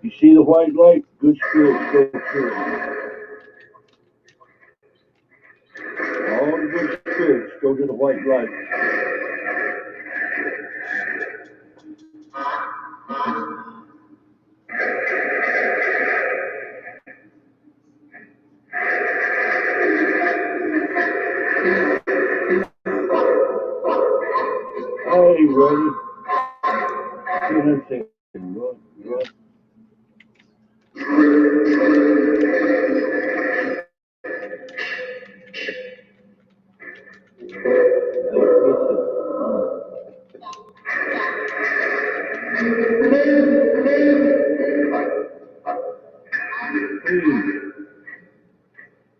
You see the white light? Good spirits, go to it. All the good spirits go to the white light. Hey, Roddy. Run, run.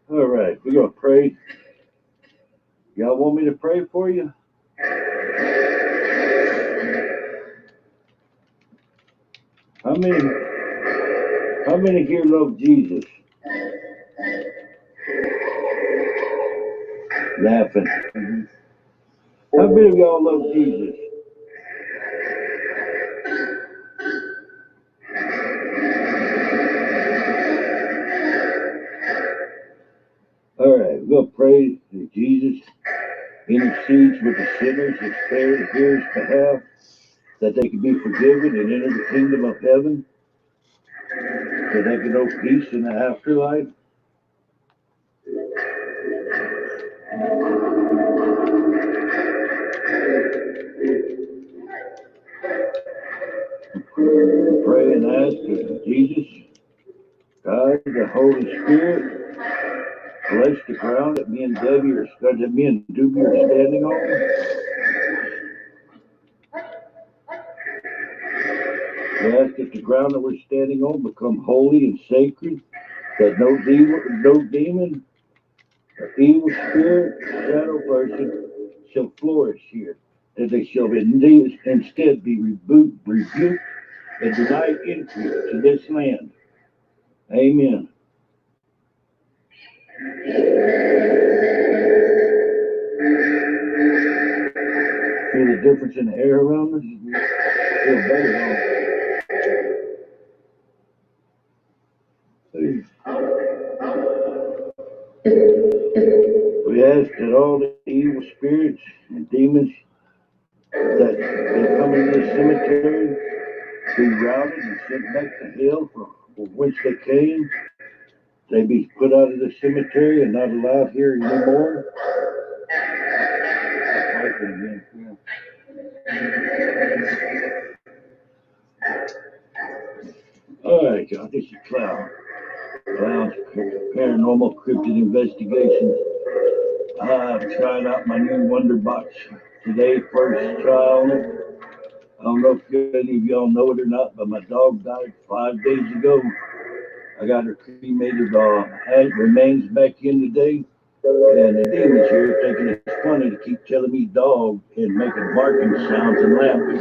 All right, we're going to pray. Y'all want me to pray for you? How many here love Jesus? Laughing. How many of y'all love Jesus? All right, we're going to pray that Jesus intercedes with the sinners and spares his behalf, that they can be forgiven and enter the kingdom of heaven. So they can know peace in the afterlife. Pray and ask that Jesus, God, the Holy Spirit, bless the ground that me and Debbie are that me and Doobie are standing on. We ask that the ground that we're standing on become holy and sacred, that no demon, or evil spirit, shadow person shall flourish here, that they shall instead be rebuked and denied entry to this land. Amen. Feel the difference in the air around us? Feel better now. We ask that all the evil spirits and demons that come into the cemetery be routed and sent back to hell from whence they came. They be put out of the cemetery and not allowed here anymore. All right, y'all, this is Klowns Paranormal Cryptid Investigation. I'm trying out my new Wonder Box today, first try on it. I don't know if any of y'all know it or not, but my dog died 5 days ago. I got her cremated, remains back in today. And the demons here thinking it's funny to keep telling me dog and making barking sounds and laughing.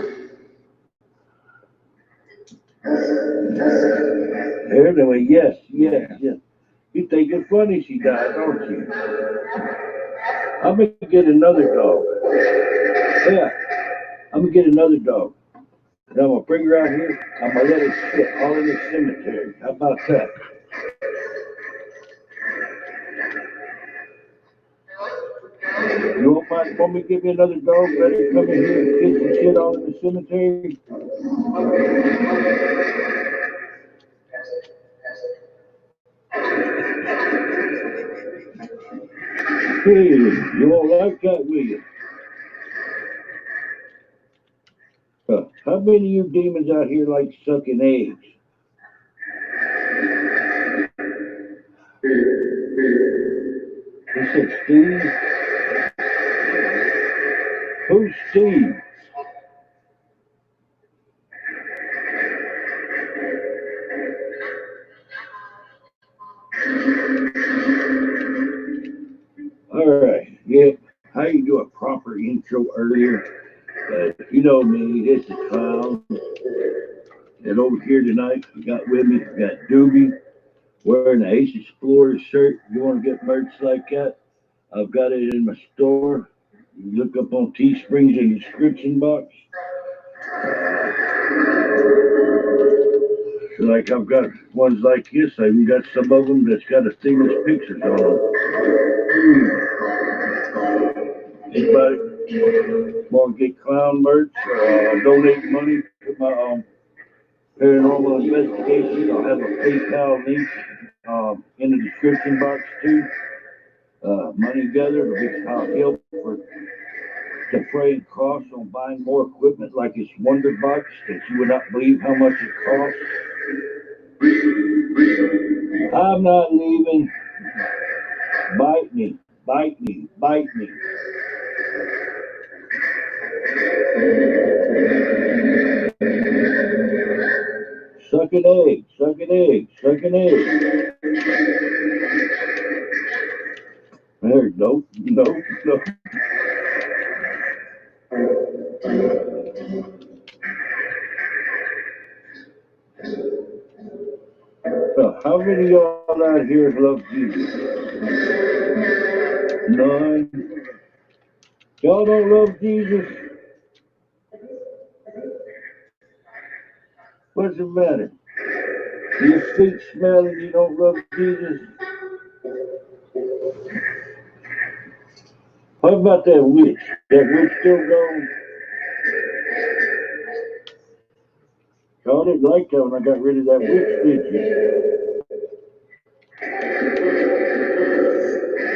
Anyway, yes. You think it's funny she died, don't you? I'm gonna get another dog. Yeah, I'm gonna get another dog. And I'm gonna bring her out here. I'm gonna let her sit all in the cemetery. How about that? You want me to give you another dog? Let her come in here and get some shit all in the cemetery? Hey, you won't like that, will you? How many of you demons out here like sucking eggs? He said, Steve? Who's Steve? All right, yeah, how you do a proper intro earlier? You know me, this is Clown. And over here tonight, we got with me, we got Doobie wearing an Ace Explorer shirt. You want to get merch like that? I've got it in my store. You look up on Teespring's in the description box. Like I've got ones like this. I even got some of them that's got a famous pictures on them. Anybody want to get clown merch or donate money to my paranormal investigation? I'll have a PayPal link in the description box too. Money together to help for defray costs on buying more equipment like this Wonder Box that you would not believe how much it costs. I'm not leaving. Bite me, bite me, bite me. Suck an egg, suck an egg, suck an egg. There, no. How many of y'all out here love Jesus? None. Y'all don't love Jesus? What's the matter? Your feet smell and you don't love Jesus? What about that witch? That witch still gone? Y'all I didn't like that when I got rid of that witch, did you?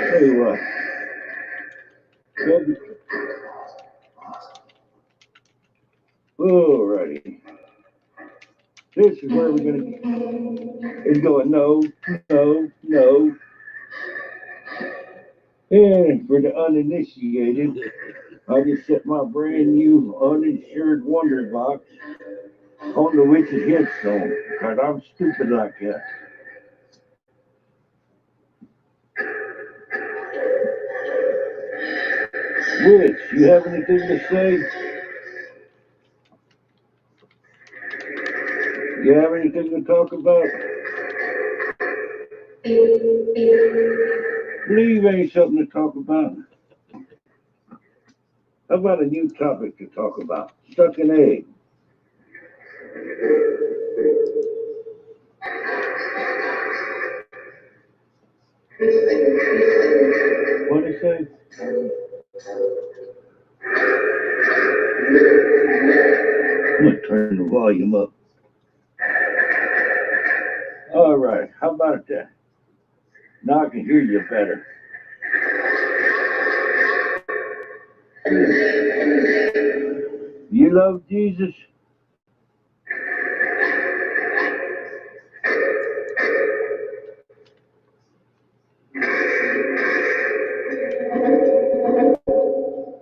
Tell you what. Alrighty. This is where we're gonna. It's going no, no, no. And for the uninitiated, I just set my brand new uninsured wonder box on the witch's headstone because I'm stupid like that. Witch, you have anything to say? You have anything to talk about? Believe ain't something to talk about. How about a new topic to talk about? Stuck an egg. What did it say? I'm gonna turn the volume up. All right, how about that? Now I can hear you better. You love Jesus?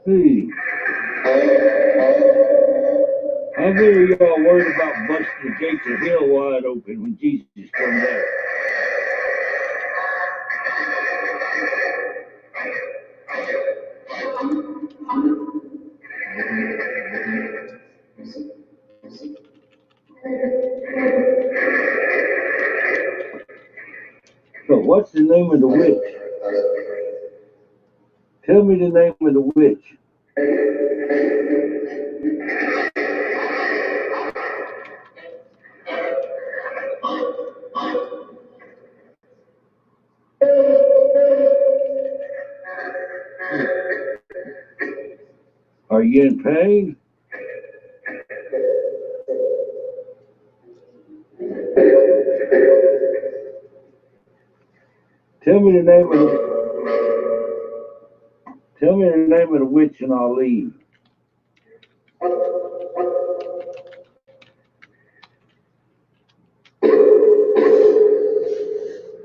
Hey. How many of y'all worried about busting the gates of hell wide open when Jesus comes back? So what's the name of the witch? Tell me the name of the witch. Are you in pain? Tell me the name of the witch and I'll leave.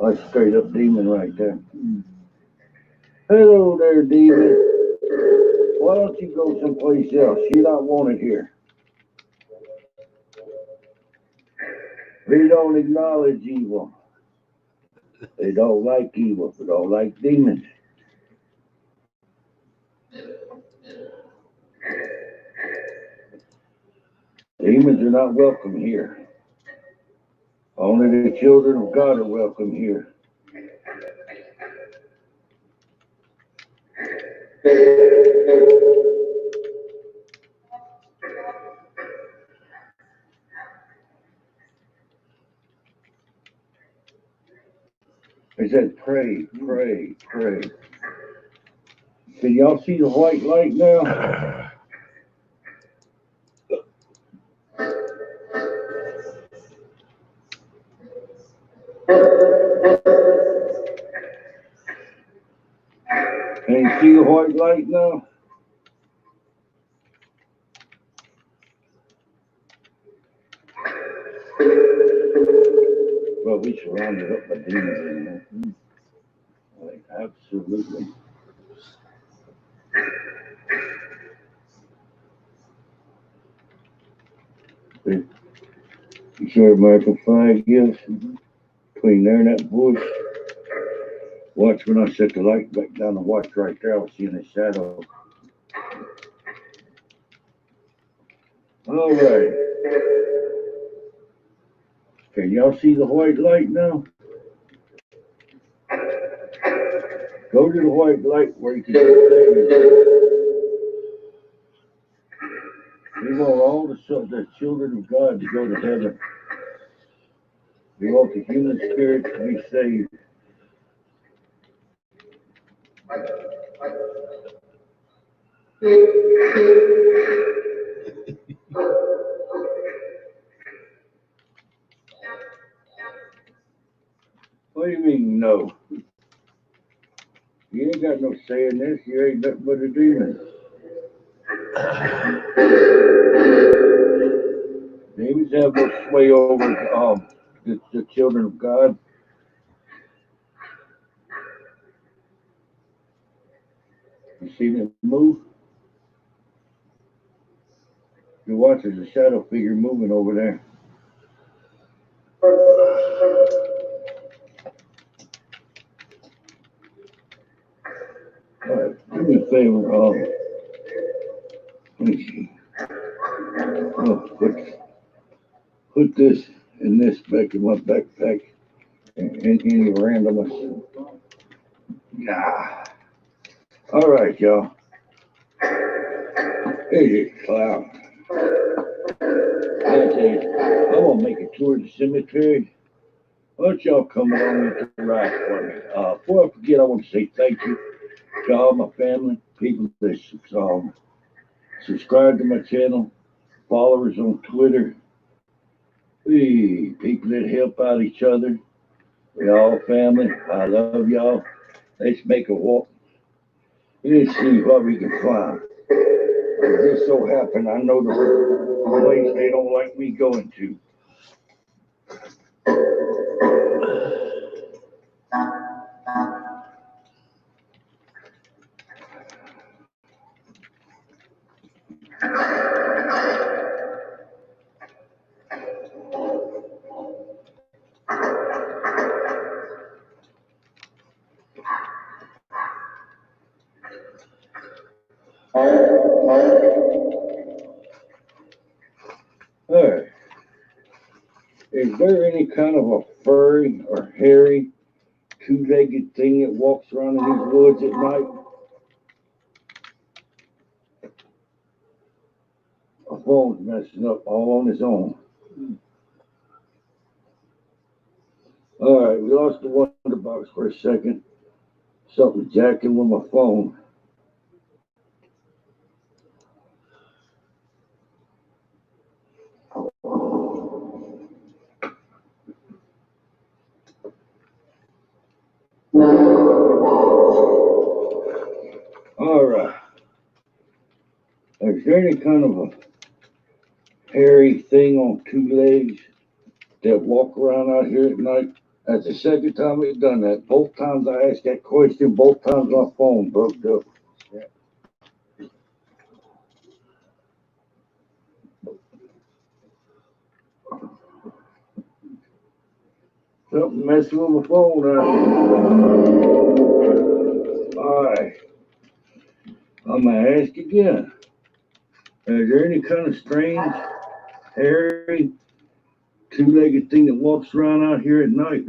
That's a straight up demon right there. Hello there, demon. Why don't you go someplace else? You're not wanted here. They don't acknowledge evil. They don't like evil. They don't like demons. Demons are not welcome here. Only the children of God are welcome here. It says pray, pray, pray. Can y'all see the white light now? Can you see the white light now? Well, we surrounded up by demons in there. Like, absolutely. You sure Michael 5 gives between there and that bush? Watch when I set the light back down and watch right there, I was seeing a shadow. All right. Can y'all see the white light now? Go to the white light where you can see things. We want all the children of God to go to heaven. We want the human spirit to be saved. know. You ain't got no say in this. You ain't nothing but a demon. Demons have no sway over the children of God. You see them move? You watch, there's a shadow figure moving over there. All right, do me a favor. Let me see. Oh, put this and this back in my backpack and any randomness. Nah. All right, y'all. Here's your clown. I tell you, I'm gonna make a tour of the cemetery. Why don't y'all come along with the ride for me? Before I forget, I want to say thank you to all my family, people that subscribe to my channel, followers on Twitter, people that help out each other. We all family. I love y'all. Let's make a walk. Let's see what we can find. It just so happened I know the place they don't like me going to. Alright. Is there any kind of a furry or hairy, two-legged thing that walks around in these woods at night? My phone's messing up all on its own. Alright, we lost the wonder box for a second. Something jacking with my phone. Alright. Is there any kind of a hairy thing on two legs that walk around out here at night? That's the second time we've done that. Both times I asked that question, both times my phone broke up. Something messing with my phone Alright. I'm gonna ask again. Is there any kind of strange, hairy, two-legged thing that walks around out here at night?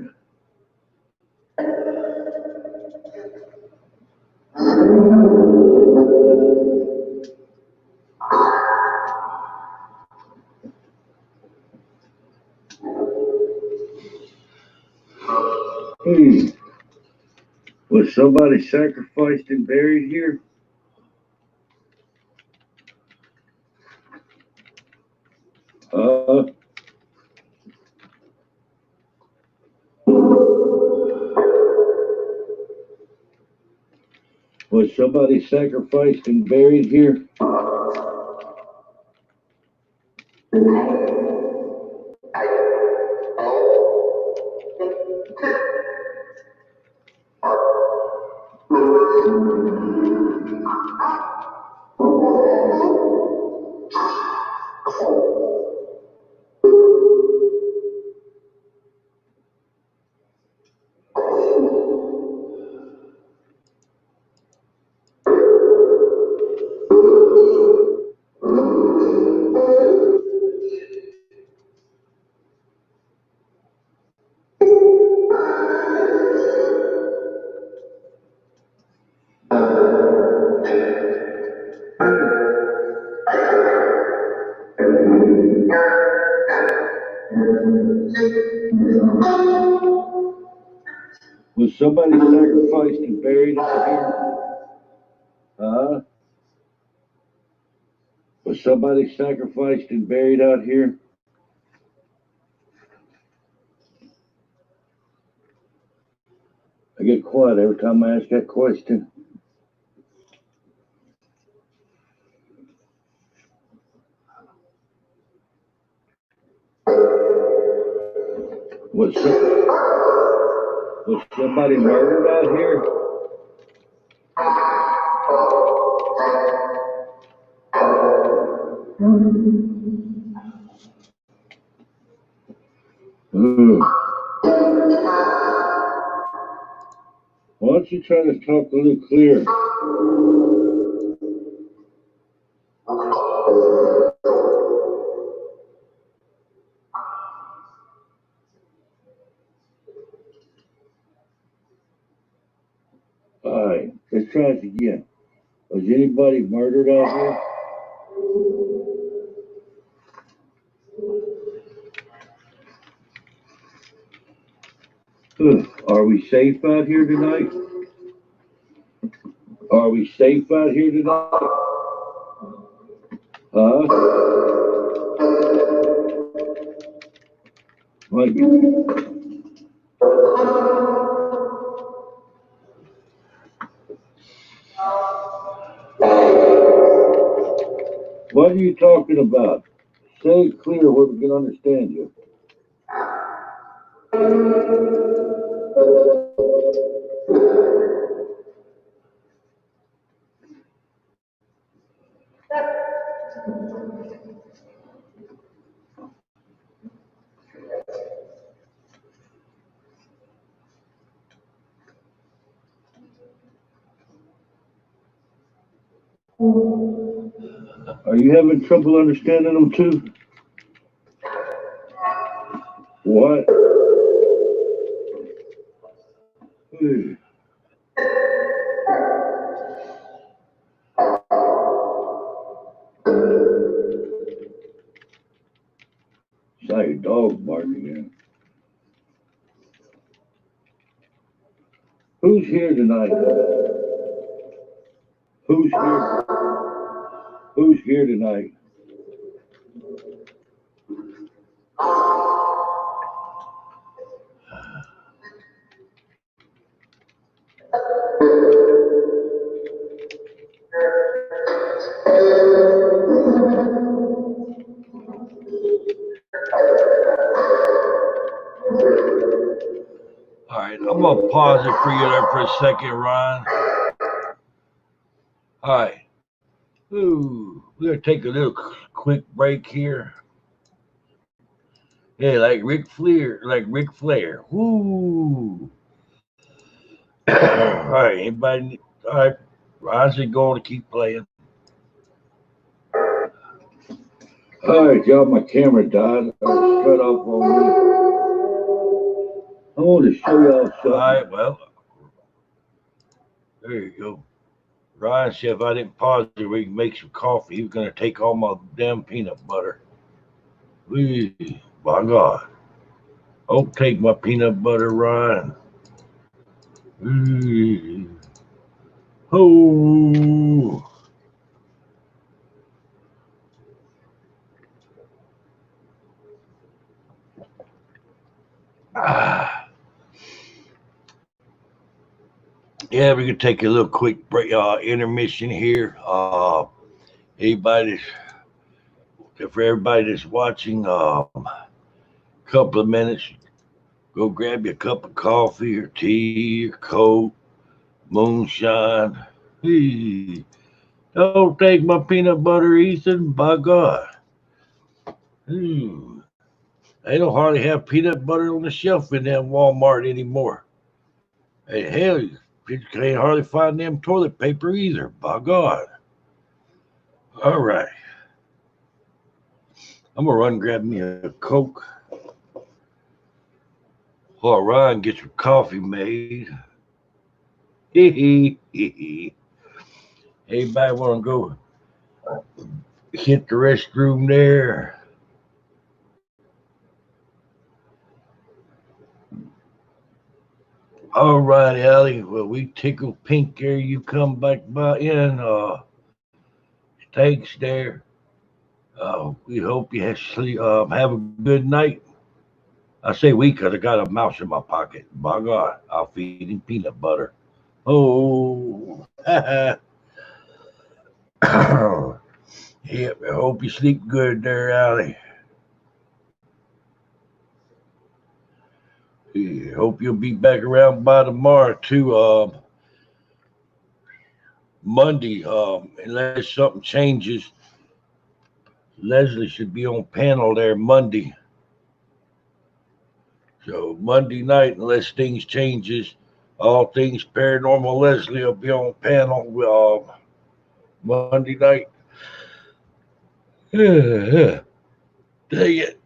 Was somebody sacrificed and buried here? Was somebody sacrificed and buried here? Was somebody sacrificed and buried out here? Was somebody sacrificed and buried out here? I get quiet every time I ask that question. Was somebody murdered out here? Why don't you try to talk a little clearer? All right, let's try this again. Was anybody murdered out here? Are we safe out here tonight? Are we safe out here tonight? Huh? What are you talking about? Say it clear where we can understand you. Are you having trouble understanding them too? What? Saw your dog barking again. Who's here tonight? Who's here? Who's here tonight? All right, I'm gonna pause it for you there for a second, Ryan. All right. Ooh, we're gonna take a little quick break here. Yeah, like Ric Flair. Woo. All right, anybody? All right, Ryan's going to keep playing. All right, y'all, my camera died. I'll shut off on me. I want to show y'all something. All right, well, there you go. Ryan said if I didn't pause it, we can make some coffee. He was going to take all my damn peanut butter. My God. Don't take my peanut butter, Ryan. Oh. Yeah, we could take a little quick break, intermission here. For everybody that's watching, couple of minutes, go grab you a cup of coffee or tea or coke, moonshine. Hey, don't take my peanut butter, Ethan. By God. They don't hardly have peanut butter on the shelf in that Walmart anymore. And hell, you can't hardly find them toilet paper either. By God. All right. I'm going to run grab me a Coke while Ryan gets some coffee made. Everybody want to go hit the restroom there? All right, Allie. Well, we tickle pink here. You come back by in. Thanks there. We hope you have a good night. I say we because I got a mouse in my pocket. By God, I'll feed him peanut butter. Oh, yep. I hope you sleep good there, Allie. Yeah, hope you'll be back around by tomorrow too. Monday, unless something changes, Leslie should be on panel there Monday. So Monday night, unless things changes, all things paranormal, Leslie will be on panel Monday night. Dang it.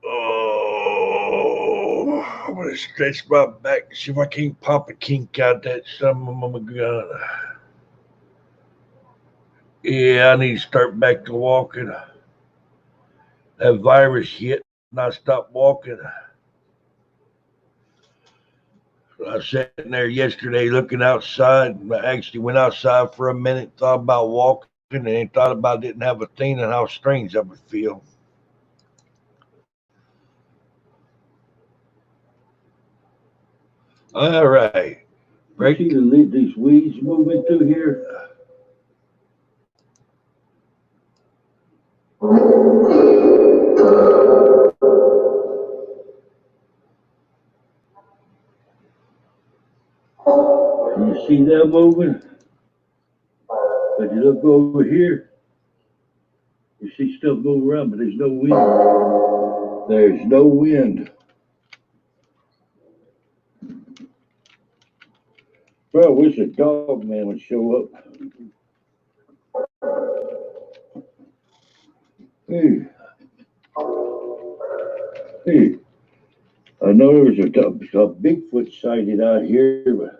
Oh, I'm gonna stretch my back, see if I can't pop a kink out that son of a gun. Yeah, I need to start back to walking. That virus hit and I stopped walking. I was sitting there yesterday looking outside. I actually went outside for a minute, thought about walking, and thought about didn't have a thing and how strange I would feel. All right. Right. You see these weeds moving through here? You see that moving? But you look over here, you see stuff move around, but there's no wind. There's no wind. Bro, I wish a dog man would show up. Hey. Hey. I know there was a Bigfoot sighted out here, but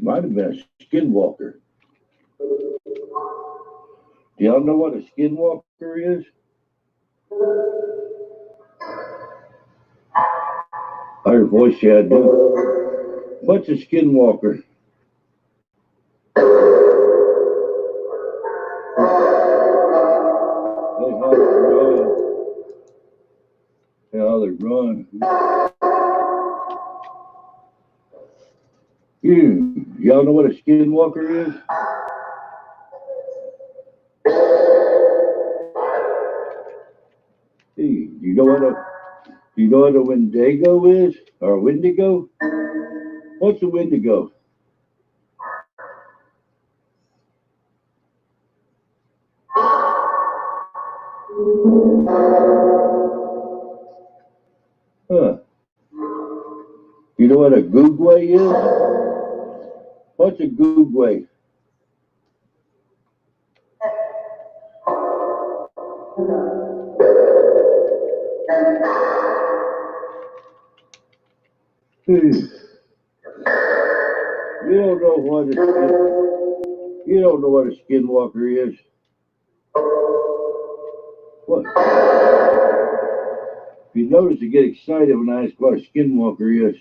might have been a skinwalker. Do y'all know what a skinwalker is? I heard a voice, yeah, I do. What's a skinwalker? How they run. Y'all know what a skinwalker is? Hey, you know what a Wendigo is? Or a Wendigo? What's a Wendigo? Huh. You know what a googway is? What's a googway? You don't know what a skinwalker is. What? You notice you get excited when I ask what a skinwalker is.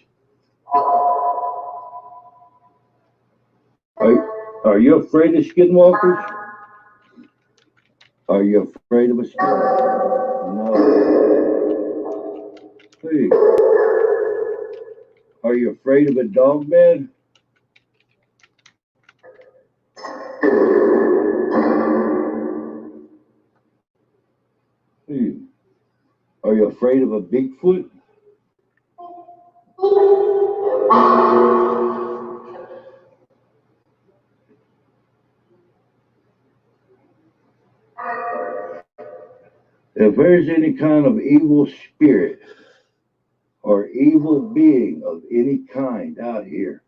Are you afraid of skinwalkers? Are you afraid of a skinwalker? No. Hey. Are you afraid of a dog man? Hey. Are you afraid of a Bigfoot? If there's any kind of evil spirit or evil being of any kind out here,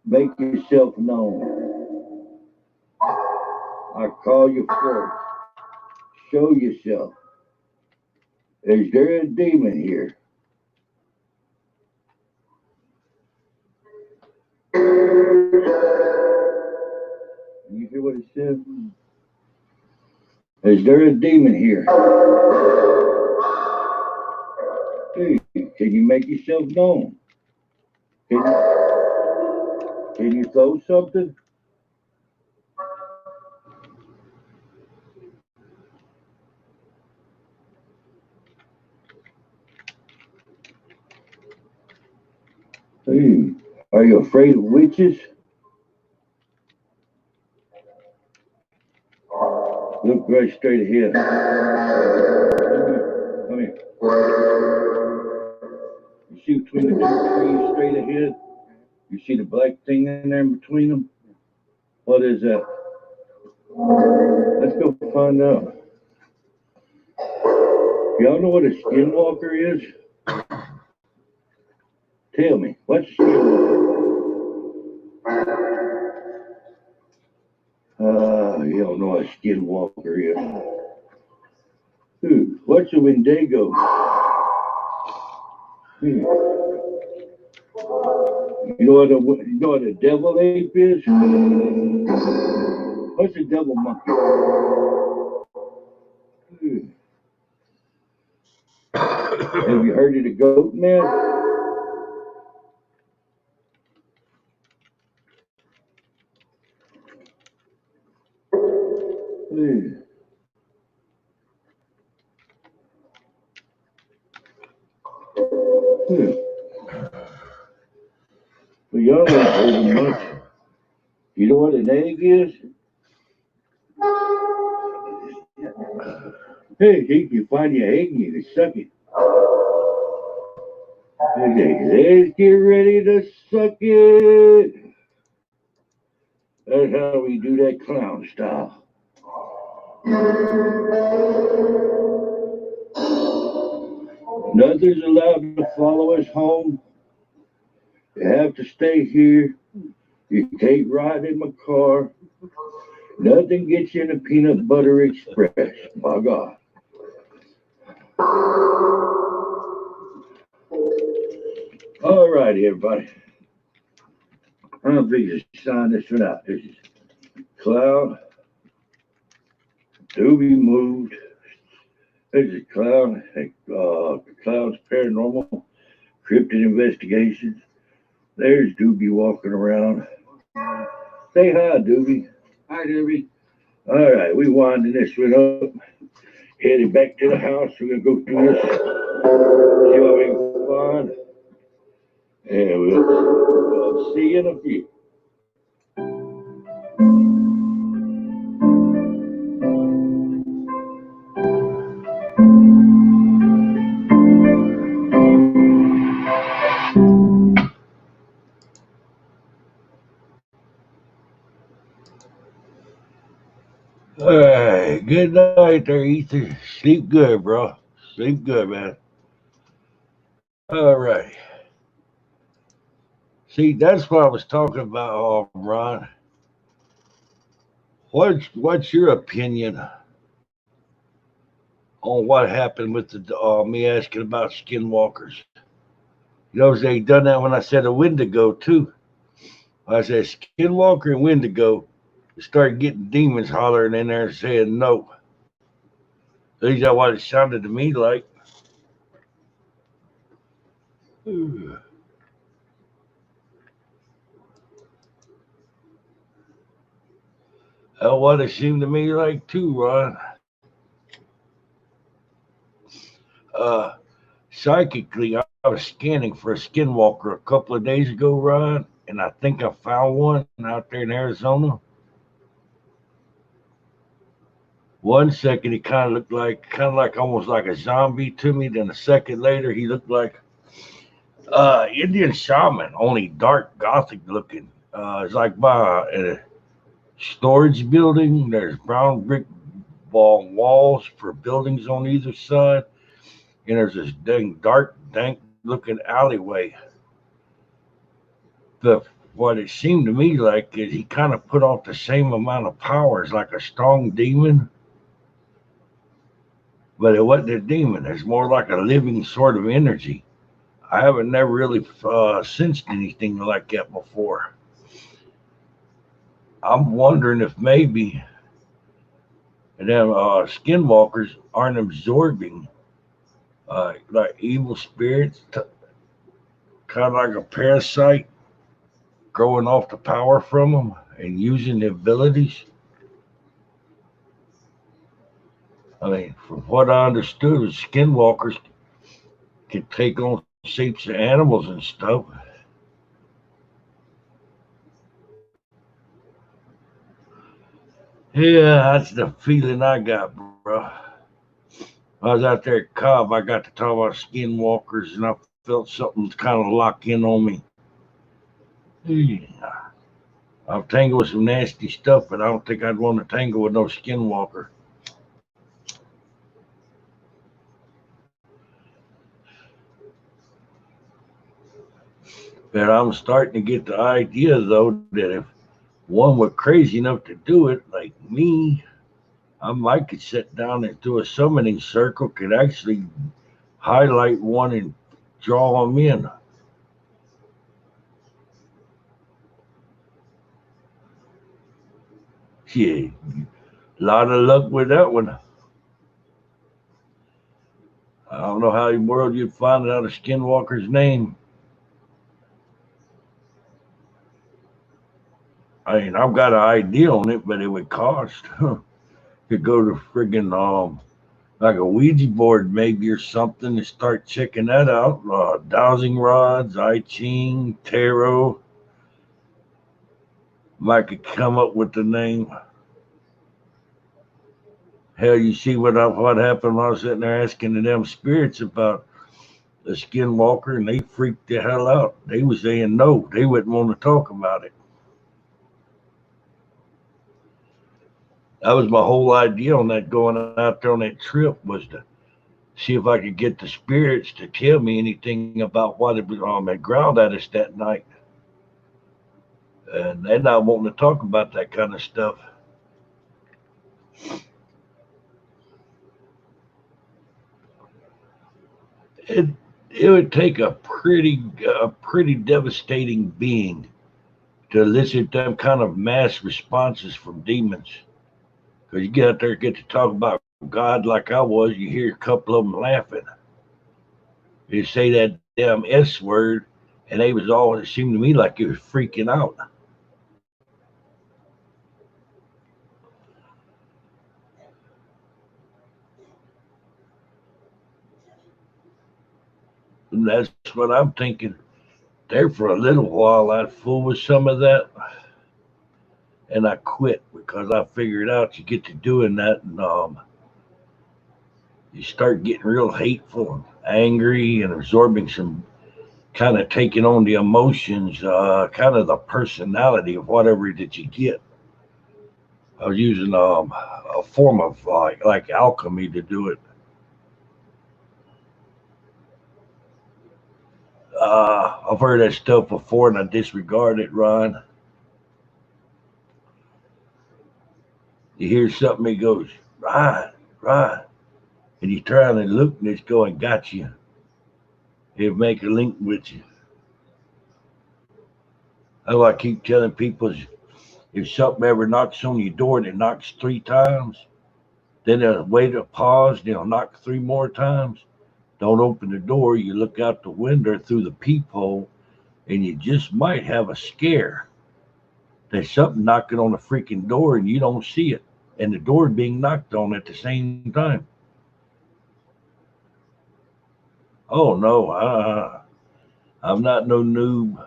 make yourself known. I call you forth. Show yourself. Is there a demon here? You hear what it said? Is there a demon here? Hey, can you make yourself known? Can you throw something? Hey, are you afraid of witches? Look right straight ahead. Come here. You see between the two trees straight ahead? You see the black thing in there between them? What is that? Let's go find out. Y'all know what a skinwalker is? Tell me, what's a skinwalker? You don't know what a skinwalker is. What's a Wendigo? You know what a devil ape is? What's a devil monkey? Have you heard of the goat man? Well, y'all ain't heard much. You know what an egg is? Hey, you find your egg and you suck it. Let's get ready to suck it. That's how we do that clown style. Nothing's allowed to follow us home. You have to stay here. You can't ride in my car. Nothing gets you in a peanut butter express. My God. All right, everybody. I'm going to sign this one out. This is Clown. To be moved. This is Klowns Paranormal Cryptid Investigation. There's Doobie walking around. Say hi, Doobie. Hi, Doobie. All right, we winding this one up. Headed back to the house. We're going to go through this. See what we can find. And we'll see you in a few. All right, good night there, Ethan. Sleep good, bro. Sleep good, man. All right. See, that's what I was talking about, Ron. What's your opinion on what happened with the me asking about skinwalkers? You know, they done that when I said a Wendigo too. I said skinwalker and Wendigo. Started getting demons hollering in there saying no. At least that's what it sounded to me like. That's what it seemed to me like too, Ron. Psychically, I was scanning for a skinwalker a couple of days ago, Ron, and I think I found one out there in Arizona. 1 second, he kind of looked like almost like a zombie to me. Then a second later, he looked like Indian shaman, only dark gothic looking. It's like by a storage building. There's brown brick walls for buildings on either side, and there's this dang dark, dank looking alleyway. What it seemed to me like is he kind of put off the same amount of power as like a strong demon. But it wasn't a demon. It's more like a living sort of energy. I haven't never really sensed anything like that before. I'm wondering if maybe them skinwalkers aren't absorbing like evil spirits, kind of like a parasite growing off the power from them and using the abilities. I mean, from what I understood, skinwalkers can take on shapes of animals and stuff. Yeah, that's the feeling I got, bro. I was out there at Cobb. I got to talk about skinwalkers, and I felt something kind of lock in on me. Yeah. I've tangled with some nasty stuff, but I don't think I'd want to tangle with no skinwalker. But I'm starting to get the idea, though, that if one were crazy enough to do it, like me, I might could sit down and do a summoning circle, could actually highlight one and draw them in. Yeah, a lot of luck with that one. I don't know how in the world you'd find out a skinwalker's name. I mean, I've got an idea on it, but it would cost. Could go to friggin' like a Ouija board maybe or something and start checking that out. Dowsing rods, I Ching, tarot. Might could come up with the name. Hell, you see what happened when I was sitting there asking the damn spirits about the skinwalker, and they freaked the hell out. They was saying no, they wouldn't want to talk about it. That was my whole idea on that, going out there on that trip, was to see if I could get the spirits to tell me anything about what had growled at us that night. And they're not wanting to talk about that kind of stuff. It would take a pretty devastating being to elicit them kind of mass responses from demons. Because you get out there, get to talk about God like I was, you hear a couple of them laughing. You say that damn S word, and they was all, it seemed to me like it was freaking out. And that's what I'm thinking. There for a little while, I'd fool with some of that, and I quit because I figured out you get to doing that, and you start getting real hateful and angry and absorbing some kind of taking on the emotions, kind of the personality of whatever that you get. I was using a form of like alchemy to do it. I've heard that stuff before and I disregard it, Ron. You hear something, it goes, Ron, Ron. And you turn and look and it's going, got you. It'll make a link with you. That's why I keep telling people, if something ever knocks on your door and it knocks 3 times, then they'll wait a pause, then it'll knock 3 more times. Don't open the door, you look out the window through the peephole, and you just might have a scare. There's something knocking on the freaking door and you don't see it. And the door being knocked on at the same time. Oh no, I'm not no noob.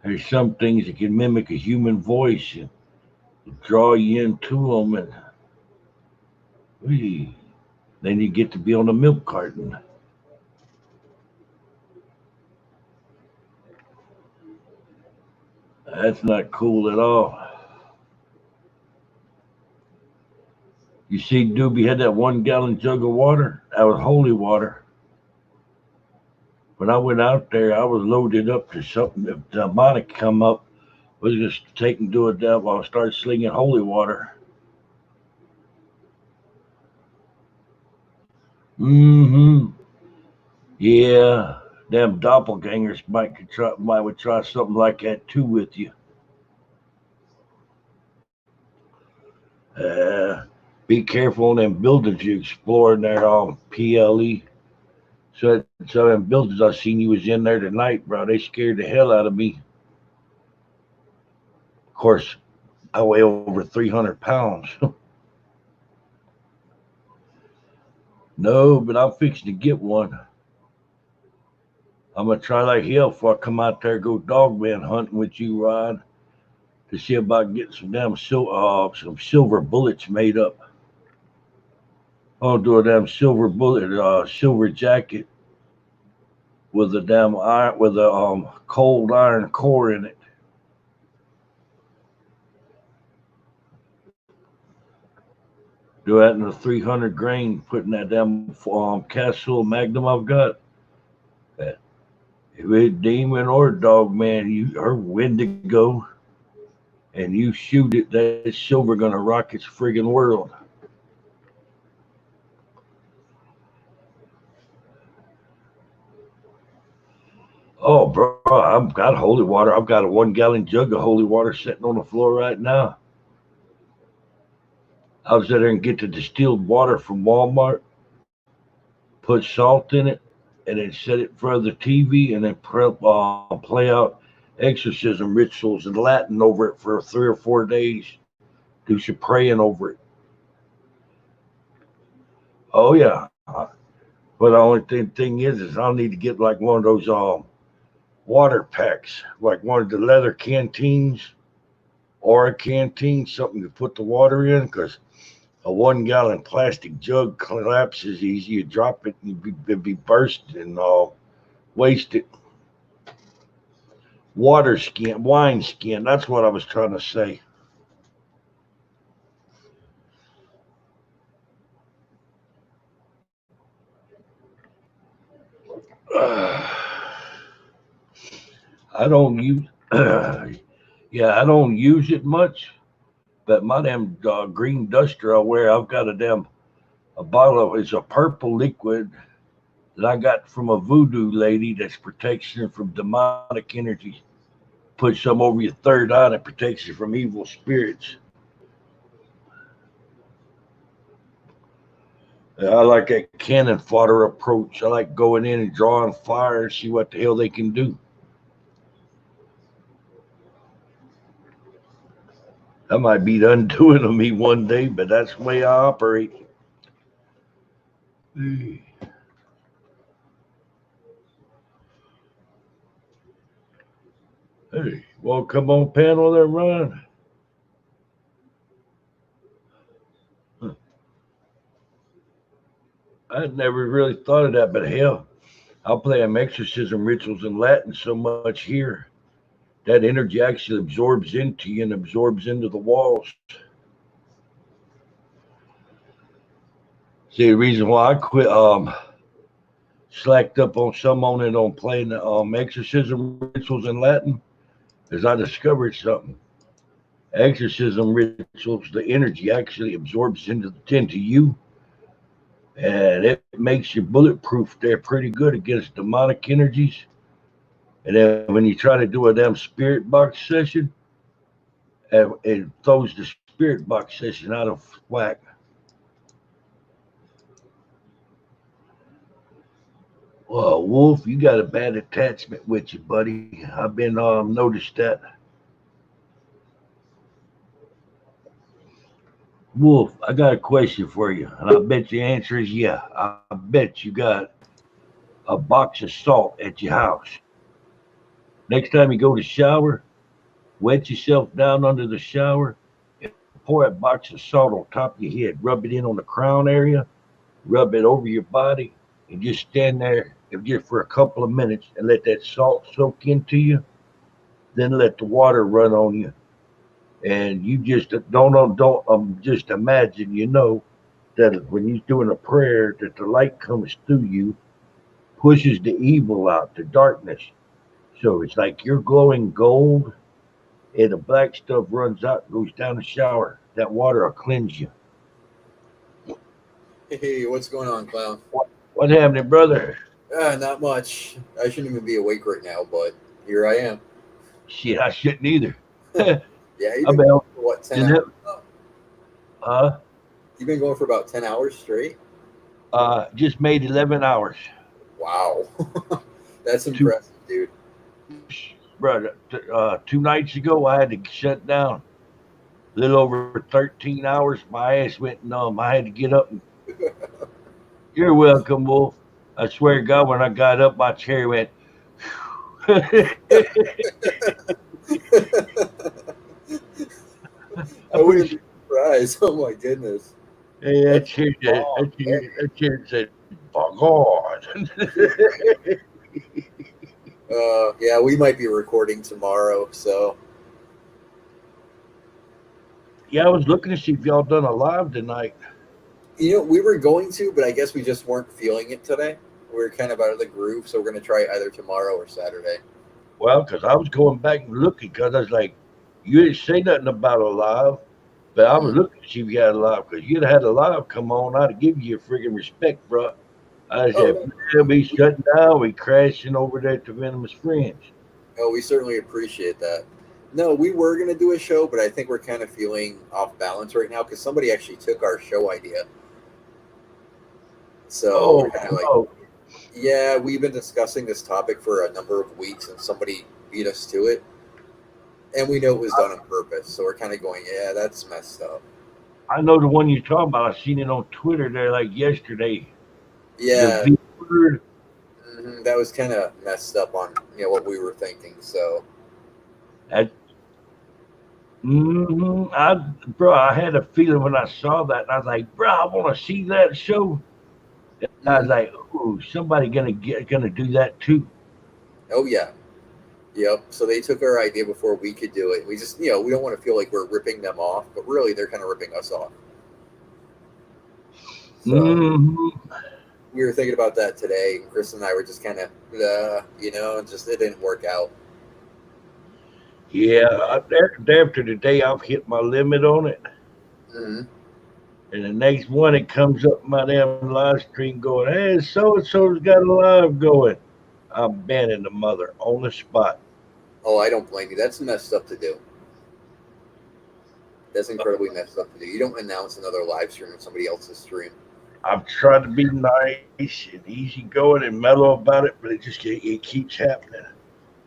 There's some things that can mimic a human voice and draw you into them, and then you get to be on a milk carton. That's not cool at all. You see, Doobie had that 1-gallon jug of water. That was holy water. When I went out there, I was loaded up to something. If demonic come up, was just take and do it down while I started slinging holy water. Mm-hmm. Yeah, them doppelgangers would try something like that too with you. Be careful on them buildings you explore in there on PLE. So them buildings I seen you was in there tonight, bro. They scared the hell out of me. Of course, I weigh over 300 pounds. No, but I'm fixing to get one. I'm gonna try like hell before I come out there and go dogman hunting with you, Rod. to see about getting some silver bullets made up. I'll do a damn silver bullet, silver jacket with a damn iron, with a cold iron core in it. Do that in a 300 grain, putting that damn Castle Magnum I've got. If it's demon or dog, man, her Wendigo, and you shoot it, that silver gonna rock its friggin' world. Oh, bro, I've got holy water. I've got a 1 gallon jug of holy water sitting on the floor right now. I was there and get the distilled water from Walmart, put salt in it, and then set it in front of the TV, and then play out exorcism rituals in Latin over it for 3 or 4 days. Do some praying over it. Oh yeah. But the only thing is I'll need to get like one of those water packs, like one of the leather canteens or a canteen, something to put the water in, because a 1 gallon plastic jug collapses easy. You drop it and it'd be burst and waste it. Wine skin, that's what I was trying to say. I don't use, I don't use it much, but my damn green duster I wear, I've got a bottle of, it's a purple liquid that I got from a voodoo lady that's protection from demonic energies. Put some over your third eye that protects you from evil spirits. I like that cannon fodder approach. I like going in and drawing fire and see what the hell they can do. That might be the undoing of me one day, but that's the way I operate. Hey, well, come on, panel there, Ryan. I'd never really thought of that, but hell, I'll play them exorcism rituals in Latin so much here. That energy actually absorbs into you and absorbs into the walls. See, the reason why I quit slacked up on it on playing exorcism rituals in Latin is I discovered something. Exorcism rituals, the energy actually absorbs into you, and it makes you bulletproof. They're pretty good against demonic energies. And then when you try to do a damn spirit box session, it throws the spirit box session out of whack. Well, Wolf, you got a bad attachment with you, buddy. I've been noticed that. Wolf, I got a question for you, and I bet the answer is yeah. I bet you got a box of salt at your house. Next time you go to shower, wet yourself down under the shower and pour a box of salt on top of your head. Rub it in on the crown area, rub it over your body, and just stand there just for a couple of minutes and let that salt soak into you. Then let the water run on you. And you just don't just imagine, that when you're doing a prayer, that the light comes through you, pushes the evil out, the darkness. So it's like you're glowing gold, and the black stuff runs out, goes down the shower. That water will cleanse you. Hey, what's going on, Clown? What happened, brother? Not much. I shouldn't even be awake right now, but here I am. Shit, I shouldn't either. Yeah, you've been going for what, 10 hours? You've been going for about 10 hours straight? Just made 11 hours. Wow. That's impressive, dude. Brother, 2 nights ago, I had to shut down. A little over 13 hours. My ass went numb. I had to get up. You're welcome, Wolf. I swear to God, when I got up, my chair went. I wouldn't be surprised. Oh my goodness. Hey, that chair said, "For God." Yeah, we might be recording tomorrow, so. Yeah, I was looking to see if y'all done a live tonight. You know, we were going to, but I guess we just weren't feeling it today. We were kind of out of the groove, so we're going to try either tomorrow or Saturday. Well, because I was going back and looking, because I was like, you didn't say nothing about a live, but I was looking to see if you had a live, because you'd have had a live come on, I'd have given you a friggin' respect, bro. I said, they'll be shutting down, we crashing over there to Venomous Friends. Oh, we certainly appreciate that. No, we were going to do a show, but I think we're kind of feeling off balance right now because somebody actually took our show idea. So we're kind of like, yeah, we've been discussing this topic for a number of weeks and somebody beat us to it. And we know it was done on purpose. So we're kind of going, yeah, that's messed up. I know the one you're talking about. I seen it on Twitter there like yesterday. Yeah. That was kind of messed up on what we were thinking. So. Bro, I had a feeling when I saw that, and I was like, bro, I want to see that show. And I was like, ooh, somebody gonna do that too. Oh yeah, yep. So they took our idea before we could do it. We just, we don't want to feel like we're ripping them off, but really they're kind of ripping us off. So we were thinking about that today, and Chris and I were just kind of, just it didn't work out. Yeah, after today, I've hit my limit on it. And the next one, it comes up my damn live stream going, hey, so-and-so's got a live going. I'm banning the mother on the spot. Oh, I don't blame you. That's messed up to do. That's incredibly messed up to do. You don't announce another live stream on somebody else's stream. I've tried to be nice and easygoing and mellow about it, but it keeps happening.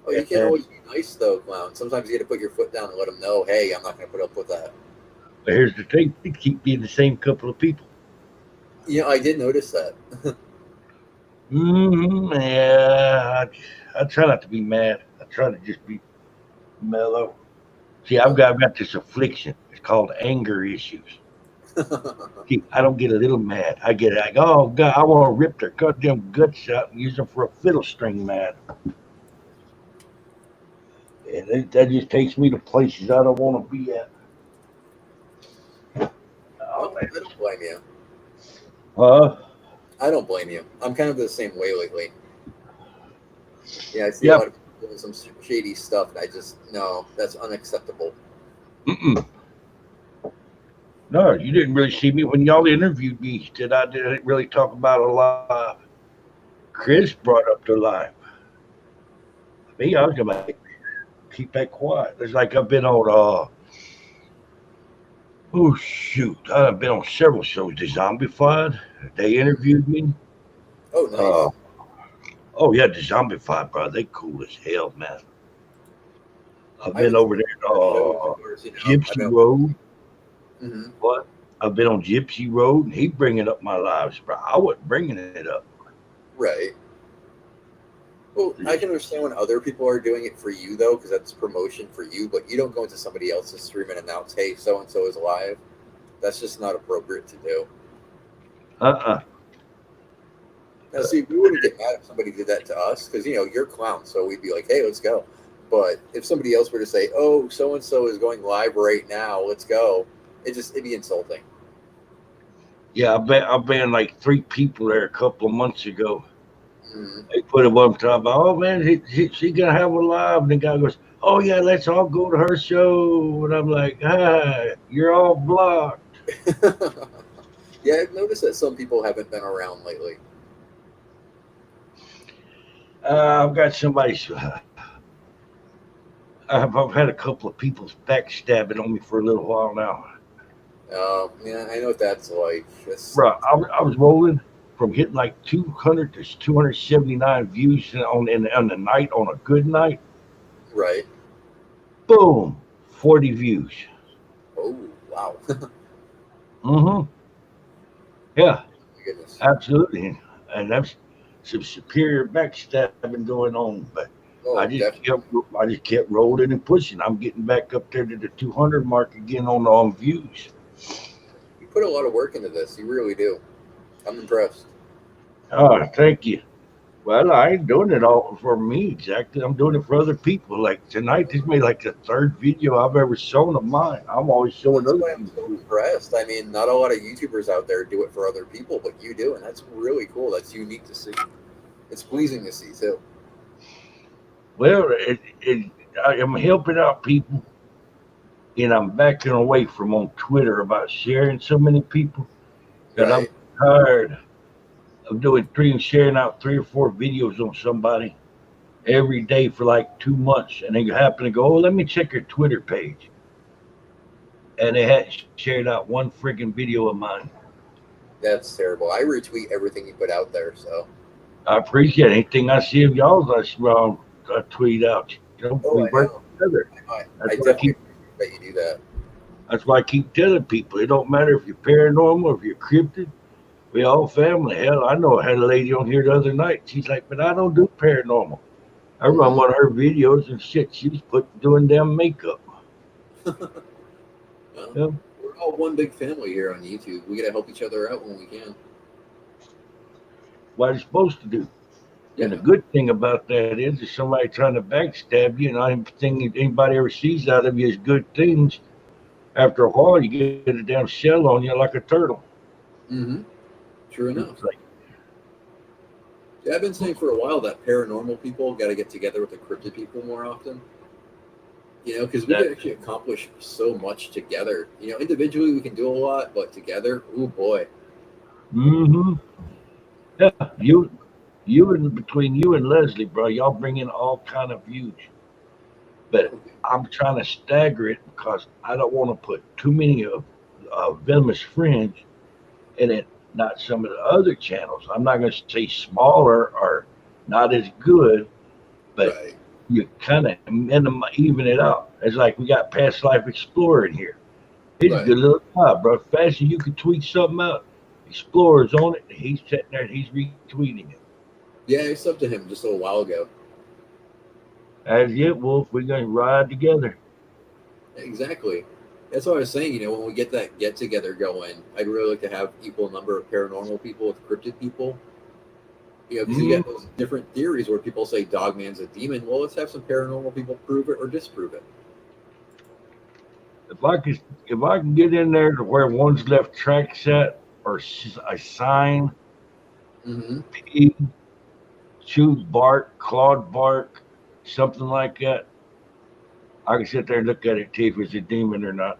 Oh, you can't always be nice, though, Clown. Sometimes you got to put your foot down and let them know, hey, I'm not going to put up with that. But here's the thing. They keep being the same couple of people. Yeah, I did notice that. Yeah, I try not to be mad. I try to just be mellow. See, I've got this affliction. It's called anger issues. See, I don't get a little mad. I get like, oh, God, I want to rip their goddamn guts out and use them for a fiddle string mad. And that just takes me to places I don't want to be at. Oh, I don't blame you. I don't blame you. I'm kind of the same way lately. Yeah, I see a lot of people doing some shady stuff, and I just, no, that's unacceptable. No, you didn't really see me when y'all interviewed me. I didn't really talk about a live. Chris brought up the live. Me, I was gonna keep that quiet. It's like I've been on oh shoot, I've been on several shows. The Zombified, they interviewed me. Oh, nice. Oh yeah, the Zombified, bro, they cool as hell, man. I've been over there Gypsy Road. What? I've been on Gypsy Road, and he bringing up my lives, bro. I wasn't bringing it up. Right. Well, I can understand when other people are doing it for you, though, because that's promotion for you, but you don't go into somebody else's stream and announce, hey, so-and-so is live. That's just not appropriate to do. Now, see, we wouldn't get mad if somebody did that to us, because, you're Clown, so we'd be like, hey, let's go. But if somebody else were to say, oh, so-and-so is going live right now, let's go, it'd be insulting. Yeah, I've been like 3 people there a couple of months ago. They put it one time, oh man, she gonna have a live, and the guy goes, oh yeah, let's all go to her show, and I'm like, you're all blocked. Yeah, I've noticed that some people haven't been around lately. I've got somebody. I've had a couple of people backstabbing on me for a little while now. Yeah, I know what that's like. Bro, I was rolling from hitting like 200 to 279 views on the night, on a good night. Right. Boom, 40 views. Oh, wow. Yeah, goodness. Absolutely. And that's some superior backstabbing going on. But Oh, I just kept rolling and pushing. I'm getting back up there to the 200 mark again on views. You put a lot of work into this. You really do. I'm impressed. Oh, thank you. Well, I ain't doing it all for me exactly. I'm doing it for other people. Like tonight, this made like the third video I've ever shown of mine. I'm always showing That's other why I'm so impressed. I mean, not a lot of YouTubers out there do it for other people, but you do, and that's really cool. That's unique to see. It's pleasing to see too. Well, I am helping out people, and I'm backing away from on Twitter about sharing so many people that I'm tired of doing sharing out 3 or 4 videos on somebody every day for like 2 months, and they happen to go, "Oh, let me check your Twitter page," and they hadn't shared out one freaking video of mine. That's terrible. I retweet everything you put out there, so. I appreciate anything I see of y'all's. I tweet out. We work together. I definitely appreciate that you do that. That's why I keep telling people it don't matter if you're paranormal, if you're cryptid, we all family. Hell, I know I had a lady on here the other night. She's like, "But I don't do paranormal." I run one of her videos and shit. She was doing damn makeup. Well, we're all one big family here on YouTube. We got to help each other out when we can. What it's supposed to do. Yeah. And the good thing about that is, if somebody trying to backstab you, and I don't think anybody ever sees out of you as good things, after a while you get a damn shell on you like a turtle. Mm-hmm. True enough. Yeah, I've been saying for a while that paranormal people got to get together with the cryptid people more often. Because we can actually accomplish so much together. Individually we can do a lot, but together, oh boy. Mm-hmm. Yeah, between you and Leslie, bro, y'all bring in all kind of views. But I'm trying to stagger it because I don't want to put too many of Venomous Friends in it. Not some of the other channels. I'm not going to say smaller or not as good, but you kind of even it out. It's like we got Past Life Explorer in here. It's a good little job, bro. Fast as you can tweet something out, Explorer's on it, and he's sitting there and he's retweeting it. Yeah, I subbed to him just a little while ago. That's it, Wolf. We're going to ride together. Exactly. That's what I was saying. When we get that get together going, I'd really like to have equal number of paranormal people with cryptid people. Because you get those different theories where people say Dogman's a demon. Well, let's have some paranormal people prove it or disprove it. If I can get in there to where one's left tracks at, or a sign, pig, chewed bark, clawed bark, something like that, I can sit there and look at it, see if it's a demon or not.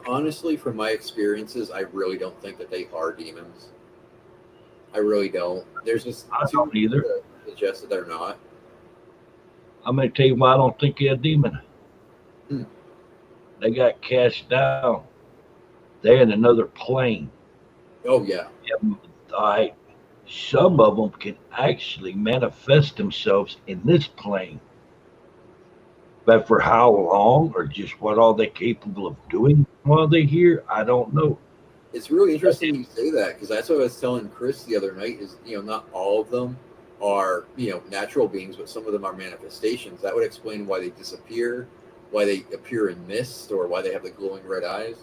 Honestly, from my experiences, I really don't think that they are demons. I really don't. There's just I don't either. To suggest that they're not. I'm going to tell you why I don't think they're a demon. They got cast down. They're in another plane. Oh, yeah. Some of them can actually manifest themselves in this plane. But for how long or just what are they capable of doing while they're here, I don't know. It's really interesting you say that, because that's what I was telling Chris the other night is, not all of them are, natural beings, but some of them are manifestations. That would explain why they disappear, why they appear in mist, or why they have the glowing red eyes.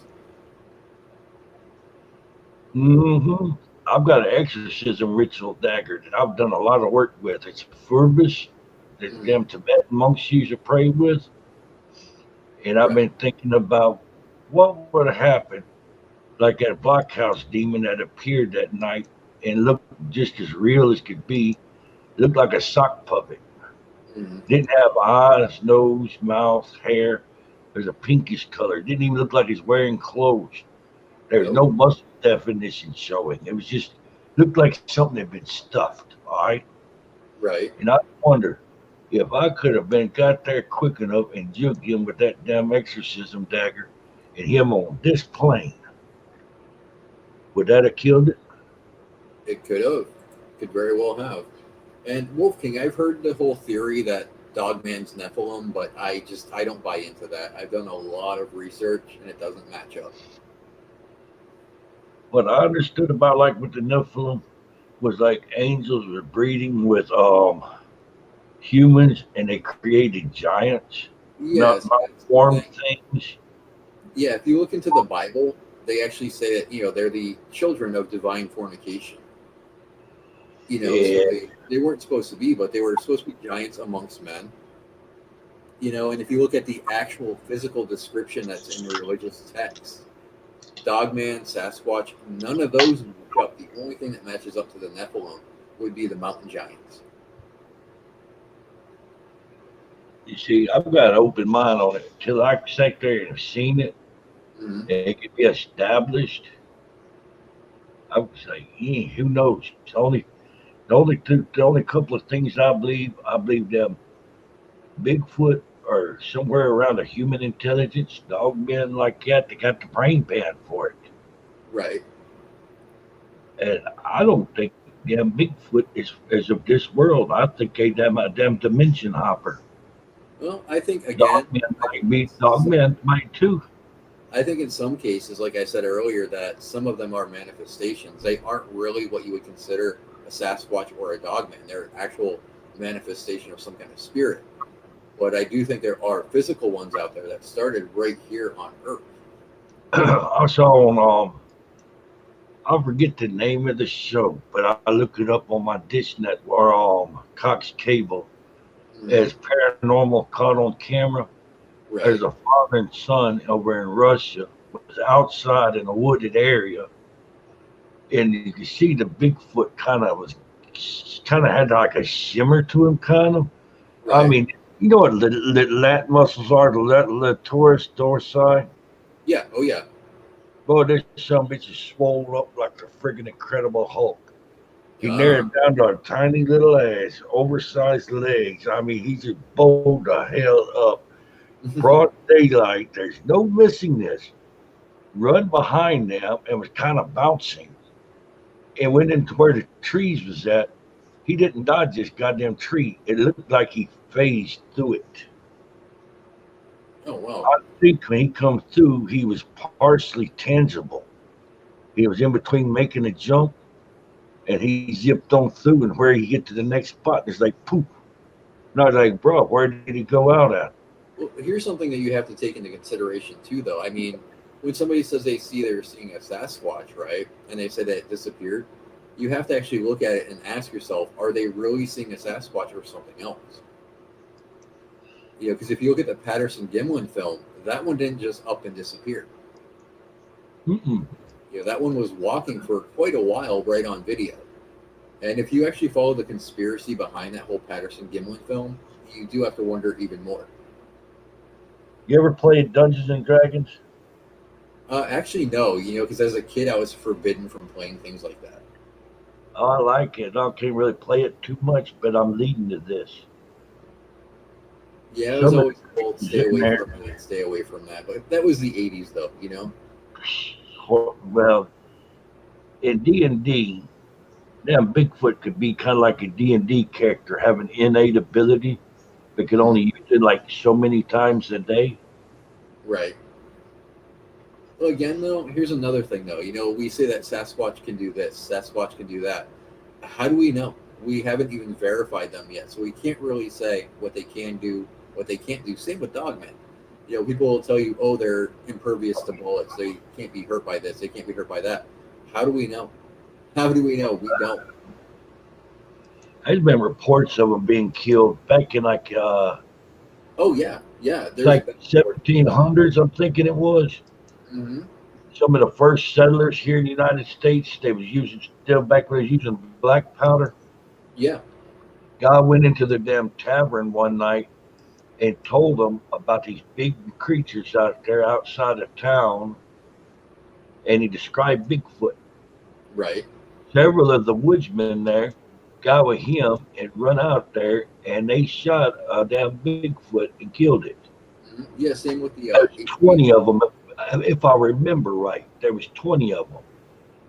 Mm-hmm. I've got an exorcism ritual dagger that I've done a lot of work with. It's furbus that them Tibetan monks used to pray with. And I've been thinking about what would have happened, like that blockhouse demon that appeared that night and looked just as real as could be. Looked like a sock puppet. Didn't have eyes, nose, mouth, hair. There's a pinkish color. Didn't even look like he's wearing clothes. There's no muscle definition showing. It was just looked like something had been stuffed. All right. Right. And I wonder if I could have got there quick enough and juked him with that damn exorcism dagger and him on this plane. Would that have killed it? It could have. Could very well have. And Wolf King, I've heard the whole theory that Dogman's Nephilim, but I don't buy into that. I've done a lot of research and it doesn't match up. What I understood about like with the Nephilim was like angels were breeding with humans and they created giants, Yes, not that's the form thing. things. Yeah, if you look into the Bible, they actually say that they're the children of divine fornication. So Yeah. they weren't supposed to be, but they were supposed to be giants amongst men. And if you look at the actual physical description that's in the religious text, Dogman, Sasquatch, none of those match up. The only thing that matches up to the Nephilim would be the mountain giants. You see, I've got an open mind on it. Till I sit there and have seen it, Mhm. and it can be established. I would say, who knows? The only couple of things I believe them Bigfoot or somewhere around a human intelligence, dogmen like that, they got the brain pan for it. Right. And I don't think damn Bigfoot is of this world. I think they damn a damn dimension hopper. Well, I think again, Dogmen might too. I think in some cases, like I said earlier, that some of them are manifestations. They aren't really what you would consider a Sasquatch or a Dogman. They're actual manifestation of some kind of spirit. But I do think there are physical ones out there that started right here on Earth. I saw on I forget the name of the show, but I look it up on my dish net or Cox Cable as Paranormal Caught on Camera. Right. There's a father and son over in Russia was outside in a wooded area, and you could see the Bigfoot kind of had like a shimmer to him, kind of. Right. I mean, you know what lat muscles are, the latoris dorsi. Yeah. Oh, yeah. Boy, this some bitch is swole up like a friggin' Incredible Hulk. He narrowed down to a tiny little ass, oversized legs. I mean, he just bowled the hell up. Broad daylight, there's no missing this. Run behind them and was kind of bouncing and went into where the trees was at. He didn't dodge this goddamn tree. It looked like he phased through it. Oh, wow. I think when he comes through, he was partially tangible. He was in between making a jump and he zipped on through, and where he get to the next spot, it's like poof. And I was like, bro, where did he go out at? Well, here's something that you have to take into consideration too, though. I mean, when somebody says they're seeing a Sasquatch, right, and they say that it disappeared, you have to actually look at it and ask yourself, are they really seeing a Sasquatch or something else? Because if you look at the Patterson-Gimlin film, that one didn't just up and disappear. Mm-mm. That one was walking for quite a while right on video. And if you actually follow the conspiracy behind that whole Patterson-Gimlin film, you do have to wonder even more. You ever played Dungeons and Dragons? Actually, no. Because as a kid, I was forbidden from playing things like that. Oh, I like it. I can't really play it too much, but I'm leading to this. Yeah, I was always told stay away from it, stay away from that. But that was the 80s, though, Well, in D&D, damn Bigfoot could be kind of like a D&D character, have an innate ability, but could only use it like so many times a day. Right. Well, again, though, here's another thing, though. We say that Sasquatch can do this, Sasquatch can do that. How do we know? We haven't even verified them yet, so we can't really say what they can do, what they can't do. Same with Dogman. People will tell you, oh, they're impervious to bullets. They can't be hurt by this. They can't be hurt by that. How do we know? How do we know? We don't. There's been reports of them being killed back in like oh yeah, like 1700s. I'm thinking it was. Mm-hmm. Some of the first settlers here in the United States, they was using still back when they was using black powder. Yeah. Guy went into the damn tavern one night and told them about these big creatures out there outside of town, and he described Bigfoot. Right. Several of the woodsmen there got with him and run out there, and they shot a damn Bigfoot and killed it. Mm-hmm. Yeah, same with the 20 of them, if I remember right. There was 20 of them.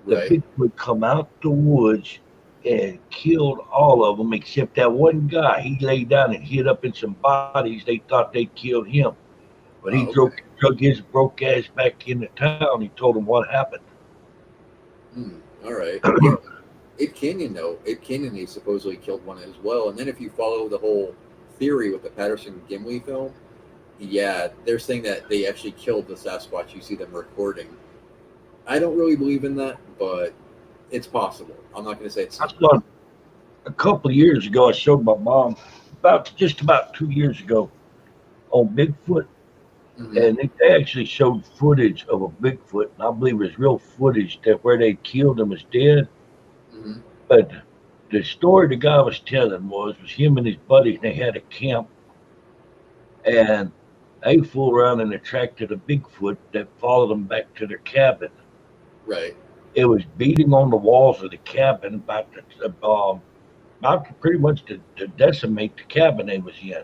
The Right. Bigfoot come out the woods and killed all of them except that one guy. He laid down and hid up in some bodies. They thought they killed him, but he drug his broke ass back into town. He told them what happened. All right. Ape Canyon, though, Ape Canyon, they supposedly killed one as well. And then if you follow the whole theory with the Patterson Gimli film, yeah, they're saying that they actually killed the Sasquatch. You see them recording. I don't really believe in that, but it's possible. I'm not going to say it's not. A couple of years ago, I showed my mom about 2 years ago on Bigfoot, and they actually showed footage of a Bigfoot, and I believe it was real footage that where they killed him as dead. But the story the guy was telling was him and his buddies, they had a camp, and they fooled around and attracted a Bigfoot that followed them back to their cabin. Right. It was beating on the walls of the cabin about to pretty much to decimate the cabin they was in.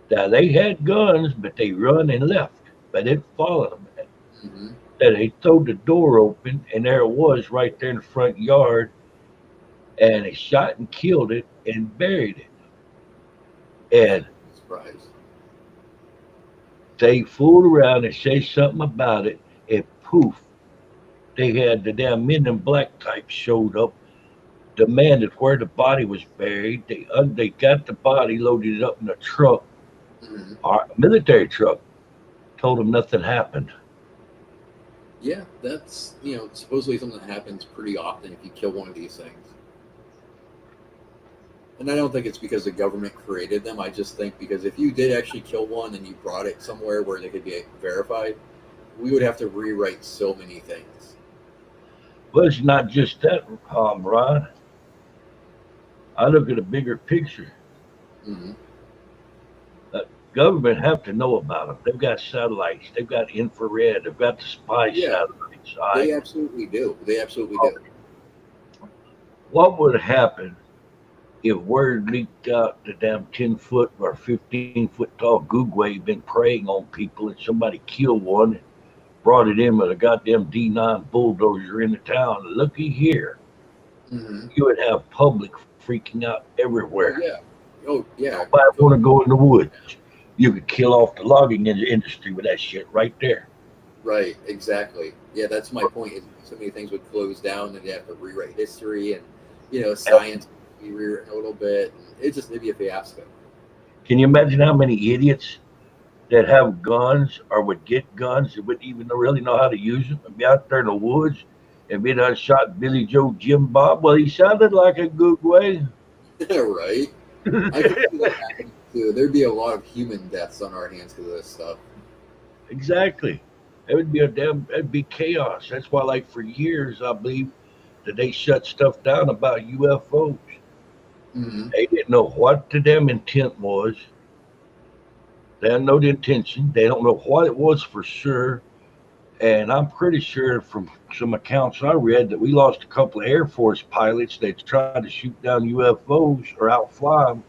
Now they had guns, but they run and left, but it followed them. That they throwed the door open, and there it was right there in the front yard, and they shot and killed it and buried it. And they fooled around and said something about it, and poof, they had the damn Men in Black type showed up, demanded where the body was buried. They got the body, loaded it up in a truck, a military truck, told them nothing happened. Yeah, that's, supposedly something that happens pretty often if you kill one of these things. And I don't think it's because the government created them. I just think because if you did actually kill one and you brought it somewhere where they could be verified, we would have to rewrite so many things. Well, it's not just that, Ron. I look at a bigger picture. The government have to know about them. They've got satellites. They've got infrared. They've got the spy satellites. They absolutely do. They absolutely do. What would happen if word leaked out the damn 10-foot or 15-foot tall Googway been preying on people and somebody killed one, brought it in with a goddamn D9 bulldozer into town? Looky here. You would have public freaking out everywhere. Nobody want to go in the woods. You could kill off the logging industry with that shit right there. Right, exactly. Yeah, that's my point. Is so many things would close down, and you have to rewrite history, and science would be rewritten a little bit. It'd be a fiasco. Can you imagine how many idiots that have guns or would get guns that wouldn't even really know how to use them and be out there in the woods and be done shot Billy Joe Jim Bob? Well, he sounded like a good way. Right. I could see that happening too. There'd be a lot of human deaths on our hands because of this stuff. Exactly. It'd be chaos. That's why, like, for years, I believe that they shut stuff down about UFOs. They didn't know what the damn intent was. They didn't know the intention. They don't know what it was for sure. And I'm pretty sure from some accounts I read that we lost a couple of Air Force pilots that tried to shoot down UFOs or outfly them.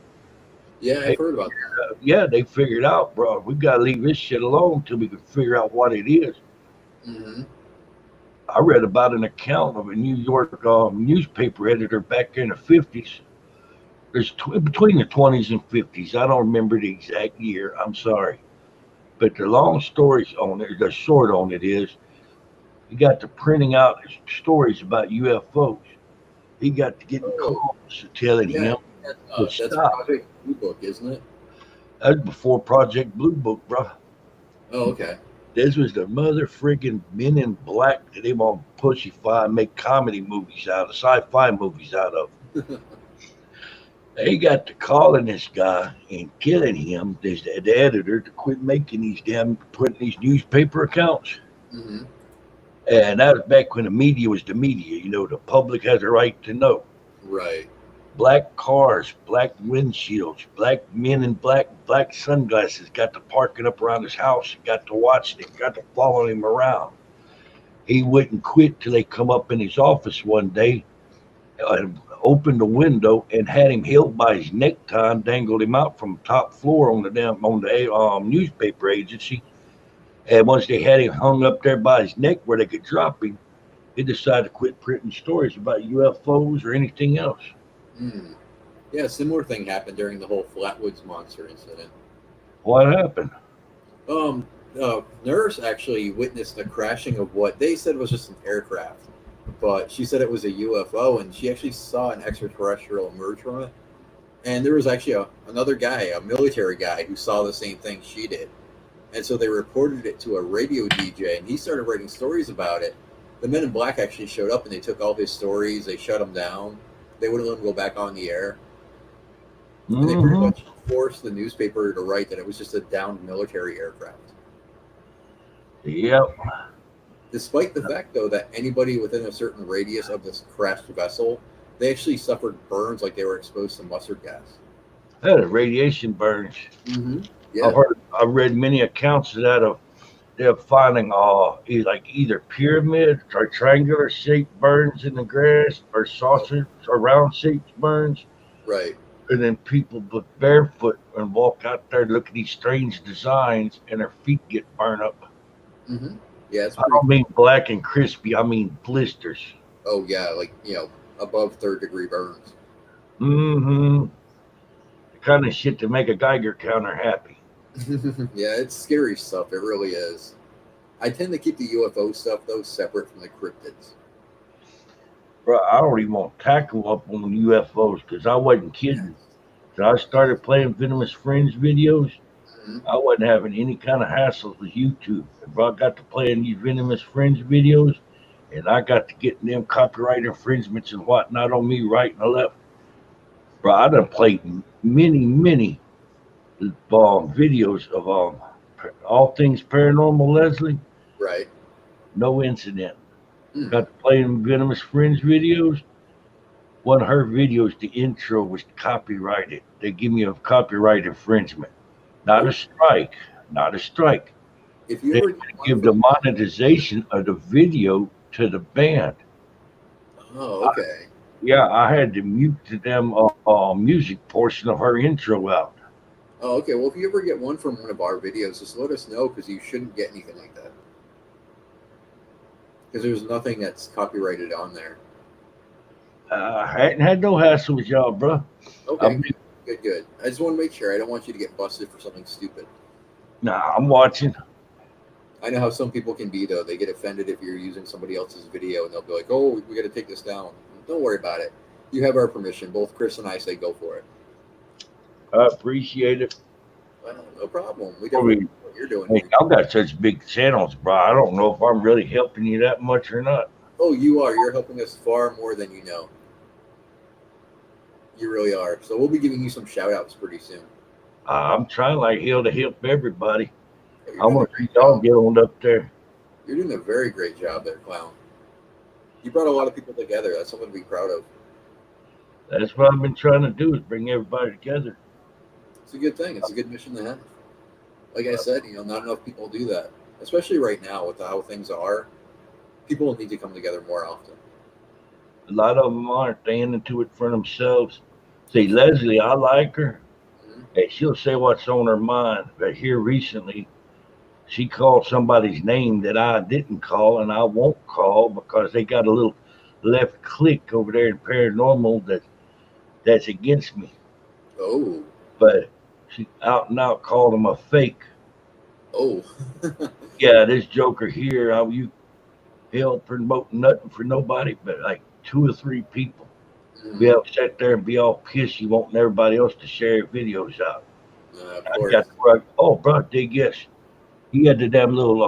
Yeah, I've heard about that. Yeah, they figured out, bro, we got to leave this shit alone until we can figure out what it is. I read about an account of a New York newspaper editor back in the 50s. There's between the 20s and 50s. I don't remember the exact year. I'm sorry. But the long stories on it, the short on it is, he got to printing out stories about UFOs. He got to getting calls telling him to that's stop. Project Blue Book, isn't it? That was before Project Blue Book, bro. Oh, okay. This was the mother friggin' Men in Black that they want to pushify and make comedy movies out of, sci-fi movies out of. They got to calling this guy and killing him, the editor, to quit making putting these newspaper accounts. And that was back when the media was the media. The public has a right to know. Right. Black cars, black windshields, black men in black sunglasses got to parking up around his house, got to watch him, got to follow him around. He wouldn't quit till they come up in his office one day, opened the window and had him held by his necktie and dangled him out from top floor on the newspaper agency. And once they had him hung up there by his neck where they could drop him, they decided to quit printing stories about UFOs or anything else. Yeah, a similar thing happened during the whole Flatwoods Monster incident. What happened? Nurse actually witnessed the crashing of what they said was just an aircraft. but she said it was a UFO, and she actually saw an extraterrestrial emerge from it. And there was actually another guy, a military guy, who saw the same thing she did. And so they reported it to a radio DJ, and he started writing stories about it. The Men in Black actually showed up, and they took all his stories. They shut him down. They wouldn't let him go back on the air. And they pretty much forced the newspaper to write that it was just a downed military aircraft. Yep. Despite the fact, though, that anybody within a certain radius of this crashed vessel, they actually suffered burns like they were exposed to mustard gas. That is radiation burns. Mm-hmm. Yeah. I've read many accounts of that, of they're finding either pyramid or triangular shaped burns in the grass, or sausage or round shaped burns. Right. And then people look barefoot and walk out there, look at these strange designs, and their feet get burned up. Mm-hmm. Yeah, I don't mean black and crispy. I mean blisters. Oh yeah, like above 3rd-degree burns. Mm-hmm. The kind of shit to make a Geiger counter happy. Yeah, it's scary stuff. It really is. I tend to keep the UFO stuff though separate from the cryptids. Bro, I don't even want to tackle up on UFOs because I wasn't kidding. So I started playing Venomous Friends videos. I wasn't having any kind of hassle with YouTube. Bro, I got to playing these Venomous Friends videos, and I got to getting them copyright infringements and whatnot on me right and left. Bro, I done played many videos of all things paranormal, Leslie. Right. No incident. Got to play in Venomous Friends videos. One of her videos, the intro was copyrighted. They give me a copyright infringement. Not a strike. Not a strike. If you they ever give the monetization of the video to the band. Oh, okay. I had to mute to them music portion of her intro out. Oh, okay. Well, if you ever get one from one of our videos, just let us know, because you shouldn't get anything like that. Because there's nothing that's copyrighted on there. I hadn't had no hassle with y'all, bro. Okay. Good. I just want to make sure. I don't want you to get busted for something stupid. Nah, I'm watching. I know how some people can be, though. They get offended if you're using somebody else's video, and they'll be like, oh, we got to take this down. Don't worry about it. You have our permission. Both Chris and I say go for it. I appreciate it. Well, no problem. We don't know what you're doing. Hey, I've got such big channels, bro. I don't know if I'm really helping you that much or not. Oh, you are. You're helping us far more than you know. You really are. So we'll be giving you some shout-outs pretty soon. I'm trying like hell to help everybody. I want to see y'all get on up there. You're doing a very great job there, Clown. You brought a lot of people together. That's something to be proud of. That's what I've been trying to do, is bring everybody together. It's a good thing. It's a good mission to have. Like I said, not enough people do that. Especially right now with how things are. People need to come together more often. A lot of them aren't staying into it for themselves. See, Leslie, I like her. Hey, she'll say what's on her mind. But here recently, she called somebody's name that I didn't call, and I won't call because they got a little left click over there in Paranormal that's against me. Oh. But she out and out called him a fake. Oh. Yeah, this joker here, you help promote nothing for nobody but like 2 or 3 people. Be able to sit there and be all pissed you wanting everybody else to share videos out. I got bro, dig this. He had the damn little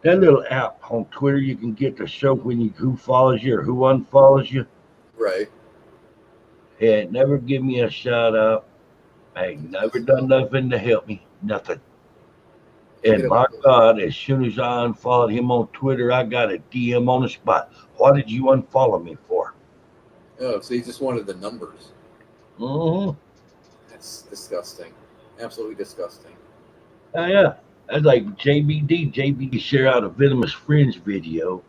that little app on Twitter you can get to show who follows you or who unfollows you. Right. Had never give me a shout out. I ain't never done nothing to help me. Nothing. And my God, as soon as I unfollowed him on Twitter, I got a DM on the spot. What did you unfollow me for? Oh, so he just wanted the numbers. Mm-hmm. That's disgusting. Absolutely disgusting. Yeah. That's like JBD. JBD share out a Venomous Friends video,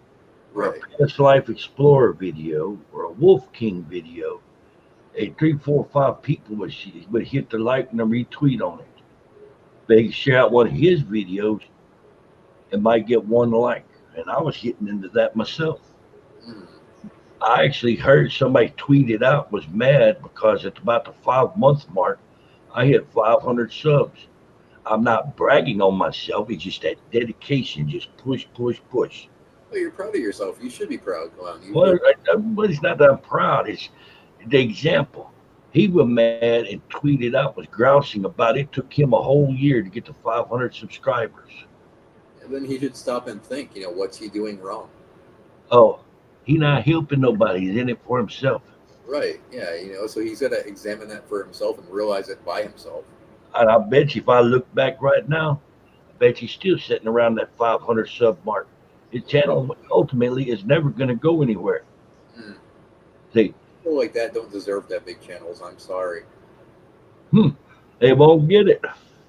or a Past Life Explorer video, or a Wolf King video. 3, 4, 5 people would hit the like and the retweet on it. They share out one of his videos and might get 1 like. And I was getting into that myself. I actually heard somebody tweet it out, was mad because at about the 5-month mark, I hit 500 subs. I'm not bragging on myself. It's just that dedication, just push. Well, you're proud of yourself. You should be proud, Clown. You Well, it's not that I'm proud. It's the example. He was mad and tweeted out, was grousing about it. Took him a whole year to get to 500 subscribers. and then he should stop and think. What's he doing wrong? Oh, he not helping nobody. He's in it for himself. Right. Yeah. So he's got to examine that for himself and realize it by himself. And I bet you if I look back right now, I bet he's still sitting around that 500 sub mark. His channel ultimately is never going to go anywhere. See, People like that don't deserve that big channels. I'm sorry. they won't get it.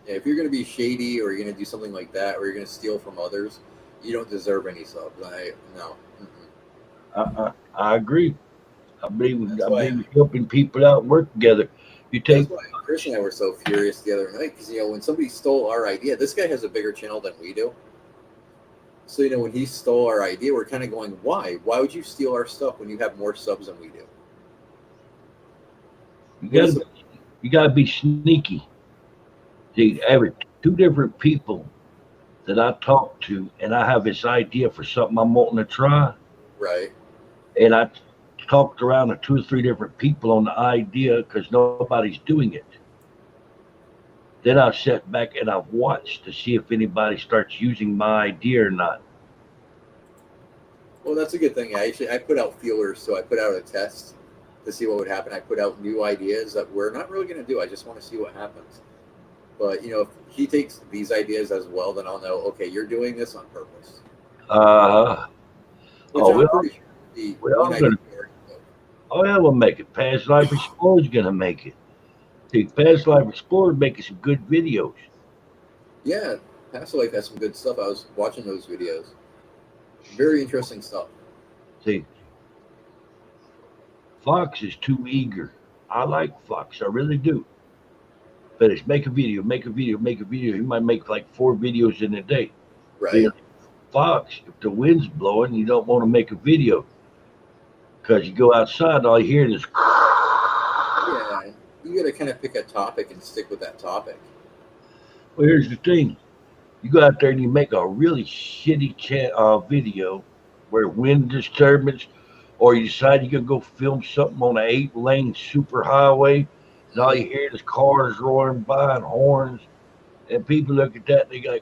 Yeah, if you're going to be shady or you're going to do something like that or you're going to steal from others, you don't deserve any subs. No. I agree. I believe in helping people out and work together. You take That's why Chris and I were so furious the other night because when somebody stole our idea, this guy has a bigger channel than we do. So when he stole our idea, we're kind of going, why? Why would you steal our stuff when you have more subs than we do? You gotta be sneaky. See, every 2 different people that I talk to, and I have this idea for something I'm wanting to try. Right. And I talked around to 2 or 3 different people on the idea because nobody's doing it. Then I sat back and I've watched to see if anybody starts using my idea or not. Well, that's a good thing. I put out feelers, so I put out a test to see what would happen. I put out new ideas that we're not really going to do. I just want to see what happens. But, if he takes these ideas as well, then I'll know, okay, you're doing this on purpose. We'll make it. Past Life Explorer's going to make it. See, Past Life Explorer making some good videos. Yeah, Past Life has some good stuff. I was watching those videos. Very interesting stuff. See, Fox is too eager. I like Fox, I really do. But it's make a video. He might make like 4 videos in a day. Right. See, Fox, if the wind's blowing, you don't want to make a video because you go outside and all you hear is. Yeah, you got to kind of pick a topic and stick with that topic. Well, here's the thing. You go out there and you make a really shitty video where wind disturbance, or you decide you're going to go film something on an 8-lane super highway, and all you hear is cars roaring by and horns, and people look at that and they go,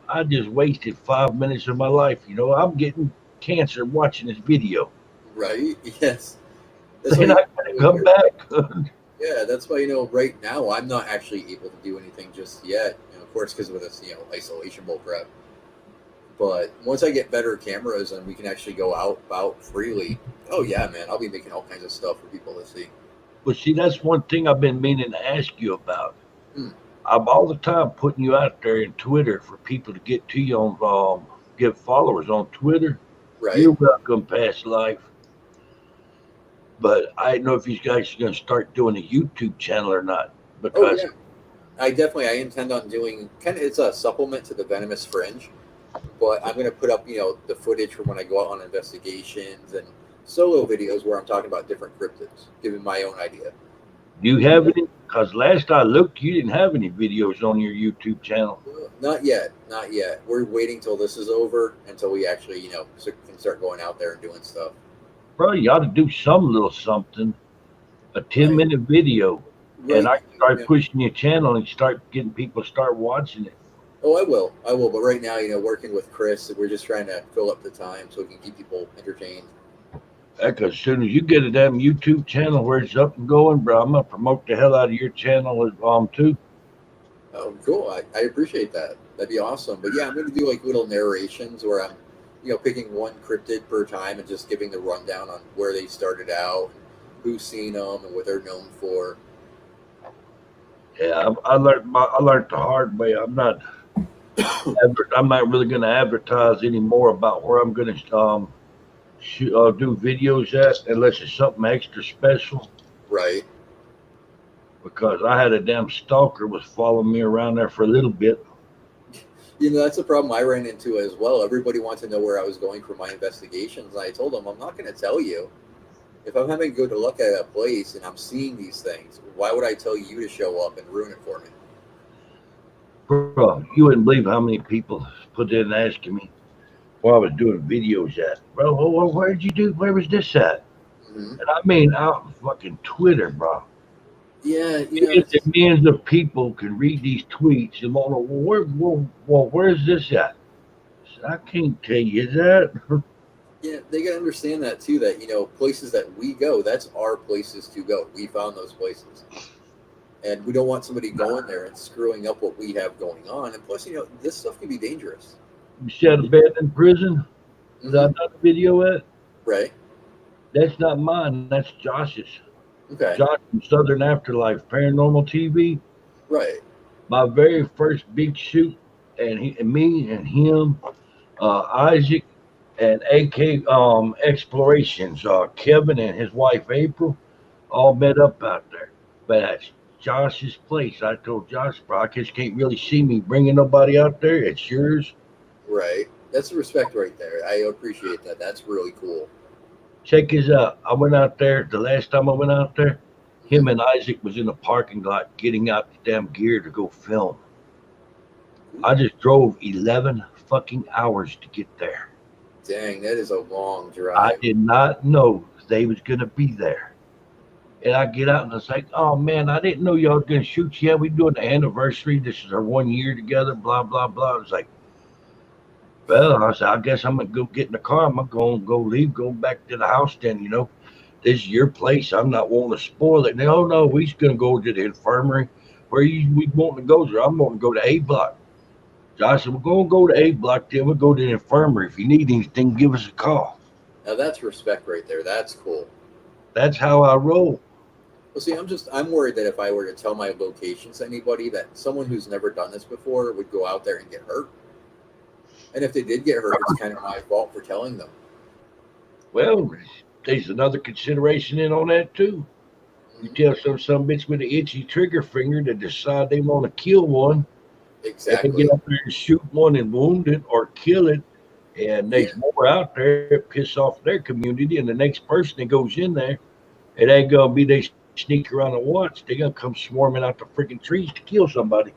I just wasted 5 minutes of my life. I'm getting cancer watching this video. Right, yes. Then I gotta come back. Yeah, that's why, right now I'm not actually able to do anything just yet. Of course, because of this, isolation bull crap. But once I get better cameras and we can actually go out freely, oh yeah, man, I'll be making all kinds of stuff for people to see. But see, that's one thing I've been meaning to ask you about. I'm all the time putting you out there in Twitter for people to get to you on, get followers on Twitter. Right. You're welcome, Past Life. But I don't know if you guys are going to start doing a YouTube channel or not. Because I intend on doing it's a supplement to the Venomous Fringe, but I'm going to put up, the footage from when I go out on investigations and solo videos where I'm talking about different cryptids, giving my own idea. Do you have any? Because last I looked, you didn't have any videos on your YouTube channel. Not yet. We're waiting till this is over until we actually, can start going out there and doing stuff. Bro, you ought to do some little something, a 10-minute video, and I can start pushing your channel and start getting people to start watching it. Oh, I will. But right now, working with Chris, we're just trying to fill up the time so we can keep people entertained. Heck, as soon as you get a damn YouTube channel where it's up and going, bro, I'm going to promote the hell out of your channel too. Oh, cool. I appreciate that. That'd be awesome. But yeah, I'm going to do like little narrations where I'm, picking one cryptid per time and just giving the rundown on where they started out, who's seen them, and what they're known for. Yeah, I learned the hard way. I'm not really going to advertise anymore about where I'm going to do videos at unless it's something extra special. Right. Because I had a damn stalker was following me around there for a little bit. That's a problem I ran into as well. Everybody wanted to know where I was going for my investigations. And I told them, I'm not going to tell you. If I'm having good luck at a place and I'm seeing these things, why would I tell you to show up and ruin it for me? Bro, you wouldn't believe how many people put in asking me, where I was doing videos at. Bro, where'd you do? Where was this at? Hmm. And I mean, out on fucking Twitter, bro. Yeah, Millions and millions of people can read these tweets and want to, where's this at? I can't tell you that. yeah, they gotta understand that too. That places that we go, that's our places to go. We found those places, and we don't want somebody going there and screwing up what we have going on. And plus, this stuff can be dangerous. You said abandoned prison? That I Hmm. done a video at? Right. That's not mine. That's Josh's. Okay. Josh from Southern Afterlife, Paranormal TV. Right. My very first big shoot, and me and him, Isaac, and AK Explorations, Kevin and his wife April, all met up out there. But that's Josh's place. I told Josh, bro, I just can't really see me bringing nobody out there. It's yours. Right. That's the respect right there. I appreciate that. That's really cool. Check his out. I went out there the last time I went out there. Him and Isaac was in the parking lot getting out the damn gear to go film. I just drove 11 fucking hours to get there. Dang, that is a long drive. I did not know they was gonna be there. And I get out and it's like, oh man, I didn't know y'all was gonna shoot. Yeah, we doing the anniversary. This is our 1 year together. Blah blah blah. It's like, well, I said, I guess I'm gonna go get in the car. I'm gonna go leave, go back to the house. Then this is your place. I'm not wanting to spoil it. No, we just gonna go to the infirmary. Where we wanting to go to? I'm wanting to go to A block. Josh said, we're gonna go to A block. Then we'll go to the infirmary. If you need anything, give us a call. Now that's respect right there. That's cool. That's how I roll. Well, see, I'm worried that if I were to tell my locations to anybody, that someone who's never done this before would go out there and get hurt. And if they did get hurt, it's kind of my fault for telling them. Well, there's another consideration in on that too. You tell some bitch with an itchy trigger finger to decide they want to kill one, Exactly. and they get up there and shoot one and wound it or kill it, and there's more out there that piss off their community, and the next person that goes in there, it ain't gonna be they sneak around and watch. They're gonna come swarming out the freaking trees to kill somebody.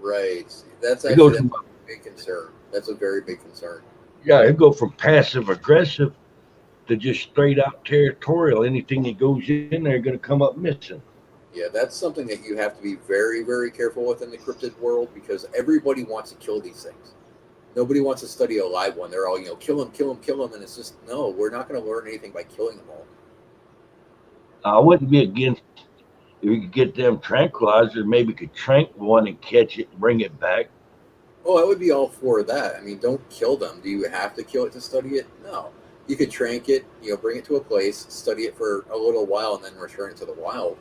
Right. That's It actually goes that's from, a big concern. That's a very big concern. yeah, it go from passive aggressive to just straight out territorial. Anything that goes in there gonna come up missing. Yeah, that's something that you have to be very, very careful with in the cryptid world, because everybody wants to kill these things. Nobody wants to study a live one. They're all, kill them, kill them, kill them. And it's just, no, we're not going to learn anything by killing them all. I wouldn't be against if we could get them tranquilizers, maybe could trank one and catch it and bring it back. Oh, I would be all for that. I mean, don't kill them. Do you have to kill it to study it? No. You could trank it, bring it to a place, study it for a little while, and then return it to the wild.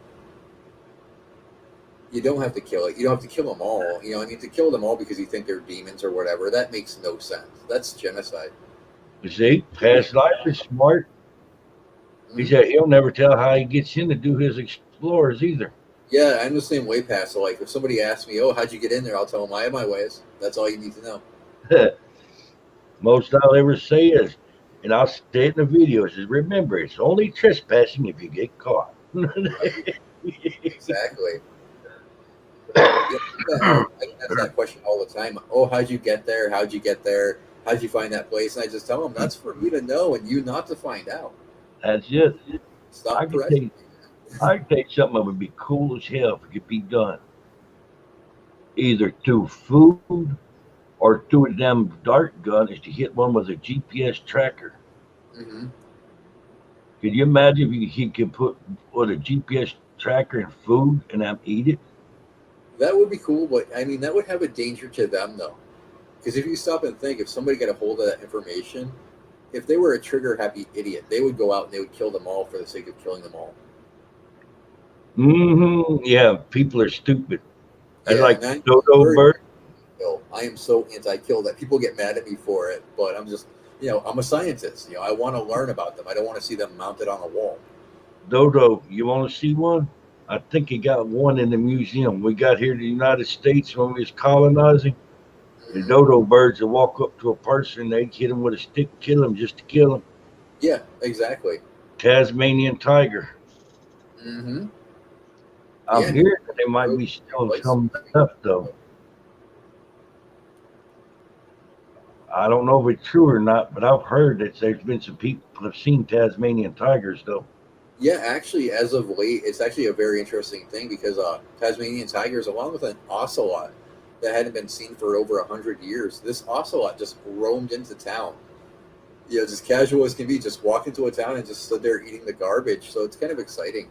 You don't have to kill it. You don't have to kill them all. To kill them all because you think they're demons or whatever, that makes no sense. That's genocide. You see, past life is smart. He said he'll never tell how he gets in to do his explorers either. Yeah, I'm the same way, Pat. So, if somebody asks me, oh, how'd you get in there? I'll tell them I have my ways. That's all you need to know. Most I'll ever say is, and I'll say it in the video, is remember, it's only trespassing if you get caught. Exactly. I ask that question all the time. Oh, how'd you get there? How'd you get there? How'd you find that place? And I just tell them that's for me to know and you not to find out. That's it. Stop I pressing. can take something that would be cool as hell if it could be done. Either through food or through a damn dart gun, is to hit one with a GPS tracker. Mm-hmm. Could you imagine if he could put a GPS tracker in food and have eat it? That would be cool, but I mean, that would have a danger to them, though. Because if you stop and think, if somebody got a hold of that information, if they were a trigger-happy idiot, they would go out and they would kill them all for the sake of killing them all. Mm-hmm. Yeah, people are stupid. I Yeah, like and dodo bird. I am so anti-kill that people get mad at me for it, but I'm just, I'm a scientist. I want to learn about them. I don't want to see them mounted on a wall. Dodo, you want to see one? I think he got one in the museum. We got here to the United States when we was colonizing. The dodo birds would walk up to a person, they'd hit him with a stick, kill him just to kill him. Yeah, exactly. Tasmanian tiger. Mm-hmm. I'm hearing that they might be stealing some stuff, though. I don't know if it's true or not, but I've heard that there's been some people have seen Tasmanian tigers, though. Yeah, actually, as of late, it's actually a very interesting thing because Tasmanian tigers, along with an ocelot that hadn't been seen for over 100 years, this ocelot just roamed into town. Just casual as can be, just walk into a town and just stood there eating the garbage. So it's kind of exciting.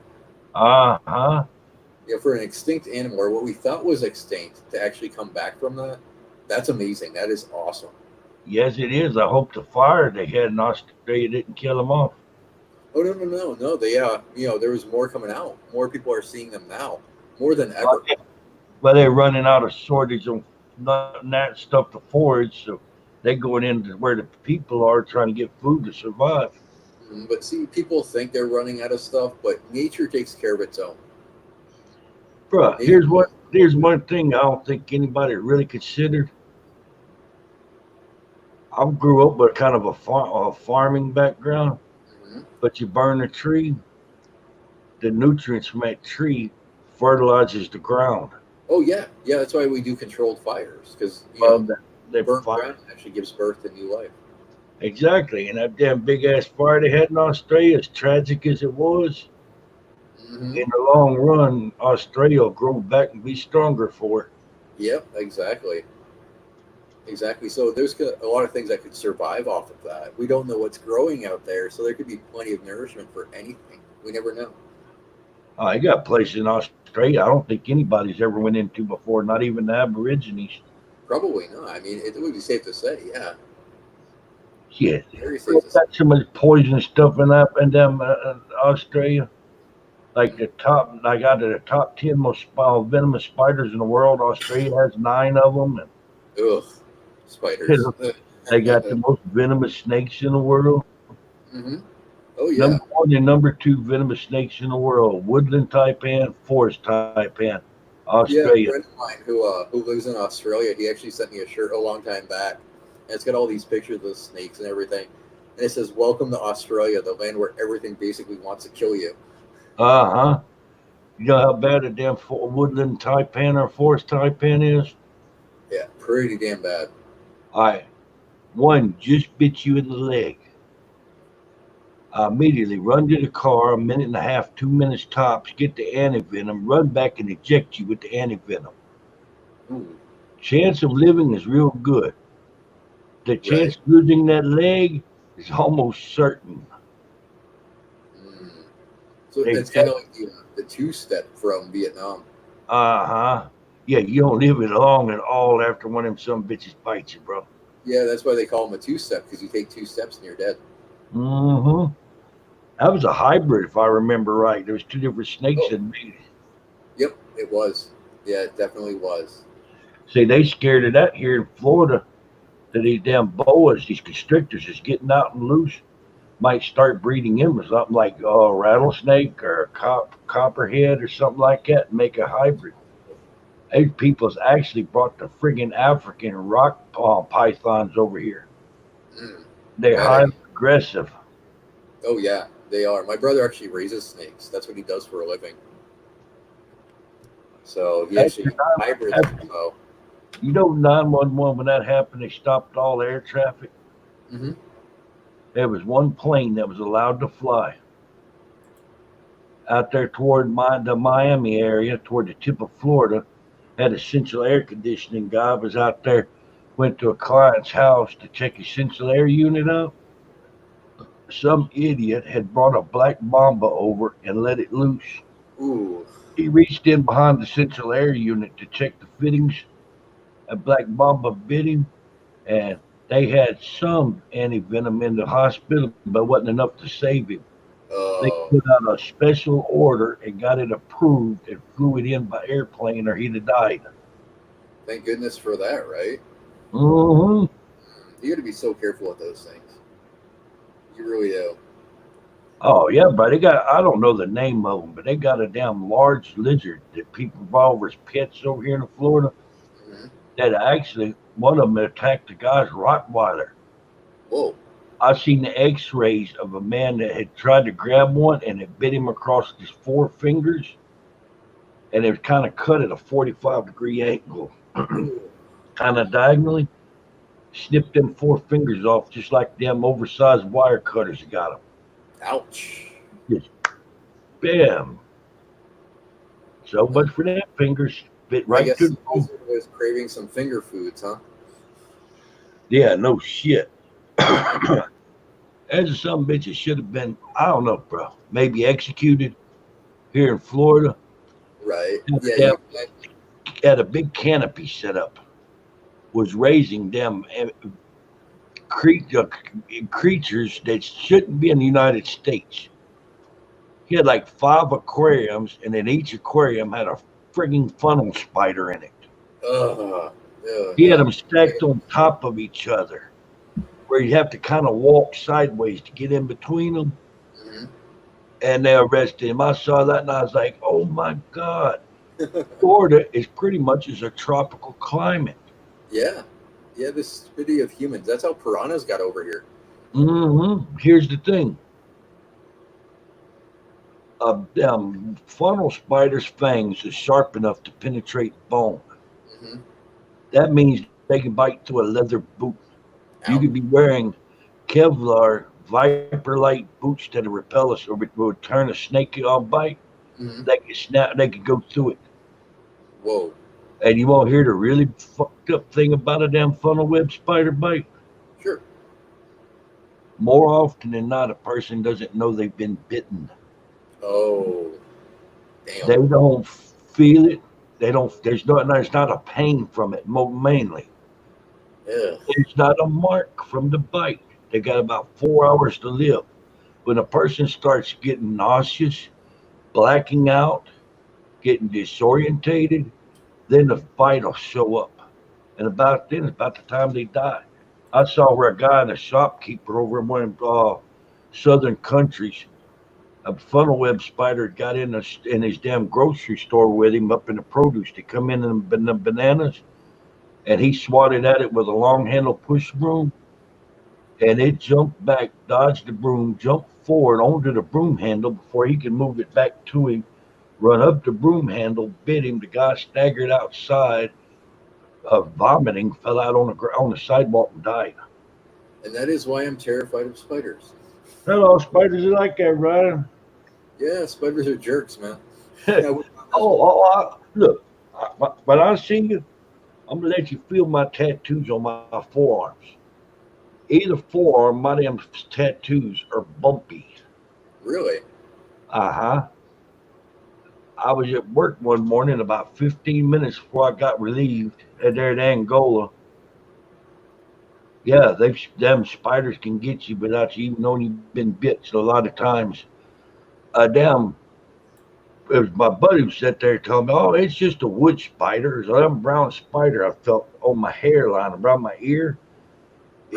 Uh-huh. For an extinct animal, or what we thought was extinct, to actually come back from that, that's amazing. That is awesome. Yes, it is. I hope the fire they had in Australia didn't kill them off. Oh, no. They, there was more coming out. More people are seeing them now, more than ever. Well, they're running out of shortage of that stuff to forage, so they're going into where the people are trying to get food to survive. But see, people think they're running out of stuff, but nature takes care of its own. Bruh, here's one thing I don't think anybody really considered. I grew up with kind of a farming background, but you burn a tree, the nutrients from that tree fertilizes the ground. Oh yeah, that's why we do controlled fires, because the burnt ground actually gives birth to new life. Exactly, and that damn big ass fire they had in Australia, as tragic as it was, in the long run, Australia will grow back and be stronger for it. Yep, exactly. So there's a lot of things that could survive off of that. We don't know what's growing out there, so there could be plenty of nourishment for anything. We never know. I got places in Australia I don't think anybody's ever went into before, not even the Aborigines. Probably not. I mean, it would be safe to say, yeah. Yeah, very safe to say. Got so much poison stuff in Australia. Like out of the top 10 most venomous spiders in the world, Australia has 9 of them. Ugh, spiders. They got the most venomous snakes in the world. Oh yeah. Number 1 and number 2 venomous snakes in the world: woodland taipan, forest taipan. Australia. Yeah, a friend of mine who lives in Australia, he actually sent me a shirt a long time back, and it's got all these pictures of the snakes and everything, and it says, "Welcome to Australia, the land where everything basically wants to kill you." Uh-huh. You know how bad a damn woodland taipan or forest taipan is? Yeah, pretty damn bad. All right. One just bit you in the leg. I immediately run to the car, 1.5 minutes, 2 minutes tops, get the antivenom, run back and inject you with the antivenom. Chance of living is real good. The chance of losing that leg is almost certain. So it's kind of like the 2-step from Vietnam. Uh-huh. Yeah, you don't live it long at all after one of them some bitches bites you, bro. Yeah, that's why they call them a 2-step, because you take 2 steps and you're dead. Mm-hmm. That was a hybrid, if I remember right. There was 2 different snakes in me. Yep, it was. Yeah, it definitely was. See, they scared of that here in Florida, that these damn boas, these constrictors, is getting out and loose, might start breeding in with something like a rattlesnake or a copperhead or something like that and make a hybrid. These people's actually brought the friggin' African rock pythons over here. They're highly aggressive. Oh, yeah, they are. My brother actually raises snakes. That's what he does for a living. So he actually hybrids them. So. You know, 911, when that happened, they stopped all air traffic. There was one plane that was allowed to fly out there toward the Miami area, toward the tip of Florida. Had a central air conditioning guy was out there, went to a client's house to check his central air unit out. Some idiot had brought a black mamba over and let it loose. Ooh. He reached in behind the central air unit to check the fittings. A black mamba bit him, and they had some anti-venom in the hospital, but wasn't enough to save him. They put out a special order and got it approved and flew it in by airplane, or he'd have died. Thank goodness for that, right? You got to be so careful with those things. You really do. Oh yeah, but they got, I don't know the name of them, but they got a damn large lizard that people brought over as pets over here in Florida. That actually, one of them attacked the guy's Rottweiler. Whoa. I've seen the x-rays of a man that had tried to grab one and it bit him across his 4 fingers, and it was kind of cut at a 45-degree angle, kind of diagonally. Snip them 4 fingers off just like them oversized wire cutters that got them. Ouch. Just bam. So much for that fingers. Fit I right guess to he was craving some finger foods, huh? Yeah, no shit. As some bitches should have been, I don't know, bro. Maybe executed here in Florida. Right. Yeah, Yeah. had a big canopy set up. Was raising them creatures that shouldn't be in the United States. He had like 5 aquariums, and in each aquarium had a frigging funnel spider in it. He had them stacked on top of each other, where you have to kind of walk sideways to get in between them. Mm-hmm. And they arrested him. I saw that, and I was like, "Oh my God!" Florida is pretty much as a tropical climate. Yeah. Yeah, this city of humans. That's how piranhas got over here. Mm-hmm. Here's the thing. Funnel spider's fangs is sharp enough to penetrate bone. Mm-hmm. That means they can bite through a leather boot. Ow. You could be wearing Kevlar viper-like boots that will repel us or would turn a snake on bite. Mm-hmm. They could snap. They could go through it. Whoa. And you won't hear the really fucked up thing about a damn funnel web spider bite. Sure. More often than not, a person doesn't know they've been bitten. Oh, damn. They don't feel it. They don't. There's not a pain from it. Mainly, there's not a mark from the bite. They got about 4 hours to live. When a person starts getting nauseous, blacking out, getting disorientated, then the bite will show up. And about then, it's about the time they die. I saw where a guy and a shopkeeper over in one of southern countries, a funnel web spider got in his damn grocery store with him up in the produce. They come in the bananas, and he swatted at it with a long handle push broom, and it jumped back, dodged the broom, jumped forward onto the broom handle before he could move it back to him, run up the broom handle, bit him. The guy staggered outside, vomiting, fell out on the sidewalk and died. And that is why I'm terrified of spiders. Hello, spiders are like that, Ryan. Yeah, spiders are jerks, man. Look, when I see you, I'm gonna let you feel my tattoos on my forearms. Either forearm, my damn tattoos are bumpy. Really? Uh-huh. I was at work one morning about 15 minutes before I got relieved there in Angola. Yeah, them spiders can get you without you even knowing you've been bit. So a lot of times, it was my buddy who sat there telling me, "Oh, it's just a wood spider." So that brown spider I felt on my hairline around my ear,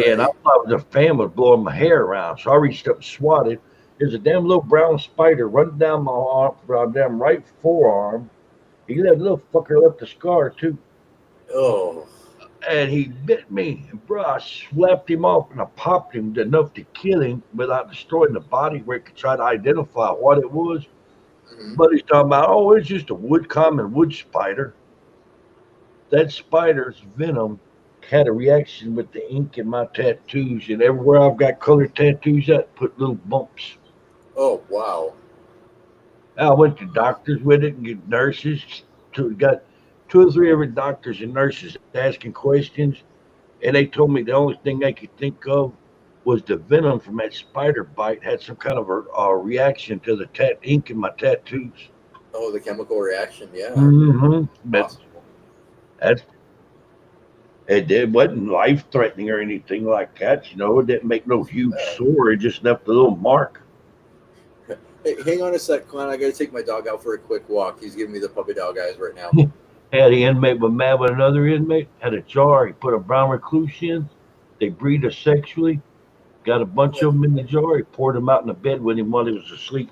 and I thought the fan was blowing my hair around. So I reached up and swatted. There's a damn little brown spider running down my arm, damn right forearm. That little fucker left a scar too. Oh. And he bit me, and bro, I slapped him off and I popped him enough to kill him without destroying the body, where it could try to identify what it was. Mm-hmm. But he's talking about, oh, it's just a common wood spider. That spider's venom had a reaction with the ink in my tattoos, and everywhere I've got colored tattoos at, put little bumps. Oh, wow. I went to doctors with it and get nurses. Got 2 or 3 different doctors and nurses asking questions, and they told me the only thing they could think of was the venom from that spider bite had some kind of a reaction to the ink in my tattoos. Oh, the chemical reaction, yeah. Mm-hmm. It wasn't life-threatening or anything like that. You know, it didn't make no huge sore. It just left a little mark. Hey, hang on a sec, Clown. I got to take my dog out for a quick walk. He's giving me the puppy dog eyes right now. Had the inmate was mad with another inmate. Had a jar. He put a brown recluse in. They breed asexually. Got a bunch of them in the jar. He poured them out in the bed with him while he was asleep.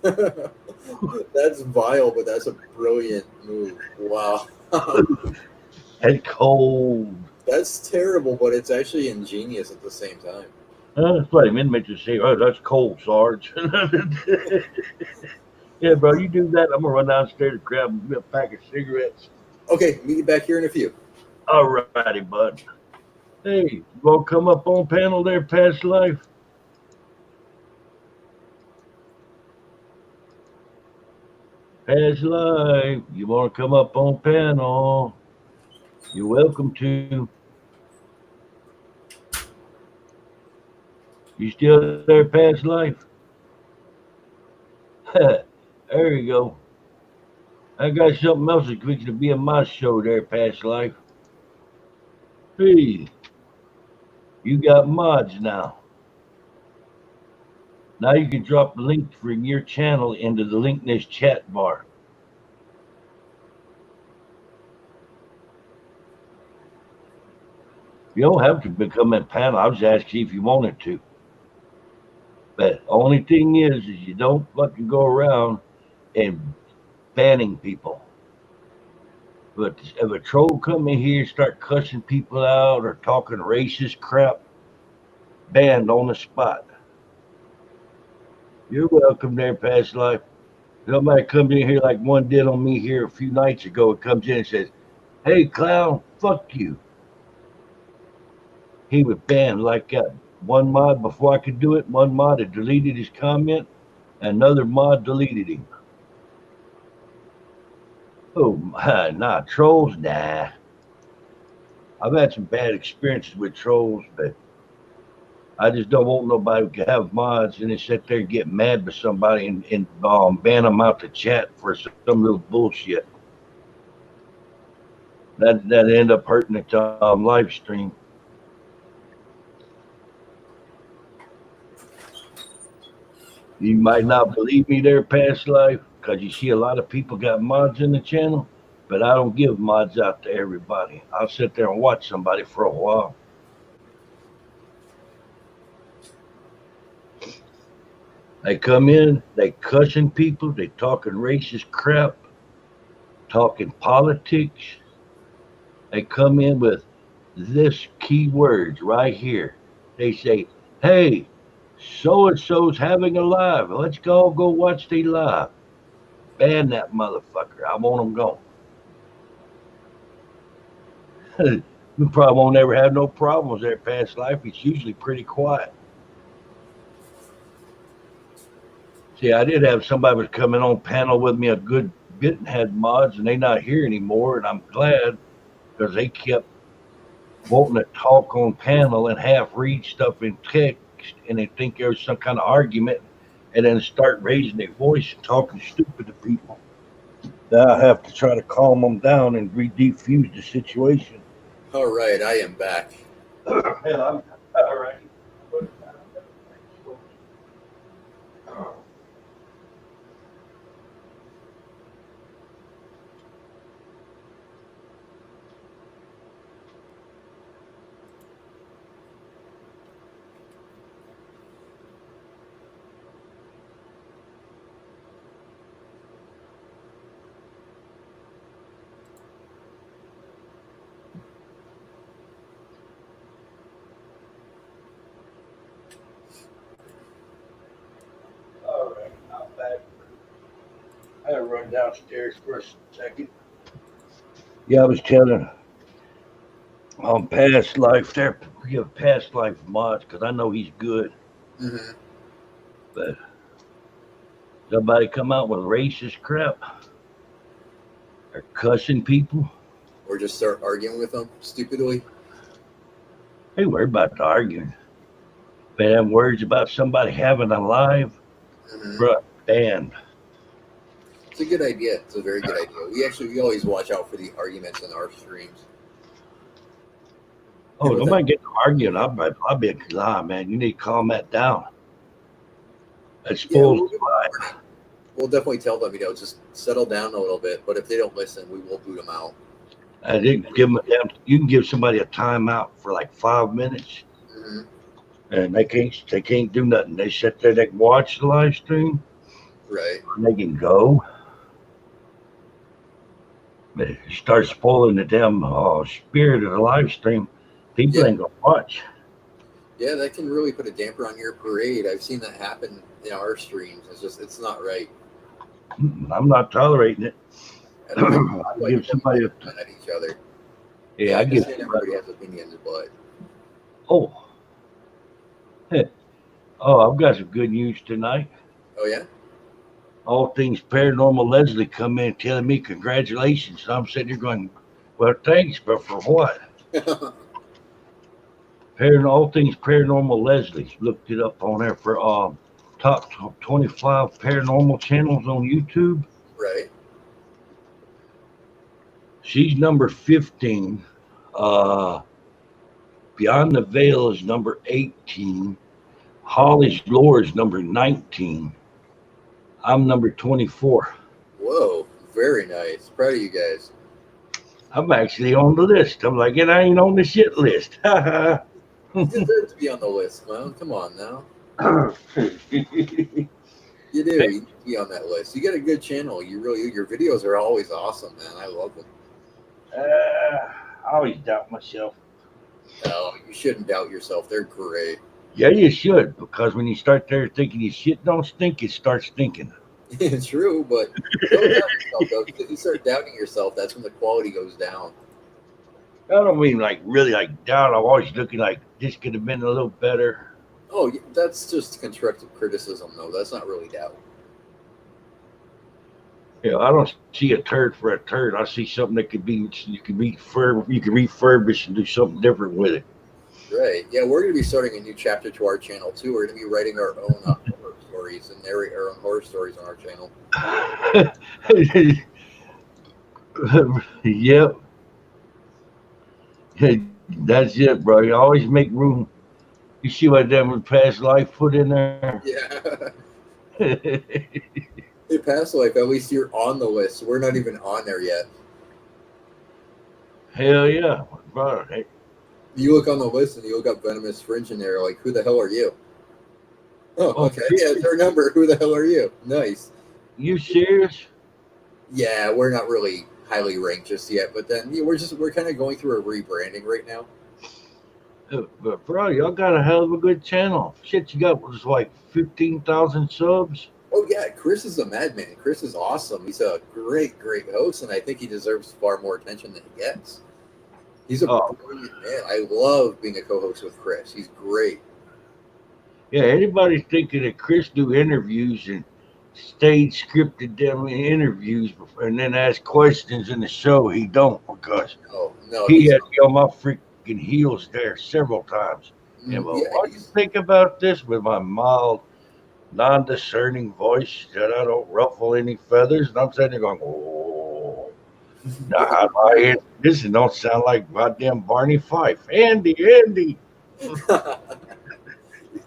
That's vile, but that's a brilliant move. Wow. That's cold. That's terrible, but it's actually ingenious at the same time. That's why the inmates would say, "Oh, that's cold, Sarge." Yeah, bro, you do that, I'm gonna run downstairs and grab a pack of cigarettes. Okay, meet you back here in a few. All righty, bud. Hey, you want to come up on panel there, past life? Past life, you want to come up on panel? You're welcome to. You still there, past life? There you go. I got something else that's going to be in my show there, past life. Hey, you got mods now. Now you can drop the link from your channel into the link in this chat bar. You don't have to become a panel. I was asking if you wanted to. But only thing is you don't fucking go around and banning people. But if a troll come in here and start cussing people out or talking racist crap, banned on the spot. You're welcome there, past life. Somebody comes in here like one did on me here a few nights ago. It comes in and says, "Hey, clown, fuck you." He was banned like that. One mod, before I could do it, one mod had deleted his comment, another mod deleted him. Oh, nah, trolls, nah. I've had some bad experiences with trolls, but I just don't want nobody to have mods and then sit there and get mad with somebody and ban them out the chat for some little bullshit. That end up hurting the live stream. You might not believe me there, past life, because you see a lot of people got mods in the channel, but I don't give mods out to everybody. I'll sit there and watch somebody for a while. They come in, they cussing people, they talking racist crap, talking politics. They come in with this keywords right here. They say, "Hey, so-and-so's having a live. Let's go watch the live." Ban that motherfucker. I want him gone. We probably won't ever have no problems there past life. It's usually pretty quiet. See, I did have somebody was coming on panel with me a good bit and had mods, and they not here anymore, and I'm glad because they kept wanting to talk on panel and half read stuff in text, and they think there was some kind of argument, and then start raising their voice and talking stupid to people. Now I have to try to calm them down and defuse the situation. All right, I am back. Hell, I'm all right. All right, I'm back. I had to run downstairs for a second. Yeah, I was telling on past life there. We have past life mods because I know he's good. Mm-hmm. But somebody come out with racist crap or cussing people. Or just start arguing with them stupidly. Hey, we're about to argue. But have words about somebody having a live, bruh, banned. It's a good idea. It's a very good idea. We always watch out for the arguments in our streams. Oh, nobody get to arguing. I'll be a man. You need to calm that down. It's full. We'll definitely tell them, just settle down a little bit. But if they don't listen, we will boot them out. I didn't give them you can give somebody a timeout for like 5 minutes, and they can't do nothing. They sit there, they can watch the live stream, right? And they can go. But it starts spoiling the damn spirit of the live stream. People ain't gonna watch. Yeah, that can really put a damper on your parade. I've seen that happen in our streams. It's not right. I'm not tolerating it. I give somebody at each other. Yeah, I give everybody has opinions, but Oh, oh, I've got some good news tonight. Oh yeah. All Things Paranormal Leslie come in telling me congratulations. And I'm sitting here going, well, thanks, but for what? All Things Paranormal Leslie looked it up on there for top 25 paranormal channels on YouTube. Right. She's number 15. Beyond the Veil is number 18. Holly's Lore is number 19. I'm number 24. Whoa, very nice. Proud of you guys. I'm actually on the list. I'm like, and I ain't on the shit list. You deserve to be on the list, Clown. Come on now. You do. You need to be on that list. You got a good channel. You really, your videos are always awesome, man. I love them. I always doubt myself. No, you shouldn't doubt yourself. They're great. Yeah, you should, because when you start there thinking your shit don't stink, it starts stinking. It's true, but don't doubt yourself, though. Because if you start doubting yourself, that's when the quality goes down. I don't mean like really like down. I'm always looking like this could have been a little better. Oh, that's just constructive criticism, though. That's not really doubt. Yeah, I don't see a turd for a turd. I see something that could be you can refurbish and do something different with it. Right. Yeah, we're going to be starting a new chapter to our channel, too. We're going to be writing our own horror stories and narrate our own horror stories on our channel. Yep. That's it, bro. You always make room. You see what them past life put in there? Yeah. Hey, past life, at least you're on the list. We're not even on there yet. Hell yeah, bro. Hey. You look on the list and you look up Venomous Fringe in there, like, who the hell are you? Oh, okay. Yeah, it's our number. Who the hell are you? Nice. You serious? Yeah, we're not really highly ranked just yet, but then we're kind of going through a rebranding right now. But bro, y'all got a hell of a good channel. Shit, you got was like 15,000 subs. Oh yeah, Chris is a madman. Chris is awesome. He's a great host, and I think he deserves far more attention than he gets. He's a brilliant man. I love being a co-host with Chris. He's great. Yeah, anybody thinking that Chris do interviews and stage scripted them interviews and then ask questions in the show, he don't, because he had to be on my freaking heels there several times. And what do you think about this with my mild, non-discerning voice that I don't ruffle any feathers? And I'm sitting there going, oh, this don't sound like goddamn Barney Fife. Andy.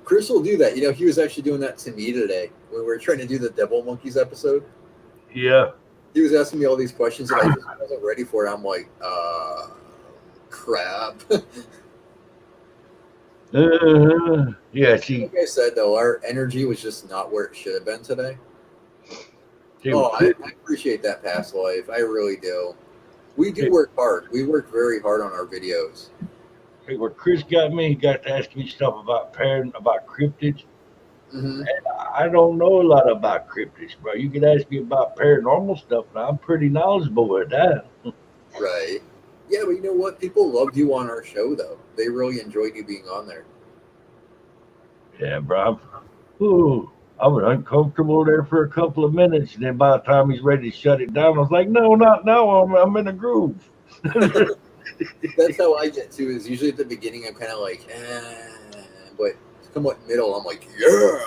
Chris will do that. You know, he was actually doing that to me today when we were trying to do the Devil Monkeys episode. Yeah. He was asking me all these questions and I just wasn't ready for it. I'm like, crap. Yeah, see. Like I said, though, our energy was just not where it should have been today. I appreciate that past life. I really do. We do work hard. We work very hard on our videos. Hey, where Chris got me, he got to ask me stuff about cryptids. Mm-hmm. And I don't know a lot about cryptids, bro. You can ask me about paranormal stuff, and I'm pretty knowledgeable with that. Right. Yeah, but you know what? People loved you on our show, though. They really enjoyed you being on there. Yeah, bro. I was uncomfortable there for a couple of minutes, and then by the time he's ready to shut it down, I was like, no, not now. I'm in a groove. That's how I get to. Is usually at the beginning I'm kind of like, but somewhat middle I'm like, yeah.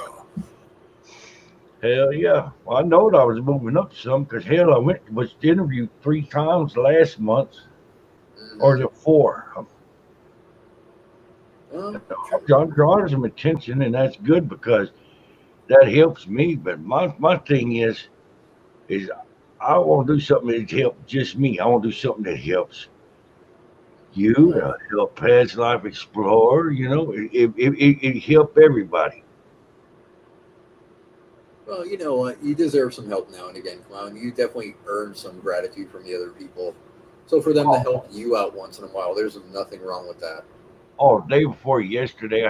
Hell yeah. Well, I know I was moving up some because hell, I was interviewed 3 times last month, or the 4. I'm drawing some attention, and that's good because that helps me. But my thing is I want to do something that helps just me. I want to do something that helps you, help Past Life Explorer. You know, it help everybody. Well, you know what? You deserve some help now and again, Clown. You definitely earn some gratitude from the other people. So for them to help you out once in a while, there's nothing wrong with that. Oh, day before yesterday,